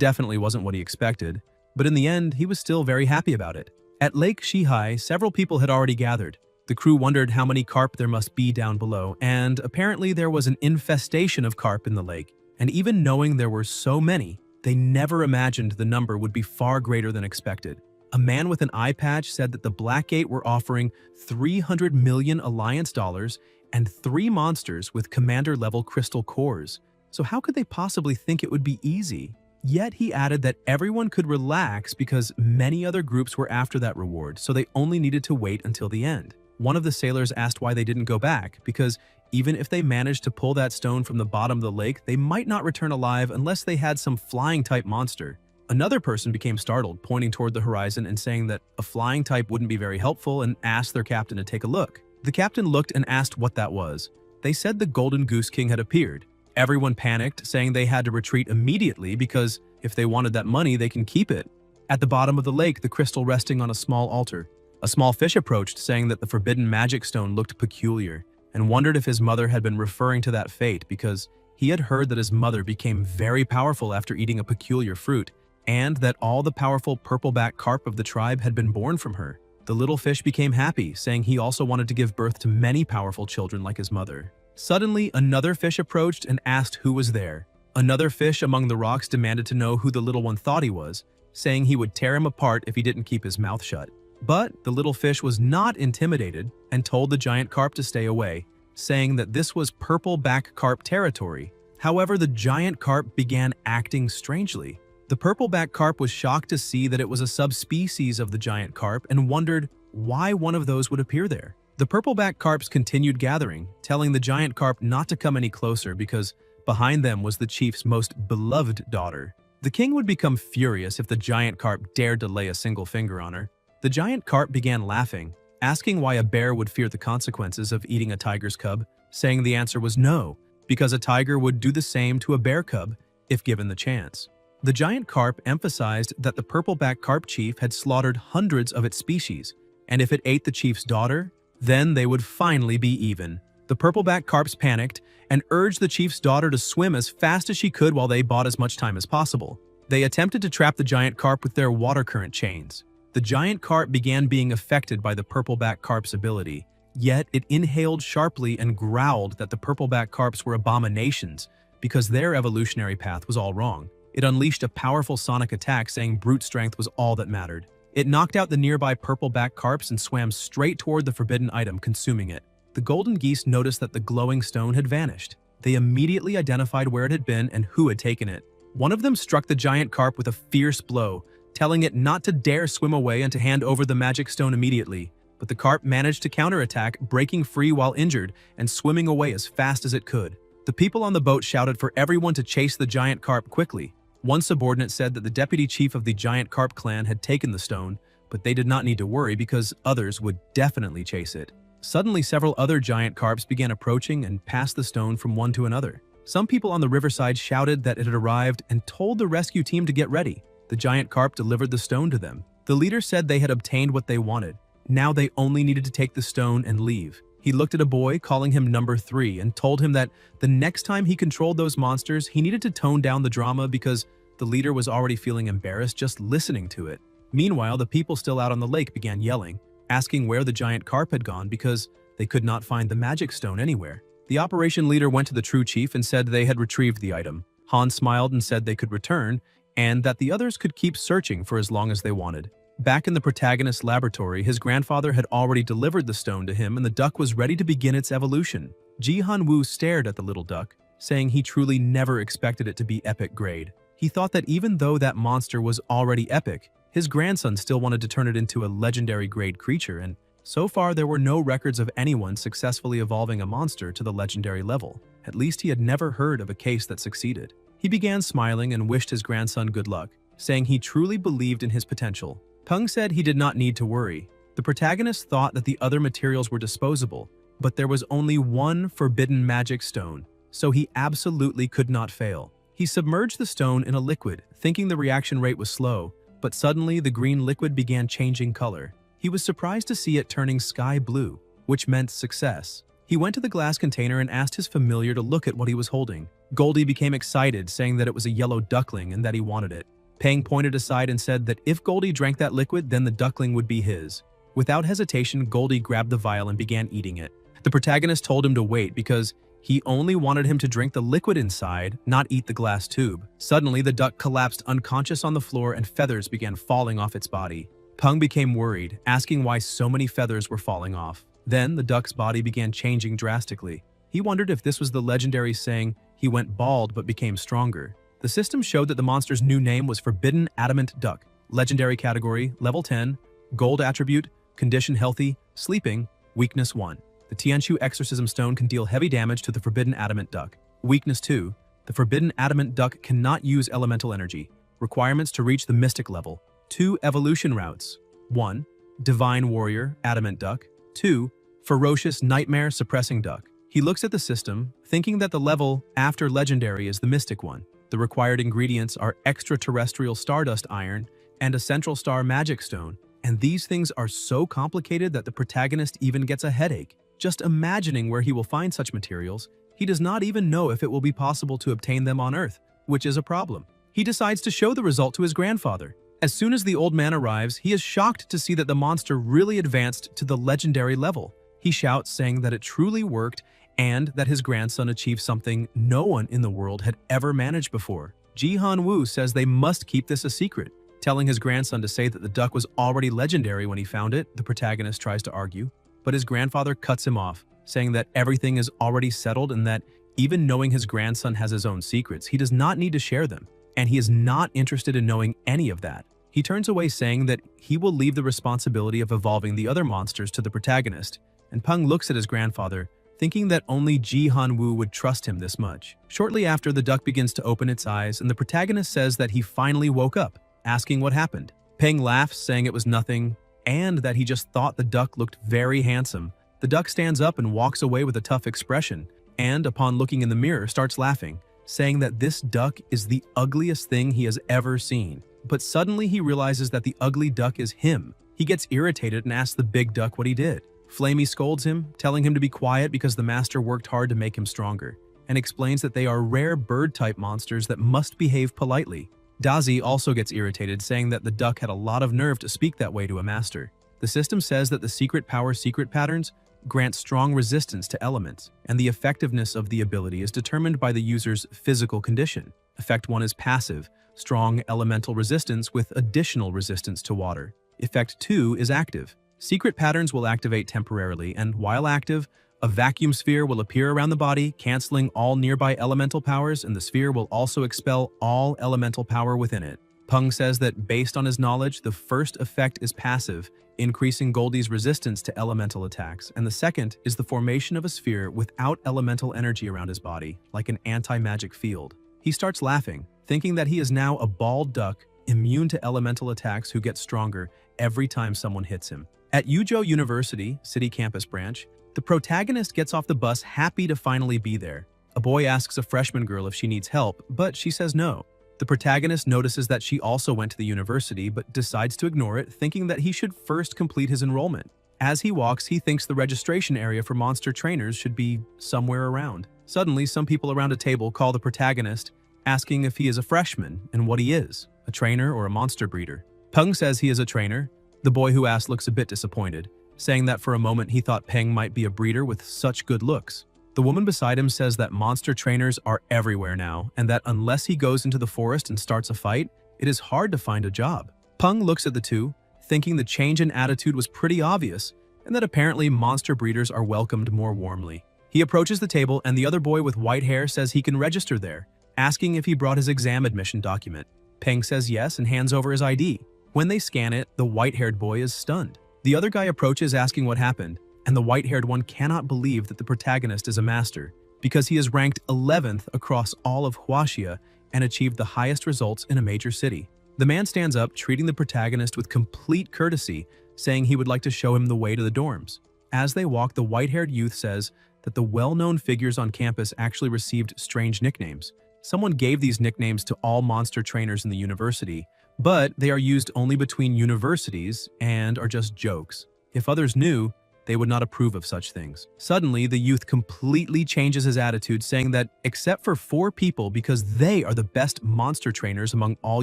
definitely wasn't what he expected, but in the end, he was still very happy about it. At Lake Shihai, several people had already gathered. The crew wondered how many carp there must be down below, and apparently there was an infestation of carp in the lake. And even knowing there were so many, they never imagined the number would be far greater than expected. A man with an eye patch said that the Blackgate were offering 300 million Alliance dollars and 3 monsters with commander-level crystal cores. So how could they possibly think it would be easy? Yet he added that everyone could relax because many other groups were after that reward, so they only needed to wait until the end. One of the sailors asked why they didn't go back, because even if they managed to pull that stone from the bottom of the lake, they might not return alive unless they had some flying-type monster. Another person became startled, pointing toward the horizon and saying that a flying type wouldn't be very helpful, and asked their captain to take a look. The captain looked and asked what that was. They said the Golden Goose King had appeared. Everyone panicked, saying they had to retreat immediately because if they wanted that money, they can keep it. At the bottom of the lake, the crystal resting on a small altar, a small fish approached, saying that the forbidden magic stone looked peculiar, and wondered if his mother had been referring to that fate because he had heard that his mother became very powerful after eating a peculiar fruit, and that all the powerful purple-back carp of the tribe had been born from her. The little fish became happy, saying he also wanted to give birth to many powerful children like his mother. Suddenly, another fish approached and asked who was there. Another fish among the rocks demanded to know who the little one thought he was, saying he would tear him apart if he didn't keep his mouth shut. But the little fish was not intimidated and told the giant carp to stay away, saying that this was purple-back carp territory. However, the giant carp began acting strangely. The purple-back carp was shocked to see that it was a subspecies of the giant carp and wondered why one of those would appear there. The purple-back carps continued gathering, telling the giant carp not to come any closer because behind them was the chief's most beloved daughter. The king would become furious if the giant carp dared to lay a single finger on her. The giant carp began laughing, asking why a bear would fear the consequences of eating a tiger's cub, saying the answer was no, because a tiger would do the same to a bear cub if given the chance. The giant carp emphasized that the purple-back carp chief had slaughtered hundreds of its species, and if it ate the chief's daughter, then they would finally be even. The purple-back carps panicked and urged the chief's daughter to swim as fast as she could while they bought as much time as possible. They attempted to trap the giant carp with their water current chains. The giant carp began being affected by the purple-back carp's ability, yet it inhaled sharply and growled that the purple-back carps were abominations because their evolutionary path was all wrong. It unleashed a powerful sonic attack, saying brute strength was all that mattered. It knocked out the nearby purple-back carps and swam straight toward the forbidden item, consuming it. The golden geese noticed that the glowing stone had vanished. They immediately identified where it had been and who had taken it. One of them struck the giant carp with a fierce blow, telling it not to dare swim away and to hand over the magic stone immediately. But the carp managed to counterattack, breaking free while injured and swimming away as fast as it could. The people on the boat shouted for everyone to chase the giant carp quickly. One subordinate said that the deputy chief of the giant carp clan had taken the stone, but they did not need to worry because others would definitely chase it. Suddenly, several other giant carps began approaching and passed the stone from one to another. Some people on the riverside shouted that it had arrived and told the rescue team to get ready. The giant carp delivered the stone to them. The leader said they had obtained what they wanted. Now they only needed to take the stone and leave. He looked at a boy, calling him number 3, and told him that the next time he controlled those monsters, he needed to tone down the drama because the leader was already feeling embarrassed just listening to it. Meanwhile, the people still out on the lake began yelling, asking where the giant carp had gone because they could not find the magic stone anywhere. The operation leader went to the true chief and said they had retrieved the item. Han smiled and said they could return, and that the others could keep searching for as long as they wanted. Back in the protagonist's laboratory, his grandfather had already delivered the stone to him and the duck was ready to begin its evolution. Ji Han-woo stared at the little duck, saying he truly never expected it to be epic grade. He thought that even though that monster was already epic, his grandson still wanted to turn it into a legendary grade creature, and so far there were no records of anyone successfully evolving a monster to the legendary level. At least he had never heard of a case that succeeded. He began smiling and wished his grandson good luck, saying he truly believed in his potential. Peng said he did not need to worry. The protagonist thought that the other materials were disposable, but there was only one forbidden magic stone, so he absolutely could not fail. He submerged the stone in a liquid, thinking the reaction rate was slow, but suddenly the green liquid began changing color. He was surprised to see it turning sky blue, which meant success. He went to the glass container and asked his familiar to look at what he was holding. Goldie became excited, saying that it was a yellow duckling and that he wanted it. Peng pointed aside and said that if Goldie drank that liquid, then the duckling would be his. Without hesitation, Goldie grabbed the vial and began eating it. The protagonist told him to wait because he only wanted him to drink the liquid inside, not eat the glass tube. Suddenly, the duck collapsed unconscious on the floor and feathers began falling off its body. Peng became worried, asking why so many feathers were falling off. Then, the duck's body began changing drastically. He wondered if this was the legendary saying, "He went bald but became stronger." The system showed that the monster's new name was Forbidden Adamant Duck. Legendary category, level 10, gold attribute, condition healthy, sleeping, Weakness 1. The Tianshu Exorcism Stone can deal heavy damage to the Forbidden Adamant Duck. Weakness 2. The Forbidden Adamant Duck cannot use elemental energy. Requirements to reach the Mystic level. 2 evolution routes. 1. Divine Warrior, Adamant Duck. 2. Ferocious Nightmare Suppressing Duck. He looks at the system, thinking that the level after Legendary is the Mystic one. The required ingredients are extraterrestrial Stardust Iron and a Central Star Magic Stone, and these things are so complicated that the protagonist even gets a headache. Just imagining where he will find such materials, he does not even know if it will be possible to obtain them on Earth, which is a problem. He decides to show the result to his grandfather. As soon as the old man arrives, he is shocked to see that the monster really advanced to the legendary level. He shouts, saying that it truly worked and that his grandson achieved something no one in the world had ever managed before. Ji-Han Woo says they must keep this a secret. Telling his grandson to say that the duck was already legendary when he found it, the protagonist tries to argue, but his grandfather cuts him off, saying that everything is already settled and that even knowing his grandson has his own secrets, he does not need to share them, and he is not interested in knowing any of that. He turns away, saying that he will leave the responsibility of evolving the other monsters to the protagonist, and Peng looks at his grandfather, thinking that only Ji-Han Woo would trust him this much. Shortly after, the duck begins to open its eyes, and the protagonist says that he finally woke up, asking what happened. Peng laughs, saying it was nothing, and that he just thought the duck looked very handsome. The duck stands up and walks away with a tough expression, and upon looking in the mirror, starts laughing, saying that this duck is the ugliest thing he has ever seen. But suddenly he realizes that the ugly duck is him. He gets irritated and asks the big duck what he did. Flamey scolds him, telling him to be quiet because the master worked hard to make him stronger, and explains that they are rare bird-type monsters that must behave politely. Dazi also gets irritated, saying that the duck had a lot of nerve to speak that way to a master. The system says that the secret power secret patterns grant strong resistance to elements, and the effectiveness of the ability is determined by the user's physical condition. Effect 1 is passive, strong elemental resistance with additional resistance to water. Effect 2 is active. Secret patterns will activate temporarily, and while active, a vacuum sphere will appear around the body, canceling all nearby elemental powers, and the sphere will also expel all elemental power within it. Peng says that based on his knowledge, the first effect is passive, increasing Goldie's resistance to elemental attacks, and the second is the formation of a sphere without elemental energy around his body, like an anti-magic field. He starts laughing, thinking that he is now a bald duck, immune to elemental attacks who get stronger every time someone hits him. At Yuzhou University, City Campus Branch, the protagonist gets off the bus happy to finally be there. A boy asks a freshman girl if she needs help, but she says no. The protagonist notices that she also went to the university but decides to ignore it, thinking that he should first complete his enrollment. As he walks, he thinks the registration area for monster trainers should be somewhere around. Suddenly, some people around a table call the protagonist, asking if he is a freshman and what he is, a trainer or a monster breeder. Peng says he is a trainer. The boy who asked looks a bit disappointed, saying that for a moment he thought Peng might be a breeder with such good looks. The woman beside him says that monster trainers are everywhere now, and that unless he goes into the forest and starts a fight, it is hard to find a job. Peng looks at the two, thinking the change in attitude was pretty obvious, and that apparently monster breeders are welcomed more warmly. He approaches the table, and the other boy with white hair says he can register there, asking if he brought his exam admission document. Peng says yes and hands over his ID. When they scan it, the white-haired boy is stunned. The other guy approaches asking what happened, and the white-haired one cannot believe that the protagonist is a master, because he is ranked 11th across all of Huaxia and achieved the highest results in a major city. The man stands up, treating the protagonist with complete courtesy, saying he would like to show him the way to the dorms. As they walk, the white-haired youth says that the well-known figures on campus actually received strange nicknames. Someone gave these nicknames to all monster trainers in the university, but they are used only between universities and are just jokes. If others knew, they would not approve of such things. Suddenly, the youth completely changes his attitude, saying that except for 4 people, because they are the best monster trainers among all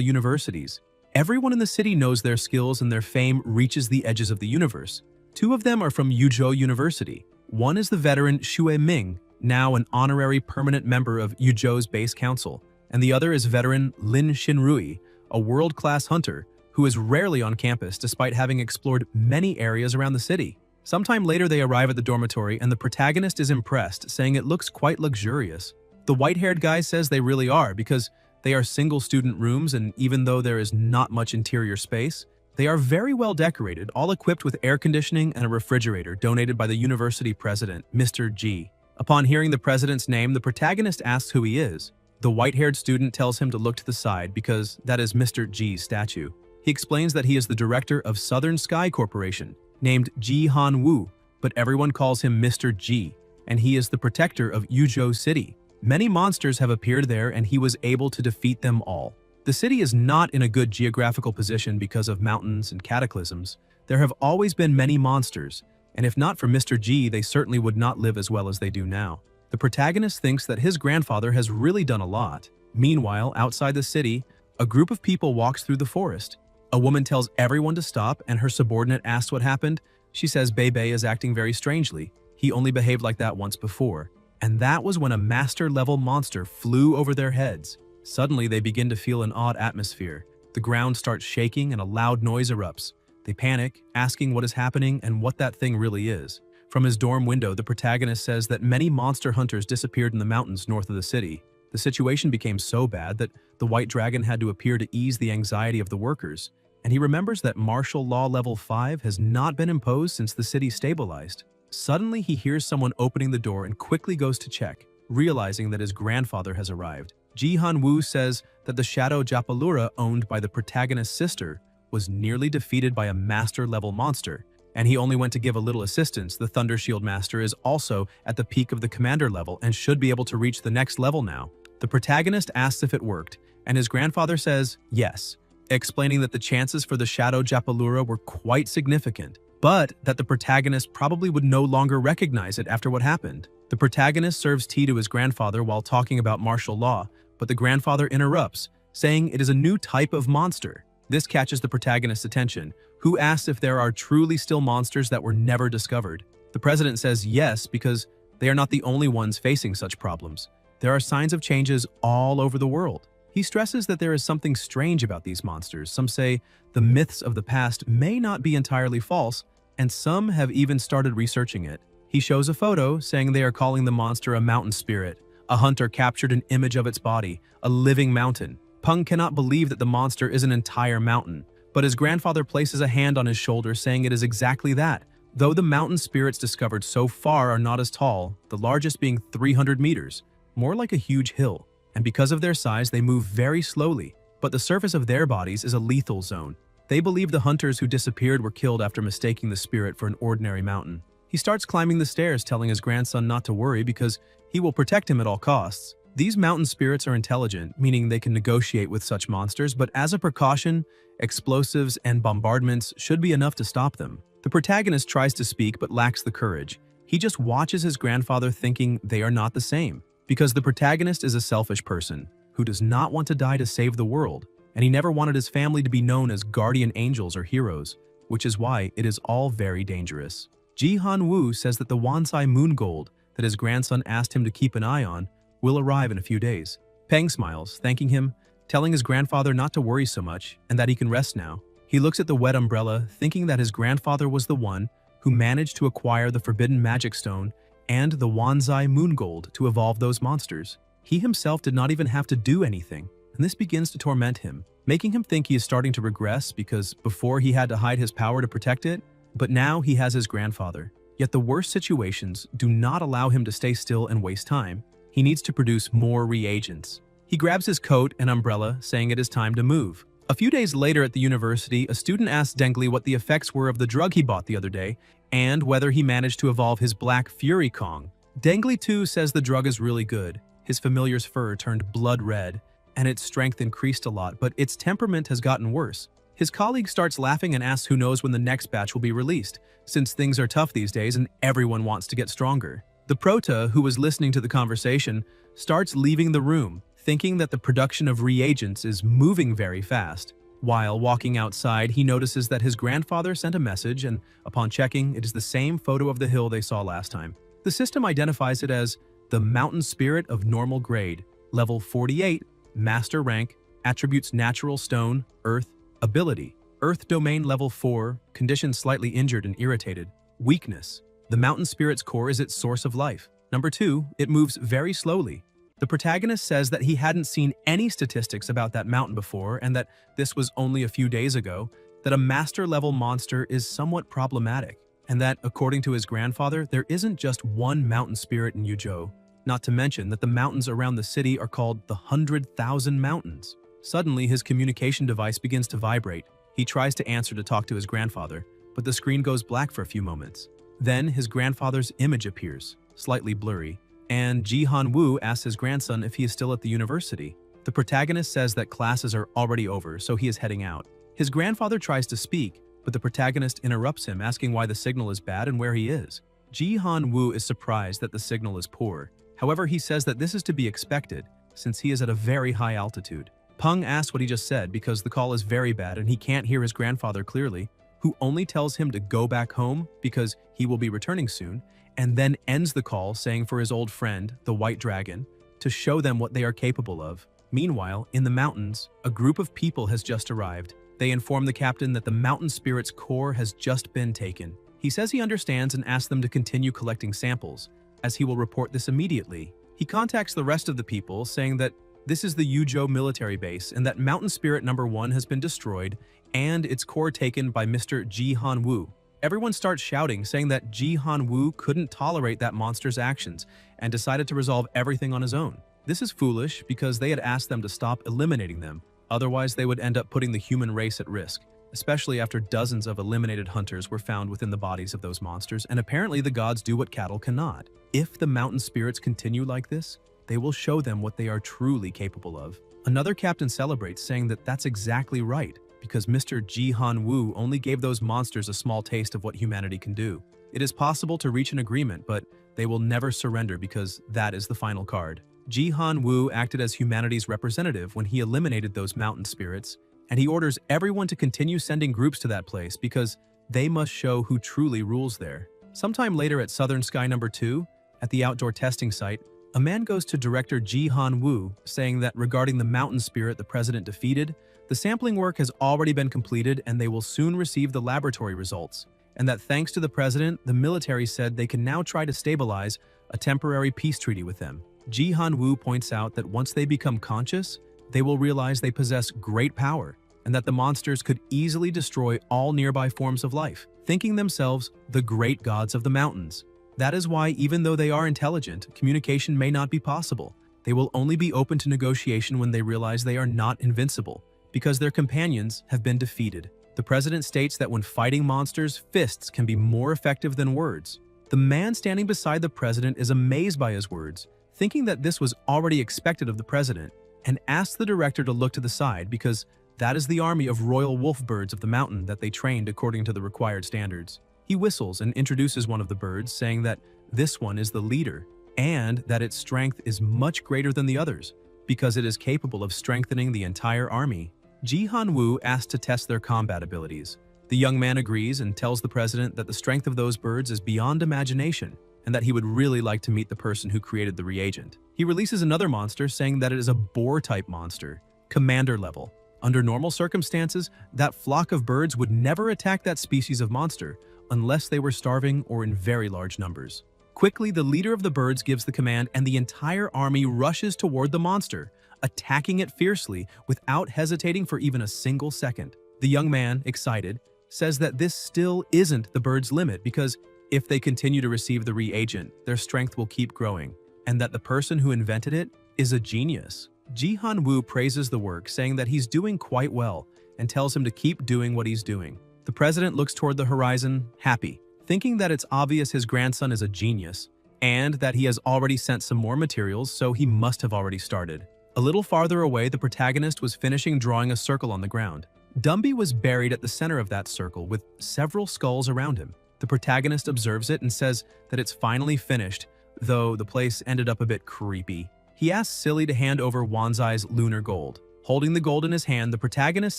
universities. Everyone in the city knows their skills and their fame reaches the edges of the universe. 2 of them are from Yuzhou University. One is the veteran Xue Ming, now an honorary permanent member of Yuzhou's base council, and the other is veteran Lin Xinrui, a world-class hunter who is rarely on campus despite having explored many areas around the city. Sometime later, they arrive at the dormitory, and the protagonist is impressed, saying it looks quite luxurious. The white-haired guy says they really are, because they are single-student rooms, and even though there is not much interior space, They are very well decorated, all equipped with air conditioning and a refrigerator donated by the university president, Mr. G. Upon hearing the president's name, the protagonist asks who he is. The white-haired student tells him to look to the side because that is Mr. G's statue. He explains that he is the director of Southern Sky Corporation, named Ji Han-woo, but everyone calls him Mr. G, and he is the protector of Yuzhou City. Many monsters have appeared there and he was able to defeat them all. The city is not in a good geographical position because of mountains and cataclysms. There have always been many monsters, and if not for Mr. G, they certainly would not live as well as they do now. The protagonist thinks that his grandfather has really done a lot. Meanwhile, outside the city, a group of people walks through the forest. A woman tells everyone to stop, and her subordinate asks what happened. She says Bebe is acting very strangely. He only behaved like that once before. And that was when a master-level monster flew over their heads. Suddenly, they begin to feel an odd atmosphere. The ground starts shaking and a loud noise erupts. They panic, asking what is happening and what that thing really is. From his dorm window, the protagonist says that many monster hunters disappeared in the mountains north of the city. The situation became so bad that the White Dragon had to appear to ease the anxiety of the workers. And he remembers that martial law level 5 has not been imposed since the city stabilized. Suddenly, he hears someone opening the door and quickly goes to check, realizing that his grandfather has arrived. Ji Han-woo says that the Shadow Japalura owned by the protagonist's sister was nearly defeated by a master-level monster, and he only went to give a little assistance. The Thunder Shield Master is also at the peak of the commander level and should be able to reach the next level now. The protagonist asks if it worked, and his grandfather says yes, explaining that the chances for the Shadow Japalura were quite significant, but that the protagonist probably would no longer recognize it after what happened. The protagonist serves tea to his grandfather while talking about martial law, but the grandfather interrupts, saying it is a new type of monster. This catches the protagonist's attention, who asks if there are truly still monsters that were never discovered. The president says yes because they are not the only ones facing such problems. There are signs of changes all over the world. He stresses that there is something strange about these monsters. Some say the myths of the past may not be entirely false, and some have even started researching it. He shows a photo saying they are calling the monster a mountain spirit. A hunter captured an image of its body, a living mountain. Peng cannot believe that the monster is an entire mountain, but his grandfather places a hand on his shoulder saying it is exactly that. Though the mountain spirits discovered so far are not as tall, the largest being 300 meters, more like a huge hill. And because of their size, they move very slowly, but the surface of their bodies is a lethal zone. They believe the hunters who disappeared were killed after mistaking the spirit for an ordinary mountain. He starts climbing the stairs, telling his grandson not to worry because he will protect him at all costs. These mountain spirits are intelligent, meaning they can negotiate with such monsters, but as a precaution, explosives and bombardments should be enough to stop them. The protagonist tries to speak but lacks the courage. He just watches his grandfather thinking they are not the same, because the protagonist is a selfish person who does not want to die to save the world, and he never wanted his family to be known as guardian angels or heroes, which is why it is all very dangerous. Ji Han-woo says that the Wansai moon gold that his grandson asked him to keep an eye on will arrive in a few days. Peng smiles, thanking him, telling his grandfather not to worry so much and that he can rest now. He looks at the wet umbrella, thinking that his grandfather was the one who managed to acquire the forbidden magic stone and the Wansai moon gold to evolve those monsters. He himself did not even have to do anything, and this begins to torment him, making him think he is starting to regress because before he had to hide his power to protect it, but now he has his grandfather. Yet the worst situations do not allow him to stay still and waste time. He needs to produce more reagents. He grabs his coat and umbrella, saying it is time to move. A few days later at the university, a student asks Dengli what the effects were of the drug he bought the other day, and whether he managed to evolve his Black Fury Kong. Dengli too says the drug is really good. His familiar's fur turned blood red, and its strength increased a lot, but its temperament has gotten worse. His colleague starts laughing and asks who knows when the next batch will be released, since things are tough these days and everyone wants to get stronger. The prota, who was listening to the conversation, starts leaving the room, thinking that the production of reagents is moving very fast. While walking outside, he notices that his grandfather sent a message, and upon checking, it is the same photo of the hill they saw last time. The system identifies it as the Mountain Spirit of Normal Grade, Level 48, Master Rank, Attributes Natural Stone, Earth, Ability, Earth Domain Level 4, Condition Slightly Injured and Irritated, Weakness. The Mountain Spirit's core is its source of life. Number 2, it moves very slowly. The protagonist says that he hadn't seen any statistics about that mountain before and that this was only a few days ago. that a master-level monster is somewhat problematic, and that, according to his grandfather, there isn't just one mountain spirit in Yuzhou, not to mention that the mountains around the city are called the 100,000 Mountains. Suddenly, his communication device begins to vibrate. He tries to answer to talk to his grandfather, but the screen goes black for a few moments. Then his grandfather's image appears, slightly blurry, and Ji Han-woo asks his grandson if he is still at the university. The protagonist says that classes are already over, so he is heading out. His grandfather tries to speak, but the protagonist interrupts him, asking why the signal is bad and where he is. Ji Han-woo is surprised that the signal is poor. However, he says that this is to be expected, since he is at a very high altitude. Peng asks what he just said because the call is very bad and he can't hear his grandfather clearly, who only tells him to go back home because he will be returning soon, and then ends the call saying for his old friend, the White Dragon, to show them what they are capable of. Meanwhile, in the mountains, a group of people has just arrived. They inform the captain that the mountain spirit's core has just been taken. He says he understands and asks them to continue collecting samples, as he will report this immediately. He contacts the rest of the people, saying that this is the Yuzhou military base and that Mountain Spirit number 1 has been destroyed and its core taken by Mr. Ji Han-woo. Everyone starts shouting, saying that Ji Han-woo couldn't tolerate that monster's actions and decided to resolve everything on his own. This is foolish because they had asked them to stop eliminating them, otherwise they would end up putting the human race at risk, especially after dozens of eliminated hunters were found within the bodies of those monsters, and apparently the gods do what cattle cannot. If the mountain spirits continue like this, they will show them what they are truly capable of. Another captain celebrates, saying that that's exactly right, because Mr. Ji Han-woo only gave those monsters a small taste of what humanity can do. It is possible to reach an agreement, but they will never surrender because that is the final card. Ji Han-woo acted as humanity's representative when he eliminated those mountain spirits, and he orders everyone to continue sending groups to that place because they must show who truly rules there. Sometime later at Southern Sky number 2, at the outdoor testing site, a man goes to director Ji Han-woo, saying that regarding the mountain spirit the president defeated, the sampling work has already been completed and they will soon receive the laboratory results, and that thanks to the president, the military said they can now try to stabilize a temporary peace treaty with them. Ji Han-woo points out that once they become conscious, they will realize they possess great power, and that the monsters could easily destroy all nearby forms of life, thinking themselves the great gods of the mountains. That is why, even though they are intelligent, communication may not be possible. They will only be open to negotiation when they realize they are not invincible, because their companions have been defeated. The president states that when fighting monsters, fists can be more effective than words. The man standing beside the president is amazed by his words, thinking that this was already expected of the president, and asks the director to look to the side because that is the army of royal wolf birds of the mountain that they trained according to the required standards. He whistles and introduces one of the birds, saying that this one is the leader and that its strength is much greater than the others because it is capable of strengthening the entire army. Ji Han-woo asks to test their combat abilities. The young man agrees and tells the president that the strength of those birds is beyond imagination and that he would really like to meet the person who created the reagent. He releases another monster, saying that it is a boar-type monster, commander level. Under normal circumstances, that flock of birds would never attack that species of monster unless they were starving or in very large numbers. Quickly, the leader of the birds gives the command and the entire army rushes toward the monster, attacking it fiercely without hesitating for even a single second. The young man, excited, says that this still isn't the bird's limit because if they continue to receive the reagent, their strength will keep growing, and that the person who invented it is a genius. Ji Han-woo praises the work, saying that he's doing quite well and tells him to keep doing what he's doing. The president looks toward the horizon, happy, thinking that it's obvious his grandson is a genius and that he has already sent some more materials, so he must have already started. A little farther away, the protagonist was finishing drawing a circle on the ground. Dumby was buried at the center of that circle with several skulls around him. The protagonist observes it and says that it's finally finished, though the place ended up a bit creepy. He asks Silly to hand over Wanzai's lunar gold. Holding the gold in his hand, the protagonist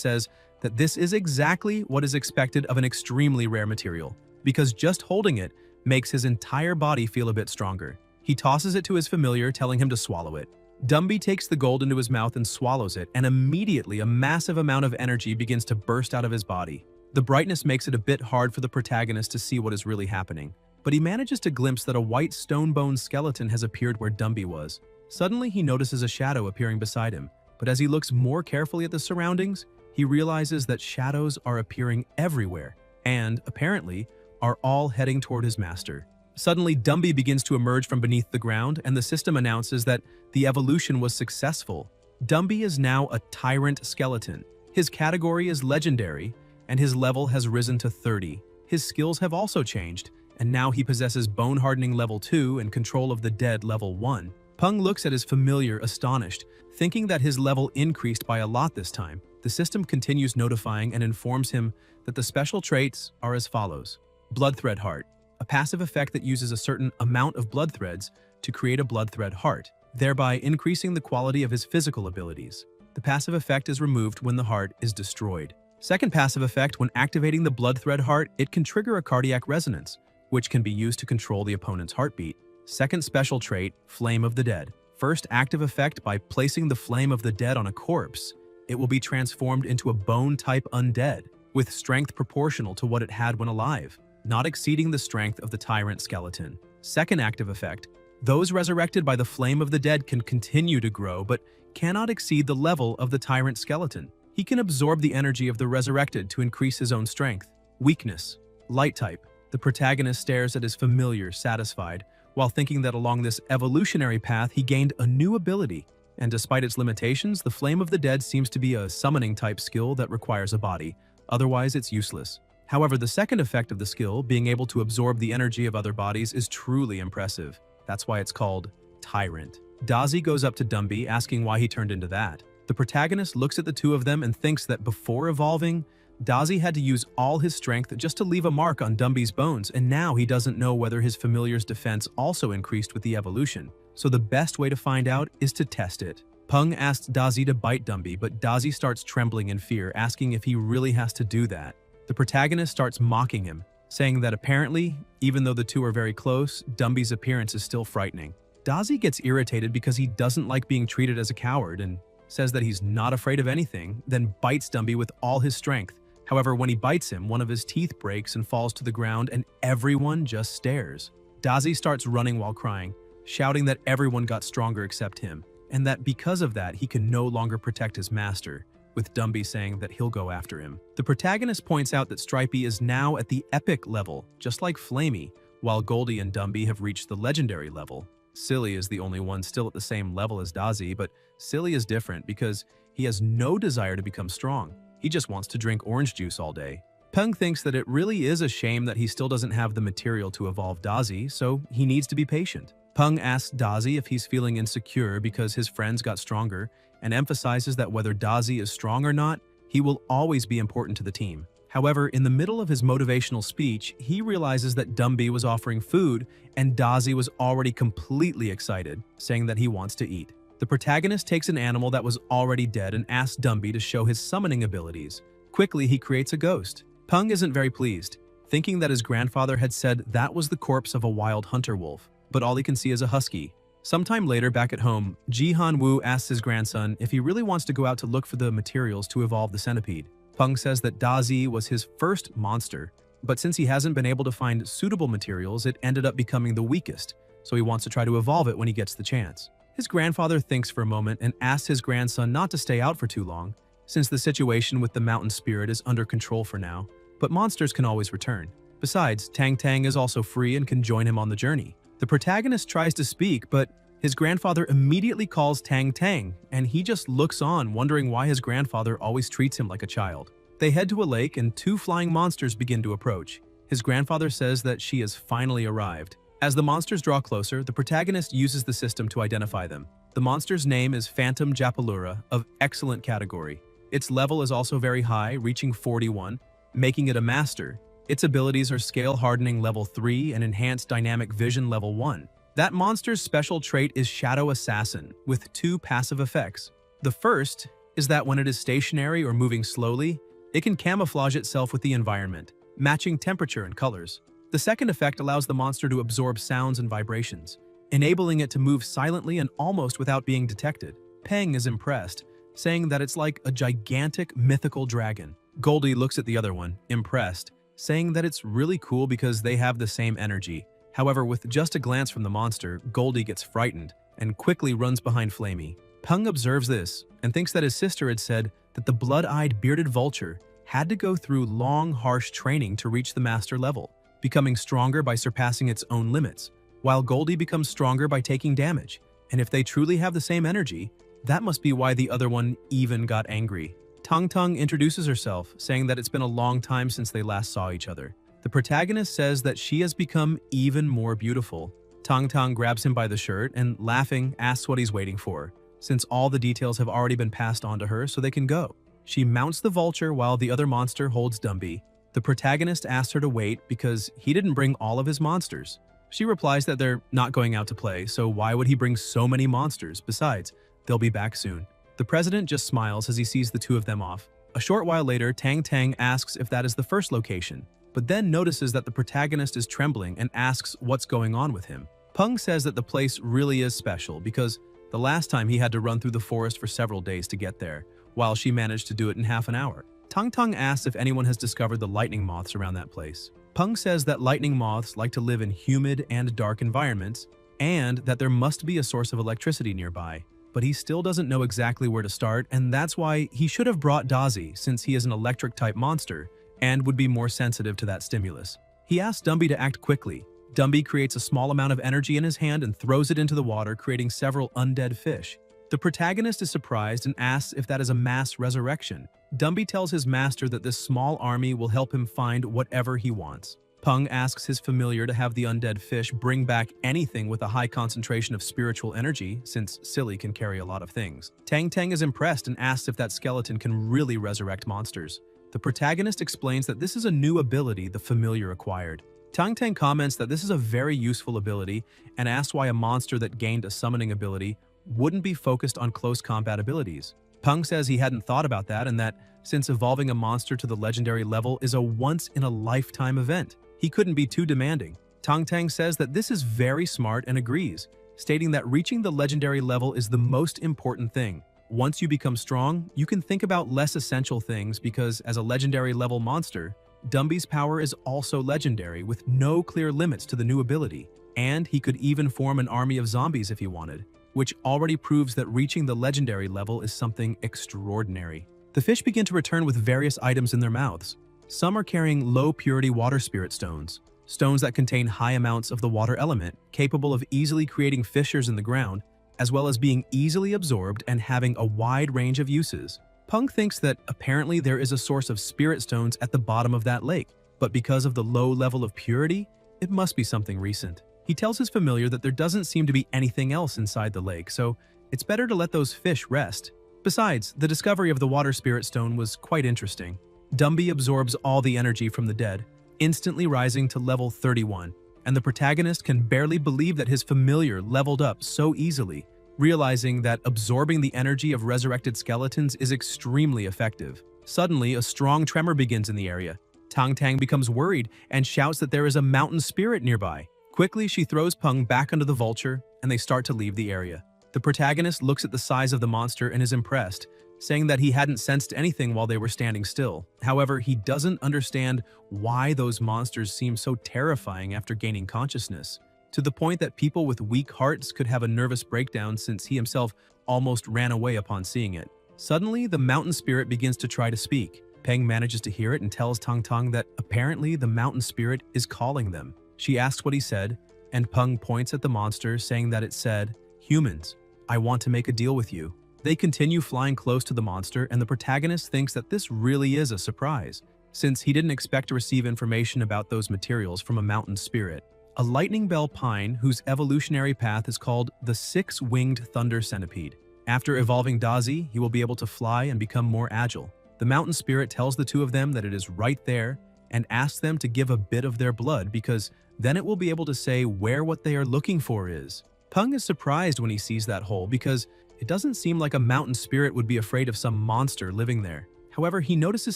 says that this is exactly what is expected of an extremely rare material, because just holding it makes his entire body feel a bit stronger. He tosses it to his familiar, telling him to swallow it. Dumby takes the gold into his mouth and swallows it, and immediately a massive amount of energy begins to burst out of his body. The brightness makes it a bit hard for the protagonist to see what is really happening, but he manages to glimpse that a white stone-bone skeleton has appeared where Dumby was. Suddenly, he notices a shadow appearing beside him, but as he looks more carefully at the surroundings, he realizes that shadows are appearing everywhere and, apparently, are all heading toward his master. Suddenly, Dumby begins to emerge from beneath the ground, and the system announces that the evolution was successful. Dumby is now a tyrant skeleton. His category is legendary, and his level has risen to 30. His skills have also changed, and now he possesses Bone Hardening level 2 and Control of the Dead level 1. Peng looks at his familiar, astonished, thinking that his level increased by a lot this time. The system continues notifying and informs him that the special traits are as follows. Blood Thread Heart, a passive effect that uses a certain amount of blood threads to create a blood thread heart, thereby increasing the quality of his physical abilities. The passive effect is removed when the heart is destroyed. Second passive effect, when activating the blood thread heart, it can trigger a cardiac resonance, which can be used to control the opponent's heartbeat. Second special trait, Flame of the Dead. First active effect, by placing the Flame of the Dead on a corpse, it will be transformed into a bone-type undead, with strength proportional to what it had when alive, not exceeding the strength of the tyrant skeleton. Second active effect, those resurrected by the Flame of the Dead can continue to grow, but cannot exceed the level of the tyrant skeleton. He can absorb the energy of the resurrected to increase his own strength. Weakness, Light type. The protagonist stares at his familiar, satisfied, while thinking that along this evolutionary path he gained a new ability. And despite its limitations, the Flame of the Dead seems to be a summoning-type skill that requires a body, otherwise it's useless. However, the second effect of the skill, being able to absorb the energy of other bodies, is truly impressive. That's why it's called Tyrant. Dazi goes up to Dumby, asking why he turned into that. The protagonist looks at the two of them and thinks that before evolving, Dazi had to use all his strength just to leave a mark on Dumby's bones, and now he doesn't know whether his familiar's defense also increased with the evolution. So the best way to find out is to test it. Peng asks Dazi to bite Dumby, but Dazi starts trembling in fear, asking if he really has to do that. The protagonist starts mocking him, saying that apparently, even though the two are very close, Dumby's appearance is still frightening. Dazi gets irritated because he doesn't like being treated as a coward and says that he's not afraid of anything, then bites Dumby with all his strength. However, when he bites him, one of his teeth breaks and falls to the ground, and everyone just stares. Dazi starts running while crying, shouting that everyone got stronger except him, and that because of that he can no longer protect his master, with Dumby saying that he'll go after him. The protagonist points out that Stripey is now at the epic level, just like Flamey, while Goldie and Dumby have reached the legendary level. Silly is the only one still at the same level as Dazi, but Silly is different because he has no desire to become strong. He just wants to drink orange juice all day. Peng thinks that it really is a shame that he still doesn't have the material to evolve Dazi, so he needs to be patient. Peng asks Dazi if he's feeling insecure because his friends got stronger, and emphasizes that whether Dazi is strong or not, he will always be important to the team. However, in the middle of his motivational speech, he realizes that Dumby was offering food, and Dazi was already completely excited, saying that he wants to eat. The protagonist takes an animal that was already dead and asks Dumby to show his summoning abilities. Quickly, he creates a ghost. Peng isn't very pleased, thinking that his grandfather had said that was the corpse of a wild hunter wolf, but all he can see is a husky. Sometime later, back at home, Ji Han-woo asks his grandson if he really wants to go out to look for the materials to evolve the centipede. Peng says that Dazi was his first monster, but since he hasn't been able to find suitable materials, it ended up becoming the weakest, so he wants to try to evolve it when he gets the chance. His grandfather thinks for a moment and asks his grandson not to stay out for too long, since the situation with the mountain spirit is under control for now, but monsters can always return. Besides, Tang Tang is also free and can join him on the journey. The protagonist tries to speak, but his grandfather immediately calls Tang Tang, and he just looks on, wondering why his grandfather always treats him like a child. They head to a lake, and two flying monsters begin to approach. His grandfather says that she has finally arrived. As the monsters draw closer, the protagonist uses the system to identify them. The monster's name is Phantom Japalura, of excellent category. Its level is also very high, reaching 41, making it a master. Its abilities are Scale Hardening level 3 and Enhanced Dynamic Vision level 1. That monster's special trait is Shadow Assassin, with two passive effects. The first is that when it is stationary or moving slowly, it can camouflage itself with the environment, matching temperature and colors. The second effect allows the monster to absorb sounds and vibrations, enabling it to move silently and almost without being detected. Peng is impressed, saying that it's like a gigantic mythical dragon. Goldie looks at the other one, impressed, saying that it's really cool because they have the same energy. However, with just a glance from the monster, Goldie gets frightened and quickly runs behind Flamey. Peng observes this and thinks that his sister had said that the blood-eyed bearded vulture had to go through long, harsh training to reach the master level, becoming stronger by surpassing its own limits, while Goldie becomes stronger by taking damage. And if they truly have the same energy, that must be why the other one even got angry. Tung Tung introduces herself, saying that it's been a long time since they last saw each other. The protagonist says that she has become even more beautiful. Tung Tung grabs him by the shirt and, laughing, asks what he's waiting for, since all the details have already been passed on to her so they can go. She mounts the vulture while the other monster holds Dumby. The protagonist asks her to wait because he didn't bring all of his monsters. She replies that they're not going out to play, so why would he bring so many monsters? Besides, they'll be back soon. The president just smiles as he sees the two of them off. A short while later, Tang Tang asks if that is the first location, but then notices that the protagonist is trembling and asks what's going on with him. Peng says that the place really is special because the last time he had to run through the forest for several days to get there, while she managed to do it in half an hour. Tung Tung asks if anyone has discovered the lightning moths around that place. Peng says that lightning moths like to live in humid and dark environments, and that there must be a source of electricity nearby. But he still doesn't know exactly where to start, and that's why he should have brought Dazi, since he is an electric-type monster and would be more sensitive to that stimulus. He asks Dumby to act quickly. Dumby creates a small amount of energy in his hand and throws it into the water, creating several undead fish. The protagonist is surprised and asks if that is a mass resurrection. Dumby tells his master that this small army will help him find whatever he wants. Peng asks his familiar to have the undead fish bring back anything with a high concentration of spiritual energy, since Silly can carry a lot of things. Tang Tang is impressed and asks if that skeleton can really resurrect monsters. The protagonist explains that this is a new ability the familiar acquired. Tang Tang comments that this is a very useful ability and asks why a monster that gained a summoning ability wouldn't be focused on close combat abilities. Peng says he hadn't thought about that and that since evolving a monster to the legendary level is a once-in-a-lifetime event, he couldn't be too demanding. Tang Tang says that this is very smart and agrees, stating that reaching the legendary level is the most important thing. Once you become strong, you can think about less essential things because as a legendary level monster, Dumby's power is also legendary with no clear limits to the new ability, and he could even form an army of zombies if he wanted, which already proves that reaching the legendary level is something extraordinary. The fish begin to return with various items in their mouths. Some are carrying low-purity water spirit stones, stones that contain high amounts of the water element, capable of easily creating fissures in the ground, as well as being easily absorbed and having a wide range of uses. Peng thinks that apparently there is a source of spirit stones at the bottom of that lake, but because of the low level of purity, it must be something recent. He tells his familiar that there doesn't seem to be anything else inside the lake, so it's better to let those fish rest. Besides, the discovery of the water spirit stone was quite interesting. Dumby absorbs all the energy from the dead, instantly rising to level 31, and the protagonist can barely believe that his familiar leveled up so easily, realizing that absorbing the energy of resurrected skeletons is extremely effective. Suddenly, a strong tremor begins in the area. Tang Tang becomes worried and shouts that there is a mountain spirit nearby. Quickly, she throws Peng back under the vulture, and they start to leave the area. The protagonist looks at the size of the monster and is impressed, saying that he hadn't sensed anything while they were standing still. However, he doesn't understand why those monsters seem so terrifying after gaining consciousness, to the point that people with weak hearts could have a nervous breakdown since he himself almost ran away upon seeing it. Suddenly, the mountain spirit begins to try to speak. Peng manages to hear it and tells Tang Tang that apparently the mountain spirit is calling them. She asks what he said, and Peng points at the monster, saying that it said, "Humans, I want to make a deal with you." They continue flying close to the monster, and the protagonist thinks that this really is a surprise, since he didn't expect to receive information about those materials from a mountain spirit. A lightning bell pine whose evolutionary path is called the six-winged thunder centipede. After evolving Dazi, he will be able to fly and become more agile. The mountain spirit tells the two of them that it is right there and asks them to give a bit of their blood because then it will be able to say where what they are looking for is. Peng is surprised when he sees that hole because it doesn't seem like a mountain spirit would be afraid of some monster living there. However, he notices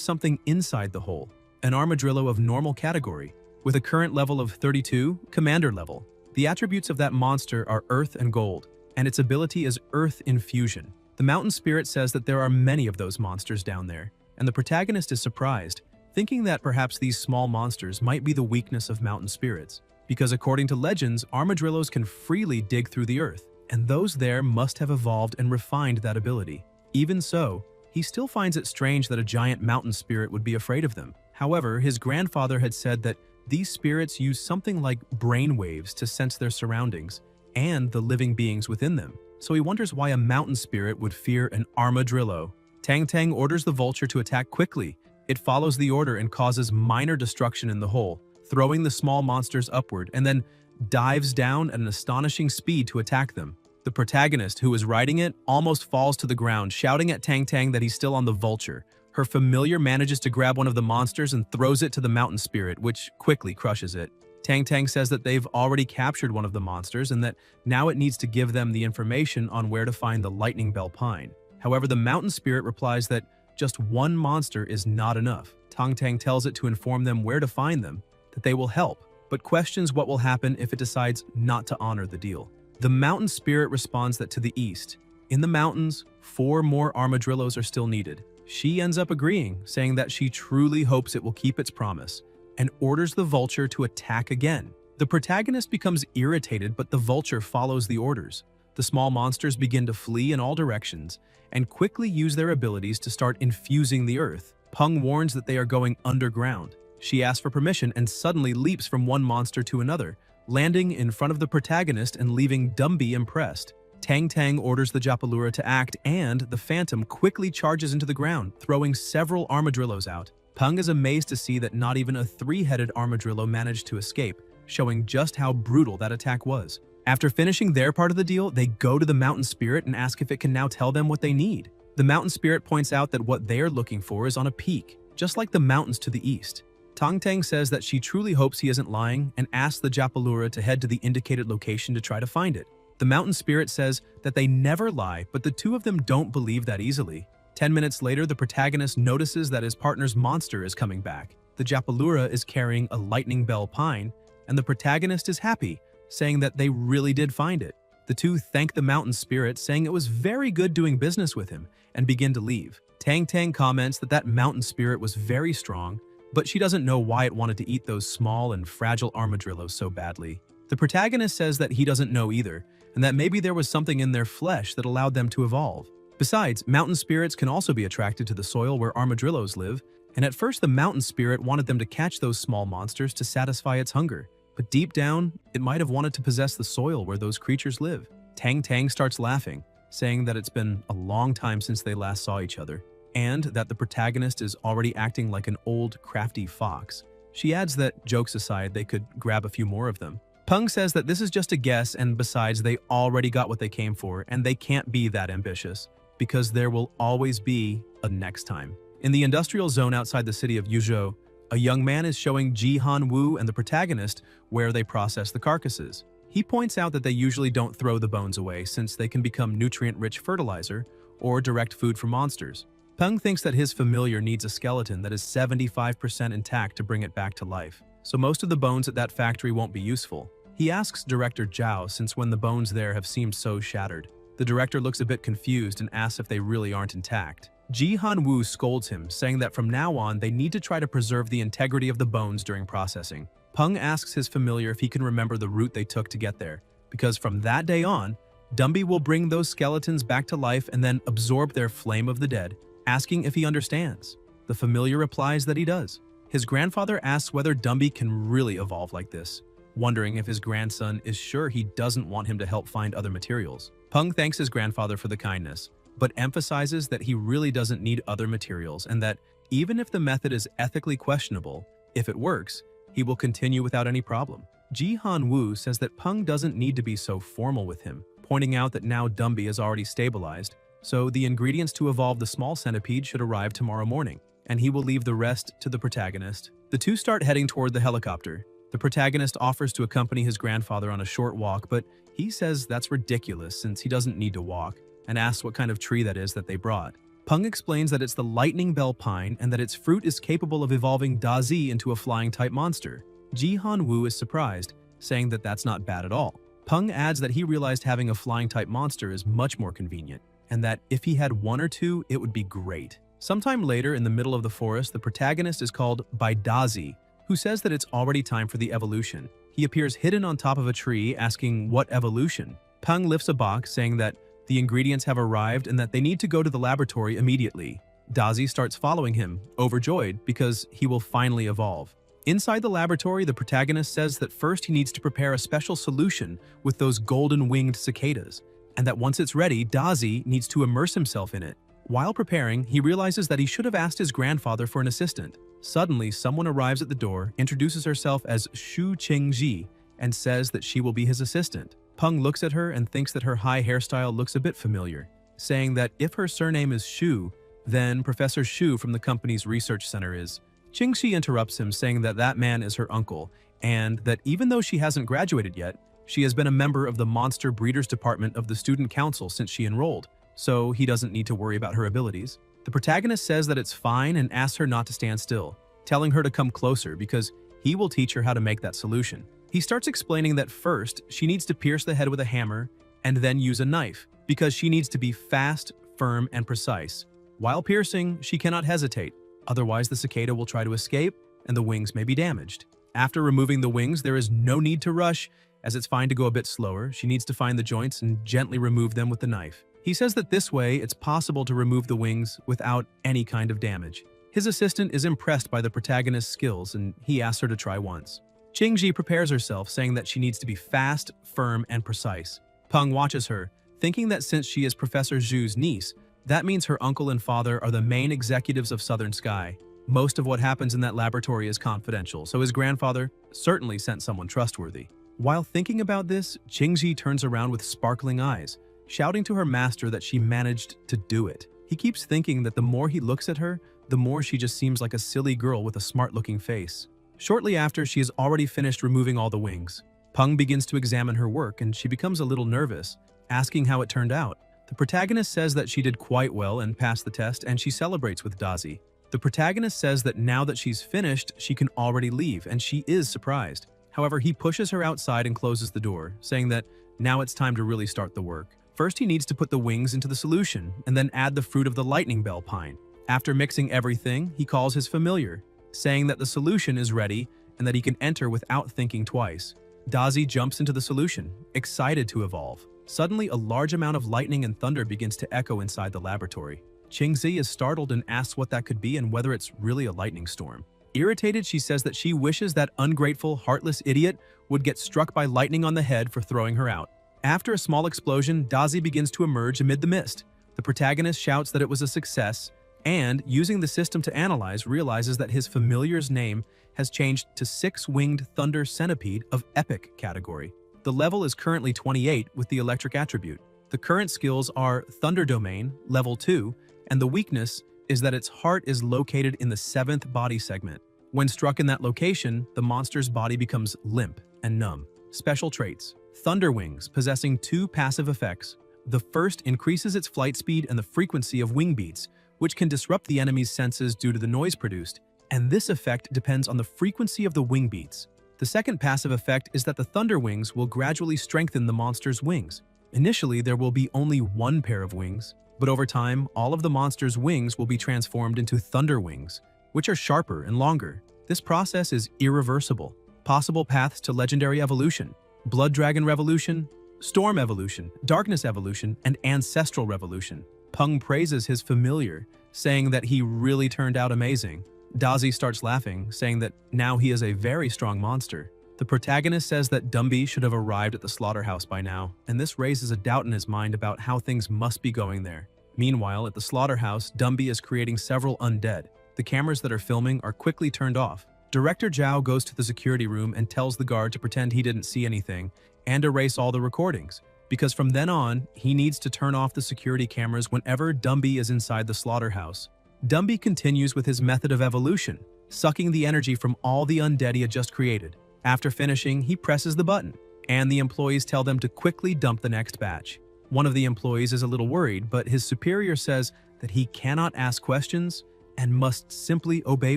something inside the hole, an armadillo of normal category, with a current level of 32, commander level. The attributes of that monster are earth and gold, and its ability is earth infusion. The mountain spirit says that there are many of those monsters down there, and the protagonist is surprised, thinking that perhaps these small monsters might be the weakness of mountain spirits, because according to legends, armadillos can freely dig through the earth, and those there must have evolved and refined that ability. Even so, he still finds it strange that a giant mountain spirit would be afraid of them. However, his grandfather had said that these spirits use something like brain waves to sense their surroundings and the living beings within them. So he wonders why a mountain spirit would fear an armadillo. Tang Tang orders the vulture to attack quickly. It follows the order and causes minor destruction in the hole, throwing the small monsters upward, and then dives down at an astonishing speed to attack them. The protagonist, who is riding it, almost falls to the ground, shouting at Tang Tang that he's still on the vulture. Her familiar manages to grab one of the monsters and throws it to the mountain spirit, which quickly crushes it. Tang Tang says that they've already captured one of the monsters and that now it needs to give them the information on where to find the lightning bell pine. However, the mountain spirit replies that just one monster is not enough. Tang Tang tells it to inform them where to find them, that they will help, but questions what will happen if it decides not to honor the deal. The mountain spirit responds that to the east, in the mountains, 4 more armadillos are still needed. She ends up agreeing, saying that she truly hopes it will keep its promise, and orders the vulture to attack again. The protagonist becomes irritated, but the vulture follows the orders. The small monsters begin to flee in all directions and quickly use their abilities to start infusing the earth. Peng warns that they are going underground. She asks for permission and suddenly leaps from one monster to another, landing in front of the protagonist and leaving Dumby impressed. Tang Tang orders the Japalura to act, and the phantom quickly charges into the ground, throwing several armadillos out. Peng is amazed to see that not even a 3-headed armadillo managed to escape, showing just how brutal that attack was. After finishing their part of the deal, they go to the mountain spirit and ask if it can now tell them what they need. The mountain spirit points out that what they are looking for is on a peak, just like the mountains to the east. Tang Tang says that she truly hopes he isn't lying and asks the Japalura to head to the indicated location to try to find it. The mountain spirit says that they never lie, but the two of them don't believe that easily. 10 minutes later, the protagonist notices that his partner's monster is coming back. The Japalura is carrying a lightning bell pine, and the protagonist is happy, saying that they really did find it. The two thank the mountain spirit, saying it was very good doing business with him, and begin to leave. Tang Tang comments that that mountain spirit was very strong, but she doesn't know why it wanted to eat those small and fragile armadillos so badly. The protagonist says that he doesn't know either, and that maybe there was something in their flesh that allowed them to evolve. Besides, mountain spirits can also be attracted to the soil where armadillos live, and at first the mountain spirit wanted them to catch those small monsters to satisfy its hunger. But deep down, it might have wanted to possess the soil where those creatures live. Tang Tang starts laughing, saying that it's been a long time since they last saw each other, and that the protagonist is already acting like an old, crafty fox. She adds that, jokes aside, they could grab a few more of them. Peng says that this is just a guess, and besides, they already got what they came for, and they can't be that ambitious, because there will always be a next time. In the industrial zone outside the city of Yuzhou, a young man is showing Ji Han Woo and the protagonist where they process the carcasses. He points out that they usually don't throw the bones away since they can become nutrient-rich fertilizer or direct food for monsters. Peng thinks that his familiar needs a skeleton that is 75% intact to bring it back to life, so most of the bones at that factory won't be useful. He asks director Zhao since when the bones there have seemed so shattered. The director looks a bit confused and asks if they really aren't intact. Ji Han Woo scolds him, saying that from now on they need to try to preserve the integrity of the bones during processing. Peng asks his familiar if he can remember the route they took to get there, because from that day on, Dumby will bring those skeletons back to life and then absorb their flame of the dead, asking if he understands. The familiar replies that he does. His grandfather asks whether Dumby can really evolve like this, wondering if his grandson is sure he doesn't want him to help find other materials. Peng thanks his grandfather for the kindness, but emphasizes that he really doesn't need other materials and that even if the method is ethically questionable, if it works, he will continue without any problem. Ji Han Woo says that Peng doesn't need to be so formal with him, pointing out that now Dumby is already stabilized, so the ingredients to evolve the small centipede should arrive tomorrow morning, and he will leave the rest to the protagonist. The two start heading toward the helicopter. The protagonist offers to accompany his grandfather on a short walk, but he says that's ridiculous since he doesn't need to walk, and asks what kind of tree that is that they brought. Peng explains that it's the lightning bell pine and that its fruit is capable of evolving Dazi into a flying-type monster. Ji Han Woo is surprised, saying that that's not bad at all. Peng adds that he realized having a flying-type monster is much more convenient, and that if he had one or two, it would be great. Sometime later, in the middle of the forest, the protagonist is called by Dazi, who says that it's already time for the evolution. He appears hidden on top of a tree, asking what evolution. Peng lifts a box, saying that the ingredients have arrived and that they need to go to the laboratory immediately. Dazi starts following him, overjoyed because he will finally evolve. Inside the laboratory, the protagonist says that first he needs to prepare a special solution with those golden-winged cicadas, and that once it's ready, Dazi needs to immerse himself in it. While preparing, he realizes that he should have asked his grandfather for an assistant. Suddenly, someone arrives at the door, introduces herself as Shu Qingji, and says that she will be his assistant. Peng looks at her and thinks that her high hairstyle looks a bit familiar, saying that if her surname is Shu, then Professor Shu from the company's research center is. Qingxi interrupts him, saying that that man is her uncle, and that even though she hasn't graduated yet, she has been a member of the Monster Breeders Department of the Student Council since she enrolled, so he doesn't need to worry about her abilities. The protagonist says that it's fine and asks her not to stand still, telling her to come closer because he will teach her how to make that solution. He starts explaining that first, she needs to pierce the head with a hammer and then use a knife, because she needs to be fast, firm, and precise. While piercing, she cannot hesitate, otherwise the cicada will try to escape and the wings may be damaged. After removing the wings, there is no need to rush, as it's fine to go a bit slower. She needs to find the joints and gently remove them with the knife. He says that this way, it's possible to remove the wings without any kind of damage. His assistant is impressed by the protagonist's skills and he asks her to try once. Qingji prepares herself, saying that she needs to be fast, firm, and precise. Peng watches her, thinking that since she is Professor Zhu's niece, that means her uncle and father are the main executives of Southern Sky. Most of what happens in that laboratory is confidential, so his grandfather certainly sent someone trustworthy. While thinking about this, Qingji turns around with sparkling eyes, shouting to her master that she managed to do it. He keeps thinking that the more he looks at her, the more she just seems like a silly girl with a smart-looking face. Shortly after, she has already finished removing all the wings. Peng begins to examine her work and she becomes a little nervous, asking how it turned out. The protagonist says that she did quite well and passed the test, and she celebrates with Dazi. The protagonist says that now that she's finished, she can already leave, and she is surprised. However, he pushes her outside and closes the door, saying that now it's time to really start the work. First, he needs to put the wings into the solution, and then add the fruit of the lightning bell pine. After mixing everything, he calls his familiar, saying that the solution is ready and that he can enter without thinking twice. Dazi jumps into the solution, excited to evolve. Suddenly, a large amount of lightning and thunder begins to echo inside the laboratory. Qingzi is startled and asks what that could be and whether it's really a lightning storm. Irritated, she says that she wishes that ungrateful, heartless idiot would get struck by lightning on the head for throwing her out. After a small explosion, Dazi begins to emerge amid the mist. The protagonist shouts that it was a success, and, using the system to analyze, realizes that his familiar's name has changed to Six-Winged Thunder Centipede of Epic category. The level is currently 28 with the electric attribute. The current skills are Thunder Domain, level 2, and the weakness is that its heart is located in the 7th body segment. When struck in that location, the monster's body becomes limp and numb. Special traits: Thunder Wings, possessing 2 passive effects. The first increases its flight speed and the frequency of wing beats, which can disrupt the enemy's senses due to the noise produced, and this effect depends on the frequency of the wing beats. The second passive effect is that the Thunder Wings will gradually strengthen the monster's wings. Initially, there will be only 1 pair of wings, but over time, all of the monster's wings will be transformed into Thunder Wings, which are sharper and longer. This process is irreversible. Possible paths to Legendary Evolution: Blood Dragon Revolution, Storm Evolution, Darkness Evolution, and Ancestral Revolution. Peng praises his familiar, saying that he really turned out amazing. Dazi starts laughing, saying that now he is a very strong monster. The protagonist says that Dumby should have arrived at the slaughterhouse by now, and this raises a doubt in his mind about how things must be going there. Meanwhile, at the slaughterhouse, Dumby is creating several undead. The cameras that are filming are quickly turned off. Director Zhao goes to the security room and tells the guard to pretend he didn't see anything and erase all the recordings, because from then on, he needs to turn off the security cameras whenever Dumby is inside the slaughterhouse. Dumby continues with his method of evolution, sucking the energy from all the undead he had just created. After finishing, he presses the button, and the employees tell them to quickly dump the next batch. One of the employees is a little worried, but his superior says that he cannot ask questions and must simply obey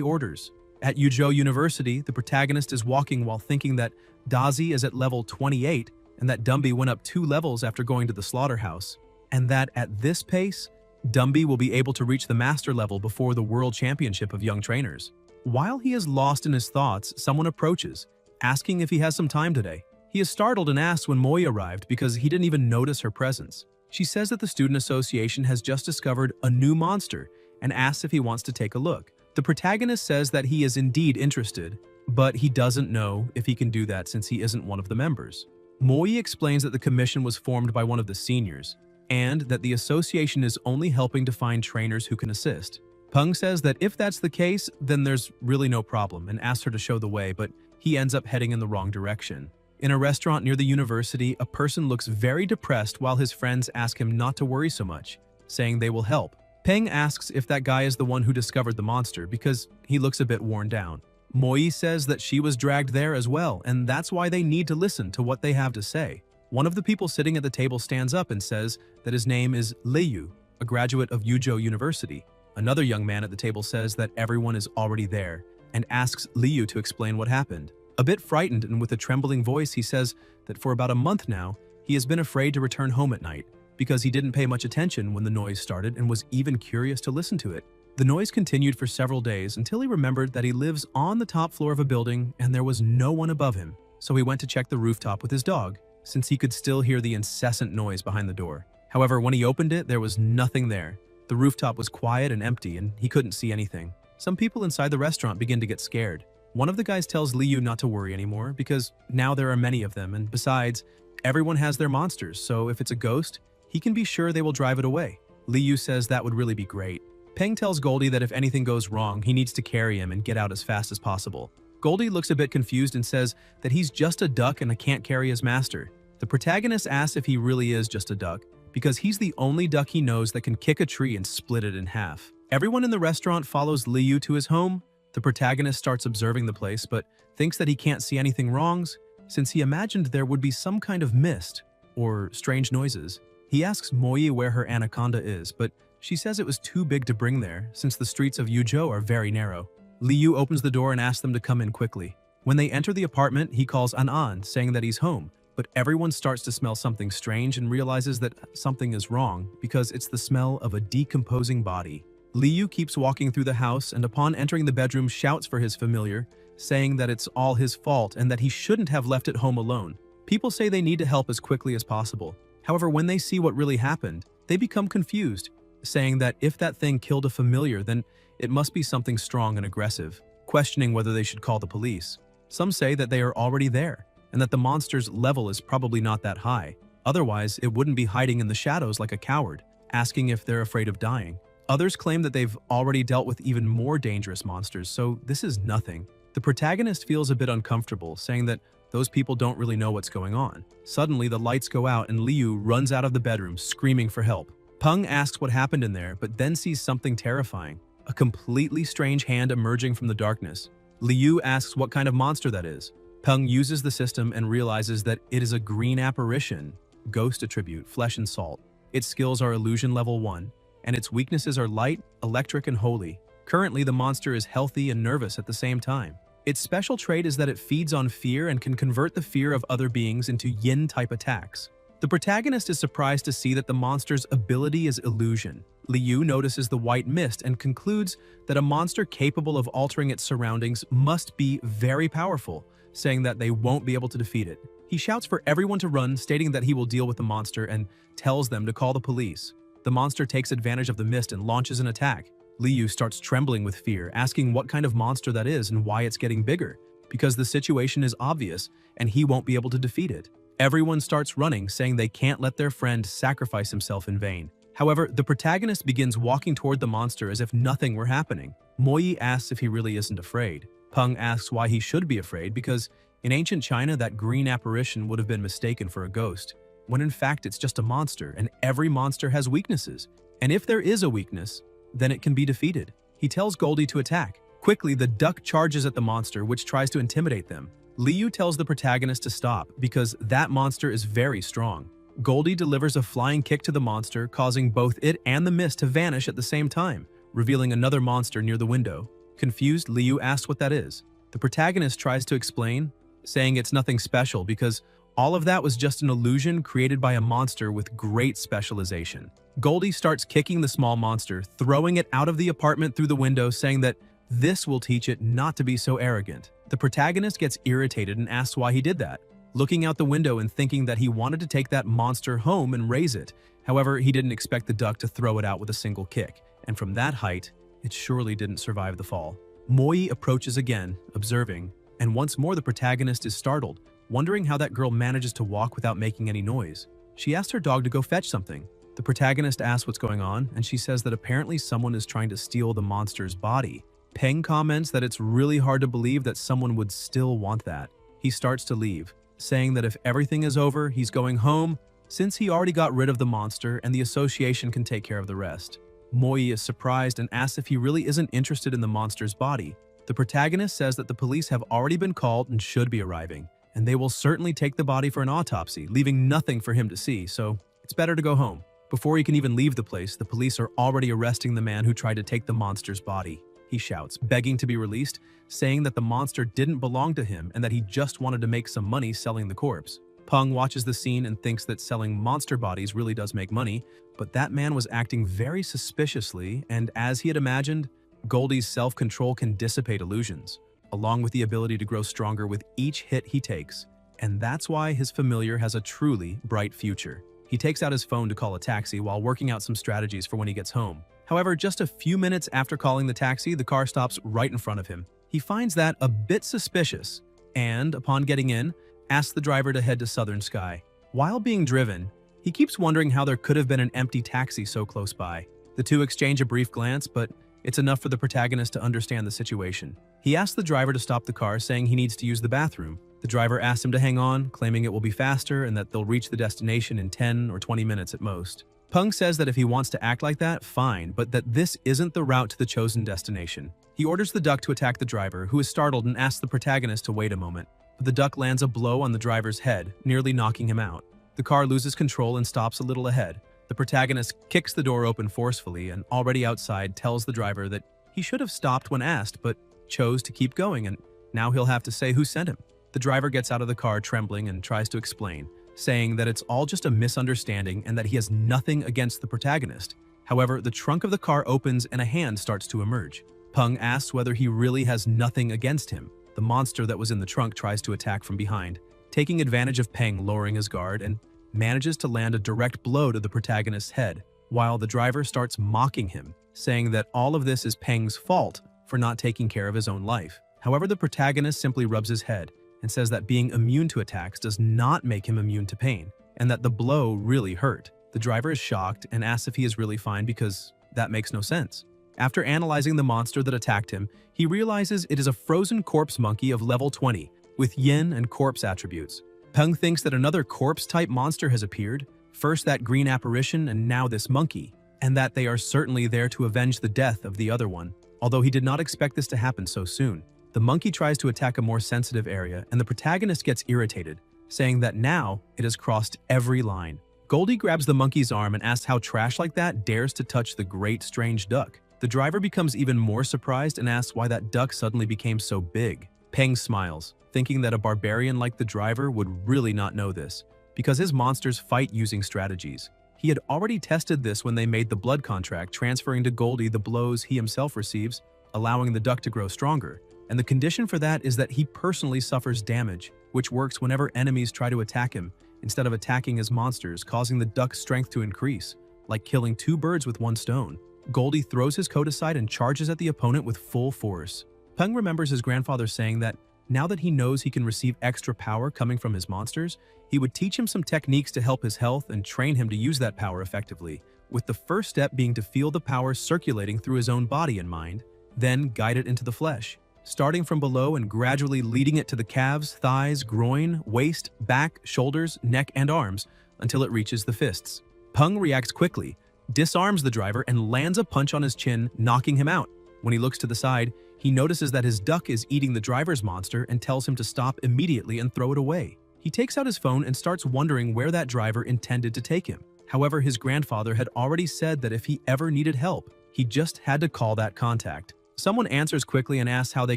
orders. At Yuzhou University, the protagonist is walking while thinking that Dazi is at level 28 and that Dumby went up 2 levels after going to the slaughterhouse, and that at this pace, Dumby will be able to reach the master level before the World Championship of Young Trainers. While he is lost in his thoughts, someone approaches, asking if he has some time today. He is startled and asks when Moi arrived because he didn't even notice her presence. She says that the student association has just discovered a new monster and asks if he wants to take a look. The protagonist says that he is indeed interested, but he doesn't know if he can do that since he isn't one of the members. Moi explains that the commission was formed by one of the seniors, and that the association is only helping to find trainers who can assist. Peng says that if that's the case, then there's really no problem and asks her to show the way, but he ends up heading in the wrong direction. In a restaurant near the university, a person looks very depressed while his friends ask him not to worry so much, saying they will help. Peng asks if that guy is the one who discovered the monster because he looks a bit worn down. Moi says that she was dragged there as well, and that's why they need to listen to what they have to say. One of the people sitting at the table stands up and says that his name is Liu, a graduate of Yuzhou University. Another young man at the table says that everyone is already there and asks Liu to explain what happened. A bit frightened and with a trembling voice, he says that for about a month now, he has been afraid to return home at night because he didn't pay much attention when the noise started and was even curious to listen to it. The noise continued for several days until he remembered that he lives on the top floor of a building and there was no one above him, so he went to check the rooftop with his dog, since he could still hear the incessant noise behind the door. However, when he opened it, there was nothing there. The rooftop was quiet and empty, and he couldn't see anything. Some people inside the restaurant begin to get scared. One of the guys tells Liu not to worry anymore because now there are many of them, and besides, everyone has their monsters, so if it's a ghost, he can be sure they will drive it away. Liu says that would really be great. Peng tells Goldie that if anything goes wrong, he needs to carry him and get out as fast as possible. Goldie looks a bit confused and says that he's just a duck and can't carry his master. The protagonist asks if he really is just a duck, because he's the only duck he knows that can kick a tree and split it in half. Everyone in the restaurant follows Liu to his home. The protagonist starts observing the place, but thinks that he can't see anything wrong since he imagined there would be some kind of mist or strange noises. He asks Moi where her anaconda is, but she says it was too big to bring there since the streets of Yuzhou are very narrow. Liu opens the door and asks them to come in quickly. When they enter the apartment, he calls An, saying that he's home, but everyone starts to smell something strange and realizes that something is wrong because it's the smell of a decomposing body. Liu keeps walking through the house and upon entering the bedroom shouts for his familiar, saying that it's all his fault and that he shouldn't have left it home alone. People say they need to help as quickly as possible. However, when they see what really happened, they become confused, saying that if that thing killed a familiar, then it must be something strong and aggressive, questioning whether they should call the police. Some say that they are already there, and that the monster's level is probably not that high. Otherwise, it wouldn't be hiding in the shadows like a coward, asking if they're afraid of dying. Others claim that they've already dealt with even more dangerous monsters, so this is nothing. The protagonist feels a bit uncomfortable, saying that those people don't really know what's going on. Suddenly, the lights go out and Liu runs out of the bedroom, screaming for help. Peng asks what happened in there, but then sees something terrifying, a completely strange hand emerging from the darkness. Liu asks what kind of monster that is. Peng uses the system and realizes that it is a green apparition, ghost attribute, flesh and salt. Its skills are illusion level 1, and its weaknesses are light, electric, and holy. Currently, the monster is healthy and nervous at the same time. Its special trait is that it feeds on fear and can convert the fear of other beings into yin-type attacks. The protagonist is surprised to see that the monster's ability is illusion. Liu notices the white mist and concludes that a monster capable of altering its surroundings must be very powerful, saying that they won't be able to defeat it. He shouts for everyone to run, stating that he will deal with the monster and tells them to call the police. The monster takes advantage of the mist and launches an attack. Liu starts trembling with fear, asking what kind of monster that is and why it's getting bigger, because the situation is obvious and he won't be able to defeat it. Everyone starts running, saying they can't let their friend sacrifice himself in vain. However, the protagonist begins walking toward the monster as if nothing were happening. Moi asks if he really isn't afraid. Peng asks why he should be afraid because in ancient China that green apparition would have been mistaken for a ghost, when in fact it's just a monster and every monster has weaknesses. And if there is a weakness, then it can be defeated. He tells Goldie to attack. Quickly, the duck charges at the monster, which tries to intimidate them. Liu tells the protagonist to stop because that monster is very strong. Goldie delivers a flying kick to the monster, causing both it and the mist to vanish at the same time, revealing another monster near the window. Confused, Liu asks what that is. The protagonist tries to explain, saying it's nothing special because all of that was just an illusion created by a monster with great specialization. Goldie starts kicking the small monster, throwing it out of the apartment through the window, saying that this will teach it not to be so arrogant. The protagonist gets irritated and asks why he did that, looking out the window and thinking that he wanted to take that monster home and raise it, However, he didn't expect the duck to throw it out with a single kick, and from that height, it surely didn't survive the fall. Moi approaches again, observing, and once more the protagonist is startled, wondering how that girl manages to walk without making any noise. She asks her dog to go fetch something. The protagonist asks what's going on, and she says that apparently someone is trying to steal the monster's body. Peng comments that it's really hard to believe that someone would still want that. He starts to leave, saying that if everything is over, he's going home, since he already got rid of the monster and the association can take care of the rest. Moi is surprised and asks if he really isn't interested in the monster's body. The protagonist says that the police have already been called and should be arriving, and they will certainly take the body for an autopsy, leaving nothing for him to see, so it's better to go home. Before he can even leave the place, the police are already arresting the man who tried to take the monster's body. He shouts, begging to be released, saying that the monster didn't belong to him and that he just wanted to make some money selling the corpse. Peng watches the scene and thinks that selling monster bodies really does make money, but that man was acting very suspiciously, and as he had imagined, Goldie's self-control can dissipate illusions, along with the ability to grow stronger with each hit he takes, and that's why his familiar has a truly bright future. He takes out his phone to call a taxi while working out some strategies for when he gets home. However, just a few minutes after calling the taxi, the car stops right in front of him. He finds that a bit suspicious, and upon getting in, asks the driver to head to Southern Sky. While being driven, he keeps wondering how there could have been an empty taxi so close by. The two exchange a brief glance, but it's enough for the protagonist to understand the situation. He asks the driver to stop the car, saying he needs to use the bathroom. The driver asks him to hang on, claiming it will be faster and that they'll reach the destination in 10 or 20 minutes at most. Peng says that if he wants to act like that, fine, but that this isn't the route to the chosen destination. He orders the duck to attack the driver, who is startled and asks the protagonist to wait a moment. But the duck lands a blow on the driver's head, nearly knocking him out. The car loses control and stops a little ahead. The protagonist kicks the door open forcefully and, already outside, tells the driver that he should have stopped when asked, but chose to keep going, and now he'll have to say who sent him. The driver gets out of the car trembling and tries to explain, saying that it's all just a misunderstanding and that he has nothing against the protagonist. However, the trunk of the car opens and a hand starts to emerge. Peng asks whether he really has nothing against him. The monster that was in the trunk tries to attack from behind, taking advantage of Peng lowering his guard, and manages to land a direct blow to the protagonist's head, while the driver starts mocking him, saying that all of this is Peng's fault for not taking care of his own life. However, the protagonist simply rubs his head and says that being immune to attacks does not make him immune to pain, and that the blow really hurt. The driver is shocked and asks if he is really fine because that makes no sense. After analyzing the monster that attacked him, he realizes it is a frozen corpse monkey of level 20, with yin and corpse attributes. Peng thinks that another corpse-type monster has appeared, first that green apparition and now this monkey, and that they are certainly there to avenge the death of the other one, although he did not expect this to happen so soon. The monkey tries to attack a more sensitive area, and the protagonist gets irritated, saying that now it has crossed every line. Goldie grabs the monkey's arm and asks how trash like that dares to touch the great strange duck. The driver becomes even more surprised and asks why that duck suddenly became so big. Peng smiles, thinking that a barbarian like the driver would really not know this, because his monsters fight using strategies. He had already tested this when they made the blood contract, transferring to Goldie the blows he himself receives, allowing the duck to grow stronger. And the condition for that is that he personally suffers damage, which works whenever enemies try to attack him, instead of attacking his monsters, causing the duck's strength to increase, like killing two birds with one stone. Goldie throws his coat aside and charges at the opponent with full force. Peng remembers his grandfather saying that now that he knows he can receive extra power coming from his monsters, he would teach him some techniques to help his health and train him to use that power effectively, with the first step being to feel the power circulating through his own body and mind, then guide it into the flesh, starting from below and gradually leading it to the calves, thighs, groin, waist, back, shoulders, neck, and arms until it reaches the fists. Peng reacts quickly, disarms the driver, and lands a punch on his chin, knocking him out. When he looks to the side, he notices that his duck is eating the driver's monster and tells him to stop immediately and throw it away. He takes out his phone and starts wondering where that driver intended to take him. However, his grandfather had already said that if he ever needed help, he just had to call that contact. Someone answers quickly and asks how they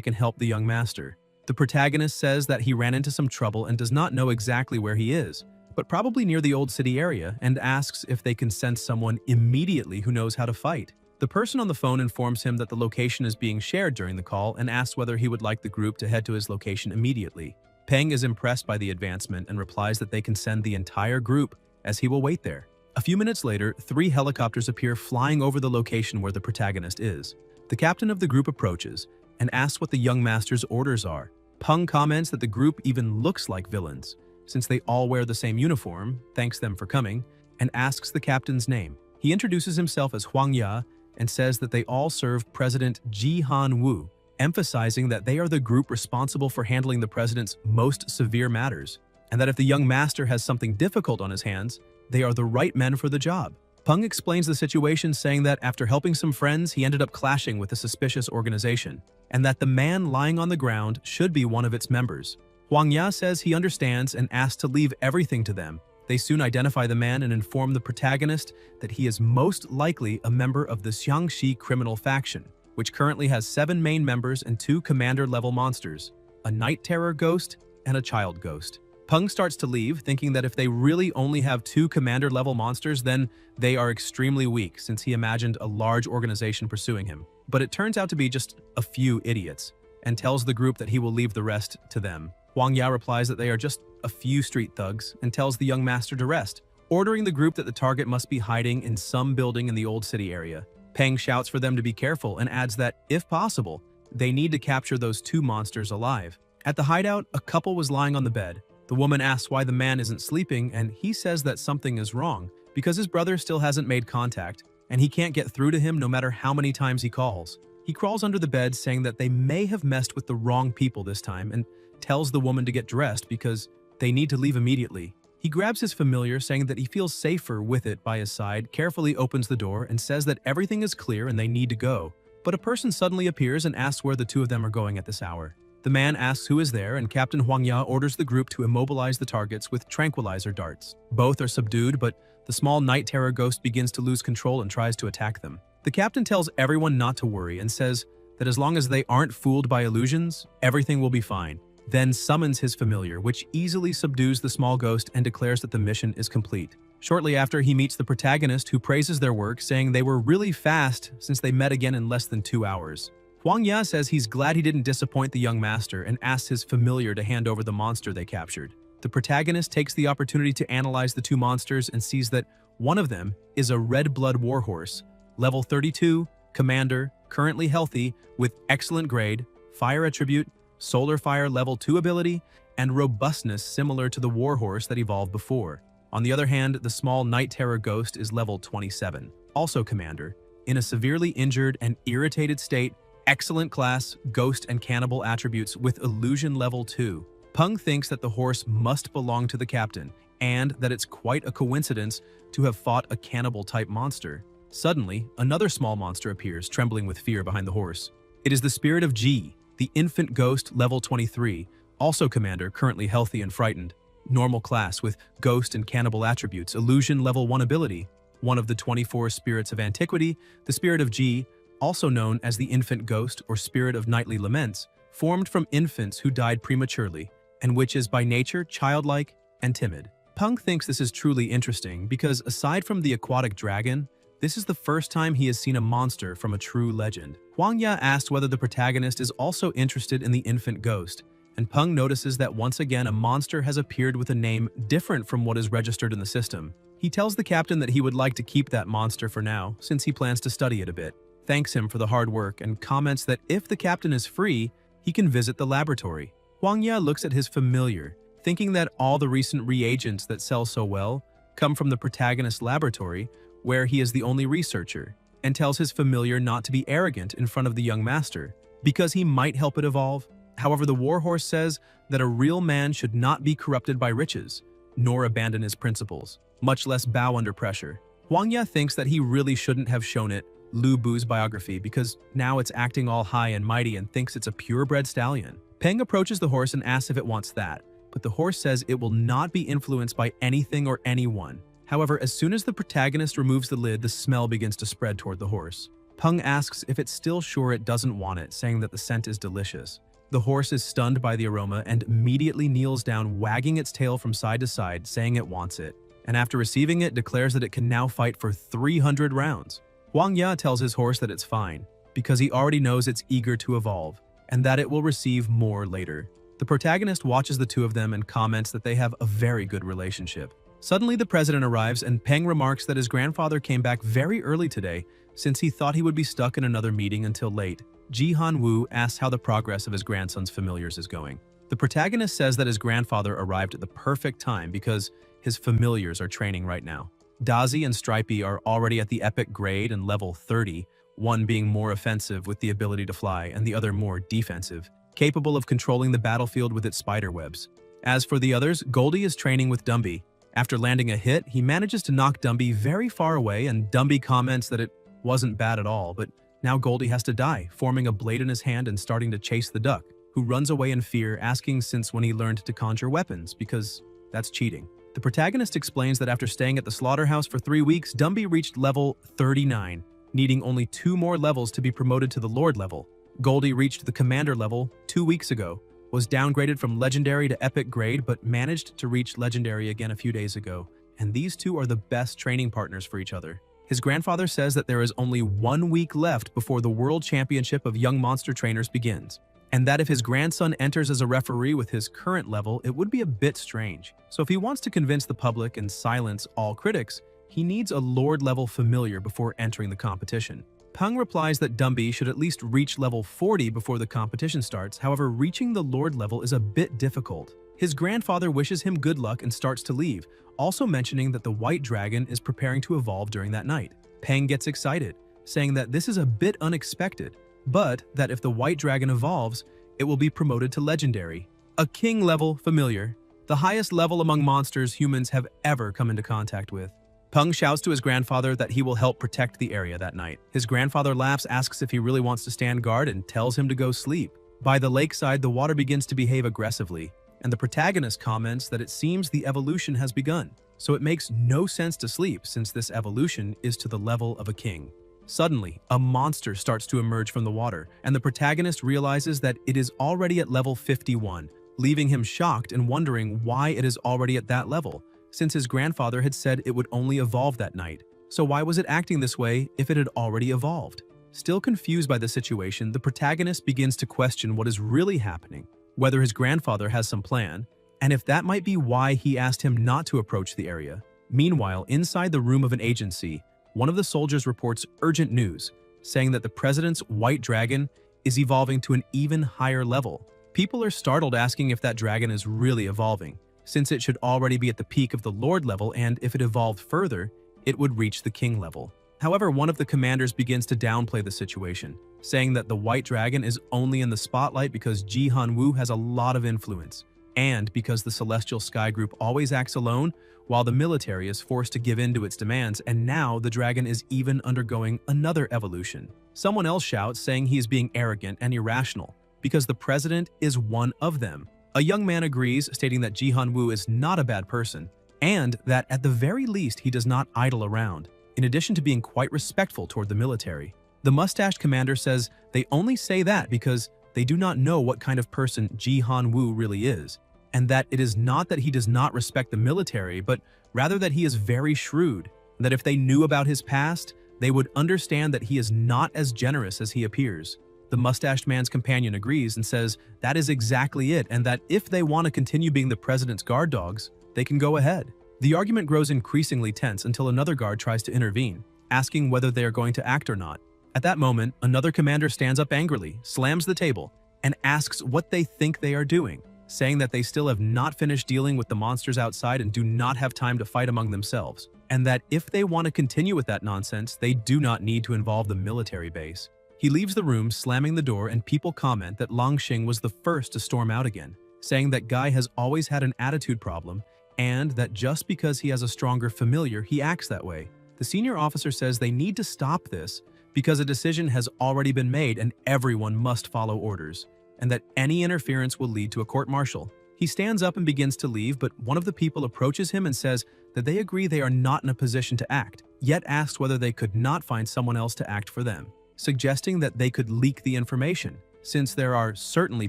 can help the young master. The protagonist says that he ran into some trouble and does not know exactly where he is, but probably near the old city area, and asks if they can send someone immediately who knows how to fight. The person on the phone informs him that the location is being shared during the call and asks whether he would like the group to head to his location immediately. Peng is impressed by the advancement and replies that they can send the entire group, as he will wait there. A few minutes later, 3 helicopters appear flying over the location where the protagonist is. The captain of the group approaches and asks what the young master's orders are. Peng comments that the group even looks like villains, since they all wear the same uniform, thanks them for coming, and asks the captain's name. He introduces himself as Huang Ya and says that they all serve President Ji Han Wu, emphasizing that they are the group responsible for handling the president's most severe matters, and that if the young master has something difficult on his hands, they are the right men for the job. Peng explains the situation, saying that after helping some friends, he ended up clashing with a suspicious organization, and that the man lying on the ground should be one of its members. Huang Ya says he understands and asks to leave everything to them. They soon identify the man and inform the protagonist that he is most likely a member of the Xiangxi criminal faction, which currently has 7 main members and 2 commander-level monsters, a night terror ghost and a child ghost. Peng starts to leave, thinking that if they really only have 2 commander-level monsters, then they are extremely weak, since he imagined a large organization pursuing him. But it turns out to be just a few idiots, and tells the group that he will leave the rest to them. Huang Ya replies that they are just a few street thugs and tells the young master to rest, ordering the group that the target must be hiding in some building in the old city area. Peng shouts for them to be careful and adds that, if possible, they need to capture those 2 monsters alive. At the hideout, a couple was lying on the bed. The woman asks why the man isn't sleeping, and he says that something is wrong because his brother still hasn't made contact, and he can't get through to him no matter how many times he calls. He crawls under the bed, saying that they may have messed with the wrong people this time, and tells the woman to get dressed because they need to leave immediately. He grabs his familiar, saying that he feels safer with it by his side, carefully opens the door, and says that everything is clear and they need to go. But a person suddenly appears and asks where the 2 of them are going at this hour. The man asks who is there, and Captain Huang Ya orders the group to immobilize the targets with tranquilizer darts. Both are subdued, but the small night terror ghost begins to lose control and tries to attack them. The captain tells everyone not to worry and says that as long as they aren't fooled by illusions, everything will be fine. Then summons his familiar, which easily subdues the small ghost and declares that the mission is complete. Shortly after, he meets the protagonist, who praises their work, saying they were really fast since they met again in less than 2 hours. Huang Ya says he's glad he didn't disappoint the young master and asks his familiar to hand over the monster they captured. The protagonist takes the opportunity to analyze the 2 monsters and sees that one of them is a red blood warhorse, level 32, commander, currently healthy, with excellent grade, fire attribute, solar fire level 2 ability, and robustness similar to the warhorse that evolved before. On the other hand, the small night terror ghost is level 27, also commander, in a severely injured and irritated state, excellent class, ghost and cannibal attributes with illusion level 2. Peng thinks that the horse must belong to the captain, and that it's quite a coincidence to have fought a cannibal-type monster. Suddenly, another small monster appears, trembling with fear behind the horse. It is the spirit of Ji, the infant ghost level 23, also commander, currently healthy and frightened. Normal class with ghost and cannibal attributes, illusion level 1 ability. One of the 24 spirits of antiquity, the spirit of Ji, also known as the infant ghost or spirit of nightly laments, formed from infants who died prematurely, and which is by nature childlike and timid. Peng thinks this is truly interesting because aside from the aquatic dragon, this is the first time he has seen a monster from a true legend. Huang Ya asked whether the protagonist is also interested in the infant ghost, and Peng notices that once again a monster has appeared with a name different from what is registered in the system. He tells the captain that he would like to keep that monster for now, since he plans to study it a bit, thanks him for the hard work, and comments that if the captain is free, he can visit the laboratory. Huang Ya looks at his familiar, thinking that all the recent reagents that sell so well come from the protagonist's laboratory, where he is the only researcher, and tells his familiar not to be arrogant in front of the young master, because he might help it evolve. However, the warhorse says that a real man should not be corrupted by riches, nor abandon his principles, much less bow under pressure. Huang Ya thinks that he really shouldn't have shown it Lu Bu's biography because now it's acting all high and mighty and thinks it's a purebred stallion. Peng approaches the horse and asks if it wants that, but the horse says it will not be influenced by anything or anyone. However, as soon as the protagonist removes the lid, the smell begins to spread toward the horse. Peng asks if it's still sure it doesn't want it, saying that the scent is delicious. The horse is stunned by the aroma and immediately kneels down, wagging its tail from side to side, saying it wants it, and after receiving it, declares that it can now fight for 300 rounds. Huang Ya tells his horse that it's fine, because he already knows it's eager to evolve, and that it will receive more later. The protagonist watches the 2 of them and comments that they have a very good relationship. Suddenly, the president arrives and Peng remarks that his grandfather came back very early today since he thought he would be stuck in another meeting until late. Ji-Han-woo asks how the progress of his grandson's familiars is going. The protagonist says that his grandfather arrived at the perfect time because his familiars are training right now. Dazi and Stripey are already at the epic grade and level 30, one being more offensive with the ability to fly and the other more defensive, capable of controlling the battlefield with its spider webs. As for the others, Goldie is training with Dumby. After landing a hit, he manages to knock Dumby very far away, and Dumby comments that it wasn't bad at all, but now Goldie has to die, forming a blade in his hand and starting to chase the duck, who runs away in fear, asking since when he learned to conjure weapons, because that's cheating. The protagonist explains that after staying at the slaughterhouse for 3 weeks, Dumby reached level 39, needing only 2 more levels to be promoted to the Lord level. Goldie reached the Commander level 2 weeks ago, was downgraded from Legendary to Epic grade, but managed to reach Legendary again a few days ago, and these two are the best training partners for each other. His grandfather says that there is only 1 week left before the World Championship of Young Monster Trainers begins, and that if his grandson enters as a referee with his current level, it would be a bit strange. So if he wants to convince the public and silence all critics, he needs a Lord-level familiar before entering the competition. Peng replies that Dumby should at least reach level 40 before the competition starts, however, reaching the Lord level is a bit difficult. His grandfather wishes him good luck and starts to leave, also mentioning that the White Dragon is preparing to evolve during that night. Peng gets excited, saying that this is a bit unexpected, but that if the White Dragon evolves, it will be promoted to Legendary, a King-level familiar, the highest level among monsters humans have ever come into contact with. Peng shouts to his grandfather that he will help protect the area that night. His grandfather laughs, asks if he really wants to stand guard, and tells him to go sleep. By the lakeside, the water begins to behave aggressively, and the protagonist comments that it seems the evolution has begun, so it makes no sense to sleep since this evolution is to the level of a king. Suddenly, a monster starts to emerge from the water, and the protagonist realizes that it is already at level 51, leaving him shocked and wondering why it is already at that level, since his grandfather had said it would only evolve that night. So why was it acting this way if it had already evolved? Still confused by the situation, the protagonist begins to question what is really happening, whether his grandfather has some plan, and if that might be why he asked him not to approach the area. Meanwhile, inside the room of an agency, one of the soldiers reports urgent news, saying that the president's White Dragon is evolving to an even higher level. People are startled, asking if that dragon is really evolving, since it should already be at the peak of the Lord level, and if it evolved further, it would reach the King level. However, one of the commanders begins to downplay the situation, saying that the White Dragon is only in the spotlight because Ji-Han-woo has a lot of influence, and because the Celestial Sky Group always acts alone, while the military is forced to give in to its demands, and now the dragon is even undergoing another evolution. Someone else shouts, saying he is being arrogant and irrational, because the president is one of them. A young man agrees, stating that Ji-Han-woo is not a bad person, and that at the very least he does not idle around, in addition to being quite respectful toward the military. The mustached commander says they only say that because they do not know what kind of person Ji-Han-woo really is, and that it is not that he does not respect the military, but rather that he is very shrewd, and that if they knew about his past, they would understand that he is not as generous as he appears. The mustached man's companion agrees and says that is exactly it, and that if they want to continue being the president's guard dogs, they can go ahead. The argument grows increasingly tense until another guard tries to intervene, asking whether they are going to act or not. At that moment, another commander stands up angrily, slams the table, and asks what they think they are doing, saying that they still have not finished dealing with the monsters outside and do not have time to fight among themselves, and that if they want to continue with that nonsense, they do not need to involve the military base. He leaves the room, slamming the door, and people comment that Longxing was the first to storm out again, saying that Guy has always had an attitude problem, and that just because he has a stronger familiar, he acts that way. The senior officer says they need to stop this because a decision has already been made and everyone must follow orders, and that any interference will lead to a court-martial. He stands up and begins to leave, but one of the people approaches him and says that they agree they are not in a position to act, yet asks whether they could not find someone else to act for them, suggesting that they could leak the information, since there are certainly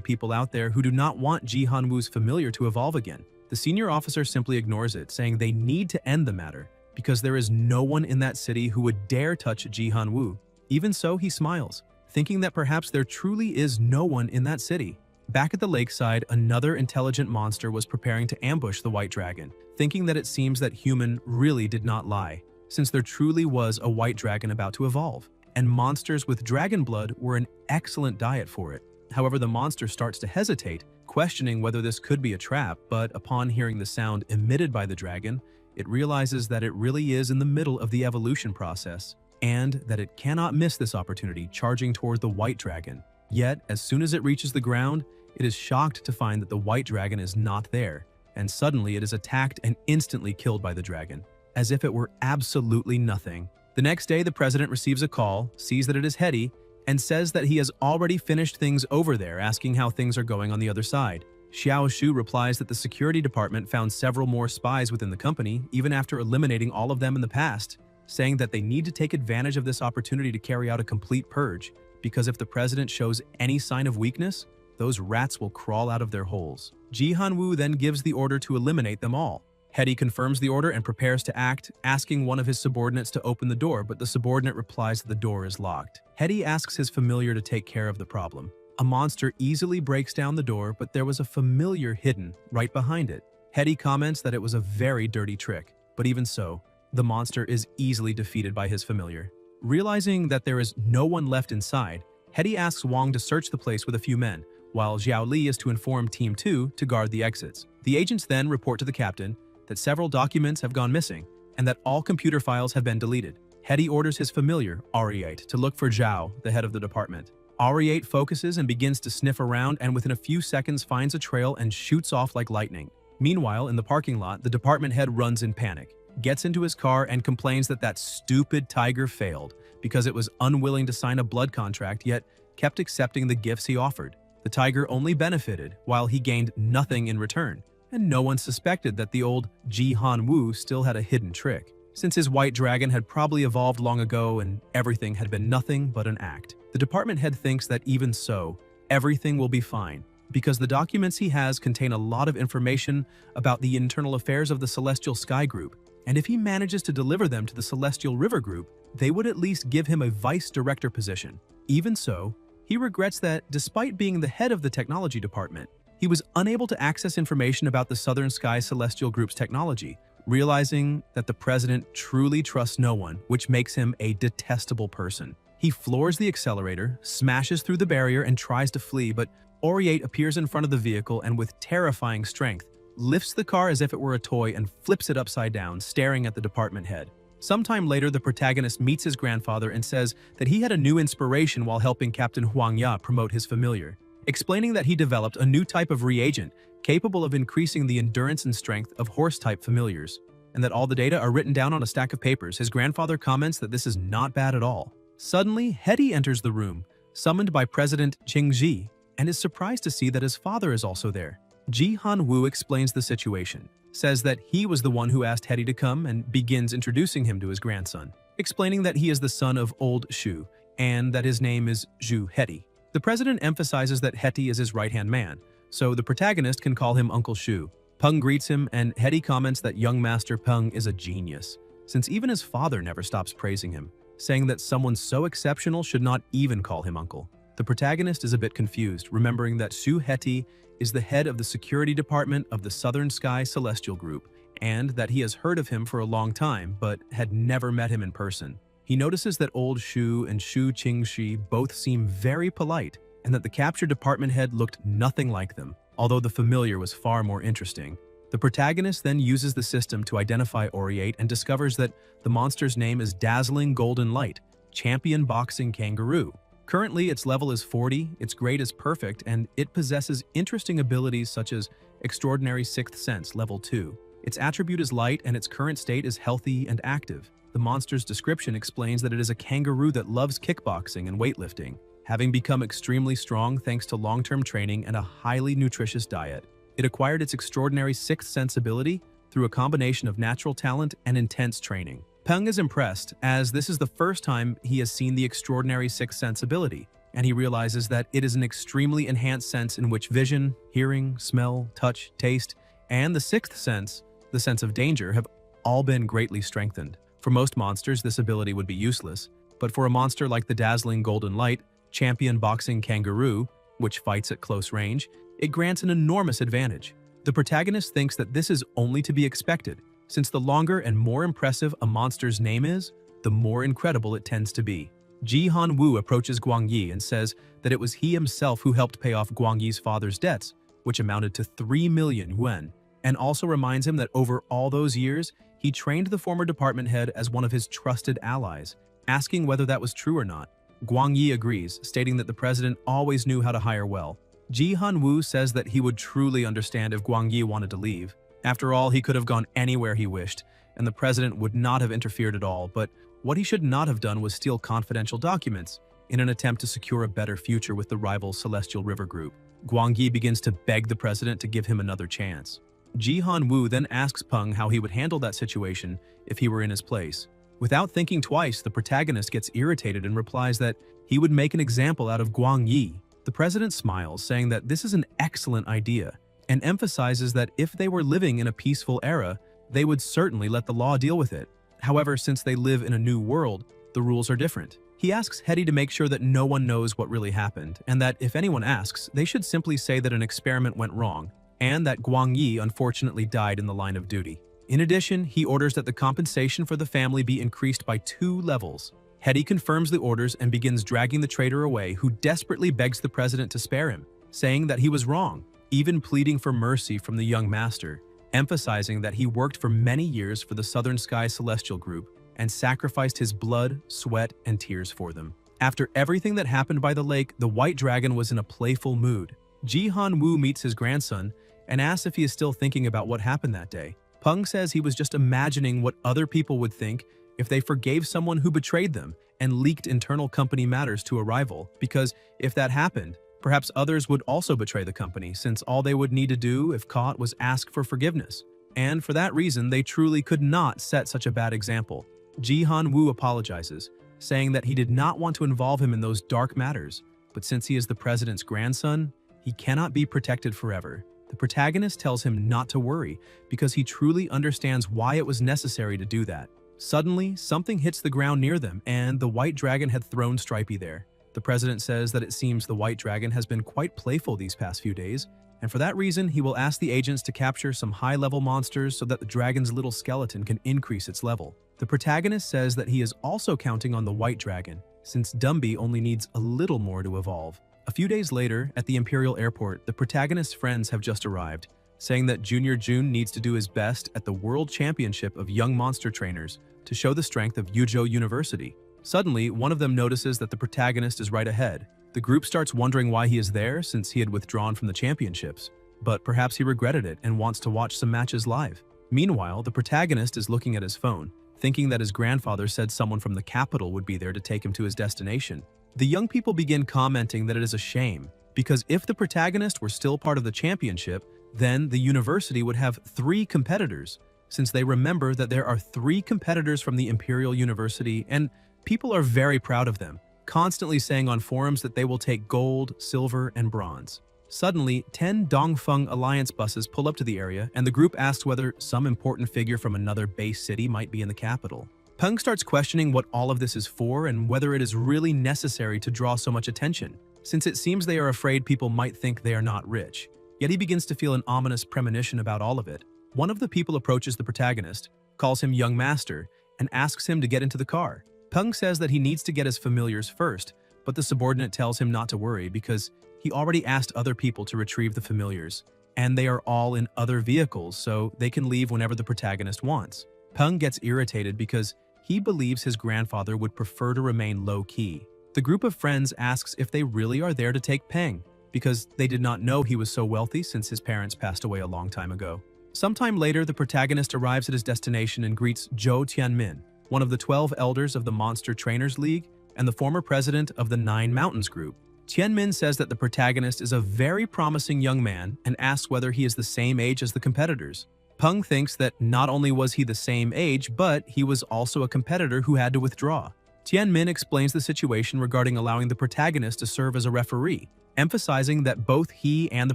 people out there who do not want Ji-Han-woo's familiar to evolve again. The senior officer simply ignores it, saying they need to end the matter, because there is no one in that city who would dare touch Ji-Han-woo. Even so, he smiles, thinking that perhaps there truly is no one in that city. Back at the lakeside, another intelligent monster was preparing to ambush the white dragon, thinking that it seems that human really did not lie, since there truly was a white dragon about to evolve, and monsters with dragon blood were an excellent diet for it. However, the monster starts to hesitate, questioning whether this could be a trap, but upon hearing the sound emitted by the dragon, it realizes that it really is in the middle of the evolution process, and that it cannot miss this opportunity, charging toward the white dragon. Yet, as soon as it reaches the ground, it is shocked to find that the white dragon is not there, and suddenly it is attacked and instantly killed by the dragon, as if it were absolutely nothing. The next day, the president receives a call, sees that it is Hetty, and says that he has already finished things over there, asking how things are going on the other side. Xiao Shu replies that the security department found several more spies within the company, even after eliminating all of them in the past, saying that they need to take advantage of this opportunity to carry out a complete purge, because if the president shows any sign of weakness, those rats will crawl out of their holes. Ji Han-woo then gives the order to eliminate them all. Hetty confirms the order and prepares to act, asking one of his subordinates to open the door, but the subordinate replies that the door is locked. Hetty asks his familiar to take care of the problem. A monster easily breaks down the door, but there was a familiar hidden right behind it. Hetty comments that it was a very dirty trick, but even so, the monster is easily defeated by his familiar. Realizing that there is no one left inside, Hetty asks Wang to search the place with a few men, while Zhao Li is to inform Team 2 to guard the exits. The agents then report to the captain that several documents have gone missing and that all computer files have been deleted. Hetty orders his familiar, Ari-8, to look for Zhao, the head of the department. Ari-8 focuses and begins to sniff around, and within a few seconds finds a trail and shoots off like lightning. Meanwhile, in the parking lot, the department head runs in panic, gets into his car and complains that that stupid tiger failed because it was unwilling to sign a blood contract, yet kept accepting the gifts he offered. The tiger only benefited, while he gained nothing in return, and no one suspected that the old Ji Han-woo still had a hidden trick, since his white dragon had probably evolved long ago and everything had been nothing but an act. The department head thinks that even so, everything will be fine, because the documents he has contain a lot of information about the internal affairs of the Celestial Sky Group, and if he manages to deliver them to the Celestial River Group, they would at least give him a vice director position. Even so, he regrets that, despite being the head of the technology department, he was unable to access information about the Southern Sky Celestial Group's technology, realizing that the president truly trusts no one, which makes him a detestable person. He floors the accelerator, smashes through the barrier, and tries to flee, but Ari-8 appears in front of the vehicle and with terrifying strength, lifts the car as if it were a toy and flips it upside down, staring at the department head. Sometime later, the protagonist meets his grandfather and says that he had a new inspiration while helping Captain Huang Ya promote his familiar, explaining that he developed a new type of reagent capable of increasing the endurance and strength of horse-type familiars, and that all the data are written down on a stack of papers. His grandfather comments that this is not bad at all. Suddenly, Hetty enters the room, summoned by President Qing Ji, and is surprised to see that his father is also there. Ji Han-woo explains the situation, says that he was the one who asked Hetty to come, and begins introducing him to his grandson, explaining that he is the son of old Shu, and that his name is Zhu Hetty. The president emphasizes that Hetty is his right-hand man, so the protagonist can call him Uncle Shu. Peng greets him, and Hetty comments that young Master Peng is a genius, since even his father never stops praising him, saying that someone so exceptional should not even call him uncle. The protagonist is a bit confused, remembering that Shu Hetty is the head of the security department of the Southern Sky Celestial Group, and that he has heard of him for a long time, but had never met him in person. He notices that old Shu and Shu Qingshi both seem very polite, and that the captured department head looked nothing like them, although the familiar was far more interesting. The protagonist then uses the system to identify Ari-8 and discovers that the monster's name is Dazzling Golden Light, Champion Boxing Kangaroo. Currently, its level is 40, its grade is perfect, and it possesses interesting abilities such as Extraordinary Sixth Sense, level 2. Its attribute is light, and its current state is healthy and active. The monster's description explains that it is a kangaroo that loves kickboxing and weightlifting, having become extremely strong thanks to long-term training and a highly nutritious diet. It acquired its Extraordinary Sixth Sense ability through a combination of natural talent and intense training. Peng is impressed, as this is the first time he has seen the Extraordinary Sixth Sense ability, and he realizes that it is an extremely enhanced sense in which vision, hearing, smell, touch, taste, and the sixth sense, the sense of danger, have all been greatly strengthened. For most monsters, this ability would be useless, but for a monster like the Dazzling Golden Light, Champion Boxing Kangaroo, which fights at close range, it grants an enormous advantage. The protagonist thinks that this is only to be expected, since the longer and more impressive a monster's name is, the more incredible it tends to be. Ji Han-woo approaches Guang Yi and says that it was he himself who helped pay off Guang Yi's father's debts, which amounted to 3 million yuan, and also reminds him that over all those years, he trained the former department head as one of his trusted allies, asking whether that was true or not. Guang Yi agrees, stating that the president always knew how to hire well. Ji Han-woo says that he would truly understand if Guang Yi wanted to leave. After all, he could have gone anywhere he wished, and the president would not have interfered at all, but what he should not have done was steal confidential documents in an attempt to secure a better future with the rival Celestial River Group. Guang Yi begins to beg the president to give him another chance. Ji Han-woo then asks Peng how he would handle that situation if he were in his place. Without thinking twice, the protagonist gets irritated and replies that he would make an example out of Guang Yi. The president smiles, saying that this is an excellent idea, and emphasizes that if they were living in a peaceful era, they would certainly let the law deal with it. However, since they live in a new world, the rules are different. He asks Hetty to make sure that no one knows what really happened, and that if anyone asks, they should simply say that an experiment went wrong, and that Guang Yi unfortunately died in the line of duty. In addition, he orders that the compensation for the family be increased by 2 levels. Hetty confirms the orders and begins dragging the traitor away, who desperately begs the president to spare him, saying that he was wrong, even pleading for mercy from the young master, emphasizing that he worked for many years for the Southern Sky Celestial Group and sacrificed his blood, sweat, and tears for them. After everything that happened by the lake, the White Dragon was in a playful mood. Ji Han-woo meets his grandson and asks if he is still thinking about what happened that day. Peng says he was just imagining what other people would think if they forgave someone who betrayed them and leaked internal company matters to a rival, because if that happened, perhaps others would also betray the company, since all they would need to do if caught was ask for forgiveness. And for that reason, they truly could not set such a bad example. Ji Han-woo apologizes, saying that he did not want to involve him in those dark matters, but since he is the president's grandson, he cannot be protected forever. The protagonist tells him not to worry, because he truly understands why it was necessary to do that. Suddenly, something hits the ground near them, and the White Dragon had thrown Stripey there. The president says that it seems the White Dragon has been quite playful these past few days, and for that reason, he will ask the agents to capture some high-level monsters so that the dragon's little skeleton can increase its level. The protagonist says that he is also counting on the White Dragon, since Dumby only needs a little more to evolve. A few days later, at the Imperial Airport, the protagonist's friends have just arrived, saying that Junior June needs to do his best at the World Championship of Young Monster Trainers to show the strength of Yuzhou University. Suddenly, one of them notices that the protagonist is right ahead. The group starts wondering why he is there, since he had withdrawn from the championships, but perhaps he regretted it and wants to watch some matches live. Meanwhile, the protagonist is looking at his phone, thinking that his grandfather said someone from the capital would be there to take him to his destination. The young people begin commenting that it is a shame, because if the protagonist were still part of the championship, then the university would have 3 competitors, since they remember that there are 3 competitors from the Imperial University, and people are very proud of them, constantly saying on forums that they will take gold, silver, and bronze. Suddenly, 10 Dongfeng Alliance buses pull up to the area, and the group asks whether some important figure from another base city might be in the capital. Peng starts questioning what all of this is for and whether it is really necessary to draw so much attention, since it seems they are afraid people might think they are not rich. Yet he begins to feel an ominous premonition about all of it. One of the people approaches the protagonist, calls him Young Master, and asks him to get into the car. Peng says that he needs to get his familiars first, but the subordinate tells him not to worry because he already asked other people to retrieve the familiars, and they are all in other vehicles, so they can leave whenever the protagonist wants. Peng gets irritated because he believes his grandfather would prefer to remain low-key. The group of friends asks if they really are there to take Peng, because they did not know he was so wealthy since his parents passed away a long time ago. Sometime later, the protagonist arrives at his destination and greets Zhou Tianmin, one of the 12 elders of the Monster Trainers League and the former president of the 9 Mountains Group. Tianmin says that the protagonist is a very promising young man and asks whether he is the same age as the competitors. Peng thinks that not only was he the same age, but he was also a competitor who had to withdraw. Tianmin explains the situation regarding allowing the protagonist to serve as a referee, emphasizing that both he and the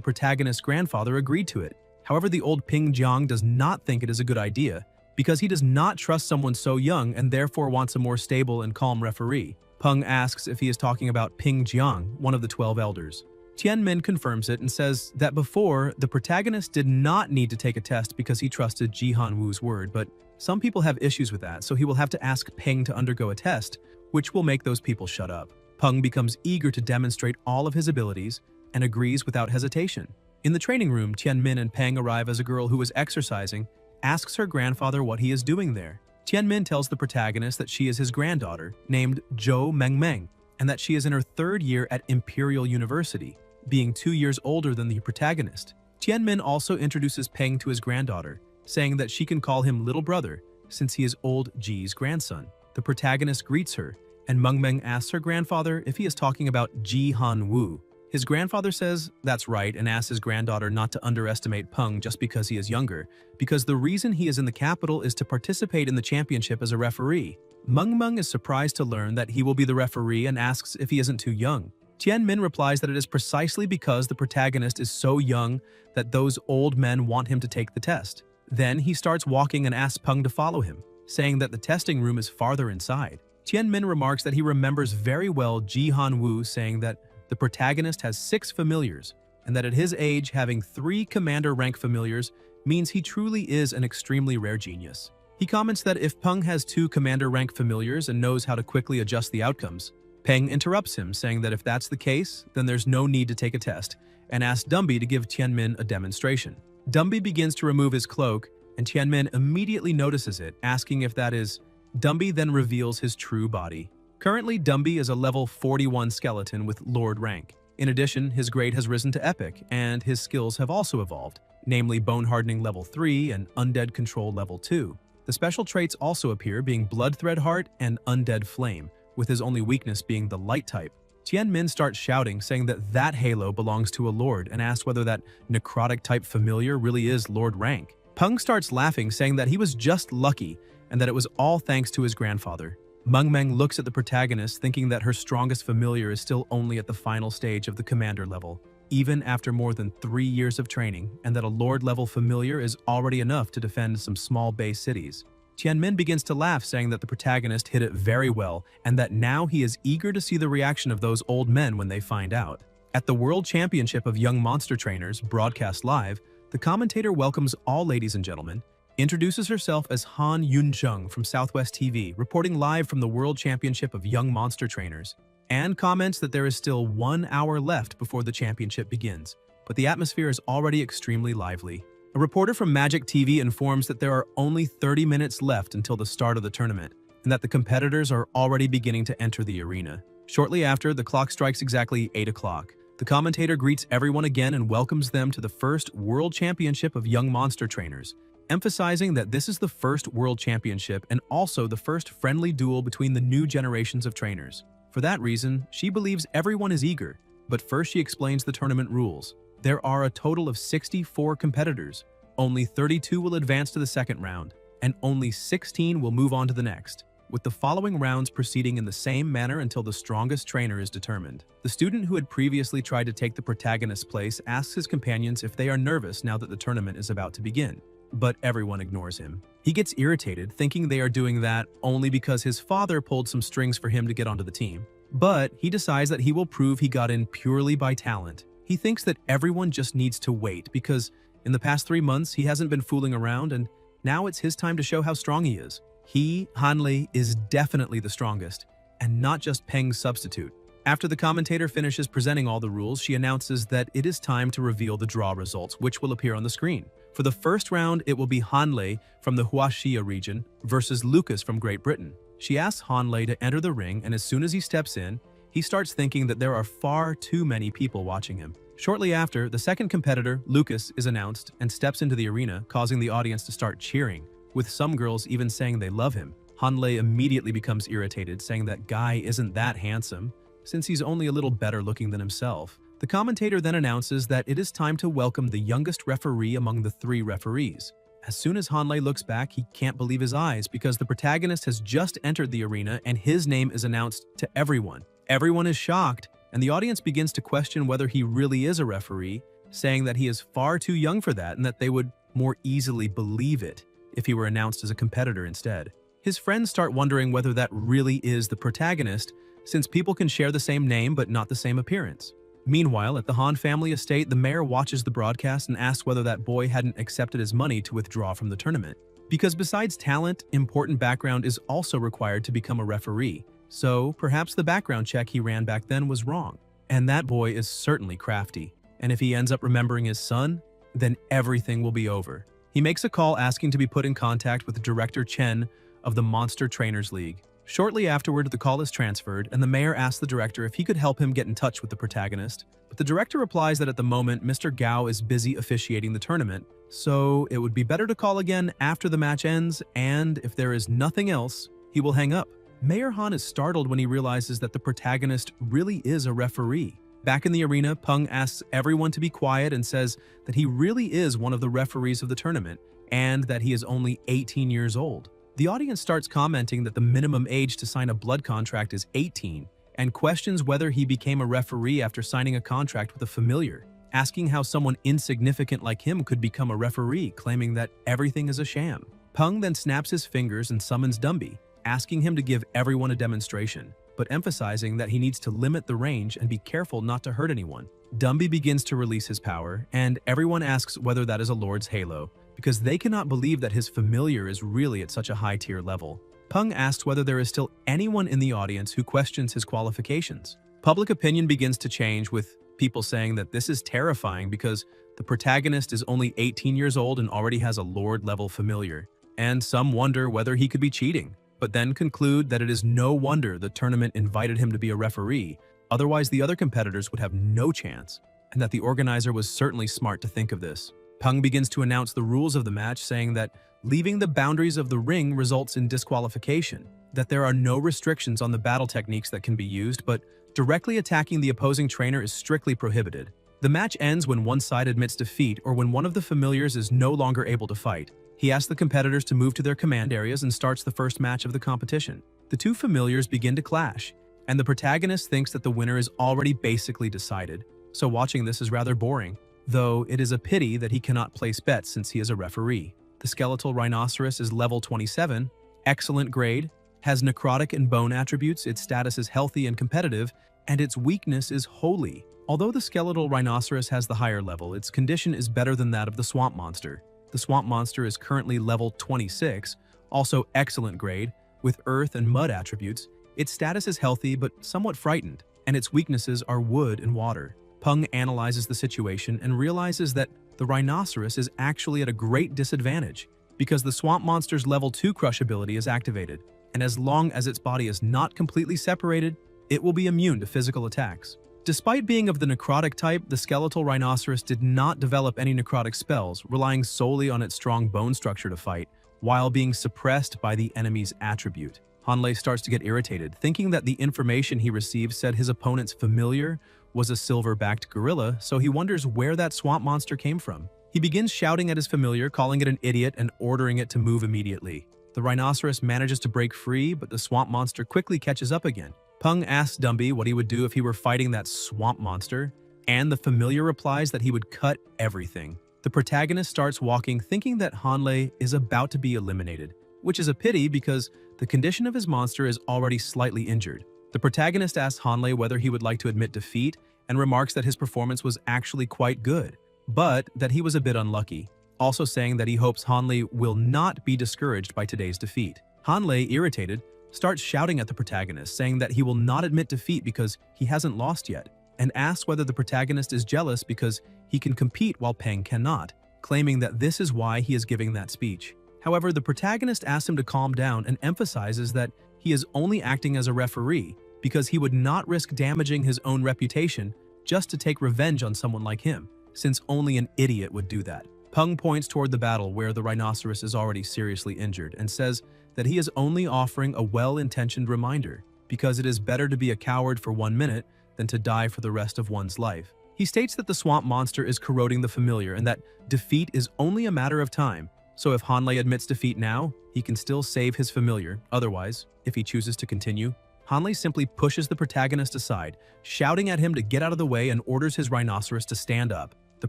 protagonist's grandfather agreed to it. However, the old Ping Jiang does not think it is a good idea, because he does not trust someone so young and therefore wants a more stable and calm referee. Peng asks if he is talking about Ping Jiang, one of the 12 elders. Tianmin confirms it and says that before, the protagonist did not need to take a test because he trusted Ji Han-woo's word, but some people have issues with that, so he will have to ask Peng to undergo a test, which will make those people shut up. Peng becomes eager to demonstrate all of his abilities and agrees without hesitation. In the training room, Tianmin and Peng arrive as a girl who is exercising asks her grandfather what he is doing there. Tianmin tells the protagonist that she is his granddaughter, named Zhou Mengmeng, and that she is in her 3rd year at Imperial University, being 2 years older than the protagonist. Tianmin also introduces Peng to his granddaughter, saying that she can call him little brother since he is old Ji's grandson. The protagonist greets her, and Mengmeng asks her grandfather if he is talking about Ji Han-woo. His grandfather says that's right and asks his granddaughter not to underestimate Peng just because he is younger, because the reason he is in the capital is to participate in the championship as a referee. Mengmeng is surprised to learn that he will be the referee and asks if he isn't too young. Tianmin replies that it is precisely because the protagonist is so young that those old men want him to take the test. Then he starts walking and asks Peng to follow him, saying that the testing room is farther inside. Tianmin remarks that he remembers very well Ji Han-woo saying that the protagonist has 6 familiars, and that at his age having 3 commander rank familiars means he truly is an extremely rare genius. He comments that if Peng has 2 commander rank familiars and knows how to quickly adjust the outcomes, Peng interrupts him, saying that if that's the case, then there's no need to take a test, and asks Dumby to give Tianmin a demonstration. Dumby begins to remove his cloak, and Tianmin immediately notices it, asking if that is. Dumby then reveals his true body. Currently, Dumby is a level 41 skeleton with Lord rank. In addition, his grade has risen to Epic, and his skills have also evolved, namely Bone Hardening level 3 and Undead Control level 2. The special traits also appear, being Blood Thread Heart and Undead Flame, with his only weakness being the Light type. Tianmin starts shouting, saying that that halo belongs to a Lord, and asks whether that Necrotic type familiar really is Lord rank. Peng starts laughing, saying that he was just lucky, and that it was all thanks to his grandfather. Mengmeng looks at the protagonist, thinking that her strongest familiar is still only at the final stage of the commander level, even after more than 3 years of training, and that a Lord-level familiar is already enough to defend some small base cities. Tianmin begins to laugh, saying that the protagonist hit it very well, and that now he is eager to see the reaction of those old men when they find out. At the World Championship of Young Monster Trainers, broadcast live, the commentator welcomes all ladies and gentlemen, introduces herself as Han Yuncheng from Southwest TV, reporting live from the World Championship of Young Monster Trainers, and comments that there is still 1 hour left before the championship begins, but the atmosphere is already extremely lively. A reporter from Magic TV informs that there are only 30 minutes left until the start of the tournament, and that the competitors are already beginning to enter the arena. Shortly after, the clock strikes exactly 8 o'clock. The commentator greets everyone again and welcomes them to the first World Championship of Young Monster Trainers, emphasizing that this is the first World Championship and also the first friendly duel between the new generations of trainers. For that reason, she believes everyone is eager, but first she explains the tournament rules. There are a total of 64 competitors. Only 32 will advance to the second round, and only 16 will move on to the next, with the following rounds proceeding in the same manner until the strongest trainer is determined. The student who had previously tried to take the protagonist's place asks his companions if they are nervous now that the tournament is about to begin, but everyone ignores him. He gets irritated, thinking they are doing that only because his father pulled some strings for him to get onto the team. But he decides that he will prove he got in purely by talent. He thinks that everyone just needs to wait because in the past 3 months he hasn't been fooling around, and now it's his time to show how strong he is. He, Hanley, is definitely the strongest, and not just Peng's substitute. After the commentator finishes presenting all the rules, she announces that it is time to reveal the draw results, which will appear on the screen. For the first round, it will be Hanley from the Huaxia region versus Lucas from Great Britain. She asks Hanley to enter the ring, and as soon as he steps in, he starts thinking that there are far too many people watching him. Shortly after, the second competitor, Lucas, is announced and steps into the arena, causing the audience to start cheering, with some girls even saying they love him. Hanley immediately becomes irritated, saying that guy isn't that handsome, since he's only a little better looking than himself. The commentator then announces that it is time to welcome the youngest referee among the 3 referees. As soon as Hanley looks back, he can't believe his eyes because the protagonist has just entered the arena and his name is announced to everyone. Everyone is shocked, and the audience begins to question whether he really is a referee, saying that he is far too young for that and that they would more easily believe it if he were announced as a competitor instead. His friends start wondering whether that really is the protagonist, since people can share the same name but not the same appearance. Meanwhile, at the Han family estate, the mayor watches the broadcast and asks whether that boy hadn't accepted his money to withdraw from the tournament. Because besides talent, important background is also required to become a referee. So perhaps the background check he ran back then was wrong. And that boy is certainly crafty. And if he ends up remembering his son, then everything will be over. He makes a call asking to be put in contact with Director Chen of the Monster Trainers League. Shortly afterward, the call is transferred, and the mayor asks the director if he could help him get in touch with the protagonist. But the director replies that at the moment, Mr. Gao is busy officiating the tournament, so it would be better to call again after the match ends, and if there is nothing else, he will hang up. Mayor Han is startled when he realizes that the protagonist really is a referee. Back in the arena, Peng asks everyone to be quiet and says that he really is one of the referees of the tournament, and that he is only 18 years old. The audience starts commenting that the minimum age to sign a blood contract is 18, and questions whether he became a referee after signing a contract with a familiar, asking how someone insignificant like him could become a referee, claiming that everything is a sham. Peng then snaps his fingers and summons Dumby, asking him to give everyone a demonstration, but emphasizing that he needs to limit the range and be careful not to hurt anyone. Dumby begins to release his power, and everyone asks whether that is a Lord's halo, because they cannot believe that his familiar is really at such a high-tier level. Peng asks whether there is still anyone in the audience who questions his qualifications. Public opinion begins to change, with people saying that this is terrifying because the protagonist is only 18 years old and already has a Lord-level familiar, and some wonder whether he could be cheating, but then conclude that it is no wonder the tournament invited him to be a referee, otherwise the other competitors would have no chance, and that the organizer was certainly smart to think of this. Peng begins to announce the rules of the match, saying that leaving the boundaries of the ring results in disqualification, that there are no restrictions on the battle techniques that can be used, but directly attacking the opposing trainer is strictly prohibited. The match ends when one side admits defeat or when one of the familiars is no longer able to fight. He asks the competitors to move to their command areas and starts the first match of the competition. The two familiars begin to clash, and the protagonist thinks that the winner is already basically decided, so watching this is rather boring. Though it is a pity that he cannot place bets since he is a referee. The skeletal rhinoceros is level 27, excellent grade, has necrotic and bone attributes, its status is healthy and competitive, and its weakness is holy. Although the skeletal rhinoceros has the higher level, its condition is better than that of the swamp monster. The swamp monster is currently level 26, also excellent grade, with earth and mud attributes. Its status is healthy but somewhat frightened, and its weaknesses are wood and water. Peng analyzes the situation and realizes that the rhinoceros is actually at a great disadvantage because the swamp monster's level 2 crush ability is activated, and as long as its body is not completely separated, it will be immune to physical attacks. Despite being of the necrotic type, the skeletal rhinoceros did not develop any necrotic spells, relying solely on its strong bone structure to fight, while being suppressed by the enemy's attribute. Hanlei starts to get irritated, thinking that the information he received said his opponent's familiar was a silver-backed gorilla, so he wonders where that swamp monster came from. He begins shouting at his familiar, calling it an idiot and ordering it to move immediately. The rhinoceros manages to break free, but the swamp monster quickly catches up again. Peng asks Dumby what he would do if he were fighting that swamp monster, and the familiar replies that he would cut everything. The protagonist starts walking, thinking that Hanlei is about to be eliminated, which is a pity because the condition of his monster is already slightly injured. The protagonist asks Hanlei whether he would like to admit defeat and remarks that his performance was actually quite good, but that he was a bit unlucky, also saying that he hopes Hanlei will not be discouraged by today's defeat. Hanlei, irritated, starts shouting at the protagonist, saying that he will not admit defeat because he hasn't lost yet, and asks whether the protagonist is jealous because he can compete while Peng cannot, claiming that this is why he is giving that speech. However, the protagonist asks him to calm down and emphasizes that he is only acting as a referee because he would not risk damaging his own reputation just to take revenge on someone like him, since only an idiot would do that. Peng points toward the battle where the rhinoceros is already seriously injured and says that he is only offering a well-intentioned reminder because it is better to be a coward for 1 minute than to die for the rest of one's life. He states that the swamp monster is corroding the familiar and that defeat is only a matter of time, so if Hanlei admits defeat now, he can still save his familiar. Otherwise, if he chooses to continue, Hanlei simply pushes the protagonist aside, shouting at him to get out of the way and orders his rhinoceros to stand up. The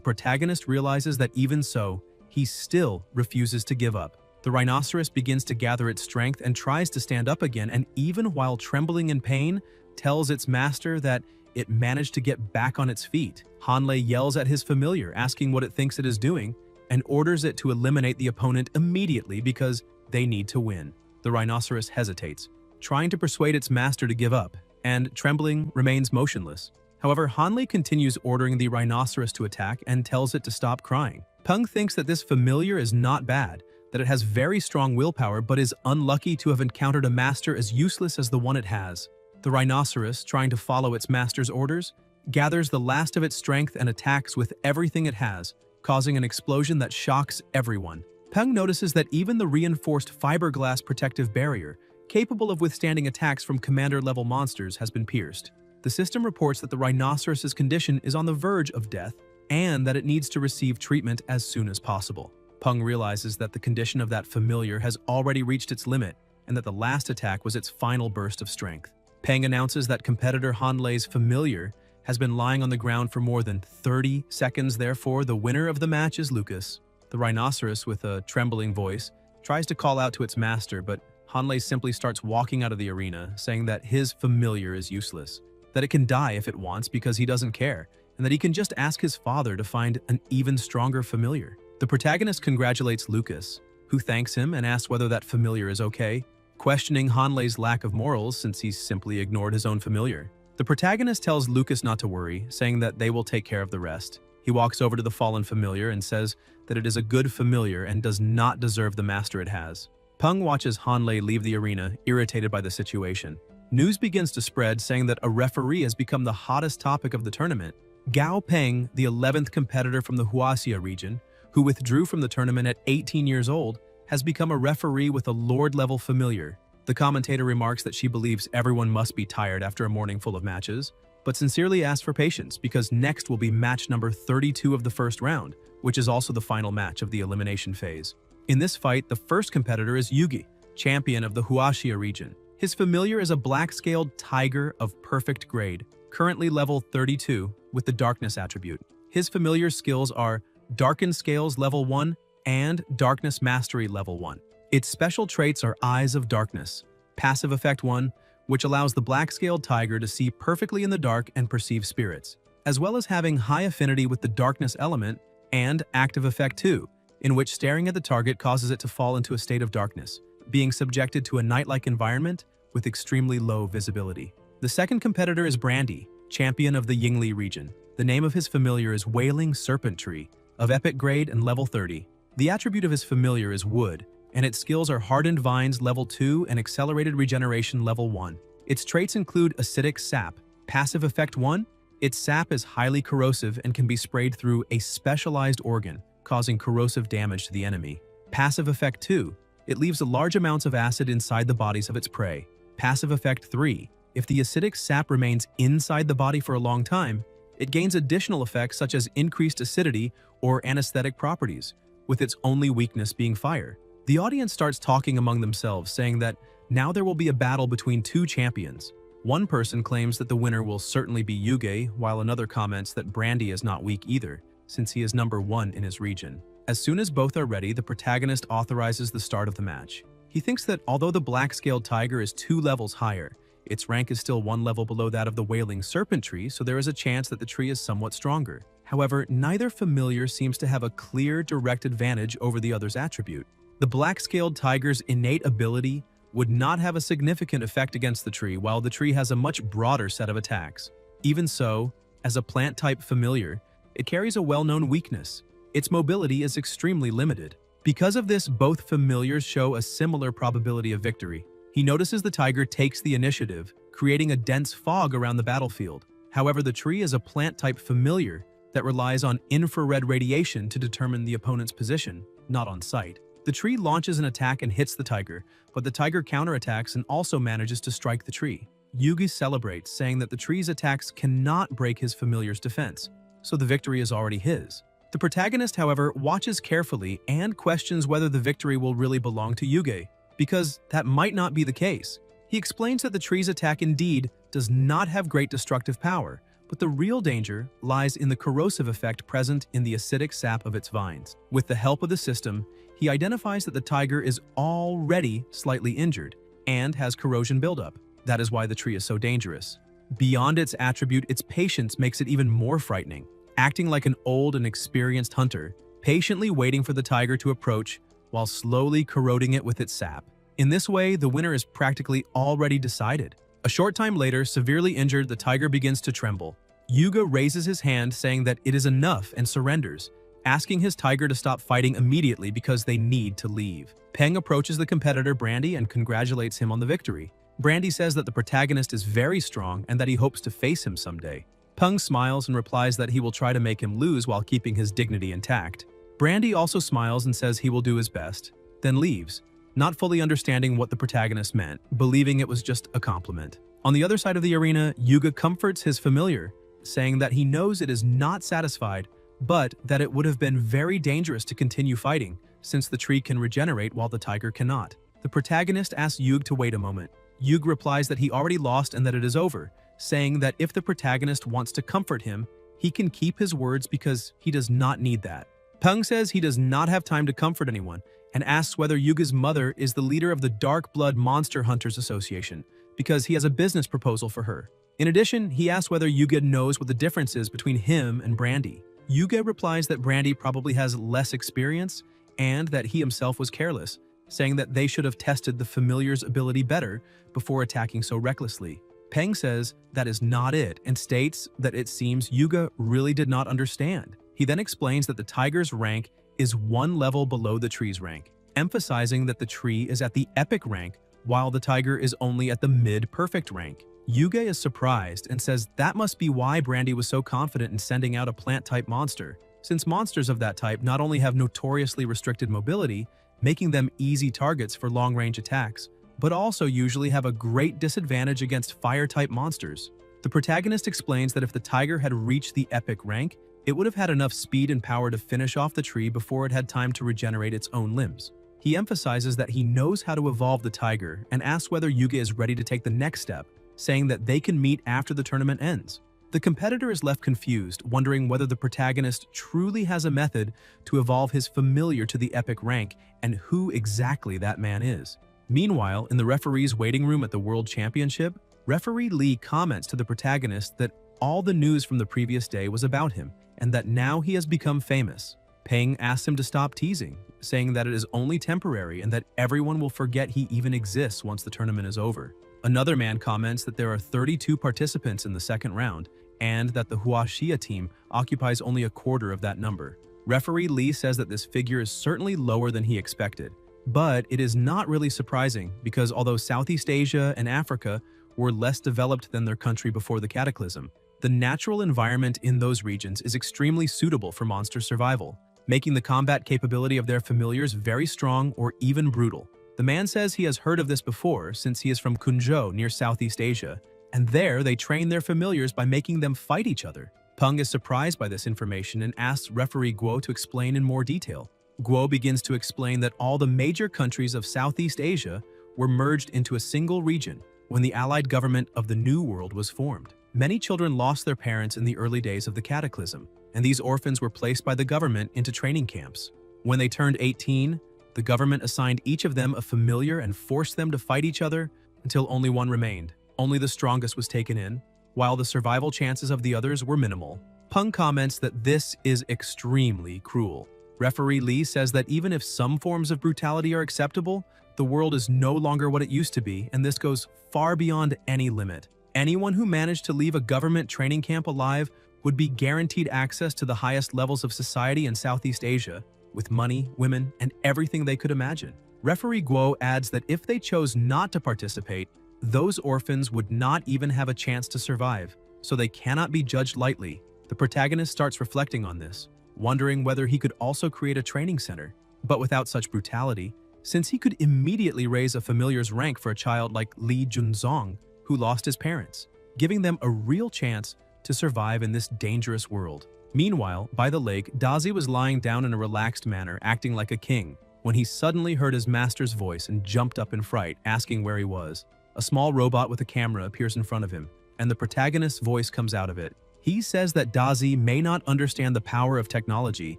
protagonist realizes that even so, he still refuses to give up. The rhinoceros begins to gather its strength and tries to stand up again, and even while trembling in pain, tells its master that it managed to get back on its feet. Hanlei yells at his familiar, asking what it thinks it is doing, and orders it to eliminate the opponent immediately because they need to win. The rhinoceros hesitates, trying to persuade its master to give up, and trembling remains motionless. However, Hanlei continues ordering the rhinoceros to attack and tells it to stop crying. Peng thinks that this familiar is not bad, that it has very strong willpower but is unlucky to have encountered a master as useless as the one it has. The rhinoceros, trying to follow its master's orders, gathers the last of its strength and attacks with everything it has, causing an explosion that shocks everyone. Peng notices that even the reinforced fiberglass protective barrier, capable of withstanding attacks from commander-level monsters, has been pierced. The system reports that the rhinoceros's condition is on the verge of death and that it needs to receive treatment as soon as possible. Peng realizes that the condition of that familiar has already reached its limit and that the last attack was its final burst of strength. Peng announces that competitor Hanlei's familiar has been lying on the ground for more than 30 seconds, therefore the winner of the match is Lucas. The rhinoceros, with a trembling voice, tries to call out to its master, but Hanlei simply starts walking out of the arena, saying that his familiar is useless, that it can die if it wants because he doesn't care, and that he can just ask his father to find an even stronger familiar. The protagonist congratulates Lucas, who thanks him and asks whether that familiar is okay, questioning Hanlei's lack of morals since he simply ignored his own familiar. The protagonist tells Lucas not to worry, saying that they will take care of the rest. He walks over to the fallen familiar and says that it is a good familiar and does not deserve the master it has. Peng watches Hanlei leave the arena, irritated by the situation. News begins to spread saying that a referee has become the hottest topic of the tournament. Gao Peng, the 11th competitor from the Huaxia region, who withdrew from the tournament at 18 years old, has become a referee with a Lord-level familiar. The commentator remarks that she believes everyone must be tired after a morning full of matches, but sincerely asks for patience because next will be match number 32 of the first round, which is also the final match of the elimination phase. In this fight, the first competitor is Yugi, champion of the Huaxia region. His familiar is a black-scaled tiger of perfect grade, currently level 32 with the darkness attribute. His familiar skills are Darken Scales level 1 and Darkness Mastery level 1. Its special traits are Eyes of Darkness, Passive Effect 1, which allows the black-scaled tiger to see perfectly in the dark and perceive spirits, as well as having high affinity with the darkness element, and Active Effect 2, in which staring at the target causes it to fall into a state of darkness, being subjected to a night-like environment with extremely low visibility. The second competitor is Brandy, champion of the Yingli region. The name of his familiar is Wailing Serpent Tree, of epic grade and level 30. The attribute of his familiar is Wood, and its skills are Hardened Vines level 2 and Accelerated Regeneration level 1. Its traits include Acidic Sap, Passive Effect 1. Its sap is highly corrosive and can be sprayed through a specialized organ, causing corrosive damage to the enemy. Passive Effect 2. It leaves large amounts of acid inside the bodies of its prey. Passive Effect 3. If the acidic sap remains inside the body for a long time, it gains additional effects such as increased acidity or anesthetic properties, with its only weakness being fire. The audience starts talking among themselves, saying that now there will be a battle between two champions. One person claims that the winner will certainly be Yuge, while another comments that Brandy is not weak either, since he is number 1 in his region. As soon as both are ready, the protagonist authorizes the start of the match. He thinks that although the black-scaled tiger is 2 levels higher, its rank is still 1 level below that of the Wailing Serpent Tree, so there is a chance that the tree is somewhat stronger. However, neither familiar seems to have a clear direct advantage over the other's attribute. The black-scaled tiger's innate ability would not have a significant effect against the tree, while the tree has a much broader set of attacks. Even so, as a plant-type familiar, it carries a well-known weakness. Its mobility is extremely limited. Because of this, both familiars show a similar probability of victory. He notices the tiger takes the initiative, creating a dense fog around the battlefield. However, the tree is a plant-type familiar that relies on infrared radiation to determine the opponent's position, not on sight. The tree launches an attack and hits the tiger, but the tiger counterattacks and also manages to strike the tree. Yugi celebrates, saying that the tree's attacks cannot break his familiar's defense, so the victory is already his. The protagonist, however, watches carefully and questions whether the victory will really belong to Yugi, because that might not be the case. He explains that the tree's attack indeed does not have great destructive power, but the real danger lies in the corrosive effect present in the acidic sap of its vines. With the help of the system, he identifies that the tiger is already slightly injured and has corrosion buildup. That is why the tree is so dangerous. Beyond its attribute, its patience makes it even more frightening. Acting like an old and experienced hunter, patiently waiting for the tiger to approach while slowly corroding it with its sap. In this way, the winner is practically already decided. A short time later, severely injured, the tiger begins to tremble. Yuga raises his hand saying that it is enough and surrenders, asking his tiger to stop fighting immediately because they need to leave. Peng approaches the competitor Brandy and congratulates him on the victory. Brandy says that the protagonist is very strong and that he hopes to face him someday. Peng smiles and replies that he will try to make him lose while keeping his dignity intact. Brandy also smiles and says he will do his best, then leaves, not fully understanding what the protagonist meant, believing it was just a compliment. On the other side of the arena, Yuga comforts his familiar, saying that he knows it is not satisfied, but that it would have been very dangerous to continue fighting, since the tree can regenerate while the tiger cannot. The protagonist asks Yuga to wait a moment. Yuga replies that he already lost and that it is over, saying that if the protagonist wants to comfort him, he can keep his words because he does not need that. Peng says he does not have time to comfort anyone and asks whether Yuga's mother is the leader of the Dark Blood Monster Hunters Association because he has a business proposal for her. In addition, he asks whether Yuga knows what the difference is between him and Brandy. Yuga replies that Brandy probably has less experience and that he himself was careless, saying that they should have tested the familiar's ability better before attacking so recklessly. Peng says that is not it and states that it seems Yuga really did not understand. He then explains that the tiger's rank is one level below the tree's rank, emphasizing that the tree is at the epic rank while the tiger is only at the mid-perfect rank. Yuga is surprised and says that must be why Brandy was so confident in sending out a plant-type monster, since monsters of that type not only have notoriously restricted mobility, making them easy targets for long-range attacks, but also usually have a great disadvantage against fire-type monsters. The protagonist explains that if the tiger had reached the epic rank, it would have had enough speed and power to finish off the tree before it had time to regenerate its own limbs. He emphasizes that he knows how to evolve the tiger and asks whether Yuga is ready to take the next step, saying that they can meet after the tournament ends. The competitor is left confused, wondering whether the protagonist truly has a method to evolve his familiar to the epic rank and who exactly that man is. Meanwhile, in the referee's waiting room at the World Championship, referee Lee comments to the protagonist that all the news from the previous day was about him and that now he has become famous. Peng asks him to stop teasing, saying that it is only temporary and that everyone will forget he even exists once the tournament is over. Another man comments that there are 32 participants in the second round and that the Huaxia team occupies only a quarter of that number. Referee Lee says that this figure is certainly lower than he expected, but it is not really surprising because although Southeast Asia and Africa were less developed than their country before the cataclysm, the natural environment in those regions is extremely suitable for monster survival, making the combat capability of their familiars very strong or even brutal. The man says he has heard of this before since he is from Kunzhou near Southeast Asia, and there they train their familiars by making them fight each other. Peng is surprised by this information and asks referee Guo to explain in more detail. Guo begins to explain that all the major countries of Southeast Asia were merged into a single region when the allied government of the New World was formed. Many children lost their parents in the early days of the cataclysm, and these orphans were placed by the government into training camps. When they turned 18, the government assigned each of them a familiar and forced them to fight each other until only one remained. Only the strongest was taken in, while the survival chances of the others were minimal. Peng comments that this is extremely cruel. Referee Lee says that even if some forms of brutality are acceptable, the world is no longer what it used to be, and this goes far beyond any limit. Anyone who managed to leave a government training camp alive would be guaranteed access to the highest levels of society in Southeast Asia, with money, women, and everything they could imagine. Referee Guo adds that if they chose not to participate, those orphans would not even have a chance to survive, so they cannot be judged lightly. The protagonist starts reflecting on this, wondering whether he could also create a training center, but without such brutality, since he could immediately raise a familiar's rank for a child like Li Junzong, who lost his parents, giving them a real chance to survive in this dangerous world. Meanwhile, by the lake, Dazi was lying down in a relaxed manner, acting like a king, when he suddenly heard his master's voice and jumped up in fright, asking where he was. A small robot with a camera appears in front of him, and the protagonist's voice comes out of it. He says that Dazi may not understand the power of technology,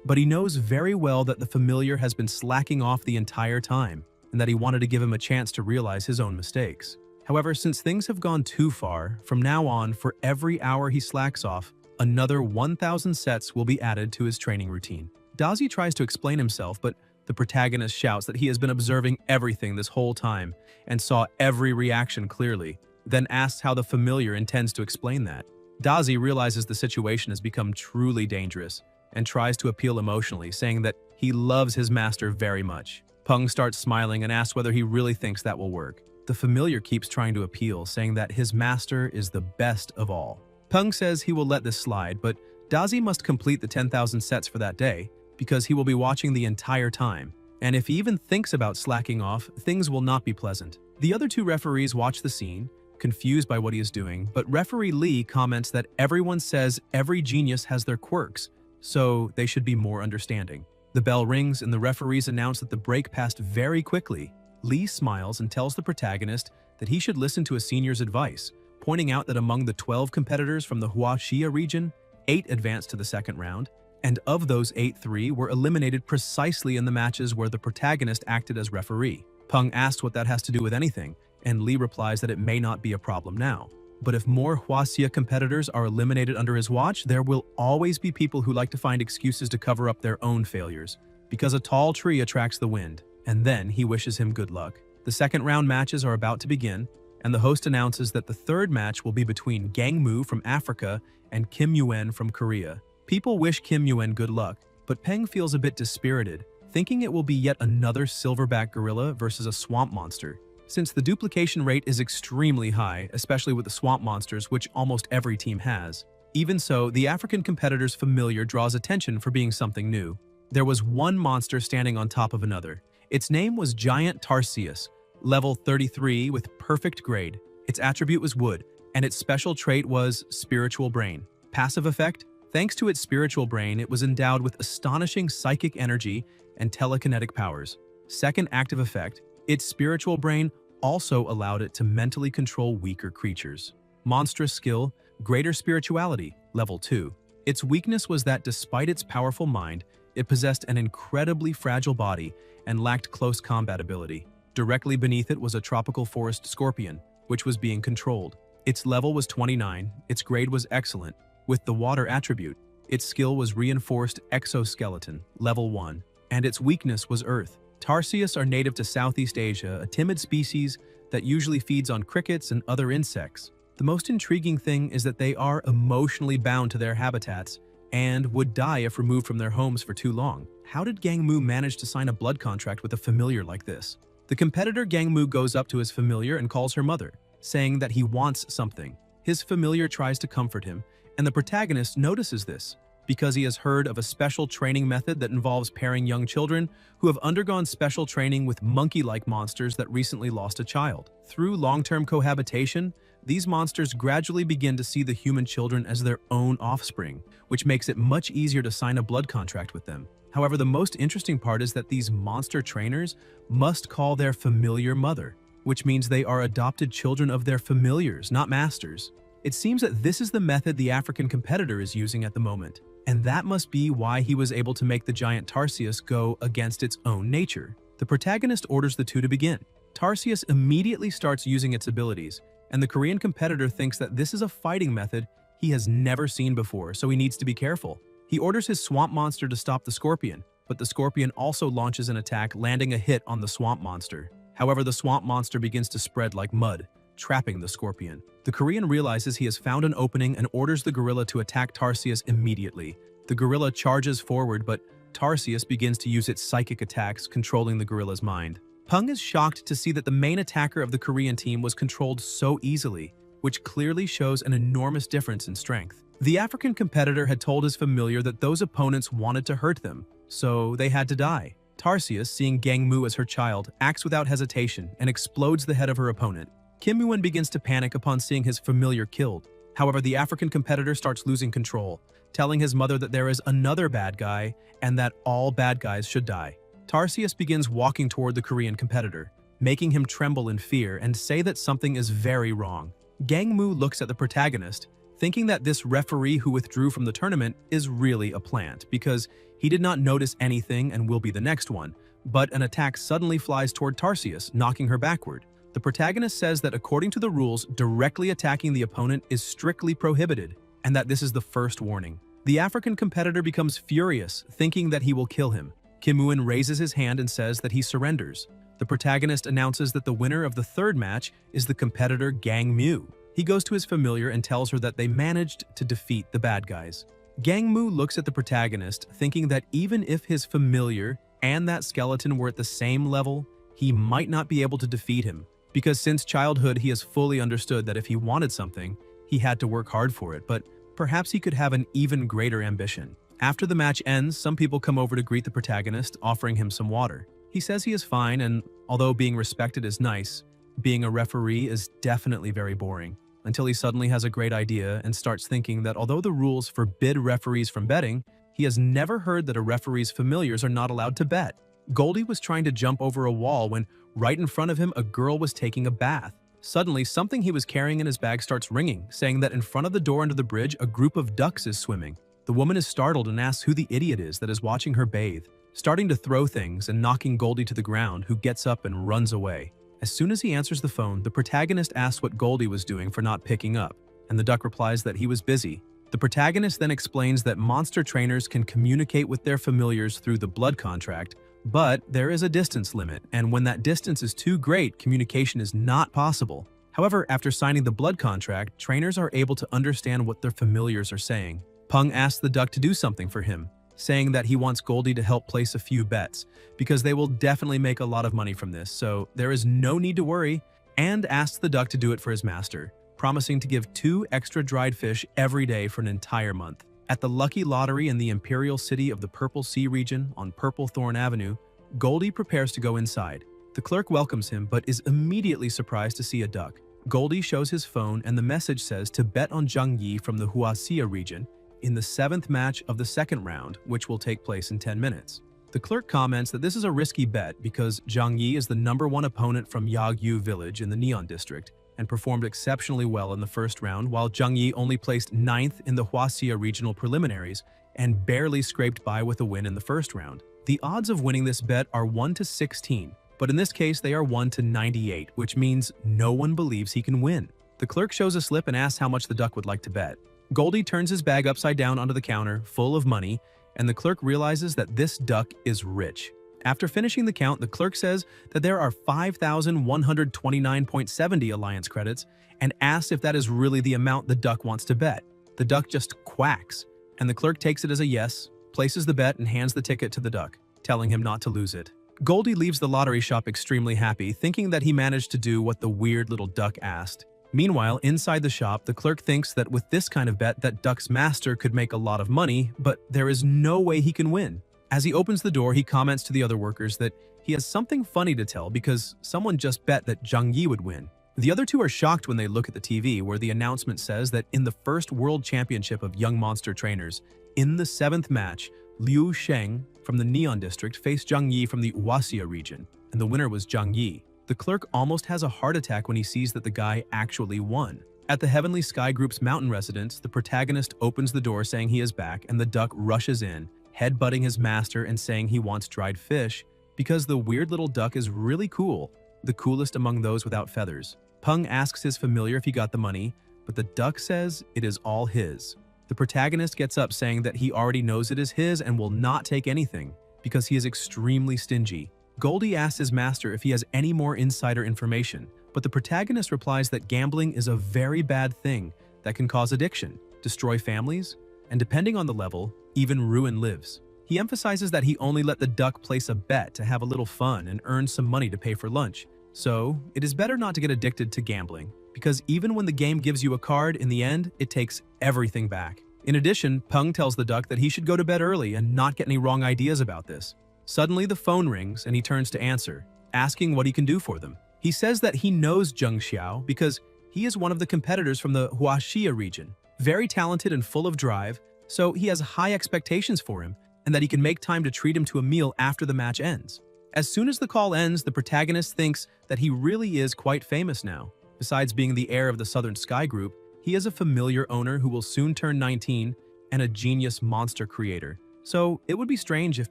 but he knows very well that the familiar has been slacking off the entire time, and that he wanted to give him a chance to realize his own mistakes. However, since things have gone too far, from now on, for every hour he slacks off, another 1,000 sets will be added to his training routine. Dazi tries to explain himself, but the protagonist shouts that he has been observing everything this whole time and saw every reaction clearly, then asks how the familiar intends to explain that. Dazi realizes the situation has become truly dangerous and tries to appeal emotionally, saying that he loves his master very much. Peng starts smiling and asks whether he really thinks that will work. The familiar keeps trying to appeal, saying that his master is the best of all. Peng says he will let this slide, but Dazi must complete the 10,000 sets for that day because he will be watching the entire time. And if he even thinks about slacking off, things will not be pleasant. The other two referees watch the scene, confused by what he is doing, but referee Lee comments that everyone says every genius has their quirks, so they should be more understanding. The bell rings and the referees announce that the break passed very quickly. Lee smiles and tells the protagonist that he should listen to a senior's advice, pointing out that among the 12 competitors from the Huaxia region, 8 advanced to the second round, and of those 8, 3 were eliminated precisely in the matches where the protagonist acted as referee. Peng asks what that has to do with anything, and Lee replies that it may not be a problem now. But if more Huaxia competitors are eliminated under his watch, there will always be people who like to find excuses to cover up their own failures, because a tall tree attracts the wind, and then he wishes him good luck. The second round matches are about to begin, and the host announces that the third match will be between Gang Mu from Africa and Kim Yuen from Korea. People wish Kim Yuen good luck, but Peng feels a bit dispirited, thinking it will be yet another silverback gorilla versus a swamp monster. Since the duplication rate is extremely high, especially with the swamp monsters, which almost every team has. Even so, the African competitor's familiar draws attention for being something new. There was one monster standing on top of another. Its name was Giant Tarsius, level 33 with perfect grade. Its attribute was wood, and its special trait was spiritual brain. Passive effect: thanks to its spiritual brain, it was endowed with astonishing psychic energy and telekinetic powers. Second active effect: its spiritual brain also allowed it to mentally control weaker creatures. Monstrous skill: greater spirituality, level 2. Its weakness was that despite its powerful mind, it possessed an incredibly fragile body and lacked close combat ability. Directly beneath it was a tropical forest scorpion, which was being controlled. Its level was 29, its grade was excellent. With the water attribute, its skill was reinforced exoskeleton, level 1, and its weakness was earth. Tarsius are native to Southeast Asia, a timid species that usually feeds on crickets and other insects. The most intriguing thing is that they are emotionally bound to their habitats and would die if removed from their homes for too long. How did Gang Mu manage to sign a blood contract with a familiar like this? The competitor Gang Mu goes up to his familiar and calls her mother, saying that he wants something. His familiar tries to comfort him, and the protagonist notices this because he has heard of a special training method that involves pairing young children who have undergone special training with monkey-like monsters that recently lost a child. Through long-term cohabitation, these monsters gradually begin to see the human children as their own offspring, which makes it much easier to sign a blood contract with them. However, the most interesting part is that these monster trainers must call their familiar mother, which means they are adopted children of their familiars, not masters. It seems that this is the method the African competitor is using at the moment, and that must be why he was able to make the giant Tarsius go against its own nature. The protagonist orders the two to begin. Tarsius immediately starts using its abilities, and the Korean competitor thinks that this is a fighting method he has never seen before, so he needs to be careful. He orders his swamp monster to stop the scorpion, but the scorpion also launches an attack, landing a hit on the swamp monster. However, the swamp monster begins to spread like mud, trapping the scorpion. The Korean realizes he has found an opening and orders the gorilla to attack Tarsius immediately. The gorilla charges forward, but Tarsius begins to use its psychic attacks, controlling the gorilla's mind. Peng is shocked to see that the main attacker of the Korean team was controlled so easily, which clearly shows an enormous difference in strength. The African competitor had told his familiar that those opponents wanted to hurt them, so they had to die. Tarsius, seeing Gang Mu as her child, acts without hesitation and explodes the head of her opponent. Kim Yuen begins to panic upon seeing his familiar killed. However, the African competitor starts losing control, telling his mother that there is another bad guy and that all bad guys should die. Tarsius begins walking toward the Korean competitor, making him tremble in fear and say that something is very wrong. Gang Mu looks at the protagonist, thinking that this referee who withdrew from the tournament is really a plant because he did not notice anything and will be the next one, but an attack suddenly flies toward Tarsius, knocking her backward. The protagonist says that according to the rules, directly attacking the opponent is strictly prohibited, and that this is the first warning. The African competitor becomes furious, thinking that he will kill him. Kim Woo-in raises his hand and says that he surrenders. The protagonist announces that the winner of the third match is the competitor Gang Mu. He goes to his familiar and tells her that they managed to defeat the bad guys. Gang Mu looks at the protagonist, thinking that even if his familiar and that skeleton were at the same level, he might not be able to defeat him, because since childhood he has fully understood that if he wanted something, he had to work hard for it, but perhaps he could have an even greater ambition. After the match ends, some people come over to greet the protagonist, offering him some water. He says he is fine, and although being respected is nice, being a referee is definitely very boring, until he suddenly has a great idea and starts thinking that although the rules forbid referees from betting, he has never heard that a referee's familiars are not allowed to bet. Goldie was trying to jump over a wall when, right in front of him, a girl was taking a bath. Suddenly, something he was carrying in his bag starts ringing, saying that in front of the door under the bridge, a group of ducks is swimming. The woman is startled and asks who the idiot is that is watching her bathe, starting to throw things and knocking Goldie to the ground, who gets up and runs away. As soon as he answers the phone, the protagonist asks what Goldie was doing for not picking up, and the duck replies that he was busy. The protagonist then explains that monster trainers can communicate with their familiars through the blood contract, but there is a distance limit, and when that distance is too great, communication is not possible. However, after signing the blood contract, trainers are able to understand what their familiars are saying. Peng asks the duck to do something for him, saying that he wants Goldie to help place a few bets, because they will definitely make a lot of money from this, so there is no need to worry, and asks the duck to do it for his master, promising to give 2 extra dried fish every day for an entire month. At the Lucky Lottery in the Imperial City of the Purple Sea region on Purple Thorn Avenue, Goldie prepares to go inside. The clerk welcomes him but is immediately surprised to see a duck. Goldie shows his phone and the message says to bet on Zhang Yi from the Huaxia region in the 7th match of the second round, which will take place in 10 minutes. The clerk comments that this is a risky bet because Zhang Yi is the #1 opponent from Yagyu village in the Neon district and performed exceptionally well in the first round, while Zhang Yi only placed 9th in the Huaxia regional preliminaries and barely scraped by with a win in the first round. The odds of winning this bet are 1 to 16, but in this case they are 1 to 98, which means no one believes he can win. The clerk shows a slip and asks how much the duck would like to bet. Goldie turns his bag upside down onto the counter, full of money, and the clerk realizes that this duck is rich. After finishing the count, the clerk says that there are 5,129.70 alliance credits and asks if that is really the amount the duck wants to bet. The duck just quacks, and the clerk takes it as a yes, places the bet, and hands the ticket to the duck, telling him not to lose it. Goldie leaves the lottery shop extremely happy, thinking that he managed to do what the weird little duck asked. Meanwhile, inside the shop, the clerk thinks that with this kind of bet that Duck's master could make a lot of money, but there is no way he can win. As he opens the door, he comments to the other workers that he has something funny to tell because someone just bet that Zhang Yi would win. The other two are shocked when they look at the TV, where the announcement says that in the first World Championship of Young Monster Trainers, in the 7th match, Liu Sheng from the Neon District faced Zhang Yi from the Huaxia region, and the winner was Zhang Yi. The clerk almost has a heart attack when he sees that the guy actually won. At the Heavenly Sky Group's mountain residence, the protagonist opens the door saying he is back, and the duck rushes in, headbutting his master and saying he wants dried fish because the weird little duck is really cool, the coolest among those without feathers. Peng asks his familiar if he got the money, but the duck says it is all his. The protagonist gets up saying that he already knows it is his and will not take anything because he is extremely stingy. Goldie asks his master if he has any more insider information, but the protagonist replies that gambling is a very bad thing that can cause addiction, destroy families, and depending on the level, even ruin lives. He emphasizes that he only let the duck place a bet to have a little fun and earn some money to pay for lunch. So, it is better not to get addicted to gambling, because even when the game gives you a card, in the end, it takes everything back. In addition, Peng tells the duck that he should go to bed early and not get any wrong ideas about this. Suddenly, the phone rings and he turns to answer, asking what he can do for them. He says that he knows Zheng Xiao because he is one of the competitors from the Huaxia region, very talented and full of drive, so he has high expectations for him and that he can make time to treat him to a meal after the match ends. As soon as the call ends, the protagonist thinks that he really is quite famous now. Besides being the heir of the Southern Sky Group, he is a familiar owner who will soon turn 19 and a genius monster creator. So it would be strange if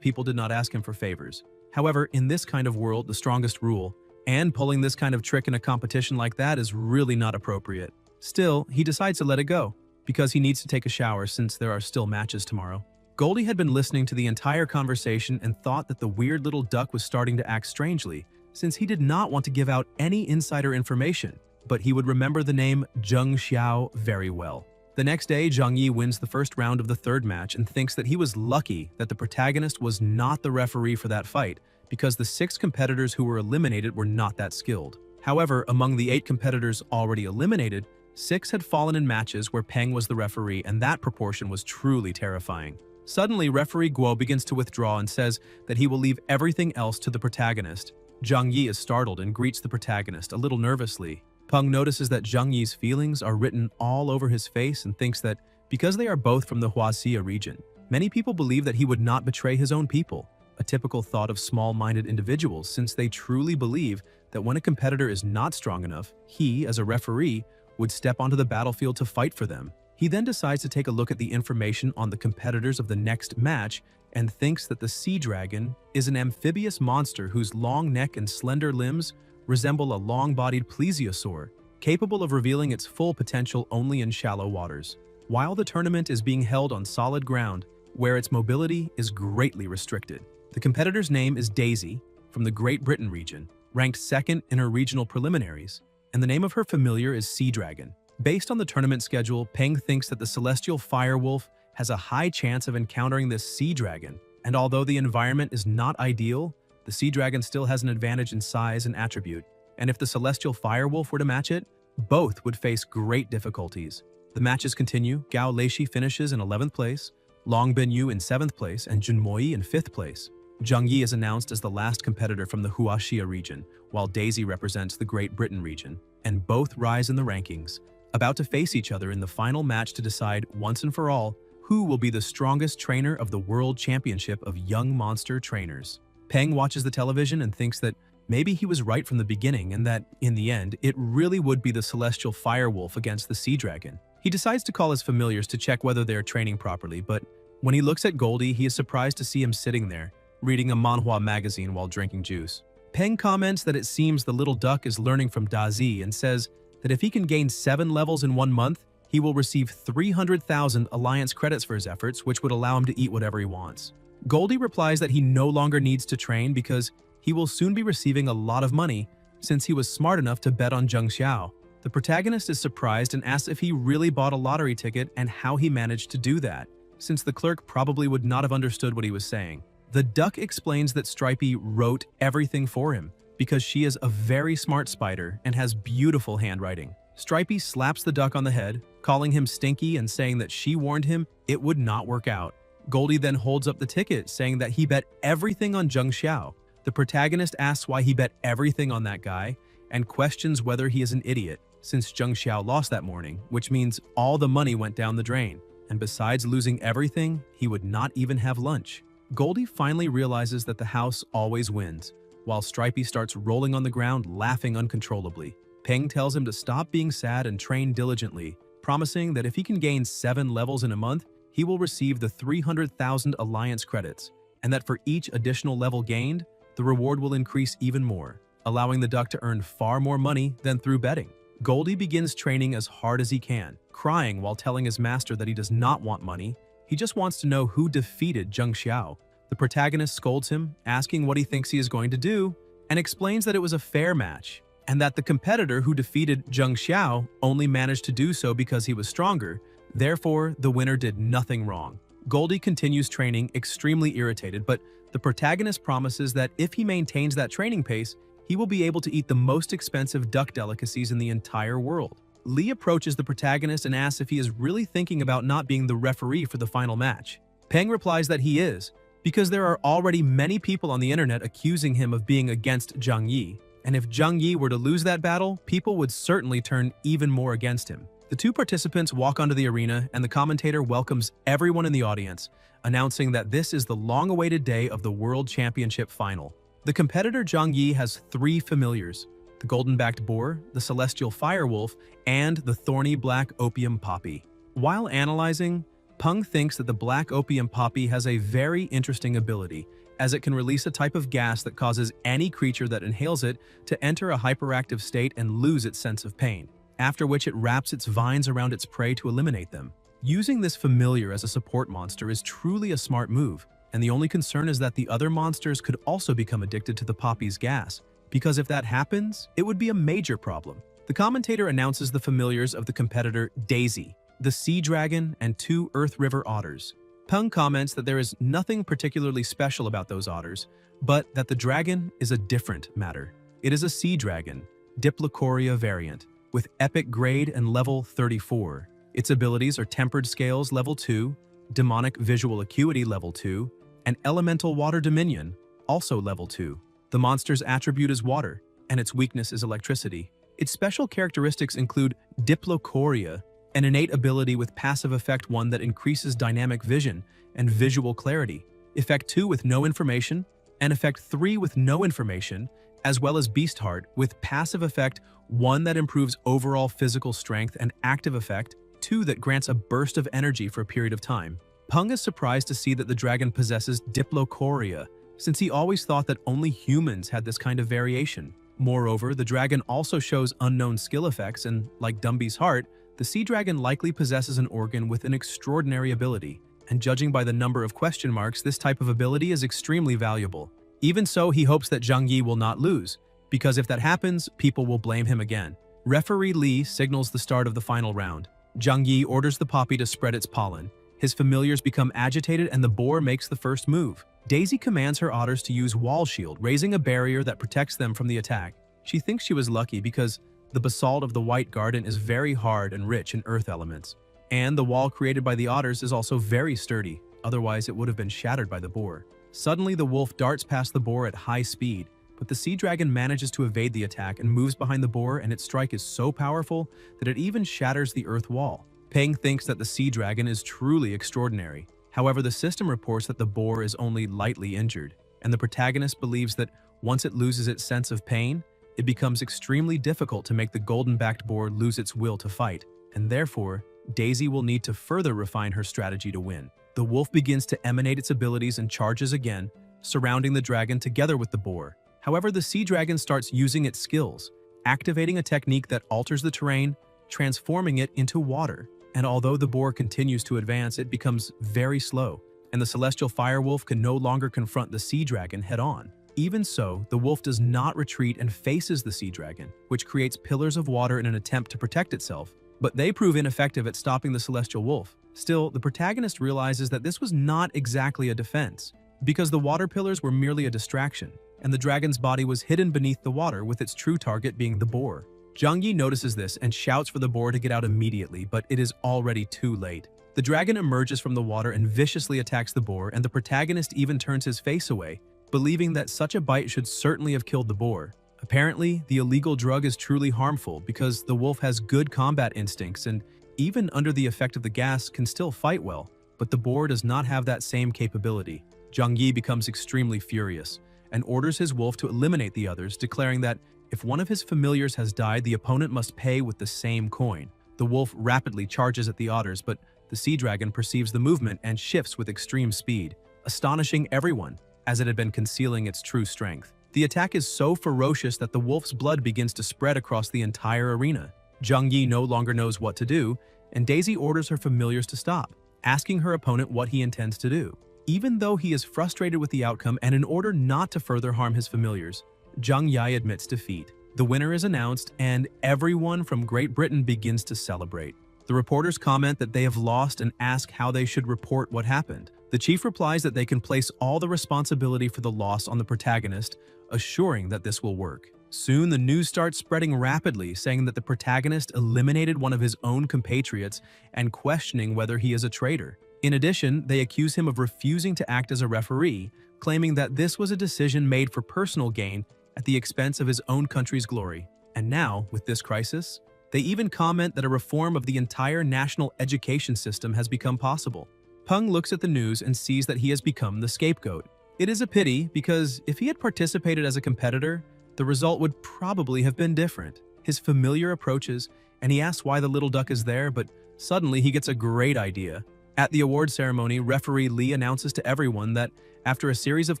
people did not ask him for favors. However, in this kind of world, the strongest rule, and pulling this kind of trick in a competition like that is really not appropriate. Still, he decides to let it go, because he needs to take a shower since there are still matches tomorrow. Goldie had been listening to the entire conversation and thought that the weird little duck was starting to act strangely, since he did not want to give out any insider information, but he would remember the name Zheng Xiao very well. The next day, Zhang Yi wins the first round of the third match and thinks that he was lucky that the protagonist was not the referee for that fight, because the 6 competitors who were eliminated were not that skilled. However, among the 8 competitors already eliminated, 6 had fallen in matches where Peng was the referee, and that proportion was truly terrifying. Suddenly, referee Guo begins to withdraw and says that he will leave everything else to the protagonist. Zhang Yi is startled and greets the protagonist a little nervously. Peng notices that Zhang Yi's feelings are written all over his face and thinks that because they are both from the Huaxia region, many people believe that he would not betray his own people, a typical thought of small-minded individuals since they truly believe that when a competitor is not strong enough, he, as a referee, would step onto the battlefield to fight for them. He then decides to take a look at the information on the competitors of the next match and thinks that the sea dragon is an amphibious monster whose long neck and slender limbs resemble a long-bodied plesiosaur, capable of revealing its full potential only in shallow waters. While the tournament is being held on solid ground, where its mobility is greatly restricted. The competitor's name is Daisy, from the Great Britain region, ranked 2nd in her regional preliminaries, and the name of her familiar is Sea Dragon. Based on the tournament schedule, Peng thinks that the celestial firewolf has a high chance of encountering this sea dragon, and although the environment is not ideal, the sea dragon still has an advantage in size and attribute, and if the celestial firewolf were to match it, both would face great difficulties. The matches continue. Gao Leishi finishes in 11th place, Long Binyu in 7th place, and Junmoi in 5th place. Zhang Yi is announced as the last competitor from the Huaxia region, while Daisy represents the Great Britain region, and both rise in the rankings, about to face each other in the final match to decide once and for all who will be the strongest trainer of the World Championship of Young Monster Trainers. Peng watches the television and thinks that maybe he was right from the beginning and that, in the end, it really would be the celestial firewolf against the sea dragon. He decides to call his familiars to check whether they are training properly, but when he looks at Goldie, he is surprised to see him sitting there, reading a Manhwa magazine while drinking juice. Peng comments that it seems the little duck is learning from Dazi and says that if he can gain 7 levels in 1 month, he will receive 300,000 alliance credits for his efforts, which would allow him to eat whatever he wants. Goldie replies that he no longer needs to train because he will soon be receiving a lot of money since he was smart enough to bet on Zheng Xiao. The protagonist is surprised and asks if he really bought a lottery ticket and how he managed to do that, since the clerk probably would not have understood what he was saying. The duck explains that Stripey wrote everything for him because she is a very smart spider and has beautiful handwriting. Stripey slaps the duck on the head, calling him stinky and saying that she warned him it would not work out. Goldie then holds up the ticket, saying that he bet everything on Zheng Xiao. The protagonist asks why he bet everything on that guy and questions whether he is an idiot, since Zheng Xiao lost that morning, which means all the money went down the drain, and besides losing everything, he would not even have lunch. Goldie finally realizes that the house always wins, while Stripey starts rolling on the ground laughing uncontrollably. Peng tells him to stop being sad and train diligently, promising that if he can gain 7 levels in a month, he will receive the 300,000 alliance credits, and that for each additional level gained, the reward will increase even more, allowing the duck to earn far more money than through betting. Goldie begins training as hard as he can, crying while telling his master that he does not want money, he just wants to know who defeated Zheng Xiao. The protagonist scolds him, asking what he thinks he is going to do, and explains that it was a fair match, and that the competitor who defeated Zheng Xiao only managed to do so because he was stronger, therefore the winner did nothing wrong. Goldie continues training, extremely irritated, but the protagonist promises that if he maintains that training pace, he will be able to eat the most expensive duck delicacies in the entire world. Lee approaches the protagonist and asks if he is really thinking about not being the referee for the final match. Peng replies that he is, because there are already many people on the internet accusing him of being against Zhang Yi, and if Zhang Yi were to lose that battle, people would certainly turn even more against him. The 2 participants walk onto the arena, and the commentator welcomes everyone in the audience, announcing that this is the long-awaited day of the World Championship Final. The competitor Zhang Yi has 3 familiars: the golden-backed boar, the celestial firewolf, and the thorny black opium poppy. While analyzing, Peng thinks that the black opium poppy has a very interesting ability, as it can release a type of gas that causes any creature that inhales it to enter a hyperactive state and lose its sense of pain, after which it wraps its vines around its prey to eliminate them. Using this familiar as a support monster is truly a smart move, and the only concern is that the other monsters could also become addicted to the poppy's gas, because if that happens, it would be a major problem. The commentator announces the familiars of the competitor Daisy, the sea dragon, and 2 earth river otters. Peng comments that there is nothing particularly special about those otters, but that the dragon is a different matter. It is a sea dragon, Diplocoria variant, with epic grade and level 34. Its abilities are Tempered Scales level 2, Demonic Visual Acuity level 2, and Elemental Water Dominion, also level 2. The monster's attribute is water, and its weakness is electricity. Its special characteristics include Diplocoria, an innate ability with passive effect 1 that increases dynamic vision and visual clarity, effect 2 with no information, and effect 3 with no information, as well as Beast Heart with passive effect 1 that improves overall physical strength and active effect 2 that grants a burst of energy for a period of time. Peng is surprised to see that the dragon possesses Diplocoria, since he always thought that only humans had this kind of variation. Moreover, the dragon also shows unknown skill effects and, like Dumby's heart, the sea dragon likely possesses an organ with an extraordinary ability, and judging by the number of question marks, this type of ability is extremely valuable. Even so, he hopes that Zhang Yi will not lose, because if that happens, people will blame him again. Referee Li signals the start of the final round. Zhang Yi orders the poppy to spread its pollen. His familiars become agitated and the boar makes the first move. Daisy commands her otters to use Wall Shield, raising a barrier that protects them from the attack. She thinks she was lucky because the basalt of the White Garden is very hard and rich in earth elements. And the wall created by the otters is also very sturdy, otherwise it would have been shattered by the boar. Suddenly the wolf darts past the boar at high speed, but the sea dragon manages to evade the attack and moves behind the boar, and its strike is so powerful that it even shatters the earth wall. Peng thinks that the sea dragon is truly extraordinary. However, the system reports that the boar is only lightly injured, and the protagonist believes that once it loses its sense of pain, it becomes extremely difficult to make the golden-backed boar lose its will to fight, and therefore, Daisy will need to further refine her strategy to win. The wolf begins to emanate its abilities and charges again, surrounding the dragon together with the boar. However, the sea dragon starts using its skills, activating a technique that alters the terrain, transforming it into water. And although the boar continues to advance, it becomes very slow, and the celestial firewolf can no longer confront the sea dragon head-on. Even so, the wolf does not retreat and faces the sea dragon, which creates pillars of water in an attempt to protect itself. But they prove ineffective at stopping the celestial wolf. Still, the protagonist realizes that this was not exactly a defense, because the water pillars were merely a distraction, and the dragon's body was hidden beneath the water, with its true target being the boar. Zhang Yi notices this and shouts for the boar to get out immediately, but it is already too late. The dragon emerges from the water and viciously attacks the boar, and the protagonist even turns his face away, believing that such a bite should certainly have killed the boar. Apparently, the illegal drug is truly harmful because the wolf has good combat instincts and, even under the effect of the gas, can still fight well, but the boar does not have that same capability. Zhang Yi becomes extremely furious and orders his wolf to eliminate the others, declaring that if one of his familiars has died, the opponent must pay with the same coin. The wolf rapidly charges at the otters, but the sea dragon perceives the movement and shifts with extreme speed, astonishing everyone, as it had been concealing its true strength. The attack is so ferocious that the wolf's blood begins to spread across the entire arena. Zhang Yi no longer knows what to do, and Daisy orders her familiars to stop, asking her opponent what he intends to do. Even though he is frustrated with the outcome and in order not to further harm his familiars, Zhang Yi admits defeat. The winner is announced, and everyone from Great Britain begins to celebrate. The reporters comment that they have lost and ask how they should report what happened. The chief replies that they can place all the responsibility for the loss on the protagonist, assuring that this will work. Soon, the news starts spreading rapidly, saying that the protagonist eliminated one of his own compatriots and questioning whether he is a traitor. In addition, they accuse him of refusing to act as a referee, claiming that this was a decision made for personal gain at the expense of his own country's glory. And now, with this crisis, they even comment that a reform of the entire national education system has become possible. Peng looks at the news and sees that he has become the scapegoat. It is a pity, because if he had participated as a competitor, the result would probably have been different. His familiar approaches, and he asks why the little duck is there, but suddenly he gets a great idea. At the award ceremony, referee Lee announces to everyone that after a series of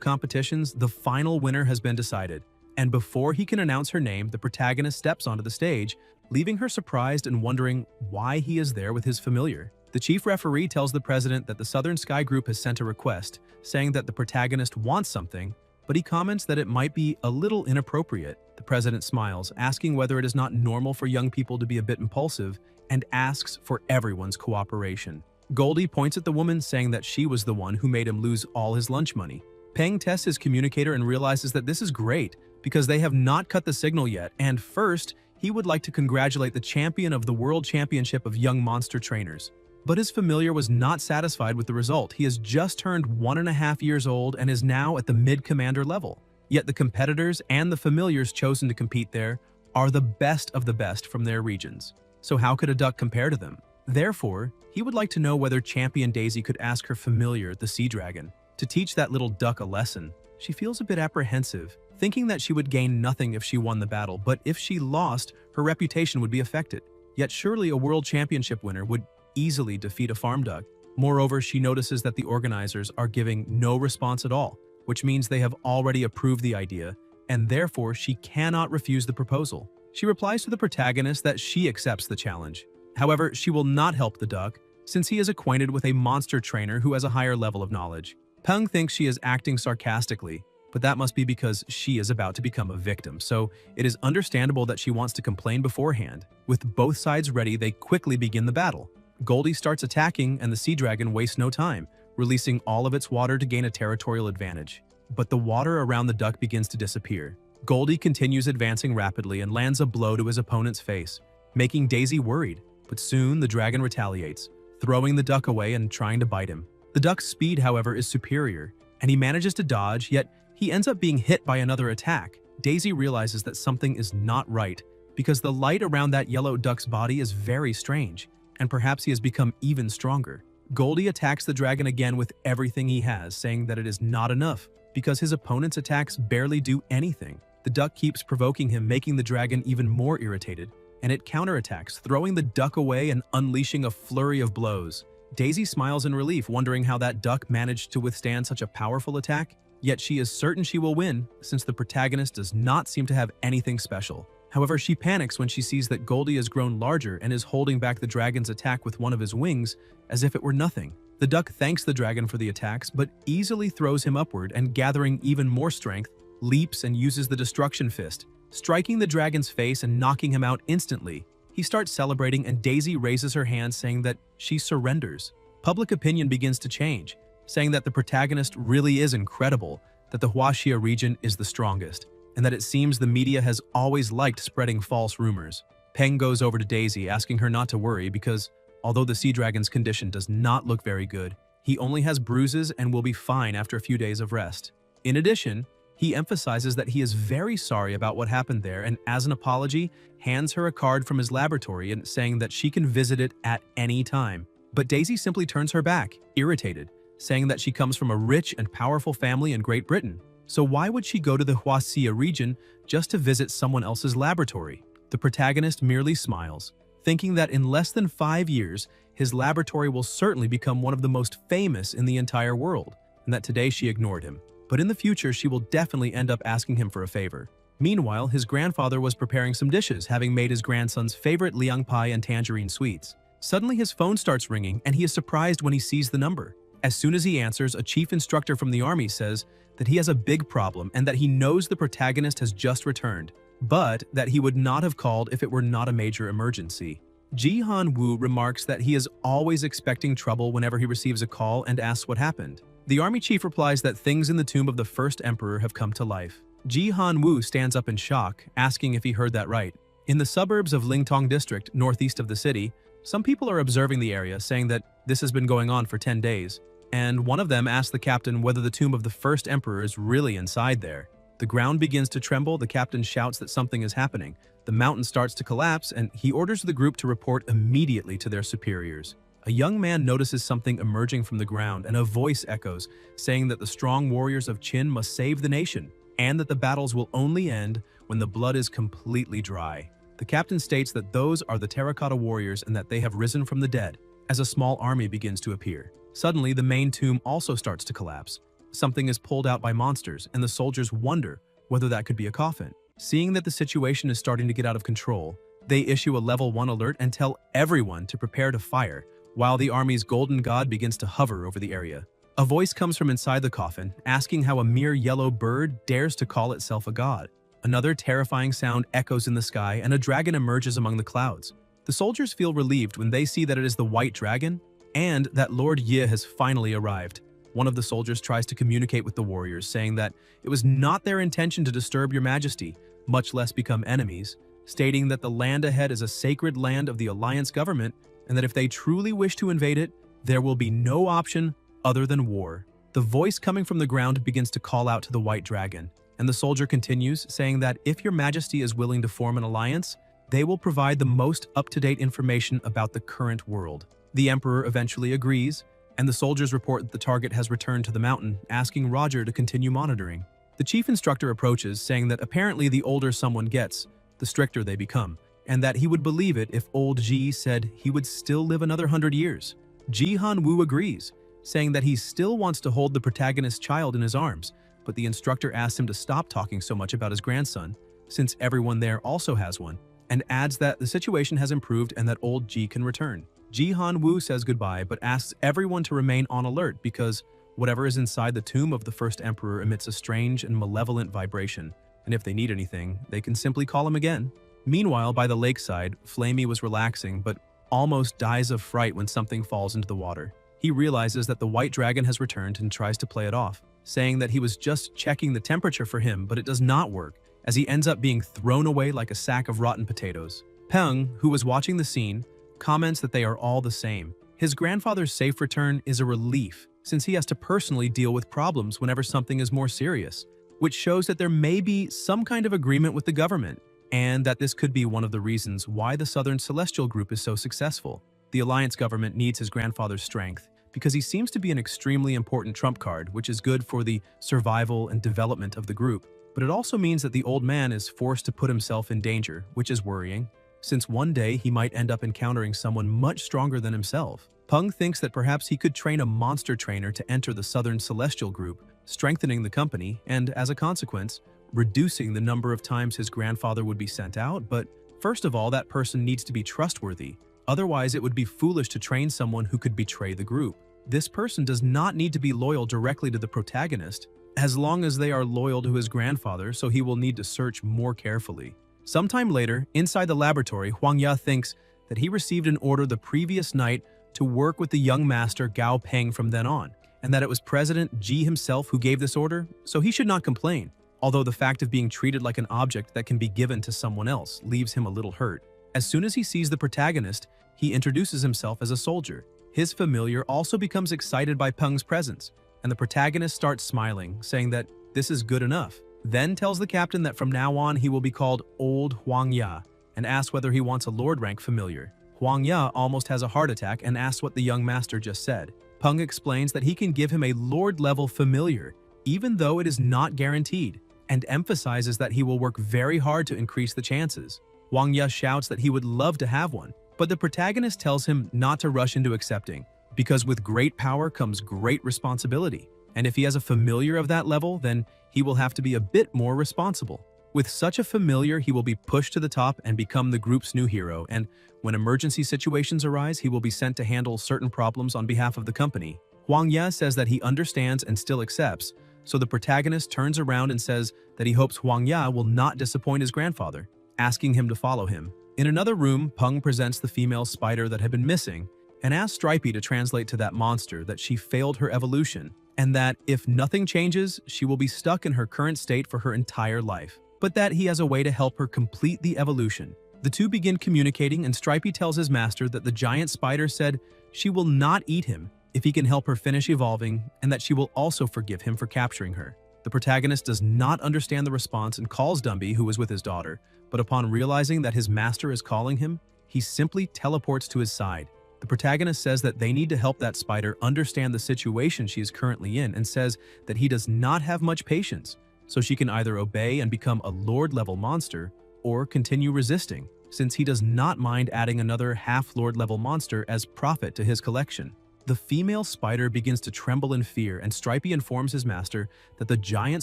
competitions, the final winner has been decided. And before he can announce her name, the protagonist steps onto the stage, leaving her surprised and wondering why he is there with his familiar. The chief referee tells the president that the Southern Sky Group has sent a request, saying that the protagonist wants something, but he comments that it might be a little inappropriate. The president smiles, asking whether it is not normal for young people to be a bit impulsive, and asks for everyone's cooperation. Goldie points at the woman, saying that she was the one who made him lose all his lunch money. Peng tests his communicator and realizes that this is great because they have not cut the signal yet, and first, he would like to congratulate the champion of the World Championship of Young Monster Trainers. But his familiar was not satisfied with the result. He has just turned 1.5 years old and is now at the mid-commander level. Yet the competitors and the familiars chosen to compete there are the best of the best from their regions. So how could a duck compare to them? Therefore, he would like to know whether Champion Daisy could ask her familiar, the sea dragon, to teach that little duck a lesson. She feels a bit apprehensive, thinking that she would gain nothing if she won the battle, but if she lost, her reputation would be affected. Yet surely a world championship winner would easily defeat a farm duck. Moreover, she notices that the organizers are giving no response at all, which means they have already approved the idea, and therefore she cannot refuse the proposal. She replies to the protagonist that she accepts the challenge. However, she will not help the duck, since he is acquainted with a monster trainer who has a higher level of knowledge. Peng thinks she is acting sarcastically, but that must be because she is about to become a victim, so it is understandable that she wants to complain beforehand. With both sides ready, they quickly begin the battle. Goldie starts attacking, and the sea dragon wastes no time, releasing all of its water to gain a territorial advantage. But the water around the duck begins to disappear. Goldie continues advancing rapidly and lands a blow to his opponent's face, making Daisy worried. But soon the dragon retaliates, throwing the duck away and trying to bite him. The duck's speed, however, is superior, and he manages to dodge, yet he ends up being hit by another attack. Daisy realizes that something is not right, because the light around that yellow duck's body is very strange, and perhaps he has become even stronger. Goldie attacks the dragon again with everything he has, saying that it is not enough, because his opponent's attacks barely do anything. The duck keeps provoking him, making the dragon even more irritated, and it counterattacks, throwing the duck away and unleashing a flurry of blows. Daisy smiles in relief, wondering how that duck managed to withstand such a powerful attack, yet she is certain she will win, since the protagonist does not seem to have anything special. However, she panics when she sees that Goldie has grown larger and is holding back the dragon's attack with one of his wings, as if it were nothing. The duck thanks the dragon for the attacks, but easily throws him upward and, gathering even more strength, leaps and uses the destruction fist, striking the dragon's face and knocking him out instantly. He starts celebrating, and Daisy raises her hand, saying that she surrenders. Public opinion begins to change, saying that the protagonist really is incredible, that the Huaxia region is the strongest, and that it seems the media has always liked spreading false rumors. Peng goes over to Daisy, asking her not to worry because, although the sea dragon's condition does not look very good, he only has bruises and will be fine after a few days of rest. In addition, he emphasizes that he is very sorry about what happened there, and as an apology, hands her a card from his laboratory and saying that she can visit it at any time. But Daisy simply turns her back, irritated, saying that she comes from a rich and powerful family in Great Britain. So why would she go to the Huaxia region just to visit someone else's laboratory? The protagonist merely smiles, thinking that in less than 5 years, his laboratory will certainly become one of the most famous in the entire world, and that today she ignored him. But in the future, she will definitely end up asking him for a favor. Meanwhile, his grandfather was preparing some dishes, having made his grandson's favorite liang pie and tangerine sweets. Suddenly, his phone starts ringing, and he is surprised when he sees the number. As soon as he answers, a chief instructor from the army says that he has a big problem and that he knows the protagonist has just returned, but that he would not have called if it were not a major emergency. Ji-Han Woo remarks that he is always expecting trouble whenever he receives a call and asks what happened. The army chief replies that things in the tomb of the first emperor have come to life. Ji-Han Woo stands up in shock, asking if he heard that right. In the suburbs of Lingtong district, northeast of the city, some people are observing the area, saying that this has been going on for 10 days. And one of them asks the captain whether the tomb of the first emperor is really inside there. The ground begins to tremble, the captain shouts that something is happening. The mountain starts to collapse, and he orders the group to report immediately to their superiors. A young man notices something emerging from the ground, and a voice echoes, saying that the strong warriors of Qin must save the nation, and that the battles will only end when the blood is completely dry. The captain states that those are the terracotta warriors and that they have risen from the dead. as a small army begins to appear. Suddenly, the main tomb also starts to collapse. Something is pulled out by monsters, and the soldiers wonder whether that could be a coffin. Seeing that the situation is starting to get out of control, they issue a level 1 alert and tell everyone to prepare to fire, while the army's golden god begins to hover over the area. A voice comes from inside the coffin, asking how a mere yellow bird dares to call itself a god. Another terrifying sound echoes in the sky, and a dragon emerges among the clouds. The soldiers feel relieved when they see that it is the white dragon, and that Lord Yi has finally arrived. One of the soldiers tries to communicate with the warriors, saying that it was not their intention to disturb your majesty, much less become enemies, stating that the land ahead is a sacred land of the Alliance government, and that if they truly wish to invade it, there will be no option other than war. The voice coming from the ground begins to call out to the white dragon, and the soldier continues, saying that if your majesty is willing to form an alliance, they will provide the most up-to-date information about the current world. The emperor eventually agrees, and the soldiers report that the target has returned to the mountain, asking Roger to continue monitoring. The chief instructor approaches, saying that apparently the older someone gets, the stricter they become, and that he would believe it if old Ji said he would still live another 100 years. Ji Han-woo agrees, saying that he still wants to hold the protagonist's child in his arms, but the instructor asks him to stop talking so much about his grandson, since everyone there also has one, and adds that the situation has improved and that old Ji can return. Ji Han-woo says goodbye but asks everyone to remain on alert because whatever is inside the tomb of the first emperor emits a strange and malevolent vibration, and if they need anything, they can simply call him again. Meanwhile, by the lakeside, Flamey was relaxing but almost dies of fright when something falls into the water. He realizes that the white dragon has returned and tries to play it off, saying that he was just checking the temperature for him, but it does not work, as he ends up being thrown away like a sack of rotten potatoes. Peng, who was watching the scene, comments that they are all the same. His grandfather's safe return is a relief, since he has to personally deal with problems whenever something is more serious, which shows that there may be some kind of agreement with the government, and that this could be one of the reasons why the Southern Celestial Group is so successful. The Alliance government needs his grandfather's strength, because he seems to be an extremely important trump card, which is good for the survival and development of the group. But it also means that the old man is forced to put himself in danger, which is worrying, since one day he might end up encountering someone much stronger than himself. Peng thinks that perhaps he could train a monster trainer to enter the Southern Celestial Group, strengthening the company and, as a consequence, reducing the number of times his grandfather would be sent out. But first of all, that person needs to be trustworthy. Otherwise, it would be foolish to train someone who could betray the group. This person does not need to be loyal directly to the protagonist, as long as they are loyal to his grandfather, so he will need to search more carefully. Sometime later, inside the laboratory, Huang Ya thinks that he received an order the previous night to work with the young master Gao Peng from then on, and that it was President Ji himself who gave this order, so he should not complain, although the fact of being treated like an object that can be given to someone else leaves him a little hurt. As soon as he sees the protagonist, he introduces himself as a soldier. His familiar also becomes excited by Peng's presence, and the protagonist starts smiling, saying that this is good enough, then tells the captain that from now on he will be called Old Huang Ya, and asks whether he wants a lord rank familiar. Huang Ya almost has a heart attack and asks what the young master just said. Peng explains that he can give him a lord-level familiar, even though it is not guaranteed, and emphasizes that he will work very hard to increase the chances. Huang Ya shouts that he would love to have one, but the protagonist tells him not to rush into accepting, because with great power comes great responsibility, and if he has a familiar of that level, then he will have to be a bit more responsible. With such a familiar, he will be pushed to the top and become the group's new hero, and when emergency situations arise, he will be sent to handle certain problems on behalf of the company. Huang Ya says that he understands and still accepts, so the protagonist turns around and says that he hopes Huang Ya will not disappoint his grandfather, asking him to follow him. In another room, Peng presents the female spider that had been missing, and asks Stripey to translate to that monster that she failed her evolution, and that if nothing changes, she will be stuck in her current state for her entire life, but that he has a way to help her complete the evolution. The two begin communicating, and Stripey tells his master that the giant spider said she will not eat him if he can help her finish evolving, and that she will also forgive him for capturing her. The protagonist does not understand the response and calls Dumby, who is with his daughter, but upon realizing that his master is calling him, he simply teleports to his side. The protagonist says that they need to help that spider understand the situation she is currently in, and says that he does not have much patience, so she can either obey and become a lord-level monster or continue resisting. since he does not mind adding another half-lord level monster as profit to his collection. The female spider begins to tremble in fear, and Stripey informs his master that the giant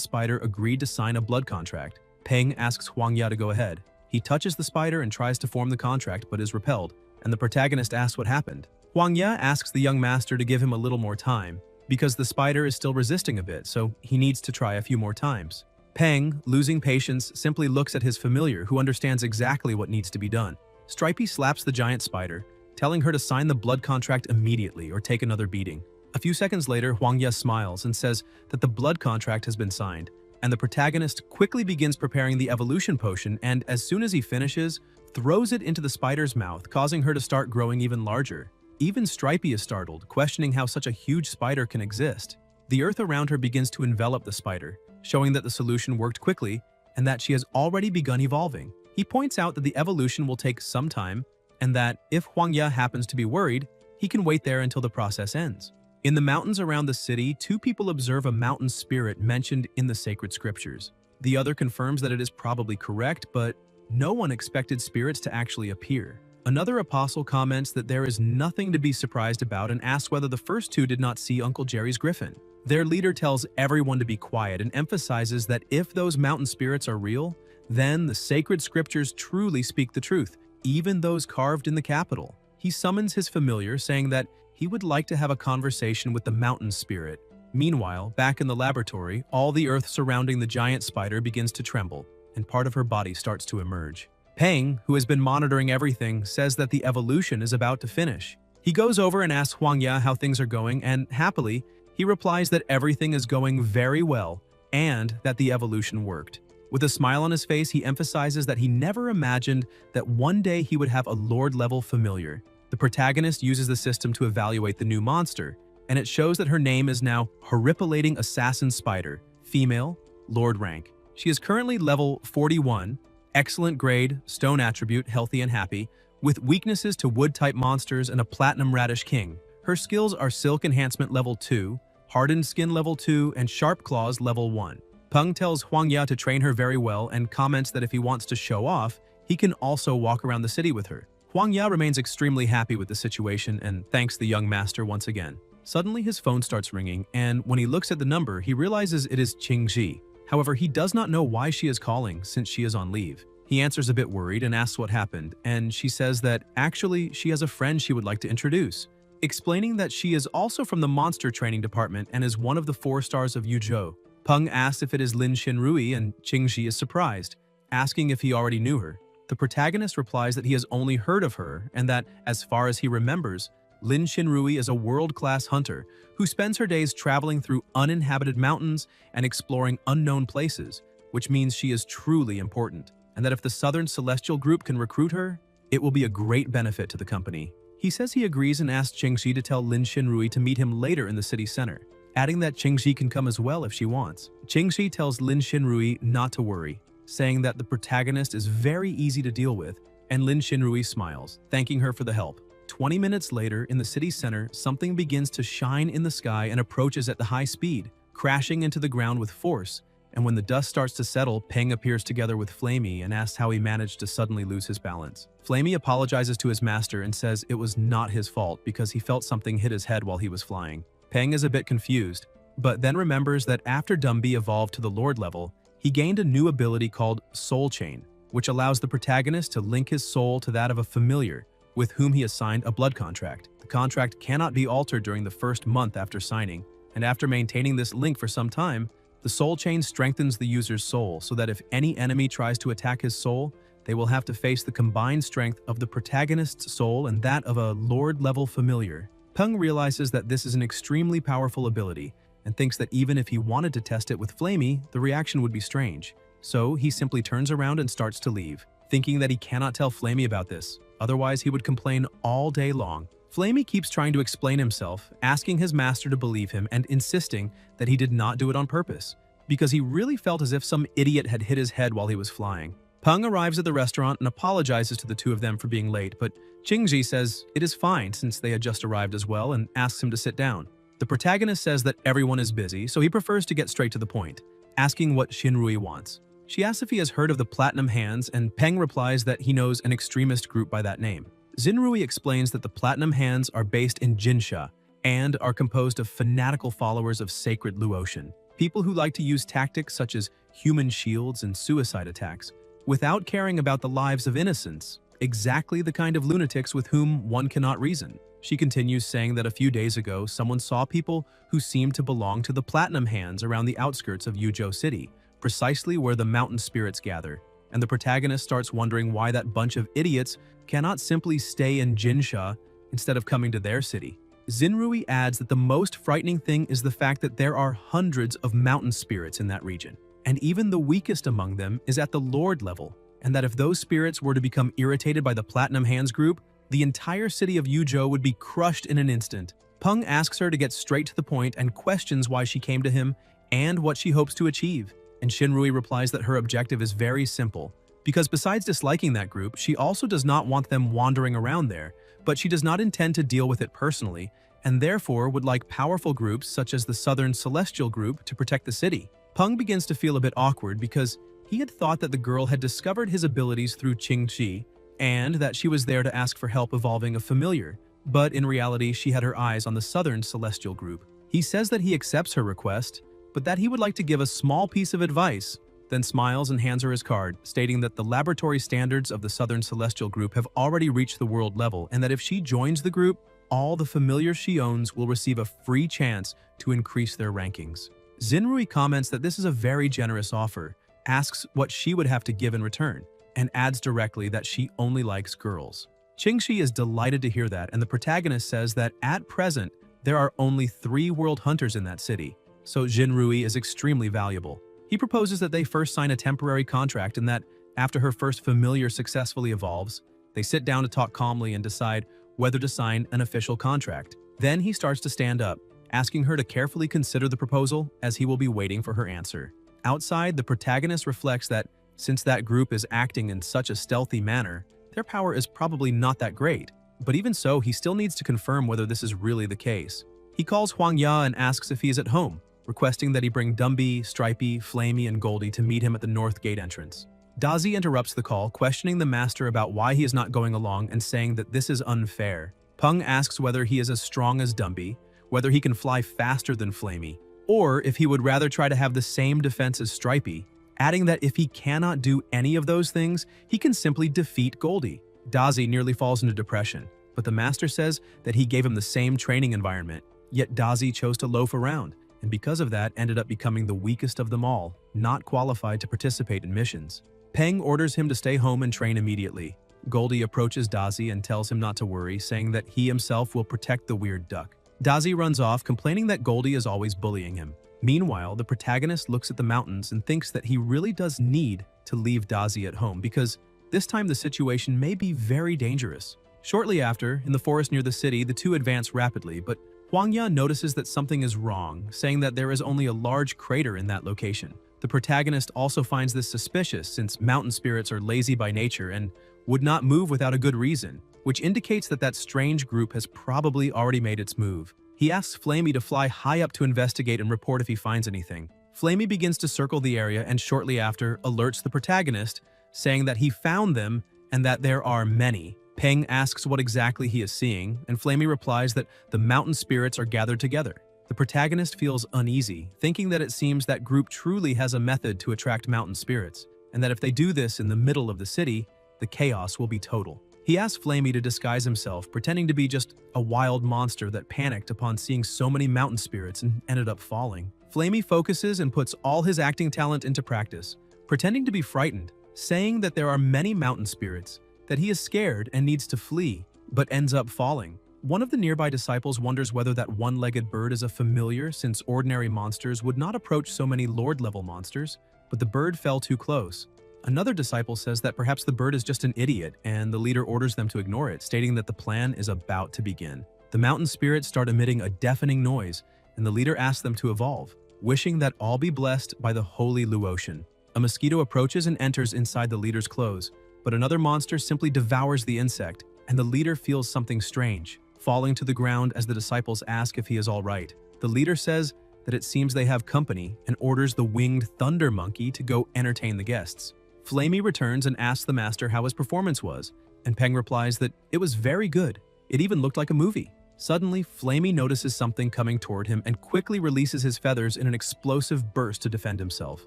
spider agreed to sign a blood contract. Peng asks Huang Ya to go ahead. He touches the spider and tries to form the contract but is repelled, and the protagonist asks what happened. Huang Ya asks the young master to give him a little more time, because the spider is still resisting a bit, so he needs to try a few more times. Peng, losing patience, simply looks at his familiar, who understands exactly what needs to be done. Stripey slaps the giant spider, telling her to sign the blood contract immediately or take another beating. A few seconds later, Huang Ya smiles and says that the blood contract has been signed, and the protagonist quickly begins preparing the evolution potion, and as soon as he finishes, throws it into the spider's mouth, causing her to start growing even larger. Even Stripey is startled, questioning how such a huge spider can exist. The earth around her begins to envelop the spider, showing that the solution worked quickly and that she has already begun evolving. He points out that the evolution will take some time, and that if Huang Ya happens to be worried, he can wait there until the process ends. In the mountains around the city, two people observe a mountain spirit mentioned in the sacred scriptures. The other confirms that it is probably correct, but no one expected spirits to actually appear. Another apostle comments that there is nothing to be surprised about and asks whether the first two did not see Uncle Jerry's griffin. Their leader tells everyone to be quiet and emphasizes that if those mountain spirits are real, then the sacred scriptures truly speak the truth, even those carved in the capital. He summons his familiar, saying that he would like to have a conversation with the mountain spirit. Meanwhile, back in the laboratory, all the earth surrounding the giant spider begins to tremble, and part of her body starts to emerge. Peng, who has been monitoring everything, says that the evolution is about to finish. He goes over and asks Huang Ya how things are going, and happily, he replies that everything is going very well and that the evolution worked. With a smile on his face, he emphasizes that he never imagined that one day he would have a Lord-level familiar. The protagonist uses the system to evaluate the new monster, and it shows that her name is now Horripilating Assassin Spider, female, Lord rank. She is currently level 41, excellent grade, stone attribute, healthy and happy, with weaknesses to wood-type monsters and a platinum radish king. Her skills are Silk Enhancement level 2, Hardened Skin level 2, and Sharp Claws level 1. Peng tells Huang Ya to train her very well and comments that if he wants to show off, he can also walk around the city with her. Huang Ya remains extremely happy with the situation and thanks the young master once again. Suddenly his phone starts ringing, and when he looks at the number, he realizes it is Qingji. However, he does not know why she is calling since she is on leave. He answers a bit worried and asks what happened, and she says that actually she has a friend she would like to introduce, explaining that she is also from the monster training department and is one of the 4 stars of Yuzhou. Peng asks if it is Lin Xinrui, and Qingji is surprised, asking if he already knew her. The protagonist replies that he has only heard of her and that, as far as he remembers, Lin Xinrui is a world-class hunter who spends her days traveling through uninhabited mountains and exploring unknown places, which means she is truly important, and that if the Southern Celestial Group can recruit her, it will be a great benefit to the company. He says he agrees and asks Qingji to tell Lin Xinrui to meet him later in the city center, adding that Qingji can come as well if she wants. Qingji tells Lin Xinrui not to worry, saying that the protagonist is very easy to deal with, and Lin Xinrui smiles, thanking her for the help. 20 minutes later, in the city center, something begins to shine in the sky and approaches at the high speed, crashing into the ground with force, and when the dust starts to settle, Peng appears together with Flamey and asks how he managed to suddenly lose his balance. Flamey apologizes to his master and says it was not his fault because he felt something hit his head while he was flying. Peng is a bit confused, but then remembers that after Dumby evolved to the Lord level, he gained a new ability called Soul Chain, which allows the protagonist to link his soul to that of a familiar, with whom he has signed a blood contract. The contract cannot be altered during the first month after signing, and after maintaining this link for some time, the soul chain strengthens the user's soul so that if any enemy tries to attack his soul, they will have to face the combined strength of the protagonist's soul and that of a Lord-level familiar. Peng realizes that this is an extremely powerful ability and thinks that even if he wanted to test it with Flamey, the reaction would be strange. So he simply turns around and starts to leave, thinking that he cannot tell Flamey about this. Otherwise, he would complain all day long. Flamey keeps trying to explain himself, asking his master to believe him and insisting that he did not do it on purpose, because he really felt as if some idiot had hit his head while he was flying. Peng arrives at the restaurant and apologizes to the two of them for being late, but Qingji says it is fine since they had just arrived as well and asks him to sit down. The protagonist says that everyone is busy, so he prefers to get straight to the point, asking what Xinrui wants. She asks if he has heard of the Platinum Hands, and Peng replies that he knows an extremist group by that name. Xinrui explains that the Platinum Hands are based in Jinsha and are composed of fanatical followers of sacred Luotian, people who like to use tactics such as human shields and suicide attacks, without caring about the lives of innocents, exactly the kind of lunatics with whom one cannot reason. She continues saying that a few days ago, someone saw people who seemed to belong to the Platinum Hands around the outskirts of Yuzhou City, precisely where the mountain spirits gather, and the protagonist starts wondering why that bunch of idiots cannot simply stay in Jinsha instead of coming to their city. Xinrui adds that the most frightening thing is the fact that there are hundreds of mountain spirits in that region, and even the weakest among them is at the Lord level, and that if those spirits were to become irritated by the Platinum Hands group, the entire city of Yuzhou would be crushed in an instant. Peng asks her to get straight to the point and questions why she came to him and what she hopes to achieve. And Xinrui replies that her objective is very simple, because besides disliking that group, she also does not want them wandering around there, but she does not intend to deal with it personally, and therefore would like powerful groups such as the Southern Celestial Group to protect the city. Peng begins to feel a bit awkward because he had thought that the girl had discovered his abilities through Qingqi, and that she was there to ask for help evolving a familiar, but in reality she had her eyes on the Southern Celestial Group. He says that he accepts her request, but that he would like to give a small piece of advice, then smiles and hands her his card, stating that the laboratory standards of the Southern Celestial Group have already reached the world level, and that if she joins the group, all the familiars she owns will receive a free chance to increase their rankings. Xinrui comments that this is a very generous offer, asks what she would have to give in return, and adds directly that she only likes girls. Qingxi is delighted to hear that, and the protagonist says that at present, there are only 3 world hunters in that city, so Xinrui is extremely valuable. He proposes that they first sign a temporary contract and that, after her first familiar successfully evolves, they sit down to talk calmly and decide whether to sign an official contract. Then he starts to stand up, asking her to carefully consider the proposal as he will be waiting for her answer. Outside, the protagonist reflects that since that group is acting in such a stealthy manner, their power is probably not that great. But even so, he still needs to confirm whether this is really the case. He calls Huang Ya and asks if he is at home, requesting that he bring Dumby, Stripey, Flamey, and Goldie to meet him at the North Gate entrance. Dazi interrupts the call, questioning the master about why he is not going along and saying that this is unfair. Peng asks whether he is as strong as Dumby, whether he can fly faster than Flamey, or if he would rather try to have the same defense as Stripey, adding that if he cannot do any of those things, he can simply defeat Goldie. Dazi nearly falls into depression, but the master says that he gave him the same training environment, yet Dazi chose to loaf around, and because of that ended up becoming the weakest of them all, not qualified to participate in missions. Peng orders him to stay home and train immediately. Goldie approaches Dazi and tells him not to worry, saying that he himself will protect the weird duck. Dazi runs off, complaining that Goldie is always bullying him. Meanwhile, the protagonist looks at the mountains and thinks that he really does need to leave Dazi at home because this time the situation may be very dangerous. Shortly after, in the forest near the city, the two advance rapidly, but Huang Ya notices that something is wrong, saying that there is only a large crater in that location. The protagonist also finds this suspicious since mountain spirits are lazy by nature and would not move without a good reason, which indicates that that strange group has probably already made its move. He asks Flamey to fly high up to investigate and report if he finds anything. Flamey begins to circle the area and shortly after alerts the protagonist, saying that he found them and that there are many. Peng asks what exactly he is seeing, and Flamey replies that the mountain spirits are gathered together. The protagonist feels uneasy, thinking that it seems that group truly has a method to attract mountain spirits, and that if they do this in the middle of the city, the chaos will be total. He asks Flamey to disguise himself, pretending to be just a wild monster that panicked upon seeing so many mountain spirits and ended up falling. Flamey focuses and puts all his acting talent into practice, pretending to be frightened, saying that there are many mountain spirits, that he is scared and needs to flee, but ends up falling. One of the nearby disciples wonders whether that one-legged bird is a familiar since ordinary monsters would not approach so many Lord-level monsters, but the bird fell too close. Another disciple says that perhaps the bird is just an idiot, and the leader orders them to ignore it, stating that the plan is about to begin. The mountain spirits start emitting a deafening noise, and the leader asks them to evolve, wishing that all be blessed by the holy Luotian. A mosquito approaches and enters inside the leader's clothes, but another monster simply devours the insect, and the leader feels something strange, falling to the ground as the disciples ask if he is all right. The leader says that it seems they have company and orders the winged thunder monkey to go entertain the guests. Flamey returns and asks the master how his performance was, and Peng replies that it was very good. It even looked like a movie. Suddenly, Flamey notices something coming toward him and quickly releases his feathers in an explosive burst to defend himself.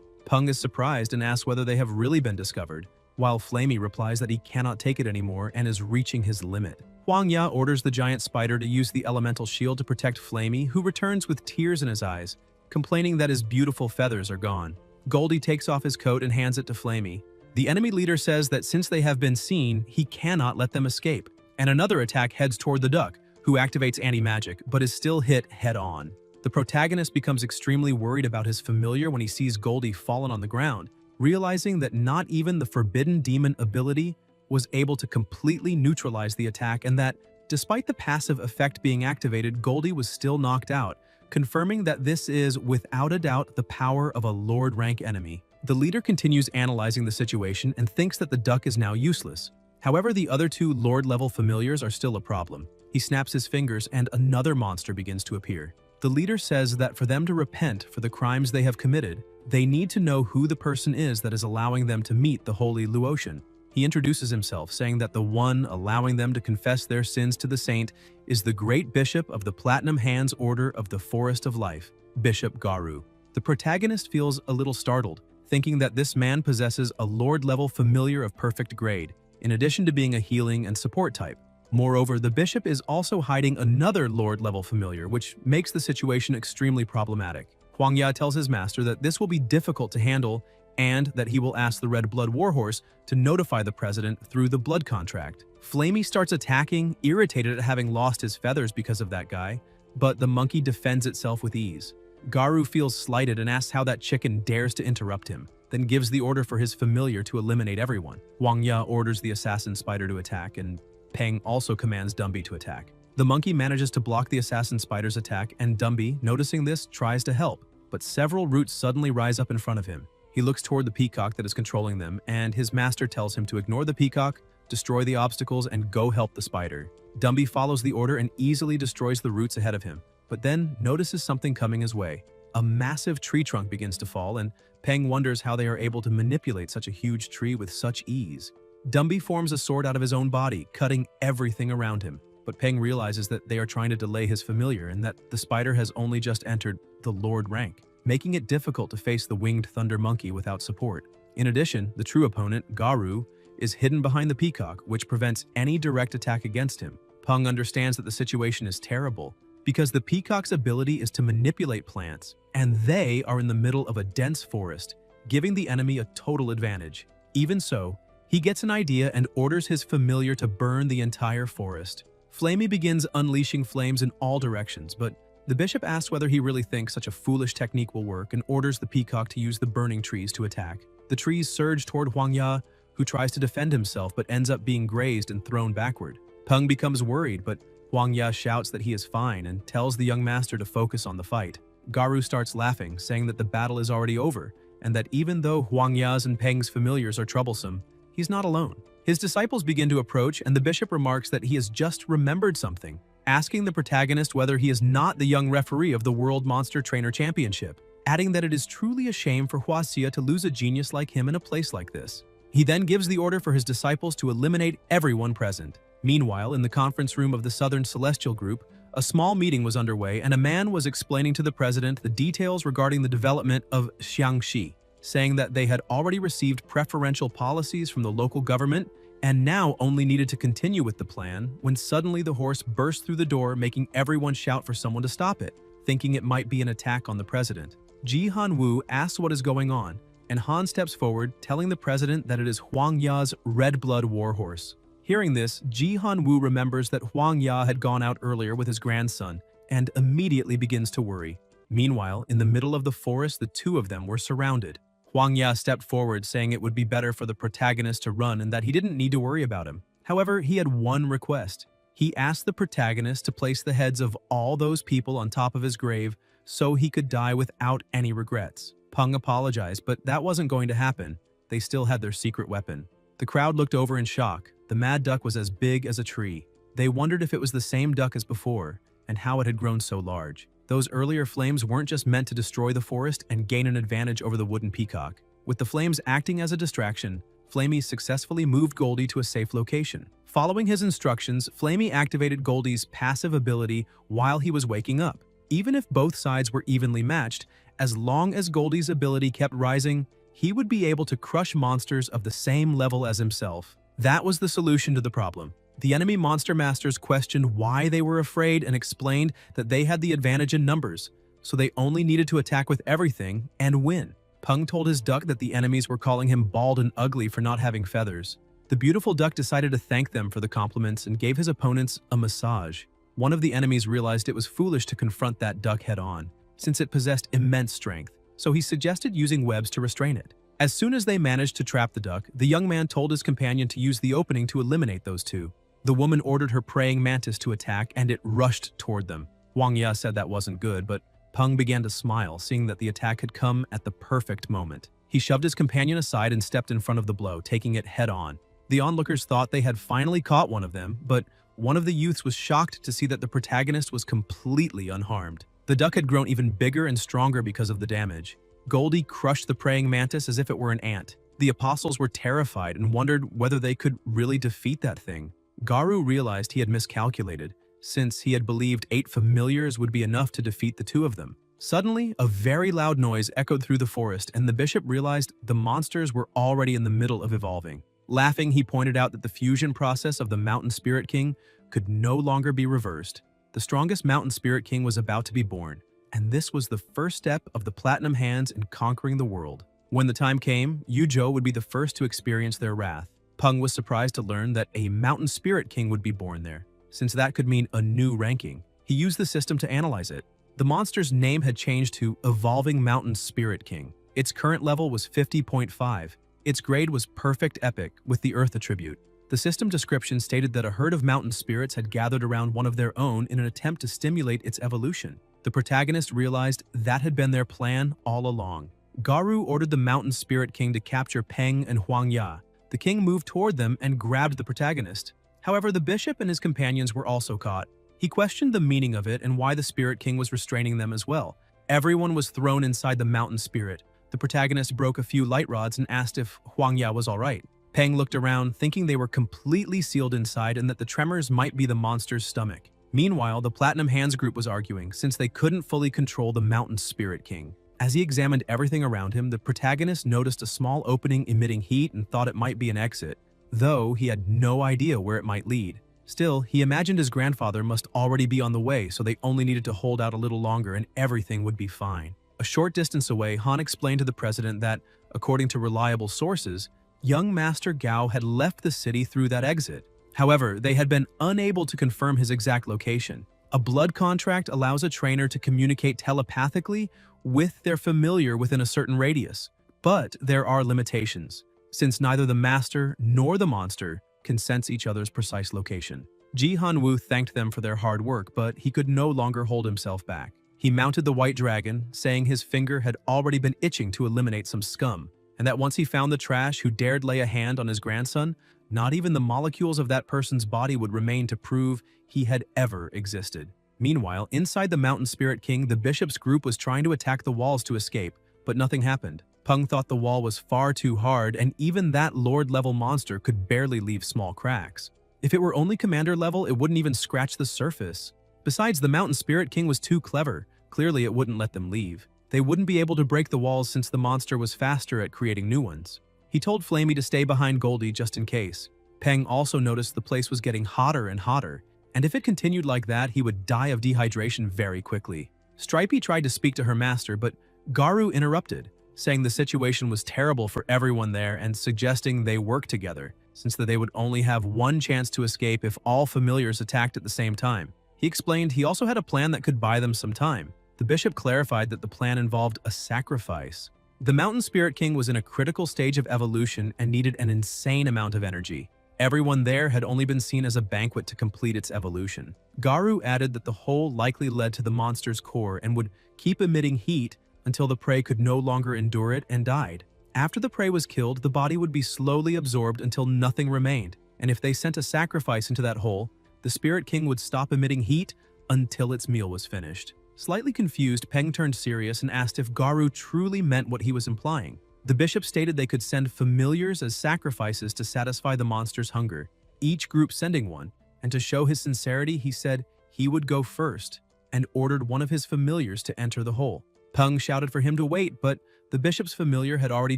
Peng is surprised and asks whether they have really been discovered, while Flamey replies that he cannot take it anymore and is reaching his limit. Huang Ya orders the giant spider to use the elemental shield to protect Flamey, who returns with tears in his eyes, complaining that his beautiful feathers are gone. Goldie takes off his coat and hands it to Flamey. The enemy leader says that since they have been seen, he cannot let them escape, and another attack heads toward the duck, who activates anti-magic but is still hit head-on. The protagonist becomes extremely worried about his familiar when he sees Goldie fallen on the ground, realizing that not even the forbidden demon ability was able to completely neutralize the attack, and that, despite the passive effect being activated, Goldie was still knocked out, confirming that this is, without a doubt, the power of a Lord rank enemy. The leader continues analyzing the situation and thinks that the duck is now useless. However, the other two Lord-level familiars are still a problem. He snaps his fingers and another monster begins to appear. The leader says that for them to repent for the crimes they have committed, they need to know who the person is that is allowing them to meet the Holy Luotian. He introduces himself, saying that the one allowing them to confess their sins to the saint is the Great Bishop of the Platinum Hands Order of the Forest of Life, Bishop Garu. The protagonist feels a little startled, thinking that this man possesses a Lord-level familiar of perfect grade, in addition to being a healing and support type. Moreover, the bishop is also hiding another Lord-level familiar, which makes the situation extremely problematic. Huang Ya tells his master that this will be difficult to handle and that he will ask the Red Blood Warhorse to notify the president through the blood contract. Flamey starts attacking, irritated at having lost his feathers because of that guy, but the monkey defends itself with ease. Garu feels slighted and asks how that chicken dares to interrupt him, then gives the order for his familiar to eliminate everyone. Huang Ya orders the assassin spider to attack, and Peng also commands Dumby to attack. The monkey manages to block the assassin spider's attack, and Dumby, noticing this, tries to help, but several roots suddenly rise up in front of him. He looks toward the peacock that is controlling them, and his master tells him to ignore the peacock, destroy the obstacles, and go help the spider. Dumby follows the order and easily destroys the roots ahead of him, but then notices something coming his way. A massive tree trunk begins to fall, and Peng wonders how they are able to manipulate such a huge tree with such ease. Dumby forms a sword out of his own body, cutting everything around him. But Peng realizes that they are trying to delay his familiar and that the spider has only just entered the Lord rank, making it difficult to face the winged thunder monkey without support. In addition, the true opponent, Garu, is hidden behind the peacock, which prevents any direct attack against him. Peng understands that the situation is terrible because the peacock's ability is to manipulate plants, and they are in the middle of a dense forest, giving the enemy a total advantage. Even so, he gets an idea and orders his familiar to burn the entire forest. Flamey begins unleashing flames in all directions, but the bishop asks whether he really thinks such a foolish technique will work and orders the peacock to use the burning trees to attack. The trees surge toward Huang Ya, who tries to defend himself but ends up being grazed and thrown backward. Peng becomes worried, but Huang Ya shouts that he is fine and tells the young master to focus on the fight. Garu starts laughing, saying that the battle is already over, and that even though Huang Ya's and Peng's familiars are troublesome, he's not alone. His disciples begin to approach, and the bishop remarks that he has just remembered something, asking the protagonist whether he is not the young referee of the World Monster Trainer Championship, adding that it is truly a shame for Huaxia to lose a genius like him in a place like this. He then gives the order for his disciples to eliminate everyone present. Meanwhile, in the conference room of the Southern Celestial Group, a small meeting was underway, and a man was explaining to the president the details regarding the development of Xiangxi, saying that they had already received preferential policies from the local government and now only needed to continue with the plan when suddenly the horse burst through the door, making everyone shout for someone to stop it, thinking it might be an attack on the president. Ji Han-woo asks what is going on, and Han steps forward, telling the president that it is Huang Ya's Red Blood Warhorse. Hearing this, Ji Han-woo remembers that Huang Ya had gone out earlier with his grandson and immediately begins to worry. Meanwhile, in the middle of the forest, the two of them were surrounded. Huang Ya stepped forward, saying it would be better for the protagonist to run and that he didn't need to worry about him. However, he had one request. He asked the protagonist to place the heads of all those people on top of his grave so he could die without any regrets. Peng apologized, but that wasn't going to happen. They still had their secret weapon. The crowd looked over in shock. The mad duck was as big as a tree. They wondered if it was the same duck as before and how it had grown so large. The Those earlier flames weren't just meant to destroy the forest and gain an advantage over the wooden peacock. With the flames acting as a distraction, Flamey successfully moved Goldie to a safe location. Following his instructions, Flamey activated Goldie's passive ability while he was waking up. Even if both sides were evenly matched, as long as Goldie's ability kept rising, he would be able to crush monsters of the same level as himself. That was the solution to the problem. The enemy monster masters questioned why they were afraid and explained that they had the advantage in numbers, so they only needed to attack with everything and win. Peng told his duck that the enemies were calling him bald and ugly for not having feathers. The beautiful duck decided to thank them for the compliments and gave his opponents a massage. One of the enemies realized it was foolish to confront that duck head-on, since it possessed immense strength, so he suggested using webs to restrain it. As soon as they managed to trap the duck, the young man told his companion to use the opening to eliminate those two. The woman ordered her praying mantis to attack, and it rushed toward them. Wang Ya said that wasn't good, but Peng began to smile, seeing that the attack had come at the perfect moment. He shoved his companion aside and stepped in front of the blow, taking it head-on. The onlookers thought they had finally caught one of them, but one of the youths was shocked to see that the protagonist was completely unharmed. The duck had grown even bigger and stronger because of the damage. Goldie crushed the praying mantis as if it were an ant. The apostles were terrified and wondered whether they could really defeat that thing. Garu realized he had miscalculated, since he had believed 8 familiars would be enough to defeat the 2 of them. Suddenly, a very loud noise echoed through the forest, and the bishop realized the monsters were already in the middle of evolving. Laughing, he pointed out that the fusion process of the Mountain Spirit King could no longer be reversed. The strongest Mountain Spirit King was about to be born, and this was the first step of the Platinum Hands in conquering the world. When the time came, Yuzhou would be the first to experience their wrath. Peng was surprised to learn that a Mountain Spirit King would be born there, since that could mean a new ranking. He used the system to analyze it. The monster's name had changed to Evolving Mountain Spirit King. Its current level was 50.5. Its grade was Perfect Epic with the Earth attribute. The system description stated that a herd of mountain spirits had gathered around one of their own in an attempt to stimulate its evolution. The protagonist realized that had been their plan all along. Garu ordered the Mountain Spirit King to capture Peng and Huang Ya. The king moved toward them and grabbed the protagonist. However, the bishop and his companions were also caught. He questioned the meaning of it and why the Spirit King was restraining them as well. Everyone was thrown inside the mountain spirit. The protagonist broke a few light rods and asked if Huang Ya was alright. Peng looked around, thinking they were completely sealed inside and that the tremors might be the monster's stomach. Meanwhile, the Platinum Hands group was arguing, since they couldn't fully control the Mountain Spirit King. As he examined everything around him, the protagonist noticed a small opening emitting heat and thought it might be an exit, though he had no idea where it might lead. Still, he imagined his grandfather must already be on the way, so they only needed to hold out a little longer and everything would be fine. A short distance away, Han explained to the president that, according to reliable sources, young Master Gao had left the city through that exit. However, they had been unable to confirm his exact location. A blood contract allows a trainer to communicate telepathically with their familiar within a certain radius, but there are limitations, since neither the master nor the monster can sense each other's precise location. Ji Han-woo thanked them for their hard work, but he could no longer hold himself back. He mounted the white dragon, saying his finger had already been itching to eliminate some scum, and that once he found the trash who dared lay a hand on his grandson, not even the molecules of that person's body would remain to prove he had ever existed. Meanwhile, inside the Mountain Spirit King, the bishop's group was trying to attack the walls to escape, but nothing happened. Peng thought the wall was far too hard, and even that Lord-level monster could barely leave small cracks. If it were only Commander level, it wouldn't even scratch the surface. Besides, the Mountain Spirit King was too clever. Clearly, it wouldn't let them leave. They wouldn't be able to break the walls since the monster was faster at creating new ones. He told Flamey to stay behind Goldie just in case. Peng also noticed the place was getting hotter and hotter, and if it continued like that, he would die of dehydration very quickly. Stripey tried to speak to her master, but Garu interrupted, saying the situation was terrible for everyone there and suggesting they work together, since they would only have one chance to escape if all familiars attacked at the same time. He explained he also had a plan that could buy them some time. The bishop clarified that the plan involved a sacrifice. The Mountain Spirit King was in a critical stage of evolution and needed an insane amount of energy. Everyone there had only been seen as a banquet to complete its evolution. Garu added that the hole likely led to the monster's core and would keep emitting heat until the prey could no longer endure it and died. After the prey was killed, the body would be slowly absorbed until nothing remained, and if they sent a sacrifice into that hole, the Spirit King would stop emitting heat until its meal was finished. Slightly confused, Peng turned serious and asked if Garu truly meant what he was implying. The bishop stated they could send familiars as sacrifices to satisfy the monster's hunger, each group sending one, and to show his sincerity, he said he would go first and ordered one of his familiars to enter the hole. Peng shouted for him to wait, but the bishop's familiar had already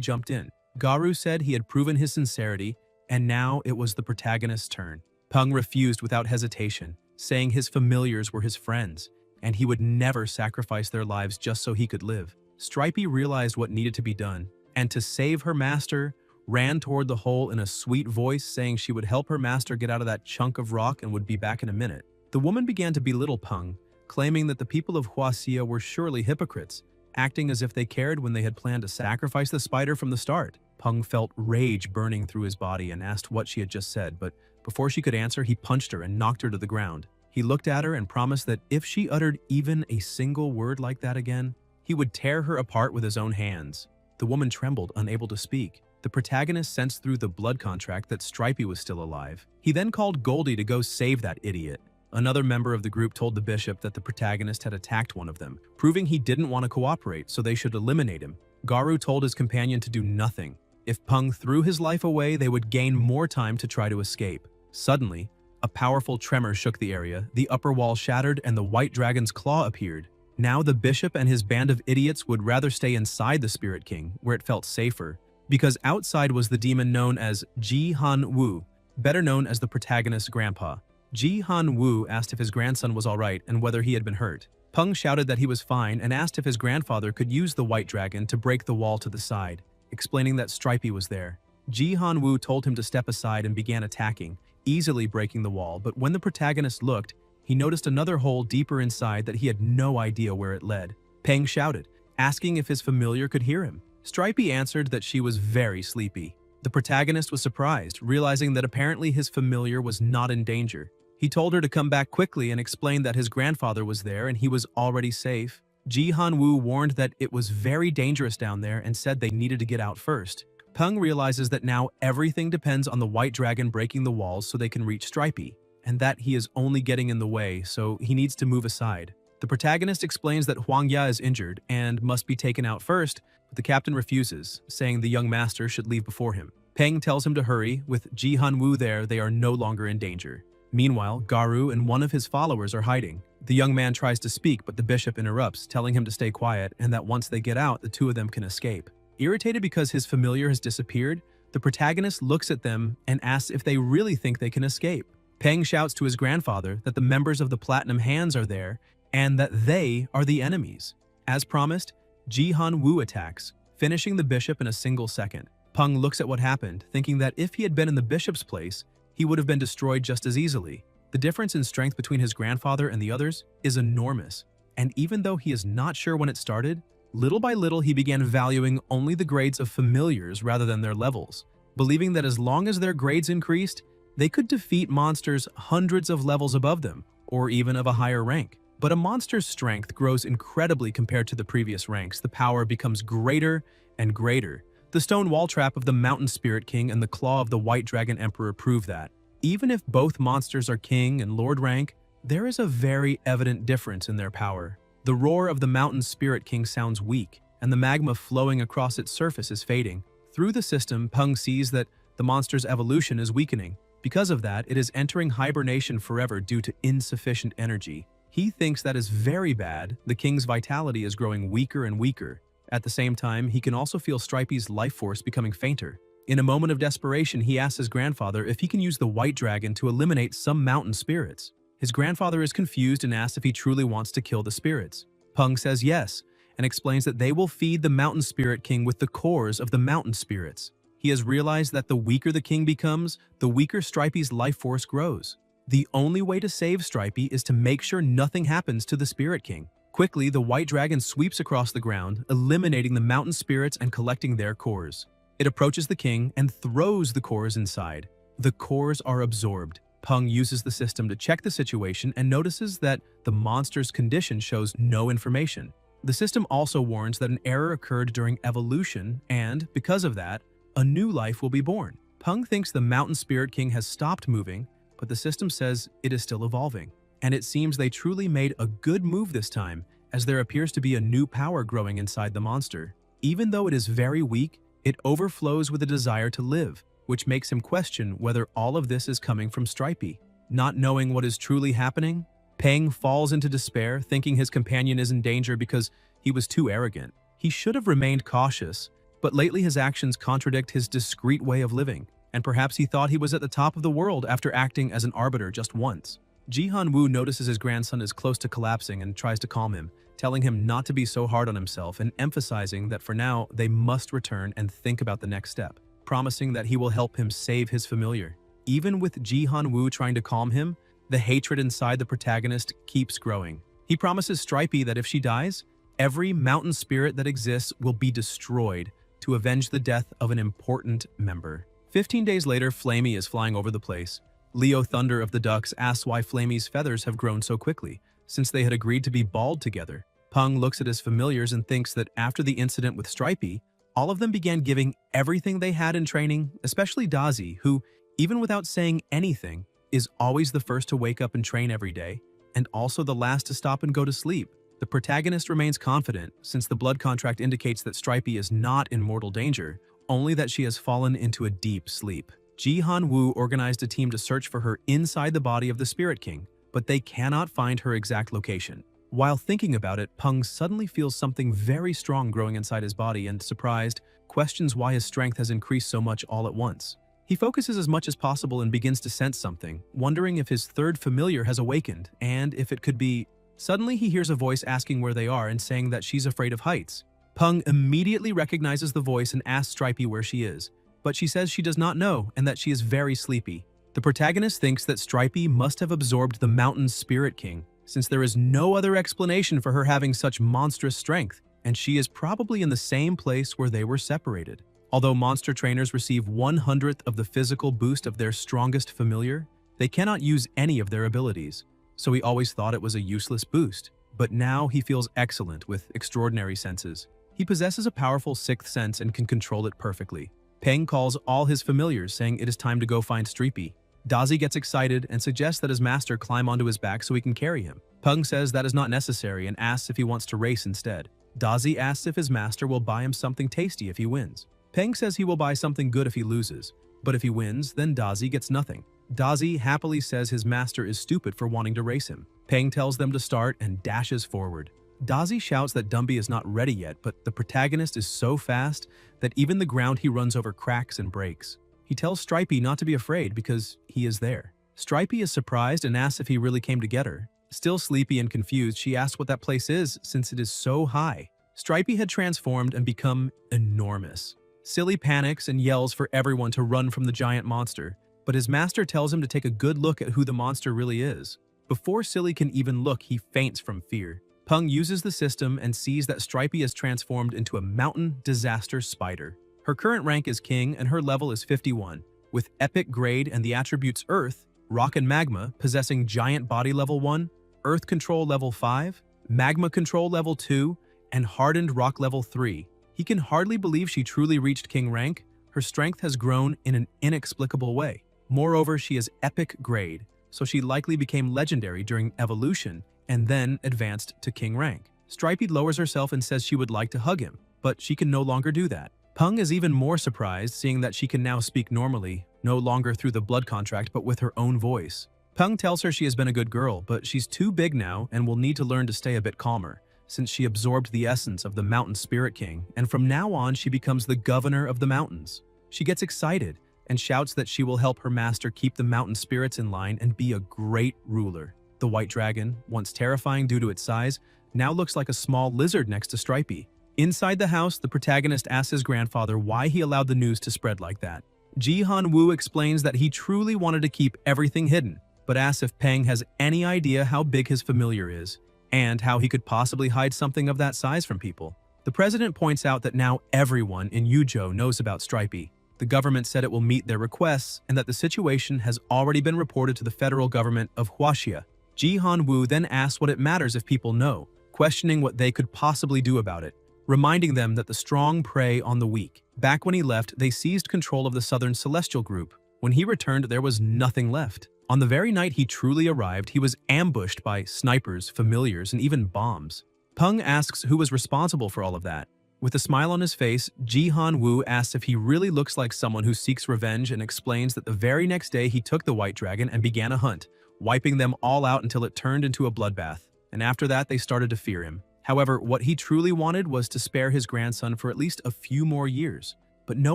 jumped in. Garu said he had proven his sincerity, and now it was the protagonist's turn. Peng refused without hesitation, saying his familiars were his friends, and he would never sacrifice their lives just so he could live. Stripey realized what needed to be done, and to save her master, ran toward the hole in a sweet voice, saying she would help her master get out of that chunk of rock and would be back in a minute. The woman began to belittle Peng, claiming that the people of Huaxia were surely hypocrites, acting as if they cared when they had planned to sacrifice the spider from the start. Peng felt rage burning through his body and asked what she had just said, but before she could answer, he punched her and knocked her to the ground. He looked at her and promised that if she uttered even a single word like that again, he would tear her apart with his own hands. The woman trembled, unable to speak. The protagonist sensed through the blood contract that Stripey was still alive. He then called Goldie to go save that idiot. Another member of the group told the bishop that the protagonist had attacked one of them, proving he didn't want to cooperate, so they should eliminate him. Garu told his companion to do nothing. If Peng threw his life away, they would gain more time to try to escape. Suddenly, a powerful tremor shook the area, the upper wall shattered, and the white dragon's claw appeared. Now the bishop and his band of idiots would rather stay inside the Spirit King, where it felt safer, because outside was the demon known as Ji Han Wu, better known as the protagonist's grandpa. Ji Han Wu asked if his grandson was alright and whether he had been hurt. Peng shouted that he was fine and asked if his grandfather could use the white dragon to break the wall to the side, explaining that Stripey was there. Ji Han Wu told him to step aside and began attacking, easily breaking the wall, but when the protagonist looked, he noticed another hole deeper inside that he had no idea where it led. Peng shouted, asking if his familiar could hear him. Stripey answered that she was very sleepy. The protagonist was surprised, realizing that apparently his familiar was not in danger. He told her to come back quickly and explained that his grandfather was there and he was already safe. Ji Han Wu warned that it was very dangerous down there and said they needed to get out first. Peng realizes that now everything depends on the white dragon breaking the walls so they can reach Stripey, and that he is only getting in the way, so he needs to move aside. The protagonist explains that Huang Ya is injured and must be taken out first, but the captain refuses, saying the young master should leave before him. Peng tells him to hurry. With Ji Han Wu there, they are no longer in danger. Meanwhile, Garu and one of his followers are hiding. The young man tries to speak, but the bishop interrupts, telling him to stay quiet and that once they get out, the two of them can escape. Irritated because his familiar has disappeared, the protagonist looks at them and asks if they really think they can escape. Peng shouts to his grandfather that the members of the Platinum Hands are there and that they are the enemies. As promised, Ji Han Wu attacks, finishing the bishop in a single second. Peng looks at what happened, thinking that if he had been in the bishop's place, he would have been destroyed just as easily. The difference in strength between his grandfather and the others is enormous, and even though he is not sure when it started, little by little he began valuing only the grades of familiars rather than their levels, believing that as long as their grades increased, they could defeat monsters hundreds of levels above them, or even of a higher rank. But a monster's strength grows incredibly compared to the previous ranks. The power becomes greater and greater. The stone wall trap of the Mountain Spirit King and the claw of the White Dragon Emperor prove that. Even if both monsters are king and lord rank, there is a very evident difference in their power. The roar of the Mountain Spirit King sounds weak, and the magma flowing across its surface is fading. Through the system, Peng sees that the monster's evolution is weakening. Because of that, it is entering hibernation forever due to insufficient energy. He thinks that is very bad. The king's vitality is growing weaker and weaker. At the same time, he can also feel Stripey's life force becoming fainter. In a moment of desperation, he asks his grandfather if he can use the white dragon to eliminate some mountain spirits. His grandfather is confused and asks if he truly wants to kill the spirits. Peng says yes, and explains that they will feed the Mountain Spirit King with the cores of the mountain spirits. He has realized that the weaker the king becomes, the weaker Stripey's life force grows. The only way to save Stripey is to make sure nothing happens to the Spirit King. Quickly, the white dragon sweeps across the ground, eliminating the mountain spirits and collecting their cores. It approaches the king and throws the cores inside. The cores are absorbed. Peng uses the system to check the situation and notices that the monster's condition shows no information. The system also warns that an error occurred during evolution and, because of that, a new life will be born. Peng thinks the Mountain Spirit King has stopped moving, but the system says it is still evolving. And it seems they truly made a good move this time, as there appears to be a new power growing inside the monster. Even though it is very weak, it overflows with a desire to live, which makes him question whether all of this is coming from Stripey. Not knowing what is truly happening, Peng falls into despair, thinking his companion is in danger because he was too arrogant. He should have remained cautious, but lately his actions contradict his discreet way of living, and perhaps he thought he was at the top of the world after acting as an arbiter just once. Ji-Han-woo notices his grandson is close to collapsing and tries to calm him, telling him not to be so hard on himself and emphasizing that for now they must return and think about the next step, promising that he will help him save his familiar. Even with Ji-Han-woo trying to calm him, the hatred inside the protagonist keeps growing. He promises Stripey that if she dies, every mountain spirit that exists will be destroyed to avenge the death of an important member. 15 days later, Flamey is flying over the place. Leo Thunder of the Ducks asks why Flamey's feathers have grown so quickly, since they had agreed to be bald together. Peng looks at his familiars and thinks that after the incident with Stripey, all of them began giving everything they had in training, especially Dazi, who, even without saying anything, is always the first to wake up and train every day, and also the last to stop and go to sleep. The protagonist remains confident, since the blood contract indicates that Stripey is not in mortal danger, only that she has fallen into a deep sleep. Ji-Han-woo organized a team to search for her inside the body of the Spirit King, but they cannot find her exact location. While thinking about it, Peng suddenly feels something very strong growing inside his body and, surprised, questions why his strength has increased so much all at once. He focuses as much as possible and begins to sense something, wondering if his third familiar has awakened and if it could be... Suddenly he hears a voice asking where they are and saying that she's afraid of heights. Peng immediately recognizes the voice and asks Stripey where she is, but she says she does not know and that she is very sleepy. The protagonist thinks that Stripey must have absorbed the mountain's Spirit King, since there is no other explanation for her having such monstrous strength, and she is probably in the same place where they were separated. Although monster trainers receive 1/100th of the physical boost of their strongest familiar, they cannot use any of their abilities, so he always thought it was a useless boost. But now he feels excellent with extraordinary senses. He possesses a powerful sixth sense and can control it perfectly. Peng calls all his familiars, saying it is time to go find Stripey. Dazi gets excited and suggests that his master climb onto his back so he can carry him. Peng says that is not necessary and asks if he wants to race instead. Dazi asks if his master will buy him something tasty if he wins. Peng says he will buy something good if he loses, but if he wins, then Dazi gets nothing. Dazi happily says his master is stupid for wanting to race him. Peng tells them to start and dashes forward. Dazi shouts that Dumby is not ready yet, but the protagonist is so fast that even the ground he runs over cracks and breaks. He tells Stripey not to be afraid because he is there. Stripey is surprised and asks if he really came to get her. Still sleepy and confused, she asks what that place is since it is so high. Stripey had transformed and become enormous. Silly panics and yells for everyone to run from the giant monster, but his master tells him to take a good look at who the monster really is. Before Silly can even look, he faints from fear. Peng uses the system and sees that Stripey is transformed into a mountain disaster spider. Her current rank is king and her level is 51, with epic grade and the attributes Earth, Rock and Magma possessing giant body level 1, Earth control level 5, Magma control level 2, and hardened rock level 3. He can hardly believe she truly reached king rank. Her strength has grown in an inexplicable way. Moreover, she is epic grade, so she likely became legendary during evolution and then advanced to king rank. Stripey lowers herself and says she would like to hug him, but she can no longer do that. Peng is even more surprised seeing that she can now speak normally, no longer through the blood contract but with her own voice. Peng tells her she has been a good girl, but she's too big now and will need to learn to stay a bit calmer, since she absorbed the essence of the Mountain Spirit King, and from now on she becomes the governor of the mountains. She gets excited and shouts that she will help her master keep the mountain spirits in line and be a great ruler. The white dragon, once terrifying due to its size, now looks like a small lizard next to Stripey. Inside the house, the protagonist asks his grandfather why he allowed the news to spread like that. Ji-Han-woo explains that he truly wanted to keep everything hidden, but asks if Peng has any idea how big his familiar is, and how he could possibly hide something of that size from people. The president points out that now everyone in Yuzhou knows about Stripey. The government said it will meet their requests and that the situation has already been reported to the federal government of Huaxia. Ji-Han-woo then asks what it matters if people know, questioning what they could possibly do about it, reminding them that the strong prey on the weak. Back when he left, they seized control of the Southern Celestial Group. When he returned, there was nothing left. On the very night he truly arrived, he was ambushed by snipers, familiars, and even bombs. Peng asks who was responsible for all of that. With a smile on his face, Ji-han Woo asks if he really looks like someone who seeks revenge and explains that the very next day he took the white dragon and began a hunt, wiping them all out until it turned into a bloodbath. And after that, they started to fear him. However, what he truly wanted was to spare his grandson for at least a few more years. But no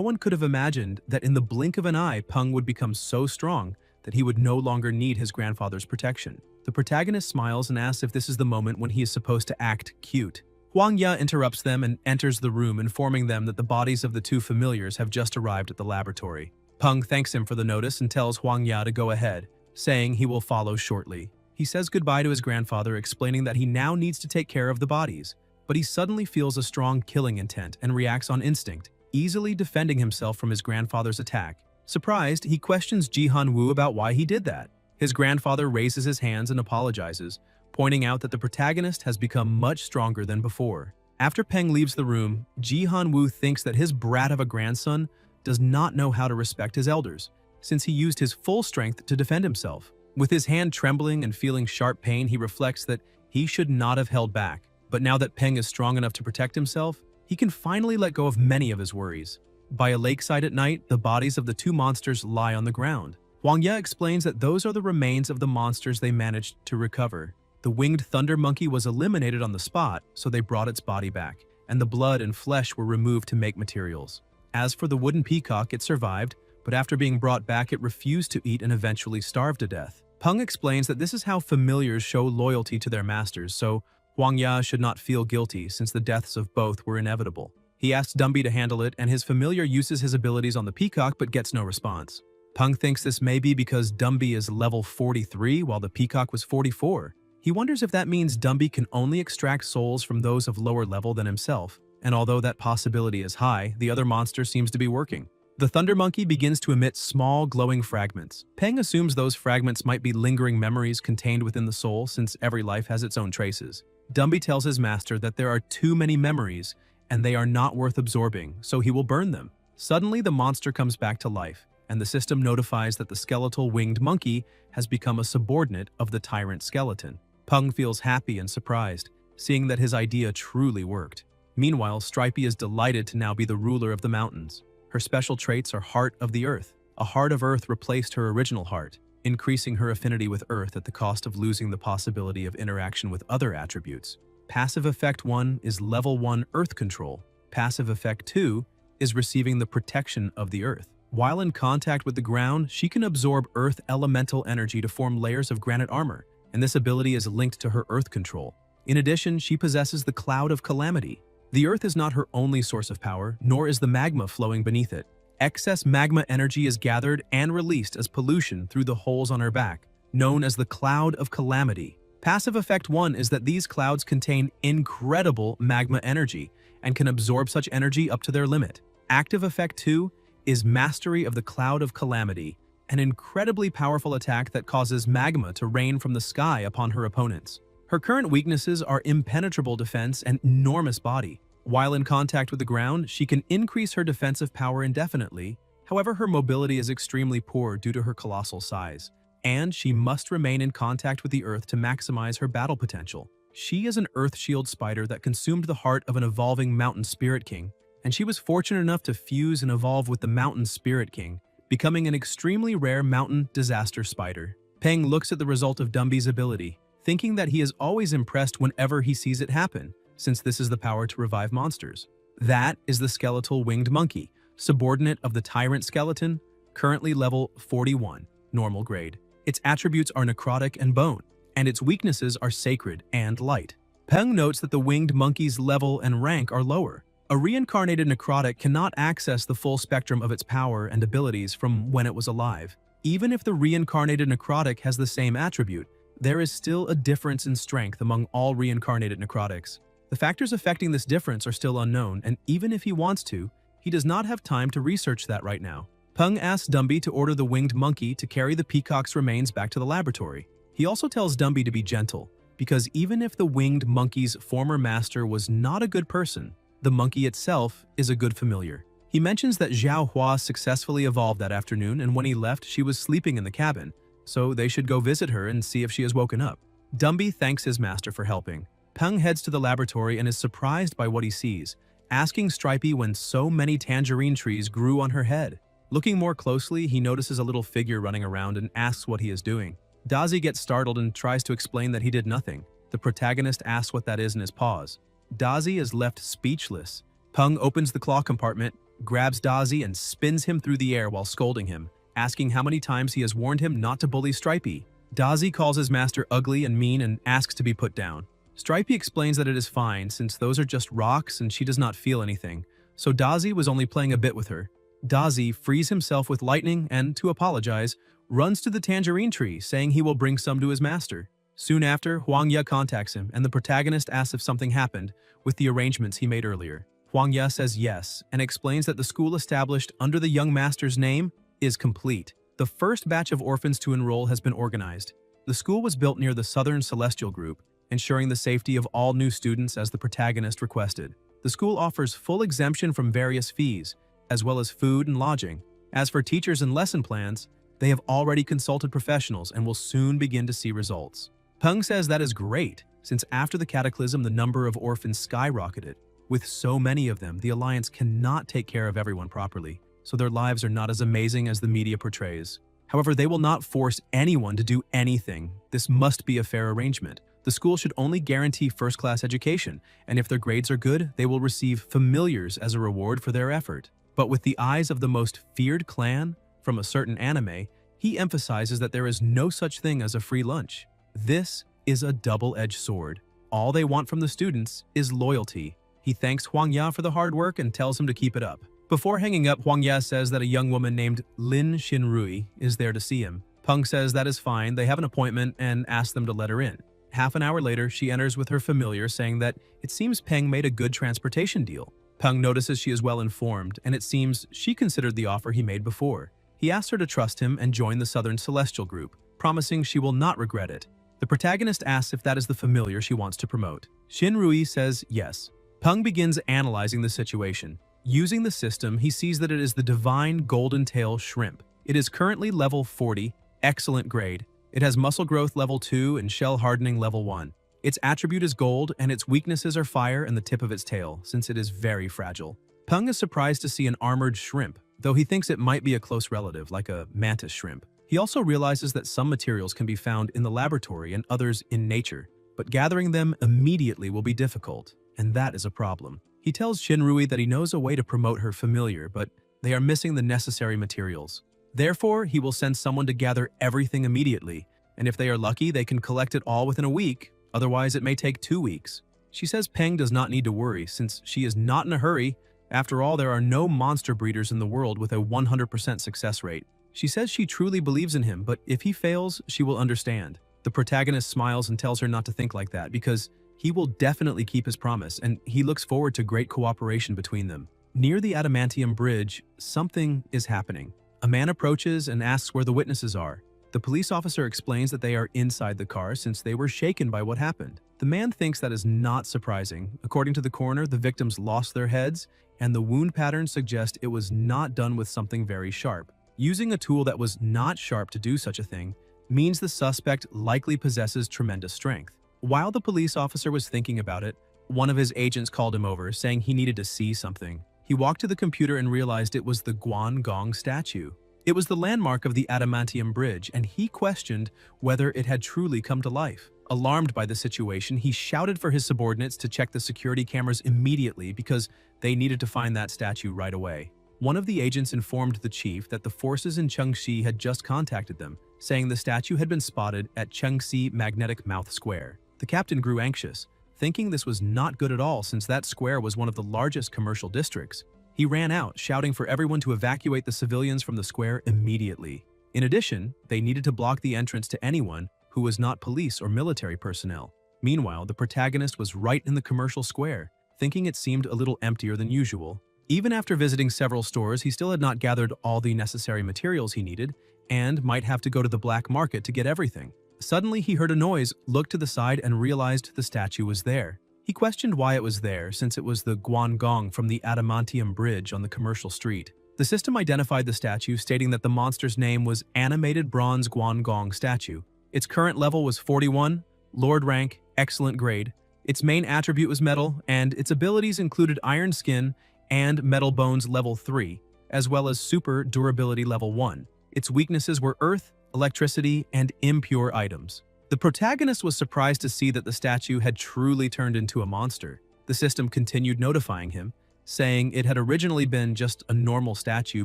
one could have imagined that in the blink of an eye, Peng would become so strong that he would no longer need his grandfather's protection. The protagonist smiles and asks if this is the moment when he is supposed to act cute. Huang Ya interrupts them and enters the room, informing them that the bodies of the two familiars have just arrived at the laboratory. Peng thanks him for the notice and tells Huang Ya to go ahead, saying he will follow shortly. He says goodbye to his grandfather, explaining that he now needs to take care of the bodies, but he suddenly feels a strong killing intent and reacts on instinct, easily defending himself from his grandfather's attack. Surprised, he questions Ji-han Woo about why he did that. His grandfather raises his hands and apologizes, pointing out that the protagonist has become much stronger than before. After Peng leaves the room, Ji-han Woo thinks that his brat of a grandson does not know how to respect his elders, since he used his full strength to defend himself. With his hand trembling and feeling sharp pain, he reflects that he should not have held back. But now that Peng is strong enough to protect himself, he can finally let go of many of his worries. By a lakeside at night, the bodies of the two monsters lie on the ground. Huang Ya explains that those are the remains of the monsters they managed to recover. The winged thunder monkey was eliminated on the spot, so they brought its body back, and the blood and flesh were removed to make materials. As for the wooden peacock, it survived, but after being brought back, it refused to eat and eventually starved to death. Peng explains that this is how familiars show loyalty to their masters, so Huang Ya should not feel guilty since the deaths of both were inevitable. He asks Dumby to handle it, and his familiar uses his abilities on the peacock but gets no response. Peng thinks this may be because Dumby is level 43 while the peacock was 44. He wonders if that means Dumby can only extract souls from those of lower level than himself, and although that possibility is high, the other monster seems to be working. The Thunder Monkey begins to emit small, glowing fragments. Peng assumes those fragments might be lingering memories contained within the soul, since every life has its own traces. Dumby tells his master that there are too many memories, and they are not worth absorbing, so he will burn them. Suddenly, the monster comes back to life, and the system notifies that the skeletal winged monkey has become a subordinate of the tyrant skeleton. Peng feels happy and surprised, seeing that his idea truly worked. Meanwhile, Stripey is delighted to now be the ruler of the mountains. Her special traits are Heart of the Earth. A Heart of Earth replaced her original heart, increasing her affinity with Earth at the cost of losing the possibility of interaction with other attributes. Passive Effect 1 is Level 1 Earth Control. Passive Effect 2 is receiving the protection of the Earth. While in contact with the ground, she can absorb Earth elemental energy to form layers of granite armor, and this ability is linked to her Earth control. In addition, she possesses the Cloud of Calamity. The Earth is not her only source of power, nor is the magma flowing beneath it. Excess magma energy is gathered and released as pollution through the holes on her back, known as the Cloud of Calamity. Passive Effect 1 is that these clouds contain incredible magma energy and can absorb such energy up to their limit. Active Effect 2 is Mastery of the Cloud of Calamity, an incredibly powerful attack that causes magma to rain from the sky upon her opponents. Her current weaknesses are impenetrable defense and enormous body. While in contact with the ground, she can increase her defensive power indefinitely. However, her mobility is extremely poor due to her colossal size, and she must remain in contact with the Earth to maximize her battle potential. She is an Earth Shield spider that consumed the heart of an evolving Mountain Spirit King, and she was fortunate enough to fuse and evolve with the Mountain Spirit King, becoming an extremely rare mountain disaster spider. Peng looks at the result of Dumby's ability, thinking that he is always impressed whenever he sees it happen, since this is the power to revive monsters. That is the skeletal winged monkey, subordinate of the tyrant skeleton, currently level 41, normal grade. Its attributes are necrotic and bone, and its weaknesses are sacred and light. Peng notes that the winged monkey's level and rank are lower. A reincarnated necrotic cannot access the full spectrum of its power and abilities from when it was alive. Even if the reincarnated necrotic has the same attribute, there is still a difference in strength among all reincarnated necrotics. The factors affecting this difference are still unknown, and even if he wants to, he does not have time to research that right now. Peng asks Dumby to order the winged monkey to carry the peacock's remains back to the laboratory. He also tells Dumby to be gentle, because even if the winged monkey's former master was not a good person, the monkey itself is a good familiar. He mentions that Xiao Hua successfully evolved that afternoon, and when he left, she was sleeping in the cabin, so they should go visit her and see if she has woken up. Dumby thanks his master for helping, Peng heads to the laboratory and is surprised by what he sees, asking Stripey when so many tangerine trees grew on her head. Looking more closely, he notices a little figure running around and asks what he is doing. Dazi gets startled and tries to explain that he did nothing. The protagonist asks what that is in his paws. Dazi is left speechless. Peng opens the claw compartment, grabs Dazi and spins him through the air while scolding him, asking how many times he has warned him not to bully Stripey. Dazi calls his master ugly and mean and asks to be put down. Stripey explains that it is fine since those are just rocks and she does not feel anything, so Dazi was only playing a bit with her. Dazi frees himself with lightning and, to apologize, runs to the tangerine tree, saying he will bring some to his master. Soon after, Huang Ye contacts him, and the protagonist asks if something happened with the arrangements he made earlier. Huang Ye says yes, and explains that the school established under the young master's name is complete. The first batch of orphans to enroll has been organized. The school was built near the Southern Celestial Group, ensuring the safety of all new students as the protagonist requested. The school offers full exemption from various fees, as well as food and lodging. As for teachers and lesson plans, they have already consulted professionals and will soon begin to see results. Peng says that is great, since after the cataclysm the number of orphans skyrocketed. With so many of them, the Alliance cannot take care of everyone properly, so their lives are not as amazing as the media portrays. However, they will not force anyone to do anything. This must be a fair arrangement. The school should only guarantee first-class education, and if their grades are good, they will receive familiars as a reward for their effort. But with the eyes of the most feared clan from a certain anime, he emphasizes that there is no such thing as a free lunch. This is a double-edged sword. All they want from the students is loyalty. He thanks Huang Ya for the hard work and tells him to keep it up. Before hanging up, Huang Ya says that a young woman named Lin Xinrui is there to see him. Peng says that is fine, they have an appointment, and asks them to let her in. Half an hour later, she enters with her familiar, saying that it seems Peng made a good transportation deal. Peng notices she is well informed, and it seems she considered the offer he made before. He asks her to trust him and join the Southern Celestial Group, promising she will not regret it. The protagonist asks if that is the familiar she wants to promote. Xinrui says yes. Peng begins analyzing the situation. Using the system, he sees that it is the divine golden tail shrimp. It is currently level 40, excellent grade. It has muscle growth level 2 and shell hardening level 1. Its attribute is gold, and its weaknesses are fire and the tip of its tail, since it is very fragile. Peng is surprised to see an armored shrimp, though he thinks it might be a close relative, like a mantis shrimp. He also realizes that some materials can be found in the laboratory and others in nature, but gathering them immediately will be difficult, and that is a problem. He tells Xinrui that he knows a way to promote her familiar, but they are missing the necessary materials. Therefore, he will send someone to gather everything immediately, and if they are lucky, they can collect it all within a week, otherwise it may take 2 weeks. She says Peng does not need to worry, since she is not in a hurry. After all, there are no monster breeders in the world with a 100% success rate. She says she truly believes in him, but if he fails, she will understand. The protagonist smiles and tells her not to think like that, because he will definitely keep his promise, and he looks forward to great cooperation between them. Near the adamantium bridge, something is happening. A man approaches and asks where the witnesses are. The police officer explains that they are inside the car since they were shaken by what happened. The man thinks that is not surprising. According to the coroner, the victims lost their heads, and the wound patterns suggest it was not done with something very sharp. Using a tool that was not sharp to do such a thing means the suspect likely possesses tremendous strength. While the police officer was thinking about it, one of his agents called him over, saying he needed to see something. He walked to the computer and realized it was the Guangong statue. It was the landmark of the adamantium bridge, and he questioned whether it had truly come to life. Alarmed by the situation, he shouted for his subordinates to check the security cameras immediately because they needed to find that statue right away. One of the agents informed the chief that the forces in Chengxi had just contacted them, saying the statue had been spotted at Chengxi Magnetic Mouth Square. The captain grew anxious, thinking this was not good at all since that square was one of the largest commercial districts. He ran out, shouting for everyone to evacuate the civilians from the square immediately. In addition, they needed to block the entrance to anyone who was not police or military personnel. Meanwhile, the protagonist was right in the commercial square, thinking it seemed a little emptier than usual. Even after visiting several stores, he still had not gathered all the necessary materials he needed, and might have to go to the black market to get everything. Suddenly, he heard a noise, looked to the side, and realized the statue was there. He questioned why it was there, since it was the Guangong from the adamantium bridge on the commercial street. The system identified the statue, stating that the monster's name was Animated Bronze Guangong Statue. Its current level was 41, Lord rank, excellent grade. Its main attribute was metal, and its abilities included iron skin and metal bones level 3, as well as super durability level 1. Its weaknesses were earth, electricity, and impure items. The protagonist was surprised to see that the statue had truly turned into a monster. The system continued notifying him, saying it had originally been just a normal statue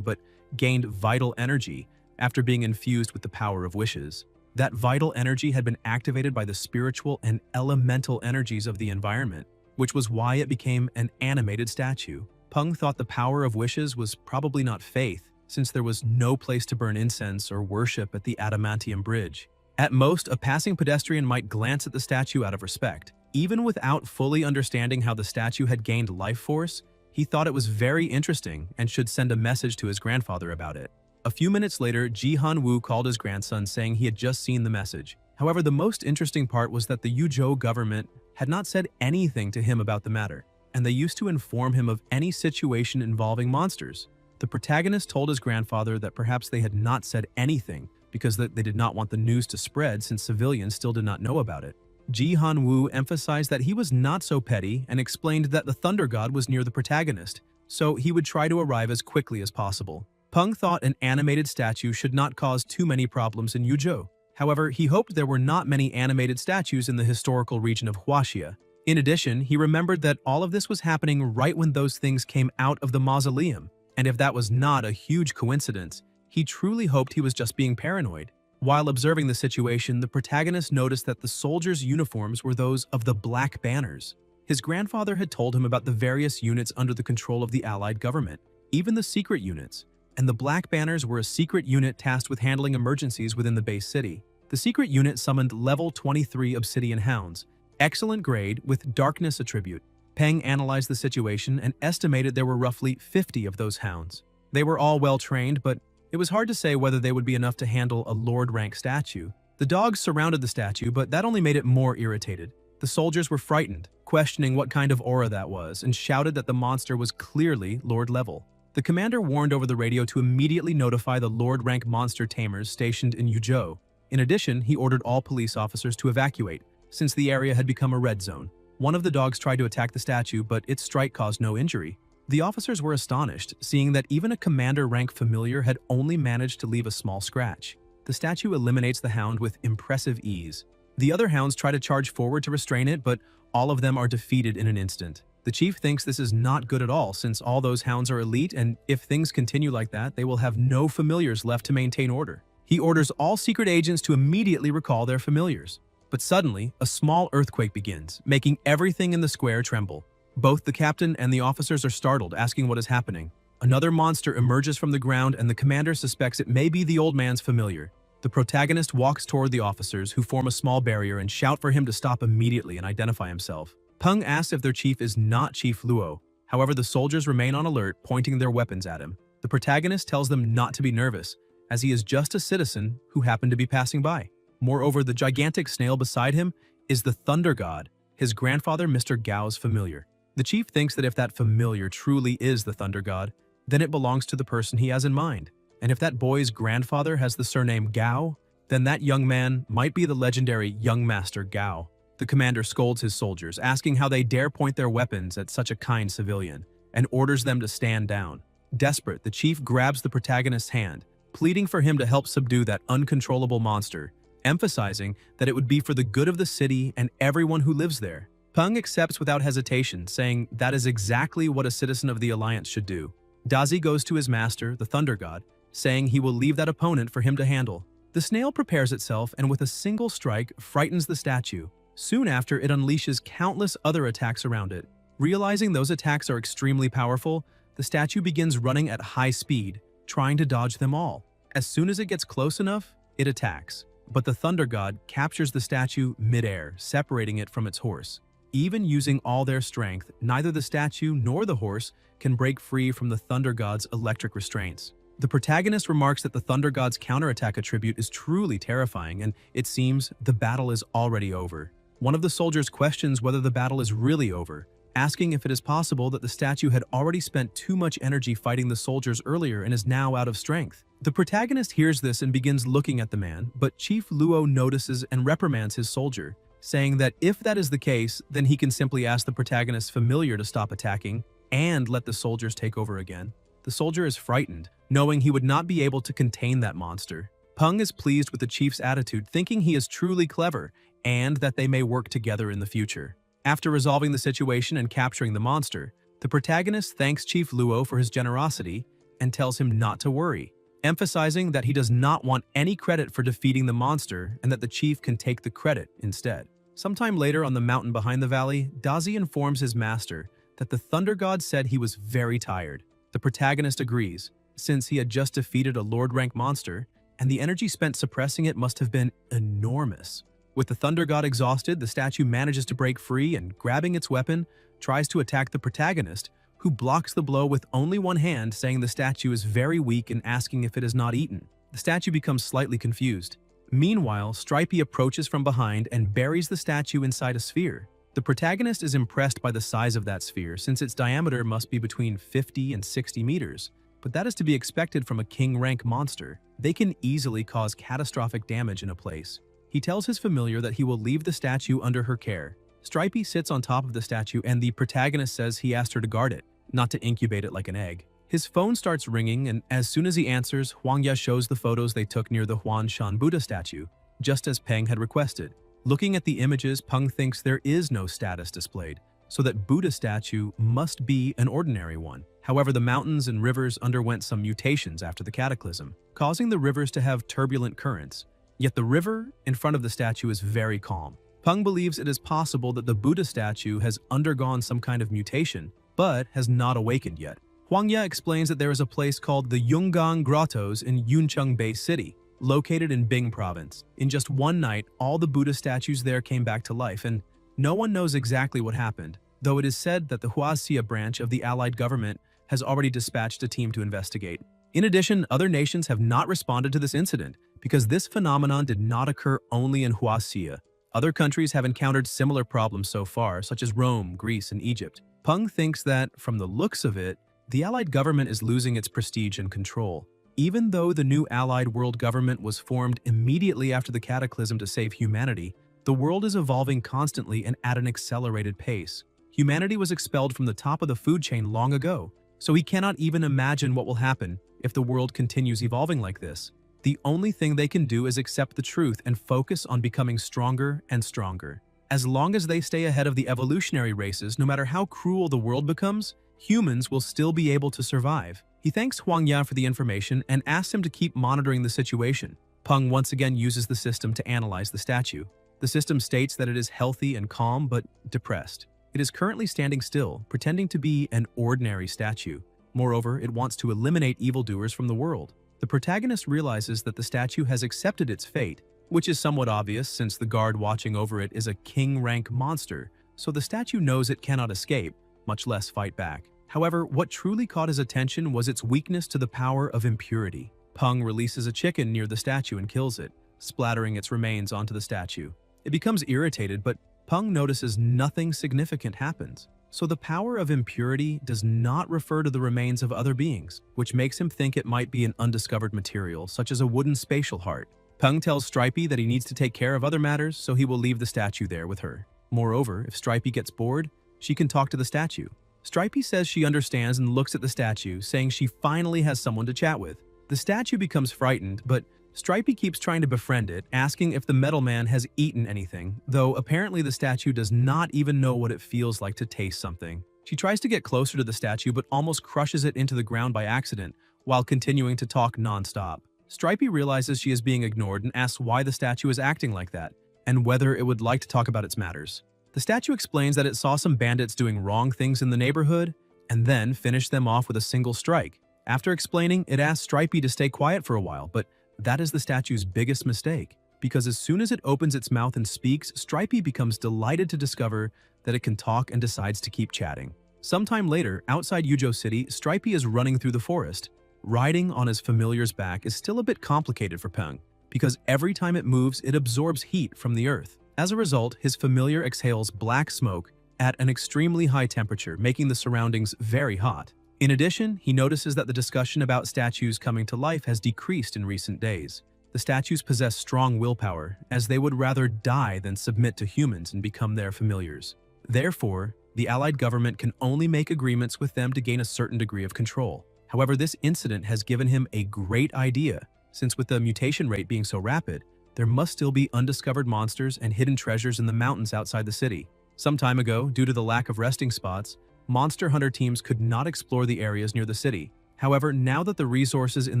but gained vital energy after being infused with the power of wishes. That vital energy had been activated by the spiritual and elemental energies of the environment, which was why it became an animated statue. Peng thought the power of wishes was probably not faith, since there was no place to burn incense or worship at the adamantium bridge. At most, a passing pedestrian might glance at the statue out of respect. Even without fully understanding how the statue had gained life force, he thought it was very interesting and should send a message to his grandfather about it. A few minutes later, Ji Han-woo called his grandson saying he had just seen the message. However, the most interesting part was that the Yuzhou government had not said anything to him about the matter, and they used to inform him of any situation involving monsters. The protagonist told his grandfather that perhaps they had not said anything because they did not want the news to spread since civilians still did not know about it. Ji Han-woo emphasized that he was not so petty and explained that the Thunder God was near the protagonist, so he would try to arrive as quickly as possible. Peng thought an animated statue should not cause too many problems in Yuzhou. However, he hoped there were not many animated statues in the historical region of Huaxia. In addition, he remembered that all of this was happening right when those things came out of the mausoleum, and if that was not a huge coincidence, he truly hoped he was just being paranoid. While observing the situation, the protagonist noticed that the soldiers' uniforms were those of the Black Banners. His grandfather had told him about the various units under the control of the Allied government, even the secret units, and the Black Banners were a secret unit tasked with handling emergencies within the base city. The secret unit summoned level 23 obsidian hounds, excellent grade with darkness attribute. Peng analyzed the situation and estimated there were roughly 50 of those hounds. They were all well trained, but it was hard to say whether they would be enough to handle a Lord rank statue. The dogs surrounded the statue, but that only made it more irritated. The soldiers were frightened, questioning what kind of aura that was, and shouted that the monster was clearly Lord level. The commander warned over the radio to immediately notify the Lord rank monster tamers stationed in Yuzhou. In addition, he ordered all police officers to evacuate, since the area had become a red zone. One of the dogs tried to attack the statue, but its strike caused no injury. The officers were astonished, seeing that even a commander-rank familiar had only managed to leave a small scratch. The statue eliminates the hound with impressive ease. The other hounds try to charge forward to restrain it, but all of them are defeated in an instant. The chief thinks this is not good at all, since all those hounds are elite, and if things continue like that, they will have no familiars left to maintain order. He orders all secret agents to immediately recall their familiars. But suddenly, a small earthquake begins, making everything in the square tremble. Both the captain and the officers are startled, asking what is happening. Another monster emerges from the ground, and the commander suspects it may be the old man's familiar. The protagonist walks toward the officers, who form a small barrier and shout for him to stop immediately and identify himself. Peng asks if their chief is not Chief Luo. However, the soldiers remain on alert, pointing their weapons at him. The protagonist tells them not to be nervous, as he is just a citizen who happened to be passing by. Moreover, the gigantic snail beside him is the Thunder God, his grandfather Mr. Gao's familiar. The chief thinks that if that familiar truly is the Thunder God, then it belongs to the person he has in mind. And if that boy's grandfather has the surname Gao, then that young man might be the legendary Young Master Gao. The commander scolds his soldiers, asking how they dare point their weapons at such a kind civilian, and orders them to stand down. Desperate, the chief grabs the protagonist's hand, pleading for him to help subdue that uncontrollable monster, emphasizing that it would be for the good of the city and everyone who lives there. Peng accepts without hesitation, saying that is exactly what a citizen of the Alliance should do. Dazi goes to his master, the Thunder God, saying he will leave that opponent for him to handle. The snail prepares itself and with a single strike frightens the statue. Soon after, it unleashes countless other attacks around it. Realizing those attacks are extremely powerful, the statue begins running at high speed, trying to dodge them all. As soon as it gets close enough, it attacks. But the Thunder God captures the statue mid-air, separating it from its horse. Even using all their strength, neither the statue nor the horse can break free from the Thunder God's electric restraints. The protagonist remarks that the Thunder God's counterattack attribute is truly terrifying, and it seems the battle is already over. One of the soldiers questions whether the battle is really over, asking if it is possible that the statue had already spent too much energy fighting the soldiers earlier and is now out of strength. The protagonist hears this and begins looking at the man, but Chief Luo notices and reprimands his soldier, saying that if that is the case, then he can simply ask the protagonist's familiar to stop attacking and let the soldiers take over again. The soldier is frightened, knowing he would not be able to contain that monster. Peng is pleased with the chief's attitude, thinking he is truly clever and that they may work together in the future. After resolving the situation and capturing the monster, the protagonist thanks Chief Luo for his generosity and tells him not to worry, emphasizing that he does not want any credit for defeating the monster and that the chief can take the credit instead. Sometime later on the mountain behind the valley, Dazi informs his master that the Thunder God said he was very tired. The protagonist agrees, since he had just defeated a Lord-rank monster, and the energy spent suppressing it must have been enormous. With the Thunder God exhausted, the statue manages to break free and, grabbing its weapon, tries to attack the protagonist, who blocks the blow with only one hand, saying the statue is very weak and asking if it is not eaten. The statue becomes slightly confused. Meanwhile, Stripey approaches from behind and buries the statue inside a sphere. The protagonist is impressed by the size of that sphere, since its diameter must be between 50 and 60 meters. But that is to be expected from a king-rank monster. They can easily cause catastrophic damage in a place. He tells his familiar that he will leave the statue under her care. Stripey sits on top of the statue and the protagonist says he asked her to guard it, not to incubate it like an egg. His phone starts ringing, and as soon as he answers, Huangya shows the photos they took near the Huan Shan Buddha statue, just as Peng had requested. Looking at the images, Peng thinks there is no status displayed, so that Buddha statue must be an ordinary one. However, the mountains and rivers underwent some mutations after the cataclysm, causing the rivers to have turbulent currents. Yet the river in front of the statue is very calm. Peng believes it is possible that the Buddha statue has undergone some kind of mutation, but has not awakened yet. Huangya explains that there is a place called the Yungang Grottos in Yuncheng Bay City, located in Bing Province. In just one night, all the Buddha statues there came back to life, and no one knows exactly what happened, though it is said that the Huaxia branch of the Allied government has already dispatched a team to investigate. In addition, other nations have not responded to this incident, because this phenomenon did not occur only in Huaxia. Other countries have encountered similar problems so far, such as Rome, Greece, and Egypt. Peng thinks that, from the looks of it, the Allied government is losing its prestige and control. Even though the new Allied world government was formed immediately after the cataclysm to save humanity, the world is evolving constantly and at an accelerated pace. Humanity was expelled from the top of the food chain long ago, so he cannot even imagine what will happen if the world continues evolving like this. The only thing they can do is accept the truth and focus on becoming stronger and stronger. As long as they stay ahead of the evolutionary races, no matter how cruel the world becomes, humans will still be able to survive. He thanks Huangya for the information and asks him to keep monitoring the situation. Peng once again uses the system to analyze the statue. The system states that it is healthy and calm, but depressed. It is currently standing still, pretending to be an ordinary statue. Moreover, it wants to eliminate evildoers from the world. The protagonist realizes that the statue has accepted its fate, which is somewhat obvious since the guard watching over it is a king-rank monster, so the statue knows it cannot escape, much less fight back. However, what truly caught his attention was its weakness to the power of impurity. Peng releases a chicken near the statue and kills it, splattering its remains onto the statue. It becomes irritated, but Peng notices nothing significant happens. So the power of impurity does not refer to the remains of other beings, which makes him think it might be an undiscovered material, such as a wooden spatial heart. Peng tells Stripey that he needs to take care of other matters, so he will leave the statue there with her. Moreover, if Stripey gets bored, she can talk to the statue. Stripey says she understands and looks at the statue, saying she finally has someone to chat with. The statue becomes frightened, but Stripey keeps trying to befriend it, asking if the metal man has eaten anything, though apparently the statue does not even know what it feels like to taste something. She tries to get closer to the statue but almost crushes it into the ground by accident, while continuing to talk non-stop. Stripey realizes she is being ignored and asks why the statue is acting like that, and whether it would like to talk about its matters. The statue explains that it saw some bandits doing wrong things in the neighborhood, and then finished them off with a single strike. After explaining, it asks Stripey to stay quiet for a while, but that is the statue's biggest mistake, because as soon as it opens its mouth and speaks, Stripey becomes delighted to discover that it can talk and decides to keep chatting. Sometime later, outside Yuzhou City, Stripey is running through the forest. Riding on his familiar's back is still a bit complicated for Peng, because every time it moves, it absorbs heat from the earth. As a result, his familiar exhales black smoke at an extremely high temperature, making the surroundings very hot. In addition, he notices that the discussion about statues coming to life has decreased in recent days. The statues possess strong willpower, as they would rather die than submit to humans and become their familiars. Therefore, the Allied government can only make agreements with them to gain a certain degree of control. However, this incident has given him a great idea, since with the mutation rate being so rapid, there must still be undiscovered monsters and hidden treasures in the mountains outside the city. Some time ago, due to the lack of resting spots, monster hunter teams could not explore the areas near the city. However, now that the resources in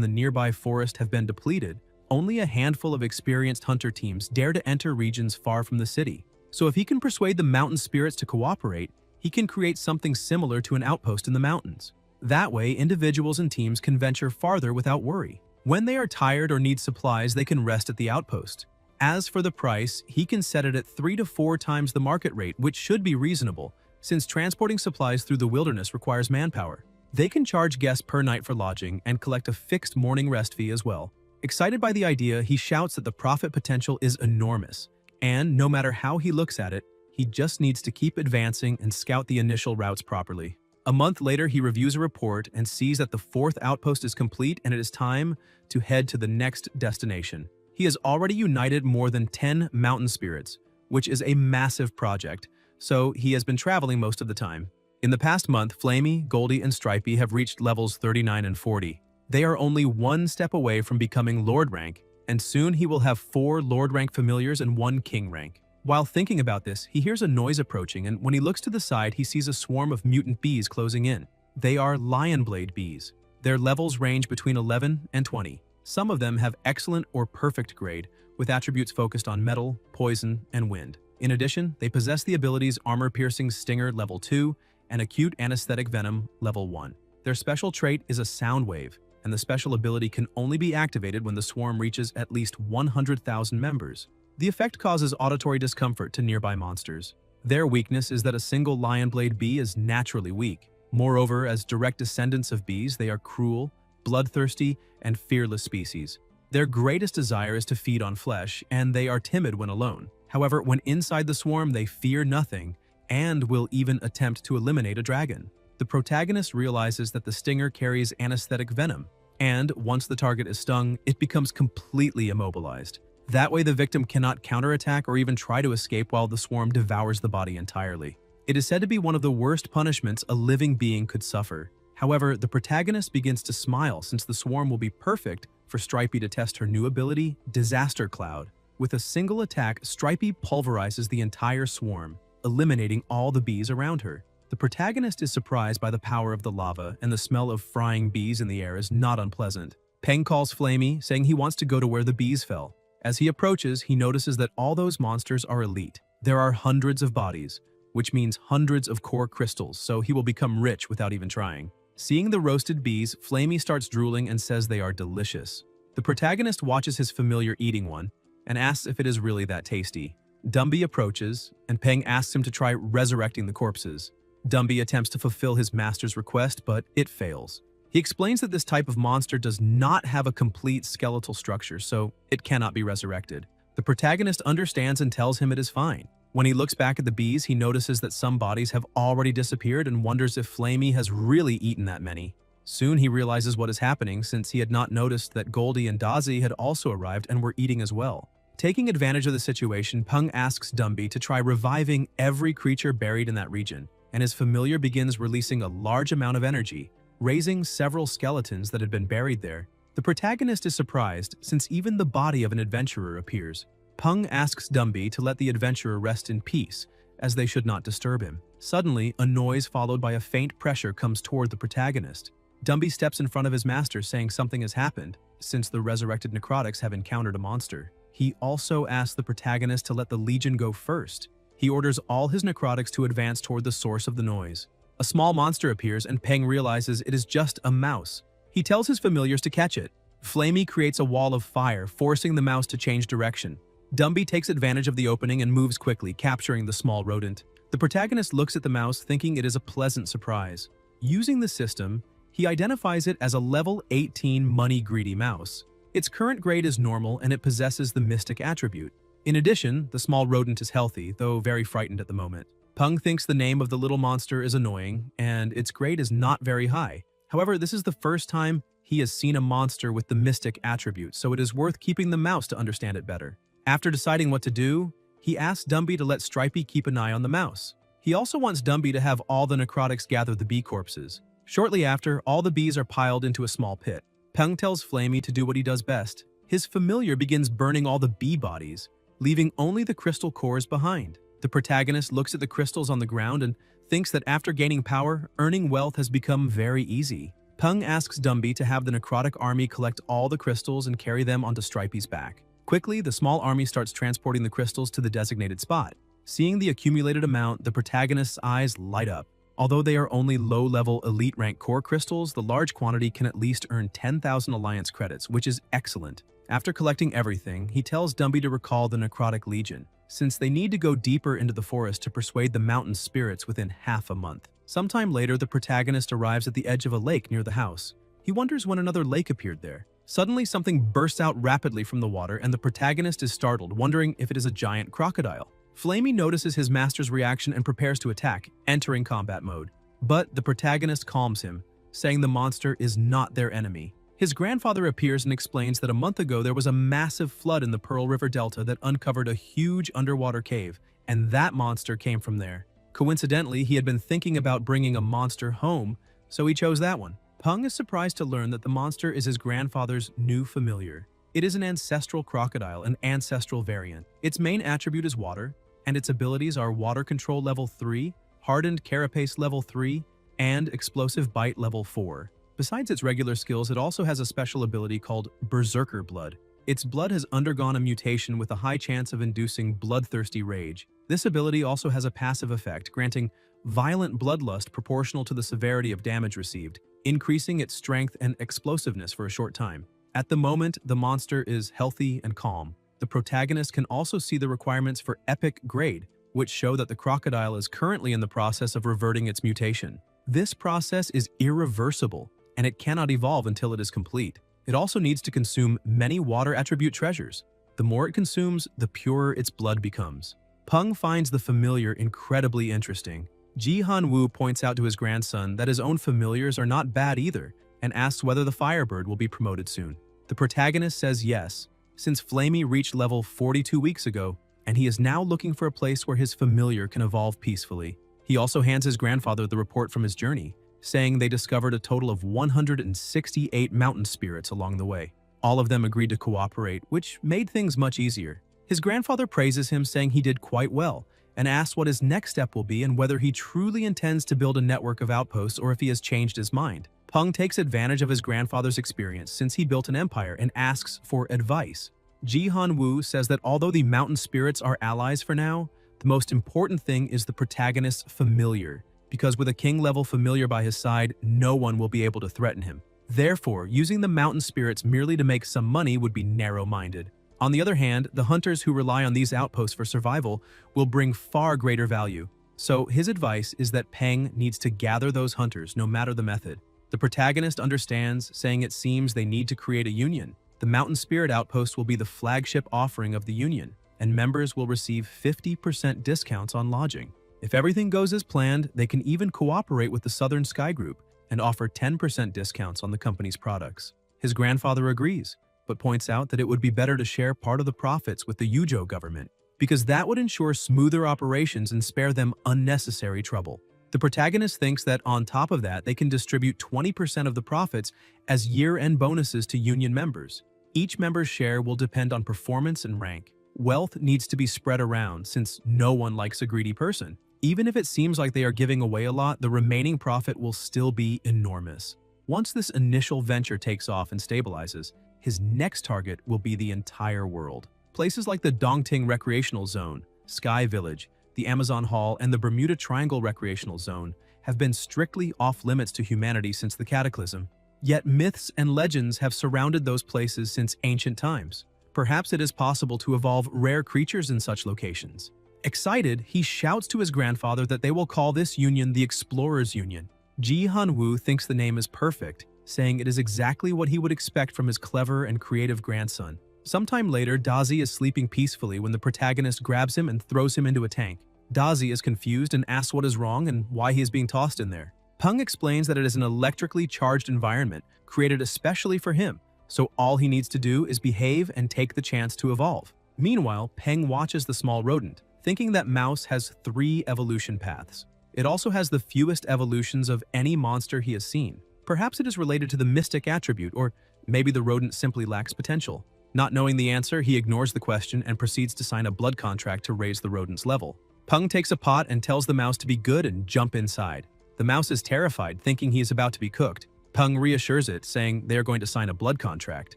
the nearby forest have been depleted, only a handful of experienced hunter teams dare to enter regions far from the city. So if he can persuade the mountain spirits to cooperate, he can create something similar to an outpost in the mountains. That way, individuals and teams can venture farther without worry. When they are tired or need supplies, they can rest at the outpost. As for the price, he can set it at 3 to 4 times the market rate, which should be reasonable, since transporting supplies through the wilderness requires manpower. They can charge guests per night for lodging and collect a fixed morning rest fee as well. Excited by the idea, he shouts that the profit potential is enormous, and no matter how he looks at it, he just needs to keep advancing and scout the initial routes properly. A month later, he reviews a report and sees that the 4th outpost is complete and it is time to head to the next destination. He has already united more than 10 mountain spirits, which is a massive project, so he has been traveling most of the time. In the past month, Flamey, Goldie, and Stripey have reached levels 39 and 40. They are only one step away from becoming Lord rank, and soon he will have 4 Lord rank familiars and 1 King rank. While thinking about this, he hears a noise approaching, and when he looks to the side, he sees a swarm of mutant bees closing in. They are lionblade bees. Their levels range between 11 and 20. Some of them have excellent or perfect grade, with attributes focused on metal, poison, and wind. In addition, they possess the abilities Armor-Piercing Stinger level 2 and Acute Anesthetic Venom level 1. Their special trait is a sound wave, and the special ability can only be activated when the swarm reaches at least 100,000 members. The effect causes auditory discomfort to nearby monsters. Their weakness is that a single lionblade bee is naturally weak. Moreover, as direct descendants of bees, they are cruel, bloodthirsty, and fearless species. Their greatest desire is to feed on flesh, and they are timid when alone. However, when inside the swarm, they fear nothing and will even attempt to eliminate a dragon. The protagonist realizes that the stinger carries anesthetic venom, and once the target is stung, it becomes completely immobilized. That way the victim cannot counterattack or even try to escape while the swarm devours the body entirely. It is said to be one of the worst punishments a living being could suffer. However, the protagonist begins to smile since the swarm will be perfect for Stripey to test her new ability, Disaster Cloud. With a single attack, Stripey pulverizes the entire swarm, eliminating all the bees around her. The protagonist is surprised by the power of the lava, and the smell of frying bees in the air is not unpleasant. Peng calls Flamey, saying he wants to go to where the bees fell. As he approaches, he notices that all those monsters are elite. There are hundreds of bodies, which means hundreds of core crystals, so he will become rich without even trying. Seeing the roasted bees, Flamey starts drooling and says they are delicious. The protagonist watches his familiar eating one and asks if it is really that tasty. Dumby approaches, and Peng asks him to try resurrecting the corpses. Dumby attempts to fulfill his master's request, but it fails. He explains that this type of monster does not have a complete skeletal structure, so it cannot be resurrected. The protagonist understands and tells him it is fine. When he looks back at the bees, he notices that some bodies have already disappeared and wonders if Flamey has really eaten that many. Soon he realizes what is happening, since he had not noticed that Goldie and Dazi had also arrived and were eating as well. Taking advantage of the situation, Peng asks Dumby to try reviving every creature buried in that region, and his familiar begins releasing a large amount of energy, raising several skeletons that had been buried there. The protagonist is surprised, since even the body of an adventurer appears. Peng asks Dumby to let the adventurer rest in peace, as they should not disturb him. Suddenly, a noise followed by a faint pressure comes toward the protagonist. Dumby steps in front of his master, saying something has happened, since the resurrected necrotics have encountered a monster. He also asks the protagonist to let the Legion go first. He orders all his necrotics to advance toward the source of the noise. A small monster appears, and Peng realizes it is just a mouse. He tells his familiars to catch it. Flamey creates a wall of fire, forcing the mouse to change direction. Dumby takes advantage of the opening and moves quickly, capturing the small rodent. The protagonist looks at the mouse, thinking it is a pleasant surprise. Using the system, he identifies it as a level 18 money-greedy mouse. Its current grade is normal, and it possesses the mystic attribute. In addition, the small rodent is healthy, though very frightened at the moment. Peng thinks the name of the little monster is annoying, and its grade is not very high. However, this is the first time He has seen a monster with the mystic attribute, so it is worth keeping the mouse to understand it better. After deciding what to do, he asks Dumby to let Stripey keep an eye on the mouse. He also wants Dumby to have all the necrotics gather the bee corpses. Shortly after, all the bees are piled into a small pit. Peng tells Flamey to do what he does best. His familiar begins burning all the bee bodies, leaving only the crystal cores behind. The protagonist looks at the crystals on the ground and thinks that after gaining power, earning wealth has become very easy. Peng asks Dumby to have the necrotic army collect all the crystals and carry them onto Stripey's back. Quickly, the small army starts transporting the crystals to the designated spot. Seeing the accumulated amount, the protagonist's eyes light up. Although they are only low-level elite rank core crystals, the large quantity can at least earn 10,000 alliance credits, which is excellent. After collecting everything, he tells Dumby to recall the Necrotic Legion, since they need to go deeper into the forest to persuade the mountain spirits within half a month. Sometime later, the protagonist arrives at the edge of a lake near the house. He wonders when another lake appeared there. Suddenly, something bursts out rapidly from the water, and the protagonist is startled, wondering if it is a giant crocodile. Flamey notices his master's reaction and prepares to attack, entering combat mode. But the protagonist calms him, saying the monster is not their enemy. His grandfather appears and explains that a month ago there was a massive flood in the Pearl River Delta that uncovered a huge underwater cave, and that monster came from there. Coincidentally, he had been thinking about bringing a monster home, so he chose that one. Peng is surprised to learn that the monster is his grandfather's new familiar. It is an ancestral crocodile, an ancestral variant. Its main attribute is water, and its abilities are Water Control Level 3, Hardened Carapace Level 3, and Explosive Bite Level 4. Besides its regular skills, it also has a special ability called Berserker Blood. Its blood has undergone a mutation with a high chance of inducing bloodthirsty rage. This ability also has a passive effect, granting violent bloodlust proportional to the severity of damage received, increasing its strength and explosiveness for a short time. At the moment, the monster is healthy and calm. The protagonist can also see the requirements for Epic Grade, which show that the crocodile is currently in the process of reverting its mutation. This process is irreversible, and it cannot evolve until it is complete. It also needs to consume many water attribute treasures. The more it consumes, the purer its blood becomes. Peng finds the familiar incredibly interesting. Ji Han-woo points out to his grandson that his own familiars are not bad either, and asks whether the Firebird will be promoted soon. The protagonist says yes, since Flamey reached level 42 weeks ago, and he is now looking for a place where his familiar can evolve peacefully. He also hands his grandfather the report from his journey, saying they discovered a total of 168 mountain spirits along the way. All of them agreed to cooperate, which made things much easier. His grandfather praises him, saying he did quite well, and asks what his next step will be and whether he truly intends to build a network of outposts or if he has changed his mind. Peng takes advantage of his grandfather's experience since he built an empire and asks for advice. Ji Han-woo says that although the mountain spirits are allies for now, the most important thing is the protagonist's familiar, because with a king-level familiar by his side, no one will be able to threaten him. Therefore, using the mountain spirits merely to make some money would be narrow-minded. On the other hand, the hunters who rely on these outposts for survival will bring far greater value. So his advice is that Peng needs to gather those hunters no matter the method. The protagonist understands, saying it seems they need to create a union. The Mountain Spirit Outpost will be the flagship offering of the union, and members will receive 50% discounts on lodging. If everything goes as planned, they can even cooperate with the Southern Sky Group and offer 10% discounts on the company's products. His grandfather agrees, but points out that it would be better to share part of the profits with the Yuzhou government, because that would ensure smoother operations and spare them unnecessary trouble. The protagonist thinks that on top of that, they can distribute 20% of the profits as year-end bonuses to union members. Each member's share will depend on performance and rank. Wealth needs to be spread around since no one likes a greedy person. Even if it seems like they are giving away a lot, the remaining profit will still be enormous. Once this initial venture takes off and stabilizes, his next target will be the entire world. Places like the Dongting Recreational Zone, Sky Village, the Amazon Hall, and the Bermuda Triangle Recreational Zone have been strictly off-limits to humanity since the Cataclysm. Yet myths and legends have surrounded those places since ancient times. Perhaps it is possible to evolve rare creatures in such locations. Excited, he shouts to his grandfather that they will call this union the Explorers Union. Ji Han-woo thinks the name is perfect, saying it is exactly what he would expect from his clever and creative grandson. Sometime later, Dazi is sleeping peacefully when the protagonist grabs him and throws him into a tank. Dazi is confused and asks what is wrong and why he is being tossed in there. Peng explains that it is an electrically charged environment created especially for him, so all he needs to do is behave and take the chance to evolve. Meanwhile, Peng watches the small rodent, thinking that Mouse has 3 evolution paths. It also has the fewest evolutions of any monster he has seen. Perhaps it is related to the mystic attribute, or maybe the rodent simply lacks potential. Not knowing the answer, he ignores the question and proceeds to sign a blood contract to raise the rodent's level. Peng takes a pot and tells the mouse to be good and jump inside. The mouse is terrified, thinking he is about to be cooked. Peng reassures it, saying they are going to sign a blood contract.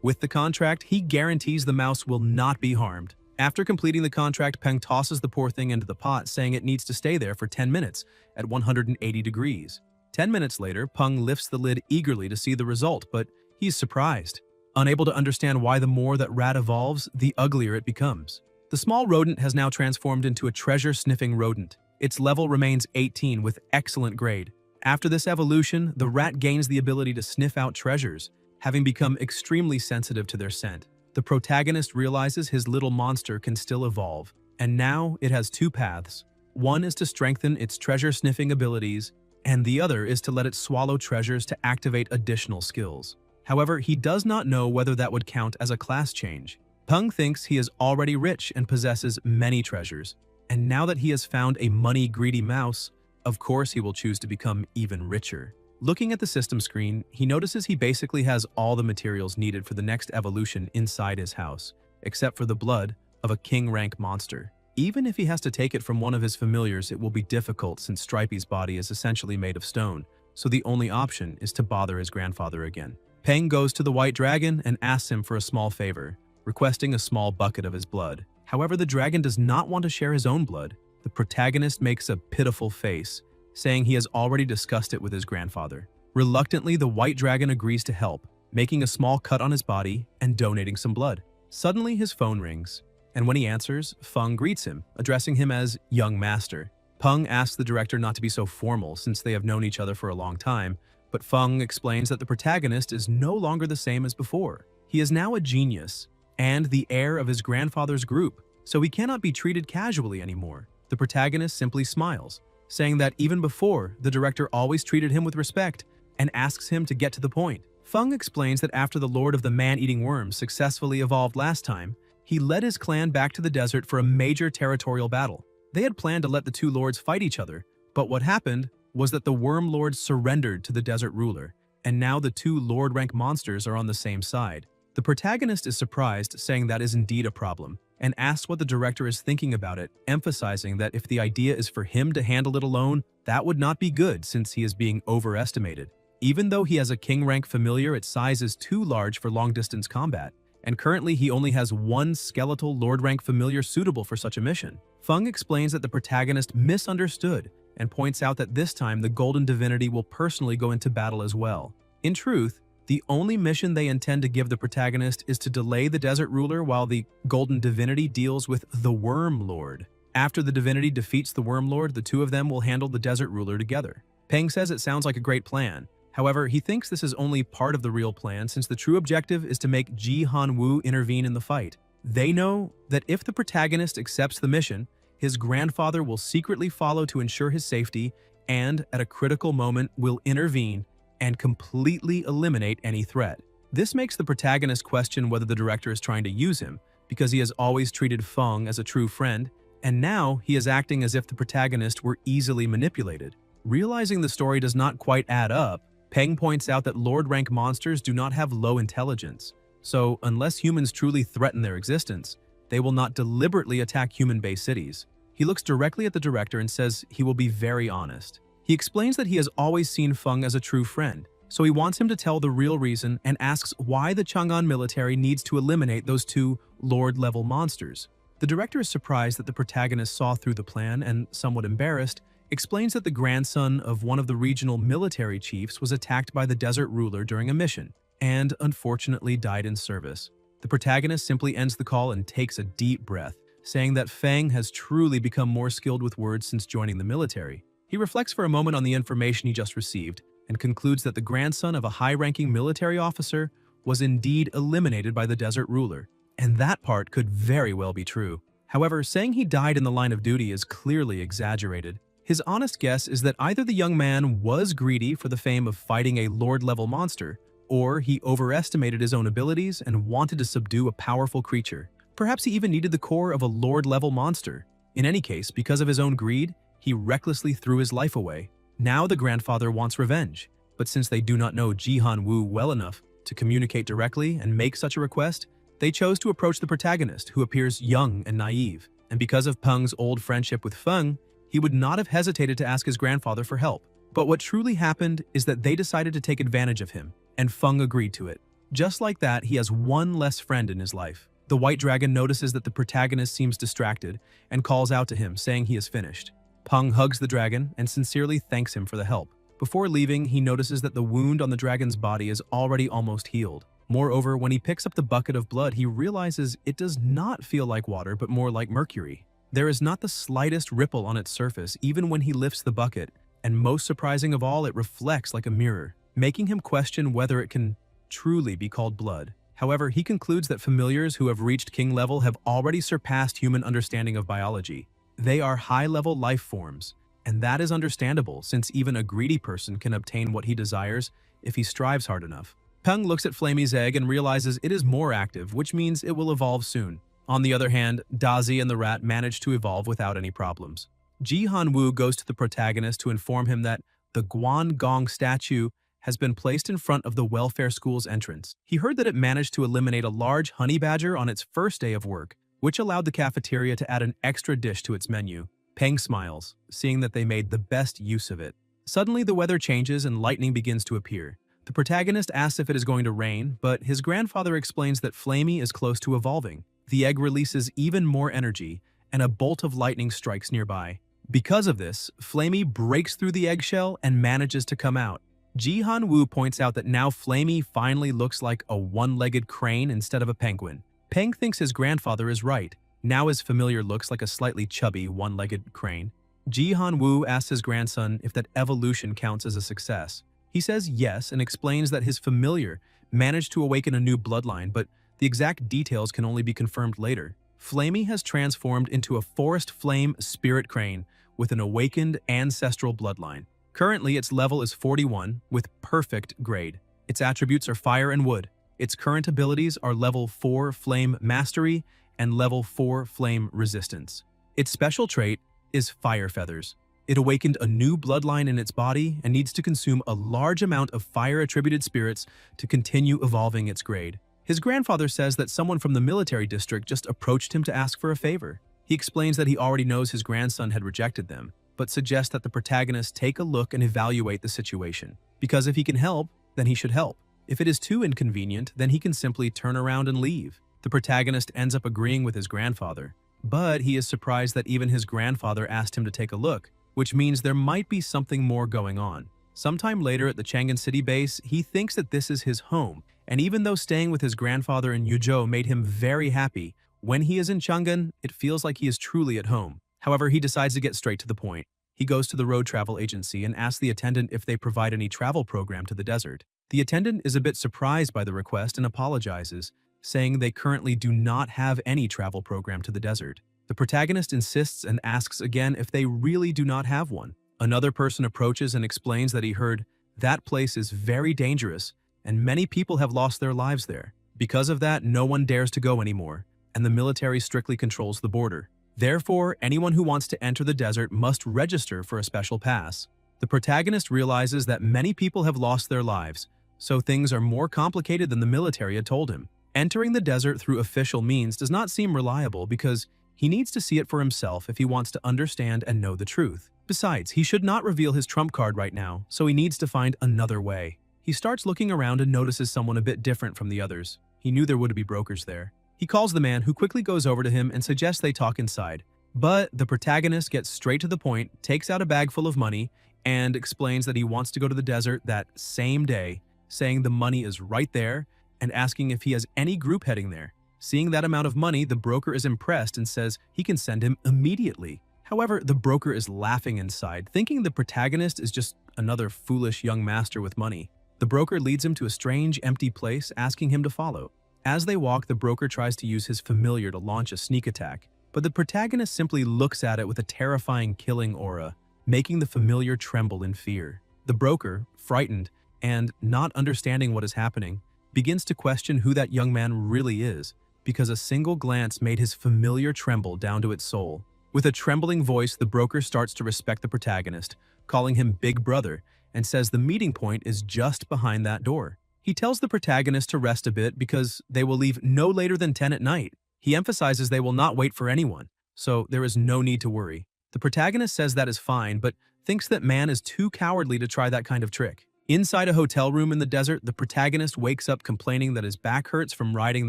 With the contract, he guarantees the mouse will not be harmed. After completing the contract, Peng tosses the poor thing into the pot, saying it needs to stay there for 10 minutes at 180 degrees. 10 minutes later, Peng lifts the lid eagerly to see the result, but he's surprised. Unable to understand why the more that rat evolves, the uglier it becomes. The small rodent has now transformed into a treasure-sniffing rodent. Its level remains 18 with excellent grade. After this evolution, the rat gains the ability to sniff out treasures, having become extremely sensitive to their scent. The protagonist realizes his little monster can still evolve, and now it has 2 paths. One is to strengthen its treasure-sniffing abilities, and the other is to let it swallow treasures to activate additional skills. However, he does not know whether that would count as a class change. Peng thinks he is already rich and possesses many treasures, and now that he has found a money-greedy mouse, of course he will choose to become even richer. Looking at the system screen, he notices he basically has all the materials needed for the next evolution inside his house, except for the blood of a king-rank monster. Even if he has to take it from one of his familiars, it will be difficult since Stripey's body is essentially made of stone, so the only option is to bother his grandfather again. Peng goes to the white dragon and asks him for a small favor, requesting a small bucket of his blood. However, the dragon does not want to share his own blood. The protagonist makes a pitiful face, saying he has already discussed it with his grandfather. Reluctantly, the white dragon agrees to help, making a small cut on his body and donating some blood. Suddenly, his phone rings, and when he answers, Feng greets him, addressing him as young master. Peng asks the director not to be so formal since they have known each other for a long time, but Feng explains that the protagonist is no longer the same as before. He is now a genius and the heir of his grandfather's group, so he cannot be treated casually anymore. The protagonist simply smiles, saying that even before, the director always treated him with respect and asks him to get to the point. Feng explains that after the Lord of the Man-Eating Worms successfully evolved last time, he led his clan back to the desert for a major territorial battle. They had planned to let the 2 lords fight each other, but what happened was that the Worm Lord surrendered to the desert ruler, and now the 2 Lord-rank monsters are on the same side. The protagonist is surprised, saying that is indeed a problem, and asks what the director is thinking about it, emphasizing that if the idea is for him to handle it alone, that would not be good since he is being overestimated. Even though he has a king-rank familiar, its size is too large for long-distance combat, and currently he only has 1 skeletal Lord-rank familiar suitable for such a mission. Feng explains that the protagonist misunderstood and points out that this time the Golden Divinity will personally go into battle as well. In truth, the only mission they intend to give the protagonist is to delay the Desert Ruler while the Golden Divinity deals with the Worm Lord. After the Divinity defeats the Worm Lord, the 2 of them will handle the Desert Ruler together. Peng says it sounds like a great plan. However, he thinks this is only part of the real plan since the true objective is to make Ji Han-woo intervene in the fight. They know that if the protagonist accepts the mission, his grandfather will secretly follow to ensure his safety and, at a critical moment, will intervene and completely eliminate any threat. This makes the protagonist question whether the director is trying to use him, because he has always treated Feng as a true friend, and now he is acting as if the protagonist were easily manipulated. Realizing the story does not quite add up, Peng points out that Lord-rank monsters do not have low intelligence, so unless humans truly threaten their existence, they will not deliberately attack human-based cities. He looks directly at the director and says he will be very honest. He explains that he has always seen Feng as a true friend, so he wants him to tell the real reason and asks why the Chang'an military needs to eliminate those 2 Lord-level monsters. The director is surprised that the protagonist saw through the plan and, somewhat embarrassed, explains that the grandson of one of the regional military chiefs was attacked by the desert ruler during a mission and unfortunately died in service. The protagonist simply ends the call and takes a deep breath, saying that Feng has truly become more skilled with words since joining the military. He reflects for a moment on the information he just received and concludes that the grandson of a high-ranking military officer was indeed eliminated by the desert ruler, and that part could very well be true. However, saying he died in the line of duty is clearly exaggerated. His honest guess is that either the young man was greedy for the fame of fighting a lord-level monster, or he overestimated his own abilities and wanted to subdue a powerful creature. Perhaps he even needed the core of a lord-level monster. In any case, because of his own greed, he recklessly threw his life away. Now the grandfather wants revenge, but since they do not know Ji-Han-woo well enough to communicate directly and make such a request, they chose to approach the protagonist, who appears young and naive. And because of Peng's old friendship with Feng, he would not have hesitated to ask his grandfather for help. But what truly happened is that they decided to take advantage of him, and Feng agreed to it. Just like that, he has one less friend in his life. The white dragon notices that the protagonist seems distracted and calls out to him, saying he is finished. Peng hugs the dragon and sincerely thanks him for the help. Before leaving, he notices that the wound on the dragon's body is already almost healed. Moreover, when he picks up the bucket of blood, he realizes it does not feel like water, but more like mercury. There is not the slightest ripple on its surface, even when he lifts the bucket, and most surprising of all, it reflects like a mirror, making him question whether it can truly be called blood. However, he concludes that familiars who have reached king level have already surpassed human understanding of biology. They are high-level life forms, and that is understandable since even a greedy person can obtain what he desires if he strives hard enough. Peng looks at Flamey's egg and realizes it is more active, which means it will evolve soon. On the other hand, Dazi and the rat manage to evolve without any problems. Ji-Han-woo goes to the protagonist to inform him that the Guangdong statue has been placed in front of the welfare school's entrance. He heard that it managed to eliminate a large honey badger on its first day of work, which allowed the cafeteria to add an extra dish to its menu. Peng smiles, seeing that they made the best use of it. Suddenly, the weather changes and lightning begins to appear. The protagonist asks if it is going to rain, but his grandfather explains that Flamey is close to evolving. The egg releases even more energy, and a bolt of lightning strikes nearby. Because of this, Flamey breaks through the eggshell and manages to come out. Ji-Han-woo points out that now Flamey finally looks like a one-legged crane instead of a penguin. Peng thinks his grandfather is right. Now his familiar looks like a slightly chubby one-legged crane. Ji-Han-woo asks his grandson if that evolution counts as a success. He says yes and explains that his familiar managed to awaken a new bloodline, but the exact details can only be confirmed later. Flamey has transformed into a forest flame spirit crane with an awakened ancestral bloodline. Currently, its level is 41 with perfect grade. Its attributes are fire and wood. Its current abilities are level 4 flame mastery and level 4 flame resistance. Its special trait is fire feathers. It awakened a new bloodline in its body and needs to consume a large amount of fire-attributed spirits to continue evolving its grade. His grandfather says that someone from the military district just approached him to ask for a favor. He explains that he already knows his grandson had rejected them, but suggests that the protagonist take a look and evaluate the situation. Because if he can help, then he should help. If it is too inconvenient, then he can simply turn around and leave. The protagonist ends up agreeing with his grandfather, but he is surprised that even his grandfather asked him to take a look, which means there might be something more going on. Sometime later at the Chang'an City base, he thinks that this is his home, and even though staying with his grandfather in Yuzhou made him very happy, when he is in Chang'an, it feels like he is truly at home. However, he decides to get straight to the point. He goes to the road travel agency and asks the attendant if they provide any travel program to the desert. The attendant is a bit surprised by the request and apologizes, saying they currently do not have any travel program to the desert. The protagonist insists and asks again if they really do not have one. Another person approaches and explains that he heard that place is very dangerous and many people have lost their lives there. Because of that, no one dares to go anymore, and the military strictly controls the border. Therefore, anyone who wants to enter the desert must register for a special pass. The protagonist realizes that many people have lost their lives, so things are more complicated than the military had told him. Entering the desert through official means does not seem reliable because he needs to see it for himself if he wants to understand and know the truth. Besides, he should not reveal his trump card right now, so he needs to find another way. He starts looking around and notices someone a bit different from the others. He knew there would be brokers there. He calls the man, who quickly goes over to him and suggests they talk inside. But the protagonist gets straight to the point, takes out a bag full of money, and explains that he wants to go to the desert that same day, saying the money is right there and asking if he has any group heading there. Seeing that amount of money, the broker is impressed and says he can send him immediately. However, the broker is laughing inside, thinking the protagonist is just another foolish young master with money. The broker leads him to a strange, empty place, asking him to follow. As they walk, the broker tries to use his familiar to launch a sneak attack, but the protagonist simply looks at it with a terrifying killing aura. making the familiar tremble in fear. The broker, frightened and not understanding what is happening, begins to question who that young man really is, because a single glance made his familiar tremble down to its soul. With a trembling voice, the broker starts to respect the protagonist, calling him Big Brother, and says the meeting point is just behind that door. He tells the protagonist to rest a bit because they will leave no later than 10 at night. He emphasizes they will not wait for anyone, so there is no need to worry. The protagonist says that is fine, but thinks that man is too cowardly to try that kind of trick. Inside a hotel room in the desert, the protagonist wakes up complaining that his back hurts from riding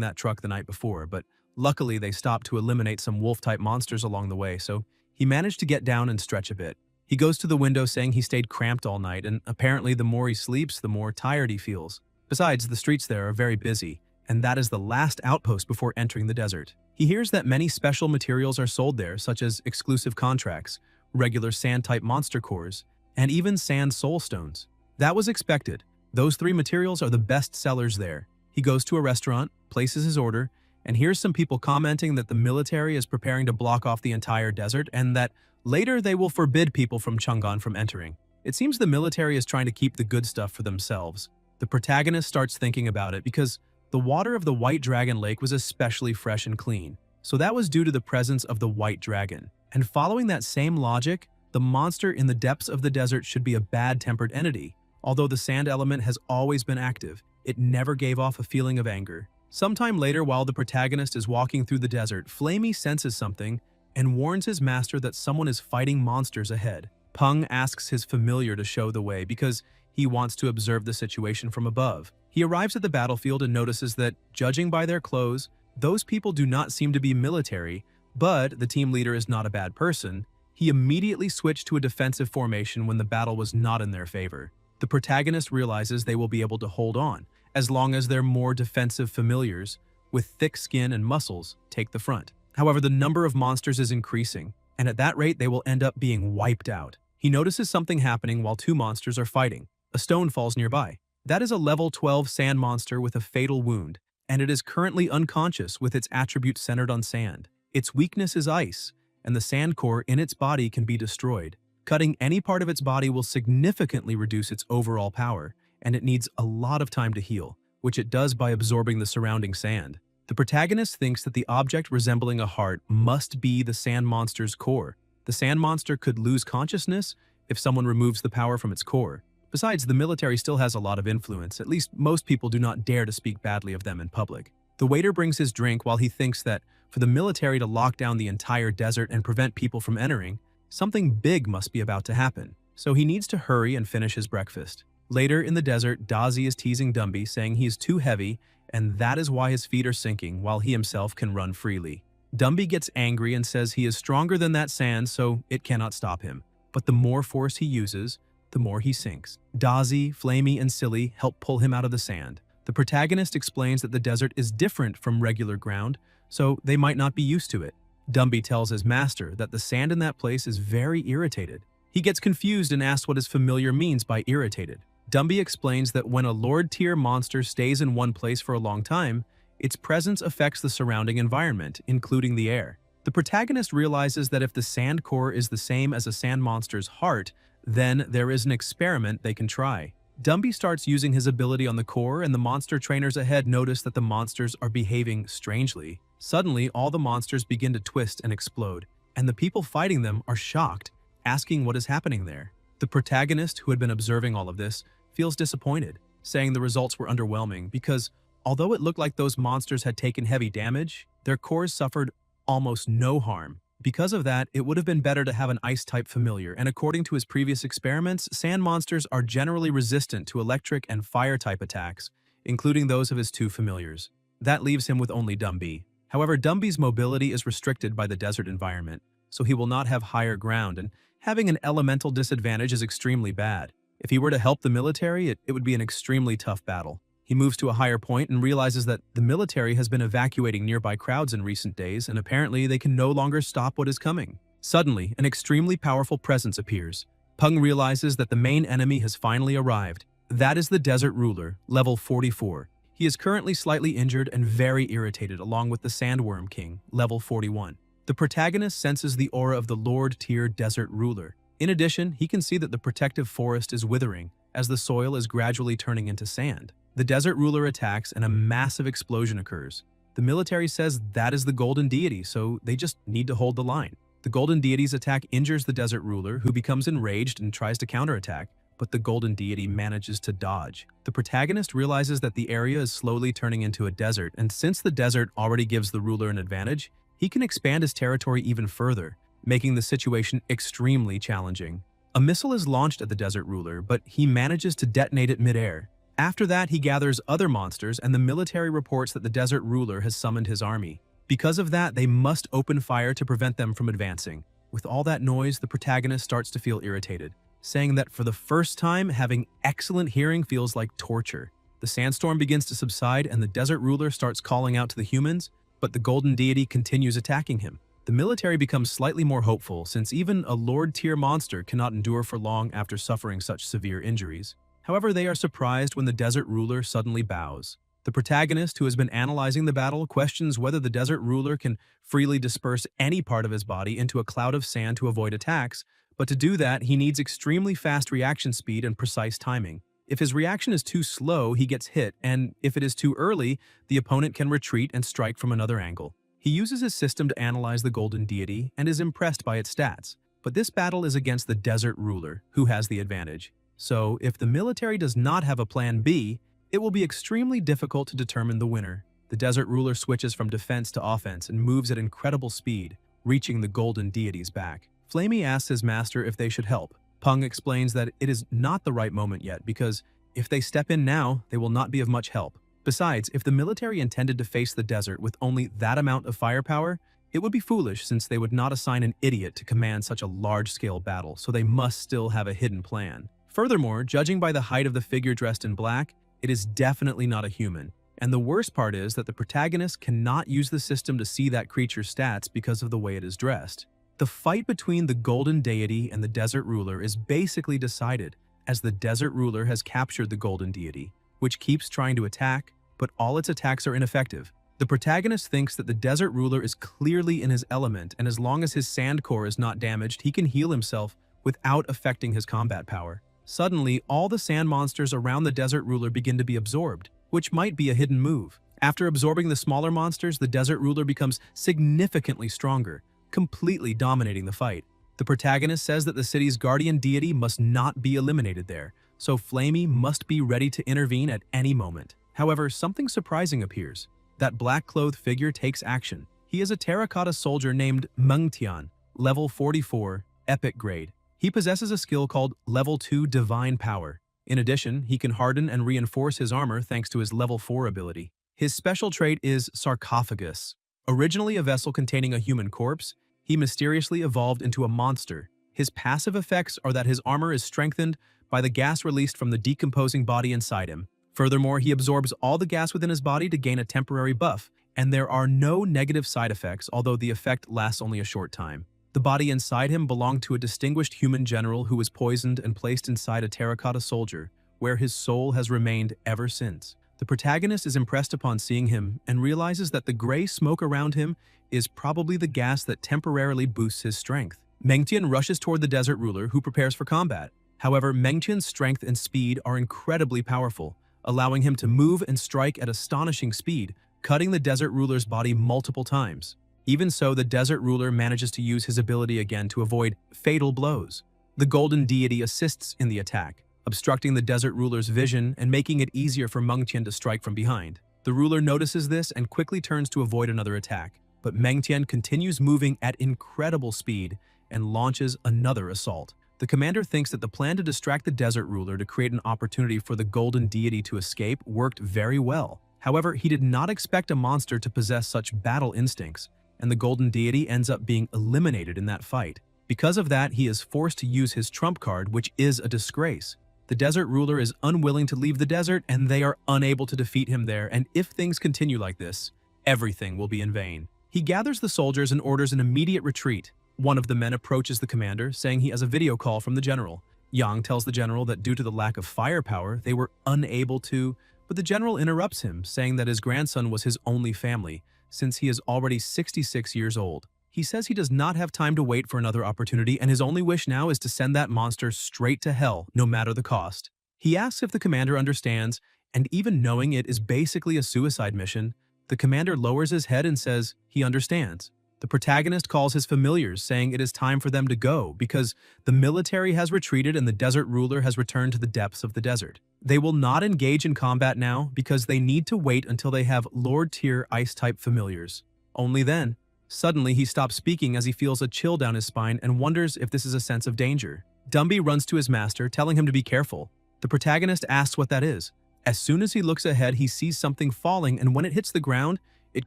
that truck the night before, but luckily they stopped to eliminate some wolf-type monsters along the way, so he managed to get down and stretch a bit. He goes to the window saying he stayed cramped all night, and apparently the more he sleeps, the more tired he feels. Besides, the streets there are very busy, and that is the last outpost before entering the desert. He hears that many special materials are sold there, such as exclusive contracts, regular sand-type monster cores, and even sand soul stones. That was expected. Those three materials are the best sellers there. He goes to a restaurant, places his order, and hears some people commenting that the military is preparing to block off the entire desert and that later they will forbid people from Chang'an from entering. It seems the military is trying to keep the good stuff for themselves. The protagonist starts thinking about it because the water of the White Dragon Lake was especially fresh and clean, so that was due to the presence of the White Dragon. And following that same logic, the monster in the depths of the desert should be a bad-tempered entity. Although the sand element has always been active, it never gave off a feeling of anger. Sometime later, while the protagonist is walking through the desert, Flamey senses something and warns his master that someone is fighting monsters ahead. Peng asks his familiar to show the way because he wants to observe the situation from above. He arrives at the battlefield and notices that, judging by their clothes, those people do not seem to be military, but the team leader is not a bad person. He immediately switched to a defensive formation when the battle was not in their favor. The protagonist realizes they will be able to hold on, as long as their more defensive familiars, with thick skin and muscles, take the front. However, the number of monsters is increasing, and at that rate they will end up being wiped out. He notices something happening while two monsters are fighting. A stone falls nearby. That is a level 12 sand monster with a fatal wound, and it is currently unconscious with its attribute centered on sand. Its weakness is ice, and the sand core in its body can be destroyed. Cutting any part of its body will significantly reduce its overall power, and it needs a lot of time to heal, which it does by absorbing the surrounding sand. The protagonist thinks that the object resembling a heart must be the sand monster's core. The sand monster could lose consciousness if someone removes the power from its core. Besides, the military still has a lot of influence. At least most people do not dare to speak badly of them in public. The waiter brings his drink while he thinks that for the military to lock down the entire desert and prevent people from entering, something big must be about to happen. So he needs to hurry and finish his breakfast. Later in the desert, Dazi is teasing Dumby, saying he is too heavy, and that is why his feet are sinking while he himself can run freely. Dumby gets angry and says he is stronger than that sand, so it cannot stop him. But the more force he uses, the more he sinks. Dazi, Flamey, and Silly help pull him out of the sand. The protagonist explains that the desert is different from regular ground, so they might not be used to it. Dumby tells his master that the sand in that place is very irritated. He gets confused and asks what his familiar means by irritated. Dumby explains that when a Lord-tier monster stays in one place for a long time, its presence affects the surrounding environment, including the air. The protagonist realizes that if the sand core is the same as a sand monster's heart, then there is an experiment they can try. Dumby starts using his ability on the core, and the monster trainers ahead notice that the monsters are behaving strangely. Suddenly, all the monsters begin to twist and explode, and the people fighting them are shocked, asking what is happening there. The protagonist, who had been observing all of this, feels disappointed, saying the results were underwhelming because, although it looked like those monsters had taken heavy damage, their cores suffered almost no harm. Because of that, it would have been better to have an ice-type familiar, and according to his previous experiments, sand monsters are generally resistant to electric and fire-type attacks, including those of his two familiars. That leaves him with only Dumby. However, Dumby's mobility is restricted by the desert environment, so he will not have higher ground, and having an elemental disadvantage is extremely bad. If he were to help the military, it would be an extremely tough battle. He moves to a higher point and realizes that the military has been evacuating nearby crowds in recent days, and apparently they can no longer stop what is coming. Suddenly, an extremely powerful presence appears. Peng realizes that the main enemy has finally arrived. That is the Desert Ruler, level 44. He is currently slightly injured and very irritated, along with the Sandworm King, level 41. The protagonist senses the aura of the Lord-tier Desert Ruler. In addition, he can see that the protective forest is withering as the soil is gradually turning into sand. The desert ruler attacks and a massive explosion occurs. The military says that is the golden deity, so they just need to hold the line. The golden deity's attack injures the desert ruler, who becomes enraged and tries to counterattack, but the golden deity manages to dodge. The protagonist realizes that the area is slowly turning into a desert, and since the desert already gives the ruler an advantage, he can expand his territory even further, making the situation extremely challenging. A missile is launched at the desert ruler, but he manages to detonate it midair. After that, he gathers other monsters, and the military reports that the desert ruler has summoned his army. Because of that, they must open fire to prevent them from advancing. With all that noise, the protagonist starts to feel irritated, saying that for the first time, having excellent hearing feels like torture. The sandstorm begins to subside, and the desert ruler starts calling out to the humans, but the golden deity continues attacking him. The military becomes slightly more hopeful, since even a Lord-tier monster cannot endure for long after suffering such severe injuries. However, they are surprised when the desert ruler suddenly bows. The protagonist, who has been analyzing the battle, questions whether the desert ruler can freely disperse any part of his body into a cloud of sand to avoid attacks, but to do that, he needs extremely fast reaction speed and precise timing. If his reaction is too slow, he gets hit, and if it is too early, the opponent can retreat and strike from another angle. He uses his system to analyze the golden deity and is impressed by its stats, but this battle is against the desert ruler, who has the advantage. So, if the military does not have a plan B, it will be extremely difficult to determine the winner. The desert ruler switches from defense to offense and moves at incredible speed, reaching the golden deity's back. Flamey asks his master if they should help. Peng explains that it is not the right moment yet because if they step in now, they will not be of much help. Besides, if the military intended to face the desert with only that amount of firepower, it would be foolish since they would not assign an idiot to command such a large-scale battle, so they must still have a hidden plan. Furthermore, judging by the height of the figure dressed in black, it is definitely not a human. And the worst part is that the protagonist cannot use the system to see that creature's stats because of the way it is dressed. The fight between the golden deity and the desert ruler is basically decided, as the desert ruler has captured the golden deity, which keeps trying to attack, but all its attacks are ineffective. The protagonist thinks that the desert ruler is clearly in his element, and as long as his sand core is not damaged, he can heal himself without affecting his combat power. Suddenly, all the sand monsters around the desert ruler begin to be absorbed, which might be a hidden move. After absorbing the smaller monsters, the desert ruler becomes significantly stronger, completely dominating the fight. The protagonist says that the city's guardian deity must not be eliminated there, so Flamey must be ready to intervene at any moment. However, something surprising appears. That black-clothed figure takes action. He is a terracotta soldier named Mengtian, level 44, epic grade. He possesses a skill called Level 2 Divine Power. In addition, he can harden and reinforce his armor thanks to his Level 4 ability. His special trait is Sarcophagus. Originally a vessel containing a human corpse, he mysteriously evolved into a monster. His passive effects are that his armor is strengthened by the gas released from the decomposing body inside him. Furthermore, he absorbs all the gas within his body to gain a temporary buff, and there are no negative side effects, although the effect lasts only a short time. The body inside him belonged to a distinguished human general who was poisoned and placed inside a terracotta soldier, where his soul has remained ever since. The protagonist is impressed upon seeing him and realizes that the gray smoke around him is probably the gas that temporarily boosts his strength. Mengtian rushes toward the desert ruler, who prepares for combat. However, Mengtian's strength and speed are incredibly powerful, allowing him to move and strike at astonishing speed, cutting the desert ruler's body multiple times. Even so, the desert ruler manages to use his ability again to avoid fatal blows. The golden deity assists in the attack, obstructing the desert ruler's vision and making it easier for Mengtian to strike from behind. The ruler notices this and quickly turns to avoid another attack, but Mengtian continues moving at incredible speed and launches another assault. The commander thinks that the plan to distract the desert ruler to create an opportunity for the golden deity to escape worked very well. However, he did not expect a monster to possess such battle instincts, and the golden deity ends up being eliminated in that fight. Because of that, he is forced to use his trump card, which is a disgrace. The desert ruler is unwilling to leave the desert, and they are unable to defeat him there, and if things continue like this, everything will be in vain. He gathers the soldiers and orders an immediate retreat. One of the men approaches the commander, saying he has a video call from the general. Yang tells the general that due to the lack of firepower, they were unable to, but the general interrupts him, saying that his grandson was his only family, since he is already 66 years old. He says he does not have time to wait for another opportunity, and his only wish now is to send that monster straight to hell, no matter the cost. He asks if the commander understands, and even knowing it is basically a suicide mission, the commander lowers his head and says he understands. The protagonist calls his familiars, saying it is time for them to go because the military has retreated and the desert ruler has returned to the depths of the desert. They will not engage in combat now because they need to wait until they have Lord-tier Ice-type familiars. Only then, suddenly he stops speaking as he feels a chill down his spine and wonders if this is a sense of danger. Dumby runs to his master, telling him to be careful. The protagonist asks what that is. As soon as he looks ahead, he sees something falling, and when it hits the ground, it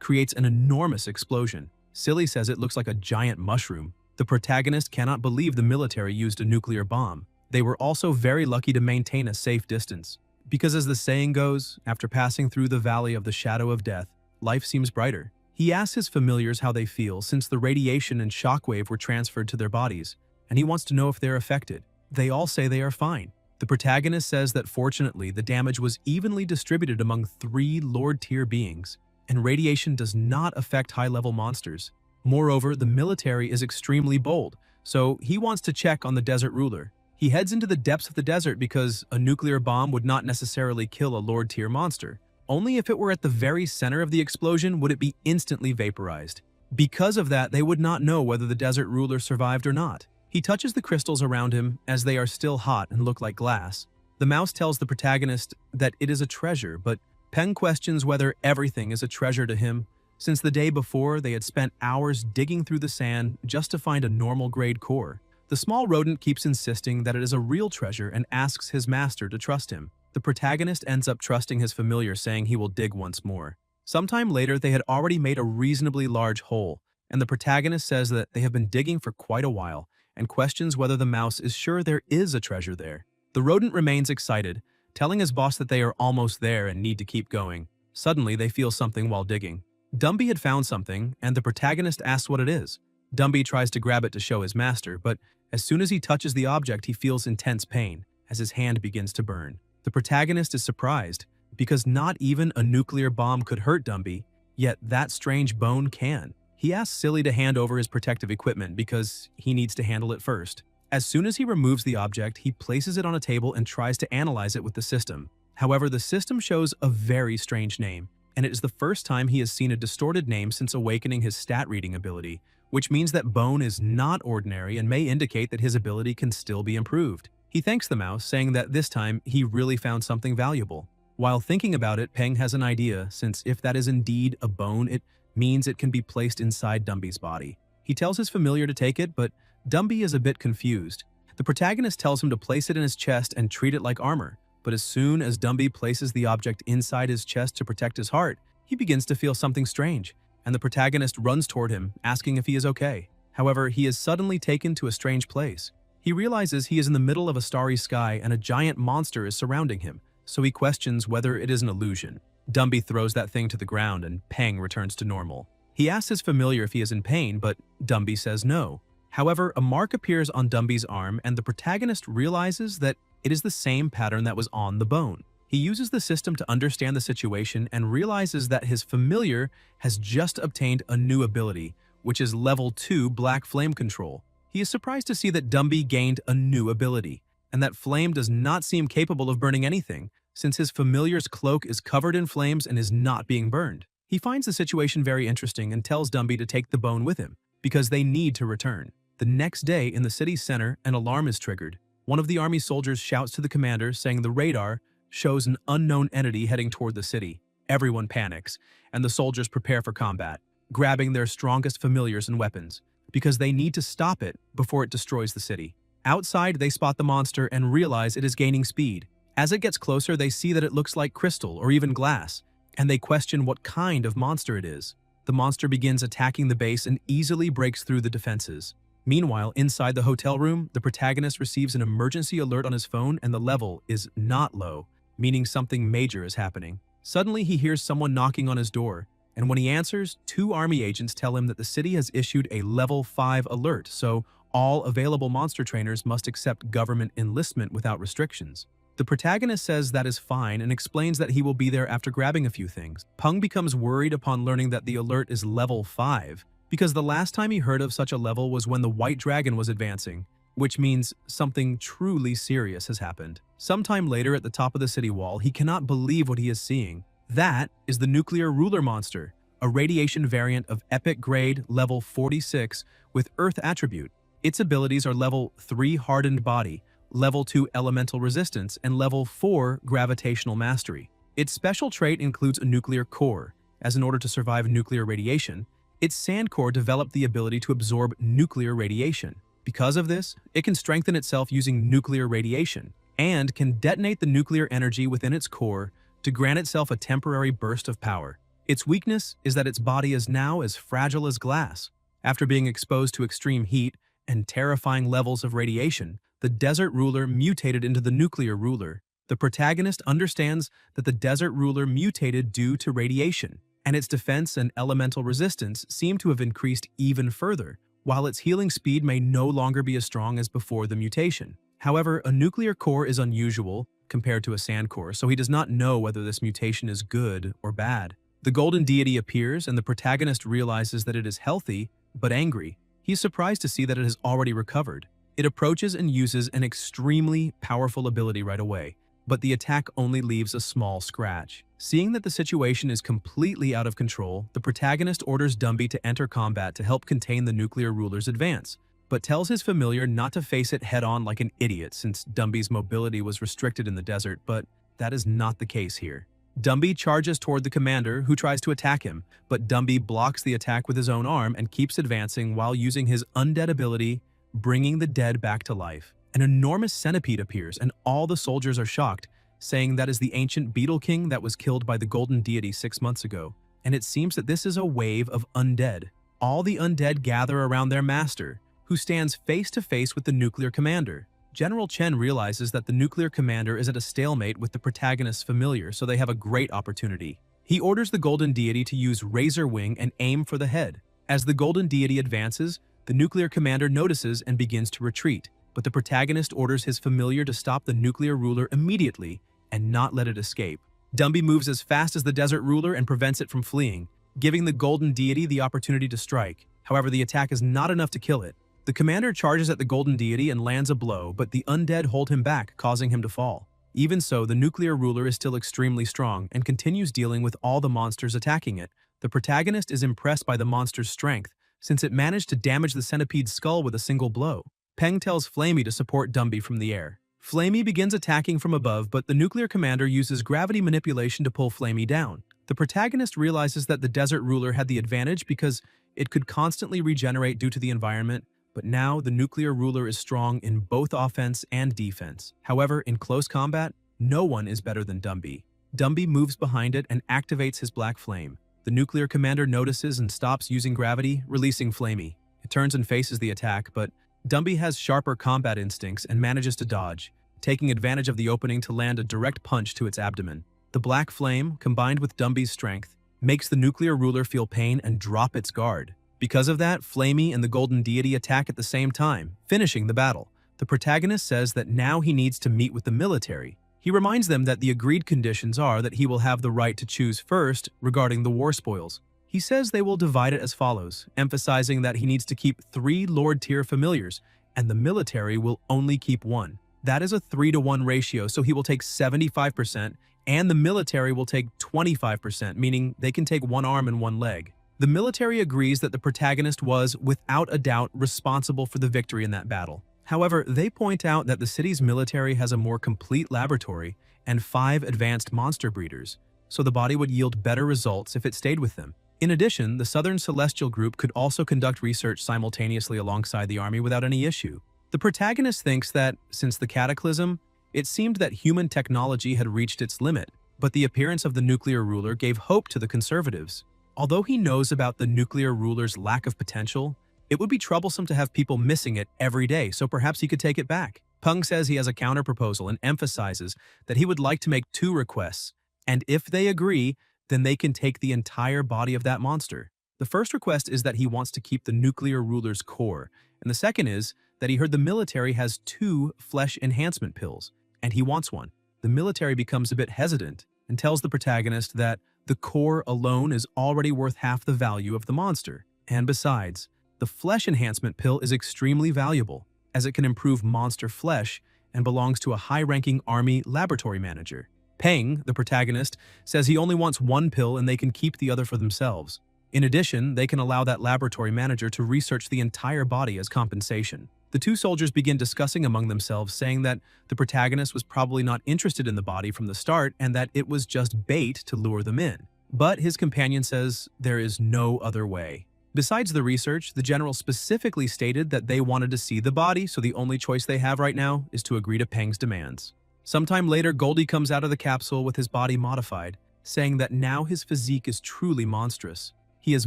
creates an enormous explosion. Silly says it looks like a giant mushroom. The protagonist cannot believe the military used a nuclear bomb. They were also very lucky to maintain a safe distance. Because as the saying goes, after passing through the valley of the shadow of death, life seems brighter. He asks his familiars how they feel since the radiation and shockwave were transferred to their bodies, and he wants to know if they're affected. They all say they are fine. The protagonist says that fortunately the damage was evenly distributed among 3 Lord-tier beings, and radiation does not affect high-level monsters. Moreover, the military is extremely bold, so he wants to check on the desert ruler. He heads into the depths of the desert because a nuclear bomb would not necessarily kill a Lord-tier monster. Only if it were at the very center of the explosion would it be instantly vaporized. Because of that, they would not know whether the desert ruler survived or not. He touches the crystals around him as they are still hot and look like glass. The mouse tells the protagonist that it is a treasure, but Peng questions whether everything is a treasure to him, since the day before they had spent hours digging through the sand just to find a normal-grade core. The small rodent keeps insisting that it is a real treasure and asks his master to trust him. The protagonist ends up trusting his familiar, saying he will dig once more. Sometime later, they had already made a reasonably large hole, and the protagonist says that they have been digging for quite a while and questions whether the mouse is sure there is a treasure there. The rodent remains excited, telling his boss that they are almost there and need to keep going. Suddenly, they feel something while digging. Dumby had found something, and the protagonist asks what it is. Dumby tries to grab it to show his master, but as soon as he touches the object, he feels intense pain as his hand begins to burn. The protagonist is surprised because not even a nuclear bomb could hurt Dumby, yet that strange bone can. He asks Silly to hand over his protective equipment because he needs to handle it first. As soon as he removes the object, he places it on a table and tries to analyze it with the system. However, the system shows a very strange name, and it is the first time he has seen a distorted name since awakening his stat reading ability, which means that bone is not ordinary and may indicate that his ability can still be improved. He thanks the mouse, saying that this time he really found something valuable. While thinking about it, Peng has an idea, since if that is indeed a bone, it means it can be placed inside Dumby's body. He tells his familiar to take it, but Dumby is a bit confused. The protagonist tells him to place it in his chest and treat it like armor, but as soon as Dumby places the object inside his chest to protect his heart, he begins to feel something strange, and the protagonist runs toward him, asking if he is okay. However, he is suddenly taken to a strange place. He realizes he is in the middle of a starry sky and a giant monster is surrounding him, so he questions whether it is an illusion. Dumby throws that thing to the ground and Peng returns to normal. He asks his familiar if he is in pain, but Dumby says no. However, a mark appears on Dumby's arm and the protagonist realizes that it is the same pattern that was on the bone. He uses the system to understand the situation and realizes that his familiar has just obtained a new ability, which is level 2 Black Flame Control. He is surprised to see that Dumby gained a new ability, and that flame does not seem capable of burning anything, since his familiar's cloak is covered in flames and is not being burned. He finds the situation very interesting and tells Dumby to take the bone with him, because they need to return. The next day, in the city's center, an alarm is triggered. One of the army soldiers shouts to the commander, saying the radar shows an unknown entity heading toward the city. Everyone panics, and the soldiers prepare for combat, grabbing their strongest familiars and weapons, because they need to stop it before it destroys the city. Outside, they spot the monster and realize it is gaining speed. As it gets closer, they see that it looks like crystal or even glass, and they question what kind of monster it is. The monster begins attacking the base and easily breaks through the defenses. Meanwhile, inside the hotel room, the protagonist receives an emergency alert on his phone and the level is not low, meaning something major is happening. Suddenly, he hears someone knocking on his door, and when he answers, 2 army agents tell him that the city has issued a level 5 alert, so all available monster trainers must accept government enlistment without restrictions. The protagonist says that is fine and explains that he will be there after grabbing a few things. Peng becomes worried upon learning that the alert is level 5, because the last time he heard of such a level was when the White Dragon was advancing, which means something truly serious has happened. Sometime later at the top of the city wall, he cannot believe what he is seeing. That is the Nuclear Ruler monster, a radiation variant of epic grade level 46 with Earth attribute. Its abilities are level 3 hardened body, level 2 elemental resistance, and level 4 gravitational mastery. Its special trait includes a nuclear core, as in order to survive nuclear radiation, its sand core developed the ability to absorb nuclear radiation. Because of this, it can strengthen itself using nuclear radiation, and can detonate the nuclear energy within its core to grant itself a temporary burst of power. Its weakness is that its body is now as fragile as glass. After being exposed to extreme heat and terrifying levels of radiation, the Desert Ruler mutated into the Nuclear Ruler. The protagonist understands that the Desert Ruler mutated due to radiation, and its defense and elemental resistance seem to have increased even further, while its healing speed may no longer be as strong as before the mutation. However, a nuclear core is unusual compared to a sand core, so he does not know whether this mutation is good or bad. The golden deity appears, and the protagonist realizes that it is healthy, but angry. He is surprised to see that it has already recovered. It approaches and uses an extremely powerful ability right away, but the attack only leaves a small scratch. Seeing that the situation is completely out of control, the protagonist orders Dumby to enter combat to help contain the Nuclear Ruler's advance, but tells his familiar not to face it head-on like an idiot since Dumby's mobility was restricted in the desert, but that is not the case here. Dumby charges toward the commander, who tries to attack him, but Dumby blocks the attack with his own arm and keeps advancing while using his undead ability, bringing the dead back to life. An enormous centipede appears, and all the soldiers are shocked, saying that is the ancient Beetle King that was killed by the Golden Deity 6 months ago. And it seems that this is a wave of undead. All the undead gather around their master, who stands face to face with the nuclear commander. General Chen realizes that the nuclear commander is at a stalemate with the protagonist's familiar, so they have a great opportunity. He orders the Golden Deity to use Razor Wing and aim for the head. As the Golden Deity advances, the nuclear commander notices and begins to retreat, but the protagonist orders his familiar to stop the Nuclear Ruler immediately and not let it escape. Dumby moves as fast as the Desert Ruler and prevents it from fleeing, giving the Golden Deity the opportunity to strike. However, the attack is not enough to kill it. The commander charges at the Golden Deity and lands a blow, but the undead hold him back, causing him to fall. Even so, the Nuclear Ruler is still extremely strong and continues dealing with all the monsters attacking it. The protagonist is impressed by the monster's strength, since it managed to damage the centipede's skull with a single blow. Peng tells Flamey to support Dumby from the air. Flamey begins attacking from above, but the nuclear commander uses gravity manipulation to pull Flamey down. The protagonist realizes that the Desert Ruler had the advantage because it could constantly regenerate due to the environment, but now the Nuclear Ruler is strong in both offense and defense. However, in close combat, no one is better than Dumby. Dumby moves behind it and activates his black flame. The nuclear commander notices and stops using gravity, releasing Flamey. It turns and faces the attack, but Dumby has sharper combat instincts and manages to dodge, taking advantage of the opening to land a direct punch to its abdomen. The black flame, combined with Dumby's strength, makes the Nuclear Ruler feel pain and drop its guard. Because of that, Flamey and the Golden Deity attack at the same time, finishing the battle. The protagonist says that now he needs to meet with the military. He reminds them that the agreed conditions are that he will have the right to choose first regarding the war spoils. He says they will divide it as follows, emphasizing that he needs to keep 3 Lord-tier familiars, and the military will only keep 1. That is a 3-to-1 ratio, so he will take 75%, and the military will take 25%, meaning they can take 1 arm and 1 leg. The military agrees that the protagonist was, without a doubt, responsible for the victory in that battle. However, they point out that the city's military has a more complete laboratory and 5 advanced monster breeders, so the body would yield better results if it stayed with them. In addition, the Southern Celestial Group could also conduct research simultaneously alongside the army without any issue. The protagonist thinks that, since the cataclysm, it seemed that human technology had reached its limit, but the appearance of the Nuclear Ruler gave hope to the conservatives. Although he knows about the Nuclear Ruler's lack of potential, it would be troublesome to have people missing it every day, so perhaps he could take it back. Peng says he has a counter-proposal and emphasizes that he would like to make 2 requests, and if they agree, then they can take the entire body of that monster. The first request is that he wants to keep the Nuclear Ruler's core, and the second is that he heard the military has 2 flesh enhancement pills, and he wants one. The military becomes a bit hesitant and tells the protagonist that the core alone is already worth half the value of the monster, And besides, the flesh enhancement pill is extremely valuable, as it can improve monster flesh and belongs to a high-ranking army laboratory manager. Peng, the protagonist, says he only wants one pill and they can keep the other for themselves. In addition, they can allow that laboratory manager to research the entire body as compensation. The two soldiers begin discussing among themselves, saying that the protagonist was probably not interested in the body from the start and that it was just bait to lure them in. But his companion says there is no other way. Besides the research, the general specifically stated that they wanted to see the body, so the only choice they have right now is to agree to Peng's demands. Sometime later, Goldie comes out of the capsule with his body modified, saying that now his physique is truly monstrous. He is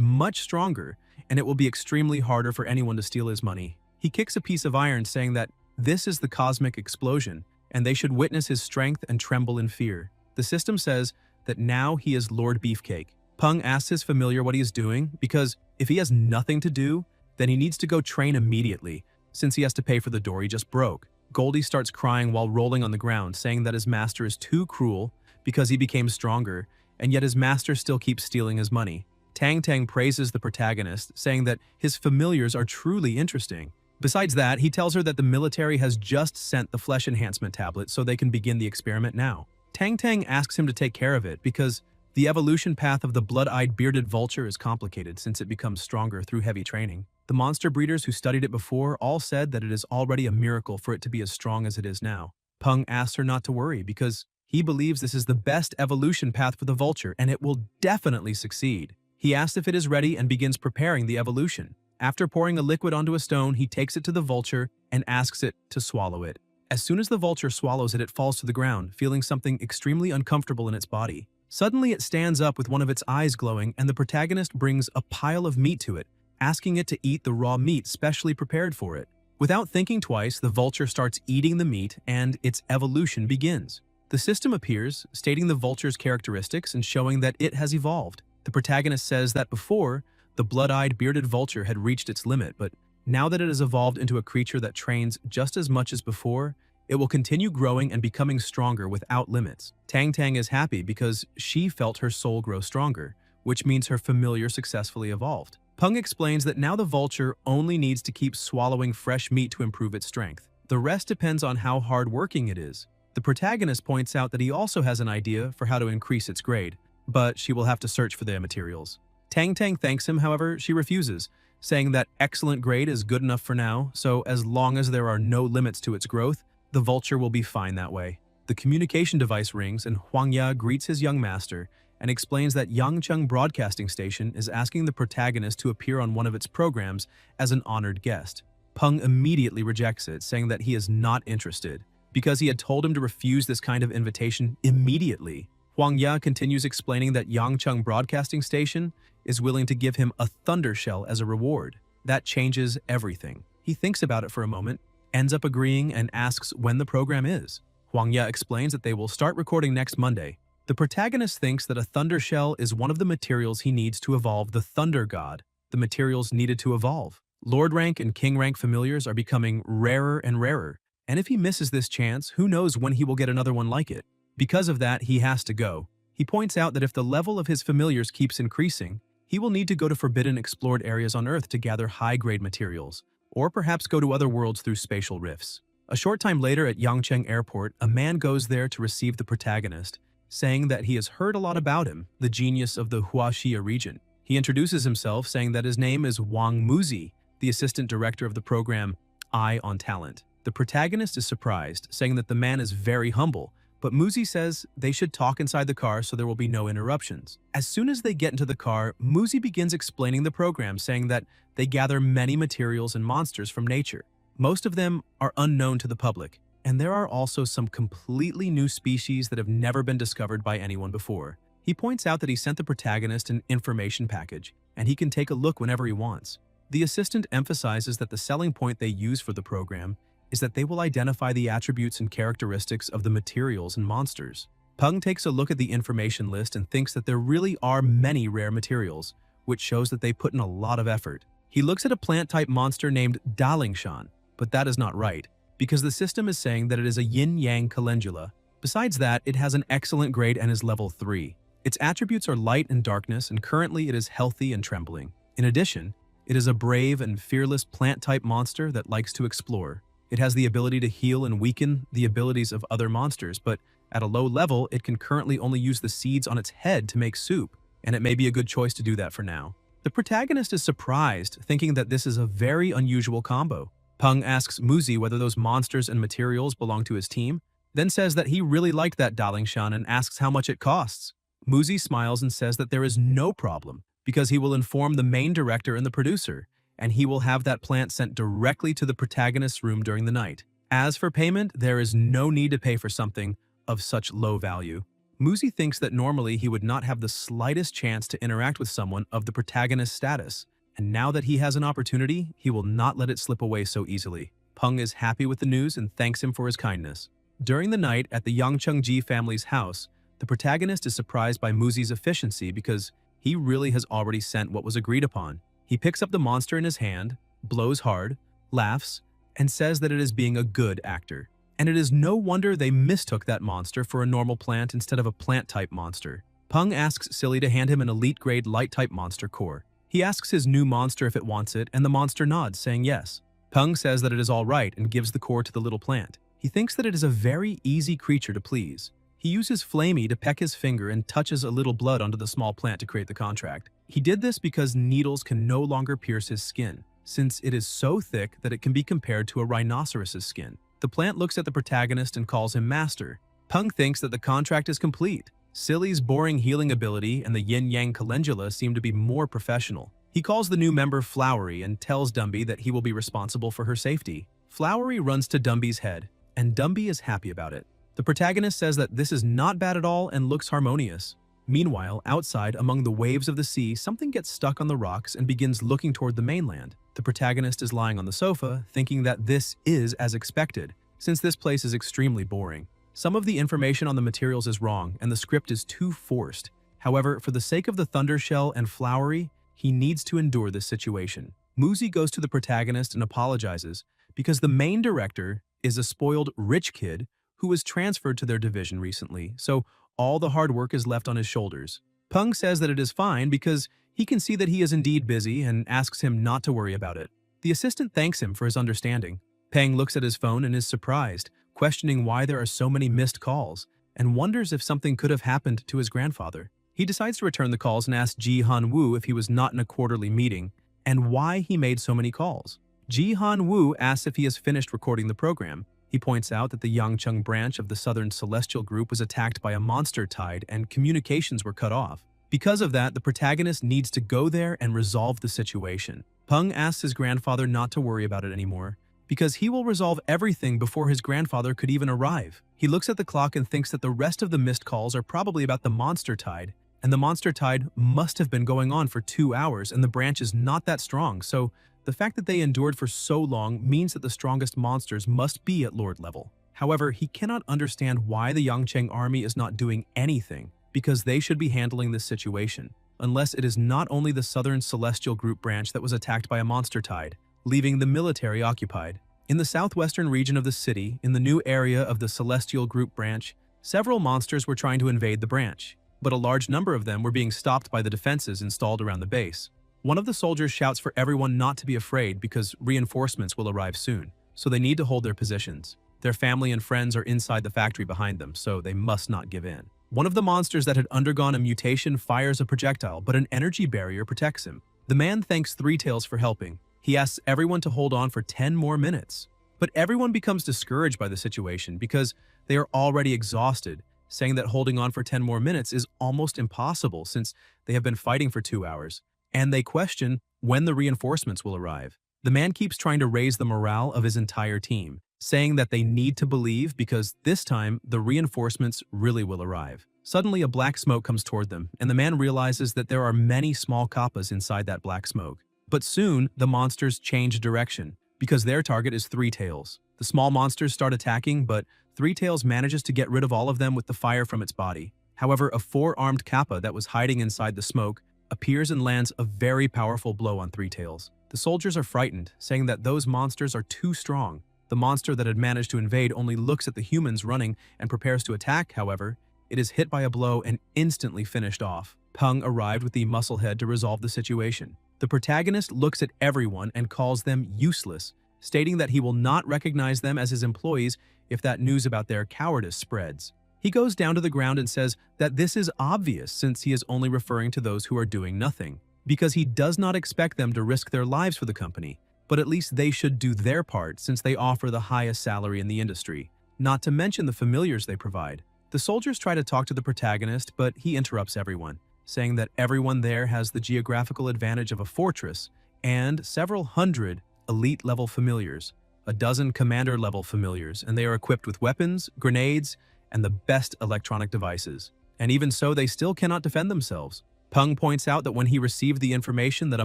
much stronger, and it will be extremely harder for anyone to steal his money. He kicks a piece of iron, saying that this is the cosmic explosion, and they should witness his strength and tremble in fear. The system says that now he is Lord Beefcake. Peng asks his familiar what he is doing, because if he has nothing to do, then he needs to go train immediately, since he has to pay for the door he just broke. Goldie starts crying while rolling on the ground, saying that his master is too cruel because he became stronger, and yet his master still keeps stealing his money. Tang Tang praises the protagonist, saying that his familiars are truly interesting. Besides that, he tells her that the military has just sent the flesh enhancement tablet so they can begin the experiment now. Tang Tang asks him to take care of it because the evolution path of the blood-eyed bearded vulture is complicated since it becomes stronger through heavy training. The monster breeders who studied it before all said that it is already a miracle for it to be as strong as it is now. Peng asks her not to worry because he believes this is the best evolution path for the vulture and it will definitely succeed. He asks if it is ready and begins preparing the evolution. After pouring a liquid onto a stone, he takes it to the vulture and asks it to swallow it. As soon as the vulture swallows it, it falls to the ground, feeling something extremely uncomfortable in its body. Suddenly, it stands up with one of its eyes glowing, and the protagonist brings a pile of meat to it, asking it to eat the raw meat specially prepared for it. Without thinking twice, the vulture starts eating the meat, and its evolution begins. The system appears, stating the vulture's characteristics and showing that it has evolved. The protagonist says that before, the blood-eyed bearded vulture had reached its limit, but now that it has evolved into a creature that trains just as much as before, it will continue growing and becoming stronger without limits. Tang Tang is happy because she felt her soul grow stronger, which means her familiar successfully evolved. Peng explains that now the vulture only needs to keep swallowing fresh meat to improve its strength. The rest depends on how hard-working it is. The protagonist points out that he also has an idea for how to increase its grade, but she will have to search for the materials. Tang Tang thanks him, however, she refuses, saying that excellent grade is good enough for now, so as long as there are no limits to its growth, the vulture will be fine that way. The communication device rings and Huang Ya greets his young master and explains that Yangcheng Broadcasting Station is asking the protagonist to appear on one of its programs as an honored guest. Peng immediately rejects it, saying that he is not interested, because he had told him to refuse this kind of invitation immediately. Huang Ya continues explaining that Yangcheng Broadcasting Station is willing to give him a thunder shell as a reward. That changes everything. He thinks about it for a moment, ends up agreeing, and asks when the program is. Huang Ya explains that they will start recording next Monday. The protagonist thinks that a thunder shell is one of the materials he needs to evolve the Thunder God, the materials needed to evolve. Lord rank and king rank familiars are becoming rarer and rarer, and if he misses this chance, who knows when he will get another one like it. Because of that, he has to go. He points out that if the level of his familiars keeps increasing, he will need to go to forbidden explored areas on Earth to gather high-grade materials, or perhaps go to other worlds through spatial rifts. A short time later at Yangcheng Airport, a man goes there to receive the protagonist, saying that he has heard a lot about him, the genius of the Huaxia region. He introduces himself, saying that his name is Wang Muzi, the assistant director of the program Eye on Talent. The protagonist is surprised, saying that the man is very humble, but Muzi says they should talk inside the car so there will be no interruptions. As soon as they get into the car, Muzi begins explaining the program, saying that they gather many materials and monsters from nature. Most of them are unknown to the public, and there are also some completely new species that have never been discovered by anyone before. He points out that he sent the protagonist an information package, and he can take a look whenever he wants. The assistant emphasizes that the selling point they use for the program is that they will identify the attributes and characteristics of the materials and monsters. Peng takes a look at the information list and thinks that there really are many rare materials, which shows that they put in a lot of effort. He looks at a plant-type monster named Dalingshan, but that is not right, because the system is saying that it is a yin-yang calendula. Besides that, it has an excellent grade and is level 3. Its attributes are light and darkness, and currently it is healthy and trembling. In addition, It is a brave and fearless plant-type monster that likes to explore. It has the ability to heal and weaken the abilities of other monsters, but at a low level, it can currently only use the seeds on its head to make soup, and it may be a good choice to do that for now. The protagonist is surprised, thinking that this is a very unusual combo. Peng asks Muzi whether those monsters and materials belong to his team, then says that he really liked that Dalingshan and asks how much it costs. Muzi smiles and says that there is no problem, because he will inform the main director and the producer, and he will have that plant sent directly to the protagonist's room during the night. As for payment, there is no need to pay for something of such low value. Muzi thinks that normally he would not have the slightest chance to interact with someone of the protagonist's status, and now that he has an opportunity, he will not let it slip away so easily. Peng is happy with the news and thanks him for his kindness. During the night at the Yangchengji family's house, the protagonist is surprised by Muzi's efficiency because he really has already sent what was agreed upon. He picks up the monster in his hand, blows hard, laughs, and says that it is being a good actor. And it is no wonder they mistook that monster for a normal plant instead of a plant-type monster. Peng asks Silly to hand him an elite-grade light-type monster core. He asks his new monster if it wants it, and the monster nods, saying yes. Peng says that it is all right and gives the core to the little plant. He thinks that it is a very easy creature to please. He uses Flamey to peck his finger and touches a little blood onto the small plant to create the contract. He did this because needles can no longer pierce his skin, since it is so thick that it can be compared to a rhinoceros's skin. The plant looks at the protagonist and calls him master. Peng thinks that the contract is complete. Silly's boring healing ability and the yin-yang calendula seem to be more professional. He calls the new member Flowery and tells Dumby that he will be responsible for her safety. Flowery runs to Dumby's head, and Dumby is happy about it. The protagonist says that this is not bad at all and looks harmonious. Meanwhile, outside, among the waves of the sea, something gets stuck on the rocks and begins looking toward the mainland. The protagonist is lying on the sofa, thinking that this is as expected, since this place is extremely boring. Some of the information on the materials is wrong, and the script is too forced. However, for the sake of the Thundershell and Flowery, he needs to endure this situation. Muzi goes to the protagonist and apologizes, because the main director is a spoiled rich kid who was transferred to their division recently, so all the hard work is left on his shoulders. Peng says that it is fine because he can see that he is indeed busy and asks him not to worry about it. The assistant thanks him for his understanding. Peng looks at his phone and is surprised, questioning why there are so many missed calls, and wonders if something could have happened to his grandfather. He decides to return the calls and asks Ji Han-woo if he was not in a quarterly meeting, and why he made so many calls. Ji Han-woo asks if he has finished recording the program. He points out that the Yangcheng branch of the Southern Celestial Group was attacked by a monster tide and communications were cut off. Because of that, the protagonist needs to go there and resolve the situation. Peng asks his grandfather not to worry about it anymore, because he will resolve everything before his grandfather could even arrive. He looks at the clock and thinks that the rest of the missed calls are probably about the monster tide, and the monster tide must have been going on for 2 hours and the branch is not that strong, so the fact that they endured for so long means that the strongest monsters must be at Lord level. However, he cannot understand why the Yangcheng army is not doing anything, because they should be handling this situation, unless it is not only the Southern Celestial Group branch that was attacked by a monster tide, leaving the military occupied. In the southwestern region of the city, in the new area of the Celestial Group branch, several monsters were trying to invade the branch, but a large number of them were being stopped by the defenses installed around the base. One of the soldiers shouts for everyone not to be afraid because reinforcements will arrive soon, so they need to hold their positions. Their family and friends are inside the factory behind them, so they must not give in. One of the monsters that had undergone a mutation fires a projectile, but an energy barrier protects him. The man thanks Three Tails for helping. He asks everyone to hold on for 10 more minutes. But everyone becomes discouraged by the situation because they are already exhausted, saying that holding on for 10 more minutes is almost impossible since they have been fighting for 2 hours. And they question when the reinforcements will arrive. The man keeps trying to raise the morale of his entire team, saying that they need to believe because this time the reinforcements really will arrive. Suddenly a black smoke comes toward them, and the man realizes that there are many small kappas inside that black smoke. But soon, the monsters change direction, because their target is Three Tails. The small monsters start attacking, but Three Tails manages to get rid of all of them with the fire from its body. However, a 4-armed kappa that was hiding inside the smoke appears and lands a very powerful blow on Three Tails. The soldiers are frightened, saying that those monsters are too strong. The monster that had managed to invade only looks at the humans running and prepares to attack, however. It is hit by a blow and instantly finished off. Peng arrived with the muscle head to resolve the situation. The protagonist looks at everyone and calls them useless, stating that he will not recognize them as his employees if that news about their cowardice spreads. He goes down to the ground and says that this is obvious since he is only referring to those who are doing nothing, because he does not expect them to risk their lives for the company, but at least they should do their part since they offer the highest salary in the industry, not to mention the familiars they provide. The soldiers try to talk to the protagonist, but he interrupts everyone, saying that everyone there has the geographical advantage of a fortress and several hundred elite-level familiars, a dozen commander-level familiars, and they are equipped with weapons, grenades, and the best electronic devices. And even so, they still cannot defend themselves. Peng points out that when he received the information that a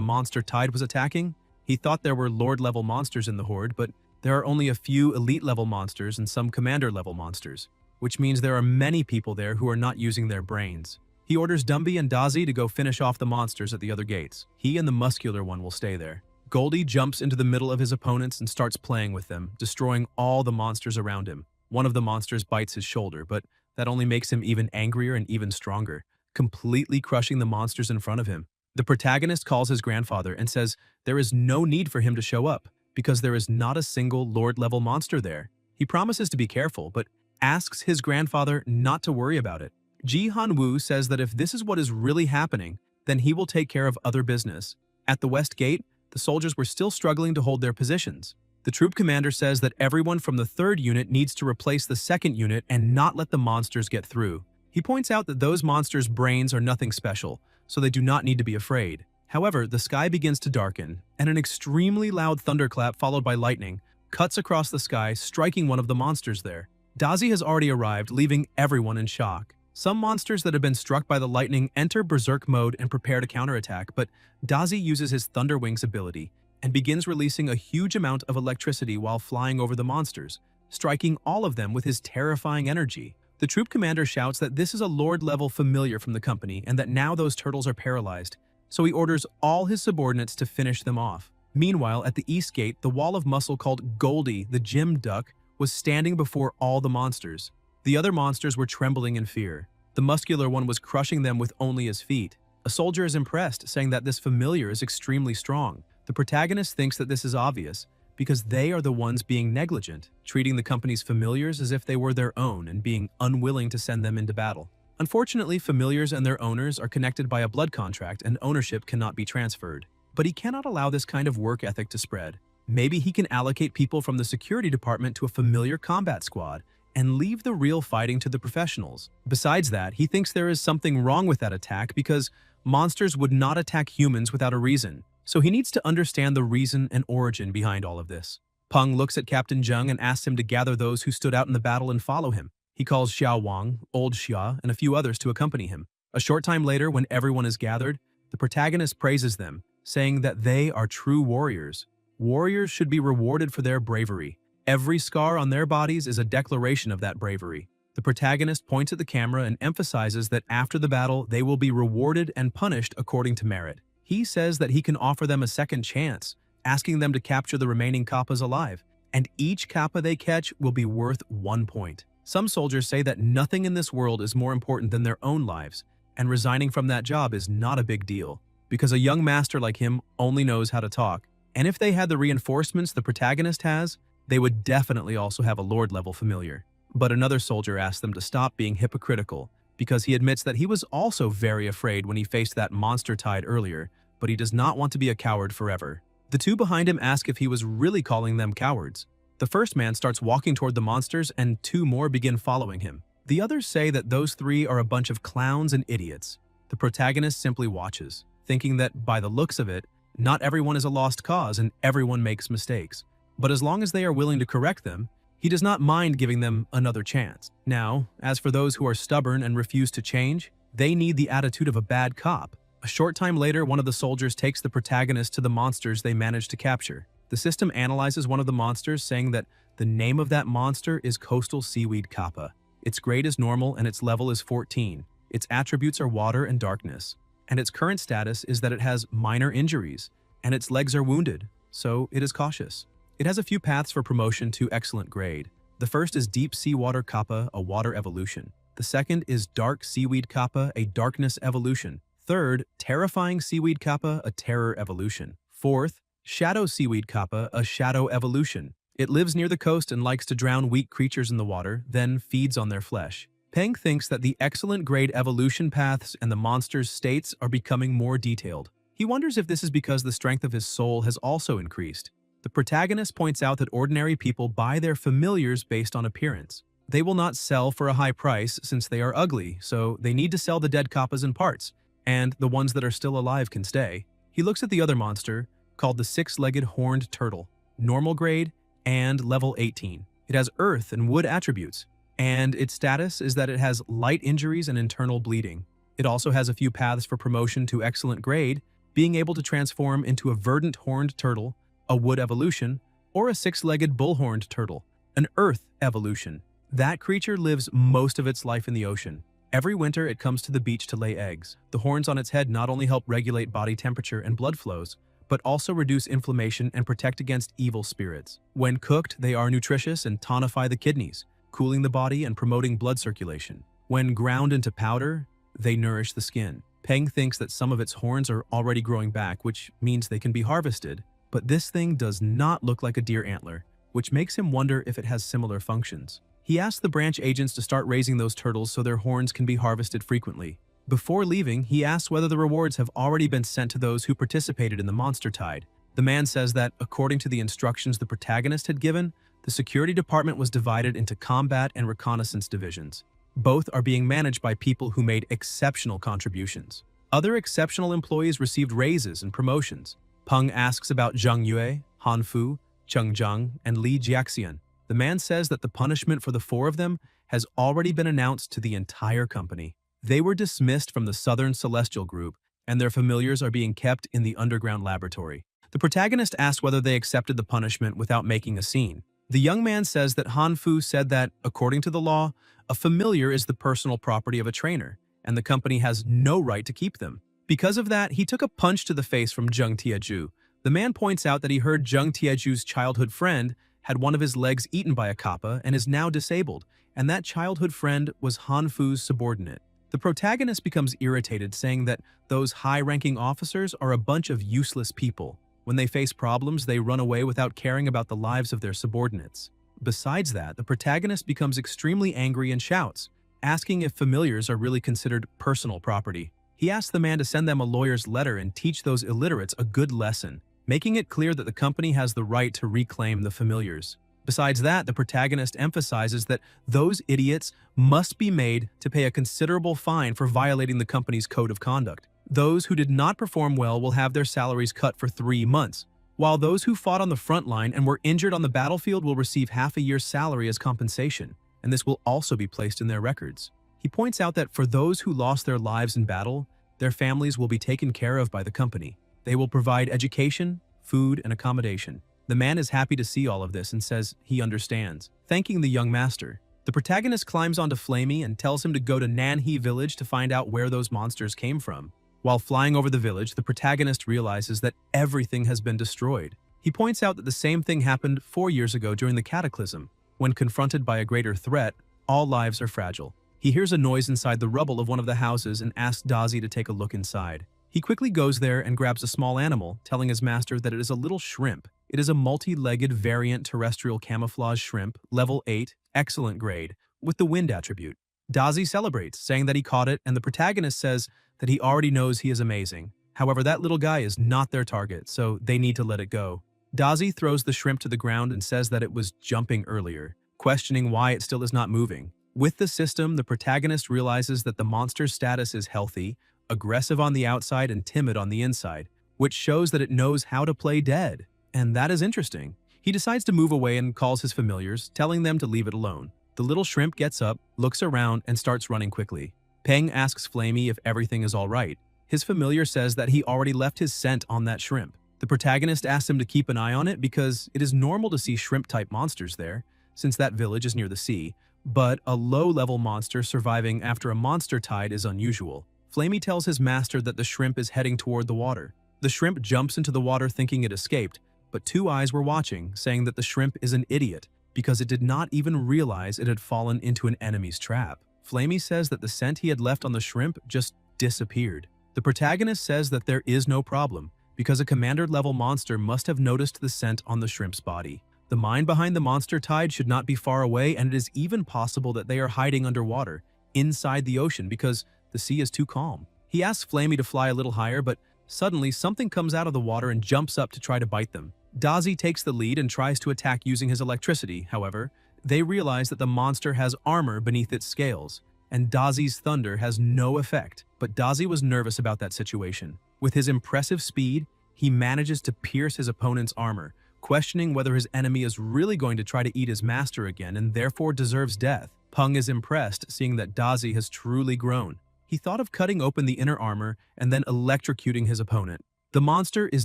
monster tide was attacking, he thought there were Lord-level monsters in the horde, but there are only a few elite-level monsters and some commander-level monsters, which means there are many people there who are not using their brains. He orders Dumby and Dazi to go finish off the monsters at the other gates. He and the muscular one will stay there. Goldie jumps into the middle of his opponents and starts playing with them, destroying all the monsters around him. One of the monsters bites his shoulder, but that only makes him even angrier and even stronger, completely crushing the monsters in front of him. The protagonist calls his grandfather and says there is no need for him to show up because there is not a single Lord-level monster there. He promises to be careful, but asks his grandfather not to worry about it. Ji Han-woo says that if this is what is really happening, then he will take care of other business. At the West Gate, the soldiers were still struggling to hold their positions. The troop commander says that everyone from the 3rd unit needs to replace the 2nd unit and not let the monsters get through. He points out that those monsters' brains are nothing special, so they do not need to be afraid. However, the sky begins to darken, and an extremely loud thunderclap followed by lightning cuts across the sky, striking one of the monsters there. Dazi has already arrived, leaving everyone in shock. Some monsters that have been struck by the lightning enter berserk mode and prepare to counterattack, but Dazi uses his Thunder Wings ability and begins releasing a huge amount of electricity while flying over the monsters, striking all of them with his terrifying energy. The troop commander shouts that this is a Lord-level familiar from the company and that now those turtles are paralyzed, so he orders all his subordinates to finish them off. Meanwhile, at the East Gate, the wall of muscle called Goldie, the gym duck, was standing before all the monsters. The other monsters were trembling in fear. The muscular one was crushing them with only his feet. A soldier is impressed, saying that this familiar is extremely strong. The protagonist thinks that this is obvious, because they are the ones being negligent, treating the company's familiars as if they were their own and being unwilling to send them into battle. Unfortunately, familiars and their owners are connected by a blood contract and ownership cannot be transferred. But he cannot allow this kind of work ethic to spread. Maybe he can allocate people from the security department to a familiar combat squad and leave the real fighting to the professionals. Besides that, he thinks there is something wrong with that attack because monsters would not attack humans without a reason. So he needs to understand the reason and origin behind all of this. Peng looks at Captain Zheng and asks him to gather those who stood out in the battle and follow him. He calls Xiao Wang, Old Xia, and a few others to accompany him. A short time later, when everyone is gathered, the protagonist praises them, saying that they are true warriors. Warriors should be rewarded for their bravery. Every scar on their bodies is a declaration of that bravery. The protagonist points at the camera and emphasizes that after the battle, they will be rewarded and punished according to merit. He says that he can offer them a second chance, asking them to capture the remaining kappas alive, and each kappa they catch will be worth 1 point. Some soldiers say that nothing in this world is more important than their own lives, and resigning from that job is not a big deal, because a young master like him only knows how to talk. And if they had the reinforcements the protagonist has, they would definitely also have a Lord-level familiar. But another soldier asks them to stop being hypocritical, because he admits that he was also very afraid when he faced that monster tide earlier, but he does not want to be a coward forever. The two behind him ask if he was really calling them cowards. The first man starts walking toward the monsters and 2 more begin following him. The others say that those 3 are a bunch of clowns and idiots. The protagonist simply watches, thinking that by the looks of it, not everyone is a lost cause and everyone makes mistakes. But as long as they are willing to correct them, he does not mind giving them another chance. Now, as for those who are stubborn and refuse to change, they need the attitude of a bad cop. A short time later, one of the soldiers takes the protagonist to the monsters they managed to capture. The system analyzes one of the monsters, saying that the name of that monster is Coastal Seaweed Kappa. Its grade is normal and its level is 14. Its attributes are water and darkness. And its current status is that it has minor injuries, and its legs are wounded, so it is cautious. It has a few paths for promotion to excellent grade. The first is Deep Seawater Kappa, a water evolution. The second is Dark Seaweed Kappa, a darkness evolution. Third, terrifying seaweed kappa, a terror evolution. Fourth, shadow seaweed kappa, a shadow evolution. It lives near the coast and likes to drown weak creatures in the water, then feeds on their flesh. Peng thinks that the excellent grade evolution paths and the monster's states are becoming more detailed. He wonders if this is because the strength of his soul has also increased. The protagonist points out that ordinary people buy their familiars based on appearance. They will not sell for a high price since they are ugly, so they need to sell the dead kappas in parts, and the ones that are still alive can stay. He looks at the other monster, called the six-legged horned turtle, normal grade, and level 18. It has earth and wood attributes, and its status is that it has light injuries and internal bleeding. It also has a few paths for promotion to excellent grade, being able to transform into a verdant horned turtle, a wood evolution, or a six-legged bull-horned turtle, an earth evolution. That creature lives most of its life in the ocean. Every winter it comes to the beach to lay eggs. The horns on its head not only help regulate body temperature and blood flows, but also reduce inflammation and protect against evil spirits. When cooked, they are nutritious and tonify the kidneys, cooling the body and promoting blood circulation. When ground into powder, they nourish the skin. Peng thinks that some of its horns are already growing back, which means they can be harvested, but this thing does not look like a deer antler, which makes him wonder if it has similar functions. He asks the branch agents to start raising those turtles so their horns can be harvested frequently. Before leaving, he asks whether the rewards have already been sent to those who participated in the monster tide. The man says that, according to the instructions the protagonist had given, the security department was divided into combat and reconnaissance divisions. Both are being managed by people who made exceptional contributions. Other exceptional employees received raises and promotions. Peng asks about Zhang Yue, Han Fu, Cheng Zhang, and Li Jiaxian. The man says that the punishment for the four of them has already been announced to the entire company. They were dismissed from the Southern Celestial Group, and their familiars are being kept in the underground laboratory. The protagonist asks whether they accepted the punishment without making a scene. The young man says that Han Fu said that, according to the law, a familiar is the personal property of a trainer, and the company has no right to keep them. Because of that, he took a punch to the face from Zheng Tiaju. The man points out that he heard Zheng Tiaju's childhood friend had one of his legs eaten by a kappa and is now disabled, and that childhood friend was Han Fu's subordinate. The protagonist becomes irritated, saying that those high-ranking officers are a bunch of useless people. When they face problems, they run away without caring about the lives of their subordinates. Besides that, the protagonist becomes extremely angry and shouts, asking if familiars are really considered personal property. He asks the man to send them a lawyer's letter and teach those illiterates a good lesson, making it clear that the company has the right to reclaim the familiars. Besides that, the protagonist emphasizes that those idiots must be made to pay a considerable fine for violating the company's code of conduct. Those who did not perform well will have their salaries cut for 3 months, while those who fought on the front line and were injured on the battlefield will receive half a year's salary as compensation, and this will also be placed in their records. He points out that for those who lost their lives in battle, their families will be taken care of by the company. They will provide education, food, and accommodation. The man is happy to see all of this and says he understands, thanking the young master. The protagonist climbs onto Flamey and tells him to go to Nanhe village to find out where those monsters came from. While flying over the village, the protagonist realizes that everything has been destroyed. He points out that the same thing happened 4 years ago during the Cataclysm. When confronted by a greater threat, all lives are fragile. He hears a noise inside the rubble of one of the houses and asks Dazi to take a look inside. He quickly goes there and grabs a small animal, telling his master that it is a little shrimp. It is a multi-legged variant terrestrial camouflage shrimp, level 8, excellent grade, with the wind attribute. Dazi celebrates, saying that he caught it, and the protagonist says that he already knows he is amazing. However, that little guy is not their target, so they need to let it go. Dazi throws the shrimp to the ground and says that it was jumping earlier, questioning why it still is not moving. With the system, the protagonist realizes that the monster's status is healthy, aggressive on the outside and timid on the inside, which shows that it knows how to play dead. And that is interesting. He decides to move away and calls his familiars, telling them to leave it alone. The little shrimp gets up, looks around, and starts running quickly. Peng asks Flamey if everything is all right. His familiar says that he already left his scent on that shrimp. The protagonist asks him to keep an eye on it because it is normal to see shrimp-type monsters there, since that village is near the sea, but a low-level monster surviving after a monster tide is unusual. Flamey tells his master that the shrimp is heading toward the water. The shrimp jumps into the water thinking it escaped, but two eyes were watching, saying that the shrimp is an idiot because it did not even realize it had fallen into an enemy's trap. Flamey says that the scent he had left on the shrimp just disappeared. The protagonist says that there is no problem, because a commander-level monster must have noticed the scent on the shrimp's body. The mind behind the monster tide should not be far away, and it is even possible that they are hiding underwater, inside the ocean, because the sea is too calm. He asks Flamey to fly a little higher, but suddenly something comes out of the water and jumps up to try to bite them. Dazi takes the lead and tries to attack using his electricity. However, they realize that the monster has armor beneath its scales, and Dazi's thunder has no effect. But Dazi was nervous about that situation. With his impressive speed, he manages to pierce his opponent's armor, questioning whether his enemy is really going to try to eat his master again and therefore deserves death. Peng is impressed, seeing that Dazi has truly grown. He thought of cutting open the inner armor and then electrocuting his opponent. The monster is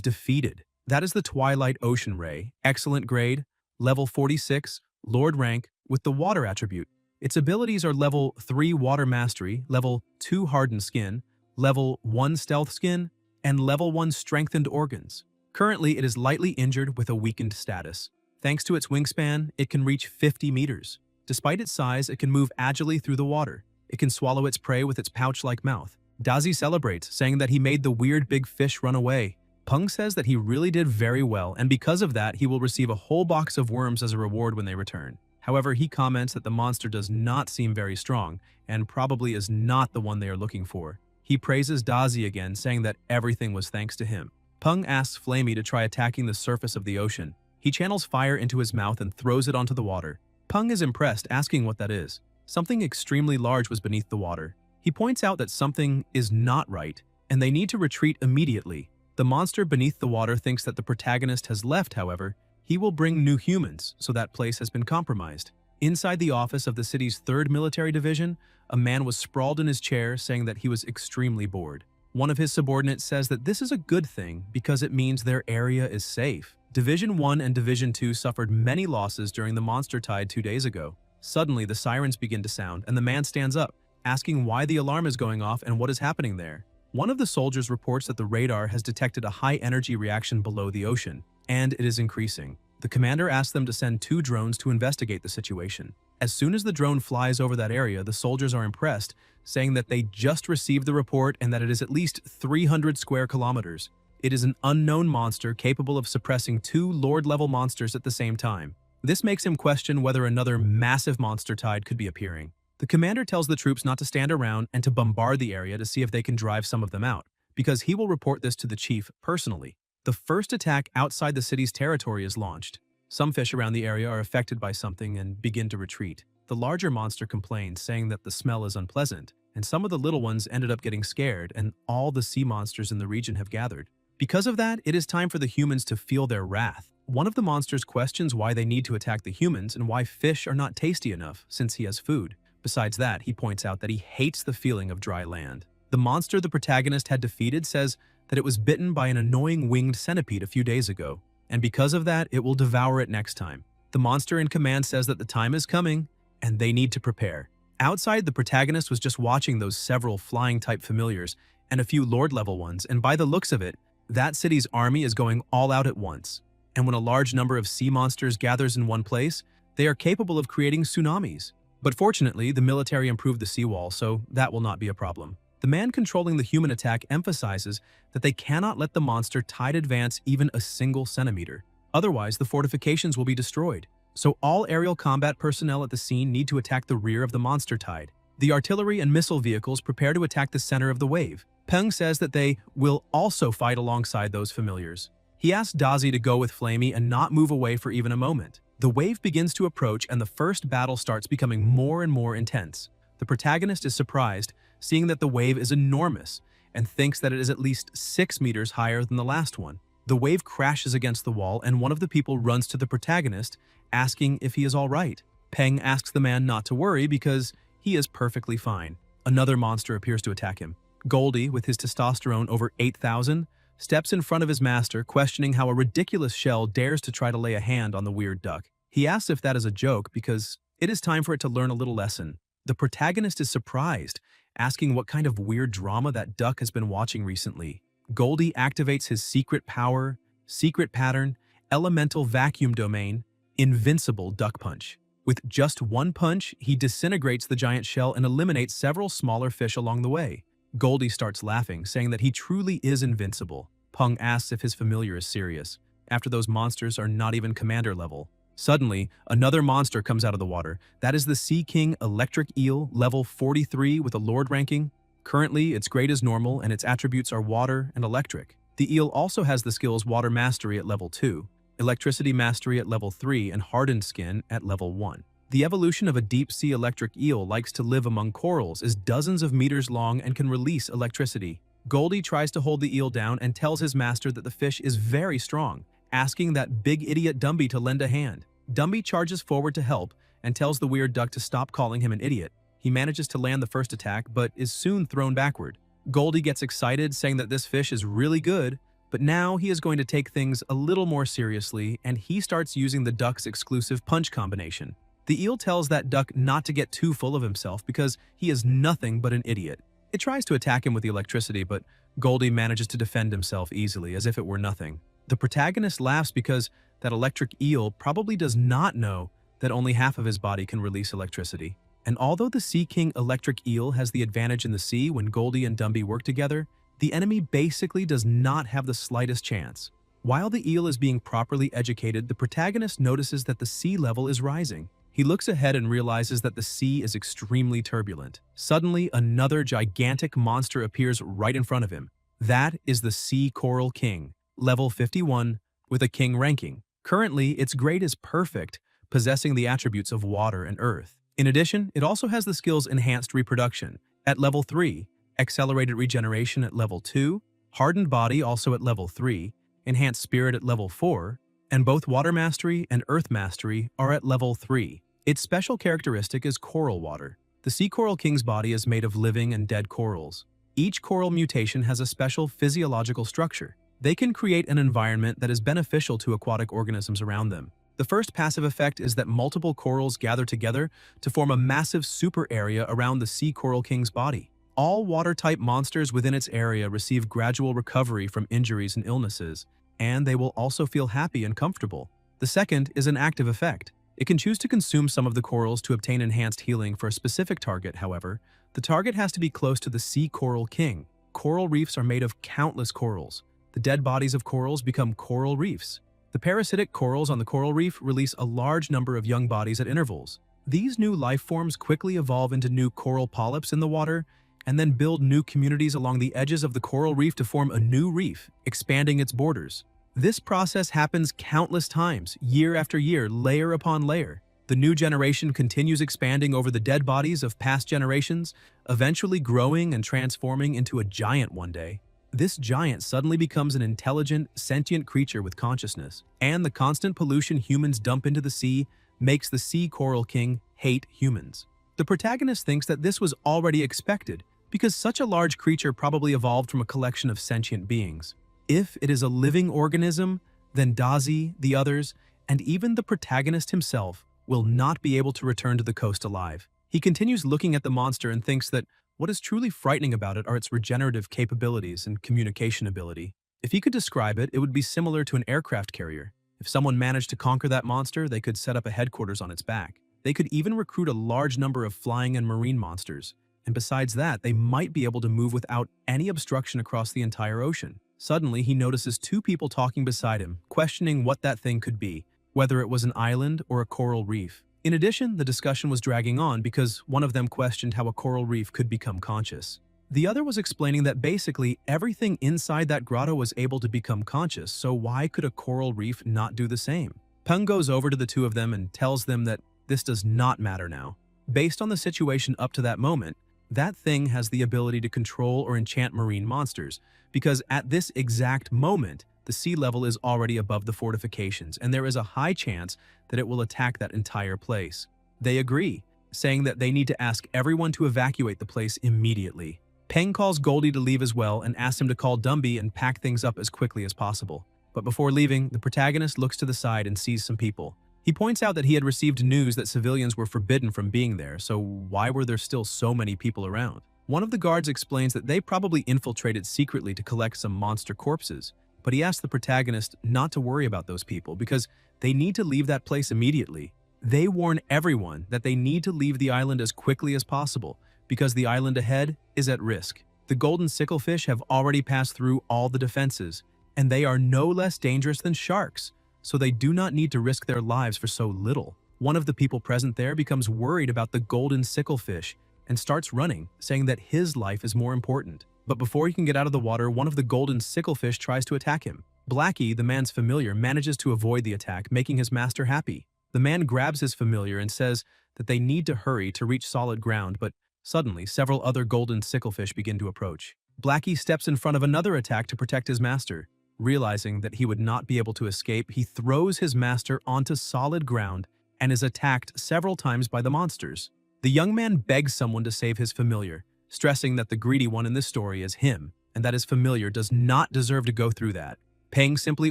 defeated. That is the Twilight Ocean Ray, excellent grade, level 46, Lord rank, with the water attribute. Its abilities are level 3 Water Mastery, level 2 Hardened Skin, level 1 Stealth Skin, and level 1 Strengthened Organs. Currently, it is lightly injured with a weakened status. Thanks to its wingspan, it can reach 50 meters. Despite its size, it can move agilely through the water. It can swallow its prey with its pouch-like mouth. Dazi celebrates, saying that he made the weird big fish run away. Peng says that he really did very well, and because of that, he will receive a whole box of worms as a reward when they return. However, he comments that the monster does not seem very strong, and probably is not the one they are looking for. He praises Dazi again, saying that everything was thanks to him. Peng asks Flamey to try attacking the surface of the ocean. He channels fire into his mouth and throws it onto the water. Peng is impressed, asking what that is. Something extremely large was beneath the water. He points out that something is not right, and they need to retreat immediately. The monster beneath the water thinks that the protagonist has left, however. He will bring new humans, so that place has been compromised. Inside the office of the city's 3rd Military Division, a man was sprawled in his chair, saying that he was extremely bored. One of his subordinates says that this is a good thing because it means their area is safe. Division 1 and Division 2 suffered many losses during the monster tide 2 days ago. Suddenly, the sirens begin to sound, and the man stands up, asking why the alarm is going off and what is happening there. One of the soldiers reports that the radar has detected a high-energy reaction below the ocean, and it is increasing. The commander asks them to send 2 drones to investigate the situation. As soon as the drone flies over that area, the soldiers are impressed, saying that they just received the report and that it is at least 300 square kilometers. It is an unknown monster capable of suppressing 2 Lord-level monsters at the same time. This makes him question whether another massive monster tide could be appearing. The commander tells the troops not to stand around and to bombard the area to see if they can drive some of them out, because he will report this to the chief personally. The first attack outside the city's territory is launched. Some fish around the area are affected by something and begin to retreat. The larger monster complains, saying that the smell is unpleasant, and some of the little ones ended up getting scared, and all the sea monsters in the region have gathered. Because of that, it is time for the humans to feel their wrath. One of the monsters questions why they need to attack the humans and why fish are not tasty enough since he has food. Besides that, he points out that he hates the feeling of dry land. The monster the protagonist had defeated says that it was bitten by an annoying winged centipede a few days ago, and because of that, it will devour it next time. The monster in command says that the time is coming, and they need to prepare. Outside, the protagonist was just watching those several flying-type familiars and a few Lord-level ones, and by the looks of it, that city's army is going all out at once. And when a large number of sea monsters gathers in one place, they are capable of creating tsunamis. But fortunately, the military improved the seawall, so that will not be a problem. The man controlling the human attack emphasizes that they cannot let the monster tide advance even a single centimeter. Otherwise, the fortifications will be destroyed. So all aerial combat personnel at the scene need to attack the rear of the monster tide. The artillery and missile vehicles prepare to attack the center of the wave. Peng says that they will also fight alongside those familiars. He asks Dazi to go with Flamey and not move away for even a moment. The wave begins to approach and the first battle starts becoming more and more intense. The protagonist is surprised, seeing that the wave is enormous, and thinks that it is at least 6 meters higher than the last one. The wave crashes against the wall and one of the people runs to the protagonist, asking if he is all right. Peng asks the man not to worry because he is perfectly fine. Another monster appears to attack him. Goldie, with his testosterone over 8,000, steps in front of his master, questioning how a ridiculous shell dares to try to lay a hand on the weird duck. He asks if that is a joke because it is time for it to learn a little lesson. The protagonist is surprised, asking what kind of weird drama that duck has been watching recently. Goldie activates his secret power, secret pattern, elemental vacuum domain, invincible duck punch. With just one punch, he disintegrates the giant shell and eliminates several smaller fish along the way. Goldie starts laughing, saying that he truly is invincible. Peng asks if his familiar is serious, after those monsters are not even commander level. Suddenly, another monster comes out of the water. That is the Sea King Electric Eel, level 43 with a Lord ranking. Currently, its grade is normal and its attributes are water and electric. The eel also has the skills Water Mastery at level 2, Electricity Mastery at level 3, and Hardened Skin at level 1. The evolution of a deep-sea electric eel likes to live among corals, is dozens of meters long and can release electricity. Goldie tries to hold the eel down and tells his master that the fish is very strong, asking that big idiot Dumby to lend a hand. Dumby charges forward to help and tells the weird duck to stop calling him an idiot. He manages to land the first attack, but is soon thrown backward. Goldie gets excited, saying that this fish is really good, but now he is going to take things a little more seriously, and he starts using the duck's exclusive punch combination. The eel tells that duck not to get too full of himself because he is nothing but an idiot. It tries to attack him with the electricity, but Goldie manages to defend himself easily, as if it were nothing. The protagonist laughs because that electric eel probably does not know that only half of his body can release electricity. And although the Sea King Electric Eel has the advantage in the sea when Goldie and Dumby work together, the enemy basically does not have the slightest chance. While the eel is being properly educated, the protagonist notices that the sea level is rising. He looks ahead and realizes that the sea is extremely turbulent. Suddenly, another gigantic monster appears right in front of him. That is the Sea Coral King, level 51, with a king ranking. Currently, its grade is perfect, possessing the attributes of water and earth. In addition, it also has the skills Enhanced Reproduction at level 3, Accelerated Regeneration at level 2, Hardened Body also at level 3, Enhanced Spirit at level 4, and both Water Mastery and Earth Mastery are at level 3. Its special characteristic is coral water. The Sea Coral King's body is made of living and dead corals. Each coral mutation has a special physiological structure. They can create an environment that is beneficial to aquatic organisms around them. The first passive effect is that multiple corals gather together to form a massive super area around the Sea Coral King's body. All water-type monsters within its area receive gradual recovery from injuries and illnesses, and they will also feel happy and comfortable. The second is an active effect. It can choose to consume some of the corals to obtain enhanced healing for a specific target. However, the target has to be close to the Sea Coral King. Coral reefs are made of countless corals. The dead bodies of corals become coral reefs. The parasitic corals on the coral reef release a large number of young bodies at intervals. These new life forms quickly evolve into new coral polyps in the water and then build new communities along the edges of the coral reef to form a new reef, expanding its borders. This process happens countless times, year after year, layer upon layer. The new generation continues expanding over the dead bodies of past generations, eventually growing and transforming into a giant one day. This giant suddenly becomes an intelligent, sentient creature with consciousness, and the constant pollution humans dump into the sea makes the Sea Coral King hate humans. The protagonist thinks that this was already expected, because such a large creature probably evolved from a collection of sentient beings. If it is a living organism, then Dazi, the others, and even the protagonist himself will not be able to return to the coast alive. He continues looking at the monster and thinks that what is truly frightening about it are its regenerative capabilities and communication ability. If he could describe it, it would be similar to an aircraft carrier. If someone managed to conquer that monster, they could set up a headquarters on its back. They could even recruit a large number of flying and marine monsters. And besides that, they might be able to move without any obstruction across the entire ocean. Suddenly, he notices two people talking beside him, questioning what that thing could be, whether it was an island or a coral reef. In addition, the discussion was dragging on because one of them questioned how a coral reef could become conscious. The other was explaining that basically everything inside that grotto was able to become conscious, so why could a coral reef not do the same? Peng goes over to the two of them and tells them that this does not matter now. Based on the situation up to that moment, that thing has the ability to control or enchant marine monsters, because at this exact moment, the sea level is already above the fortifications, and there is a high chance that it will attack that entire place. They agree, saying that they need to ask everyone to evacuate the place immediately. Peng calls Goldie to leave as well and asks him to call Dumby and pack things up as quickly as possible. But before leaving, the protagonist looks to the side and sees some people. He points out that he had received news that civilians were forbidden from being there, so why were there still so many people around? One of the guards explains that they probably infiltrated secretly to collect some monster corpses, but he asks the protagonist not to worry about those people because they need to leave that place immediately. They warn everyone that they need to leave the island as quickly as possible because the island ahead is at risk. The golden sicklefish have already passed through all the defenses, and they are no less dangerous than sharks, so they do not need to risk their lives for so little. One of the people present there becomes worried about the golden sicklefish and starts running, saying that his life is more important. But before he can get out of the water, one of the golden sicklefish tries to attack him. Blackie, the man's familiar, manages to avoid the attack, making his master happy. The man grabs his familiar and says that they need to hurry to reach solid ground, but suddenly several other golden sicklefish begin to approach. Blackie steps in front of another attack to protect his master. Realizing that he would not be able to escape, he throws his master onto solid ground and is attacked several times by the monsters. The young man begs someone to save his familiar, stressing that the greedy one in this story is him, and that his familiar does not deserve to go through that. Peng simply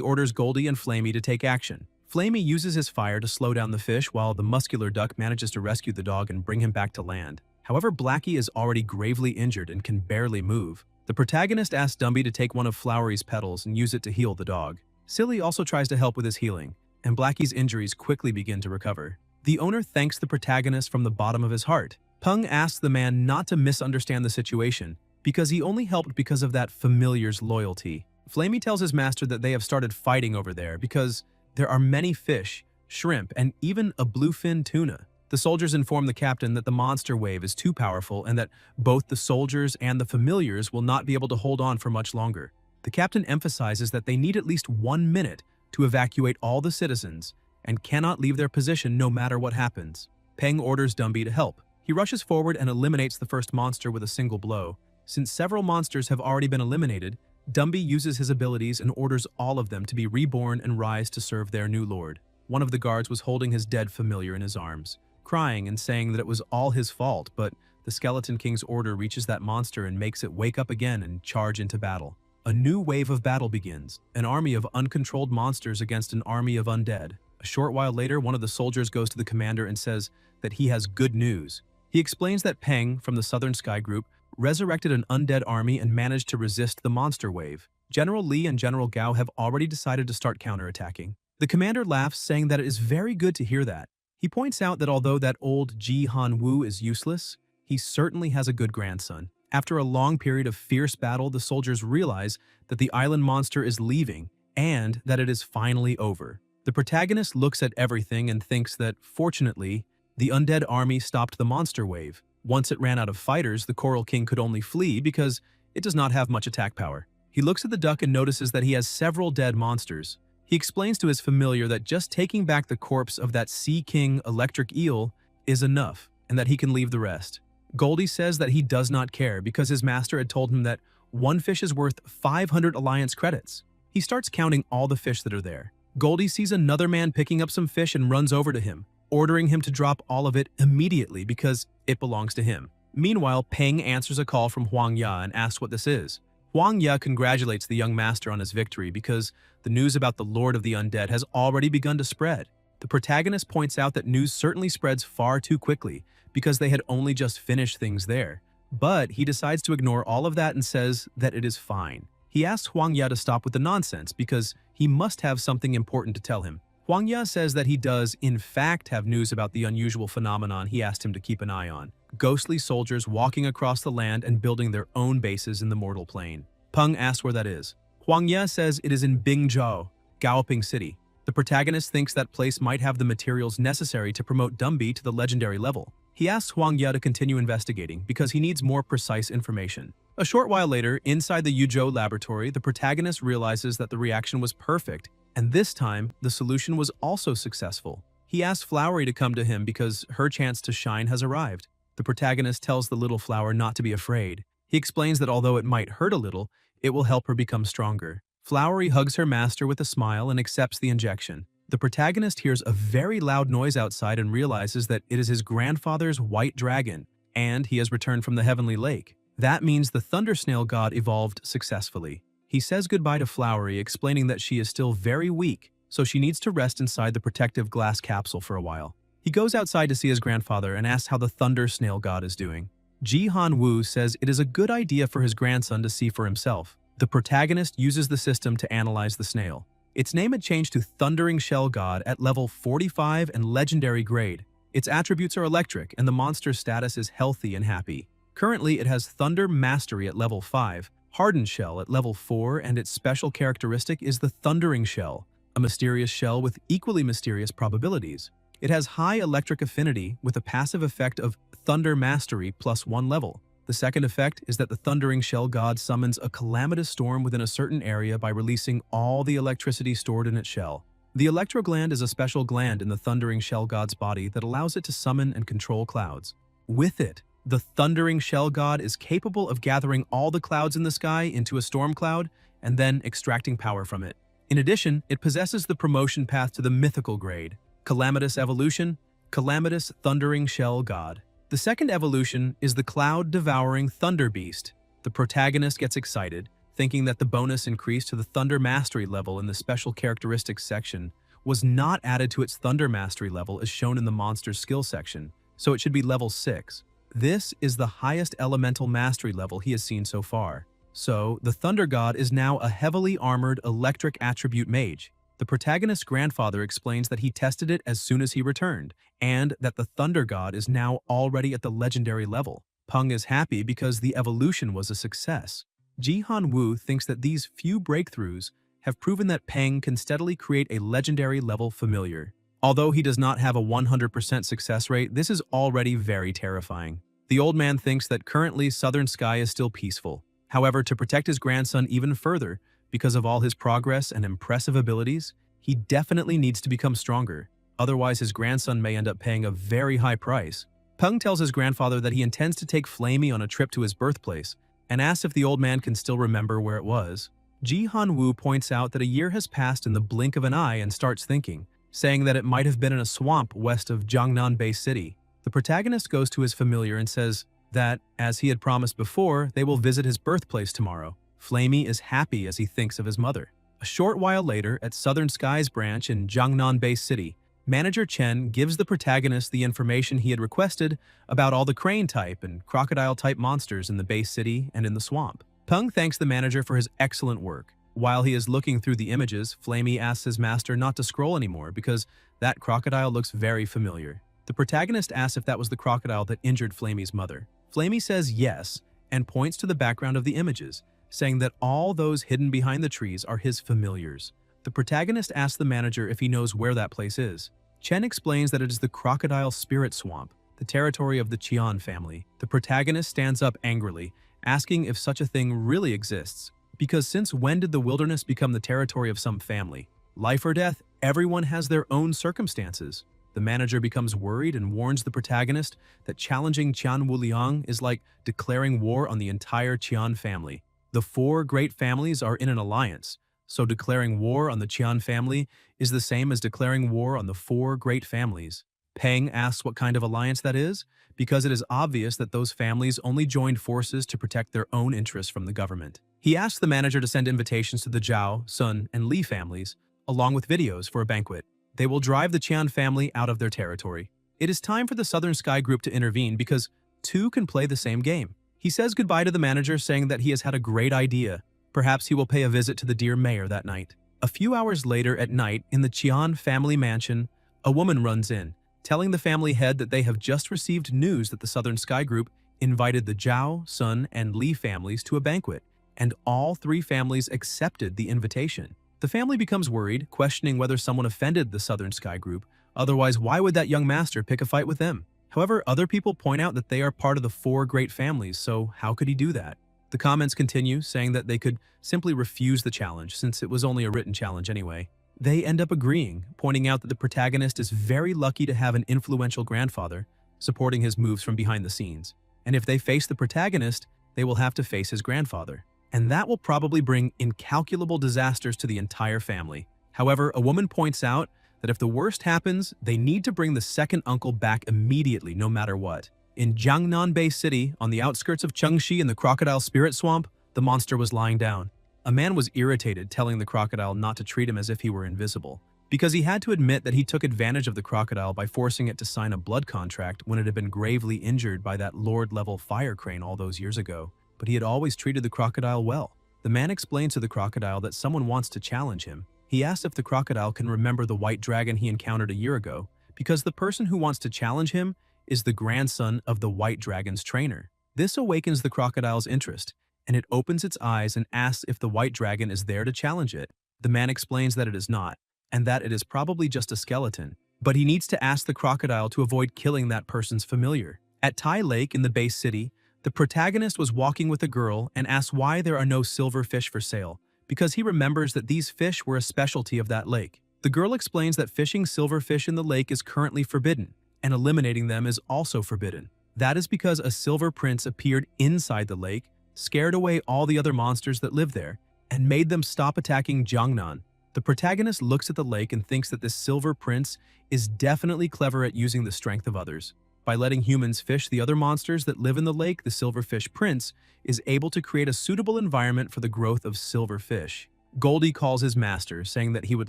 orders Goldie and Flamey to take action. Flamey uses his fire to slow down the fish, while the muscular duck manages to rescue the dog and bring him back to land. However, Blackie is already gravely injured and can barely move. The protagonist asks Dumby to take one of Flowery's petals and use it to heal the dog. Silly also tries to help with his healing, and Blackie's injuries quickly begin to recover. The owner thanks the protagonist from the bottom of his heart. Peng asks the man not to misunderstand the situation, because he only helped because of that familiar's loyalty. Flamey tells his master that they have started fighting over there because there are many fish, shrimp, and even a bluefin tuna. The soldiers inform the captain that the monster wave is too powerful and that both the soldiers and the familiars will not be able to hold on for much longer. The captain emphasizes that they need at least 1 minute to evacuate all the citizens and cannot leave their position no matter what happens. Peng orders Dumby to help. He rushes forward and eliminates the first monster with a single blow. Since several monsters have already been eliminated, Dumby uses his abilities and orders all of them to be reborn and rise to serve their new lord. One of the guards was holding his dead familiar in his arms, crying and saying that it was all his fault, but the Skeleton King's order reaches that monster and makes it wake up again and charge into battle. A new wave of battle begins, an army of uncontrolled monsters against an army of undead. A short while later, one of the soldiers goes to the commander and says that he has good news. He explains that Peng, from the Southern Sky Group, resurrected an undead army and managed to resist the monster wave. General Li and General Gao have already decided to start counterattacking. The commander laughs, saying that it is very good to hear that. He points out that although that old Ji Han Wu is useless, he certainly has a good grandson. After a long period of fierce battle, the soldiers realize that the island monster is leaving and that it is finally over. The protagonist looks at everything and thinks that, fortunately, the undead army stopped the monster wave. Once it ran out of fighters, the Coral King could only flee because it does not have much attack power. He looks at the duck and notices that he has several dead monsters. He explains to his familiar that just taking back the corpse of that Sea King electric eel is enough, and that he can leave the rest. Goldie says that he does not care because his master had told him that one fish is worth 500 alliance credits. He starts counting all the fish that are there. Goldie sees another man picking up some fish and runs over to him, ordering him to drop all of it immediately because it belongs to him. Meanwhile, Peng answers a call from Huang Ya and asks what this is. Huang Ya congratulates the young master on his victory because the news about the Lord of the Undead has already begun to spread. The protagonist points out that news certainly spreads far too quickly because they had only just finished things there. But he decides to ignore all of that and says that it is fine. He asks Huang Ya to stop with the nonsense because he must have something important to tell him. Huang Ya says that he does, in fact, have news about the unusual phenomenon he asked him to keep an eye on. Ghostly soldiers walking across the land and building their own bases in the mortal plane. Peng asks where that is. Huang Ya says it is in Bingzhou, Galloping City. The protagonist thinks that place might have the materials necessary to promote Dumby to the legendary level. He asks Huang Ya to continue investigating because he needs more precise information. A short while later, inside the Yuzhou laboratory, the protagonist realizes that the reaction was perfect, and this time, the solution was also successful. He asks Flowery to come to him because her chance to shine has arrived. The protagonist tells the little flower not to be afraid. He explains that although it might hurt a little, it will help her become stronger. Flowery hugs her master with a smile and accepts the injection. The protagonist hears a very loud noise outside and realizes that it is his grandfather's white dragon, and he has returned from the heavenly lake. That means the thunder snail god evolved successfully. He says goodbye to Flowery, explaining that she is still very weak, so she needs to rest inside the protective glass capsule for a while. He goes outside to see his grandfather and asks how the thunder snail god is doing. Ji Han Wu says it is a good idea for his grandson to see for himself. The protagonist uses the system to analyze the snail. Its name had changed to Thundering Shell God at level 45 and legendary grade. Its attributes are electric, and the monster's status is healthy and happy. Currently, it has Thunder Mastery at level 5, Hardened Shell at level 4, and its special characteristic is the Thundering Shell, a mysterious shell with equally mysterious probabilities. It has high electric affinity with a passive effect of Thunder Mastery plus 1 level. The second effect is that the Thundering Shell God summons a calamitous storm within a certain area by releasing all the electricity stored in its shell. The Electro Gland is a special gland in the Thundering Shell God's body that allows it to summon and control clouds. With it, the Thundering Shell God is capable of gathering all the clouds in the sky into a storm cloud and then extracting power from it. In addition, it possesses the promotion path to the mythical grade, Calamitous Evolution, Calamitous Thundering Shell God. The second evolution is the Cloud-Devouring Thunder Beast. The protagonist gets excited, thinking that the bonus increase to the Thunder Mastery level in the Special Characteristics section was not added to its Thunder Mastery level as shown in the Monster's Skill section, so it should be level 6. This is the highest Elemental Mastery level he has seen so far. So, the Thunder God is now a heavily armored Electric Attribute Mage. The protagonist's grandfather explains that he tested it as soon as he returned, and that the Thunder God is now already at the legendary level. Peng is happy because the evolution was a success. Ji-Han Woo thinks that these few breakthroughs have proven that Peng can steadily create a legendary level familiar. Although he does not have a 100% success rate, this is already very terrifying. The old man thinks that currently Southern Sky is still peaceful. However, to protect his grandson even further, because of all his progress and impressive abilities, he definitely needs to become stronger. Otherwise, his grandson may end up paying a very high price. Peng tells his grandfather that he intends to take Flamey on a trip to his birthplace, and asks if the old man can still remember where it was. Ji-Han Woo points out that a year has passed in the blink of an eye and starts thinking, saying that it might have been in a swamp west of Jiangnan Bay City. The protagonist goes to his familiar and says that, as he had promised before, they will visit his birthplace tomorrow. Flamey is happy as he thinks of his mother. A short while later, at Southern Sky's branch in Jiangnan Bay City, Manager Chen gives the protagonist the information he had requested about all the crane-type and crocodile-type monsters in the Bay City and in the swamp. Peng thanks the manager for his excellent work. While he is looking through the images, Flamey asks his master not to scroll anymore because that crocodile looks very familiar. The protagonist asks if that was the crocodile that injured Flamey's mother. Flamey says yes and points to the background of the images, saying that all those hidden behind the trees are his familiars. The protagonist asks the manager if he knows where that place is. Chen explains that it is the Crocodile Spirit Swamp, the territory of the Qian family. The protagonist stands up angrily, asking if such a thing really exists, because since when did the wilderness become the territory of some family? Life or death, everyone has their own circumstances. The manager becomes worried and warns the protagonist that challenging Qian Wuliang is like declaring war on the entire Qian family. The 4 great families are in an alliance, so declaring war on the Qian family is the same as declaring war on the 4 great families. Peng asks what kind of alliance that is, because it is obvious that those families only joined forces to protect their own interests from the government. He asks the manager to send invitations to the Zhao, Sun, and Li families, along with videos for a banquet. They will drive the Qian family out of their territory. It is time for the Southern Sky Group to intervene because 2 can play the same game. He says goodbye to the manager, saying that he has had a great idea. Perhaps he will pay a visit to the dear mayor that night. A few hours later at night, in the Qian family mansion, a woman runs in, telling the family head that they have just received news that the Southern Sky Group invited the Zhao, Sun, and Li families to a banquet, and all 3 families accepted the invitation. The family becomes worried, questioning whether someone offended the Southern Sky Group. Otherwise, why would that young master pick a fight with them? However, other people point out that they are part of the 4 great families, so how could he do that? The comments continue, saying that they could simply refuse the challenge since it was only a written challenge anyway. They end up agreeing, pointing out that the protagonist is very lucky to have an influential grandfather, supporting his moves from behind the scenes. And if they face the protagonist, they will have to face his grandfather. And that will probably bring incalculable disasters to the entire family. However, a woman points out that if the worst happens, they need to bring the second uncle back immediately, no matter what. In Jiangnan Bay City, on the outskirts of Chengxi in the Crocodile Spirit Swamp, the monster was lying down. A man was irritated, telling the crocodile not to treat him as if he were invisible, because he had to admit that he took advantage of the crocodile by forcing it to sign a blood contract when it had been gravely injured by that Lord-level fire crane all those years ago. But he had always treated the crocodile well. The man explains to the crocodile that someone wants to challenge him. He asks if the crocodile can remember the white dragon he encountered a year ago, because the person who wants to challenge him is the grandson of the white dragon's trainer. This awakens the crocodile's interest, and it opens its eyes and asks if the white dragon is there to challenge it. The man explains that it is not, and that it is probably just a skeleton, but he needs to ask the crocodile to avoid killing that person's familiar. At Tai Lake in the base city, the protagonist was walking with a girl and asked why there are no silver fish for sale, because he remembers that these fish were a specialty of that lake. The girl explains that fishing silverfish in the lake is currently forbidden, and eliminating them is also forbidden. That is because a silver prince appeared inside the lake, scared away all the other monsters that live there, and made them stop attacking Jiangnan. The protagonist looks at the lake and thinks that this silver prince is definitely clever at using the strength of others. By letting humans fish the other monsters that live in the lake, the silverfish prince is able to create a suitable environment for the growth of silverfish. Goldie calls his master, saying that he would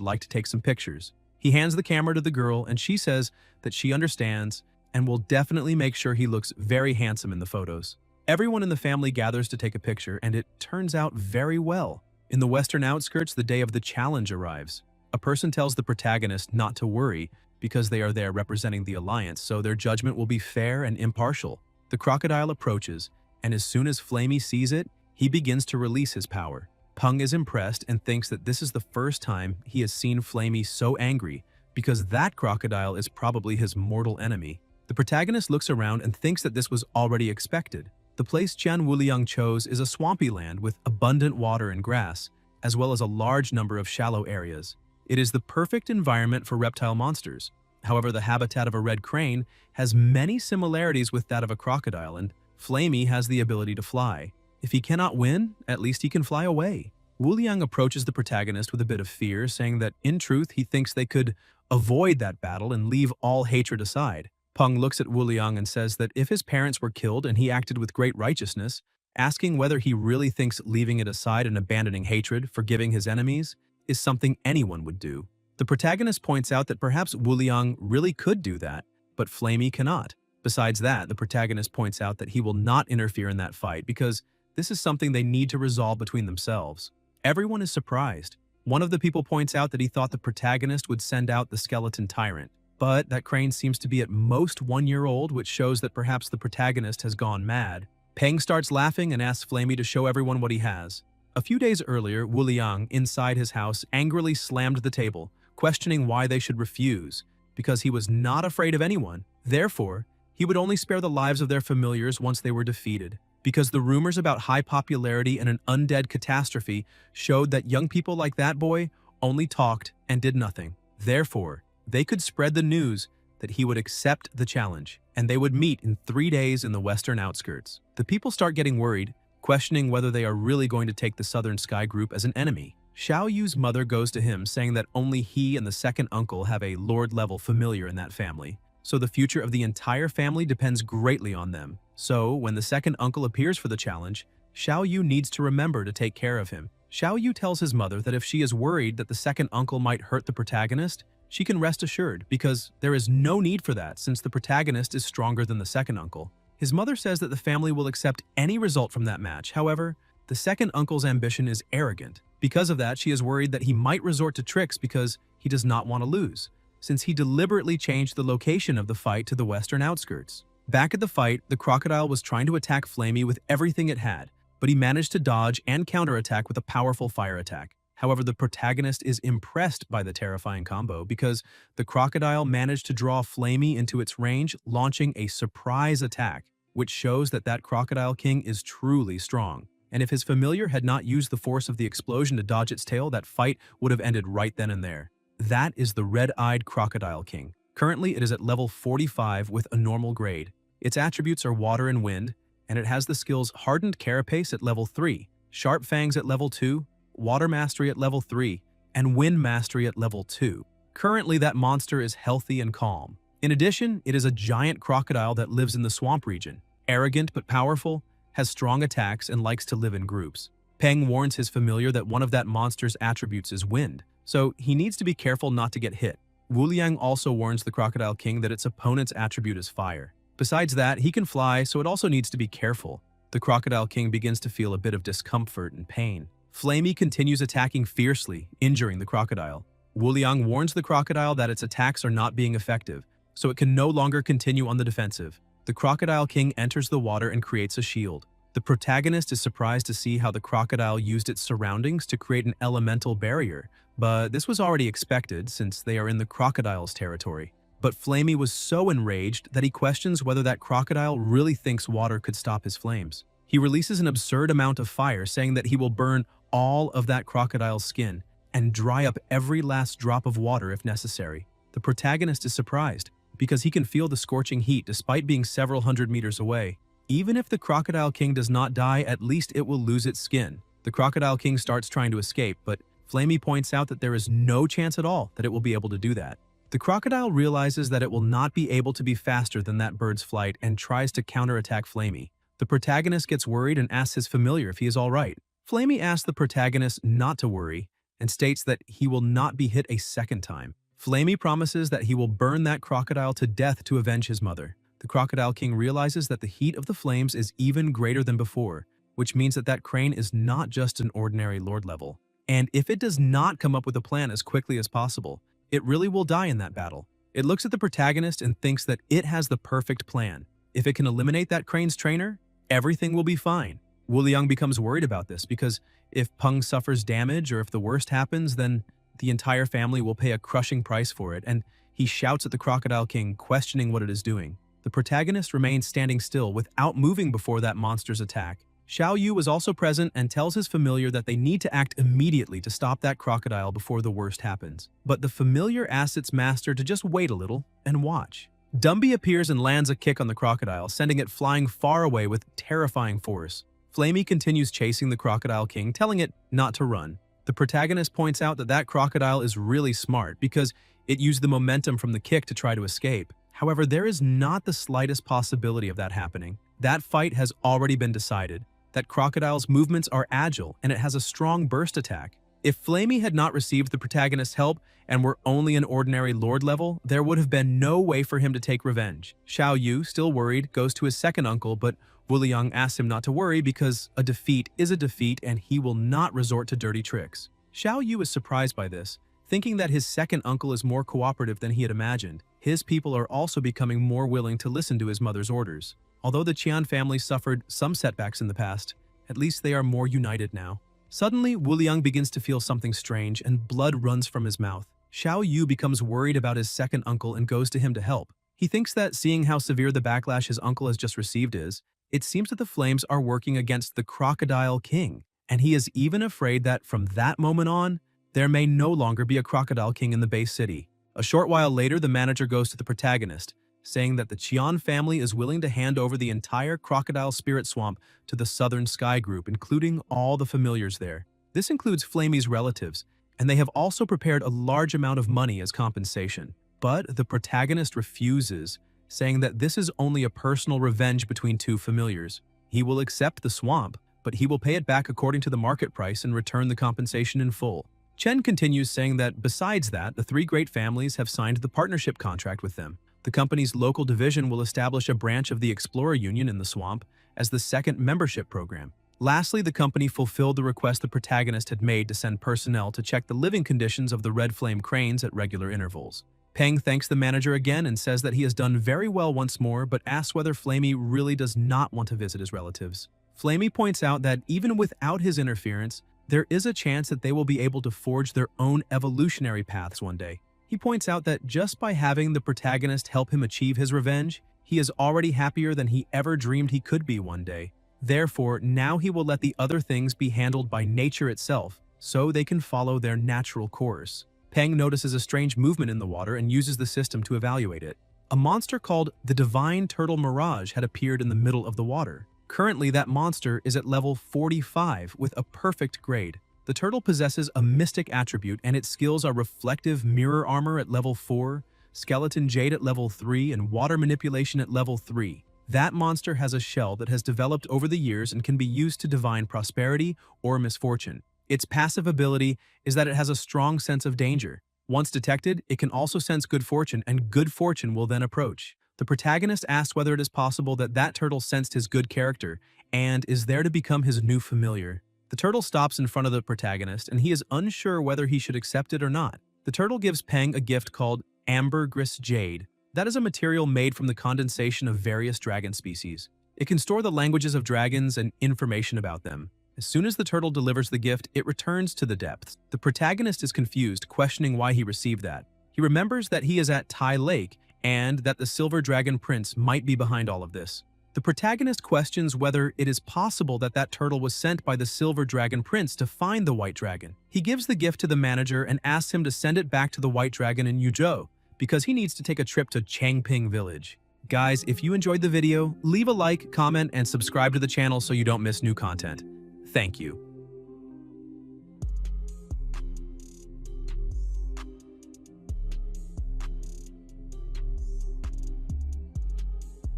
like to take some pictures. He hands the camera to the girl, and she says that she understands and will definitely make sure he looks very handsome in the photos. Everyone in the family gathers to take a picture, and it turns out very well. In the western outskirts, the day of the challenge arrives. A person tells the protagonist not to worry because they are there representing the alliance, so their judgment will be fair and impartial. The crocodile approaches, and as soon as Flamey sees it, he begins to release his power. Peng is impressed and thinks that this is the first time he has seen Flamey so angry, because that crocodile is probably his mortal enemy. The protagonist looks around and thinks that this was already expected. The place Jian Wuliang chose is a swampy land with abundant water and grass, as well as a large number of shallow areas. It is the perfect environment for reptile monsters. However, the habitat of a red crane has many similarities with that of a crocodile, and Flamey has the ability to fly. If he cannot win, at least he can fly away. Wuliang approaches the protagonist with a bit of fear, saying that in truth he thinks they could avoid that battle and leave all hatred aside. Peng looks at Wuliang and says that if his parents were killed and he acted with great righteousness, asking whether he really thinks leaving it aside and abandoning hatred, forgiving his enemies, is something anyone would do. The protagonist points out that perhaps Wuliang really could do that, but Flamey cannot. Besides that, the protagonist points out that he will not interfere in that fight because this is something they need to resolve between themselves. Everyone is surprised. One of the people points out that he thought the protagonist would send out the skeleton tyrant, but that crane seems to be at most 1 year old, which shows that perhaps the protagonist has gone mad. Peng starts laughing and asks Flamey to show everyone what he has. A few days earlier, Wuliang, inside his house, angrily slammed the table, questioning why they should refuse, because he was not afraid of anyone. Therefore, he would only spare the lives of their familiars once they were defeated, because the rumors about high popularity and an undead catastrophe showed that young people like that boy only talked and did nothing. Therefore, they could spread the news that he would accept the challenge, and they would meet in 3 days in the western outskirts. The people start getting worried, questioning whether they are really going to take the Southern Sky group as an enemy. Xiao Yu's mother goes to him, saying that only he and the second uncle have a lord-level familiar in that family, so the future of the entire family depends greatly on them. So, when the second uncle appears for the challenge, Xiao Yu needs to remember to take care of him. Xiao Yu tells his mother that if she is worried that the second uncle might hurt the protagonist, she can rest assured, because there is no need for that since the protagonist is stronger than the second uncle. His mother says that the family will accept any result from that match. However, the second uncle's ambition is arrogant. Because of that, she is worried that he might resort to tricks because he does not want to lose, since he deliberately changed the location of the fight to the western outskirts. Back at the fight, the crocodile was trying to attack Flamey with everything it had, but he managed to dodge and counterattack with a powerful fire attack. However, the protagonist is impressed by the terrifying combo because the crocodile managed to draw Flamey into its range, launching a surprise attack, which shows that that crocodile king is truly strong. And if his familiar had not used the force of the explosion to dodge its tail, that fight would have ended right then and there. That is the red-eyed crocodile king. Currently, it is at level 45 with a normal grade. Its attributes are water and wind, and it has the skills Hardened Carapace at level 3, Sharp Fangs at level 2, Water Mastery at level 3, and Wind Mastery at level 2. Currently, that monster is healthy and calm. In addition, it is a giant crocodile that lives in the swamp region. Arrogant but powerful, has strong attacks, and likes to live in groups. Peng warns his familiar that one of that monster's attributes is wind, so he needs to be careful not to get hit. Wuliang also warns the Crocodile King that its opponent's attribute is fire. Besides that, he can fly, so it also needs to be careful. The Crocodile King begins to feel a bit of discomfort and pain. Flamey continues attacking fiercely, injuring the crocodile. Wuliang warns the crocodile that its attacks are not being effective, so it can no longer continue on the defensive. The Crocodile King enters the water and creates a shield. The protagonist is surprised to see how the crocodile used its surroundings to create an elemental barrier, but this was already expected since they are in the crocodile's territory. But Flamey was so enraged that he questions whether that crocodile really thinks water could stop his flames. He releases an absurd amount of fire, saying that he will burn all of that crocodile's skin and dry up every last drop of water if necessary. The protagonist is surprised because he can feel the scorching heat despite being several hundred meters away. Even if the Crocodile King does not die, at least it will lose its skin. The Crocodile King starts trying to escape, but Flamey points out that there is no chance at all that it will be able to do that. The crocodile realizes that it will not be able to be faster than that bird's flight and tries to counterattack Flamey. The protagonist gets worried and asks his familiar if he is all right. Flamey asks the protagonist not to worry and states that he will not be hit a second time. Flamey promises that he will burn that crocodile to death to avenge his mother. The Crocodile King realizes that the heat of the flames is even greater than before, which means that that crane is not just an ordinary lord level. And if it does not come up with a plan as quickly as possible, it really will die in that battle. It looks at the protagonist and thinks that it has the perfect plan. If it can eliminate that crane's trainer, everything will be fine. Woolyung becomes worried about this because if Peng suffers damage or if the worst happens, then the entire family will pay a crushing price for it, and he shouts at the Crocodile King, questioning what it is doing. The protagonist remains standing still without moving before that monster's attack. Xiao Yu is also present and tells his familiar that they need to act immediately to stop that crocodile before the worst happens. But the familiar asks its master to just wait a little and watch. Dumby appears and lands a kick on the crocodile, sending it flying far away with terrifying force. Flamey continues chasing the Crocodile King, telling it not to run. The protagonist points out that that crocodile is really smart because it used the momentum from the kick to try to escape. However, there is not the slightest possibility of that happening. That fight has already been decided. That crocodile's movements are agile and it has a strong burst attack. If Flamey had not received the protagonist's help and were only an ordinary lord level, there would have been no way for him to take revenge. Xiao Yu, still worried, goes to his second uncle, but Woolyung asks him not to worry because a defeat is a defeat and he will not resort to dirty tricks. Xiao Yu is surprised by this, thinking that his second uncle is more cooperative than he had imagined. His people are also becoming more willing to listen to his mother's orders. Although the Qian family suffered some setbacks in the past, at least they are more united now. Suddenly, Woolyung begins to feel something strange and blood runs from his mouth. Xiao Yu becomes worried about his second uncle and goes to him to help. He thinks that seeing how severe the backlash his uncle has just received is, it seems that the flames are working against the Crocodile King, and he is even afraid that from that moment on, there may no longer be a Crocodile King in the base city. A short while later, the manager goes to the protagonist, saying that the Qian family is willing to hand over the entire Crocodile Spirit Swamp to the Southern Sky Group, including all the familiars there. This includes Flamey's relatives, and they have also prepared a large amount of money as compensation. But the protagonist refuses, saying that this is only a personal revenge between two familiars. He will accept the swamp, but he will pay it back according to the market price and return the compensation in full. Chen continues, saying that besides that, the three great families have signed the partnership contract with them. The company's local division will establish a branch of the Explorer Union in the swamp as the second membership program. Lastly, the company fulfilled the request the protagonist had made to send personnel to check the living conditions of the Red Flame cranes at regular intervals. Peng thanks the manager again and says that he has done very well once more, but asks whether Flamey really does not want to visit his relatives. Flamey points out that even without his interference, there is a chance that they will be able to forge their own evolutionary paths one day. He points out that just by having the protagonist help him achieve his revenge, he is already happier than he ever dreamed he could be one day. Therefore, now he will let the other things be handled by nature itself, so they can follow their natural course. Peng notices a strange movement in the water and uses the system to evaluate it. A monster called the Divine Turtle Mirage had appeared in the middle of the water. Currently, that monster is at level 45 with a perfect grade. The turtle possesses a mystic attribute and its skills are reflective mirror armor at level 4, skeleton jade at level 3, and water manipulation at level 3. That monster has a shell that has developed over the years and can be used to divine prosperity or misfortune. Its passive ability is that it has a strong sense of danger. Once detected, it can also sense good fortune, and good fortune will then approach. The protagonist asks whether it is possible that that turtle sensed his good character and is there to become his new familiar. The turtle stops in front of the protagonist, and he is unsure whether he should accept it or not. The turtle gives Peng a gift called Ambergris Jade. That is a material made from the condensation of various dragon species. It can store the languages of dragons and information about them. As soon as the turtle delivers the gift, it returns to the depths. The protagonist is confused, questioning why he received that. He remembers that he is at Tai Lake and that the Silver Dragon Prince might be behind all of this. The protagonist questions whether it is possible that that turtle was sent by the Silver Dragon Prince to find the White Dragon. He gives the gift to the manager and asks him to send it back to the White Dragon in Yuzhou because he needs to take a trip to Changping Village. Guys, if you enjoyed the video, leave a like, comment, and subscribe to the channel so you don't miss new content. Thank you.